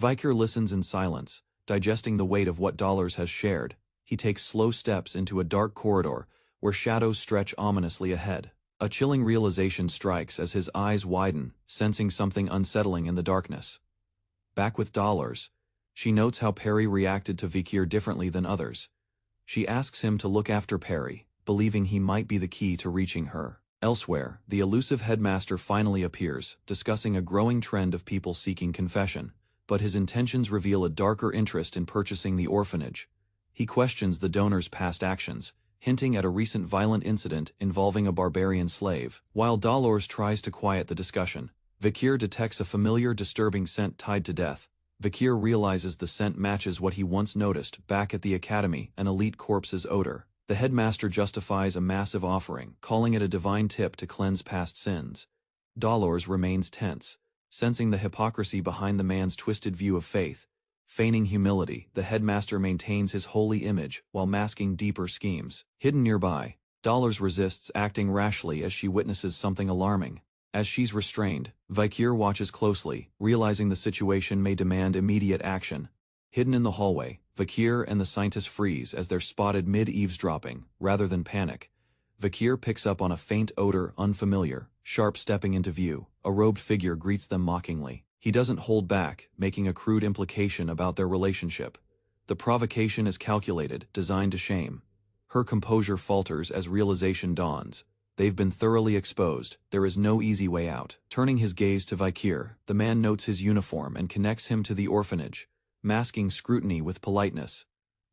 Vikir listens in silence, digesting the weight of what Dolores has shared. He takes slow steps into a dark corridor, where shadows stretch ominously ahead. A chilling realization strikes as his eyes widen, sensing something unsettling in the darkness. Back with Dolores, she notes how Perry reacted to Vikir differently than others. She asks him to look after Perry, believing he might be the key to reaching her. Elsewhere, the elusive headmaster finally appears, discussing a growing trend of people seeking confession, but his intentions reveal a darker interest in purchasing the orphanage. He questions the donor's past actions, hinting at a recent violent incident involving a barbarian slave. While Dolores tries to quiet the discussion, Vikir detects a familiar disturbing scent tied to death. Vikir realizes the scent matches what he once noticed back at the academy, an elite corpse's odor. The headmaster justifies a massive offering, calling it a divine tip to cleanse past sins. Dolores remains tense, sensing the hypocrisy behind the man's twisted view of faith. Feigning humility, the headmaster maintains his holy image while masking deeper schemes. Hidden nearby, Dolores resists acting rashly as she witnesses something alarming. As she's restrained, Vikir watches closely, realizing the situation may demand immediate action. Hidden in the hallway, Vikir and the scientist freeze as they're spotted mid-eavesdropping, rather than panic. Vikir picks up on a faint odor, unfamiliar, sharp stepping into view. A robed figure greets them mockingly. He doesn't hold back, making a crude implication about their relationship. The provocation is calculated, designed to shame. Her composure falters as realization dawns. They've been thoroughly exposed, there is no easy way out. Turning his gaze to Vikir, the man notes his uniform and connects him to the orphanage, masking scrutiny with politeness.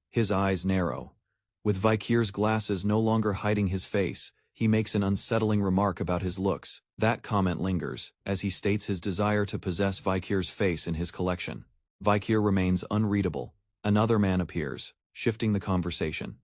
His eyes narrow. With Vikir's glasses no longer hiding his face, he makes an unsettling remark about his looks. That comment lingers, as he states his desire to possess Vikir's face in his collection. Vikir remains unreadable. Another man appears, shifting the conversation.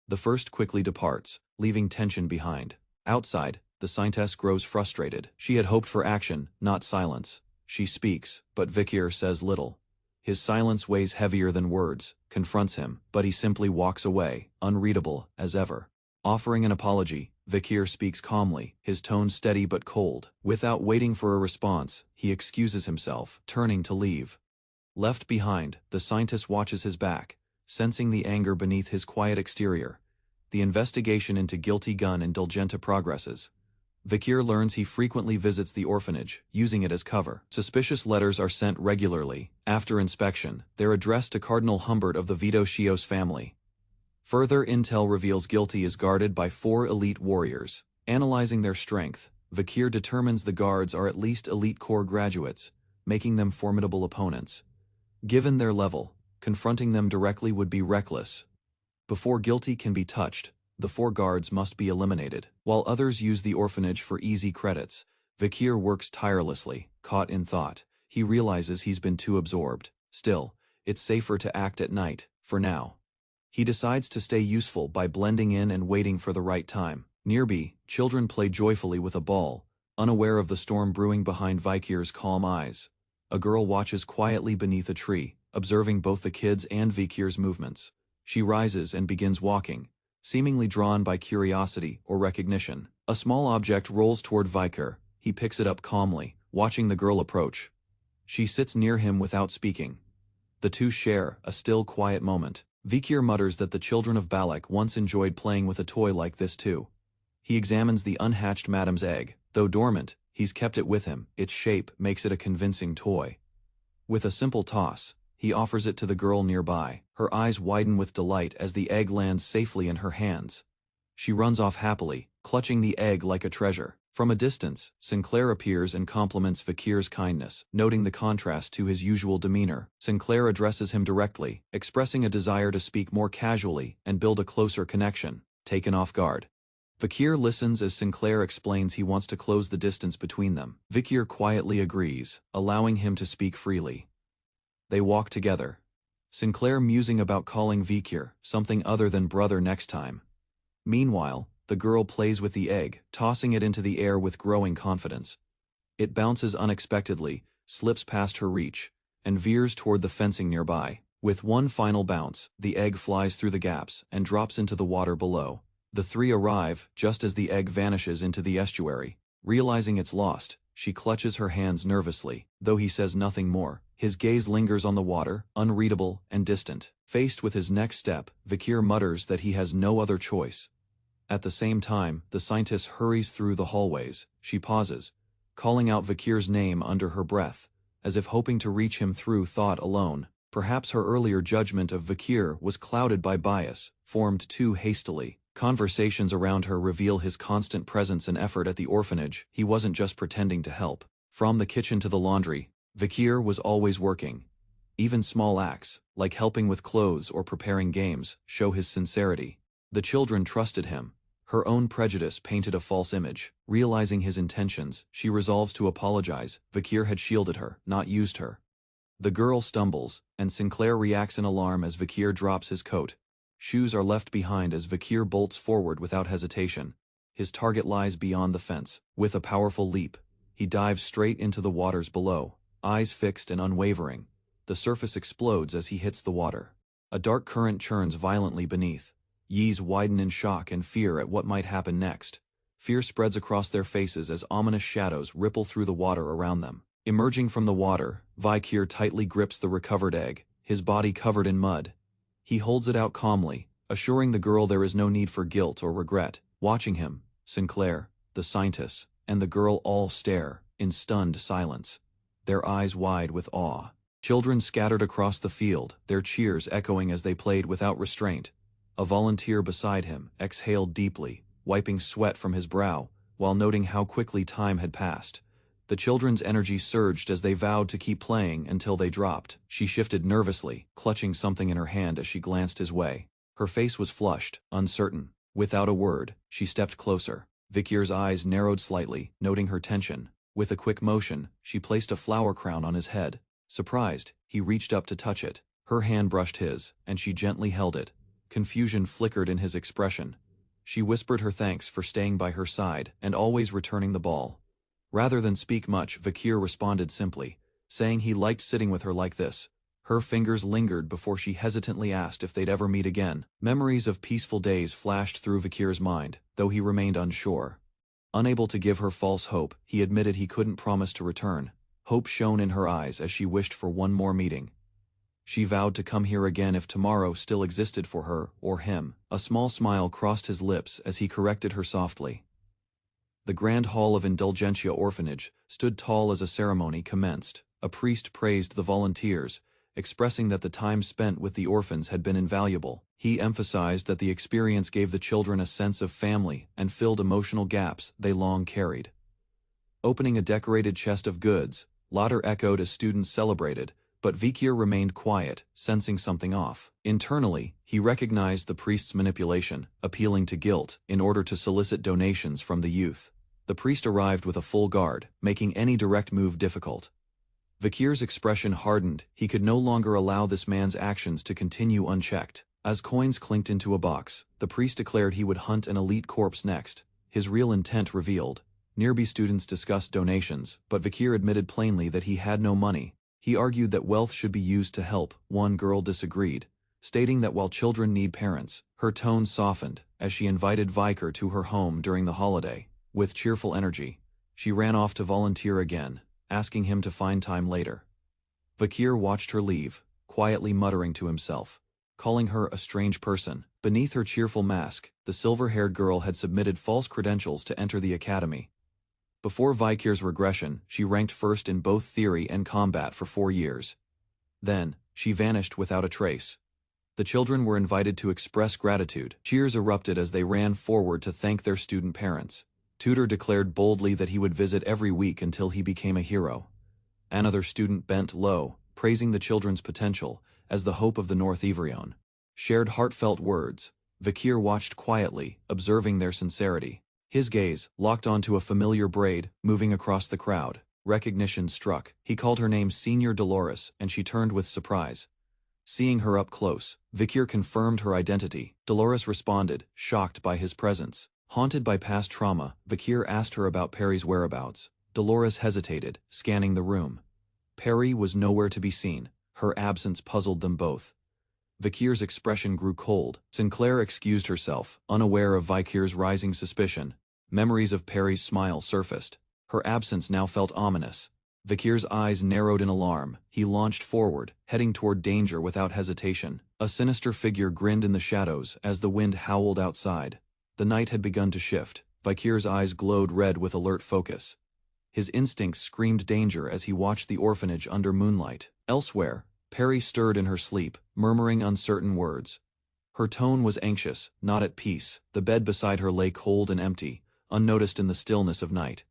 The first quickly departs, leaving tension behind. Outside, the scientist grows frustrated. She had hoped for action, not silence. She speaks, but Vikir says little. His silence weighs heavier than words, confronts him, but he simply walks away, unreadable as ever. Offering an apology, Vikir speaks calmly, his tone steady but cold. Without waiting for a response, he excuses himself, turning to leave. Left behind, the scientist watches his back, sensing the anger beneath his quiet exterior. The investigation into guilty gun indulgenta progresses. Vikir learns he frequently visits the orphanage, using it as cover. Suspicious letters are sent regularly. After inspection, they're addressed to Cardinal Humbert of the Vito Shios family. Further intel reveals Guilty is guarded by 4 elite warriors. Analyzing their strength, Vikir determines the guards are at least elite corps graduates, making them formidable opponents. Given their level, confronting them directly would be reckless. Before Guilty can be touched, the 4 guards must be eliminated. While others use the orphanage for easy credits, Vikir works tirelessly, caught in thought. He realizes he's been too absorbed. Still, it's safer to act at night, for now. He decides to stay useful by blending in and waiting for the right time. Nearby, children play joyfully with a ball, unaware of the storm brewing behind Vikir's calm eyes. A girl watches quietly beneath a tree, observing both the kids and Vikir's movements. She rises and begins walking, seemingly drawn by curiosity or recognition. A small object rolls toward Vikir. He picks it up calmly, watching the girl approach. She sits near him without speaking. The two share a still, quiet moment. Vikir mutters that the children of Balak once enjoyed playing with a toy like this too. He examines the unhatched madam's egg. Though dormant, he's kept it with him. Its shape makes it a convincing toy. With a simple toss, he offers it to the girl nearby. Her eyes widen with delight as the egg lands safely in her hands. She runs off happily, clutching the egg like a treasure. From a distance, Sinclair appears and compliments Vikir's kindness, noting the contrast to his usual demeanor. Sinclair addresses him directly, expressing a desire to speak more casually and build a closer connection. Taken off guard, Vikir listens as Sinclair explains he wants to close the distance between them. Vikir quietly agrees, allowing him to speak freely. They walk together, Sinclair musing about calling Vikir something other than brother next time. Meanwhile, the girl plays with the egg, tossing it into the air with growing confidence. It bounces unexpectedly, slips past her reach, and veers toward the fencing nearby. With one final bounce, the egg flies through the gaps and drops into the water below. The three arrive just as the egg vanishes into the estuary. Realizing it's lost, she clutches her hands nervously. Though he says nothing more, his gaze lingers on the water, unreadable and distant. Faced with his next step, Vikir mutters that he has no other choice. At the same time, the scientist hurries through the hallways. She pauses, calling out Vikir's name under her breath, as if hoping to reach him through thought alone. Perhaps her earlier judgment of Vikir was clouded by bias, formed too hastily. Conversations around her reveal his constant presence and effort at the orphanage. He wasn't just pretending to help. From the kitchen to the laundry, Vikir was always working. Even small acts, like helping with clothes or preparing games, show his sincerity. The children trusted him. Her own prejudice painted a false image. Realizing his intentions, she resolves to apologize. Vakir had shielded her, not used her. The girl stumbles, and Sinclair reacts in alarm as Vakir drops his coat. Shoes are left behind as Vakir bolts forward without hesitation. His target lies beyond the fence. With a powerful leap, he dives straight into the waters below, eyes fixed and unwavering. The surface explodes as he hits the water. A dark current churns violently beneath. Yees widen in shock and fear at what might happen next. Fear spreads across their faces as ominous shadows ripple through the water around them. Emerging from the water, Vakir tightly grips the recovered egg, his body covered in mud. He holds it out calmly, assuring the girl there is no need for guilt or regret. Watching him, Sinclair, the scientist, and the girl all stare, in stunned silence, their eyes wide with awe. Children scattered across the field, their cheers echoing as they played without restraint. A volunteer beside him exhaled deeply, wiping sweat from his brow, while noting how quickly time had passed. The children's energy surged as they vowed to keep playing until they dropped. She shifted nervously, clutching something in her hand as she glanced his way. Her face was flushed, uncertain. Without a word, she stepped closer. Vakir's eyes narrowed slightly, noting her tension. With a quick motion, she placed a flower crown on his head. Surprised, he reached up to touch it. Her hand brushed his, and she gently held it. Confusion flickered in his expression. She whispered her thanks for staying by her side and always returning the ball. Rather than speak much, Vakir responded simply, saying he liked sitting with her like this. Her fingers lingered before she hesitantly asked if they'd ever meet again. Memories of peaceful days flashed through Vakir's mind, though he remained unsure. Unable to give her false hope, he admitted he couldn't promise to return. Hope shone in her eyes as she wished for one more meeting. She vowed to come here again if tomorrow still existed for her, or him. A small smile crossed his lips as he corrected her softly. The grand hall of Indulgentia Orphanage stood tall as a ceremony commenced. A priest praised the volunteers, expressing that the time spent with the orphans had been invaluable. He emphasized that the experience gave the children a sense of family and filled emotional gaps they long carried. Opening a decorated chest of goods, laughter echoed as students celebrated, but Vakir remained quiet, sensing something off. Internally, he recognized the priest's manipulation, appealing to guilt, in order to solicit donations from the youth. The priest arrived with a full guard, making any direct move difficult. Vakir's expression hardened. He could no longer allow this man's actions to continue unchecked. As coins clinked into a box, the priest declared he would hunt an elite corpse next, his real intent revealed. Nearby students discussed donations, but Vakir admitted plainly that he had no money. He argued that wealth should be used to help. One girl disagreed, stating that while children need parents, her tone softened as she invited Vakir to her home during the holiday. With cheerful energy, she ran off to volunteer again, asking him to find time later. Vakir watched her leave, quietly muttering to himself, calling her a strange person. Beneath her cheerful mask, the silver-haired girl had submitted false credentials to enter the academy. Before Vakir's regression, she ranked first in both theory and combat for 4 years. Then, she vanished without a trace. The children were invited to express gratitude. Cheers erupted as they ran forward to thank their student parents. Tutor declared boldly that he would visit every week until he became a hero. Another student bent low, praising the children's potential as the hope of the North Ivorion. Shared heartfelt words. Vakir watched quietly, observing their sincerity. His gaze locked onto a familiar braid, moving across the crowd. Recognition struck. He called her name Senior Dolores, and she turned with surprise. Seeing her up close, Vakir confirmed her identity. Dolores responded, shocked by his presence. Haunted by past trauma, Vakir asked her about Perry's whereabouts. Dolores hesitated, scanning the room. Perry was nowhere to be seen. Her absence puzzled them both. Vakir's expression grew cold. Sinclair excused herself, unaware of Vakir's rising suspicion. Memories of Perry's smile surfaced. Her absence now felt ominous. Vakir's eyes narrowed in alarm. He launched forward, heading toward danger without hesitation. A sinister figure grinned in the shadows as the wind howled outside. The night had begun to shift. Vakir's eyes glowed red with alert focus. His instincts screamed danger as he watched the orphanage under moonlight. Elsewhere, Perry stirred in her sleep, murmuring uncertain words. Her tone was anxious, not at peace. The bed beside her lay cold and empty, unnoticed in the stillness of night.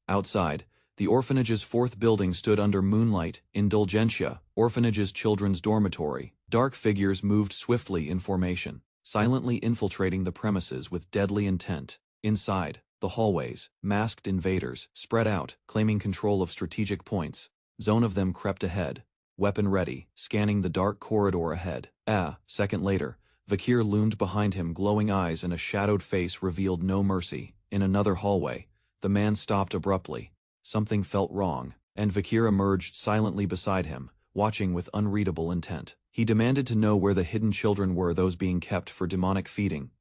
Outside, the orphanage's 4th building stood under moonlight. Indulgentia orphanage's children's dormitory. Dark figures moved swiftly in formation, silently infiltrating the premises with deadly intent. Inside, the hallways, masked invaders, spread out, claiming control of strategic points. Zone of them crept ahead, weapon ready, scanning the dark corridor ahead. A second later, Vakir loomed behind him, glowing eyes and a shadowed face revealed no mercy. In another hallway, the man stopped abruptly. Something felt wrong, and Vakir emerged silently beside him, watching with unreadable intent. He demanded to know where the hidden children were, those being kept for demonic feeding.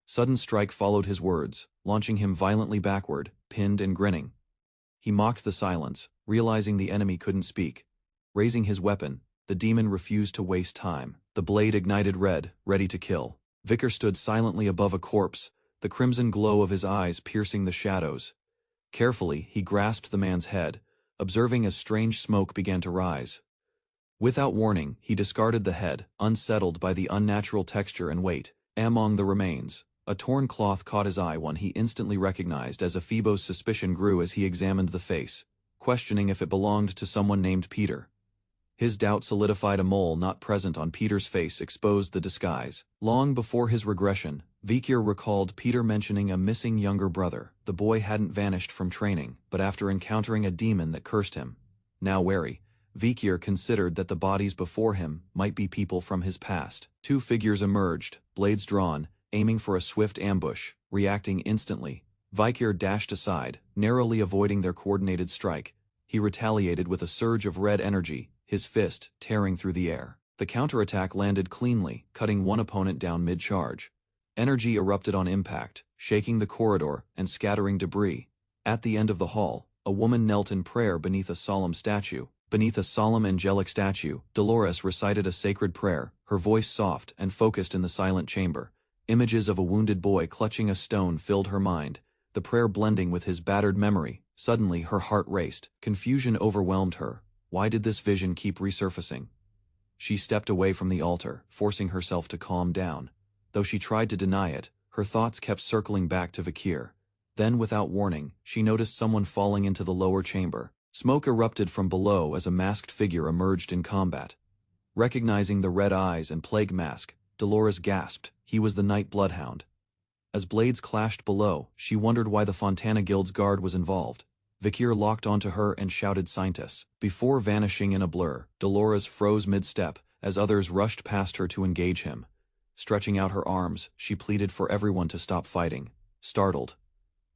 Sudden strike followed his words, launching him violently backward, pinned and grinning. He mocked the silence, realizing the enemy couldn't speak. Raising his weapon, the demon refused to waste time. The blade ignited red, ready to kill. Vakir stood silently above a corpse, the crimson glow of his eyes piercing the shadows. Carefully, he grasped the man's head, observing as strange smoke began to rise. Without warning, he discarded the head, unsettled by the unnatural texture and weight. Among the remains, a torn cloth caught his eye, one he instantly recognized as Ephibo's suspicion grew as he examined the face, questioning if it belonged to someone named Peter. His doubt solidified. A mole not present on Peter's face exposed the disguise. Long before his regression, Vakir recalled Peter mentioning a missing younger brother. The boy hadn't vanished from training, but after encountering a demon that cursed him. Now wary, Vakir considered that the bodies before him might be people from his past. Two figures emerged, blades drawn, aiming for a swift ambush. Reacting instantly, Vakir dashed aside, narrowly avoiding their coordinated strike. He retaliated with a surge of red energy, his fist tearing through the air. The counterattack landed cleanly, cutting one opponent down mid-charge. Energy erupted on impact, shaking the corridor and scattering debris. At the end of the hall, a woman knelt in prayer beneath a solemn statue. Beneath a solemn angelic statue, Dolores recited a sacred prayer, her voice soft and focused in the silent chamber. Images of a wounded boy clutching a stone filled her mind, the prayer blending with his battered memory. Suddenly her heart raced. Confusion overwhelmed her. Why did this vision keep resurfacing? She stepped away from the altar, forcing herself to calm down. Though she tried to deny it, her thoughts kept circling back to Vakir. Then, without warning, she noticed someone falling into the lower chamber. Smoke erupted from below as a masked figure emerged in combat. Recognizing the red eyes and plague mask, Dolores gasped. He was the Night Bloodhound. As blades clashed below, she wondered why the Fontana Guild's guard was involved. Vakir locked onto her and shouted scientists. Before vanishing in a blur, Dolores froze mid-step as others rushed past her to engage him. Stretching out her arms, she pleaded for everyone to stop fighting. Startled,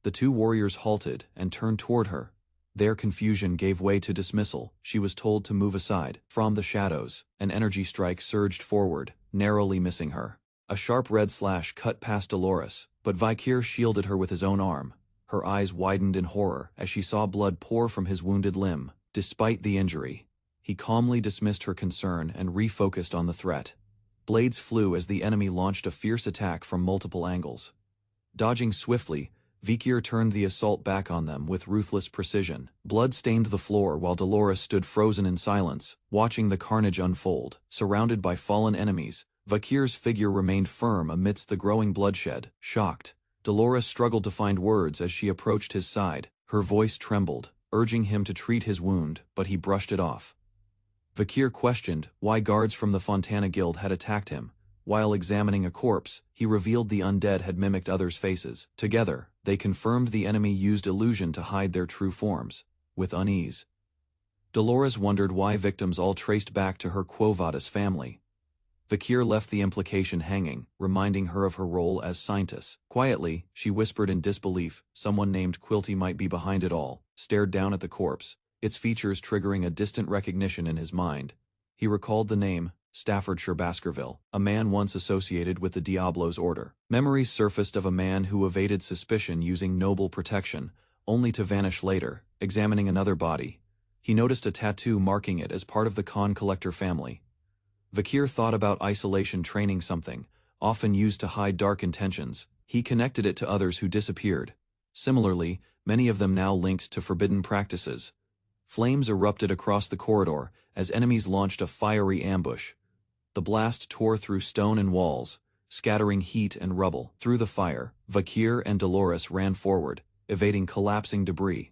the two warriors halted and turned toward her. Their confusion gave way to dismissal. She was told to move aside. From the shadows, an energy strike surged forward, narrowly missing her. A sharp red slash cut past Dolores, but Vakir shielded her with his own arm. Her eyes widened in horror as she saw blood pour from his wounded limb. Despite the injury, he calmly dismissed her concern and refocused on the threat. Blades flew as the enemy launched a fierce attack from multiple angles. Dodging swiftly, Vakir turned the assault back on them with ruthless precision. Blood stained the floor while Dolores stood frozen in silence, watching the carnage unfold. Surrounded by fallen enemies, Vakir's figure remained firm amidst the growing bloodshed. Shocked, Dolores struggled to find words as she approached his side. Her voice trembled, urging him to treat his wound, but he brushed it off. Vakir questioned why guards from the Fontana Guild had attacked him. While examining a corpse, he revealed the undead had mimicked others' faces. Together, they confirmed the enemy used illusion to hide their true forms. With unease, Dolores wondered why victims all traced back to her Quo Vadis family. Vakir left the implication hanging, reminding her of her role as scientist. Quietly, she whispered in disbelief, someone named Quilty might be behind it all. Stared down at the corpse, its features triggering a distant recognition in his mind. He recalled the name, Staffordshire Baskerville, a man once associated with the Diablo's order. Memories surfaced of a man who evaded suspicion using noble protection, only to vanish later. Examining another body, he noticed a tattoo marking it as part of the Con Collector family. Vakir thought about isolation training, something often used to hide dark intentions. He connected it to others who disappeared. Similarly, many of them now linked to forbidden practices. Flames erupted across the corridor as enemies launched a fiery ambush. The blast tore through stone and walls, scattering heat and rubble. Through the fire, Vakir and Dolores ran forward, evading collapsing debris.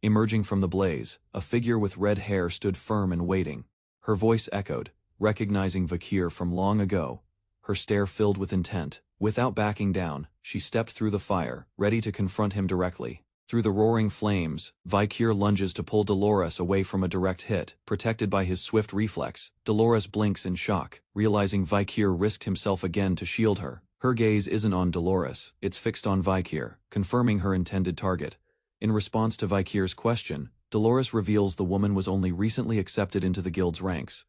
Emerging from the blaze, a figure with red hair stood firm and waiting. Her voice echoed, recognizing Vakir from long ago. Her stare filled with intent. Without backing down, she stepped through the fire, ready to confront him directly. Through the roaring flames, Vakir lunges to pull Dolores away from a direct hit, protected by his swift reflex. Dolores blinks in shock, realizing Vakir risked himself again to shield her. Her gaze isn't on Dolores, it's fixed on Vakir, confirming her intended target. In response to Vakir's question, Dolores reveals the woman was only recently accepted into the guild's ranks.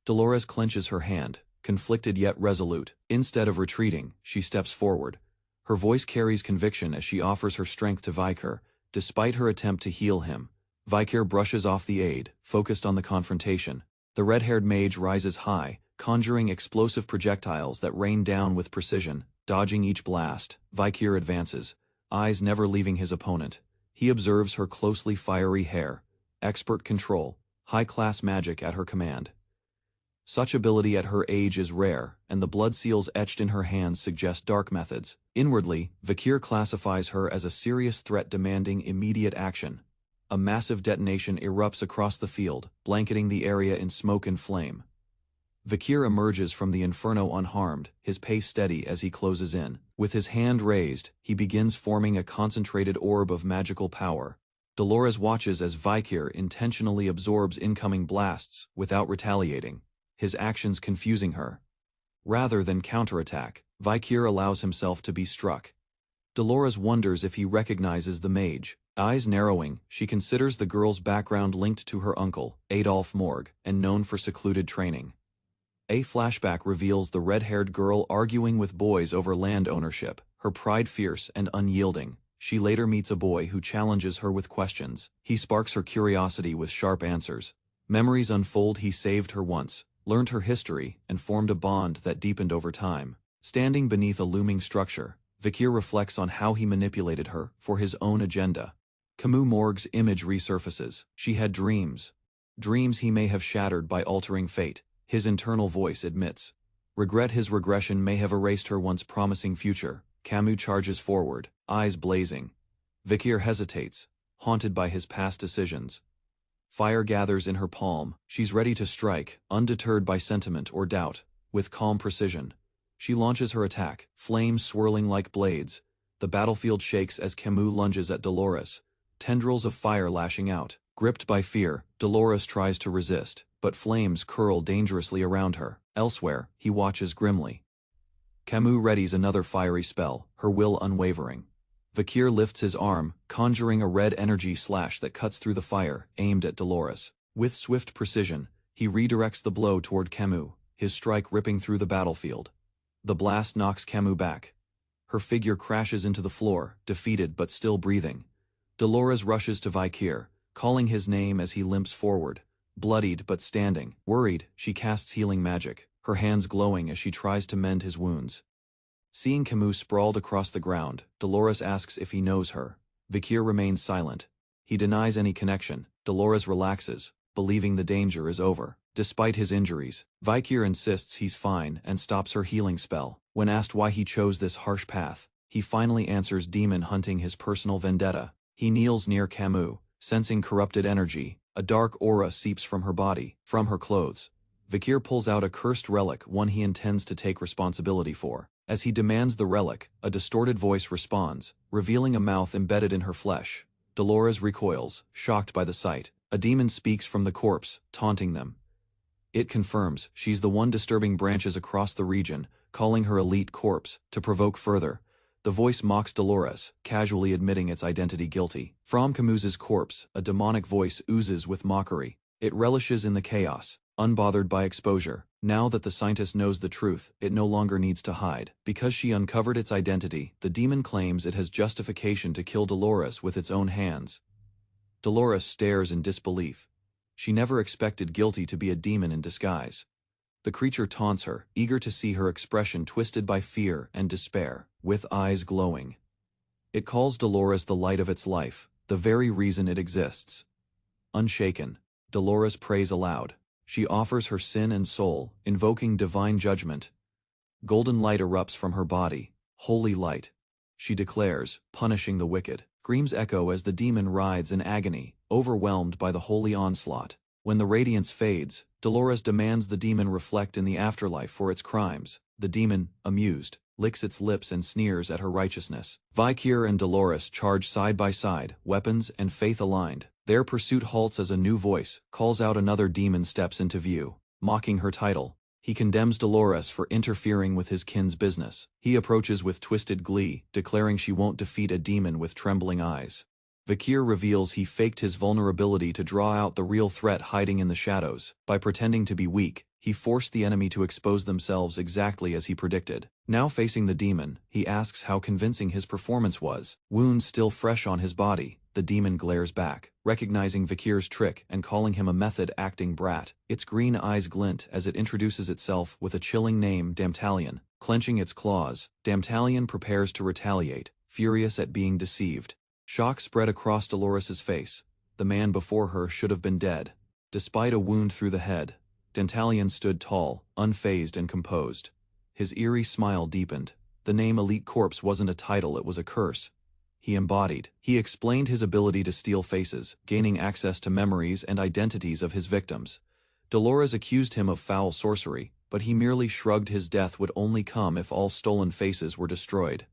Dolores clenches her hand, conflicted yet resolute. Instead of retreating, she steps forward. Her voice carries conviction as she offers her strength to Vakir, despite her attempt to heal him. Vakir brushes off the aid, focused on the confrontation. The red-haired mage rises high, conjuring explosive projectiles that rain down with precision. Dodging each blast, Vakir advances, eyes never leaving his opponent. He observes her closely fiery hair, expert control, high-class magic at her command. Such ability at her age is rare, and the blood seals etched in her hands suggest dark methods. Inwardly, Vakir classifies her as a serious threat demanding immediate action. A massive detonation erupts across the field, blanketing the area in smoke and flame. Vakir emerges from the inferno unharmed, his pace steady as he closes in. With his hand raised, he begins forming a concentrated orb of magical power. Dolores watches as Vakir intentionally absorbs incoming blasts without retaliating, his actions confusing her. Rather than counterattack, Vakir allows himself to be struck. Dolores wonders if he recognizes the mage. Eyes narrowing, she considers the girl's background linked to her uncle, Adolf Morg, and known for secluded training. A flashback reveals the red-haired girl arguing with boys over land ownership, her pride fierce and unyielding. She later meets a boy who challenges her with questions. He sparks her curiosity with sharp answers. Memories unfold. He saved her once, learned her history, and formed a bond that deepened over time. Standing beneath a looming structure, Vakir reflects on how he manipulated her for his own agenda. Camus Morg's image resurfaces. She had dreams. Dreams he may have shattered by altering fate. His internal voice admits. Regret his regression may have erased her once promising future. Camus charges forward, eyes blazing. Vakir hesitates, haunted by his past decisions. Fire gathers in her palm. She's ready to strike, undeterred by sentiment or doubt. With calm precision, she launches her attack, flames swirling like blades. The battlefield shakes as Camus lunges at Dolores, tendrils of fire lashing out. Gripped by fear, Dolores tries to resist, but flames curl dangerously around her. Elsewhere, he watches grimly. Camus readies another fiery spell, her will unwavering. Vakir lifts his arm, conjuring a red energy slash that cuts through the fire, aimed at Dolores. With swift precision, he redirects the blow toward Camus, his strike ripping through the battlefield. The blast knocks Camus back. Her figure crashes into the floor, defeated but still breathing. Dolores rushes to Vakir, calling his name as he limps forward. Bloodied but standing. Worried, she casts healing magic, her hands glowing as she tries to mend his wounds. Seeing Camus sprawled across the ground, Dolores asks if he knows her. Vakir remains silent. He denies any connection. Dolores relaxes, believing the danger is over. Despite his injuries, Vakir insists he's fine and stops her healing spell. When asked why he chose this harsh path, he finally answers demon hunting his personal vendetta. He kneels near Camus, sensing corrupted energy. A dark aura seeps from her body, from her clothes. Vakir pulls out a cursed relic, one he intends to take responsibility for. As he demands the relic, a distorted voice responds, revealing a mouth embedded in her flesh. Dolores recoils, shocked by the sight. A demon speaks from the corpse, taunting them. It confirms she's the one disturbing branches across the region, calling her elite corpse to provoke further. The voice mocks Dolores, casually admitting its identity guilty. From Camus's corpse, a demonic voice oozes with mockery. It relishes in the chaos, unbothered by exposure. Now that the scientist knows the truth, it no longer needs to hide. Because she uncovered its identity, the demon claims it has justification to kill Dolores with its own hands. Dolores stares in disbelief. She never expected guilty to be a demon in disguise. The creature taunts her, eager to see her expression twisted by fear and despair, with eyes glowing. It calls Dolores the light of its life, the very reason it exists. Unshaken, Dolores prays aloud. She offers her sin and soul, invoking divine judgment. Golden light erupts from her body, holy light. She declares, punishing the wicked. Screams echo as the demon writhes in agony, overwhelmed by the holy onslaught. When the radiance fades, Dolores demands the demon reflect in the afterlife for its crimes. The demon, amused, licks its lips and sneers at her righteousness. Valkyr and Dolores charge side by side, weapons and faith aligned. Their pursuit halts as a new voice calls out another demon steps into view. Mocking her title, he condemns Dolores for interfering with his kin's business. He approaches with twisted glee, declaring she won't defeat a demon with trembling eyes. Valkyr reveals he faked his vulnerability to draw out the real threat hiding in the shadows. By pretending to be weak, he forced the enemy to expose themselves exactly as he predicted. Now facing the demon, he asks how convincing his performance was. Wounds still fresh on his body, the demon glares back, recognizing Valkyr's trick and calling him a method-acting brat. Its green eyes glint as it introduces itself with a chilling name, Damtalion. Clenching its claws, Damtalion prepares to retaliate, furious at being deceived. Shock spread across Dolores's face. The man before her should have been dead. Despite a wound through the head, Damtalion stood tall, unfazed and composed. His eerie smile deepened. The name Elite Corpse wasn't a title, it was a curse. He embodied. He explained his ability to steal faces, gaining access to memories and identities of his victims. Dolores accused him of foul sorcery, but he merely shrugged his death would only come if all stolen faces were destroyed.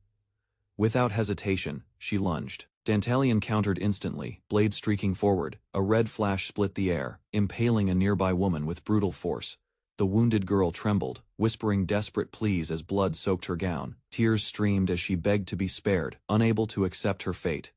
Without hesitation, she lunged. Damtalion countered instantly, blade streaking forward. A red flash split the air, impaling a nearby woman with brutal force. The wounded girl trembled, whispering desperate pleas as blood soaked her gown. Tears streamed as she begged to be spared, unable to accept her fate.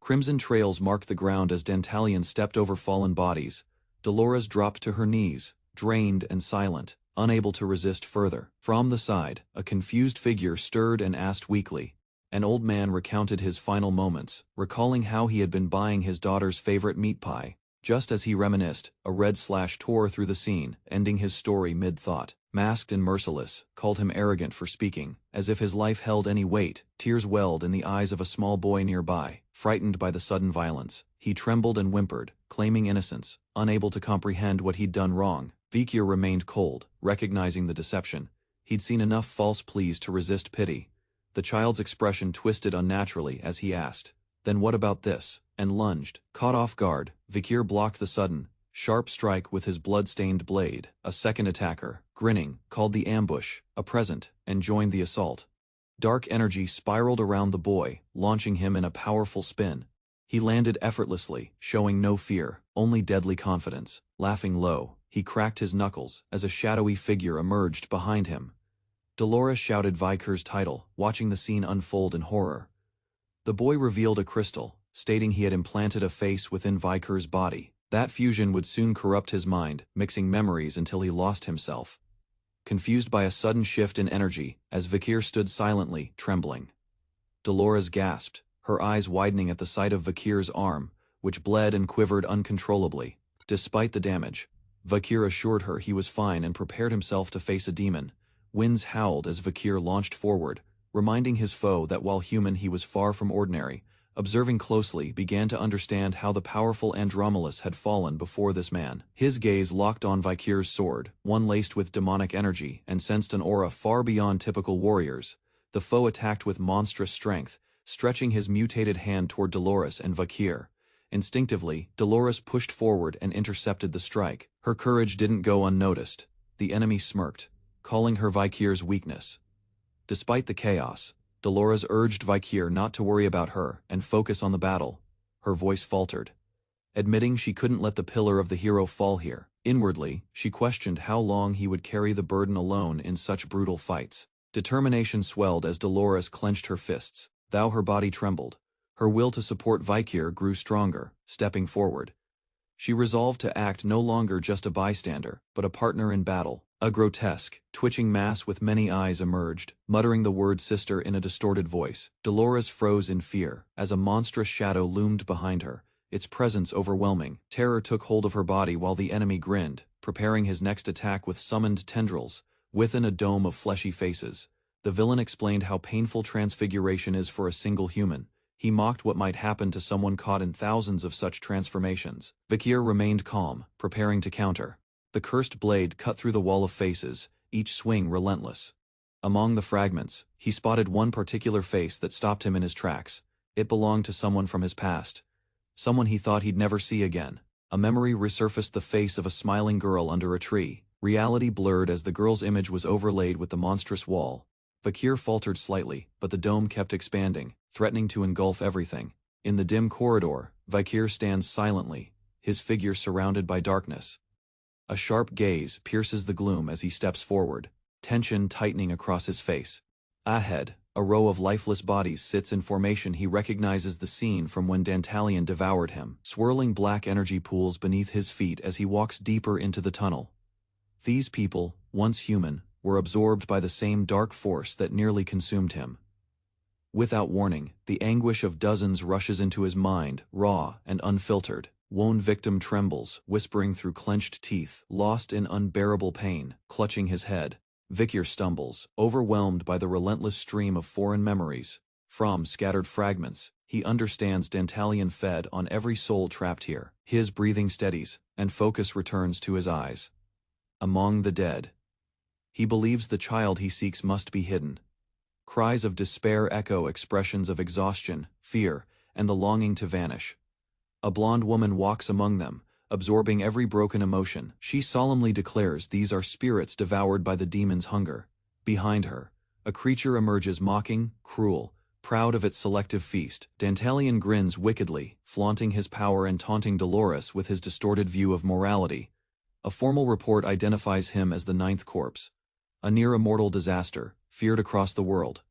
Crimson trails marked the ground as Damtalion stepped over fallen bodies. Dolores dropped to her knees, drained and silent, unable to resist further. From the side, a confused figure stirred and asked weakly. An old man recounted his final moments, recalling how he had been buying his daughter's favorite meat pie. Just as he reminisced, a red slash tore through the scene, ending his story mid-thought. Masked and merciless, called him arrogant for speaking, as if his life held any weight. Tears welled in the eyes of a small boy nearby, frightened by the sudden violence. He trembled and whimpered, claiming innocence, unable to comprehend what he'd done wrong. Valkyr remained cold, recognizing the deception. He'd seen enough false pleas to resist pity. The child's expression twisted unnaturally as he asked, "Then what about this?" and lunged. Caught off guard, Valkyr blocked the sudden, sharp strike with his blood-stained blade. A second attacker, grinning, called the ambush a present, and joined the assault. Dark energy spiraled around the boy, launching him in a powerful spin. He landed effortlessly, showing no fear, only deadly confidence. Laughing low, he cracked his knuckles as a shadowy figure emerged behind him. Dolores shouted Valkyr's title, watching the scene unfold in horror. The boy revealed a crystal, stating he had implanted a face within Valkyr's body. That fusion would soon corrupt his mind, mixing memories until he lost himself. Confused by a sudden shift in energy, as Valkyr stood silently, trembling. Dolores gasped, her eyes widening at the sight of Valkyr's arm, which bled and quivered uncontrollably. Despite the damage, Valkyr assured her he was fine and prepared himself to face a demon. Winds howled as Valkyr launched forward, reminding his foe that while human he was far from ordinary. Observing closely, began to understand how the powerful Andromedus had fallen before this man. His gaze locked on Valkyr's sword, one laced with demonic energy, and sensed an aura far beyond typical warriors. The foe attacked with monstrous strength, stretching his mutated hand toward Dolores and Valkyr. Instinctively, Dolores pushed forward and intercepted the strike. Her courage didn't go unnoticed. The enemy smirked, calling her Valkyr's weakness. Despite the chaos, Dolores urged Valkyr not to worry about her and focus on the battle. Her voice faltered, admitting she couldn't let the pillar of the hero fall here. Inwardly, she questioned how long he would carry the burden alone in such brutal fights. Determination swelled as Dolores clenched her fists. Though her body trembled, her will to support Valkyr grew stronger. Stepping forward, she resolved to act no longer just a bystander, but a partner in battle. A grotesque, twitching mass with many eyes emerged, muttering the word sister in a distorted voice. Dolores froze in fear, as a monstrous shadow loomed behind her, its presence overwhelming. Terror took hold of her body while the enemy grinned, preparing his next attack with summoned tendrils, within a dome of fleshy faces. The villain explained how painful transfiguration is for a single human. He mocked what might happen to someone caught in thousands of such transformations. Valkyr remained calm, preparing to counter. The cursed blade cut through the wall of faces, each swing relentless. Among the fragments, he spotted one particular face that stopped him in his tracks. It belonged to someone from his past. Someone he thought he'd never see again. A memory resurfaced the face of a smiling girl under a tree. Reality blurred as the girl's image was overlaid with the monstrous wall. Vakir faltered slightly, but the dome kept expanding, threatening to engulf everything. In the dim corridor, Vakir stands silently, his figure surrounded by darkness. A sharp gaze pierces the gloom as he steps forward, tension tightening across his face. Ahead, a row of lifeless bodies sits in formation. He recognizes the scene from when Dantalion devoured him, swirling black energy pools beneath his feet as he walks deeper into the tunnel. These people, once human, were absorbed by the same dark force that nearly consumed him. Without warning, the anguish of dozens rushes into his mind, raw and unfiltered. One victim trembles, whispering through clenched teeth, lost in unbearable pain, clutching his head. Vakir stumbles, overwhelmed by the relentless stream of foreign memories. From scattered fragments, he understands Dantalion fed on every soul trapped here. His breathing steadies, and focus returns to his eyes. Among the dead. He believes the child he seeks must be hidden. Cries of despair echo expressions of exhaustion, fear, and the longing to vanish. A blonde woman walks among them, absorbing every broken emotion. She solemnly declares these are spirits devoured by the demon's hunger. Behind her, a creature emerges mocking, cruel, proud of its selective feast. Dantalion grins wickedly, flaunting his power and taunting Dolores with his distorted view of morality. A formal report identifies him as the Ninth Corpse, a near-immortal disaster, feared across the world.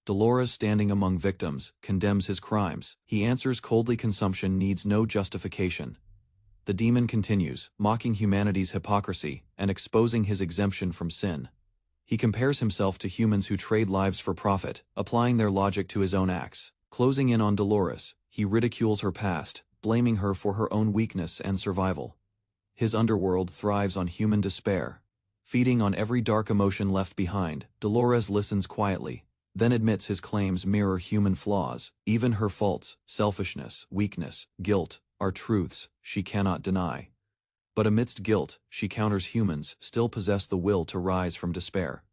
Dolores, standing among victims, condemns his crimes. He answers coldly, consumption needs no justification. The demon continues, mocking humanity's hypocrisy and exposing his exemption from sin. He compares himself to humans who trade lives for profit, applying their logic to his own acts. Closing in on Dolores, he ridicules her past, blaming her for her own weakness and survival. His underworld thrives on human despair. Feeding on every dark emotion left behind, Dolores listens quietly, then admits his claims mirror human flaws. Even her faults, selfishness, weakness, guilt, are truths she cannot deny. But amidst guilt, she counters humans still possess the will to rise from despair.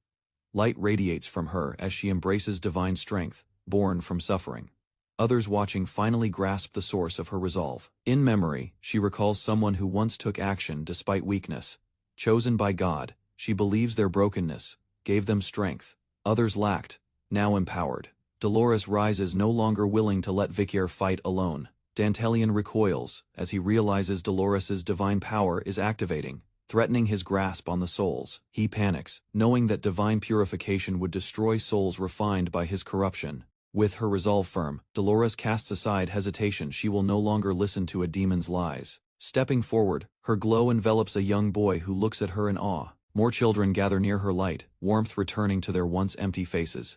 Light radiates from her as she embraces divine strength, born from suffering. Others watching finally grasp the source of her resolve. In memory, she recalls someone who once took action despite weakness. Chosen by God, she believes their brokenness gave them strength. Others lacked, now empowered. Dolores rises, no longer willing to let Vakir fight alone. Dantalion recoils as he realizes Dolores's divine power is activating, threatening his grasp on the souls. He panics, knowing that divine purification would destroy souls refined by his corruption. With her resolve firm, Dolores casts aside hesitation. She will no longer listen to a demon's lies. Stepping forward, her glow envelops a young boy who looks at her in awe. More children gather near her light, warmth returning to their once empty faces.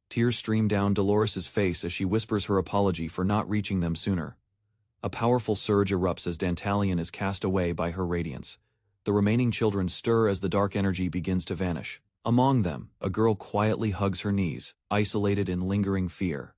Tears stream down Dolores's face as she whispers her apology for not reaching them sooner. A powerful surge erupts as Dantalion is cast away by her radiance. The remaining children stir as the dark energy begins to vanish. Among them, a girl quietly hugs her knees, isolated in lingering fear.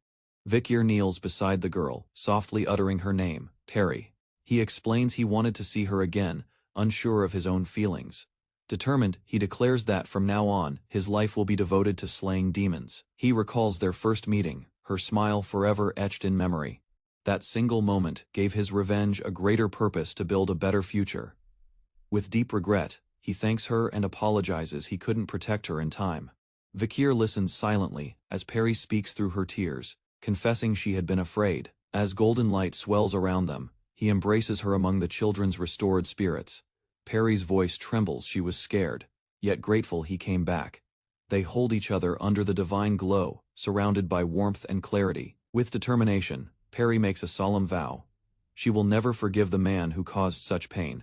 Vakir kneels beside the girl, softly uttering her name, Perry. He explains he wanted to see her again, unsure of his own feelings. Determined, he declares that from now on, his life will be devoted to slaying demons. He recalls their first meeting, her smile forever etched in memory. That single moment gave his revenge a greater purpose to build a better future. With deep regret, he thanks her and apologizes he couldn't protect her in time. Vakir listens silently as Perry speaks through her tears, confessing she had been afraid. As golden light swells around them, he embraces her among the children's restored spirits. Perry's voice trembles. She was scared, yet grateful he came back. They hold each other under the divine glow, surrounded by warmth and clarity. With determination, Perry makes a solemn vow. She will never forgive the man who caused such pain.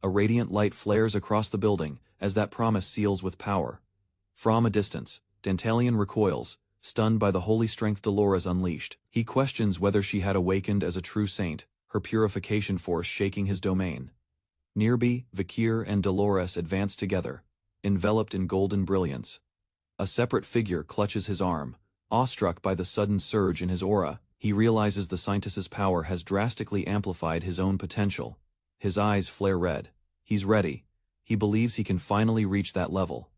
A radiant light flares across the building as that promise seals with power. From a distance, Dantalion recoils, stunned by the holy strength Dolores unleashed. He questions whether she had awakened as a true saint, her purification force shaking his domain. Nearby, Vakir and Dolores advance together, enveloped in golden brilliance. A separate figure clutches his arm. Awestruck by the sudden surge in his aura, he realizes the scientist's power has drastically amplified his own potential. His eyes flare red. He's ready. He believes he can finally reach that level.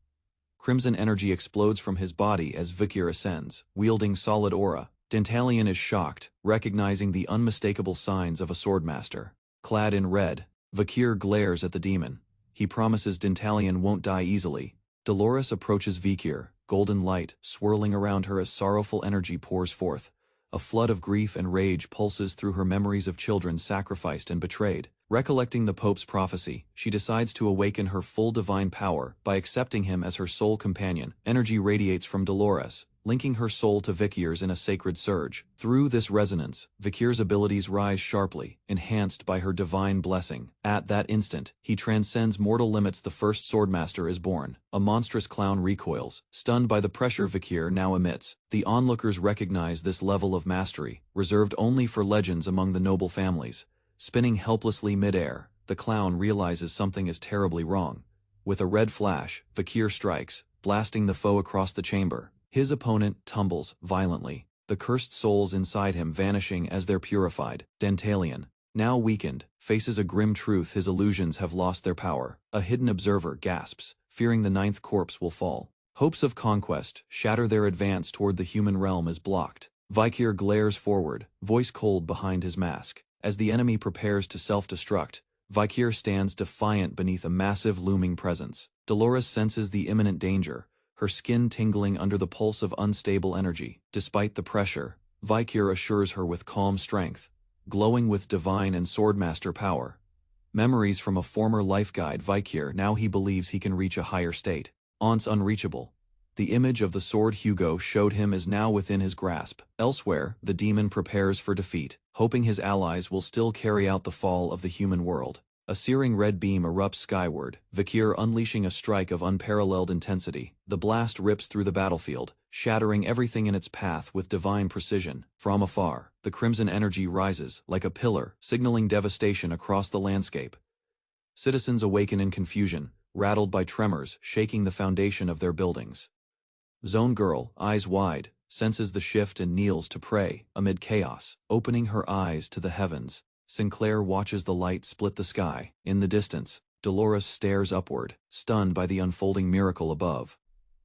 Crimson energy explodes from his body as Vakir ascends, wielding solid aura. Dantalion is shocked, recognizing the unmistakable signs of a swordmaster. Clad in red, Vakir glares at the demon. He promises Dintalion won't die easily. Dolores approaches Vakir, golden light swirling around her as sorrowful energy pours forth. A flood of grief and rage pulses through her memories of children sacrificed and betrayed. Recollecting the Pope's prophecy, she decides to awaken her full divine power by accepting him as her sole companion. Energy radiates from Dolores, linking her soul to Vakir's in a sacred surge. Through this resonance, Vakir's abilities rise sharply, enhanced by her divine blessing. At that instant, he transcends mortal limits. The first Swordmaster is born. A monstrous clown recoils, stunned by the pressure Vakir now emits. The onlookers recognize this level of mastery, reserved only for legends among the noble families. Spinning helplessly mid-air, the clown realizes something is terribly wrong. With a red flash, Vakir strikes, blasting the foe across the chamber. His opponent tumbles violently, the cursed souls inside him vanishing as they're purified. Dintalion, now weakened, faces a grim truth: his illusions have lost their power. A hidden observer gasps, fearing the ninth corpse will fall. Hopes of conquest shatter, their advance toward the human realm is blocked. Vakir glares forward, voice cold behind his mask. As the enemy prepares to self-destruct, Vakir stands defiant beneath a massive looming presence. Dolores senses the imminent danger, her skin tingling under the pulse of unstable energy. Despite the pressure, Vakir assures her with calm strength, glowing with divine and swordmaster power. Memories from a former life guide Vakir, now he believes he can reach a higher state. Once unreachable, the image of the sword Hugo showed him is now within his grasp. Elsewhere, the demon prepares for defeat, hoping his allies will still carry out the fall of the human world. A searing red beam erupts skyward, Vakir unleashing a strike of unparalleled intensity. The blast rips through the battlefield, shattering everything in its path with divine precision. From afar, the crimson energy rises, like a pillar, signaling devastation across the landscape. Citizens awaken in confusion, rattled by tremors shaking the foundation of their buildings. Zone Girl, eyes wide, senses the shift and kneels to pray. Amid chaos, opening her eyes to the heavens, Sinclair watches the light split the sky. In the distance, Dolores stares upward, stunned by the unfolding miracle above.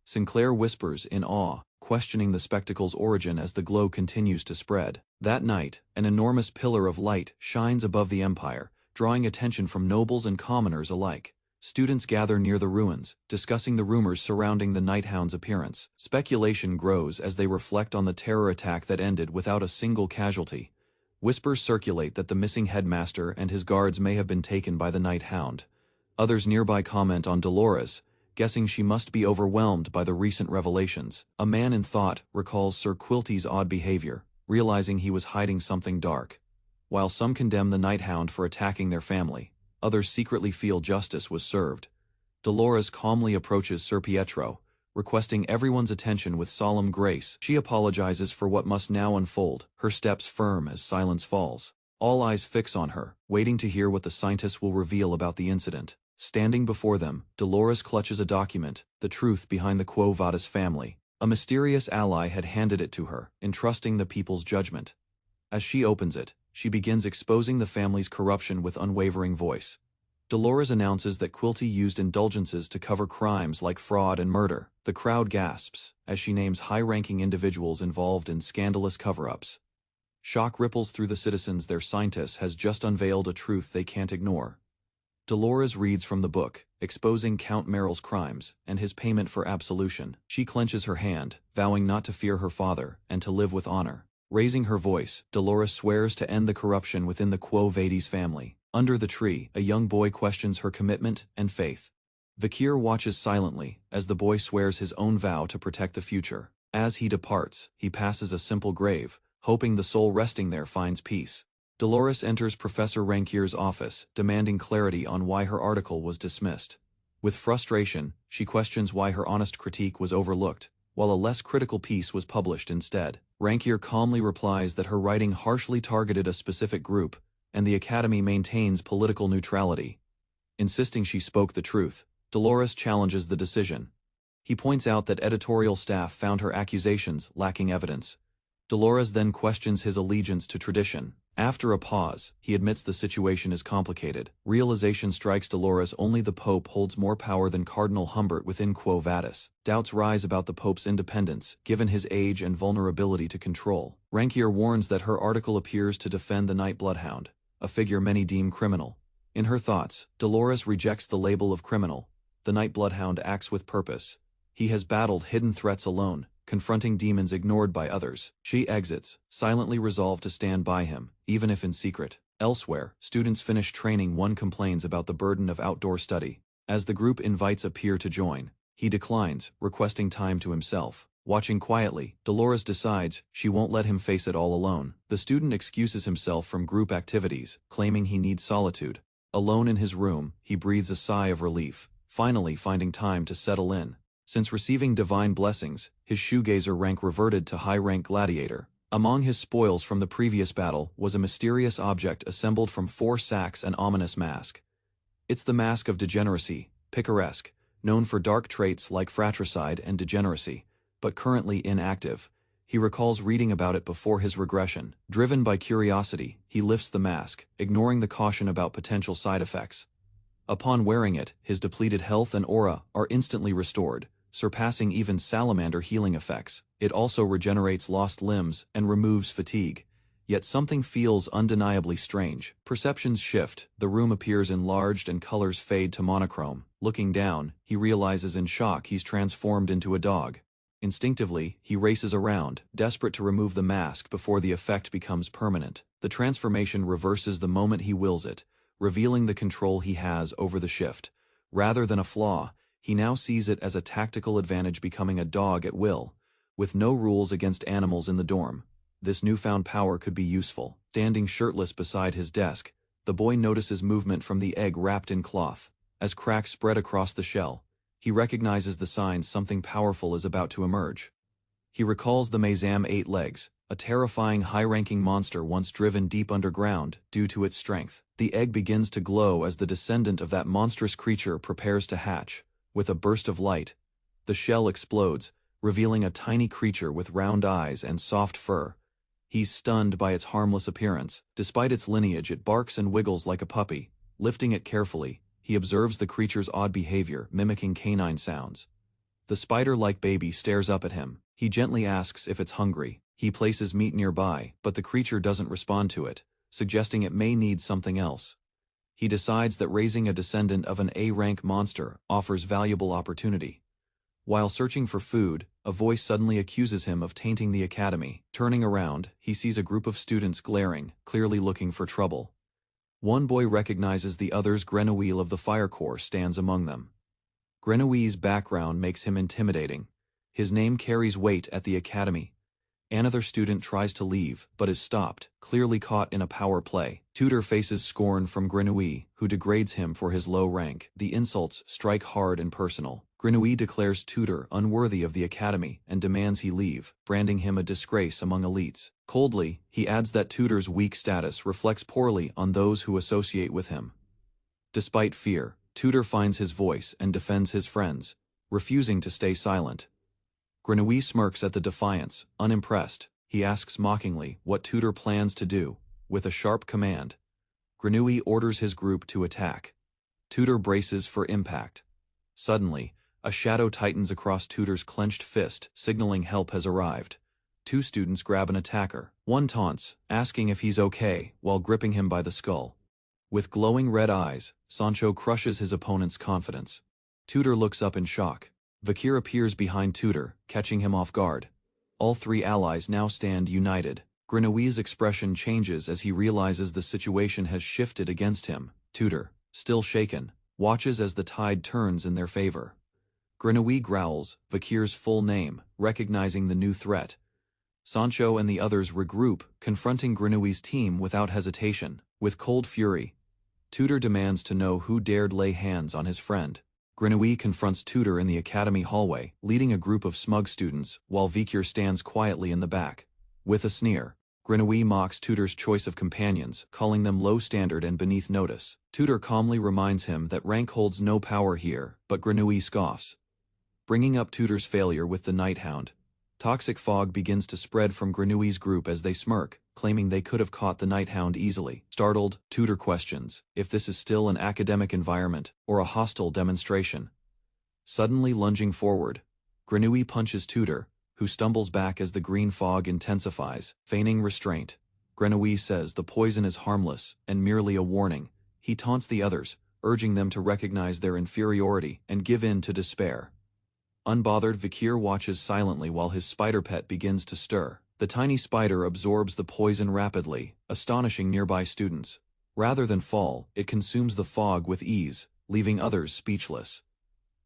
Sinclair whispers in awe, questioning the spectacle's origin as the glow continues to spread. That night, an enormous pillar of light shines above the Empire, drawing attention from nobles and commoners alike. Students gather near the ruins, discussing the rumors surrounding the Nighthound's appearance. Speculation grows as they reflect on the terror attack that ended without a single casualty. Whispers circulate that the missing headmaster and his guards may have been taken by the Nighthound. Others nearby comment on Dolores, guessing she must be overwhelmed by the recent revelations. A man in thought recalls Sir Quilty's odd behavior, realizing he was hiding something dark. While some condemn the Nighthound for attacking their family, others secretly feel justice was served. Dolores calmly approaches Sir Pietro, requesting everyone's attention with solemn grace. She apologizes for what must now unfold, her steps firm as silence falls. All eyes fix on her, waiting to hear what the scientists will reveal about the incident. Standing before them, Dolores clutches a document, the truth behind the Quo Vadis family. A mysterious ally had handed it to her, entrusting the people's judgment. As she opens it, she begins exposing the family's corruption with unwavering voice. Dolores announces that Quilty used indulgences to cover crimes like fraud and murder. The crowd gasps, as she names high-ranking individuals involved in scandalous cover-ups. Shock ripples through the citizens. Their scientist has just unveiled a truth they can't ignore. Dolores reads from the book, exposing Count Meryl's crimes and his payment for absolution. She clenches her hand, vowing not to fear her father and to live with honor. Raising her voice, Dolores swears to end the corruption within the Quo Vadis family. Under the tree, a young boy questions her commitment and faith. Vakir watches silently as the boy swears his own vow to protect the future. As he departs, he passes a simple grave, hoping the soul resting there finds peace. Dolores enters Professor Rankier's office, demanding clarity on why her article was dismissed. With frustration, she questions why her honest critique was overlooked, while a less critical piece was published instead. Rankier calmly replies that her writing harshly targeted a specific group, and the Academy maintains political neutrality. Insisting she spoke the truth, Dolores challenges the decision. He points out that editorial staff found her accusations lacking evidence. Dolores then questions his allegiance to tradition. After a pause, he admits the situation is complicated. Realization strikes Dolores: only the Pope holds more power than Cardinal Humbert within Quo Vadis. Doubts rise about the Pope's independence, given his age and vulnerability to control. Rankier warns that her article appears to defend the Night Bloodhound. a figure many deem criminal. In her thoughts, Dolores rejects the label of criminal. The Night Bloodhound acts with purpose. He has battled hidden threats alone, confronting demons ignored by others. She exits, silently resolved to stand by him, even if in secret. Elsewhere, students finish training. One complains about the burden of outdoor study. As the group invites a peer to join, he declines, requesting time to himself. Watching quietly, Dolores decides she won't let him face it all alone. The student excuses himself from group activities, claiming he needs solitude. Alone in his room, he breathes a sigh of relief, finally finding time to settle in. Since receiving divine blessings, his shoegazer rank reverted to high-rank gladiator. Among his spoils from the previous battle was a mysterious object assembled from 4 sacks and ominous mask. It's the mask of degeneracy, picaresque, known for dark traits like fratricide and degeneracy, but currently inactive. He recalls reading about it before his regression. Driven by curiosity, he lifts the mask, ignoring the caution about potential side effects. Upon wearing it, his depleted health and aura are instantly restored, surpassing even salamander healing effects. It also regenerates lost limbs and removes fatigue. Yet something feels undeniably strange. Perceptions shift, the room appears enlarged and colors fade to monochrome. Looking down, he realizes in shock he's transformed into a dog. Instinctively, he races around, desperate to remove the mask before the effect becomes permanent. The transformation reverses the moment he wills it, revealing the control he has over the shift. Rather than a flaw, he now sees it as a tactical advantage, becoming a dog at will. With no rules against animals in the dorm, this newfound power could be useful. Standing shirtless beside his desk, the boy notices movement from the egg wrapped in cloth. As cracks spread across the shell, he recognizes the signs something powerful is about to emerge. He recalls the Mazam 8 legs, a terrifying high-ranking monster once driven deep underground due to its strength. The egg begins to glow as the descendant of that monstrous creature prepares to hatch. With a burst of light, the shell explodes, revealing a tiny creature with round eyes and soft fur. He's stunned by its harmless appearance. Despite its lineage, it barks and wiggles like a puppy. Lifting it carefully, he observes the creature's odd behavior, mimicking canine sounds. The spider-like baby stares up at him. He gently asks if it's hungry. He places meat nearby, but the creature doesn't respond to it, suggesting it may need something else. He decides that raising a descendant of an A-rank monster offers valuable opportunity. While searching for food, a voice suddenly accuses him of tainting the academy. Turning around, he sees a group of students glaring, clearly looking for trouble. One boy recognizes the others. Grenouille of the Fire Corps stands among them. Grenouille's background makes him intimidating. His name carries weight at the academy. Another student tries to leave, but is stopped, clearly caught in a power play. Tutor faces scorn from Grenouille, who degrades him for his low rank. The insults strike hard and personal. Grenouille declares Tutor unworthy of the academy and demands he leave, branding him a disgrace among elites. Coldly, he adds that Tutor's weak status reflects poorly on those who associate with him. Despite fear, Tutor finds his voice and defends his friends, refusing to stay silent. Grenouille smirks at the defiance. Unimpressed, he asks mockingly what Tutor plans to do. With a sharp command, Grenouille orders his group to attack. Tutor braces for impact. Suddenly, a shadow tightens across Tutor's clenched fist, signaling help has arrived. 2 students grab an attacker. One taunts, asking if he's okay, while gripping him by the skull. With glowing red eyes, Sancho crushes his opponent's confidence. Tutor looks up in shock. Vakir appears behind Tutor, catching him off guard. All 3 allies now stand united. Grenouille's expression changes as he realizes the situation has shifted against him. Tutor, still shaken, watches as the tide turns in their favor. Grenouille growls Vakir's full name, recognizing the new threat. Sancho and the others regroup, confronting Grenouille's team without hesitation. With cold fury, Tutor demands to know who dared lay hands on his friend. Grenouille confronts Tutor in the academy hallway, leading a group of smug students, while Vakir stands quietly in the back. With a sneer, Grenouille mocks Tutor's choice of companions, calling them low standard and beneath notice. Tutor calmly reminds him that rank holds no power here, but Grenouille scoffs, bringing up Tutor's failure with the Night Hound. Toxic fog begins to spread from Grenouille's group as they smirk, claiming they could have caught the Night Hound easily. Startled, Tutor questions if this is still an academic environment or a hostile demonstration. Suddenly lunging forward, Grenouille punches Tutor, who stumbles back as the green fog intensifies, feigning restraint. Grenouille says the poison is harmless and merely a warning. He taunts the others, urging them to recognize their inferiority and give in to despair. Unbothered, Vikir watches silently while his spider pet begins to stir. The tiny spider absorbs the poison rapidly, astonishing nearby students. Rather than fall, it consumes the fog with ease, leaving others speechless.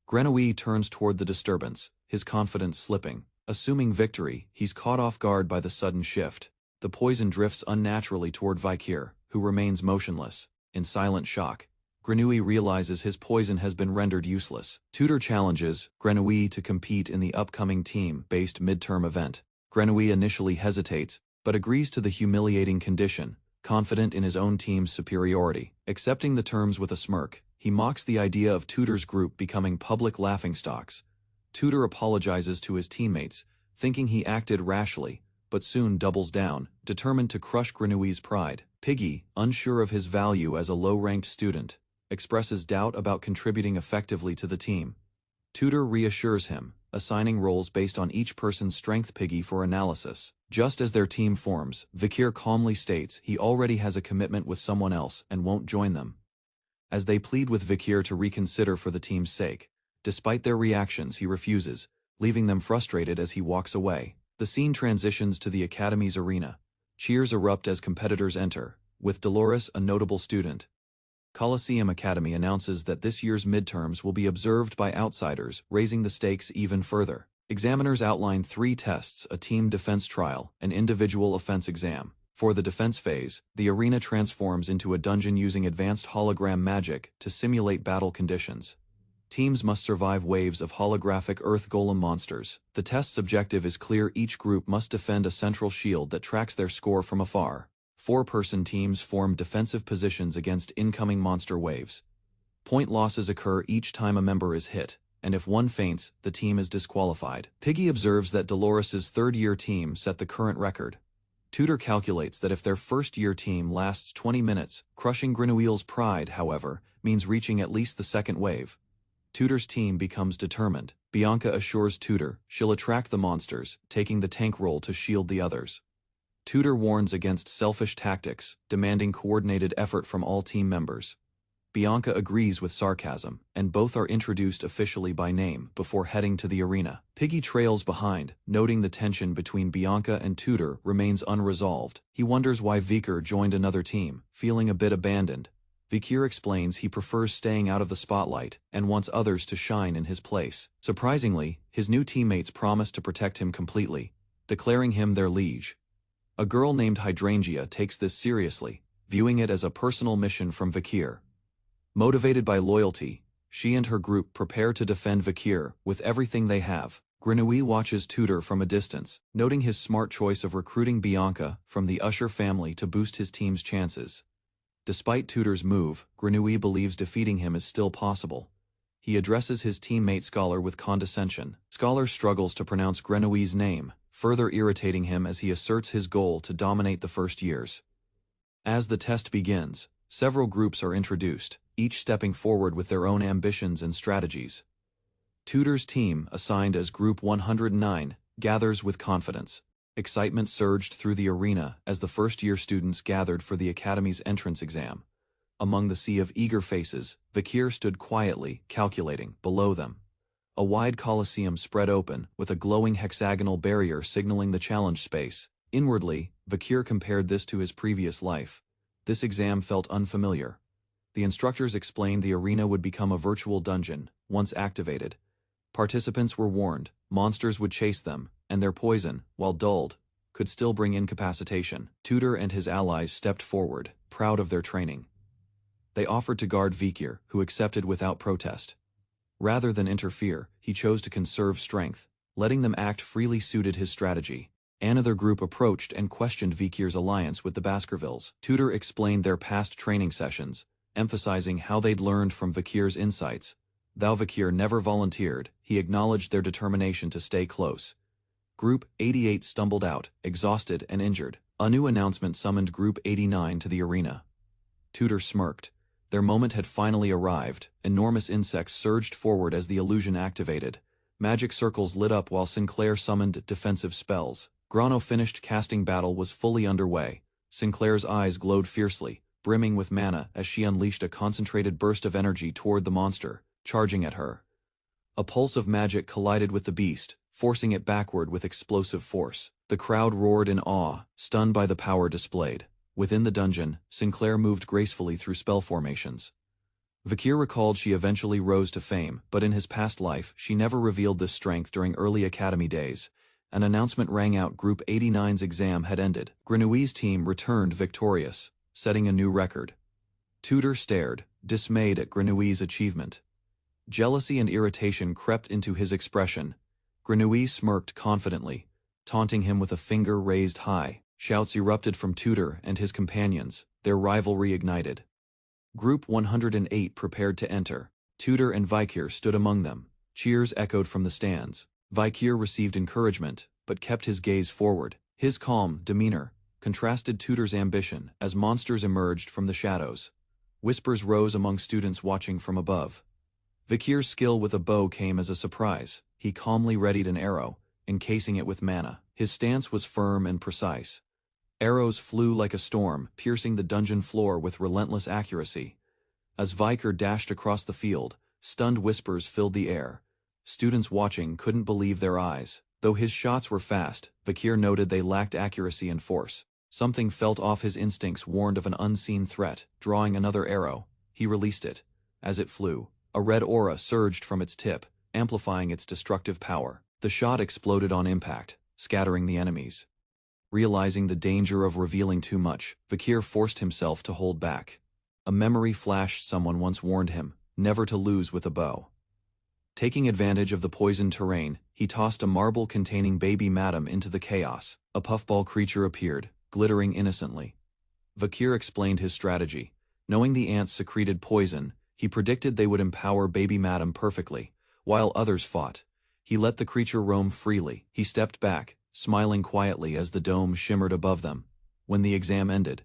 Grenouille turns toward the disturbance, his confidence slipping. Assuming victory, he's caught off guard by the sudden shift. The poison drifts unnaturally toward Vikir, who remains motionless, in silent shock. Grenouille realizes his poison has been rendered useless. Tutor challenges Grenouille to compete in the upcoming team-based midterm event. Grenouille initially hesitates, but agrees to the humiliating condition, confident in his own team's superiority. Accepting the terms with a smirk, he mocks the idea of Tutor's group becoming public laughingstocks. Tutor apologizes to his teammates, thinking he acted rashly, but soon doubles down, determined to crush Grenouille's pride. Piggy, unsure of his value as a low-ranked student, expresses doubt about contributing effectively to the team. Tutor reassures him, assigning roles based on each person's strength. Piggy for analysis. Just as their team forms, Vikir calmly states he already has a commitment with someone else and won't join them. As they plead with Vikir to reconsider for the team's sake, despite their reactions he refuses, leaving them frustrated as he walks away. The scene transitions to the academy's arena. Cheers erupt as competitors enter, with Dolores a notable student. Coliseum Academy announces that this year's midterms will be observed by outsiders, raising the stakes even further. Examiners outline 3 tests: a team defense trial, an individual offense exam. For the defense phase, the arena transforms into a dungeon using advanced hologram magic to simulate battle conditions. Teams must survive waves of holographic earth golem monsters. The test's objective is clear: each group must defend a central shield that tracks their score from afar. 4-person teams form defensive positions against incoming monster waves. Point losses occur each time a member is hit, and if one faints, the team is disqualified. Piggy observes that Dolores's third-year team set the current record. Tutor calculates that if their first-year team lasts 20 minutes, crushing Grenouille's pride, however, means reaching at least the second wave. Tutor's team becomes determined. Bianca assures Tutor she'll attract the monsters, taking the tank role to shield the others. Tutor warns against selfish tactics, demanding coordinated effort from all team members. Bianca agrees with sarcasm, and both are introduced officially by name before heading to the arena. Piggy trails behind, noting the tension between Bianca and Tutor remains unresolved. He wonders why Vikir joined another team, feeling a bit abandoned. Vikir explains he prefers staying out of the spotlight and wants others to shine in his place. Surprisingly, his new teammates promise to protect him completely, declaring him their liege. A girl named Hydrangea takes this seriously, viewing it as a personal mission from Vikir. Motivated by loyalty, she and her group prepare to defend Vikir with everything they have. Grenouille watches Tutor from a distance, noting his smart choice of recruiting Bianca from the Usher family to boost his team's chances. Despite Tutor's move, Grenouille believes defeating him is still possible. He addresses his teammate Scholar with condescension. Scholar struggles to pronounce Grenouille's name, further irritating him as he asserts his goal to dominate the first years. As the test begins, several groups are introduced, each stepping forward with their own ambitions and strategies. Tutor's team, assigned as Group 109, gathers with confidence. Excitement surged through the arena as the first-year students gathered for the Academy's entrance exam. Among the sea of eager faces, Vikir stood quietly, calculating. Below them, a wide coliseum spread open, with a glowing hexagonal barrier signaling the challenge space. Inwardly, Vikir compared this to his previous life. This exam felt unfamiliar. The instructors explained the arena would become a virtual dungeon, once activated. Participants were warned, monsters would chase them, and their poison, while dulled, could still bring incapacitation. Tutor and his allies stepped forward, proud of their training. They offered to guard Vikir, who accepted without protest. Rather than interfere, he chose to conserve strength. Letting them act freely suited his strategy. Another group approached and questioned Vikir's alliance with the Baskervilles. Tutor explained their past training sessions, emphasizing how they'd learned from Vikir's insights. Though Vikir never volunteered, he acknowledged their determination to stay close. Group 88 stumbled out, exhausted and injured. A new announcement summoned Group 89 to the arena. Tutor smirked. Their moment had finally arrived. Enormous insects surged forward as the illusion activated. Magic circles lit up while Sinclair summoned defensive spells. Grano finished casting. Battle was fully underway. Sinclair's eyes glowed fiercely, brimming with mana as she unleashed a concentrated burst of energy toward the monster, charging at her. A pulse of magic collided with the beast, forcing it backward with explosive force. The crowd roared in awe, stunned by the power displayed. Within the dungeon, Sinclair moved gracefully through spell formations. Vakir recalled she eventually rose to fame, but in his past life she never revealed this strength during early academy days. An announcement rang out: Group 89's exam had ended. Grenouille's team returned victorious, setting a new record. Tutor stared, dismayed at Grenouille's achievement. Jealousy and irritation crept into his expression. Grenouille smirked confidently, taunting him with a finger raised high. Shouts erupted from Tutor and his companions, their rivalry ignited. Group 108 prepared to enter. Tutor and Vakir stood among them. Cheers echoed from the stands. Vakir received encouragement, but kept his gaze forward. His calm demeanor contrasted Tutor's ambition as monsters emerged from the shadows. Whispers rose among students watching from above. Vakir's skill with a bow came as a surprise. He calmly readied an arrow, encasing it with mana. His stance was firm and precise. Arrows flew like a storm, piercing the dungeon floor with relentless accuracy. As Vakir dashed across the field, stunned whispers filled the air. Students watching couldn't believe their eyes. Though his shots were fast, Vakir noted they lacked accuracy and force. Something felt off. His instincts warned of an unseen threat. Drawing another arrow, he released it. As it flew, a red aura surged from its tip, amplifying its destructive power. The shot exploded on impact, scattering the enemies. Realizing the danger of revealing too much, Vakir forced himself to hold back. A memory flashed. Someone once warned him never to lose with a bow. Taking advantage of the poisoned terrain, he tossed a marble containing baby madam into the chaos. A puffball creature appeared, glittering innocently. Vakir explained his strategy. Knowing the ants secreted poison, he predicted they would empower baby madam perfectly. While others fought, he let the creature roam freely. He stepped back, smiling quietly as the dome shimmered above them. When the exam ended,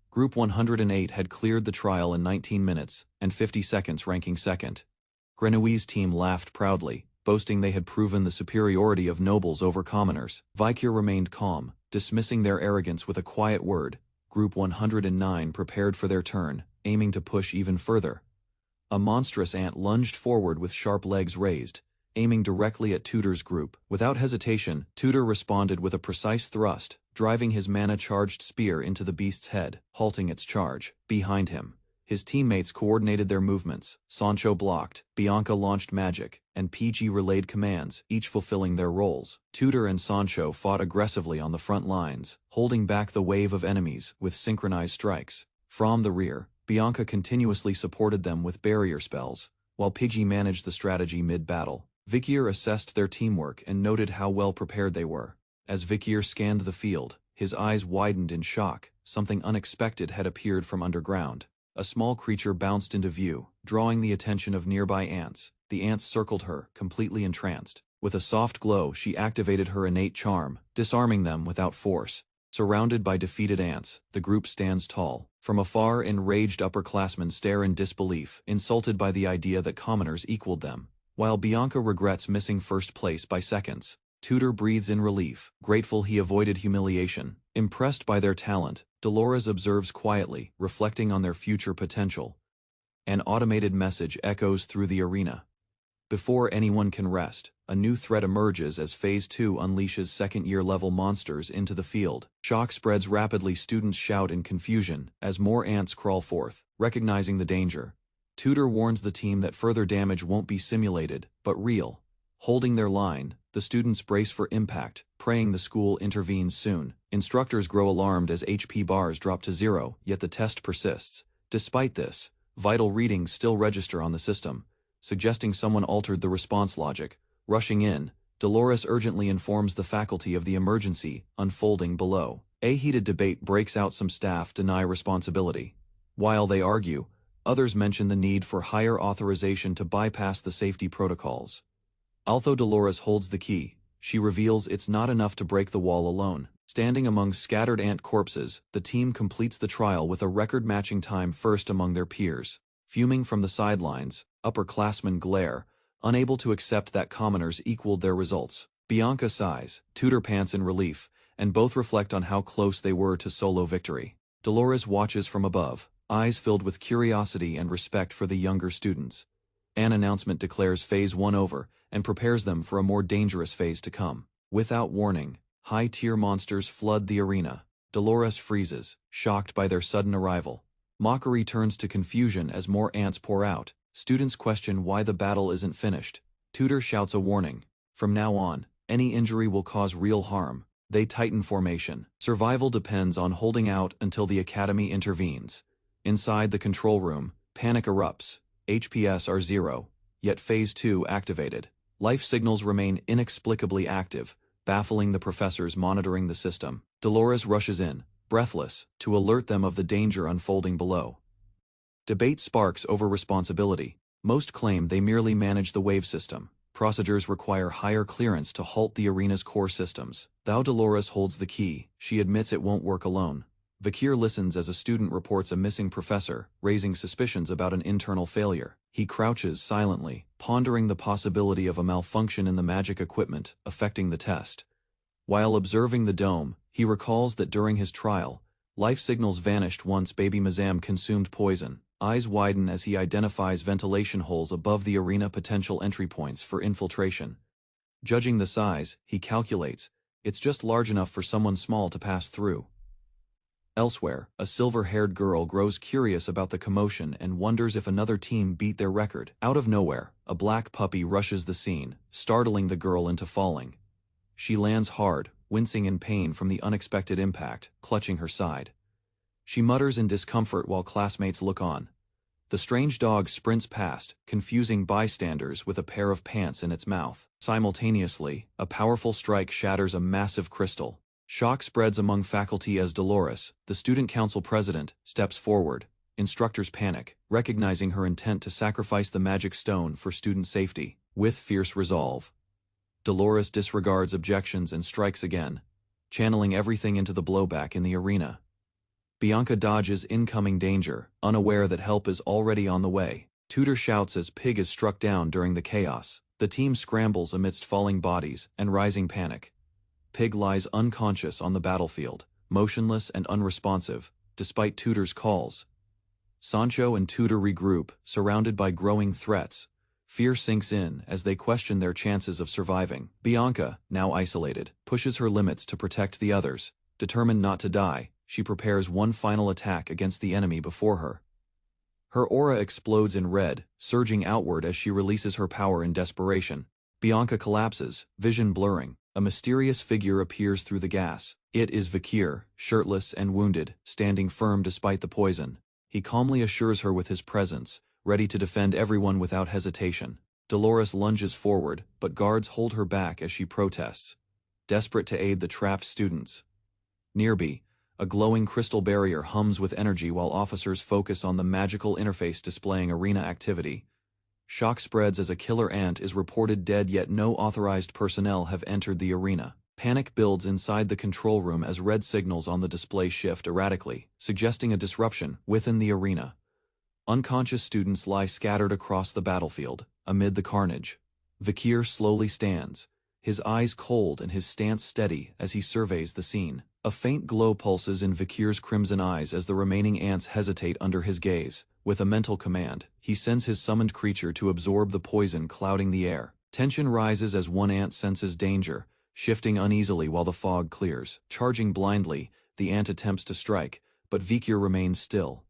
Group 108 had cleared the trial in 19 minutes and 50 seconds, ranking second. Grenouille's team laughed proudly, boasting they had proven the superiority of nobles over commoners. Vakir remained calm, dismissing their arrogance with a quiet word. Group 109 prepared for their turn, aiming to push even further. A monstrous ant lunged forward with sharp legs raised, aiming directly at Tutor's group. Without hesitation, Tutor responded with a precise thrust, driving his mana-charged spear into the beast's head, halting its charge. Behind him, his teammates coordinated their movements. Sancho blocked, Bianca launched magic, and PG relayed commands, each fulfilling their roles. Tutor and Sancho fought aggressively on the front lines, holding back the wave of enemies with synchronized strikes. From the rear, Bianca continuously supported them with barrier spells, while PG managed the strategy mid-battle. Vakir assessed their teamwork and noted how well prepared they were. As Vakir scanned the field, his eyes widened in shock. Something unexpected had appeared from underground. A small creature bounced into view, drawing the attention of nearby ants. The ants circled her, completely entranced. With a soft glow, she activated her innate charm, disarming them without force. Surrounded by defeated ants, the group stands tall. From afar, enraged upperclassmen stare in disbelief, insulted by the idea that commoners equaled them. While Bianca regrets missing first place by seconds, Tutor breathes in relief, grateful he avoided humiliation. Impressed by their talent, Dolores observes quietly, reflecting on their future potential. An automated message echoes through the arena. Before anyone can rest, a new threat emerges as Phase 2 unleashes second-year level monsters into the field. Shock spreads rapidly. Students shout in confusion as more ants crawl forth. Recognizing the danger, Tutor warns the team that further damage won't be simulated, but real. Holding their line, the students brace for impact, praying the school intervenes soon. Instructors grow alarmed as HP bars drop to 0, yet the test persists. Despite this, vital readings still register on the system, suggesting someone altered the response logic. Rushing in, Dolores urgently informs the faculty of the emergency unfolding below. A heated debate breaks out. Some staff deny responsibility. While they argue, others mention the need for higher authorization to bypass the safety protocols. Although Dolores holds the key, she reveals it's not enough to break the wall alone. Standing among scattered ant corpses, the team completes the trial with a record-matching time, first among their peers. Fuming from the sidelines, upperclassmen glare, unable to accept that commoners equaled their results. Bianca sighs, Tutor pants in relief, and both reflect on how close they were to solo victory. Dolores watches from above, eyes filled with curiosity and respect for the younger students. An announcement declares Phase 1 over and prepares them for a more dangerous phase to come. Without warning, high-tier monsters flood the arena. Dolores freezes, shocked by their sudden arrival. Mockery turns to confusion as more ants pour out. Students question why the battle isn't finished. Tutor shouts a warning. From now on, any injury will cause real harm. They tighten formation. Survival depends on holding out until the academy intervenes. Inside the control room, panic erupts. HPS are 0, yet Phase 2 activated. Life signals remain inexplicably active, baffling the professors monitoring the system. Dolores rushes in, breathless, to alert them of the danger unfolding below. Debate sparks over responsibility. Most claim they merely manage the wave system. Procedures require higher clearance to halt the arena's core systems. Though Dolores holds the key, she admits it won't work alone. Vakir listens as a student reports a missing professor, raising suspicions about an internal failure. He crouches silently, pondering the possibility of a malfunction in the magic equipment affecting the test. While observing the dome, he recalls that during his trial, life signals vanished once baby Mazam consumed poison. Eyes widen as he identifies ventilation holes above the arena, potential entry points for infiltration. Judging the size, he calculates, it's just large enough for someone small to pass through. Elsewhere, a silver-haired girl grows curious about the commotion and wonders if another team beat their record. Out of nowhere, a black puppy rushes the scene, startling the girl into falling. She lands hard, wincing in pain from the unexpected impact, clutching her side. She mutters in discomfort while classmates look on. The strange dog sprints past, confusing bystanders with a pair of pants in its mouth. Simultaneously, a powerful strike shatters a massive crystal. Shock spreads among faculty as Dolores, the student council president, steps forward. Instructors panic, recognizing her intent to sacrifice the magic stone for student safety. With fierce resolve, Dolores disregards objections and strikes again, channeling everything into the blowback in the arena. Bianca dodges incoming danger, unaware that help is already on the way. Tutor shouts as Pig is struck down during the chaos. The team scrambles amidst falling bodies and rising panic. Pig lies unconscious on the battlefield, motionless and unresponsive, despite Tutor's calls. Sancho and Tutor regroup, surrounded by growing threats. Fear sinks in as they question their chances of surviving. Bianca, now isolated, pushes her limits to protect the others. Determined not to die, she prepares one final attack against the enemy before her. Her aura explodes in red, surging outward as she releases her power in desperation. Bianca collapses, vision blurring. A mysterious figure appears through the gas. It is Vakir, shirtless and wounded, standing firm despite the poison. He calmly assures her with his presence, ready to defend everyone without hesitation. Dolores lunges forward, but guards hold her back as she protests, desperate to aid the trapped students. Nearby, a glowing crystal barrier hums with energy while officers focus on the magical interface displaying arena activity. Shock spreads as a killer ant is reported dead, yet no authorized personnel have entered the arena. Panic builds inside the control room as red signals on the display shift erratically, suggesting a disruption within the arena. Unconscious students lie scattered across the battlefield, amid the carnage. Vakir slowly stands, his eyes cold and his stance steady as he surveys the scene. A faint glow pulses in Vakir's crimson eyes as the remaining ants hesitate under his gaze. With a mental command, he sends his summoned creature to absorb the poison clouding the air. Tension rises as one ant senses danger, shifting uneasily while the fog clears. Charging blindly, the ant attempts to strike, but Vakir remains still.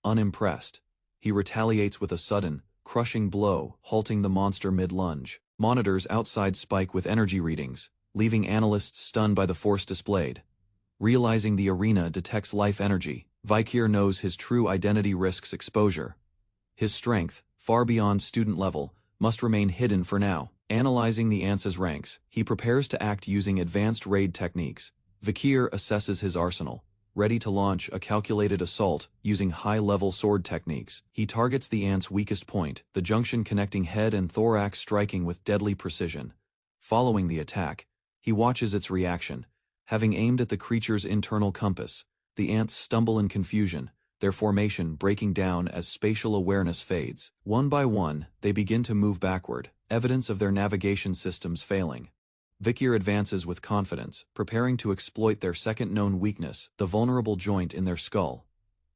Unimpressed, he retaliates with a sudden, crushing blow, halting the monster mid-lunge. Monitors outside spike with energy readings, leaving analysts stunned by the force displayed. Realizing the arena detects life energy, Vakir knows his true identity risks exposure. His strength, far beyond student level, must remain hidden for now. Analyzing the ants' ranks, he prepares to act using advanced raid techniques. Vakir assesses his arsenal, ready to launch a calculated assault using high-level sword techniques. He targets the ant's weakest point, the junction connecting head and thorax, striking with deadly precision. Following the attack, he watches its reaction. Having aimed at the creature's internal compass, the ants stumble in confusion, their formation breaking down as spatial awareness fades. One by one, they begin to move backward, evidence of their navigation systems failing. Vikir advances with confidence, preparing to exploit their second known weakness, the vulnerable joint in their skull.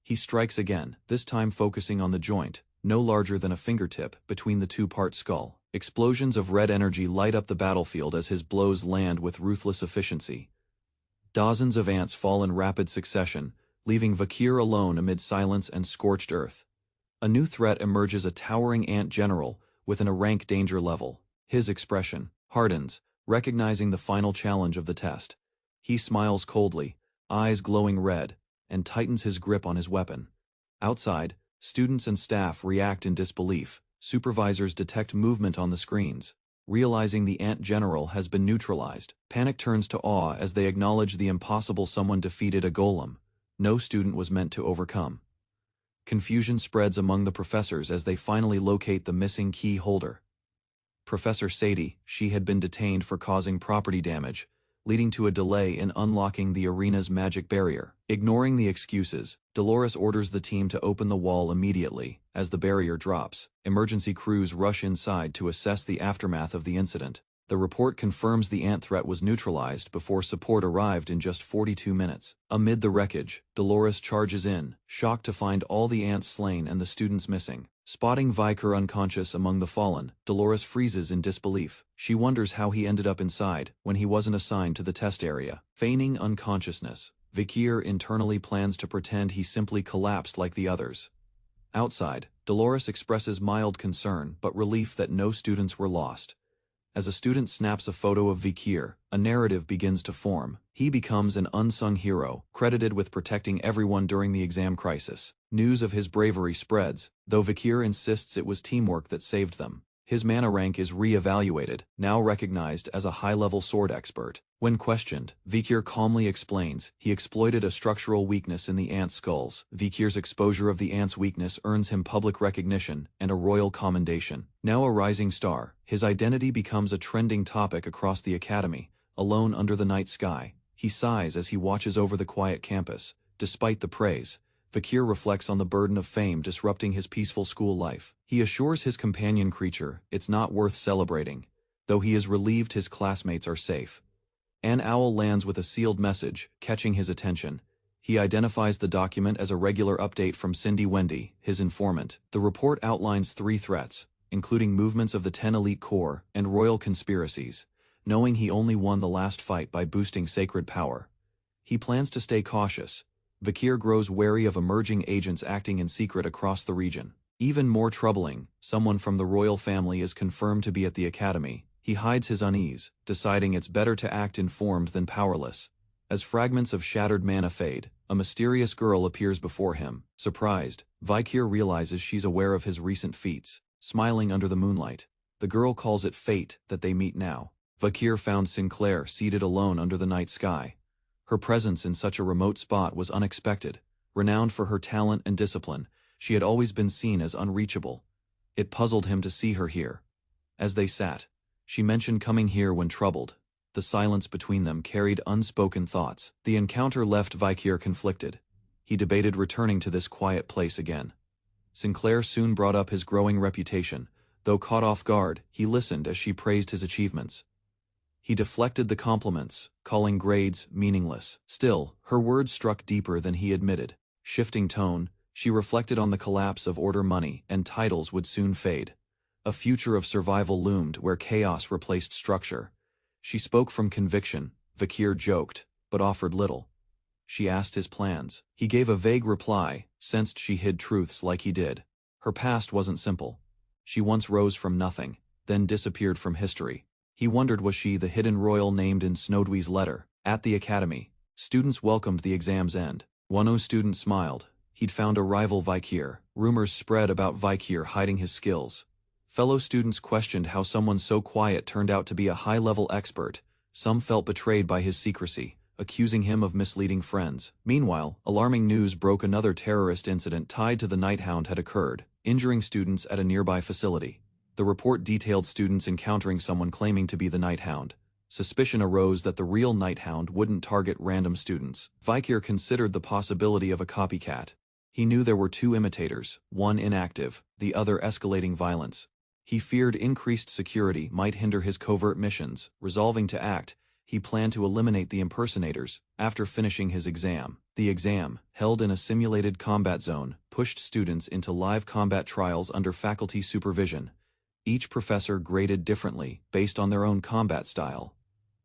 He strikes again, this time focusing on the joint, no larger than a fingertip, between the two-part skull. Explosions of red energy light up the battlefield as his blows land with ruthless efficiency. Dozens of ants fall in rapid succession, leaving Vikir alone amid silence and scorched earth. A new threat emerges, a towering ant general, with an rank danger level. His expression hardens, recognizing the final challenge of the test. He smiles coldly, eyes glowing red, and tightens his grip on his weapon. Outside, students and staff react in disbelief. Supervisors detect movement on the screens. Realizing the ant general has been neutralized, panic turns to awe as they acknowledge the impossible. Someone defeated a golem. No student was meant to overcome. Confusion spreads among the professors as they finally locate the missing key holder. Professor Sadie, she had been detained for causing property damage, leading to a delay in unlocking the arena's magic barrier. Ignoring the excuses, Dolores orders the team to open the wall immediately. As the barrier drops, emergency crews rush inside to assess the aftermath of the incident. The report confirms the ant threat was neutralized before support arrived in just 42 minutes. Amid the wreckage, Dolores charges in, shocked to find all the ants slain and the students missing. Spotting Vikir unconscious among the fallen, Dolores freezes in disbelief. She wonders how he ended up inside when he wasn't assigned to the test area. Feigning unconsciousness, Vikir internally plans to pretend he simply collapsed like the others. Outside, Dolores expresses mild concern but relief that no students were lost. As a student snaps a photo of Vikir, a narrative begins to form. He becomes an unsung hero, credited with protecting everyone during the exam crisis. News of his bravery spreads, though Vikir insists it was teamwork that saved them. His mana rank is re-evaluated, now recognized as a high-level sword expert. When questioned, Vikir calmly explains he exploited a structural weakness in the ants' skulls. Vikir's exposure of the ants' weakness earns him public recognition and a royal commendation. Now a rising star, his identity becomes a trending topic across the academy. Alone under the night sky, he sighs as he watches over the quiet campus. Despite the praise, Vikir reflects on the burden of fame disrupting his peaceful school life. He assures his companion creature it's not worth celebrating, though he is relieved his classmates are safe. An owl lands with a sealed message, catching his attention. He identifies the document as a regular update from Cindy Wendy, his informant. The report outlines 3 threats, including movements of the 10 elite corps and royal conspiracies. Knowing he only won the last fight by boosting sacred power, he plans to stay cautious. Vikir grows wary of emerging agents acting in secret across the region. Even more troubling, someone from the royal family is confirmed to be at the academy. He hides his unease, deciding it's better to act informed than powerless. As fragments of shattered mana fade, a mysterious girl appears before him. Surprised, Vikir realizes she's aware of his recent feats. Smiling under the moonlight, the girl calls it fate that they meet now. Vikir found Sinclair seated alone under the night sky. Her presence in such a remote spot was unexpected. Renowned for her talent and discipline, she had always been seen as unreachable. It puzzled him to see her here. As they sat, she mentioned coming here when troubled. The silence between them carried unspoken thoughts. The encounter left Vikir conflicted. He debated returning to this quiet place again. Sinclair soon brought up his growing reputation. Though caught off guard, he listened as she praised his achievements. He deflected the compliments, calling grades meaningless. Still, her words struck deeper than he admitted. Shifting tone, she reflected on the collapse of order. Money and titles would soon fade. A future of survival loomed where chaos replaced structure. She spoke from conviction. Vikir joked, but offered little. She asked his plans. He gave a vague reply, sensed she hid truths like he did. Her past wasn't simple. She once rose from nothing, then disappeared from history. He wondered, was she the hidden royal named in Snowdwee's letter? At the academy, students welcomed the exam's end. One student smiled. He'd found a rival Vikir. Rumors spread about Vikir hiding his skills. Fellow students questioned how someone so quiet turned out to be a high-level expert. Some felt betrayed by his secrecy, accusing him of misleading friends. Meanwhile, alarming news broke: another terrorist incident tied to the Night Hound had occurred, injuring students at a nearby facility. The report detailed students encountering someone claiming to be the Night Hound. Suspicion arose that the real Night Hound wouldn't target random students. Vikir considered the possibility of a copycat. He knew there were 2 imitators, one inactive, the other escalating violence. He feared increased security might hinder his covert missions. Resolving to act, he planned to eliminate the impersonators after finishing his exam. The exam, held in a simulated combat zone, pushed students into live combat trials under faculty supervision. Each professor graded differently based on their own combat style.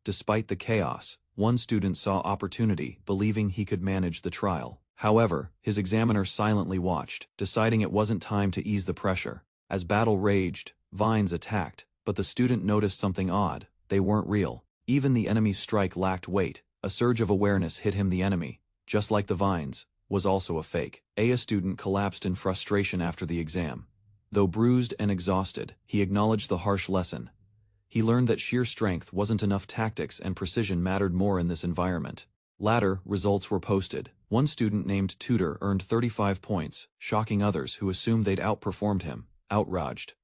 Despite the chaos, one student saw opportunity, believing he could manage the trial. However, his examiner silently watched, deciding it wasn't time to ease the pressure. As battle raged, vines attacked, but the student noticed something odd. They weren't real. Even the enemy's strike lacked weight. A surge of awareness hit him. The enemy, just like the vines, was also a fake. A student collapsed in frustration after the exam. Though bruised and exhausted, he acknowledged the harsh lesson. He learned that sheer strength wasn't enough. Tactics and precision mattered more in this environment. Later, results were posted. One student named Tutor earned 35 points, shocking others who assumed they'd outperformed him. Outraged,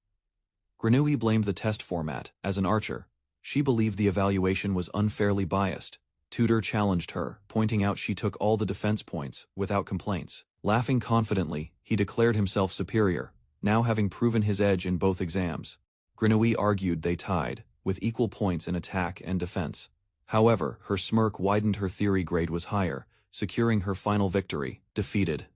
Grenouille blamed the test format. As an archer, she believed the evaluation was unfairly biased. Tutor challenged her, pointing out she took all the defense points, without complaints. Laughing confidently, he declared himself superior, now having proven his edge in both exams. Grenouille argued they tied, with equal points in attack and defense. However, her smirk widened. Her theory grade was higher, securing her final victory. Defeated,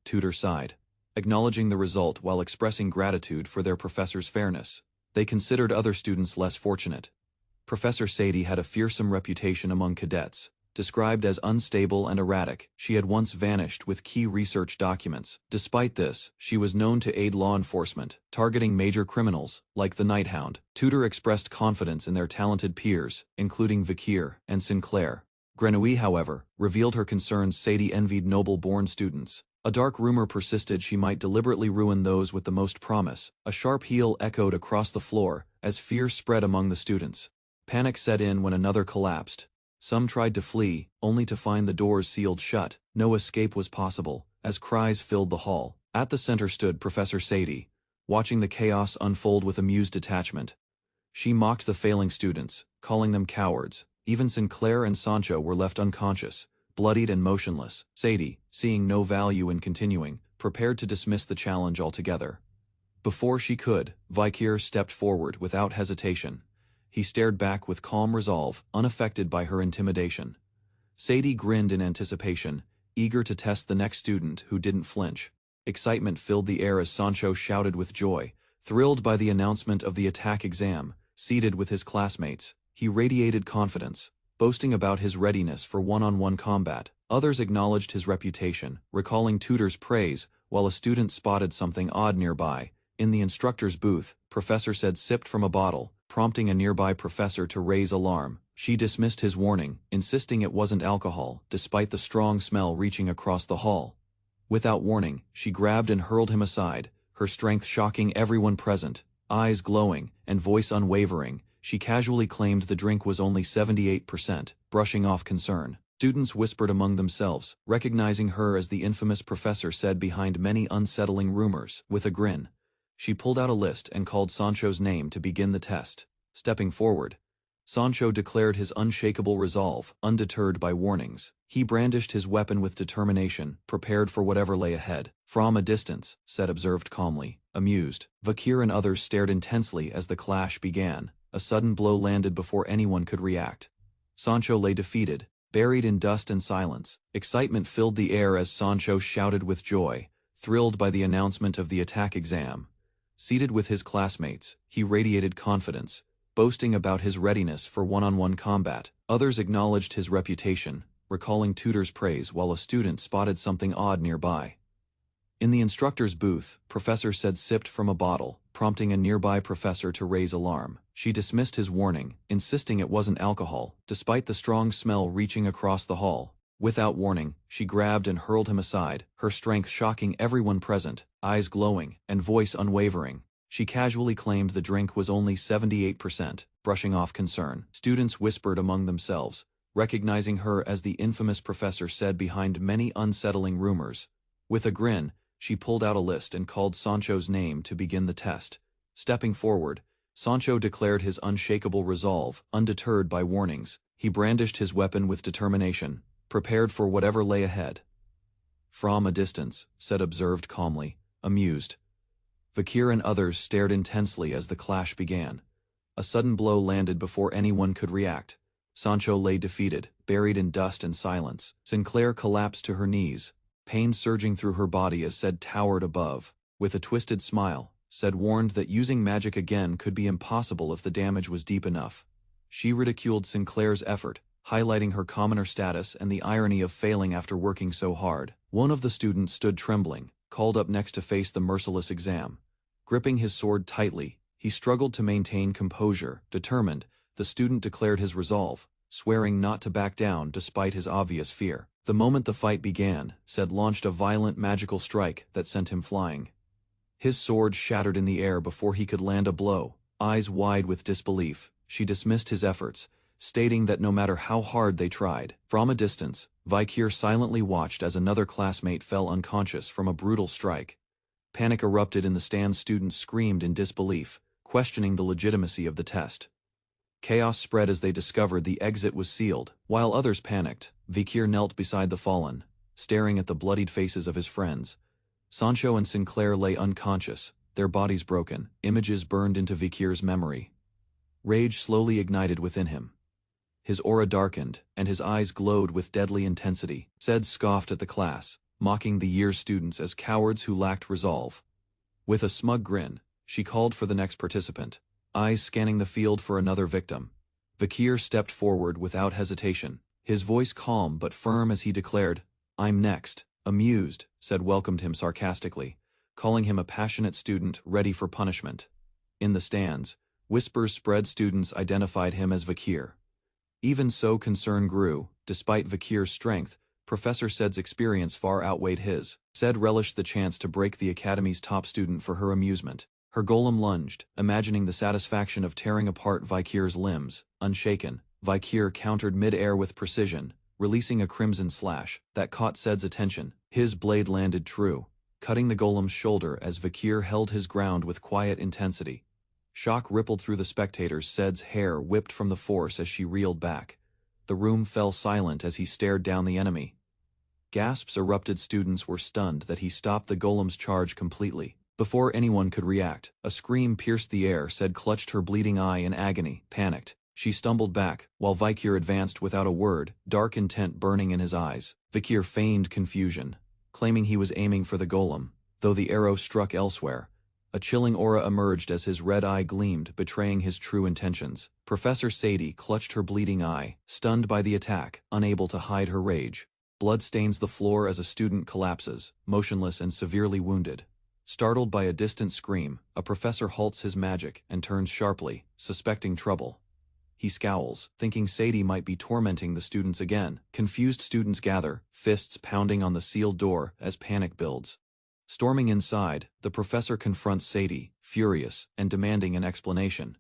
Tutor sighed, acknowledging the result while expressing gratitude for their professor's fairness. They considered other students less fortunate. Professor Sadie had a fearsome reputation among cadets. Described as unstable and erratic, she had once vanished with key research documents. Despite this, she was known to aid law enforcement, targeting major criminals, like the Night Hound. Tutor expressed confidence in their talented peers, including Vakir and Sinclair. Grenouille, however, revealed her concerns. Sadie envied noble-born students. A dark rumor persisted she might deliberately ruin those with the most promise. A sharp heel echoed across the floor as fear spread among the students. Panic set in when another collapsed. Some tried to flee, only to find the doors sealed shut. No escape was possible, as cries filled the hall. At the center stood Professor Sadie, watching the chaos unfold with amused detachment. She mocked the failing students, calling them cowards. Even Sinclair and Sancho were left unconscious, bloodied and motionless. Sadie, seeing no value in continuing, prepared to dismiss the challenge altogether. Before she could, Vakir stepped forward without hesitation. He stared back with calm resolve, unaffected by her intimidation. Sadie grinned in anticipation, eager to test the next student who didn't flinch. Excitement filled the air as Sancho shouted with joy, thrilled by the announcement of the attack exam. Seated with his classmates, he radiated confidence, boasting about his readiness for one-on-one combat. Others acknowledged his reputation, recalling Tutor's praise, while a student spotted something odd nearby. In the instructor's booth, Professor said sipped from a bottle, prompting a nearby professor to raise alarm. She dismissed his warning, insisting it wasn't alcohol, despite the strong smell reaching across the hall. Without warning, she grabbed and hurled him aside, her strength shocking everyone present. Eyes glowing, and voice unwavering, she casually claimed the drink was only 78%, brushing off concern. Students whispered among themselves, recognizing her as the infamous professor said behind many unsettling rumors. With a grin, she pulled out a list and called Sancho's name to begin the test. Stepping forward, Sancho declared his unshakable resolve, undeterred by warnings. He brandished his weapon with determination, prepared for whatever lay ahead. From a distance, Set observed calmly, amused. Vakir and others stared intensely as the clash began. A sudden blow landed before anyone could react. Sancho lay defeated, buried in dust and silence. Excitement filled the air as Sancho shouted with joy, thrilled by the announcement of the attack exam. Seated with his classmates, he radiated confidence, boasting about his readiness for one-on-one combat. Others acknowledged his reputation, recalling Tutor's praise while a student spotted something odd nearby. In the instructor's booth, Professor said sipped from a bottle, prompting a nearby professor to raise alarm. She dismissed his warning, insisting it wasn't alcohol, despite the strong smell reaching across the hall. Without warning, she grabbed and hurled him aside, her strength shocking everyone present, eyes glowing, and voice unwavering. She casually claimed the drink was only 78%, brushing off concern. Students whispered among themselves, recognizing her as the infamous professor said behind many unsettling rumors. With a grin, she pulled out a list and called Sancho's name to begin the test. Stepping forward, Sancho declared his unshakable resolve, undeterred by warnings. He brandished his weapon with determination, prepared for whatever lay ahead. From a distance, Set observed calmly, amused. Vakir and others stared intensely as the clash began. A sudden blow landed before anyone could react. Sancho lay defeated, buried in dust and silence. Sinclair collapsed to her knees, pain surging through her body as Said towered above. With a twisted smile, Said warned that using magic again could be impossible if the damage was deep enough. She ridiculed Sinclair's effort, highlighting her commoner status and the irony of failing after working so hard. One of the students stood trembling, called up next to face the merciless exam. Gripping his sword tightly, he struggled to maintain composure. Determined, the student declared his resolve, swearing not to back down despite his obvious fear. The moment the fight began, Said launched a violent magical strike that sent him flying. His sword shattered in the air before he could land a blow. Eyes wide with disbelief, she dismissed his efforts, stating that no matter how hard they tried. From a distance, Vakir silently watched as another classmate fell unconscious from a brutal strike. Panic erupted in the stand. Students screamed in disbelief, questioning the legitimacy of the test. Chaos spread as they discovered the exit was sealed. While others panicked, Vakir knelt beside the fallen, staring at the bloodied faces of his friends. Sancho and Sinclair lay unconscious, their bodies broken, images burned into Vakir's memory. Rage slowly ignited within him. His aura darkened, and his eyes glowed with deadly intensity. Said scoffed at the class, mocking the year's students as cowards who lacked resolve. With a smug grin, she called for the next participant, eyes scanning the field for another victim. Vakir stepped forward without hesitation, his voice calm but firm as he declared, "I'm next." Amused, Said welcomed him sarcastically, calling him a passionate student ready for punishment. In the stands, whispers spread. Students identified him as Vakir. Even so, concern grew. Despite Vakir's strength, Professor Said's experience far outweighed his. Said relished the chance to break the academy's top student for her amusement. Her golem lunged, imagining the satisfaction of tearing apart Vakir's limbs. Unshaken, Vakir countered mid-air with precision, releasing a crimson slash that caught Said's attention. His blade landed true, cutting the golem's shoulder as Vakir held his ground with quiet intensity. Shock rippled through the spectators. Said's hair whipped from the force as she reeled back. The room fell silent as he stared down the enemy. Gasps erupted. Students were stunned that he stopped the golem's charge completely. Before anyone could react, a scream pierced the air. Said clutched her bleeding eye in agony. Panicked, she stumbled back, while Vakir advanced without a word, dark intent burning in his eyes. Vakir feigned confusion, claiming he was aiming for the golem, though the arrow struck elsewhere. A chilling aura emerged as his red eye gleamed, betraying his true intentions. Professor Sadie clutched her bleeding eye, stunned by the attack, unable to hide her rage. Blood stains the floor as a student collapses, motionless and severely wounded. Startled by a distant scream, a professor halts his magic and turns sharply, suspecting trouble. He scowls, thinking Sadie might be tormenting the students again. Confused students gather, fists pounding on the sealed door as panic builds. Storming inside, the professor confronts Sadie, furious and demanding an explanation.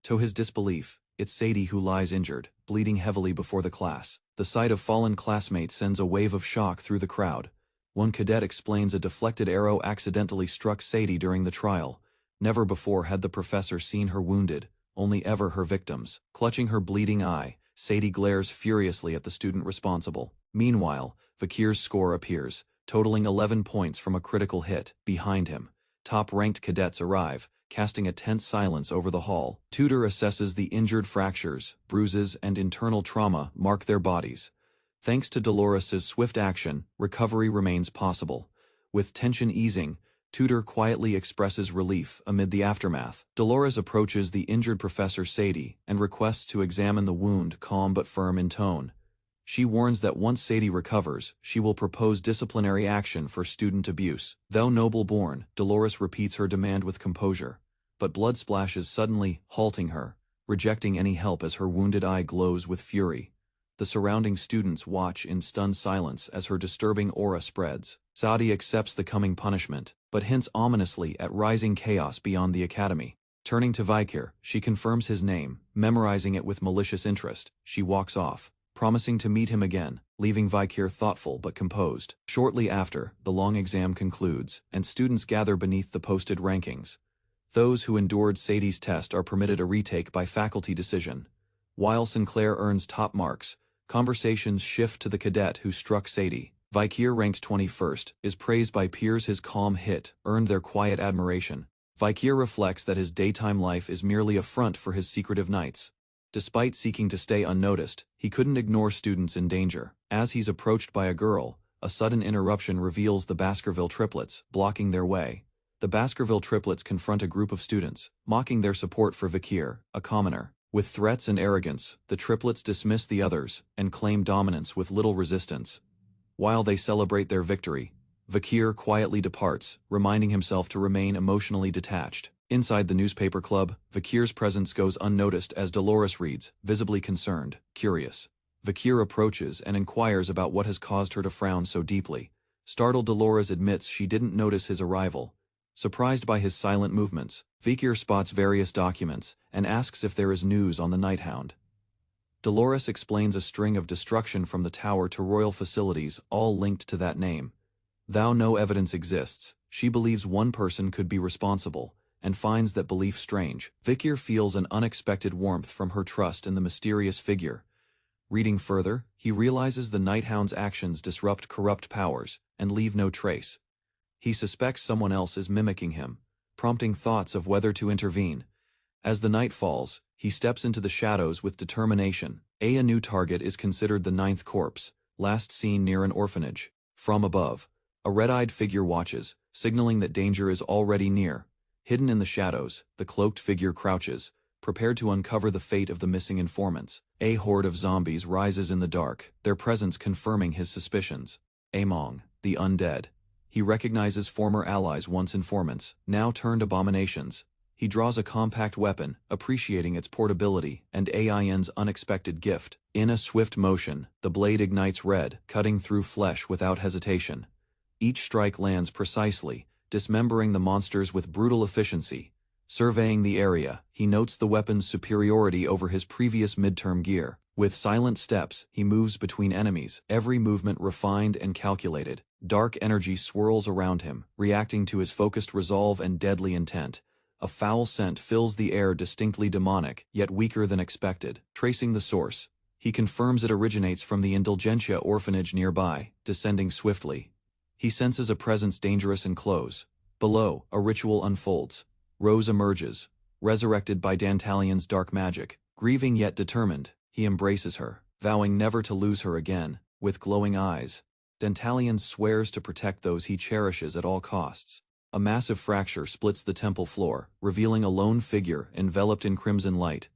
To his disbelief, it's Sadie who lies injured, bleeding heavily before the class. The sight of fallen classmates sends a wave of shock through the crowd. One cadet explains a deflected arrow accidentally struck Sadie during the trial. Never before had the professor seen her wounded, only ever her victims. Clutching her bleeding eye, Sadie glares furiously at the student responsible. Meanwhile, Vakir's score appears, totaling 11 points from a critical hit. Behind him, top-ranked cadets arrive, casting a tense silence over the hall. Tutor assesses the injured. Fractures, bruises, and internal trauma mark their bodies. Thanks to Dolores's swift action, recovery remains possible. With tension easing, Tutor quietly expresses relief amid the aftermath. Dolores approaches the injured Professor Sadie and requests to examine the wound, calm but firm in tone. She warns that once Sadie recovers, she will propose disciplinary action for student abuse. Though noble-born, Dolores repeats her demand with composure, but blood splashes suddenly, halting her, rejecting any help as her wounded eye glows with fury. The surrounding students watch in stunned silence as her disturbing aura spreads. Sadie accepts the coming punishment, but hints ominously at rising chaos beyond the academy. Turning to Vakir, she confirms his name, memorizing it with malicious interest. She walks off, promising to meet him again, leaving Vakir thoughtful but composed. Shortly after, the long exam concludes, and students gather beneath the posted rankings. Those who endured Sadie's test are permitted a retake by faculty decision. While Sinclair earns top marks, conversations shift to the cadet who struck Sadie. Vikir, ranked 21st, is praised by peers. His calm hit earned their quiet admiration. Vikir reflects that his daytime life is merely a front for his secretive nights. Despite seeking to stay unnoticed, he couldn't ignore students in danger. As he's approached by a girl, a sudden interruption reveals the Baskerville triplets, blocking their way. The Baskerville triplets confront a group of students, mocking their support for Vikir, a commoner. With threats and arrogance, the triplets dismiss the others and claim dominance with little resistance. While they celebrate their victory, Vikir quietly departs, reminding himself to remain emotionally detached. Inside the newspaper club, Vikir's presence goes unnoticed as Dolores reads, visibly concerned, curious. Vikir approaches and inquires about what has caused her to frown so deeply. Startled, Dolores admits she didn't notice his arrival. Surprised by his silent movements, Vikir spots various documents and asks if there is news on the Night Hound. Dolores explains a string of destruction from the tower to royal facilities, all linked to that name. Though no evidence exists, she believes one person could be responsible, and finds that belief strange. Vikir feels an unexpected warmth from her trust in the mysterious figure. Reading further, he realizes the Night Hound's actions disrupt corrupt powers and leave no trace. He suspects someone else is mimicking him, prompting thoughts of whether to intervene. As the night falls, he steps into the shadows with determination. A new target is considered the 9th corpse, last seen near an orphanage. From above, a red-eyed figure watches, signaling that danger is already near. Hidden in the shadows, the cloaked figure crouches, prepared to uncover the fate of the missing informants. A horde of zombies rises in the dark, their presence confirming his suspicions. Among the undead, he recognizes former allies, once informants, now turned abominations. He draws a compact weapon, appreciating its portability and Ain's unexpected gift. In a swift motion, the blade ignites red, cutting through flesh without hesitation. Each strike lands precisely, dismembering the monsters with brutal efficiency. Surveying the area, he notes the weapon's superiority over his previous midterm gear. With silent steps, he moves between enemies, every movement refined and calculated. Dark energy swirls around him, reacting to his focused resolve and deadly intent. A foul scent fills the air, distinctly demonic, yet weaker than expected. Tracing the source, he confirms it originates from the Indulgentia orphanage nearby. Descending swiftly, he senses a presence dangerous and close. Below, a ritual unfolds. Rose emerges, resurrected by Dantalion's dark magic. Grieving yet determined, he embraces her, vowing never to lose her again. With glowing eyes, Dantalion swears to protect those he cherishes at all costs. A massive fracture splits the temple floor, revealing a lone figure enveloped in crimson light.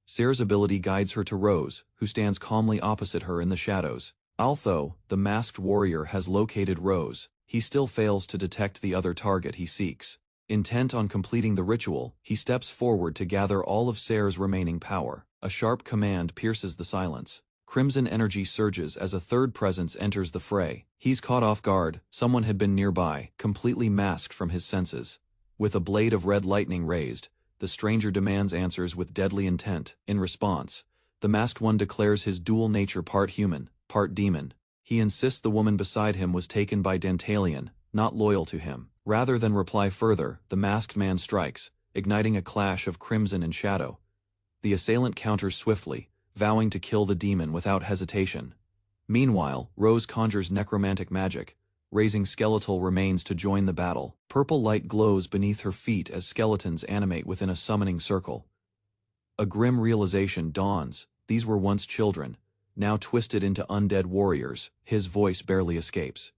Seir's ability guides her to Rose, who stands calmly opposite her in the shadows. Although the masked warrior has located Rose, he still fails to detect the other target he seeks. Intent on completing the ritual, he steps forward to gather all of Seir's remaining power. A sharp command pierces the silence. Crimson energy surges as a third presence enters the fray. He's caught off guard. Someone had been nearby, completely masked from his senses. With a blade of red lightning raised, the stranger demands answers with deadly intent. In response, the masked one declares his dual nature, part human, part demon. He insists the woman beside him was taken by Dantalion, not loyal to him. Rather than reply further, the masked man strikes, igniting a clash of crimson and shadow. The assailant counters swiftly, vowing to kill the demon without hesitation. Meanwhile, Rose conjures necromantic magic, raising skeletal remains to join the battle. Purple light glows beneath her feet as skeletons animate within a summoning circle. A grim realization dawns: these were once children, now twisted into undead warriors. His voice barely escapes.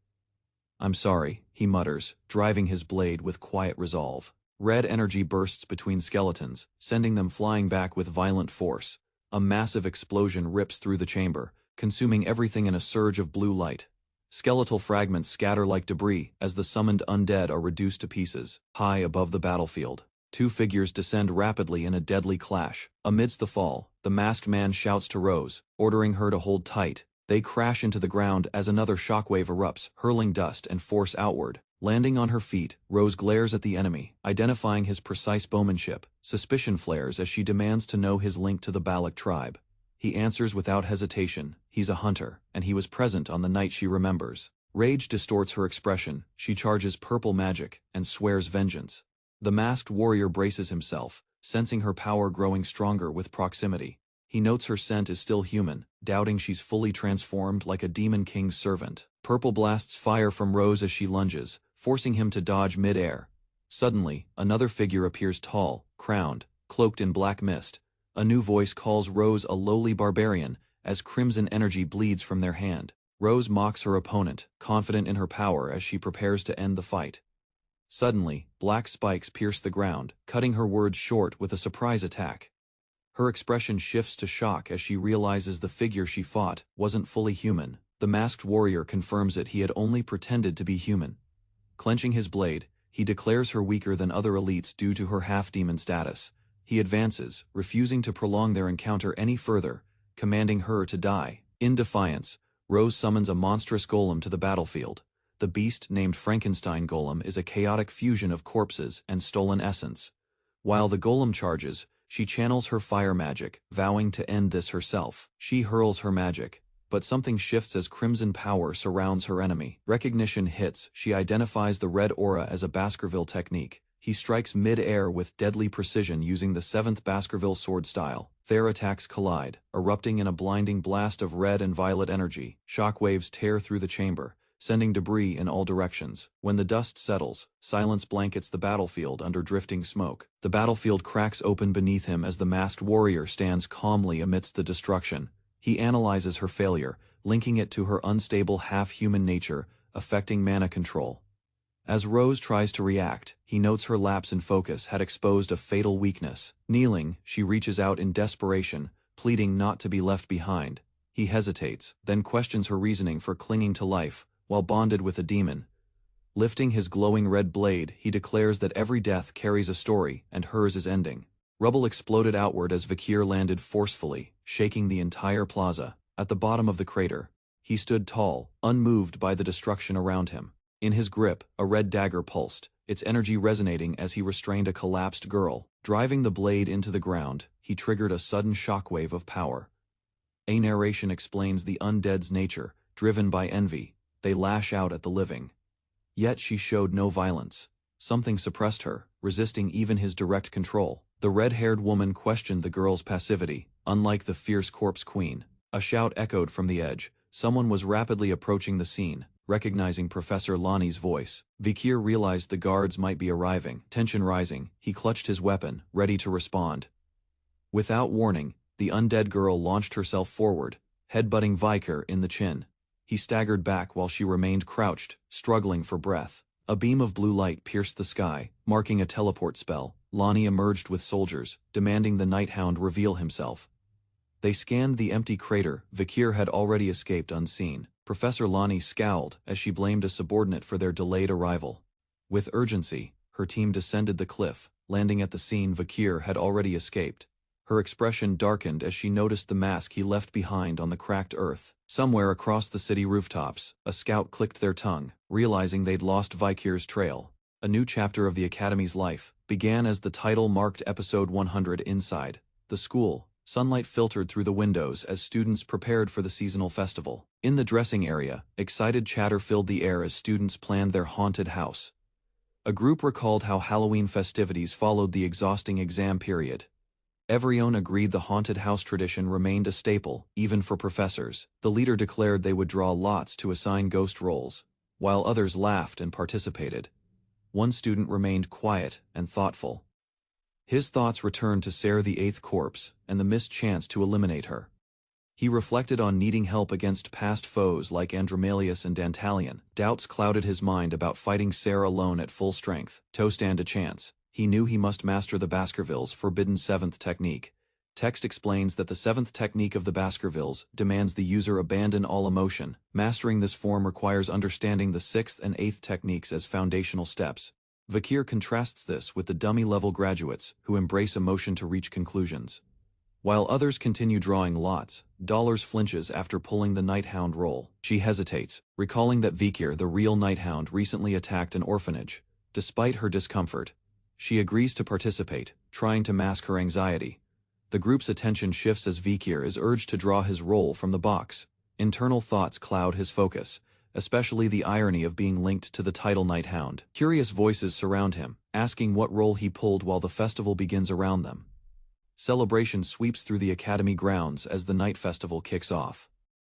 "I'm sorry," he mutters, driving his blade with quiet resolve. Red energy bursts between skeletons, sending them flying back with violent force. A massive explosion rips through the chamber, consuming everything in a surge of blue light. Skeletal fragments scatter like debris as the summoned undead are reduced to pieces. High above the battlefield, two figures descend rapidly in a deadly clash. Amidst the fall, the masked man shouts to Rose, ordering her to hold tight. They crash into the ground as another shockwave erupts, hurling dust and force outward. Landing on her feet, Rose glares at the enemy, identifying his precise bowmanship. Suspicion flares as she demands to know his link to the Balak tribe. He answers without hesitation: he's a hunter, and he was present on the night she remembers. Rage distorts her expression. She charges purple magic and swears vengeance. The masked warrior braces himself, sensing her power growing stronger with proximity. He notes her scent is still human, doubting she's fully transformed like a demon king's servant. Purple blasts fire from Rose as she lunges, forcing him to dodge mid-air. Suddenly, another figure appears tall, crowned, cloaked in black mist. A new voice calls Rose a lowly barbarian, as crimson energy bleeds from their hand. Rose mocks her opponent, confident in her power as she prepares to end the fight. Suddenly, black spikes pierce the ground, cutting her words short with a surprise attack. Her expression shifts to shock as she realizes the figure she fought wasn't fully human. The masked warrior confirms that he had only pretended to be human. Clenching his blade, he declares her weaker than other elites due to her half-demon status. He advances, refusing to prolong their encounter any further, commanding her to die. In defiance, Rose summons a monstrous golem to the battlefield. The beast, named Frankenstein Golem, is a chaotic fusion of corpses and stolen essence. While the golem charges, she channels her fire magic, vowing to end this herself. She hurls her magic, but something shifts as crimson power surrounds her enemy. Recognition hits. She identifies the red aura as a Baskerville technique. He strikes mid-air with deadly precision using the 7th Baskerville sword style. Their attacks collide, erupting in a blinding blast of red and violet energy. Shockwaves tear through the chamber, sending debris in all directions. When the dust settles, silence blankets the battlefield under drifting smoke. The battlefield cracks open beneath him as the masked warrior stands calmly amidst the destruction. He analyzes her failure, linking it to her unstable half-human nature, affecting mana control. As Rose tries to react, he notes her lapse in focus had exposed a fatal weakness. Kneeling, she reaches out in desperation, pleading not to be left behind. He hesitates, then questions her reasoning for clinging to life, while bonded with a demon. Lifting his glowing red blade, he declares that every death carries a story, and hers is ending. Rubble exploded outward as Vakir landed forcefully, shaking the entire plaza. At the bottom of the crater, he stood tall, unmoved by the destruction around him. In his grip, a red dagger pulsed, its energy resonating as he restrained a collapsed girl. Driving the blade into the ground, he triggered a sudden shockwave of power. A narration explains the undead's nature, driven by envy. They lash out at the living. Yet she showed no violence. Something suppressed her, resisting even his direct control. The red-haired woman questioned the girl's passivity, unlike the fierce corpse queen. A shout echoed from the edge. Someone was rapidly approaching the scene. Recognizing Professor Lonnie's voice, Vakir realized the guards might be arriving. Tension rising, he clutched his weapon, ready to respond. Without warning, the undead girl launched herself forward, headbutting Vakir in the chin. He staggered back while she remained crouched, struggling for breath. A beam of blue light pierced the sky, marking a teleport spell. Lonnie emerged with soldiers, demanding the Night Hound reveal himself. They scanned the empty crater. Vakir had already escaped unseen. Professor Lonnie scowled as she blamed a subordinate for their delayed arrival. With urgency, her team descended the cliff, landing at the scene. Vakir had already escaped. Her expression darkened as she noticed the mask he left behind on the cracked earth. Somewhere across the city rooftops, a scout clicked their tongue, realizing they'd lost Vakir's trail. A new chapter of the Academy's life began as the title marked episode 100. Inside the school, sunlight filtered through the windows as students prepared for the seasonal festival. In the dressing area, excited chatter filled the air as students planned their haunted house. A group recalled how Halloween festivities followed the exhausting exam period. Everyone agreed the haunted house tradition remained a staple, even for professors. The leader declared they would draw lots to assign ghost roles, while others laughed and participated. One student remained quiet and thoughtful. His thoughts returned to Sarah the Eighth Corpse and the missed chance to eliminate her. He reflected on needing help against past foes like Andromalius and Dantalion. Doubts clouded his mind about fighting Sarah alone at full strength. To stand a chance, he knew he must master the Baskervilles' forbidden 7th technique. Text explains that the 7th technique of the Baskervilles demands the user abandon all emotion. Mastering this form requires understanding the 6th and 8th techniques as foundational steps. Vakir contrasts this with the dummy-level graduates who embrace emotion to reach conclusions. While others continue drawing lots, Dollars flinches after pulling the Night Hound roll. She hesitates, recalling that Vakir, the real Night Hound, recently attacked an orphanage. Despite her discomfort, she agrees to participate, trying to mask her anxiety. The group's attention shifts as Vakir is urged to draw his roll from the box. Internal thoughts cloud his focus, especially the irony of being linked to the title Night Hound. Curious voices surround him, asking what role he pulled while the festival begins around them. Celebration sweeps through the academy grounds as the night festival kicks off.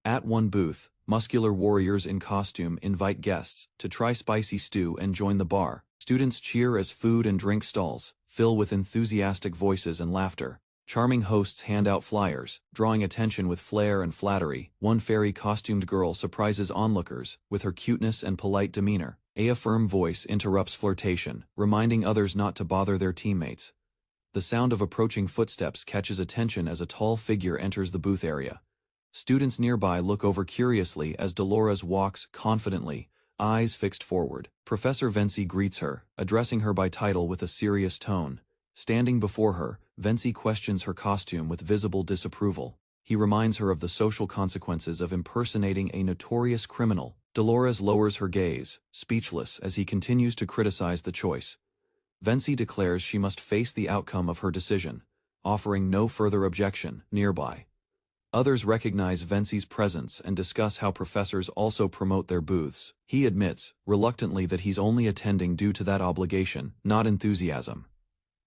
At one booth, muscular warriors in costume invite guests to try spicy stew and join the bar. Students cheer as food and drink stalls fill with enthusiastic voices and laughter. Charming hosts hand out flyers, drawing attention with flair and flattery. One fairy-costumed girl surprises onlookers with her cuteness and polite demeanor. A firm voice interrupts flirtation, reminding others not to bother their teammates. The sound of approaching footsteps catches attention as a tall figure enters the booth area. Students nearby look over curiously as Dolores walks confidently, eyes fixed forward. Professor Venci greets her, addressing her by title with a serious tone. Standing before her, Venci questions her costume with visible disapproval. He reminds her of the social consequences of impersonating a notorious criminal. Dolores lowers her gaze, speechless as he continues to criticize the choice. Venci declares she must face the outcome of her decision, offering no further objection. Nearby, others recognize Venci's presence and discuss how professors also promote their booths. He admits, reluctantly, that he's only attending due to that obligation, not enthusiasm.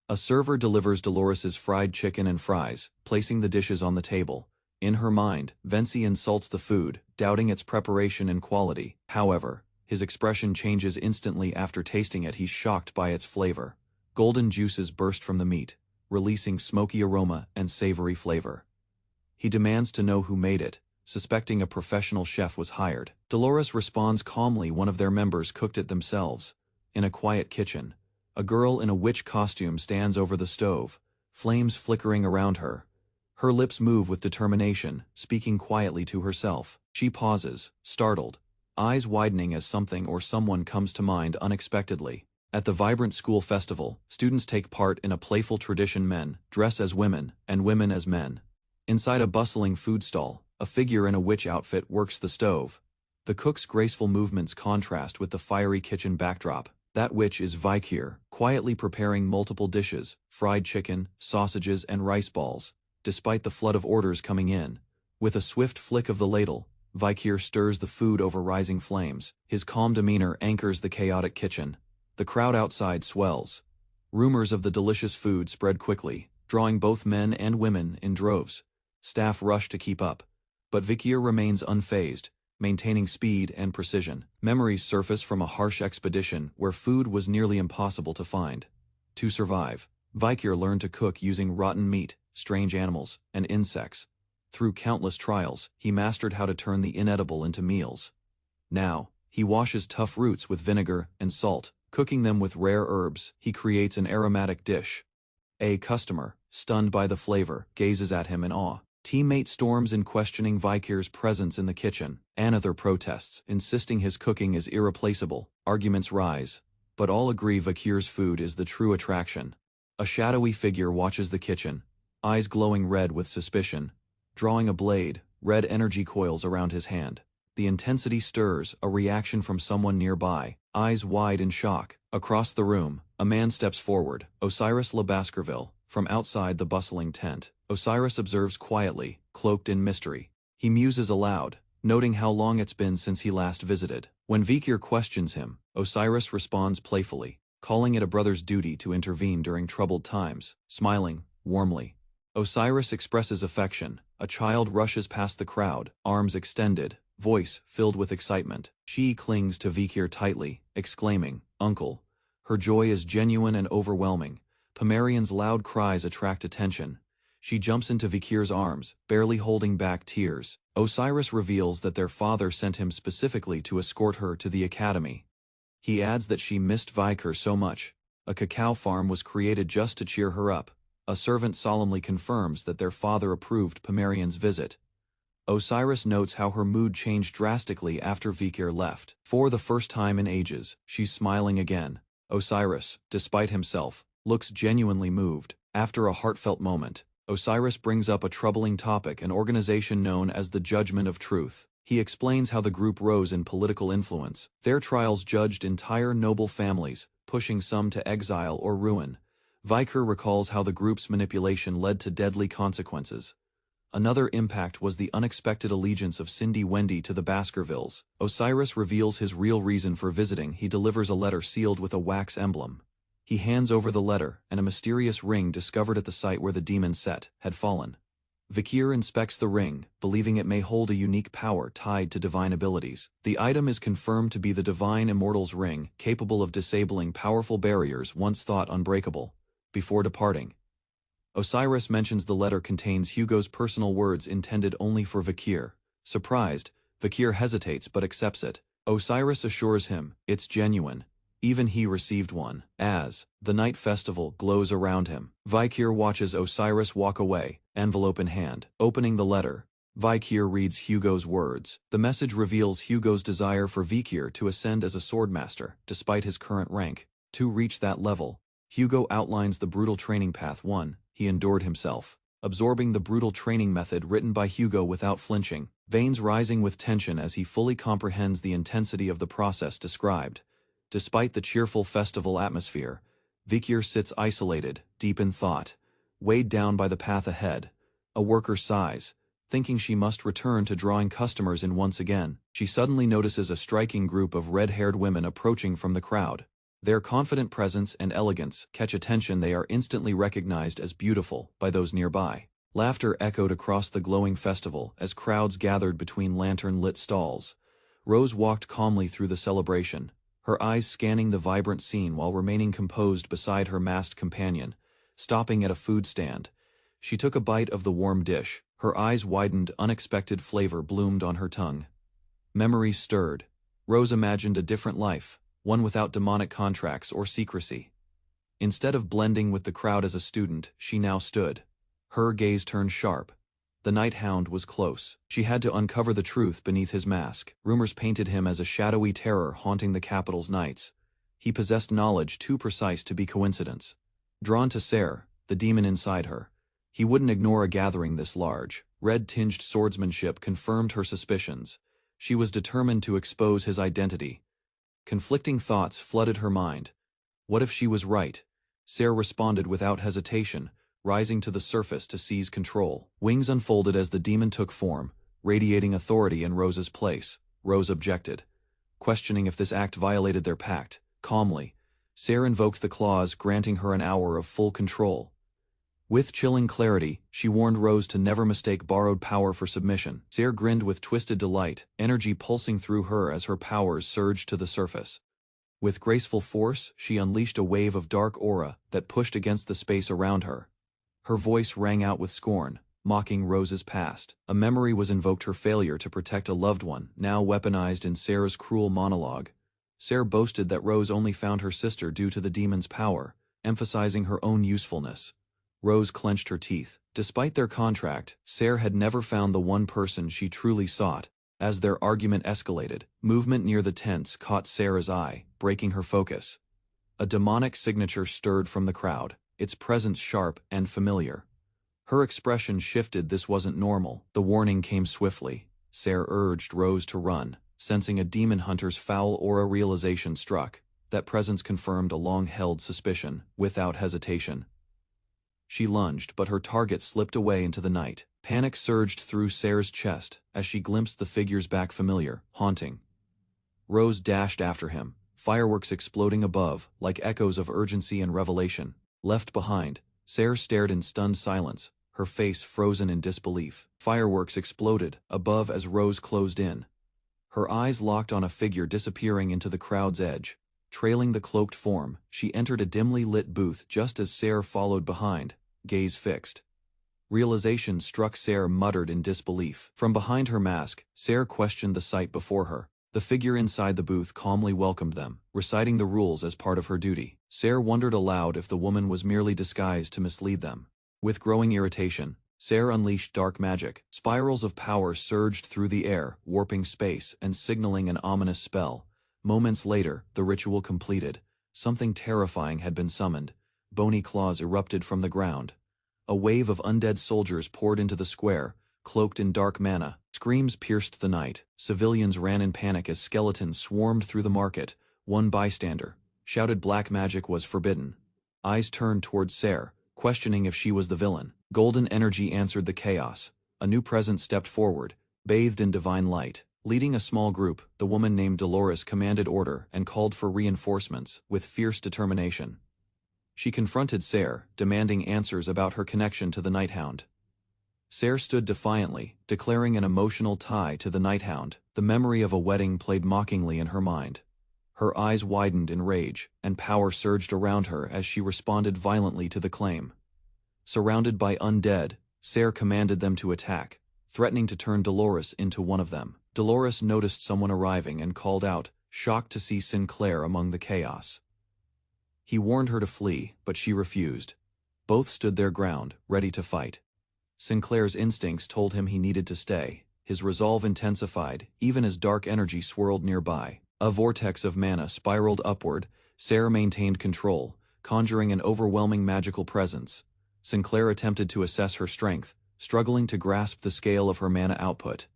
A server delivers Dolores's fried chicken and fries, placing the dishes on the table. In her mind, Venci insults the food, doubting its preparation and quality. However, his expression changes instantly after tasting it. He's shocked by its flavor. Golden juices burst from the meat, releasing smoky aroma and savory flavor. He demands to know who made it, suspecting a professional chef was hired. Dolores responds calmly, one of their members cooked it themselves. In a quiet kitchen, a girl in a witch costume stands over the stove, flames flickering around her. Her lips move with determination, speaking quietly to herself. She pauses, startled, eyes widening as something or someone comes to mind unexpectedly. At the vibrant school festival, students take part in a playful tradition. Men dress as women, and women as men. Inside a bustling food stall, a figure in a witch outfit works the stove. The cook's graceful movements contrast with the fiery kitchen backdrop. That witch is Vikir, quietly preparing multiple dishes, fried chicken, sausages, and rice balls, despite the flood of orders coming in. With a swift flick of the ladle, Vikir stirs the food over rising flames. His calm demeanor anchors the chaotic kitchen. The crowd outside swells. Rumors of the delicious food spread quickly, drawing both men and women in droves. Staff rush to keep up, but Vikir remains unfazed, maintaining speed and precision. Memories surface from a harsh expedition where food was nearly impossible to find. To survive, Vikir learned to cook using rotten meat, strange animals, and insects. Through countless trials, he mastered how to turn the inedible into meals. Now, he washes tough roots with vinegar and salt, cooking them with rare herbs. He creates an aromatic dish. A customer, stunned by the flavor, gazes at him in awe. Teammate storms in, questioning Vikir's presence in the kitchen. Another protests, insisting his cooking is irreplaceable. Arguments rise, but all agree Vikir's food is the true attraction. A shadowy figure watches the kitchen, eyes glowing red with suspicion. Drawing a blade, red energy coils around his hand. The intensity stirs, a reaction from someone nearby, eyes wide in shock. Across the room, a man steps forward, Osiris Le Baskerville, from outside the bustling tent. Osiris observes quietly, cloaked in mystery. He muses aloud, noting how long it's been since he last visited. When Vikir questions him, Osiris responds playfully, calling it a brother's duty to intervene during troubled times. Smiling warmly, Osiris expresses affection. A child rushes past the crowd, arms extended, voice filled with excitement. She clings to Vikir tightly, exclaiming, "Uncle." Her joy is genuine and overwhelming. Pomerian's loud cries attract attention. She jumps into Vikir's arms, barely holding back tears. Osiris reveals that their father sent him specifically to escort her to the academy. He adds that she missed Vikir so much. A cacao farm was created just to cheer her up. A servant solemnly confirms that their father approved Pomerian's visit. Osiris notes how her mood changed drastically after Vikir left. For the first time in ages, she's smiling again. Osiris, despite himself, looks genuinely moved. After a heartfelt moment, Osiris brings up a troubling topic: an organization known as the Judgment of Truth. He explains how the group rose in political influence. Their trials judged entire noble families, pushing some to exile or ruin. Vikir recalls how the group's manipulation led to deadly consequences. Another impact was the unexpected allegiance of Cindy Wendy to the Baskervilles. Osiris reveals his real reason for visiting. He delivers a letter sealed with a wax emblem. He hands over the letter, and a mysterious ring discovered at the site where the demon set had fallen. Vikir inspects the ring, believing it may hold a unique power tied to divine abilities. The item is confirmed to be the Divine Immortal's Ring, capable of disabling powerful barriers once thought unbreakable. Before departing, Osiris mentions the letter contains Hugo's personal words intended only for Vikir. Surprised, Vikir hesitates but accepts it. Osiris assures him it's genuine. Even he received one. As the night festival glows around him, Vikir watches Osiris walk away, envelope in hand. Opening the letter, Vikir reads Hugo's words. The message reveals Hugo's desire for Vikir to ascend as a swordmaster, despite his current rank. To reach that level, Hugo outlines the brutal training path he endured himself, absorbing the brutal training method written by Hugo without flinching, veins rising with tension as he fully comprehends the intensity of the process described. Despite the cheerful festival atmosphere, Vikir sits isolated, deep in thought, weighed down by the path ahead. A worker sighs, thinking she must return to drawing customers in once again. She suddenly notices a striking group of red-haired women approaching from the crowd. Their confident presence and elegance catch attention. They are instantly recognized as beautiful by those nearby. Laughter echoed across the glowing festival as crowds gathered between lantern-lit stalls. Rose walked calmly through the celebration, her eyes scanning the vibrant scene while remaining composed beside her masked companion. Stopping at a food stand, she took a bite of the warm dish. Her eyes widened, unexpected flavor bloomed on her tongue. Memories stirred. Rose imagined a different life, one without demonic contracts or secrecy. Instead of blending with the crowd as a student, she now stood. Her gaze turned sharp. The night hound was close. She had to uncover the truth beneath his mask. Rumors painted him as a shadowy terror haunting the capital's nights. He possessed knowledge too precise to be coincidence. Drawn to Ser, the demon inside her, he wouldn't ignore a gathering this large. Red-tinged swordsmanship confirmed her suspicions. She was determined to expose his identity. Conflicting thoughts flooded her mind. What if she was right? Ser responded without hesitation, rising to the surface to seize control. Wings unfolded as the demon took form, radiating authority in Rose's place. Rose objected, questioning if this act violated their pact. Calmly, Ser invoked the clause granting her an hour of full control. With chilling clarity, she warned Rose to never mistake borrowed power for submission. Ser grinned with twisted delight, energy pulsing through her as her powers surged to the surface. With graceful force, she unleashed a wave of dark aura that pushed against the space around her. Her voice rang out with scorn, mocking Rose's past. A memory was invoked, her failure to protect a loved one, now weaponized in Ser's cruel monologue. Ser boasted that Rose only found her sister due to the demon's power, emphasizing her own usefulness. Rose clenched her teeth. Despite their contract, Ser had never found the one person she truly sought. As their argument escalated, movement near the tents caught Ser's eye, breaking her focus. A demonic signature stirred from the crowd, its presence sharp and familiar. Her expression shifted. This wasn't normal. The warning came swiftly. Ser urged Rose to run, sensing a demon hunter's foul aura. Realization struck. That presence confirmed a long-held suspicion. Without hesitation, she lunged, but her target slipped away into the night. Panic surged through Ser's chest as she glimpsed the figure's back, familiar, haunting. Rose dashed after him, fireworks exploding above, like echoes of urgency and revelation. Left behind, Ser stared in stunned silence, her face frozen in disbelief. Fireworks exploded above as Rose closed in. Her eyes locked on a figure disappearing into the crowd's edge. Trailing the cloaked form, she entered a dimly lit booth just as Ser followed behind, gaze fixed. Realization struck. Ser muttered in disbelief. From behind her mask, Ser questioned the sight before her. The figure inside the booth calmly welcomed them, reciting the rules as part of her duty. Ser wondered aloud if the woman was merely disguised to mislead them. With growing irritation, Ser unleashed dark magic. Spirals of power surged through the air, warping space and signaling an ominous spell. Moments later, the ritual completed. Something terrifying had been summoned. Bony claws erupted from the ground. A wave of undead soldiers poured into the square, cloaked in dark mana. Screams pierced the night. Civilians ran in panic as skeletons swarmed through the market. One bystander shouted black magic was forbidden. Eyes turned towards Ser, questioning if she was the villain. Golden energy answered the chaos. A new presence stepped forward, bathed in divine light. Leading a small group, the woman named Dolores commanded order and called for reinforcements with fierce determination. She confronted Ser, demanding answers about her connection to the Nighthound. Ser stood defiantly, declaring an emotional tie to the Nighthound. The memory of a wedding played mockingly in her mind. Her eyes widened in rage, and power surged around her as she responded violently to the claim. Surrounded by undead, Ser commanded them to attack, threatening to turn Dolores into one of them. Dolores noticed someone arriving and called out, shocked to see Sinclair among the chaos. He warned her to flee, but she refused. Both stood their ground, ready to fight. Sinclair's instincts told him he needed to stay. His resolve intensified, even as dark energy swirled nearby. A vortex of mana spiraled upward. Ser maintained control, conjuring an overwhelming magical presence. Sinclair attempted to assess her strength, struggling to grasp the scale of her mana output.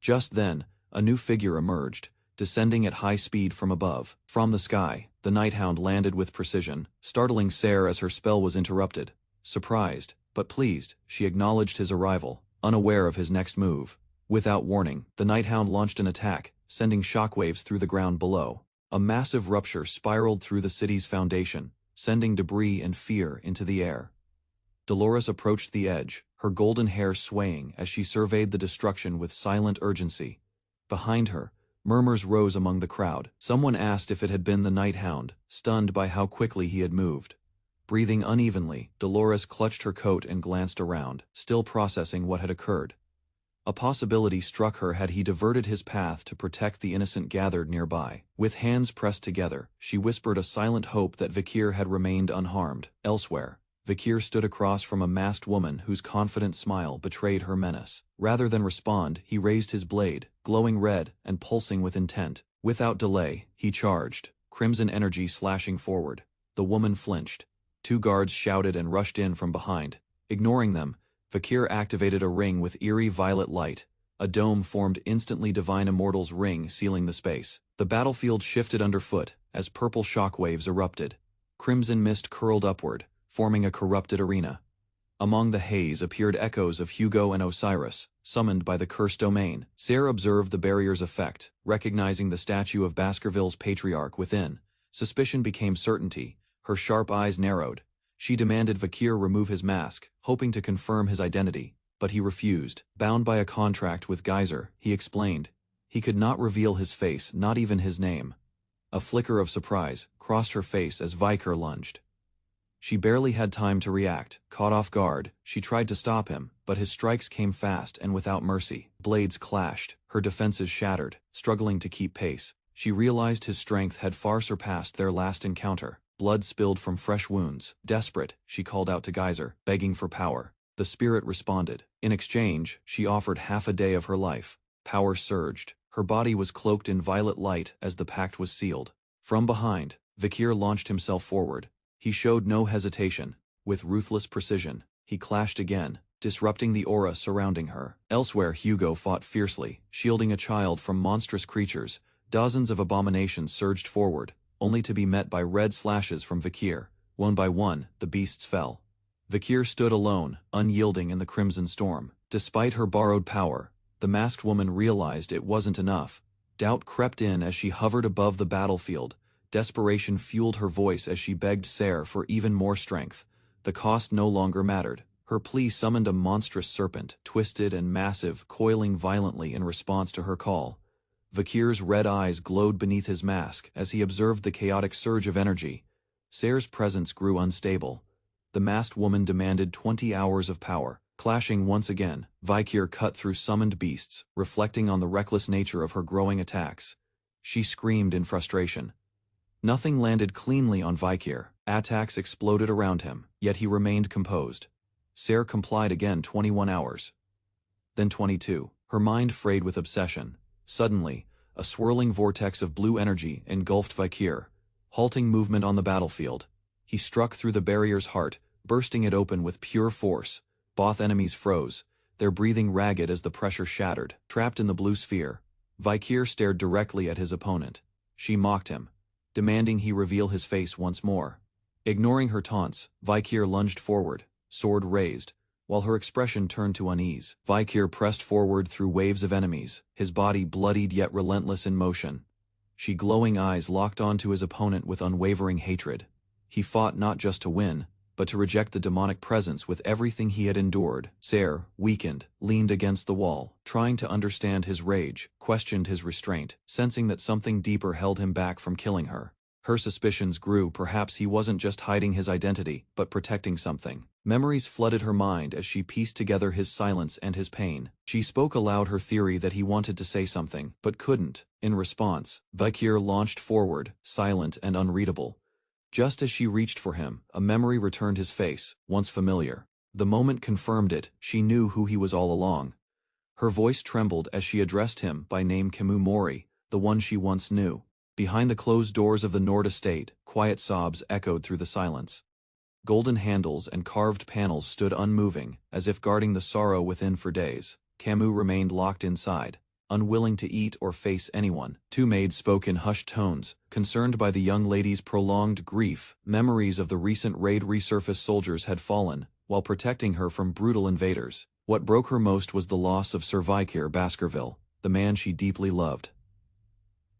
Just then, a new figure emerged, descending at high speed from above. From the sky, the Nighthound landed with precision, startling Ser as her spell was interrupted. Surprised, but pleased, she acknowledged his arrival, unaware of his next move. Without warning, the Nighthound launched an attack, sending shockwaves through the ground below. A massive rupture spiraled through the city's foundation, sending debris and fear into the air. Dolores approached the edge, her golden hair swaying as she surveyed the destruction with silent urgency. Behind her, murmurs rose among the crowd. Someone asked if it had been the Nighthound, stunned by how quickly he had moved. Breathing unevenly, Dolores clutched her coat and glanced around, still processing what had occurred. A possibility struck her had he diverted his path to protect the innocent gathered nearby. With hands pressed together, she whispered a silent hope that Vakir had remained unharmed. Elsewhere, Vakir stood across from a masked woman whose confident smile betrayed her menace. Rather than respond, he raised his blade, glowing red and pulsing with intent. Without delay, he charged, crimson energy slashing forward. The woman flinched. Two guards shouted and rushed in from behind. Ignoring them, Vakir activated a ring with eerie violet light. A dome formed instantly. Divine Immortal's ring sealing the space. The battlefield shifted underfoot as purple shockwaves erupted. Crimson mist curled upward, forming a corrupted arena. Among the haze appeared echoes of Hugo and Osiris, summoned by the cursed domain. Ser observed the barrier's effect, recognizing the statue of Baskerville's patriarch within. Suspicion became certainty. Her sharp eyes narrowed. She demanded Vakir remove his mask, hoping to confirm his identity, but he refused. Bound by a contract with Geyser, he explained. He could not reveal his face, not even his name. A flicker of surprise crossed her face as Vakir lunged. She barely had time to react. Caught off guard, she tried to stop him, but his strikes came fast and without mercy. Blades clashed, her defenses shattered. Struggling to keep pace, she realized his strength had far surpassed their last encounter. Blood spilled from fresh wounds. Desperate, she called out to Geyser, begging for power. The spirit responded. In exchange, she offered half a day of her life. Power surged. Her body was cloaked in violet light as the pact was sealed. From behind, Vakir launched himself forward. He showed no hesitation. With ruthless precision, he clashed again, disrupting the aura surrounding her. Elsewhere, Hugo fought fiercely, shielding a child from monstrous creatures. Dozens of abominations surged forward, only to be met by red slashes from Vakir. One by one, the beasts fell. Vakir stood alone, unyielding in the crimson storm. Despite her borrowed power, the masked woman realized it wasn't enough. Doubt crept in as she hovered above the battlefield. Desperation fueled her voice as she begged Ser for even more strength. The cost no longer mattered. Her plea summoned a monstrous serpent, twisted and massive, coiling violently in response to her call. Vakir's red eyes glowed beneath his mask as he observed the chaotic surge of energy. Ser's presence grew unstable. The masked woman demanded 20 hours of power. Clashing once again, Vakir cut through summoned beasts, reflecting on the reckless nature of her growing attacks. She screamed in frustration. Nothing landed cleanly on Vakir. Attacks exploded around him, yet he remained composed. Ser complied again. 21 hours. Then 22. Her mind frayed with obsession. Suddenly, a swirling vortex of blue energy engulfed Vakir, halting movement on the battlefield. He struck through the barrier's heart, bursting it open with pure force. Both enemies froze, their breathing ragged as the pressure shattered. Trapped in the blue sphere, Vakir stared directly at his opponent. She mocked him, demanding he reveal his face once more. Ignoring her taunts, Vakir lunged forward, sword raised, while her expression turned to unease. Vakir pressed forward through waves of enemies, his body bloodied yet relentless in motion. She glowing eyes locked onto his opponent with unwavering hatred. He fought not just to win, but to reject the demonic presence with everything he had endured. Ser, weakened, leaned against the wall, trying to understand his rage, questioned his restraint, sensing that something deeper held him back from killing her. Her suspicions grew. Perhaps he wasn't just hiding his identity, but protecting something. Memories flooded her mind as she pieced together his silence and his pain. She spoke aloud her theory that he wanted to say something, but couldn't. In response, Vikir launched forward, silent and unreadable. Just as she reached for him, a memory returned his face, once familiar. The moment confirmed it. She knew who he was all along. Her voice trembled as she addressed him by name. Camus Mori, the one she once knew. Behind the closed doors of the Nord estate, quiet sobs echoed through the silence. Golden handles and carved panels stood unmoving, as if guarding the sorrow within for days. Camus remained locked inside, unwilling to eat or face anyone. Two maids spoke in hushed tones, concerned by the young lady's prolonged grief. Memories of the recent raid resurfaced. Soldiers had fallen, while protecting her from brutal invaders. What broke her most was the loss of Sir Vikir Baskerville, the man she deeply loved.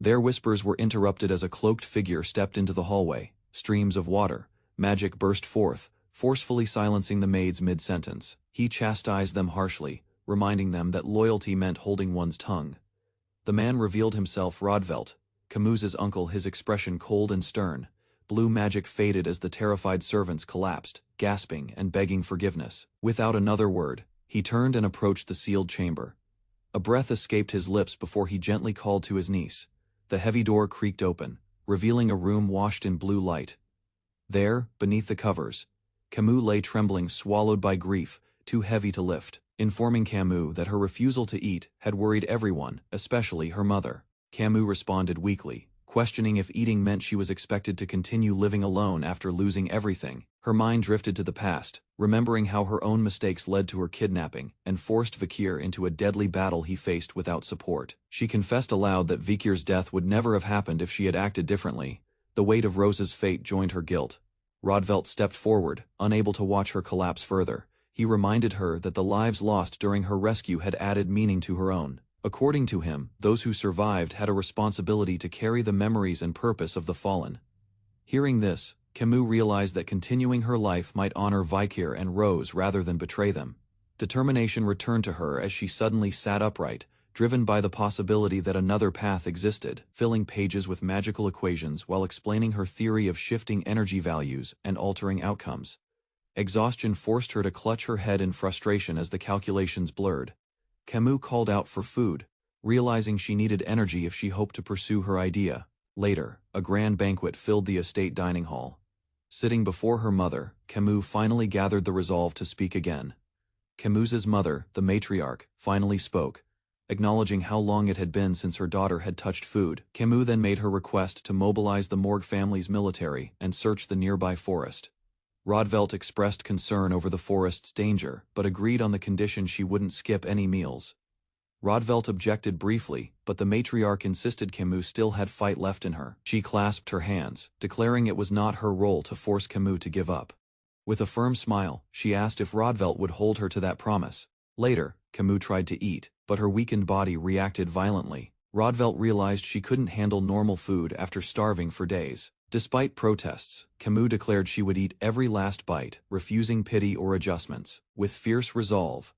Their whispers were interrupted as a cloaked figure stepped into the hallway. Streams of water, magic burst forth, forcefully silencing the maids mid-sentence. He chastised them harshly, reminding them that loyalty meant holding one's tongue. The man revealed himself. Rodvelt, Camus's uncle, his expression cold and stern. Blue magic faded as the terrified servants collapsed, gasping and begging forgiveness. Without another word, he turned and approached the sealed chamber. A breath escaped his lips before he gently called to his niece. The heavy door creaked open, revealing a room washed in blue light. There, beneath the covers, Camus lay trembling, swallowed by grief, too heavy to lift. Informing Camus that her refusal to eat had worried everyone, especially her mother. Camus responded weakly, questioning if eating meant she was expected to continue living alone after losing everything. Her mind drifted to the past, remembering how her own mistakes led to her kidnapping and forced Vikir into a deadly battle he faced without support. She confessed aloud that Vikir's death would never have happened if she had acted differently. The weight of Rose's fate joined her guilt. Rodvelt stepped forward, unable to watch her collapse further. He reminded her that the lives lost during her rescue had added meaning to her own. According to him, those who survived had a responsibility to carry the memories and purpose of the fallen. Hearing this, Camus realized that continuing her life might honor Vikir and Rose rather than betray them. Determination returned to her as she suddenly sat upright, driven by the possibility that another path existed, filling pages with magical equations while explaining her theory of shifting energy values and altering outcomes. Exhaustion forced her to clutch her head in frustration as the calculations blurred. Camus called out for food, realizing she needed energy if she hoped to pursue her idea. Later, a grand banquet filled the estate dining hall. Sitting before her mother, Camus finally gathered the resolve to speak again. Camus's mother, the matriarch, finally spoke, acknowledging how long it had been since her daughter had touched food. Camus then made her request to mobilize the Morgue family's military and search the nearby forest. Rodvelt expressed concern over the forest's danger, but agreed on the condition she wouldn't skip any meals. Rodvelt objected briefly, but the matriarch insisted Camus still had fight left in her. She clasped her hands, declaring it was not her role to force Camus to give up. With a firm smile, she asked if Rodvelt would hold her to that promise. Later, Camus tried to eat, but her weakened body reacted violently. Rodvelt realized she couldn't handle normal food after starving for days. Despite protests, Camus declared she would eat every last bite, refusing pity or adjustments. With fierce resolve,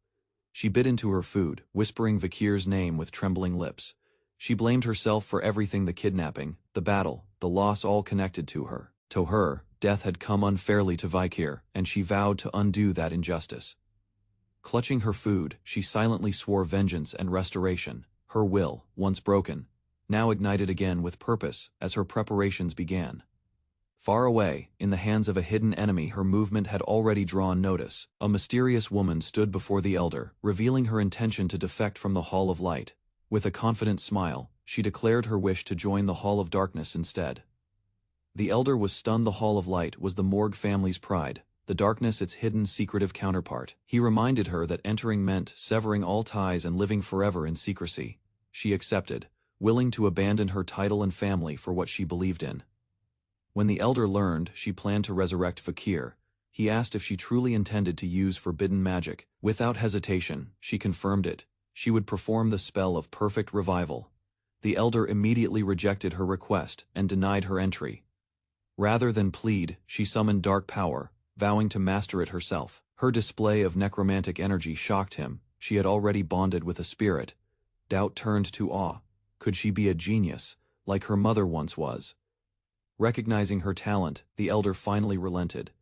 she bit into her food, whispering Vikir's name with trembling lips. She blamed herself for everything: the kidnapping, the battle, the loss, all connected to her. To her, death had come unfairly to Vikir, and she vowed to undo that injustice. Clutching her food, she silently swore vengeance and restoration. Her will, once broken, now ignited again with purpose as her preparations began. Far away, in the hands of a hidden enemy, her movement had already drawn notice. A mysterious woman stood before the elder, revealing her intention to defect from the Hall of Light. With a confident smile, she declared her wish to join the Hall of Darkness instead. The elder was stunned. The Hall of Light was the Morgue family's pride, the darkness its hidden, secretive counterpart. He reminded her that entering meant severing all ties and living forever in secrecy. She accepted, willing to abandon her title and family for what she believed in. When the elder learned she planned to resurrect Vikir, he asked if she truly intended to use forbidden magic. Without hesitation, she confirmed it. She would perform the spell of perfect revival. The elder immediately rejected her request and denied her entry. Rather than plead, she summoned dark power, vowing to master it herself. Her display of necromantic energy shocked him. She had already bonded with a spirit. Doubt turned to awe. Could she be a genius, like her mother once was? Recognizing her talent, the elder finally relented.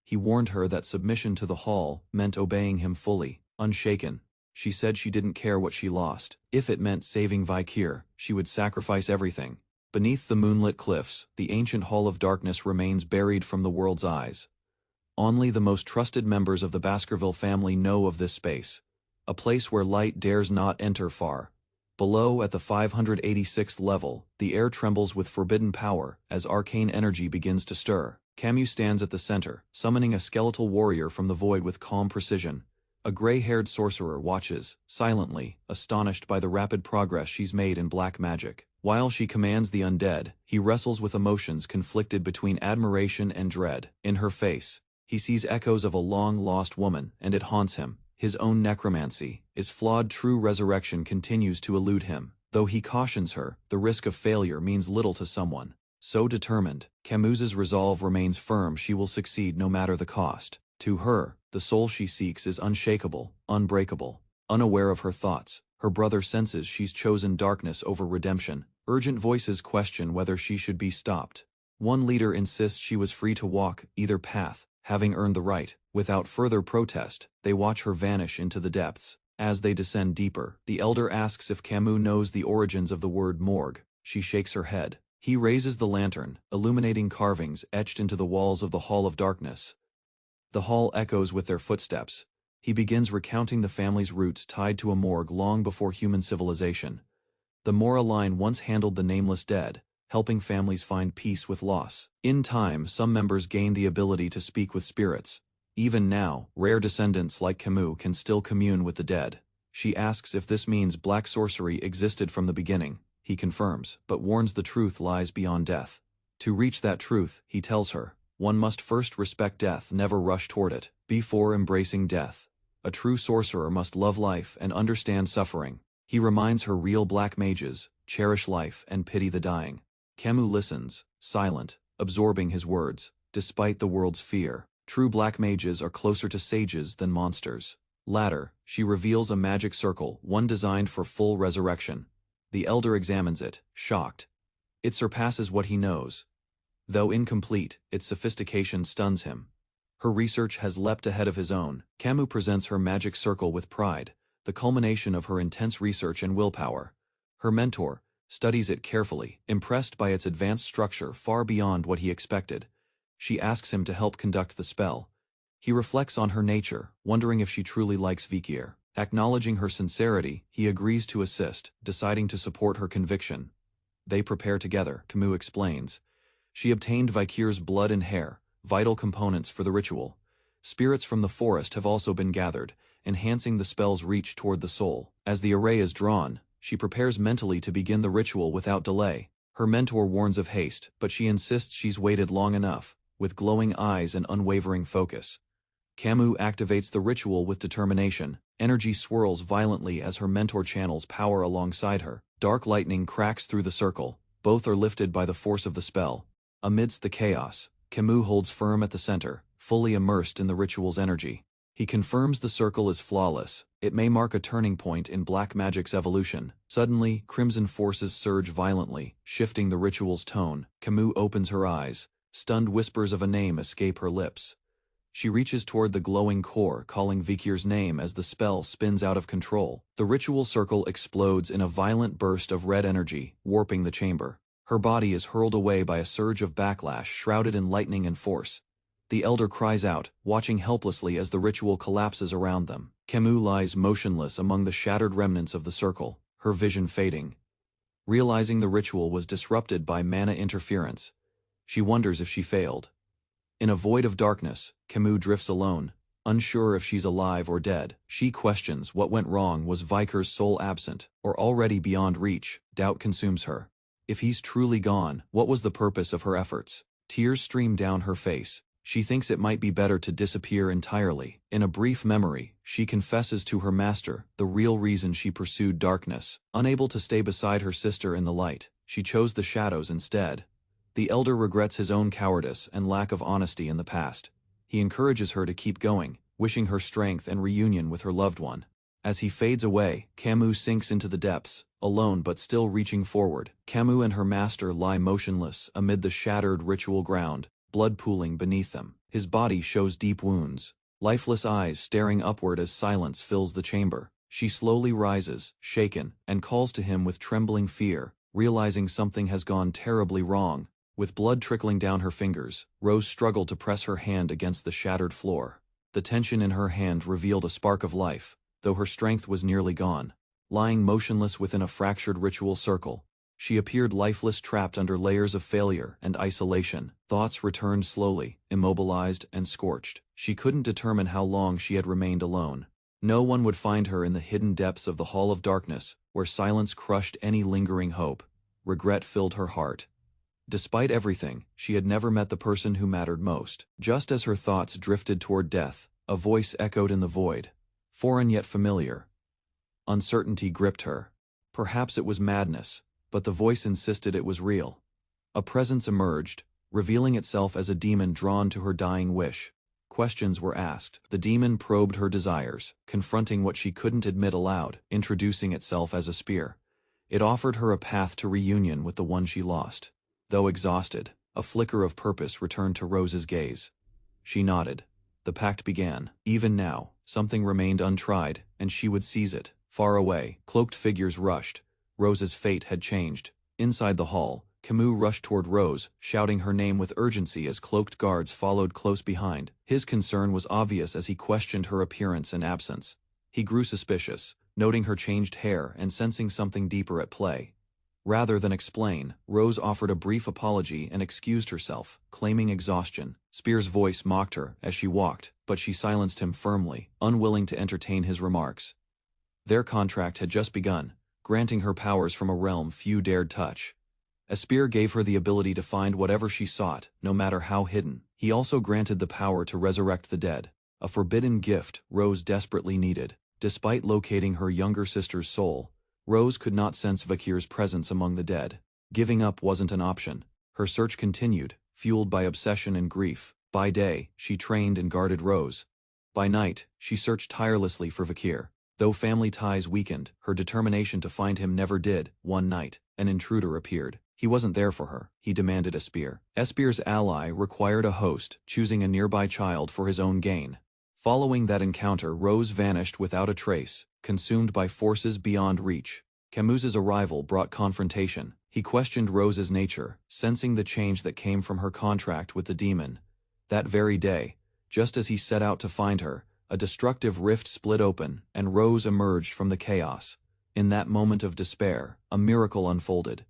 He warned her that submission to the hall meant obeying him fully, unshaken. She said she didn't care what she lost. If it meant saving Vikir, she would sacrifice everything. Beneath the moonlit cliffs, the ancient Hall of Darkness remains buried from the world's eyes. Only the most trusted members of the Baskerville family know of this space, a place where light dares not enter far. Below, at the 586th level, the air trembles with forbidden power as arcane energy begins to stir. Camus stands at the center, summoning a skeletal warrior from the void with calm precision. A gray-haired sorcerer watches, silently, astonished by the rapid progress she's made in black magic. While she commands the undead, he wrestles with emotions conflicted between admiration and dread. In her face, he sees echoes of a long-lost woman, and it haunts him. His own necromancy, his flawed true resurrection continues to elude him. Though he cautions her, the risk of failure means little to someone so determined. Camus's resolve remains firm. She will succeed no matter the cost. To her, the soul she seeks is unshakable, unbreakable. Unaware of her thoughts, her brother senses she's chosen darkness over redemption. Urgent voices question whether she should be stopped. One leader insists she was free to walk either path, having earned the right. Without further protest, they watch her vanish into the depths. As they descend deeper, the elder asks if Camus knows the origins of the word morgue. She shakes her head. He raises the lantern, illuminating carvings etched into the walls of the Hall of Darkness. The hall echoes with their footsteps. He begins recounting the family's roots tied to a morgue long before human civilization. The Mora line once handled the nameless dead, helping families find peace with loss. In time, some members gained the ability to speak with spirits. Even now, rare descendants like Camus can still commune with the dead. She asks if this means black sorcery existed from the beginning. He confirms, but warns the truth lies beyond death. To reach that truth, he tells her, one must first respect death, never rush toward it. Before embracing death, a true sorcerer must love life and understand suffering. He reminds her real black mages cherish life and pity the dying. Camus listens, silent, absorbing his words. Despite the world's fear, true black mages are closer to sages than monsters. Later, she reveals a magic circle, one designed for full resurrection. The elder examines it, shocked. It surpasses what he knows. Though incomplete, its sophistication stuns him. Her research has leapt ahead of his own. Camus presents her magic circle with pride, the culmination of her intense research and willpower. Her mentor studies it carefully, impressed by its advanced structure far beyond what he expected. She asks him to help conduct the spell. He reflects on her nature, wondering if she truly likes Vikir. Acknowledging her sincerity, he agrees to assist, deciding to support her conviction. They prepare together, Camus explains. She obtained Vikir's blood and hair, vital components for the ritual. Spirits from the forest have also been gathered, enhancing the spell's reach toward the soul. As the array is drawn, she prepares mentally to begin the ritual without delay. Her mentor warns of haste, but she insists she's waited long enough, with glowing eyes and unwavering focus. Camus activates the ritual with determination. Energy swirls violently as her mentor channels power alongside her. Dark lightning cracks through the circle. Both are lifted by the force of the spell. Amidst the chaos, Camus holds firm at the center, fully immersed in the ritual's energy. He confirms the circle is flawless. It may mark a turning point in black magic's evolution. Suddenly, crimson forces surge violently, shifting the ritual's tone. Camus opens her eyes. Stunned whispers of a name escape her lips. She reaches toward the glowing core, calling Vikir's name as the spell spins out of control. The ritual circle explodes in a violent burst of red energy, warping the chamber. Her body is hurled away by a surge of backlash shrouded in lightning and force. The elder cries out, watching helplessly as the ritual collapses around them. Camus lies motionless among the shattered remnants of the circle, her vision fading. Realizing the ritual was disrupted by mana interference, she wonders if she failed. In a void of darkness, Camus drifts alone, unsure if she's alive or dead. She questions what went wrong. Was Vikir's soul absent, or already beyond reach? Doubt consumes her. If he's truly gone, what was the purpose of her efforts? Tears stream down her face. She thinks it might be better to disappear entirely. In a brief memory, she confesses to her master the real reason she pursued darkness. Unable to stay beside her sister in the light, she chose the shadows instead. The elder regrets his own cowardice and lack of honesty in the past. He encourages her to keep going, wishing her strength and reunion with her loved one. As he fades away, Camus sinks into the depths, alone but still reaching forward. Camus and her master lie motionless amid the shattered ritual ground, blood pooling beneath them. His body shows deep wounds, lifeless eyes staring upward as silence fills the chamber. She slowly rises, shaken, and calls to him with trembling fear, realizing something has gone terribly wrong. With blood trickling down her fingers, Rose struggled to press her hand against the shattered floor. The tension in her hand revealed a spark of life, though her strength was nearly gone. Lying motionless within a fractured ritual circle, she appeared lifeless, trapped under layers of failure and isolation. Thoughts returned slowly, immobilized and scorched. She couldn't determine how long she had remained alone. No one would find her in the hidden depths of the Hall of Darkness, where silence crushed any lingering hope. Regret filled her heart. Despite everything, she had never met the person who mattered most. Just as her thoughts drifted toward death, a voice echoed in the void, foreign yet familiar. Uncertainty gripped her. Perhaps it was madness, but the voice insisted it was real. A presence emerged, revealing itself as a demon drawn to her dying wish. Questions were asked. The demon probed her desires, confronting what she couldn't admit aloud, introducing itself as a spear. It offered her a path to reunion with the one she lost. Though exhausted, a flicker of purpose returned to Rose's gaze. She nodded. The pact began. Even now, something remained untried, and she would seize it. Far away, cloaked figures rushed. Rose's fate had changed. Inside the hall, Camus rushed toward Rose, shouting her name with urgency as cloaked guards followed close behind. His concern was obvious as he questioned her appearance and absence. He grew suspicious, noting her changed hair and sensing something deeper at play. Rather than explain, Rose offered a brief apology and excused herself, claiming exhaustion. Spear's voice mocked her as she walked, but she silenced him firmly, unwilling to entertain his remarks. Their contract had just begun, granting her powers from a realm few dared touch. Spear gave her the ability to find whatever she sought, no matter how hidden. He also granted the power to resurrect the dead, a forbidden gift Rose desperately needed. Despite locating her younger sister's soul, Rose could not sense Vakir's presence among the dead. Giving up wasn't an option. Her search continued, fueled by obsession and grief. By day, she trained and guarded Rose. By night, she searched tirelessly for Vakir. Though family ties weakened, her determination to find him never did. One night, an intruder appeared. He wasn't there for her. He demanded a spear. Spear's ally required a host, choosing a nearby child for his own gain. Following that encounter, Rose vanished without a trace, consumed by forces beyond reach. Camus's arrival brought confrontation. He questioned Rose's nature, sensing the change that came from her contract with the demon. That very day, just as he set out to find her, a destructive rift split open, and Rose emerged from the chaos. In that moment of despair, a miracle unfolded.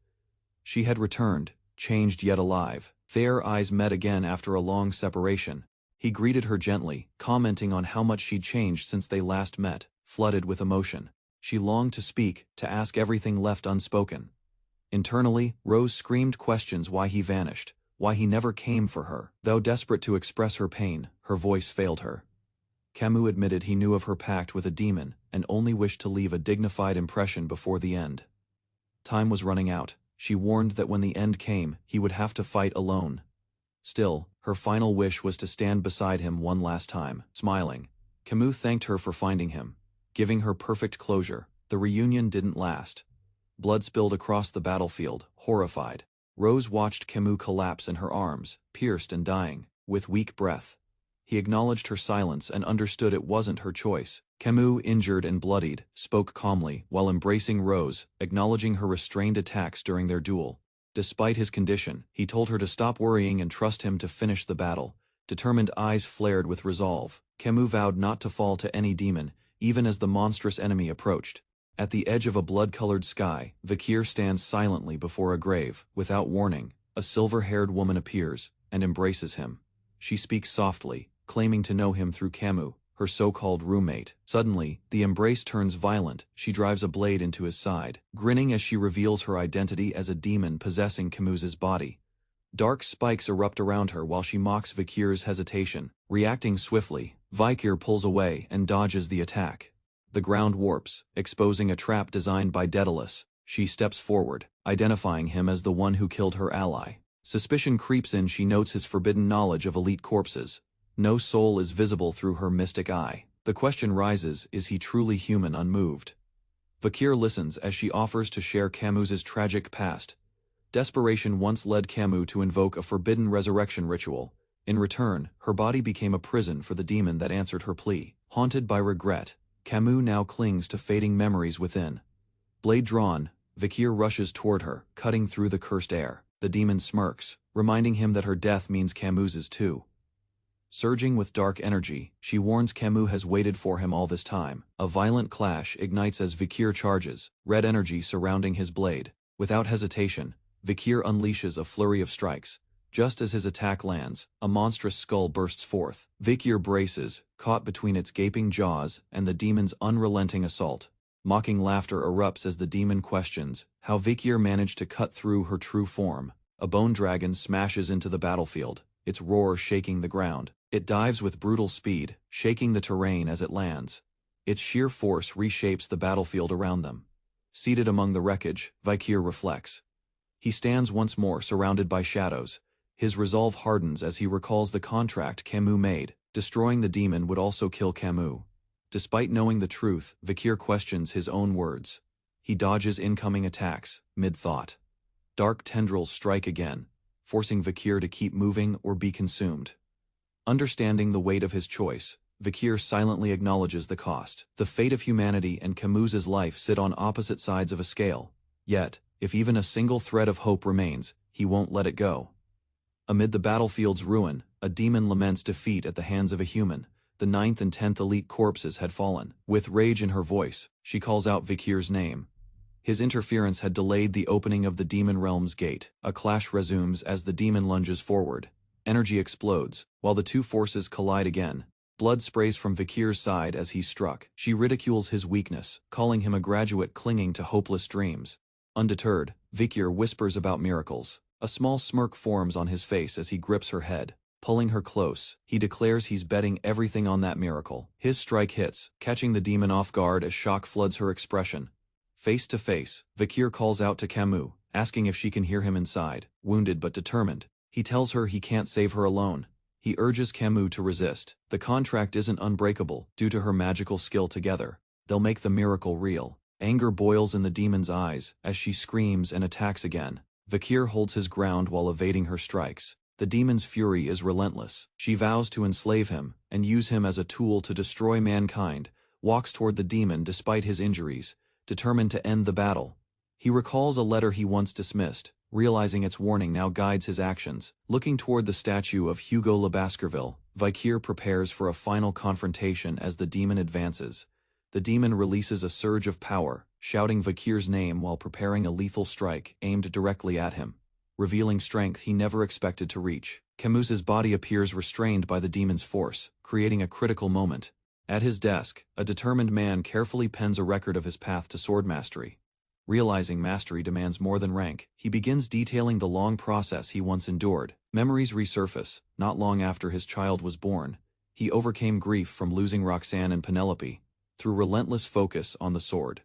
She had returned, changed yet alive. Their eyes met again after a long separation. He greeted her gently, commenting on how much she'd changed since they last met. Flooded with emotion, she longed to speak, to ask everything left unspoken. Internally, Rose screamed questions: why he vanished, why he never came for her. Though desperate to express her pain, her voice failed her. Camus admitted he knew of her pact with a demon, and only wished to leave a dignified impression before the end. Time was running out. She warned that when the end came, he would have to fight alone. Still, her final wish was to stand beside him one last time. Smiling, Camus thanked her for finding him, giving her perfect closure. The reunion didn't last. Blood spilled across the battlefield. Horrified, Rose watched Camus collapse in her arms, pierced and dying. With weak breath, he acknowledged her silence and understood it wasn't her choice. Camus, injured and bloodied, spoke calmly while embracing Rose, acknowledging her restrained attacks during their duel. Despite his condition, he told her to stop worrying and trust him to finish the battle. Determined eyes flared with resolve, Camus vowed not to fall to any demon, even as the monstrous enemy approached. At the edge of a blood-colored sky, Vakir stands silently before a grave. Without warning, a silver-haired woman appears and embraces him. She speaks softly, claiming to know him through Camus, her so-called roommate. Suddenly, the embrace turns violent. She drives a blade into his side, grinning as she reveals her identity as a demon possessing Camus's body. Dark spikes erupt around her while she mocks Vakir's hesitation. Reacting swiftly, Vakir pulls away and dodges the attack. The ground warps, exposing a trap designed by Daedalus. She steps forward, identifying him as the one who killed her ally. Suspicion creeps in. She notes his forbidden knowledge of elite corpses. No soul is visible through her mystic eye. The question rises, is he truly human? Unmoved, Vakir listens as she offers to share Camus's tragic past. Desperation once led Camus to invoke a forbidden resurrection ritual. In return, her body became a prison for the demon that answered her plea. Haunted by regret, Camus now clings to fading memories within. Blade drawn, Vakir rushes toward her, cutting through the cursed air. The demon smirks, reminding him that her death means Camus's too. Surging with dark energy, she warns Camus has waited for him all this time. A violent clash ignites as Vakir charges, red energy surrounding his blade. Without hesitation, Vakir unleashes a flurry of strikes. Just as his attack lands, a monstrous skull bursts forth. Vakir braces, caught between its gaping jaws and the demon's unrelenting assault. Mocking laughter erupts as the demon questions how Vakir managed to cut through her true form. A bone dragon smashes into the battlefield, its roar shaking the ground. It dives with brutal speed, shaking the terrain as it lands. Its sheer force reshapes the battlefield around them. Seated among the wreckage, Vakir reflects. He stands once more surrounded by shadows. His resolve hardens as he recalls the contract Camus made. Destroying the demon would also kill Camus. Despite knowing the truth, Vakir questions his own words. He dodges incoming attacks, mid-thought. Dark tendrils strike again, forcing Vakir to keep moving or be consumed. Understanding the weight of his choice, Vakir silently acknowledges the cost. The fate of humanity and Camus's life sit on opposite sides of a scale. Yet, if even a single thread of hope remains, he won't let it go. Amid the battlefield's ruin, a demon laments defeat at the hands of a human. The 9th and 10th elite corpses had fallen. With rage in her voice, she calls out Vakir's name. His interference had delayed the opening of the demon realm's gate. A clash resumes as the demon lunges forward. Energy explodes, while the two forces collide again. Blood sprays from Vakir's side as he's struck. She ridicules his weakness, calling him a graduate clinging to hopeless dreams. Undeterred, Vakir whispers about miracles. A small smirk forms on his face as he grips her head. Pulling her close, he declares he's betting everything on that miracle. His strike hits, catching the demon off guard as shock floods her expression. Face to face, Vakir calls out to Camus, asking if she can hear him inside. Wounded but determined, he tells her he can't save her alone. He urges Camus to resist. The contract isn't unbreakable due to her magical skill together. They'll make the miracle real. Anger boils in the demon's eyes as she screams and attacks again. Vakir holds his ground while evading her strikes. The demon's fury is relentless. She vows to enslave him and use him as a tool to destroy mankind, walks toward the demon despite his injuries, determined to end the battle. He recalls a letter he once dismissed, realizing its warning now guides his actions. Looking toward the statue of Hugo Le Baskerville, Vakir prepares for a final confrontation as the demon advances. The demon releases a surge of power, shouting Vakir's name while preparing a lethal strike aimed directly at him, revealing strength he never expected to reach. Camus's body appears restrained by the demon's force, creating a critical moment. At his desk, a determined man carefully pens a record of his path to sword mastery. Realizing mastery demands more than rank, he begins detailing the long process he once endured. Memories resurface. Not long after his child was born, he overcame grief from losing Roxanne and Penelope, through relentless focus on the sword.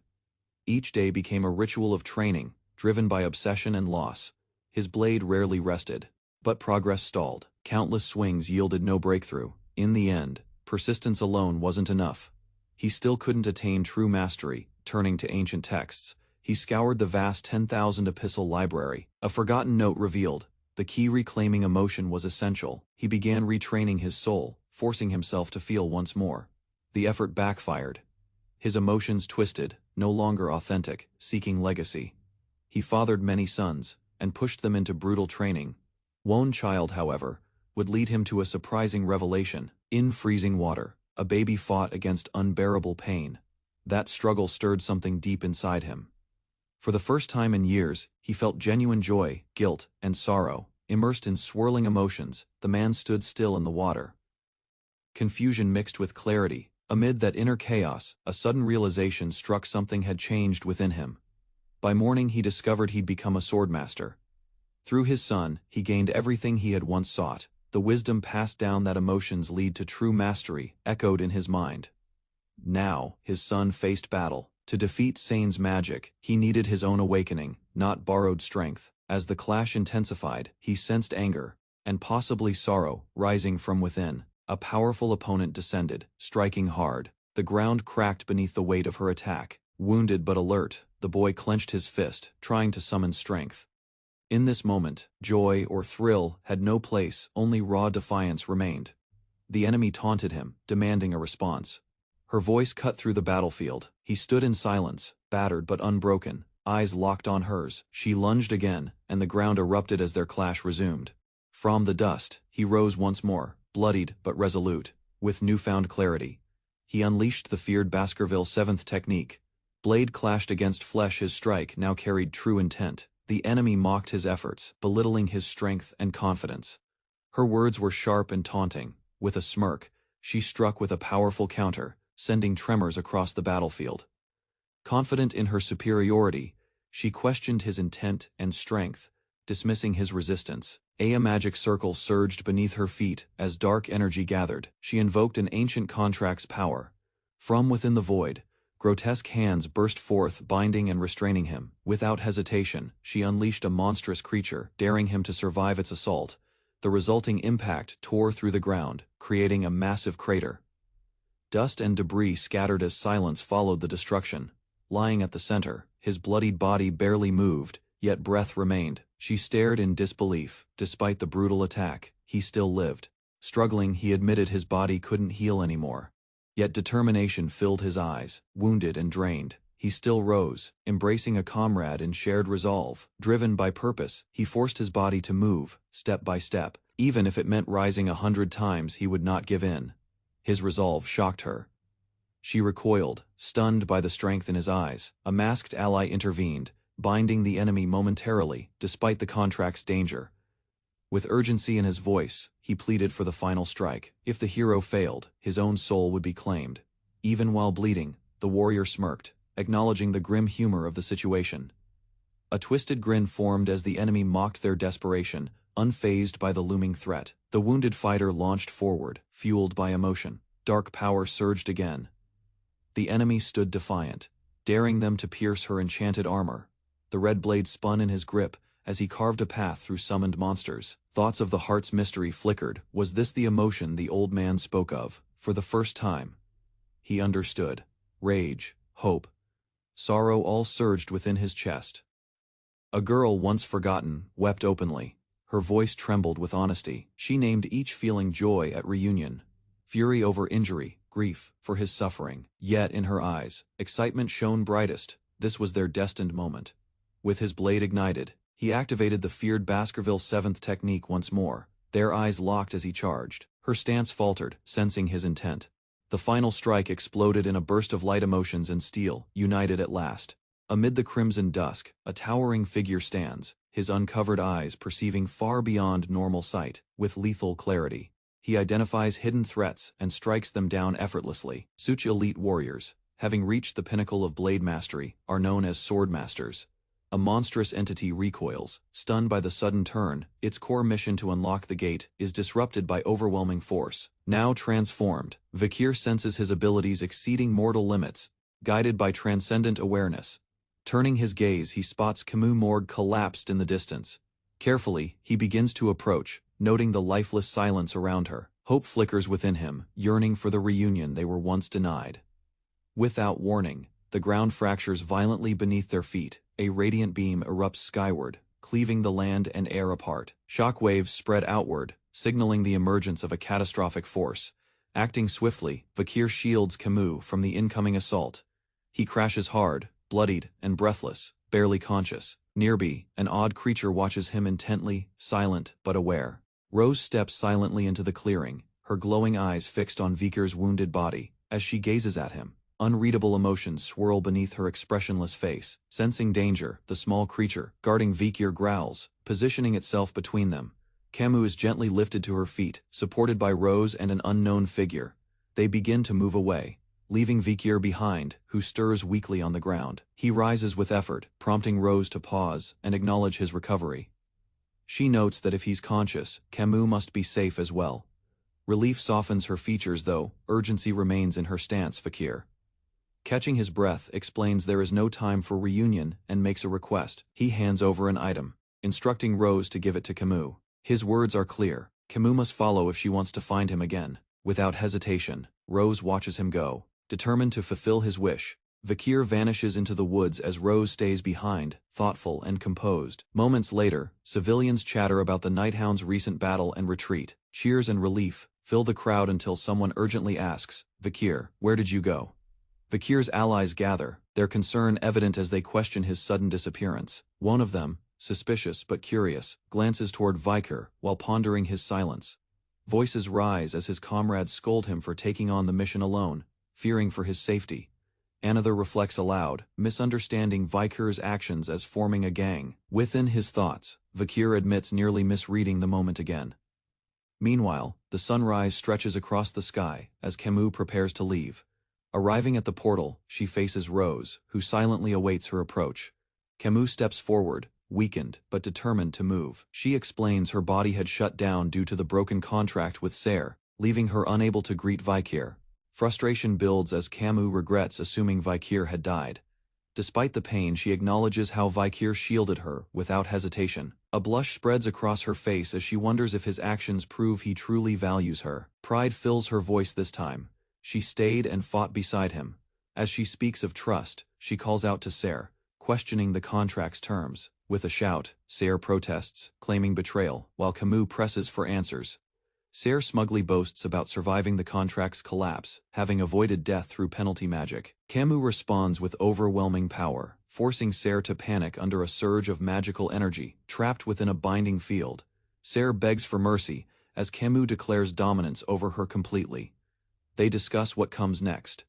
Each day became a ritual of training, driven by obsession and loss. His blade rarely rested, but progress stalled. Countless swings yielded no breakthrough. In the end, persistence alone wasn't enough. He still couldn't attain true mastery. Turning to ancient texts, he scoured the vast 10,000 epistle library. A forgotten note revealed the key. Reclaiming emotion was essential. He began retraining his soul, forcing himself to feel once more. The effort backfired. His emotions twisted, no longer authentic, seeking legacy. He fathered many sons, and pushed them into brutal training. One child, however, would lead him to a surprising revelation. In freezing water, a baby fought against unbearable pain. That struggle stirred something deep inside him. For the first time in years, he felt genuine joy, guilt, and sorrow. Immersed in swirling emotions, the man stood still in the water. Confusion mixed with clarity. Amid that inner chaos, a sudden realization struck: something had changed within him. By morning he discovered he'd become a swordmaster. Through his son, he gained everything he had once sought. The wisdom passed down that emotions lead to true mastery echoed in his mind. Now, his son faced battle. To defeat Sane's magic, he needed his own awakening, not borrowed strength. As the clash intensified, he sensed anger, and possibly sorrow, rising from within. A powerful opponent descended, striking hard. The ground cracked beneath the weight of her attack. Wounded but alert, the boy clenched his fist, trying to summon strength. In this moment, joy or thrill had no place, only raw defiance remained. The enemy taunted him, demanding a response. Her voice cut through the battlefield. He stood in silence, battered but unbroken, eyes locked on hers. She lunged again, and the ground erupted as their clash resumed. From the dust, he rose once more, bloodied but resolute. With newfound clarity, he unleashed the feared Baskerville 7th technique. Blade clashed against flesh. His strike now carried true intent. The enemy mocked his efforts, belittling his strength and confidence. Her words were sharp and taunting. With a smirk, she struck with a powerful counter, sending tremors across the battlefield. Confident in her superiority, she questioned his intent and strength, dismissing his resistance. A magic circle surged beneath her feet as dark energy gathered. She invoked an ancient contract's power. From within the void, grotesque hands burst forth, binding and restraining him. Without hesitation, she unleashed a monstrous creature, daring him to survive its assault. The resulting impact tore through the ground, creating a massive crater. Dust and debris scattered as silence followed the destruction. Lying at the center, his bloodied body barely moved, yet breath remained. She stared in disbelief. Despite the brutal attack, he still lived. Struggling, he admitted his body couldn't heal anymore. Yet determination filled his eyes. Wounded and drained, he still rose, embracing a comrade in shared resolve. Driven by purpose, he forced his body to move, step by step. Even if it meant rising 100 times, he would not give in. His resolve shocked her. She recoiled, stunned by the strength in his eyes. A masked ally intervened, binding the enemy momentarily, despite the contract's danger. With urgency in his voice, he pleaded for the final strike. If the hero failed, his own soul would be claimed. Even while bleeding, the warrior smirked, acknowledging the grim humor of the situation. A twisted grin formed as the enemy mocked their desperation, unfazed by the looming threat. The wounded fighter launched forward, fueled by emotion. Dark power surged again. The enemy stood defiant, daring them to pierce her enchanted armor. The red blade spun in his grip as he carved a path through summoned monsters. Thoughts of the heart's mystery flickered. Was this the emotion the old man spoke of? For the first time, he understood. Rage, hope, sorrow all surged within his chest. A girl once forgotten wept openly. Her voice trembled with honesty. She named each feeling: joy at reunion, fury over injury, grief for his suffering. Yet in her eyes, excitement shone brightest. This was their destined moment. With his blade ignited, he activated the feared Baskerville 7th technique once more. Their eyes locked as he charged. Her stance faltered, sensing his intent. The final strike exploded in a burst of light. Emotions and steel, united at last. Amid the crimson dusk, a towering figure stands, his uncovered eyes perceiving far beyond normal sight. With lethal clarity, he identifies hidden threats and strikes them down effortlessly. Such elite warriors, having reached the pinnacle of blade mastery, are known as sword masters. A monstrous entity recoils, stunned by the sudden turn. Its core mission to unlock the gate is disrupted by overwhelming force. Now transformed, Vakir senses his abilities exceeding mortal limits, guided by transcendent awareness. Turning his gaze, he spots Camus Morgue collapsed in the distance. Carefully, he begins to approach, noting the lifeless silence around her. Hope flickers within him, yearning for the reunion they were once denied. Without warning, the ground fractures violently beneath their feet. A radiant beam erupts skyward, cleaving the land and air apart. Shock waves spread outward, signaling the emergence of a catastrophic force. Acting swiftly, Vakir shields Camus from the incoming assault. He crashes hard, bloodied and breathless, barely conscious. Nearby, an odd creature watches him intently, silent but aware. Rose steps silently into the clearing, her glowing eyes fixed on Vakir's wounded body. As she gazes at him, unreadable emotions swirl beneath her expressionless face. Sensing danger, the small creature, guarding Vakir, growls, positioning itself between them. Camus is gently lifted to her feet, supported by Rose and an unknown figure. They begin to move away, leaving Vakir behind, who stirs weakly on the ground. He rises with effort, prompting Rose to pause and acknowledge his recovery. She notes that if he's conscious, Camus must be safe as well. Relief softens her features, though urgency remains in her stance. Vakir, catching his breath, explains there is no time for reunion and makes a request. He hands over an item. instructing Rose to give it to Camus. His words are clear. Camus must follow if she wants to find him again. Without hesitation, Rose watches him go, determined to fulfill his wish. Vakir vanishes into the woods as Rose stays behind, thoughtful and composed. Moments later, civilians chatter about the Nighthound's recent battle and retreat. Cheers and relief fill the crowd until someone urgently asks, "Vakir, where did you go?" Vakir's allies gather, their concern evident as they question his sudden disappearance. One of them, suspicious but curious, glances toward Vakir while pondering his silence. Voices rise as his comrades scold him for taking on the mission alone, fearing for his safety. Another reflects aloud, misunderstanding Vakir's actions as forming a gang. Within his thoughts, Vakir admits nearly misreading the moment again. Meanwhile, the sunrise stretches across the sky as Camus prepares to leave. Arriving at the portal, she faces Rose, who silently awaits her approach. Camus steps forward, weakened but determined to move. She explains her body had shut down due to the broken contract with Serre, leaving her unable to greet Vakir. Frustration builds as Camus regrets assuming Vakir had died. Despite the pain, she acknowledges how Vakir shielded her, without hesitation. A blush spreads across her face as she wonders if his actions prove he truly values her. Pride fills her voice this time. She stayed and fought beside him. As she speaks of trust, she calls out to Serre, questioning the contract's terms. With a shout, Serre protests, claiming betrayal, while Camus presses for answers. Serre smugly boasts about surviving the contract's collapse, having avoided death through penalty magic. Camus responds with overwhelming power, forcing Serre to panic under a surge of magical energy, trapped within a binding field. Serre begs for mercy, as Camus declares dominance over her completely. They discuss what comes next.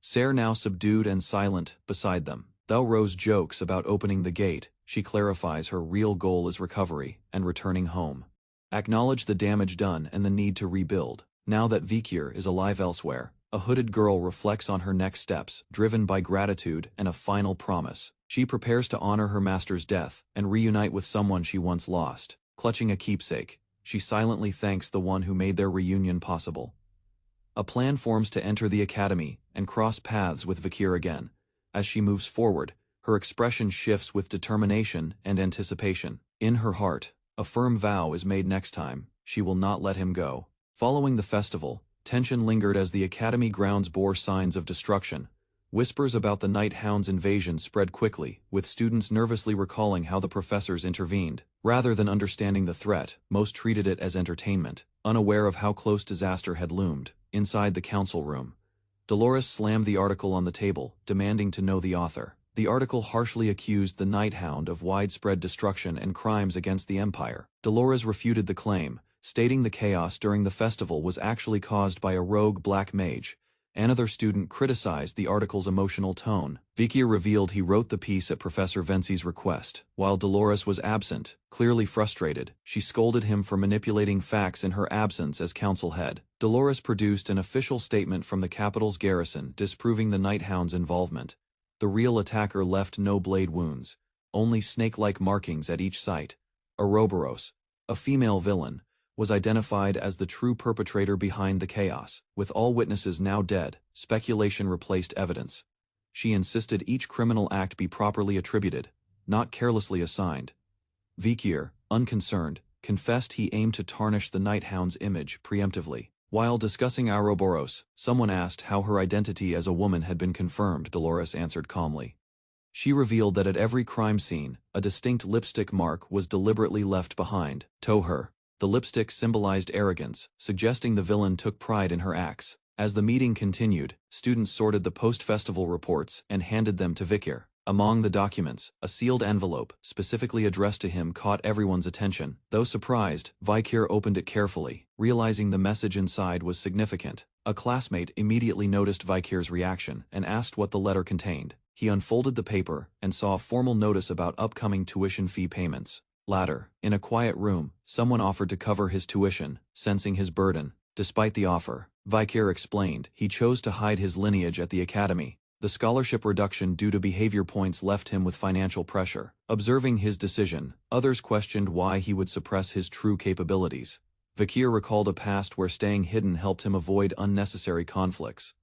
Serre now subdued and silent, beside them. Though Rose jokes about opening the gate, she clarifies her real goal is recovery and returning home. Acknowledge the damage done and the need to rebuild. Now that Vakir is alive elsewhere, a hooded girl reflects on her next steps, driven by gratitude and a final promise. She prepares to honor her master's death and reunite with someone she once lost. Clutching a keepsake, she silently thanks the one who made their reunion possible. A plan forms to enter the academy and cross paths with Vakir again. As she moves forward, her expression shifts with determination and anticipation. In her heart, a firm vow is made next time, she will not let him go. Following the festival, tension lingered as the academy grounds bore signs of destruction. Whispers about the Night Hound's invasion spread quickly, with students nervously recalling how the professors intervened. Rather than understanding the threat, most treated it as entertainment, unaware of how close disaster had loomed. Inside the council room, Dolores slammed the article on the table, demanding to know the author. The article harshly accused the Night Hound of widespread destruction and crimes against the Empire. Dolores refuted the claim, stating the chaos during the festival was actually caused by a rogue black mage. Another student criticized the article's emotional tone. Vakir revealed he wrote the piece at Professor Vinci's request. While Dolores was absent, clearly frustrated, she scolded him for manipulating facts in her absence as council head. Dolores produced an official statement from the capital's garrison disproving the Night Hound's involvement. The real attacker left no blade wounds, only snake-like markings at each site. Ouroboros, a female villain, was identified as the true perpetrator behind the chaos. With all witnesses now dead, speculation replaced evidence. She insisted each criminal act be properly attributed, not carelessly assigned. Vakir, unconcerned, confessed he aimed to tarnish the Night Hound's image preemptively. While discussing Ouroboros, someone asked how her identity as a woman had been confirmed. Dolores answered calmly. She revealed that at every crime scene, a distinct lipstick mark was deliberately left behind. To her, the lipstick symbolized arrogance, suggesting the villain took pride in her acts. As the meeting continued, students sorted the post-festival reports and handed them to Vakir. Among the documents, a sealed envelope, specifically addressed to him, caught everyone's attention. Though surprised, Vakir opened it carefully, realizing the message inside was significant. A classmate immediately noticed Vakir's reaction and asked what the letter contained. He unfolded the paper and saw a formal notice about upcoming tuition fee payments. Later, in a quiet room, someone offered to cover his tuition, sensing his burden. Despite the offer, Vakir explained he chose to hide his lineage at the academy. The scholarship reduction due to behavior points left him with financial pressure. Observing his decision, others questioned why he would suppress his true capabilities. Vakir recalled a past where staying hidden helped him avoid unnecessary conflicts.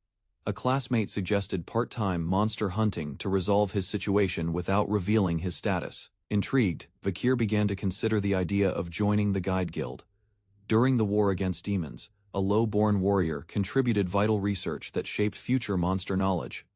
A classmate suggested part-time monster hunting to resolve his situation without revealing his status. Intrigued, Vakir began to consider the idea of joining the Guide Guild. During the war against demons, a low-born warrior contributed vital research that shaped future monster knowledge.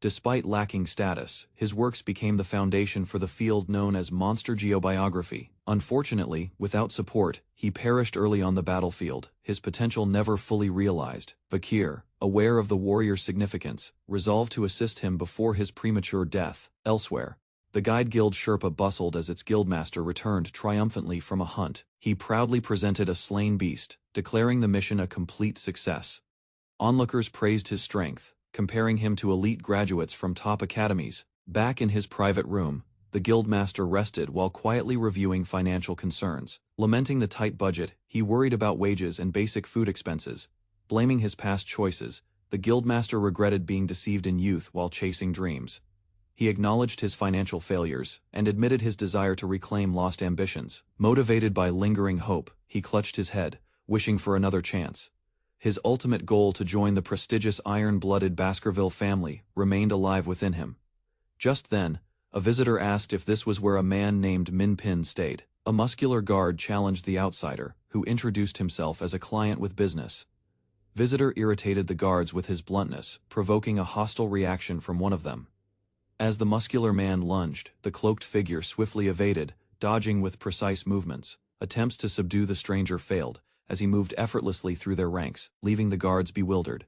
Despite lacking status, his works became the foundation for the field known as monster geobiography. Unfortunately, without support, he perished early on the battlefield, his potential never fully realized. Vakir, aware of the warrior's significance, resolved to assist him before his premature death. Elsewhere, the Guide Guild Sherpa bustled as its guildmaster returned triumphantly from a hunt. He proudly presented a slain beast, declaring the mission a complete success. Onlookers praised his strength, comparing him to elite graduates from top academies. Back in his private room, the guildmaster rested while quietly reviewing financial concerns. Lamenting the tight budget, he worried about wages and basic food expenses. Blaming his past choices, the guildmaster regretted being deceived in youth while chasing dreams. He acknowledged his financial failures and admitted his desire to reclaim lost ambitions. Motivated by lingering hope, he clutched his head, wishing for another chance. His ultimate goal to join the prestigious iron-blooded Baskerville family remained alive within him. Just then, a visitor asked if this was where a man named Min Pin stayed. A muscular guard challenged the outsider, who introduced himself as a client with business. Visitor irritated the guards with his bluntness, provoking a hostile reaction from one of them. As the muscular man lunged, the cloaked figure swiftly evaded, dodging with precise movements. Attempts to subdue the stranger failed, as he moved effortlessly through their ranks, leaving the guards bewildered.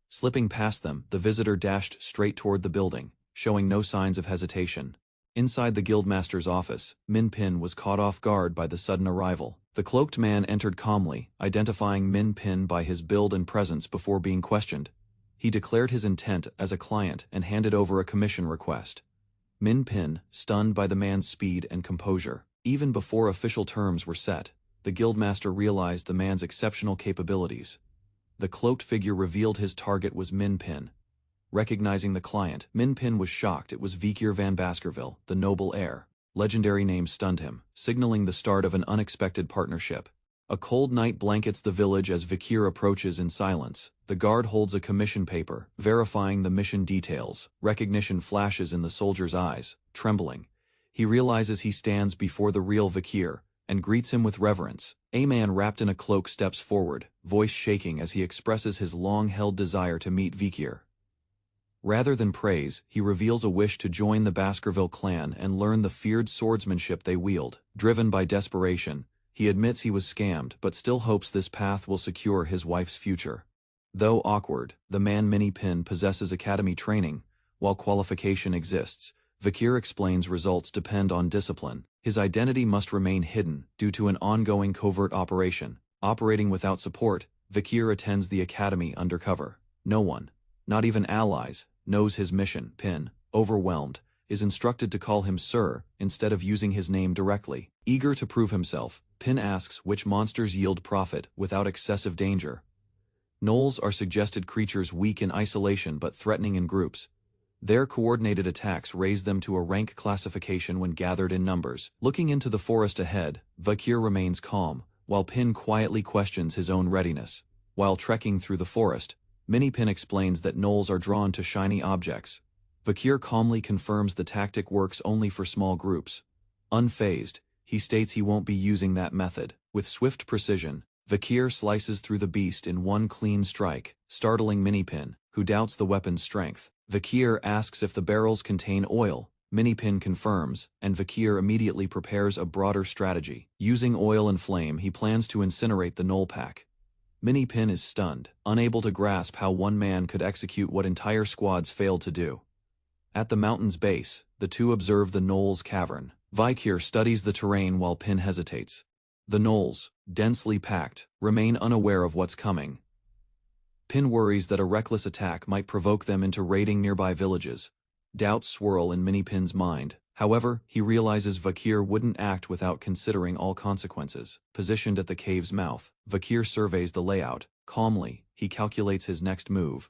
Slipping past them, the visitor dashed straight toward the building, showing no signs of hesitation. Inside the guildmaster's office, Min Pin was caught off guard by the sudden arrival. The cloaked man entered calmly, identifying Min Pin by his build and presence before being questioned. He declared his intent as a client and handed over a commission request. Min Pin, stunned by the man's speed and composure. Even before official terms were set, the guildmaster realized the man's exceptional capabilities. The cloaked figure revealed his target was Min Pin. Recognizing the client, Min Pin was shocked it was Vakir van Baskerville, the noble heir. Legendary name stunned him, signaling the start of an unexpected partnership. A cold night blankets the village as Vakir approaches in silence. The guard holds a commission paper, verifying the mission details. Recognition flashes in the soldier's eyes. Trembling, he realizes he stands before the real Vakir, and greets him with reverence. A man wrapped in a cloak steps forward, voice shaking as he expresses his long-held desire to meet Vakir. Rather than praise, he reveals a wish to join the Baskerville clan and learn the feared swordsmanship they wield. Driven by desperation, he admits he was scammed but still hopes this path will secure his wife's future. Though awkward, the man Min Pin possesses academy training. While qualification exists, Vakir explains results depend on discipline. His identity must remain hidden due to an ongoing covert operation. Operating without support, Vakir attends the academy undercover. No one, not even allies, knows his mission. Pin, overwhelmed, is instructed to call him Sir instead of using his name directly. Eager to prove himself, Pin asks which monsters yield profit without excessive danger. Gnolls are suggested creatures weak in isolation but threatening in groups. Their coordinated attacks raise them to a rank classification when gathered in numbers. Looking into the forest ahead, Vakir remains calm, while Pin quietly questions his own readiness. While trekking through the forest, Min Pin explains that gnolls are drawn to shiny objects. Vakir calmly confirms the tactic works only for small groups. Unfazed, he states he won't be using that method. With swift precision, Vakir slices through the beast in one clean strike, startling Min Pin, who doubts the weapon's strength. Vakir asks if the barrels contain oil. Min Pin confirms, and Vakir immediately prepares a broader strategy. Using oil and flame, he plans to incinerate the gnoll pack. Min Pin is stunned, unable to grasp how one man could execute what entire squads failed to do. At the mountain's base, the two observe the gnoll's cavern. Vakir studies the terrain while Pin hesitates. The gnolls, densely packed, remain unaware of what's coming. Pin worries that a reckless attack might provoke them into raiding nearby villages. Doubts swirl in Min Pin's mind. However, he realizes Vakir wouldn't act without considering all consequences. Positioned at the cave's mouth, Vakir surveys the layout. Calmly, he calculates his next move.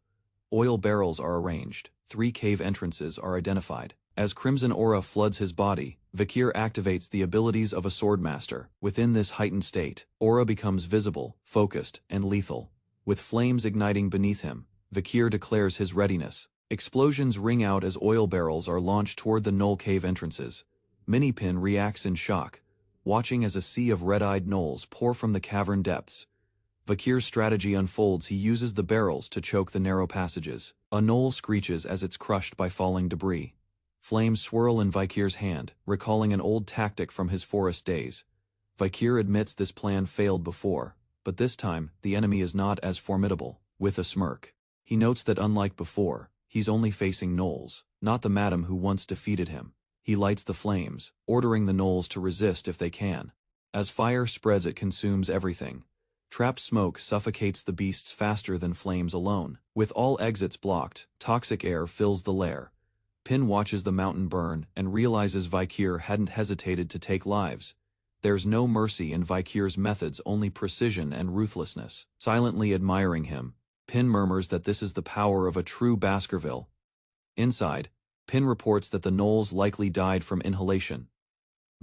Oil barrels are arranged. 3 cave entrances are identified. As crimson aura floods his body, Vakir activates the abilities of a swordmaster. Within this heightened state, aura becomes visible, focused, and lethal. With flames igniting beneath him, Vakir declares his readiness. Explosions ring out as oil barrels are launched toward the gnoll cave entrances. Mini-Pin reacts in shock, watching as a sea of red-eyed gnolls pour from the cavern depths. Vakir's strategy unfolds. He uses the barrels to choke the narrow passages. A gnoll screeches as it's crushed by falling debris. Flames swirl in Vakir's hand, recalling an old tactic from his forest days. Vakir admits this plan failed before, but this time, the enemy is not as formidable. With a smirk, he notes that unlike before, he's only facing gnolls, not the madam who once defeated him. He lights the flames, ordering the gnolls to resist if they can. As fire spreads, it consumes everything. Trapped smoke suffocates the beasts faster than flames alone. With all exits blocked, toxic air fills the lair. Pin watches the mountain burn and realizes Vakir hadn't hesitated to take lives. There's no mercy in Vakir's methods, only precision and ruthlessness. Silently admiring him, Pin murmurs that this is the power of a true Baskerville. Inside, Pin reports that the gnolls likely died from inhalation.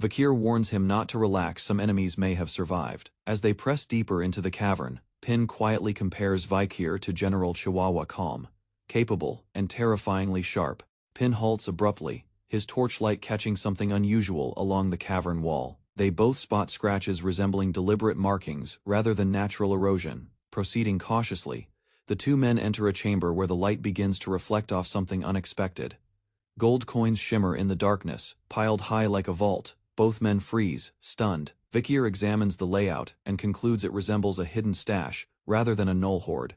Vakir warns him not to relax, some enemies may have survived. As they press deeper into the cavern, Pin quietly compares Vakir to General Chihuahua, calm, capable, and terrifyingly sharp. Pin halts abruptly, his torchlight catching something unusual along the cavern wall. They both spot scratches resembling deliberate markings rather than natural erosion. Proceeding cautiously, the two men enter a chamber where the light begins to reflect off something unexpected. Gold coins shimmer in the darkness, piled high like a vault. Both men freeze, stunned. Vakir examines the layout and concludes it resembles a hidden stash rather than a gnoll hoard.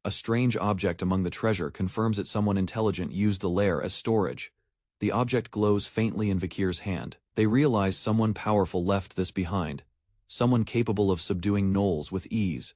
A strange object among the treasure confirms that someone intelligent used the lair as storage. The object glows faintly in Vakir's hand. They realize someone powerful left this behind. Someone capable of subduing gnolls with ease.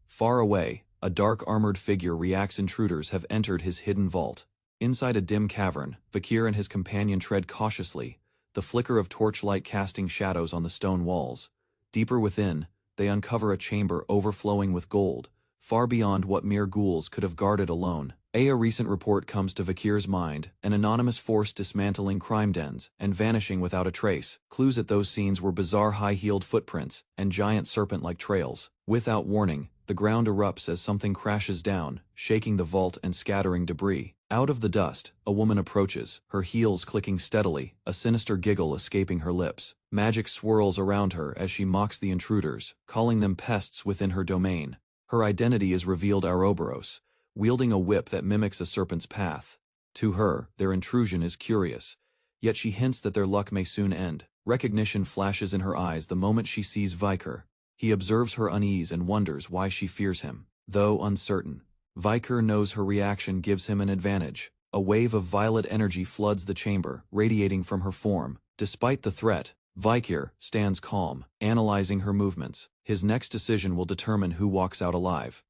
Far away, a dark armored figure reacts. Intruders have entered his hidden vault. Inside a dim cavern, Vakir and his companion tread cautiously, the flicker of torchlight casting shadows on the stone walls. Deeper within, they uncover a chamber overflowing with gold, far beyond what mere ghouls could have guarded alone. A recent report comes to Vakir's mind, an anonymous force dismantling crime dens and vanishing without a trace. Clues at those scenes were bizarre high-heeled footprints and giant serpent-like trails. Without warning, the ground erupts as something crashes down, shaking the vault and scattering debris. Out of the dust, a woman approaches, her heels clicking steadily, a sinister giggle escaping her lips. Magic swirls around her as she mocks the intruders, calling them pests within her domain. Her identity is revealed: Ouroboros, wielding a whip that mimics a serpent's path. To her, their intrusion is curious, yet she hints that their luck may soon end. Recognition flashes in her eyes the moment she sees Vakir. He observes her unease and wonders why she fears him. Though uncertain, Vakir knows her reaction gives him an advantage. A wave of violet energy floods the chamber, radiating from her form. Despite the threat, Vakir stands calm, analyzing her movements. His next decision will determine who walks out alive.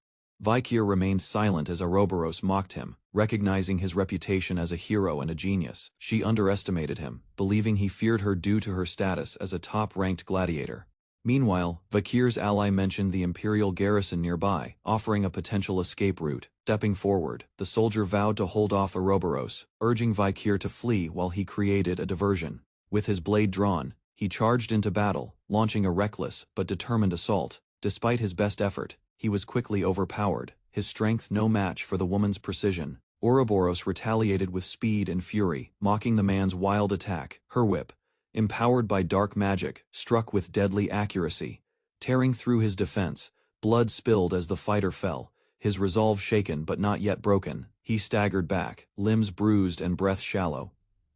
Vakir remains silent as Ouroboros mocked him, recognizing his reputation as a hero and a genius. She underestimated him, believing he feared her due to her status as a top-ranked gladiator. Meanwhile, Vakir's ally mentioned the Imperial garrison nearby, offering a potential escape route. Stepping forward, the soldier vowed to hold off Ouroboros, urging Vakir to flee while he created a diversion. With his blade drawn, he charged into battle, launching a reckless but determined assault. Despite his best effort, he was quickly overpowered, his strength no match for the woman's precision. Ouroboros retaliated with speed and fury, mocking the man's wild attack. Her whip, empowered by dark magic, struck with deadly accuracy. Tearing through his defense, blood spilled as the fighter fell, his resolve shaken but not yet broken. He staggered back, limbs bruised and breath shallow.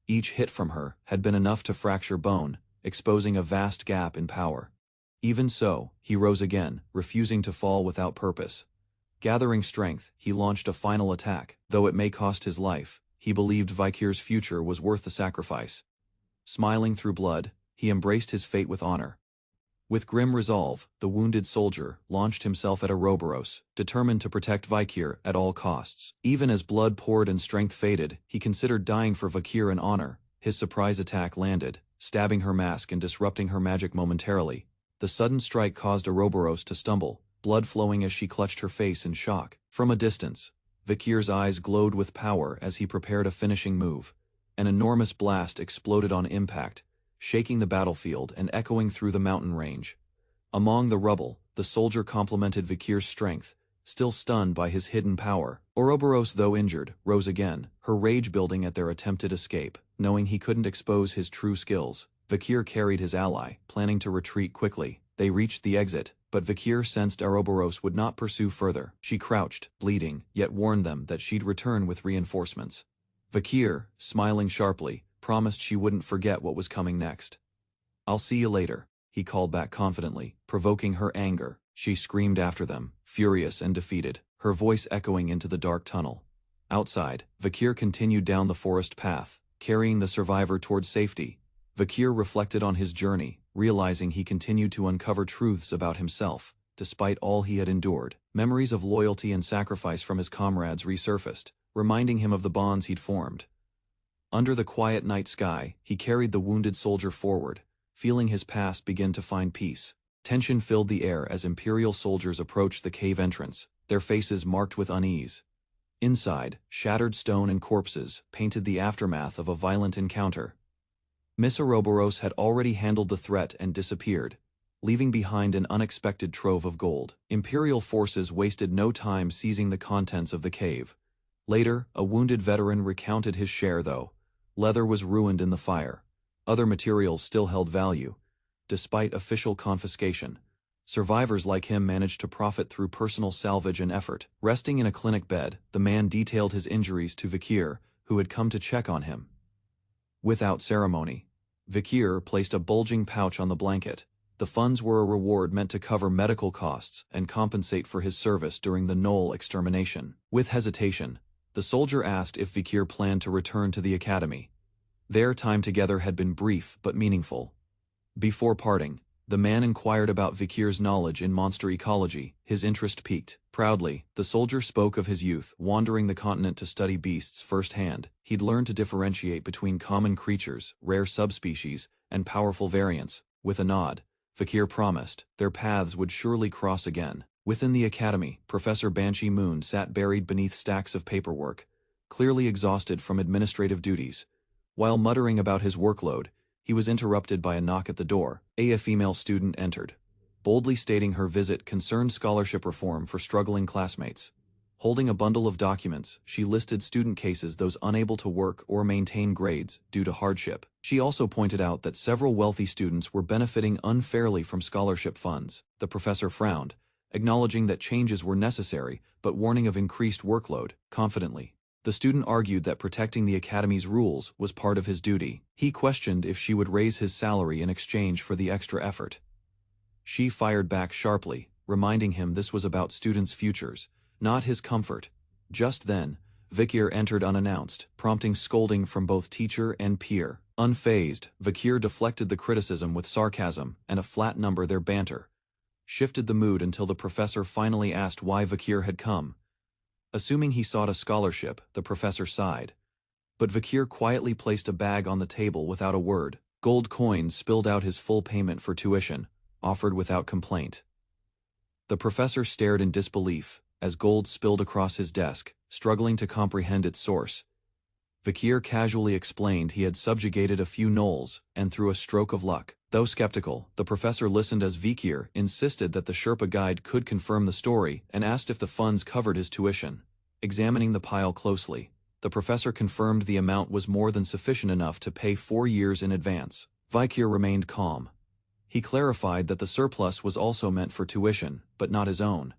Each hit from her had been enough to fracture bone, exposing a vast gap in power. Even so, he rose again, refusing to fall without purpose. Gathering strength, he launched a final attack. Though it may cost his life, he believed Vakir's future was worth the sacrifice. Smiling through blood, he embraced his fate with honor. With grim resolve, the wounded soldier launched himself at Ouroboros, determined to protect Vakir at all costs. Even as blood poured and strength faded, he considered dying for Vakir in honor. His surprise attack landed, stabbing her mask and disrupting her magic momentarily. The sudden strike caused Ouroboros to stumble, blood flowing as she clutched her face in shock. From a distance, Vakir's eyes glowed with power as he prepared a finishing move. An enormous blast exploded on impact, shaking the battlefield and echoing through the mountain range. Among the rubble, the soldier complimented Vakir's strength, still stunned by his hidden power. Ouroboros, though injured, rose again, her rage building at their attempted escape. knowing he couldn't expose his true skills. Vikir carried his ally, planning to retreat quickly. They reached the exit, but Vikir sensed Ouroboros would not pursue further. She crouched, bleeding, yet warned them that she'd return with reinforcements. Vikir, smiling sharply, promised she wouldn't forget what was coming next. "I'll see you later," he called back confidently, provoking her anger. She screamed after them, furious and defeated, her voice echoing into the dark tunnel. Outside, Vikir continued down the forest path, carrying the survivor toward safety. Vikir reflected on his journey, realizing he continued to uncover truths about himself, despite all he had endured. Memories of loyalty and sacrifice from his comrades resurfaced, reminding him of the bonds he'd formed. Under the quiet night sky, he carried the wounded soldier forward, feeling his past begin to find peace. Tension filled the air as Imperial soldiers approached the cave entrance, their faces marked with unease. Inside, shattered stone and corpses painted the aftermath of a violent encounter. Miss Ouroboros had already handled the threat and disappeared, leaving behind an unexpected trove of gold. Imperial forces wasted no time seizing the contents of the cave. Later, a wounded veteran recounted his share though. Leather was ruined in the fire. Other materials still held value. Despite official confiscation, survivors like him managed to profit through personal salvage and effort. Resting in a clinic bed, the man detailed his injuries to Vikir, who had come to check on him. Without ceremony, Vikir placed a bulging pouch on the blanket. The funds were a reward meant to cover medical costs and compensate for his service during the Knoll extermination. With hesitation, the soldier asked if Vikir planned to return to the academy. Their time together had been brief but meaningful. Before parting, the man inquired about Vikir's knowledge in monster ecology. His interest piqued. Proudly, the soldier spoke of his youth wandering the continent to study beasts firsthand. He'd learned to differentiate between common creatures, rare subspecies, and powerful variants. With a nod, Vikir promised their paths would surely cross again. Within the academy, Professor Banshee Moon sat buried beneath stacks of paperwork, clearly exhausted from administrative duties. While muttering about his workload, he was interrupted by a knock at the door. A female student entered, boldly stating her visit concerned scholarship reform for struggling classmates. Holding a bundle of documents, she listed student cases, those unable to work or maintain grades due to hardship. She also pointed out that several wealthy students were benefiting unfairly from scholarship funds. The professor frowned, acknowledging that changes were necessary, but warning of increased workload. Confidently, the student argued that protecting the academy's rules was part of his duty. He questioned if she would raise his salary in exchange for the extra effort. She fired back sharply, reminding him this was about students' futures, not his comfort. Just then, Vikir entered unannounced, prompting scolding from both teacher and peer. Unfazed, Vikir deflected the criticism with sarcasm, and a flat number their banter shifted the mood until the professor finally asked why Vikir had come. Assuming he sought a scholarship, the professor sighed. But Vikir quietly placed a bag on the table without a word. Gold coins spilled out his full payment for tuition, offered without complaint. The professor stared in disbelief as gold spilled across his desk, struggling to comprehend its source. Vikir casually explained he had subjugated a few gnolls, and through a stroke of luck. Though skeptical, the professor listened as Vikir insisted that the Sherpa guide could confirm the story and asked if the funds covered his tuition. Examining the pile closely, the professor confirmed the amount was more than sufficient enough to pay 4 years in advance. Vikir remained calm. He clarified that the surplus was also meant for tuition, but not his own.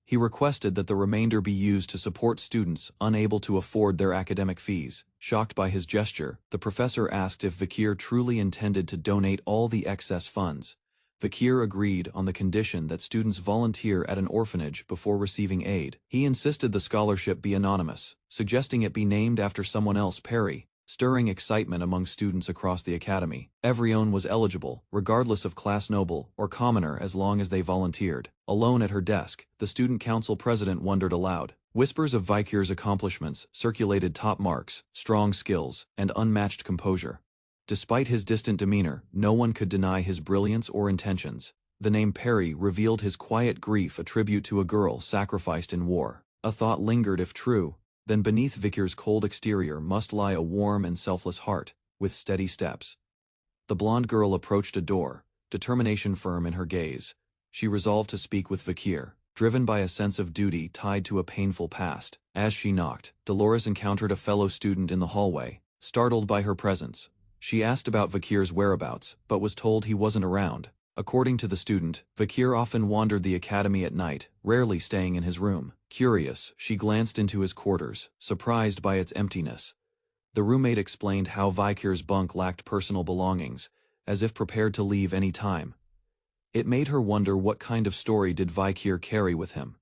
He requested that the remainder be used to support students unable to afford their academic fees. Shocked by his gesture, the professor asked if Vikir truly intended to donate all the excess funds. Vikir agreed on the condition that students volunteer at an orphanage before receiving aid. He insisted the scholarship be anonymous, suggesting it be named after someone else, Perry, stirring excitement among students across the academy. Everyone was eligible, regardless of class, noble or commoner, as long as they volunteered. Alone at her desk, the student council president wondered aloud. Whispers of Vikir's accomplishments circulated: top marks, strong skills, and unmatched composure. Despite his distant demeanor, no one could deny his brilliance or intentions. The name Perry revealed his quiet grief, a tribute to a girl sacrificed in war. A thought lingered: if true, then beneath Vikir's cold exterior must lie a warm and selfless heart. With steady steps, the blonde girl approached a door, determination firm in her gaze. She resolved to speak with Vikir, driven by a sense of duty tied to a painful past. As she knocked, Dolores encountered a fellow student in the hallway. Startled by her presence, she asked about Vakir's whereabouts, but was told he wasn't around. According to the student, Vakir often wandered the academy at night, rarely staying in his room. Curious, she glanced into his quarters, surprised by its emptiness. The roommate explained how Vakir's bunk lacked personal belongings, as if prepared to leave any time. It made her wonder what kind of story did Vakir carry with him.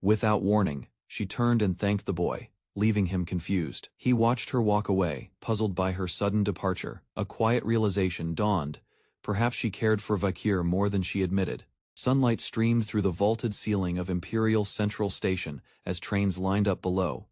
Without warning, she turned and thanked the boy, leaving him confused. He watched her walk away, puzzled by her sudden departure. A quiet realization dawned. Perhaps she cared for Vakir more than she admitted. Sunlight streamed through the vaulted ceiling of Imperial Central Station as trains lined up below.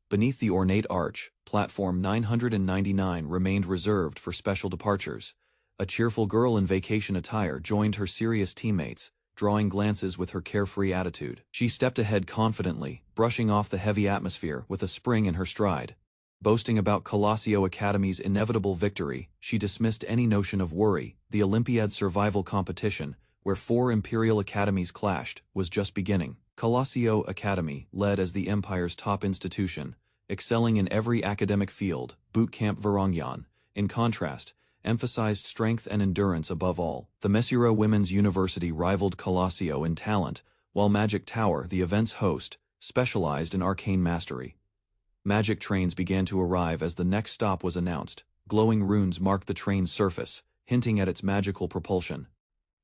Beneath the ornate arch, platform 999 remained reserved for special departures. A cheerful girl in vacation attire joined her serious teammates, drawing glances with her carefree attitude. She stepped ahead confidently, brushing off the heavy atmosphere with a spring in her stride. Boasting about Colosseo Academy's inevitable victory, she dismissed any notion of worry. The Olympiad survival competition, where 4 Imperial Academies clashed, was just beginning. Colosseo Academy, led as the Empire's top institution, excelling in every academic field, Boot Camp Varongyan, in contrast, emphasized strength and endurance above all. The Mesuro Women's University rivaled Colosseo in talent, while Magic Tower, the event's host, specialized in arcane mastery. Magic trains began to arrive as the next stop was announced. Glowing runes marked the train's surface, hinting at its magical propulsion.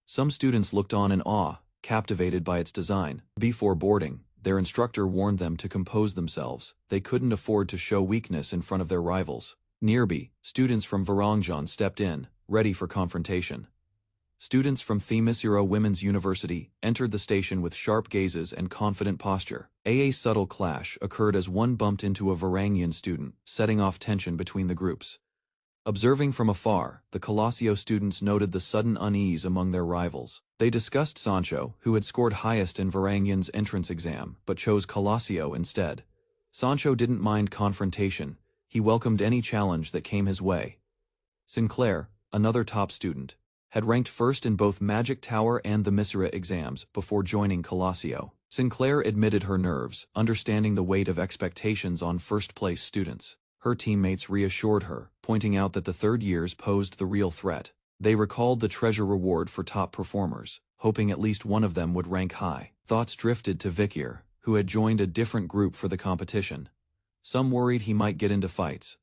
Some students looked on in awe, captivated by its design. Before boarding, their instructor warned them to compose themselves. They couldn't afford to show weakness in front of their rivals. Nearby, students from Varongjan stepped in, ready for confrontation. Students from the Mesuro Women's University entered the station with sharp gazes and confident posture. A subtle clash occurred as one bumped into a Varangian student, setting off tension between the groups. Observing from afar, the Colosseo students noted the sudden unease among their rivals. They discussed Sancho, who had scored highest in Varangian's entrance exam, but chose Colosseo instead. Sancho didn't mind confrontation. He welcomed any challenge that came his way. Sinclair, another top student, had ranked first in both Magic Tower and the Misera exams before joining Colosseo. Sinclair admitted her nerves, understanding the weight of expectations on first-place students. Her teammates reassured her, pointing out that the third years posed the real threat. They recalled the treasure reward for top performers, hoping at least one of them would rank high. Thoughts drifted to Vakir, who had joined a different group for the competition. Some worried he might get into fights.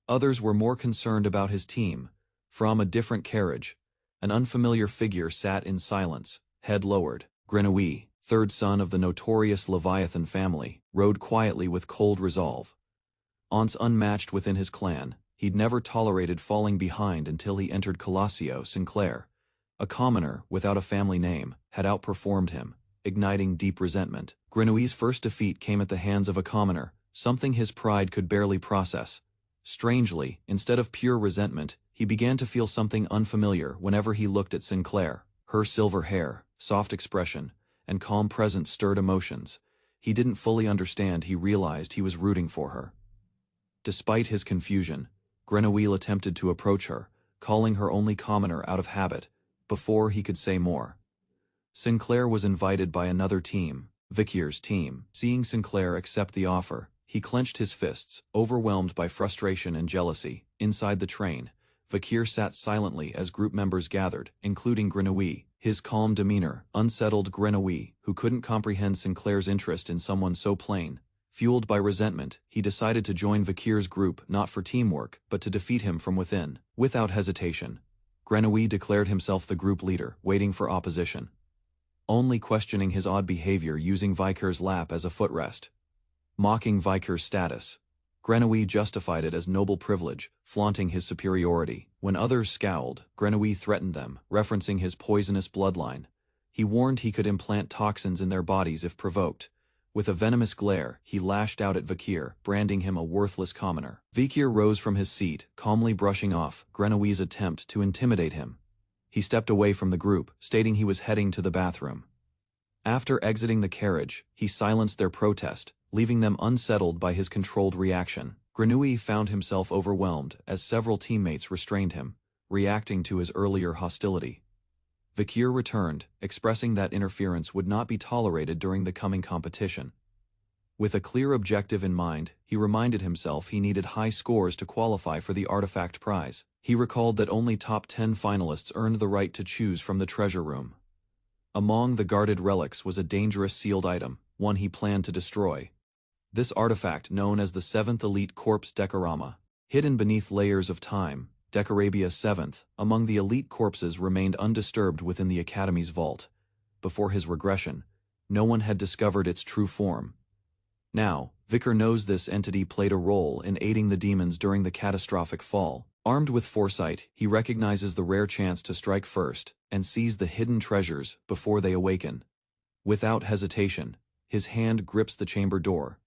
Others were more concerned about his team. From a different carriage, an unfamiliar figure sat in silence, head lowered. Grenouille, third son of the notorious Leviathan family, rode quietly with cold resolve. Once unmatched within his clan, he'd never tolerated falling behind until he entered Colosseo. Sinclair, a commoner without a family name, had outperformed him, igniting deep resentment. Grenouille's first defeat came at the hands of a commoner, something his pride could barely process. Strangely, instead of pure resentment, he began to feel something unfamiliar whenever he looked at Sinclair. Her silver hair, soft expression, and calm presence stirred emotions. He didn't fully understand. He realized he was rooting for her. Despite his confusion, Grenouille attempted to approach her, calling her only commoner out of habit, before he could say more. Sinclair was invited by another team, Vakir's team. Seeing Sinclair accept the offer, he clenched his fists, overwhelmed by frustration and jealousy. Inside the train, Vakir sat silently as group members gathered, including Grenouille. His calm demeanor unsettled Grenouille, who couldn't comprehend Sinclair's interest in someone so plain. Fueled by resentment, he decided to join Vakir's group not for teamwork, but to defeat him from within. Without hesitation, Grenouille declared himself the group leader, waiting for opposition. Only questioning his odd behavior, using Vakir's lap as a footrest. Mocking Vakir's status, Grenouille justified it as noble privilege, flaunting his superiority. When others scowled, Grenouille threatened them, referencing his poisonous bloodline. He warned he could implant toxins in their bodies if provoked. With a venomous glare, he lashed out at Vakir, branding him a worthless commoner. Vakir rose from his seat, calmly brushing off Grenouille's attempt to intimidate him. He stepped away from the group, stating he was heading to the bathroom. After exiting the carriage, he silenced their protest, leaving them unsettled by his controlled reaction. Grenouille found himself overwhelmed as several teammates restrained him, reacting to his earlier hostility. Vakir returned, expressing that interference would not be tolerated during the coming competition. With a clear objective in mind, he reminded himself he needed high scores to qualify for the artifact prize. He recalled that only top 10 finalists earned the right to choose from the treasure room. Among the guarded relics was a dangerous sealed item, one he planned to destroy. This artifact, known as the 7th Elite Corpse Decorama, hidden beneath layers of time, Decorabia 7th, among the elite corpses remained undisturbed within the Academy's vault. Before his regression, no one had discovered its true form. Now, Vicar knows this entity played a role in aiding the demons during the catastrophic fall. Armed with foresight, he recognizes the rare chance to strike first and seize the hidden treasures before they awaken. Without hesitation, his hand grips the chamber door.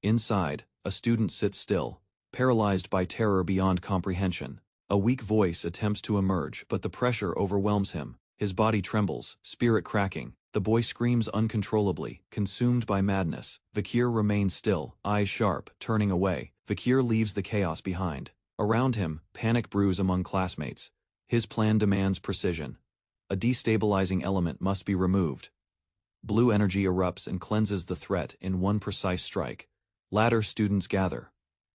Inside, a student sits still, paralyzed by terror beyond comprehension. A weak voice attempts to emerge, but the pressure overwhelms him. His body trembles, spirit cracking. The boy screams uncontrollably, consumed by madness. Vakir remains still, eyes sharp, turning away. Vakir leaves the chaos behind. Around him, panic brews among classmates. His plan demands precision. A destabilizing element must be removed. Blue energy erupts and cleanses the threat in one precise strike. Latter students gather.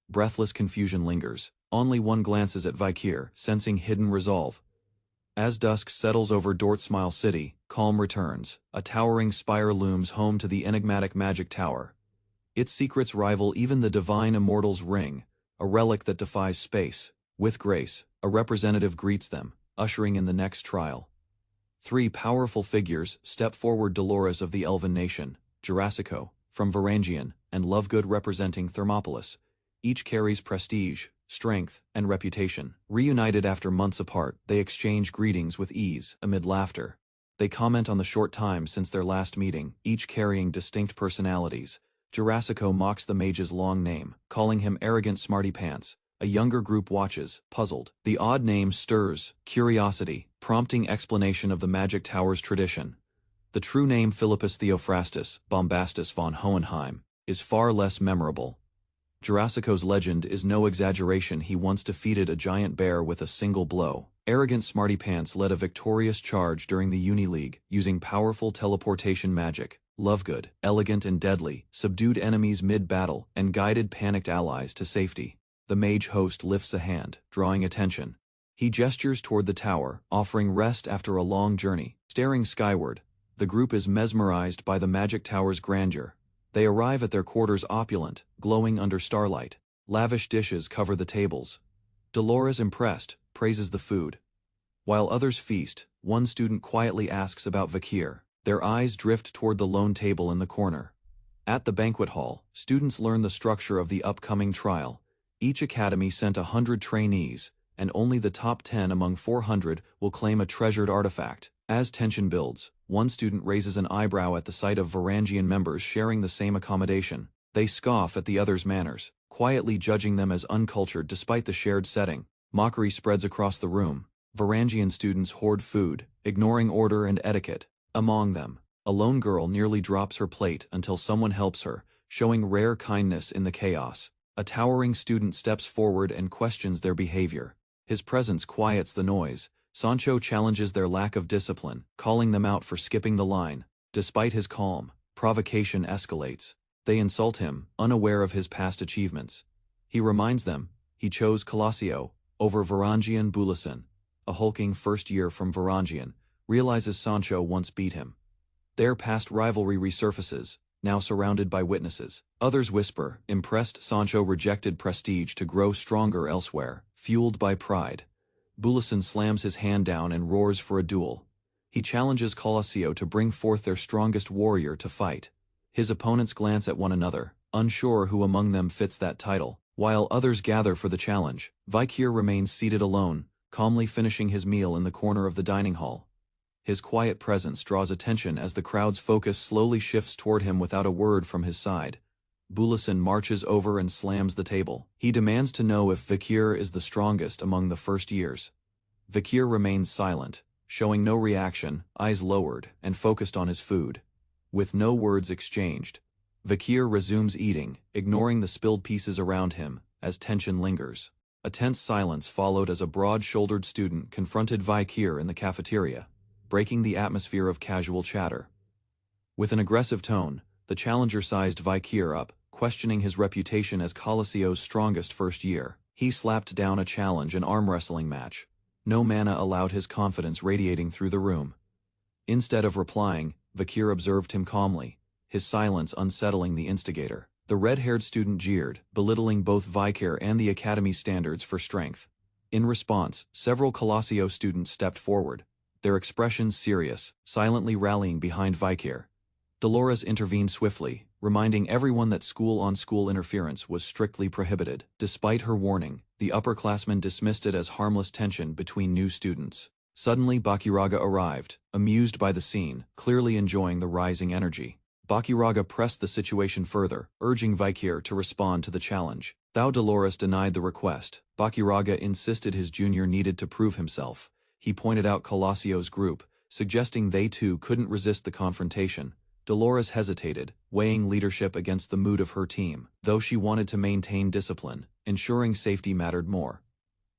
Breathless confusion lingers. Only one glances at Vakir, sensing hidden resolve. As dusk settles over Dortsmile City, calm returns. A towering spire looms home to the enigmatic magic tower. Its secrets rival even the divine immortal's ring, a relic that defies space. With grace, a representative greets them, ushering in the next trial. 3 powerful figures step forward: Dolores of the Elven Nation, Jurassico, from Varangian, and Lovegood representing Thermopolis. Each carries prestige, strength, and reputation. Reunited after months apart, they exchange greetings with ease, amid laughter. They comment on the short time since their last meeting, each carrying distinct personalities. Jurassico mocks the mage's long name, calling him arrogant smarty pants. A younger group watches, puzzled. The odd name stirs curiosity, prompting explanation of the magic tower's tradition. The true name, Philippus Theophrastus, Bombastus von Hohenheim, is far less memorable. Jurassico's legend is no exaggeration. He once defeated a giant bear with a single blow. Arrogant smarty pants led a victorious charge during the Uni-League, using powerful teleportation magic. Lovegood, elegant and deadly, subdued enemies mid-battle and guided panicked allies to safety. The mage host lifts a hand, drawing attention. He gestures toward the tower, offering rest after a long journey. Staring skyward, the group is mesmerized by the magic tower's grandeur. They arrive at their quarters opulent, glowing under starlight. Lavish dishes cover the tables. Dolores, impressed, praises the food. While others feast, one student quietly asks about Vakir. Their eyes drift toward the lone table in the corner. At the banquet hall, students learn the structure of the upcoming trial. Each academy sent 100 trainees, and only the top 10 among 400 will claim a treasured artifact. As tension builds, one student raises an eyebrow at the sight of Varangian members sharing the same accommodation. They scoff at the others' manners, quietly judging them as uncultured despite the shared setting. Mockery spreads across the room. Varangian students hoard food, ignoring order and etiquette. Among them, a lone girl nearly drops her plate until someone helps her, showing rare kindness in the chaos. A towering student steps forward and questions their behavior. His presence quiets the noise. Sancho challenges their lack of discipline, calling them out for skipping the line. Despite his calm, provocation escalates. They insult him, unaware of his past achievements. He reminds them he chose Colossio over Varangian Bulasin. A hulking first year from Varangian realizes Sancho once beat him. Their past rivalry resurfaces, now surrounded by witnesses. Others whisper, impressed Sancho rejected prestige to grow stronger elsewhere, fueled by pride. Bulasin slams his hand down and roars for a duel. He challenges Colossio to bring forth their strongest warrior to fight. His opponents glance at one another, unsure who among them fits that title. While others gather for the challenge, Vakir remains seated alone, calmly finishing his meal in the corner of the dining hall. His quiet presence draws attention as the crowd's focus slowly shifts toward him without a word from his side. Bulasin marches over and slams the table. He demands to know if Vakir is the strongest among the first years. Vakir remains silent, showing no reaction, eyes lowered and focused on his food. With no words exchanged, Vakir resumes eating, ignoring the spilled pieces around him, as tension lingers. A tense silence followed as a broad-shouldered student confronted Vakir in the cafeteria, breaking the atmosphere of casual chatter. With an aggressive tone, the challenger sized Vakir up, questioning his reputation as Colosseo's strongest first year. He slapped down a challenge and arm wrestling match. No mana allowed his confidence radiating through the room. Instead of replying, Vakir observed him calmly, his silence unsettling the instigator. The red-haired student jeered, belittling both Vakir and the Academy's standards for strength. In response, several Colosseo students stepped forward, their expressions serious, silently rallying behind Vakir. Dolores intervened swiftly, reminding everyone that school-on-school interference was strictly prohibited. Despite her warning, the upperclassmen dismissed it as harmless tension between new students. Suddenly Bakiraga arrived, amused by the scene, clearly enjoying the rising energy. Bakiraga pressed the situation further, urging Vakir to respond to the challenge. Though Dolores denied the request, Bakiraga insisted his junior needed to prove himself. He pointed out Colosseo's group, suggesting they too couldn't resist the confrontation. Dolores hesitated, weighing leadership against the mood of her team, though she wanted to maintain discipline, ensuring safety mattered more.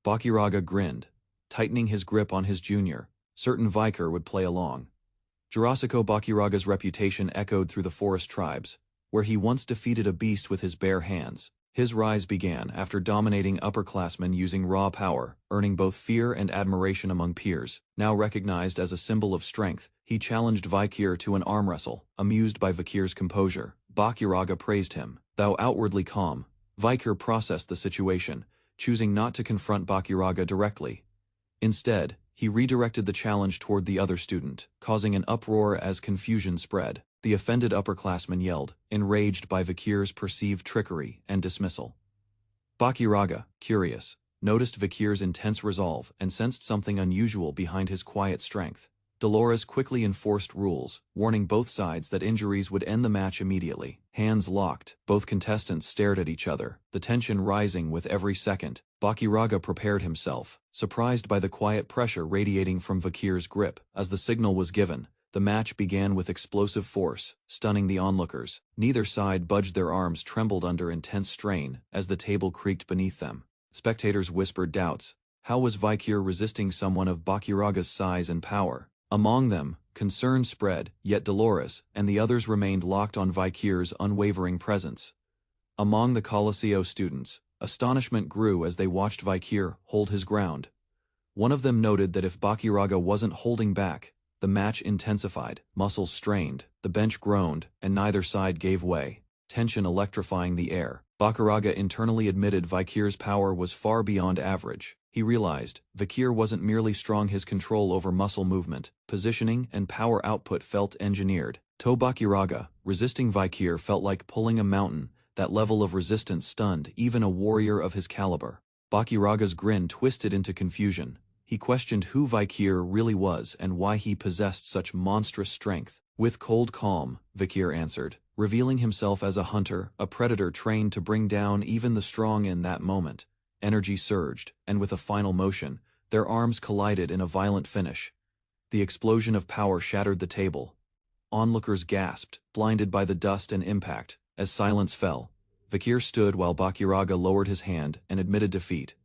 Bakiraga grinned, tightening his grip on his junior, certain Vakir would play along. Jurasiko Bakiraga's reputation echoed through the forest tribes, where he once defeated a beast with his bare hands. His rise began after dominating upperclassmen using raw power, earning both fear and admiration among peers. Now recognized as a symbol of strength, he challenged Vakir to an arm wrestle. Amused by Vakir's composure, Bakiraga praised him. Though outwardly calm, Vakir processed the situation, choosing not to confront Bakiraga directly. Instead, he redirected the challenge toward the other student, causing an uproar as confusion spread. The offended upperclassman yelled, enraged by Vakir's perceived trickery and dismissal. Bakiraga, curious, noticed Vakir's intense resolve and sensed something unusual behind his quiet strength. Dolores quickly enforced rules, warning both sides that injuries would end the match immediately. Hands locked, both contestants stared at each other, the tension rising with every second. Bakiraga prepared himself, surprised by the quiet pressure radiating from Vakir's grip. As the signal was given, the match began with explosive force, stunning the onlookers. Neither side budged, their arms trembled under intense strain as the table creaked beneath them. Spectators whispered doubts. How was Vakir resisting someone of Bakiraga's size and power? Among them, concern spread, yet Dolores and the others remained locked on Vakir's unwavering presence. Among the Colosseo students, astonishment grew as they watched Vakir hold his ground. One of them noted that if Bakiraga wasn't holding back, the match intensified. Muscles strained, the bench groaned, and neither side gave way, tension electrifying the air. Bakiraga internally admitted Vakir's power was far beyond average. He realized Vakir wasn't merely strong, his control over muscle movement, positioning, and power output felt engineered. To Bakiraga, resisting Vakir felt like pulling a mountain. That level of resistance stunned even a warrior of his caliber. Bakiraga's grin twisted into confusion. He questioned who Vakir really was and why he possessed such monstrous strength. With cold calm, Vakir answered, revealing himself as a hunter, a predator trained to bring down even the strong. In that moment, energy surged, and with a final motion, their arms collided in a violent finish. The explosion of power shattered the table. Onlookers gasped, blinded by the dust and impact. As silence fell, Vakir stood while Bakiraga lowered his hand and admitted defeat.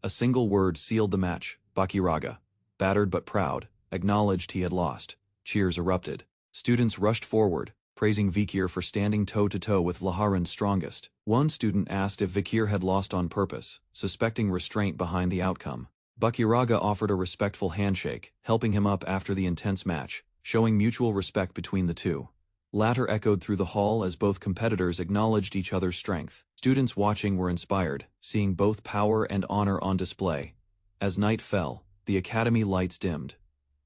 A single word sealed the match. Bakiraga, battered but proud, acknowledged he had lost. Cheers erupted. Students rushed forward, praising Vakir for standing toe-to-toe with Vlaharan's strongest. One student asked if Vakir had lost on purpose, suspecting restraint behind the outcome. Bakiraga offered a respectful handshake, helping him up after the intense match, showing mutual respect between the two. Laughter echoed through the hall as both competitors acknowledged each other's strength. Students watching were inspired, seeing both power and honor on display. As night fell, the academy lights dimmed.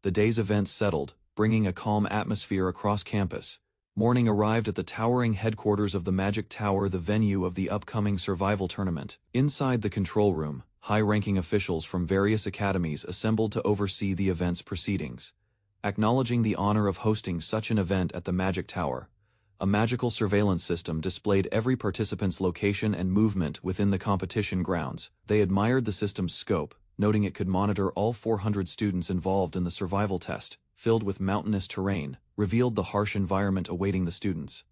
The day's events settled, bringing a calm atmosphere across campus. Morning arrived at the towering headquarters of the Magic Tower, the venue of the upcoming survival tournament. Inside the control room, high-ranking officials from various academies assembled to oversee the event's proceedings. Acknowledging the honor of hosting such an event at the Magic Tower, a magical surveillance system displayed every participant's location and movement within the competition grounds. They admired the system's scope, noting it could monitor all 400 students involved in the survival test, filled with mountainous terrain, revealed the harsh environment awaiting the students.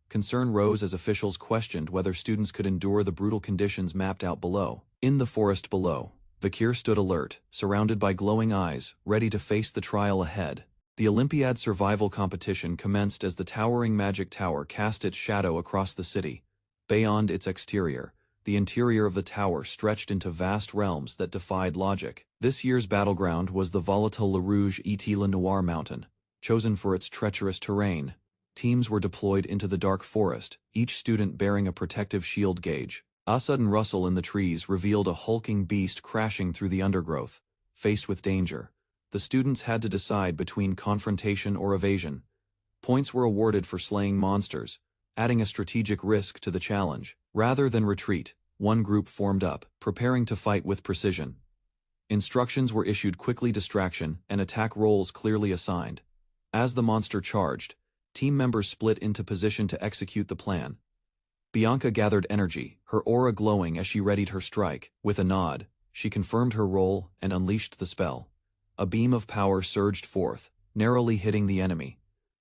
Concern rose as officials questioned whether students could endure the brutal conditions mapped out below. In the forest below, Vakir stood alert, surrounded by glowing eyes, ready to face the trial ahead. The Olympiad survival competition commenced as the towering Magic Tower cast its shadow across the city. Beyond its exterior, the interior of the tower stretched into vast realms that defied logic. This year's battleground was the volatile Le Rouge et Le Noir mountain. Chosen for its treacherous terrain, teams were deployed into the dark forest, each student bearing a protective shield gauge. A sudden rustle in the trees revealed a hulking beast crashing through the undergrowth. Faced with danger, the students had to decide between confrontation or evasion. Points were awarded for slaying monsters, adding a strategic risk to the challenge. Rather than retreat, one group formed up, preparing to fight with precision. Instructions were issued: quickly distraction and attack roles clearly assigned. As the monster charged, team members split into position to execute the plan. Bianca gathered energy, her aura glowing as she readied her strike. With a nod, she confirmed her role and unleashed the spell. A beam of power surged forth, narrowly hitting the enemy.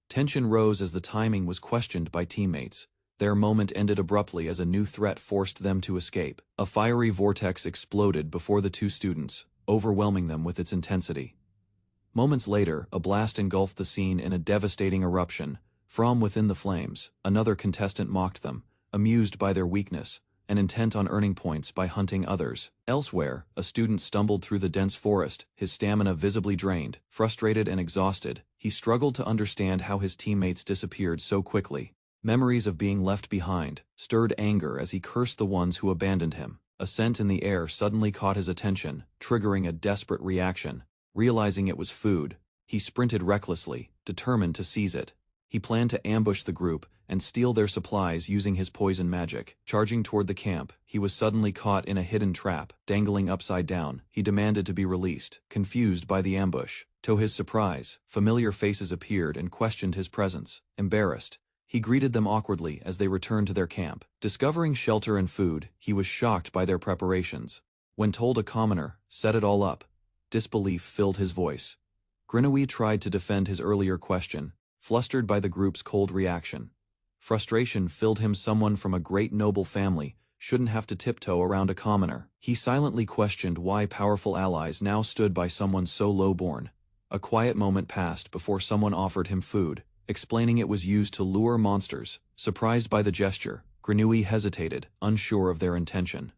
Tension rose as the timing was questioned by teammates. Their moment ended abruptly as a new threat forced them to escape. A fiery vortex exploded before the two students, overwhelming them with its intensity. Moments later, a blast engulfed the scene in a devastating eruption. From within the flames, another contestant mocked them, amused by their weakness, and intent on earning points by hunting others. Elsewhere, a student stumbled through the dense forest, his stamina visibly drained. Frustrated and exhausted, he struggled to understand how his teammates disappeared so quickly. Memories of being left behind stirred anger as he cursed the ones who abandoned him. A scent in the air suddenly caught his attention, triggering a desperate reaction. Realizing it was food, he sprinted recklessly, determined to seize it. He planned to ambush the group and steal their supplies using his poison magic. Charging toward the camp, he was suddenly caught in a hidden trap. Dangling upside down, he demanded to be released, confused by the ambush. To his surprise, familiar faces appeared and questioned his presence. Embarrassed, he greeted them awkwardly as they returned to their camp. Discovering shelter and food, he was shocked by their preparations. When told a commoner set it all up, disbelief filled his voice. Grenouille tried to defend his earlier question, flustered by the group's cold reaction. Frustration filled him. Someone from a great noble family shouldn't have to tiptoe around a commoner. He silently questioned why powerful allies now stood by someone so low-born. A quiet moment passed before someone offered him food, explaining it was used to lure monsters. Surprised by the gesture, Grenouille hesitated, unsure of their intention.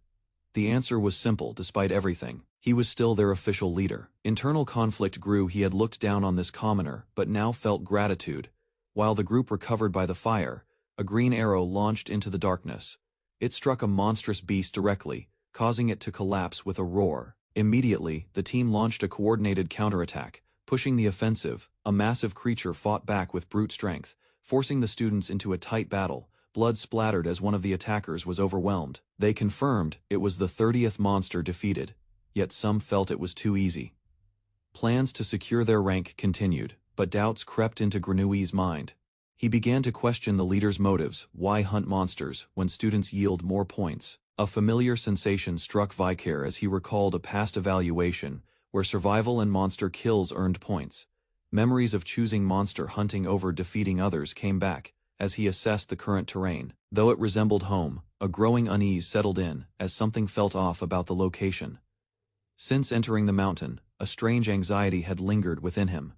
The answer was simple. Despite everything, he was still their official leader. Internal conflict grew. He had looked down on this commoner, but now felt gratitude. While the group recovered by the fire, a green arrow launched into the darkness. It struck a monstrous beast directly, causing it to collapse with a roar. Immediately, the team launched a coordinated counterattack, pushing the offensive. A massive creature fought back with brute strength, forcing the students into a tight battle. Blood splattered as one of the attackers was overwhelmed. They confirmed it was the 30th monster defeated, yet some felt it was too easy. Plans to secure their rank continued, but doubts crept into Grenouille's mind. He began to question the leader's motives. Why hunt monsters when students yield more points? A familiar sensation struck Vicaire as he recalled a past evaluation where survival and monster kills earned points. Memories of choosing monster hunting over defeating others came back as he assessed the current terrain. Though it resembled home, a growing unease settled in as something felt off about the location. Since entering the mountain, a strange anxiety had lingered within him.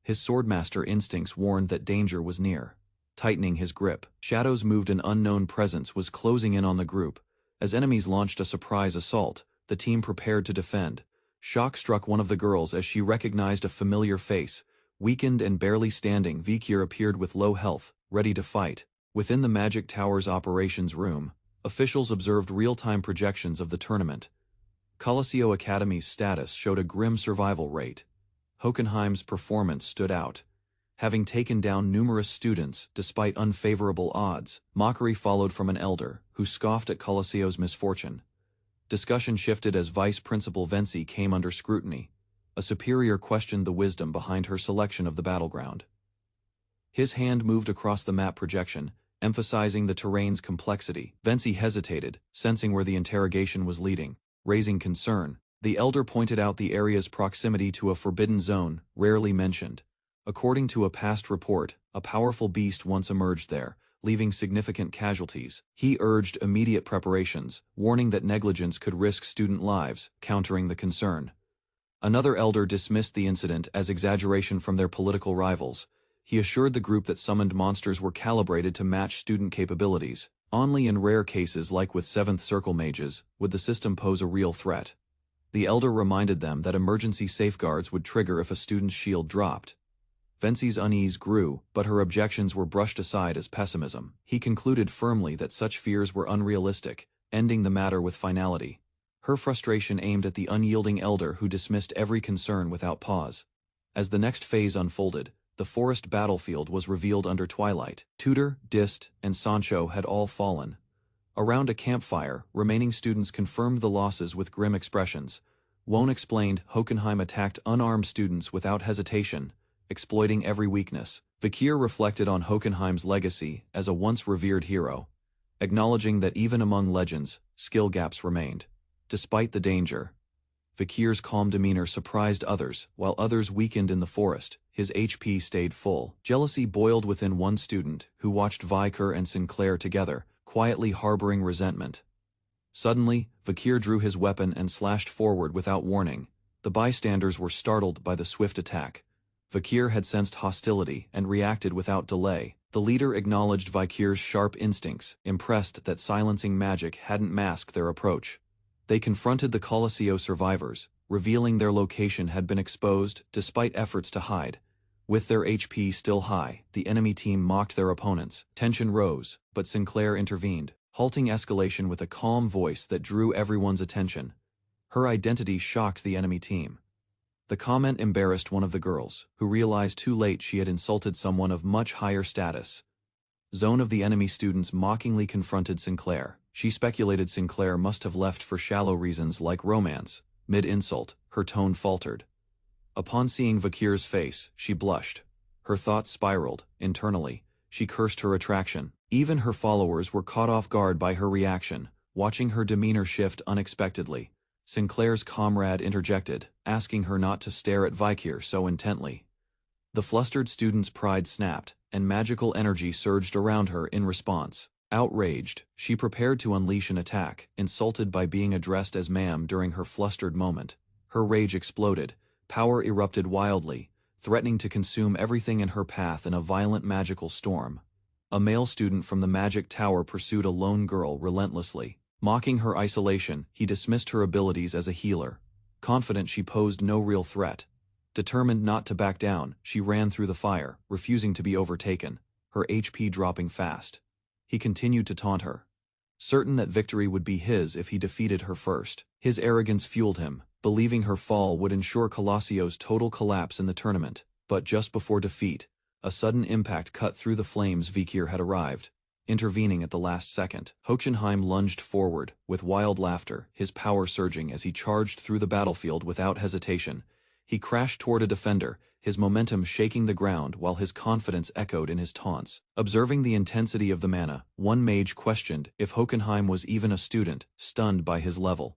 His swordmaster instincts warned that danger was near. Tightening his grip, shadows moved. An unknown presence was closing in on the group. As enemies launched a surprise assault, the team prepared to defend. Shock struck one of the girls as she recognized a familiar face. Weakened and barely standing, Vicaire appeared with low health, ready to fight. Within the Magic Tower's operations room, officials observed real-time projections of the tournament. Colosseo Academy's status showed a grim survival rate. Hockenheim's performance stood out, having taken down numerous students despite unfavorable odds. Mockery followed from an elder, who scoffed at Colosseo's misfortune. Discussion shifted as Vice Principal Venci came under scrutiny. A superior questioned the wisdom behind her selection of the battleground. His hand moved across the map projection, emphasizing the terrain's complexity. Venci hesitated, sensing where the interrogation was leading. Raising concern, the elder pointed out the area's proximity to a forbidden zone, rarely mentioned. According to a past report, a powerful beast once emerged there, leaving significant casualties. He urged immediate preparations, warning that negligence could risk student lives, countering the concern. Another elder dismissed the incident as exaggeration from their political rivals. He assured the group that summoned monsters were calibrated to match student capabilities. Only in rare cases like with 7th Circle mages would the system pose a real threat. The elder reminded them that emergency safeguards would trigger if a student's shield dropped. Venci's unease grew, but her objections were brushed aside as pessimism. He concluded firmly that such fears were unrealistic, ending the matter with finality. Her frustration aimed at the unyielding elder who dismissed every concern without pause. As the next phase unfolded, the forest battlefield was revealed under twilight. Tutor, Dist, and Sancho had all fallen. Around a campfire, remaining students confirmed the losses with grim expressions. Wone explained Hockenheim attacked unarmed students without hesitation, exploiting every weakness. Vakir reflected on Hockenheim's legacy as a once revered hero, acknowledging that even among legends, skill gaps remained. Despite the danger, Vakir's calm demeanor surprised others. While others weakened in the forest, his HP stayed full. Jealousy boiled within one student, who watched Vakir and Sinclair together, quietly harboring resentment. Suddenly, Vakir drew his weapon and slashed forward without warning. The bystanders were startled by the swift attack. Vakir had sensed hostility and reacted without delay. The leader acknowledged Vakir's sharp instincts, impressed that silencing magic hadn't masked their approach. They confronted the Colosseo survivors, revealing their location had been exposed despite efforts to hide. With their HP still high, the enemy team mocked their opponents. Tension rose, but Sinclair intervened, halting escalation with a calm voice that drew everyone's attention. Her identity shocked the enemy team. The comment embarrassed one of the girls, who realized too late she had insulted someone of much higher status. Zone of the enemy students mockingly confronted Sinclair. She speculated Sinclair must have left for shallow reasons like romance. Mid-insult, her tone faltered. Upon seeing Vakir's face, she blushed. Her thoughts spiraled. Internally, she cursed her attraction. Even her followers were caught off guard by her reaction, watching her demeanor shift unexpectedly. Sinclair's comrade interjected, asking her not to stare at Vakir so intently. The flustered student's pride snapped, and magical energy surged around her in response. Outraged, she prepared to unleash an attack, insulted by being addressed as ma'am during her flustered moment. Her rage exploded, power erupted wildly, threatening to consume everything in her path in a violent magical storm. A male student from the magic tower pursued a lone girl relentlessly. Mocking her isolation, he dismissed her abilities as a healer. Confident she posed no real threat. Determined not to back down, she ran through the fire, refusing to be overtaken, her HP dropping fast. He continued to taunt her, certain that victory would be his if he defeated her first. His arrogance fueled him, believing her fall would ensure Colosseo's total collapse in the tournament. But just before defeat, a sudden impact cut through the flames. Vakir had arrived, intervening at the last second. Hochenheim lunged forward, with wild laughter, his power surging as he charged through the battlefield without hesitation. He crashed toward a defender, his momentum shaking the ground while his confidence echoed in his taunts. Observing the intensity of the mana, one mage questioned if Hochenheim was even a student, stunned by his level.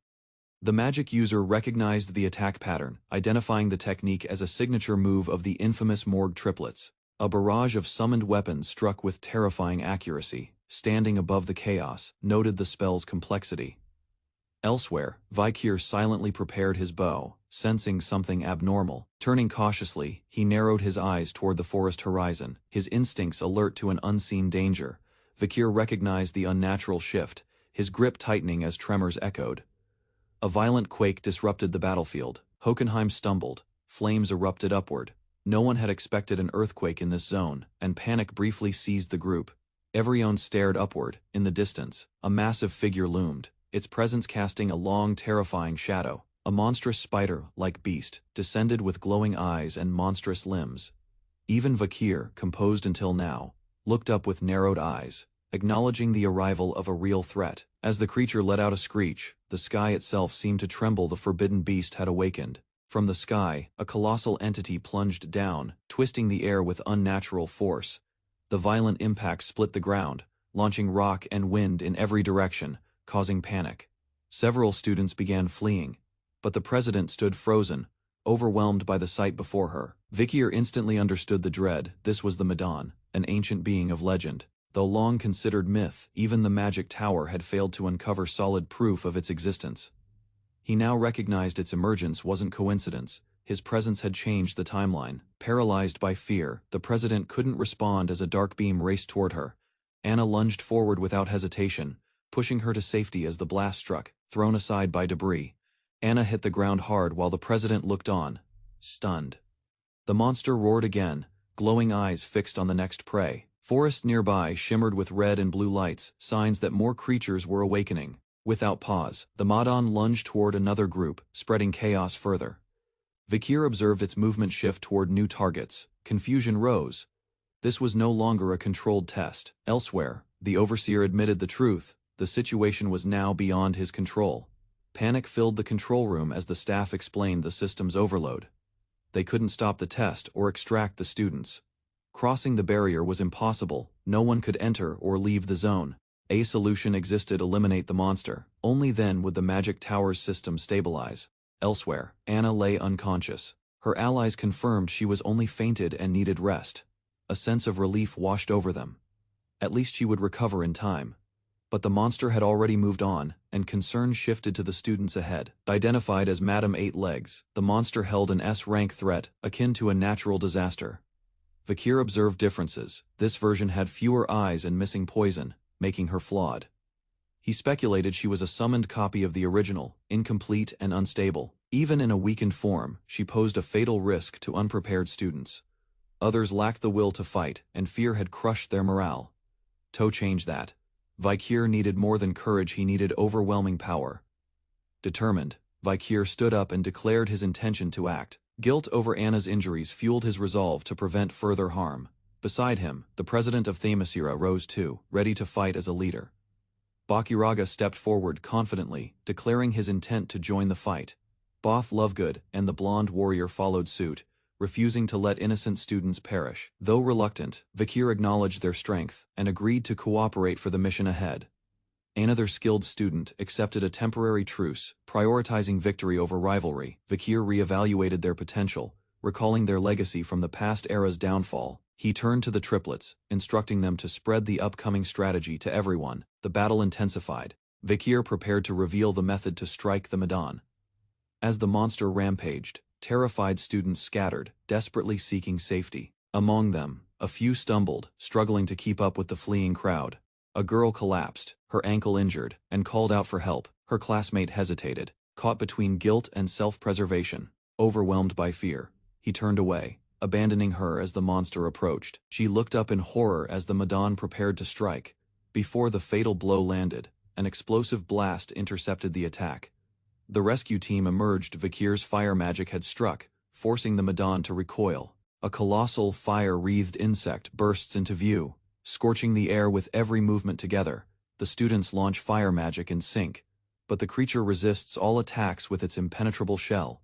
The magic user recognized the attack pattern, identifying the technique as a signature move of the infamous Morgue triplets. A barrage of summoned weapons struck with terrifying accuracy, standing above the chaos, noted the spell's complexity. Elsewhere, Vakir silently prepared his bow, sensing something abnormal. Turning cautiously, he narrowed his eyes toward the forest horizon, his instincts alert to an unseen danger. Vakir recognized the unnatural shift, his grip tightening as tremors echoed. A violent quake disrupted the battlefield. Hochenheim stumbled, flames erupted upward. No one had expected an earthquake in this zone, and panic briefly seized the group. Everyone stared upward. In the distance, a massive figure loomed, its presence casting a long, terrifying shadow. A monstrous spider-like beast, descended with glowing eyes and monstrous limbs. Even Vakir, composed until now, looked up with narrowed eyes, acknowledging the arrival of a real threat. As the creature let out a screech, the sky itself seemed to tremble. The forbidden beast had awakened. From the sky, a colossal entity plunged down, twisting the air with unnatural force. The violent impact split the ground, launching rock and wind in every direction, causing panic. Several students began fleeing, but the president stood frozen, overwhelmed by the sight before her. Vakir instantly understood the dread. This was the Madon, an ancient being of legend. Though long considered myth, even the magic tower had failed to uncover solid proof of its existence. He now recognized its emergence wasn't coincidence. His presence had changed the timeline. Paralyzed by fear, the president couldn't respond as a dark beam raced toward her. Anna lunged forward without hesitation, pushing her to safety as the blast struck, thrown aside by debris. Anna hit the ground hard while the president looked on, stunned. The monster roared again, glowing eyes fixed on the next prey. Forests nearby shimmered with red and blue lights, signs that more creatures were awakening. Without pause, the Madan lunged toward another group, spreading chaos further. Vikir observed its movement shift toward new targets. Confusion rose. This was no longer a controlled test. Elsewhere, the overseer admitted the truth. The situation was now beyond his control. Panic filled the control room as the staff explained the system's overload. They couldn't stop the test or extract the students. Crossing the barrier was impossible. No one could enter or leave the zone. A solution existed: eliminate the monster. Only then would the magic tower's system stabilize. Elsewhere, Anna lay unconscious. Her allies confirmed she was only fainted and needed rest. A sense of relief washed over them. At least she would recover in time. But the monster had already moved on, and concern shifted to the students ahead. Identified as Madam Eight Legs, the monster held an S-rank threat, akin to a natural disaster. Vikir observed differences. This version had fewer eyes and missing poison, making her flawed. He speculated she was a summoned copy of the original, incomplete and unstable. Even in a weakened form, she posed a fatal risk to unprepared students. Others lacked the will to fight, and fear had crushed their morale. To change that, Vikir needed more than courage, he needed overwhelming power. Determined, Vikir stood up and declared his intention to act. Guilt over Anna's injuries fueled his resolve to prevent further harm. Beside him, the president of Thamasira rose too, ready to fight as a leader. Bakiraga stepped forward confidently, declaring his intent to join the fight. Both Lovegood and the blonde warrior followed suit, refusing to let innocent students perish. Though reluctant, Vikir acknowledged their strength and agreed to cooperate for the mission ahead. Another skilled student accepted a temporary truce, prioritizing victory over rivalry. Vikir reevaluated their potential, recalling their legacy from the past era's downfall. He turned to the triplets, instructing them to spread the upcoming strategy to everyone. The battle intensified. Vikir prepared to reveal the method to strike the Madan. As the monster rampaged, terrified students scattered, desperately seeking safety. Among them, a few stumbled, struggling to keep up with the fleeing crowd. A girl collapsed, her ankle injured, and called out for help. Her classmate hesitated, caught between guilt and self-preservation. Overwhelmed by fear, he turned away, abandoning her as the monster approached. She looked up in horror as the Madan prepared to strike. Before the fatal blow landed, an explosive blast intercepted the attack. The rescue team emerged. Vikir's fire magic had struck, forcing the Madan to recoil. A colossal fire-wreathed insect bursts into view, scorching the air with every movement together. The students launch fire magic in sync, but the creature resists all attacks with its impenetrable shell.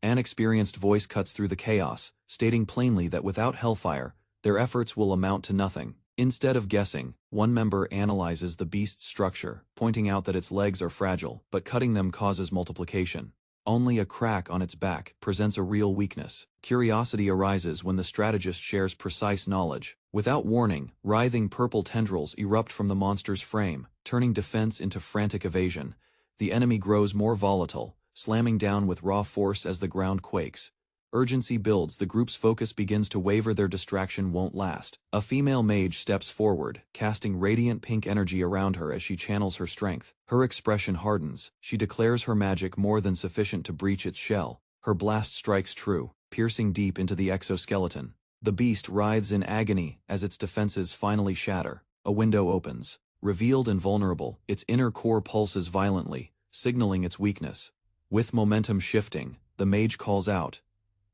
An experienced voice cuts through the chaos, stating plainly that without hellfire, their efforts will amount to nothing. Instead of guessing, one member analyzes the beast's structure, pointing out that its legs are fragile, but cutting them causes multiplication. Only a crack on its back presents a real weakness. Curiosity arises when the strategist shares precise knowledge. Without warning, writhing purple tendrils erupt from the monster's frame, turning defense into frantic evasion. The enemy grows more volatile, slamming down with raw force as the ground quakes. Urgency builds. The group's focus begins to waver. Their distraction won't last. A female mage steps forward, casting radiant pink energy around her as she channels her strength. Her expression hardens. She declares her magic more than sufficient to breach its shell. Her blast strikes true, piercing deep into the exoskeleton. The beast writhes in agony as its defenses finally shatter. A window opens. Revealed and vulnerable, its inner core pulses violently, signaling its weakness. With momentum shifting, the mage calls out.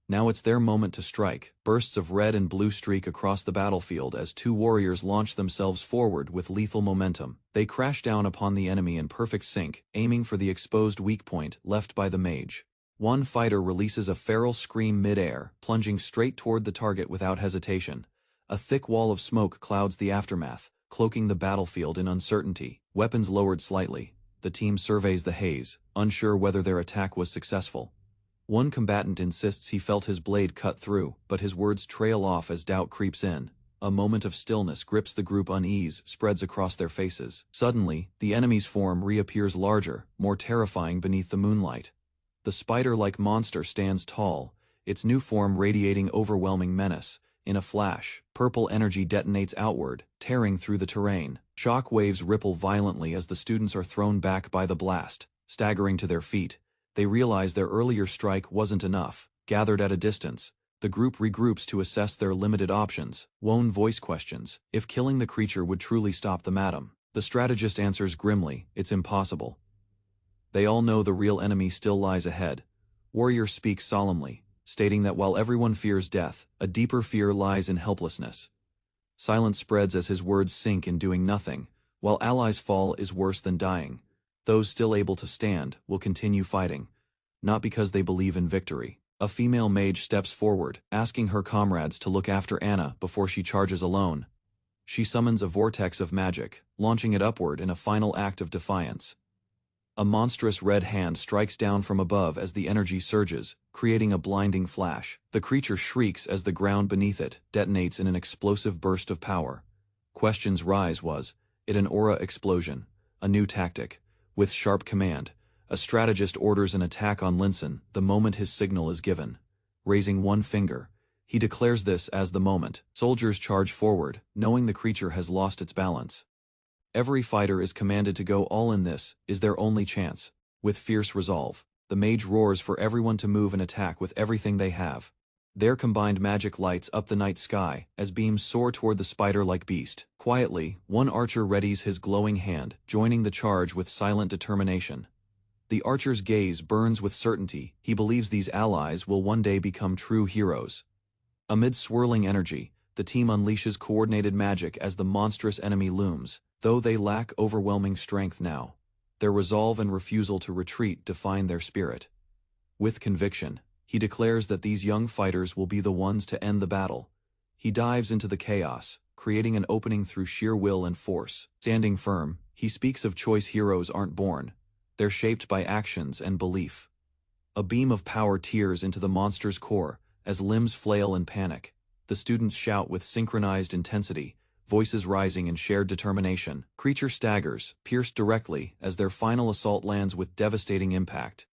Now it's their moment to strike. Bursts of red and blue streak across the battlefield as two warriors launch themselves forward with lethal momentum. They crash down upon the enemy in perfect sync, aiming for the exposed weak point left by the mage. One fighter releases a feral scream mid-air, plunging straight toward the target without hesitation. A thick wall of smoke clouds the aftermath, cloaking the battlefield in uncertainty. Weapons lowered slightly. The team surveys the haze, unsure whether their attack was successful. One combatant insists he felt his blade cut through, but his words trail off as doubt creeps in. A moment of stillness grips the group. Unease spreads across their faces. Suddenly, the enemy's form reappears larger, more terrifying beneath the moonlight. The spider-like monster stands tall, its new form radiating overwhelming menace. In a flash, purple energy detonates outward, tearing through the terrain. Shock waves ripple violently as the students are thrown back by the blast. Staggering to their feet, they realize their earlier strike wasn't enough. Gathered at a distance, the group regroups to assess their limited options. Wone voice questions if killing the creature would truly stop the madam. The strategist answers grimly, it's impossible. They all know the real enemy still lies ahead. Warrior speaks solemnly, stating that while everyone fears death, a deeper fear lies in helplessness. Silence spreads as his words sink in doing nothing. While allies fall is worse than dying. Those still able to stand will continue fighting, not because they believe in victory. A female mage steps forward, asking her comrades to look after Anna before she charges alone. She summons a vortex of magic, launching it upward in a final act of defiance. A monstrous red hand strikes down from above as the energy surges, creating a blinding flash. The creature shrieks as the ground beneath it detonates in an explosive burst of power. Questions rise. Was it an aura explosion? A new tactic? With sharp command, a strategist orders an attack on Linson the moment his signal is given. Raising one finger, he declares this as the moment. Soldiers charge forward, knowing the creature has lost its balance. Every fighter is commanded to go all in. This is their only chance. With fierce resolve, the mage roars for everyone to move and attack with everything they have. Their combined magic lights up the night sky as beams soar toward the spider-like beast. Quietly, one archer readies his glowing hand, joining the charge with silent determination. The archer's gaze burns with certainty. He believes these allies will one day become true heroes. Amid swirling energy, the team unleashes coordinated magic as the monstrous enemy looms. Though they lack overwhelming strength now, their resolve and refusal to retreat define their spirit. With conviction, he declares that these young fighters will be the ones to end the battle. He dives into the chaos, creating an opening through sheer will and force. Standing firm, he speaks of choice. Heroes aren't born. They're shaped by actions and belief. A beam of power tears into the monster's core as limbs flail in panic. The students shout with synchronized intensity, voices rising in shared determination. Creature staggers, pierced directly as their final assault lands with devastating impact.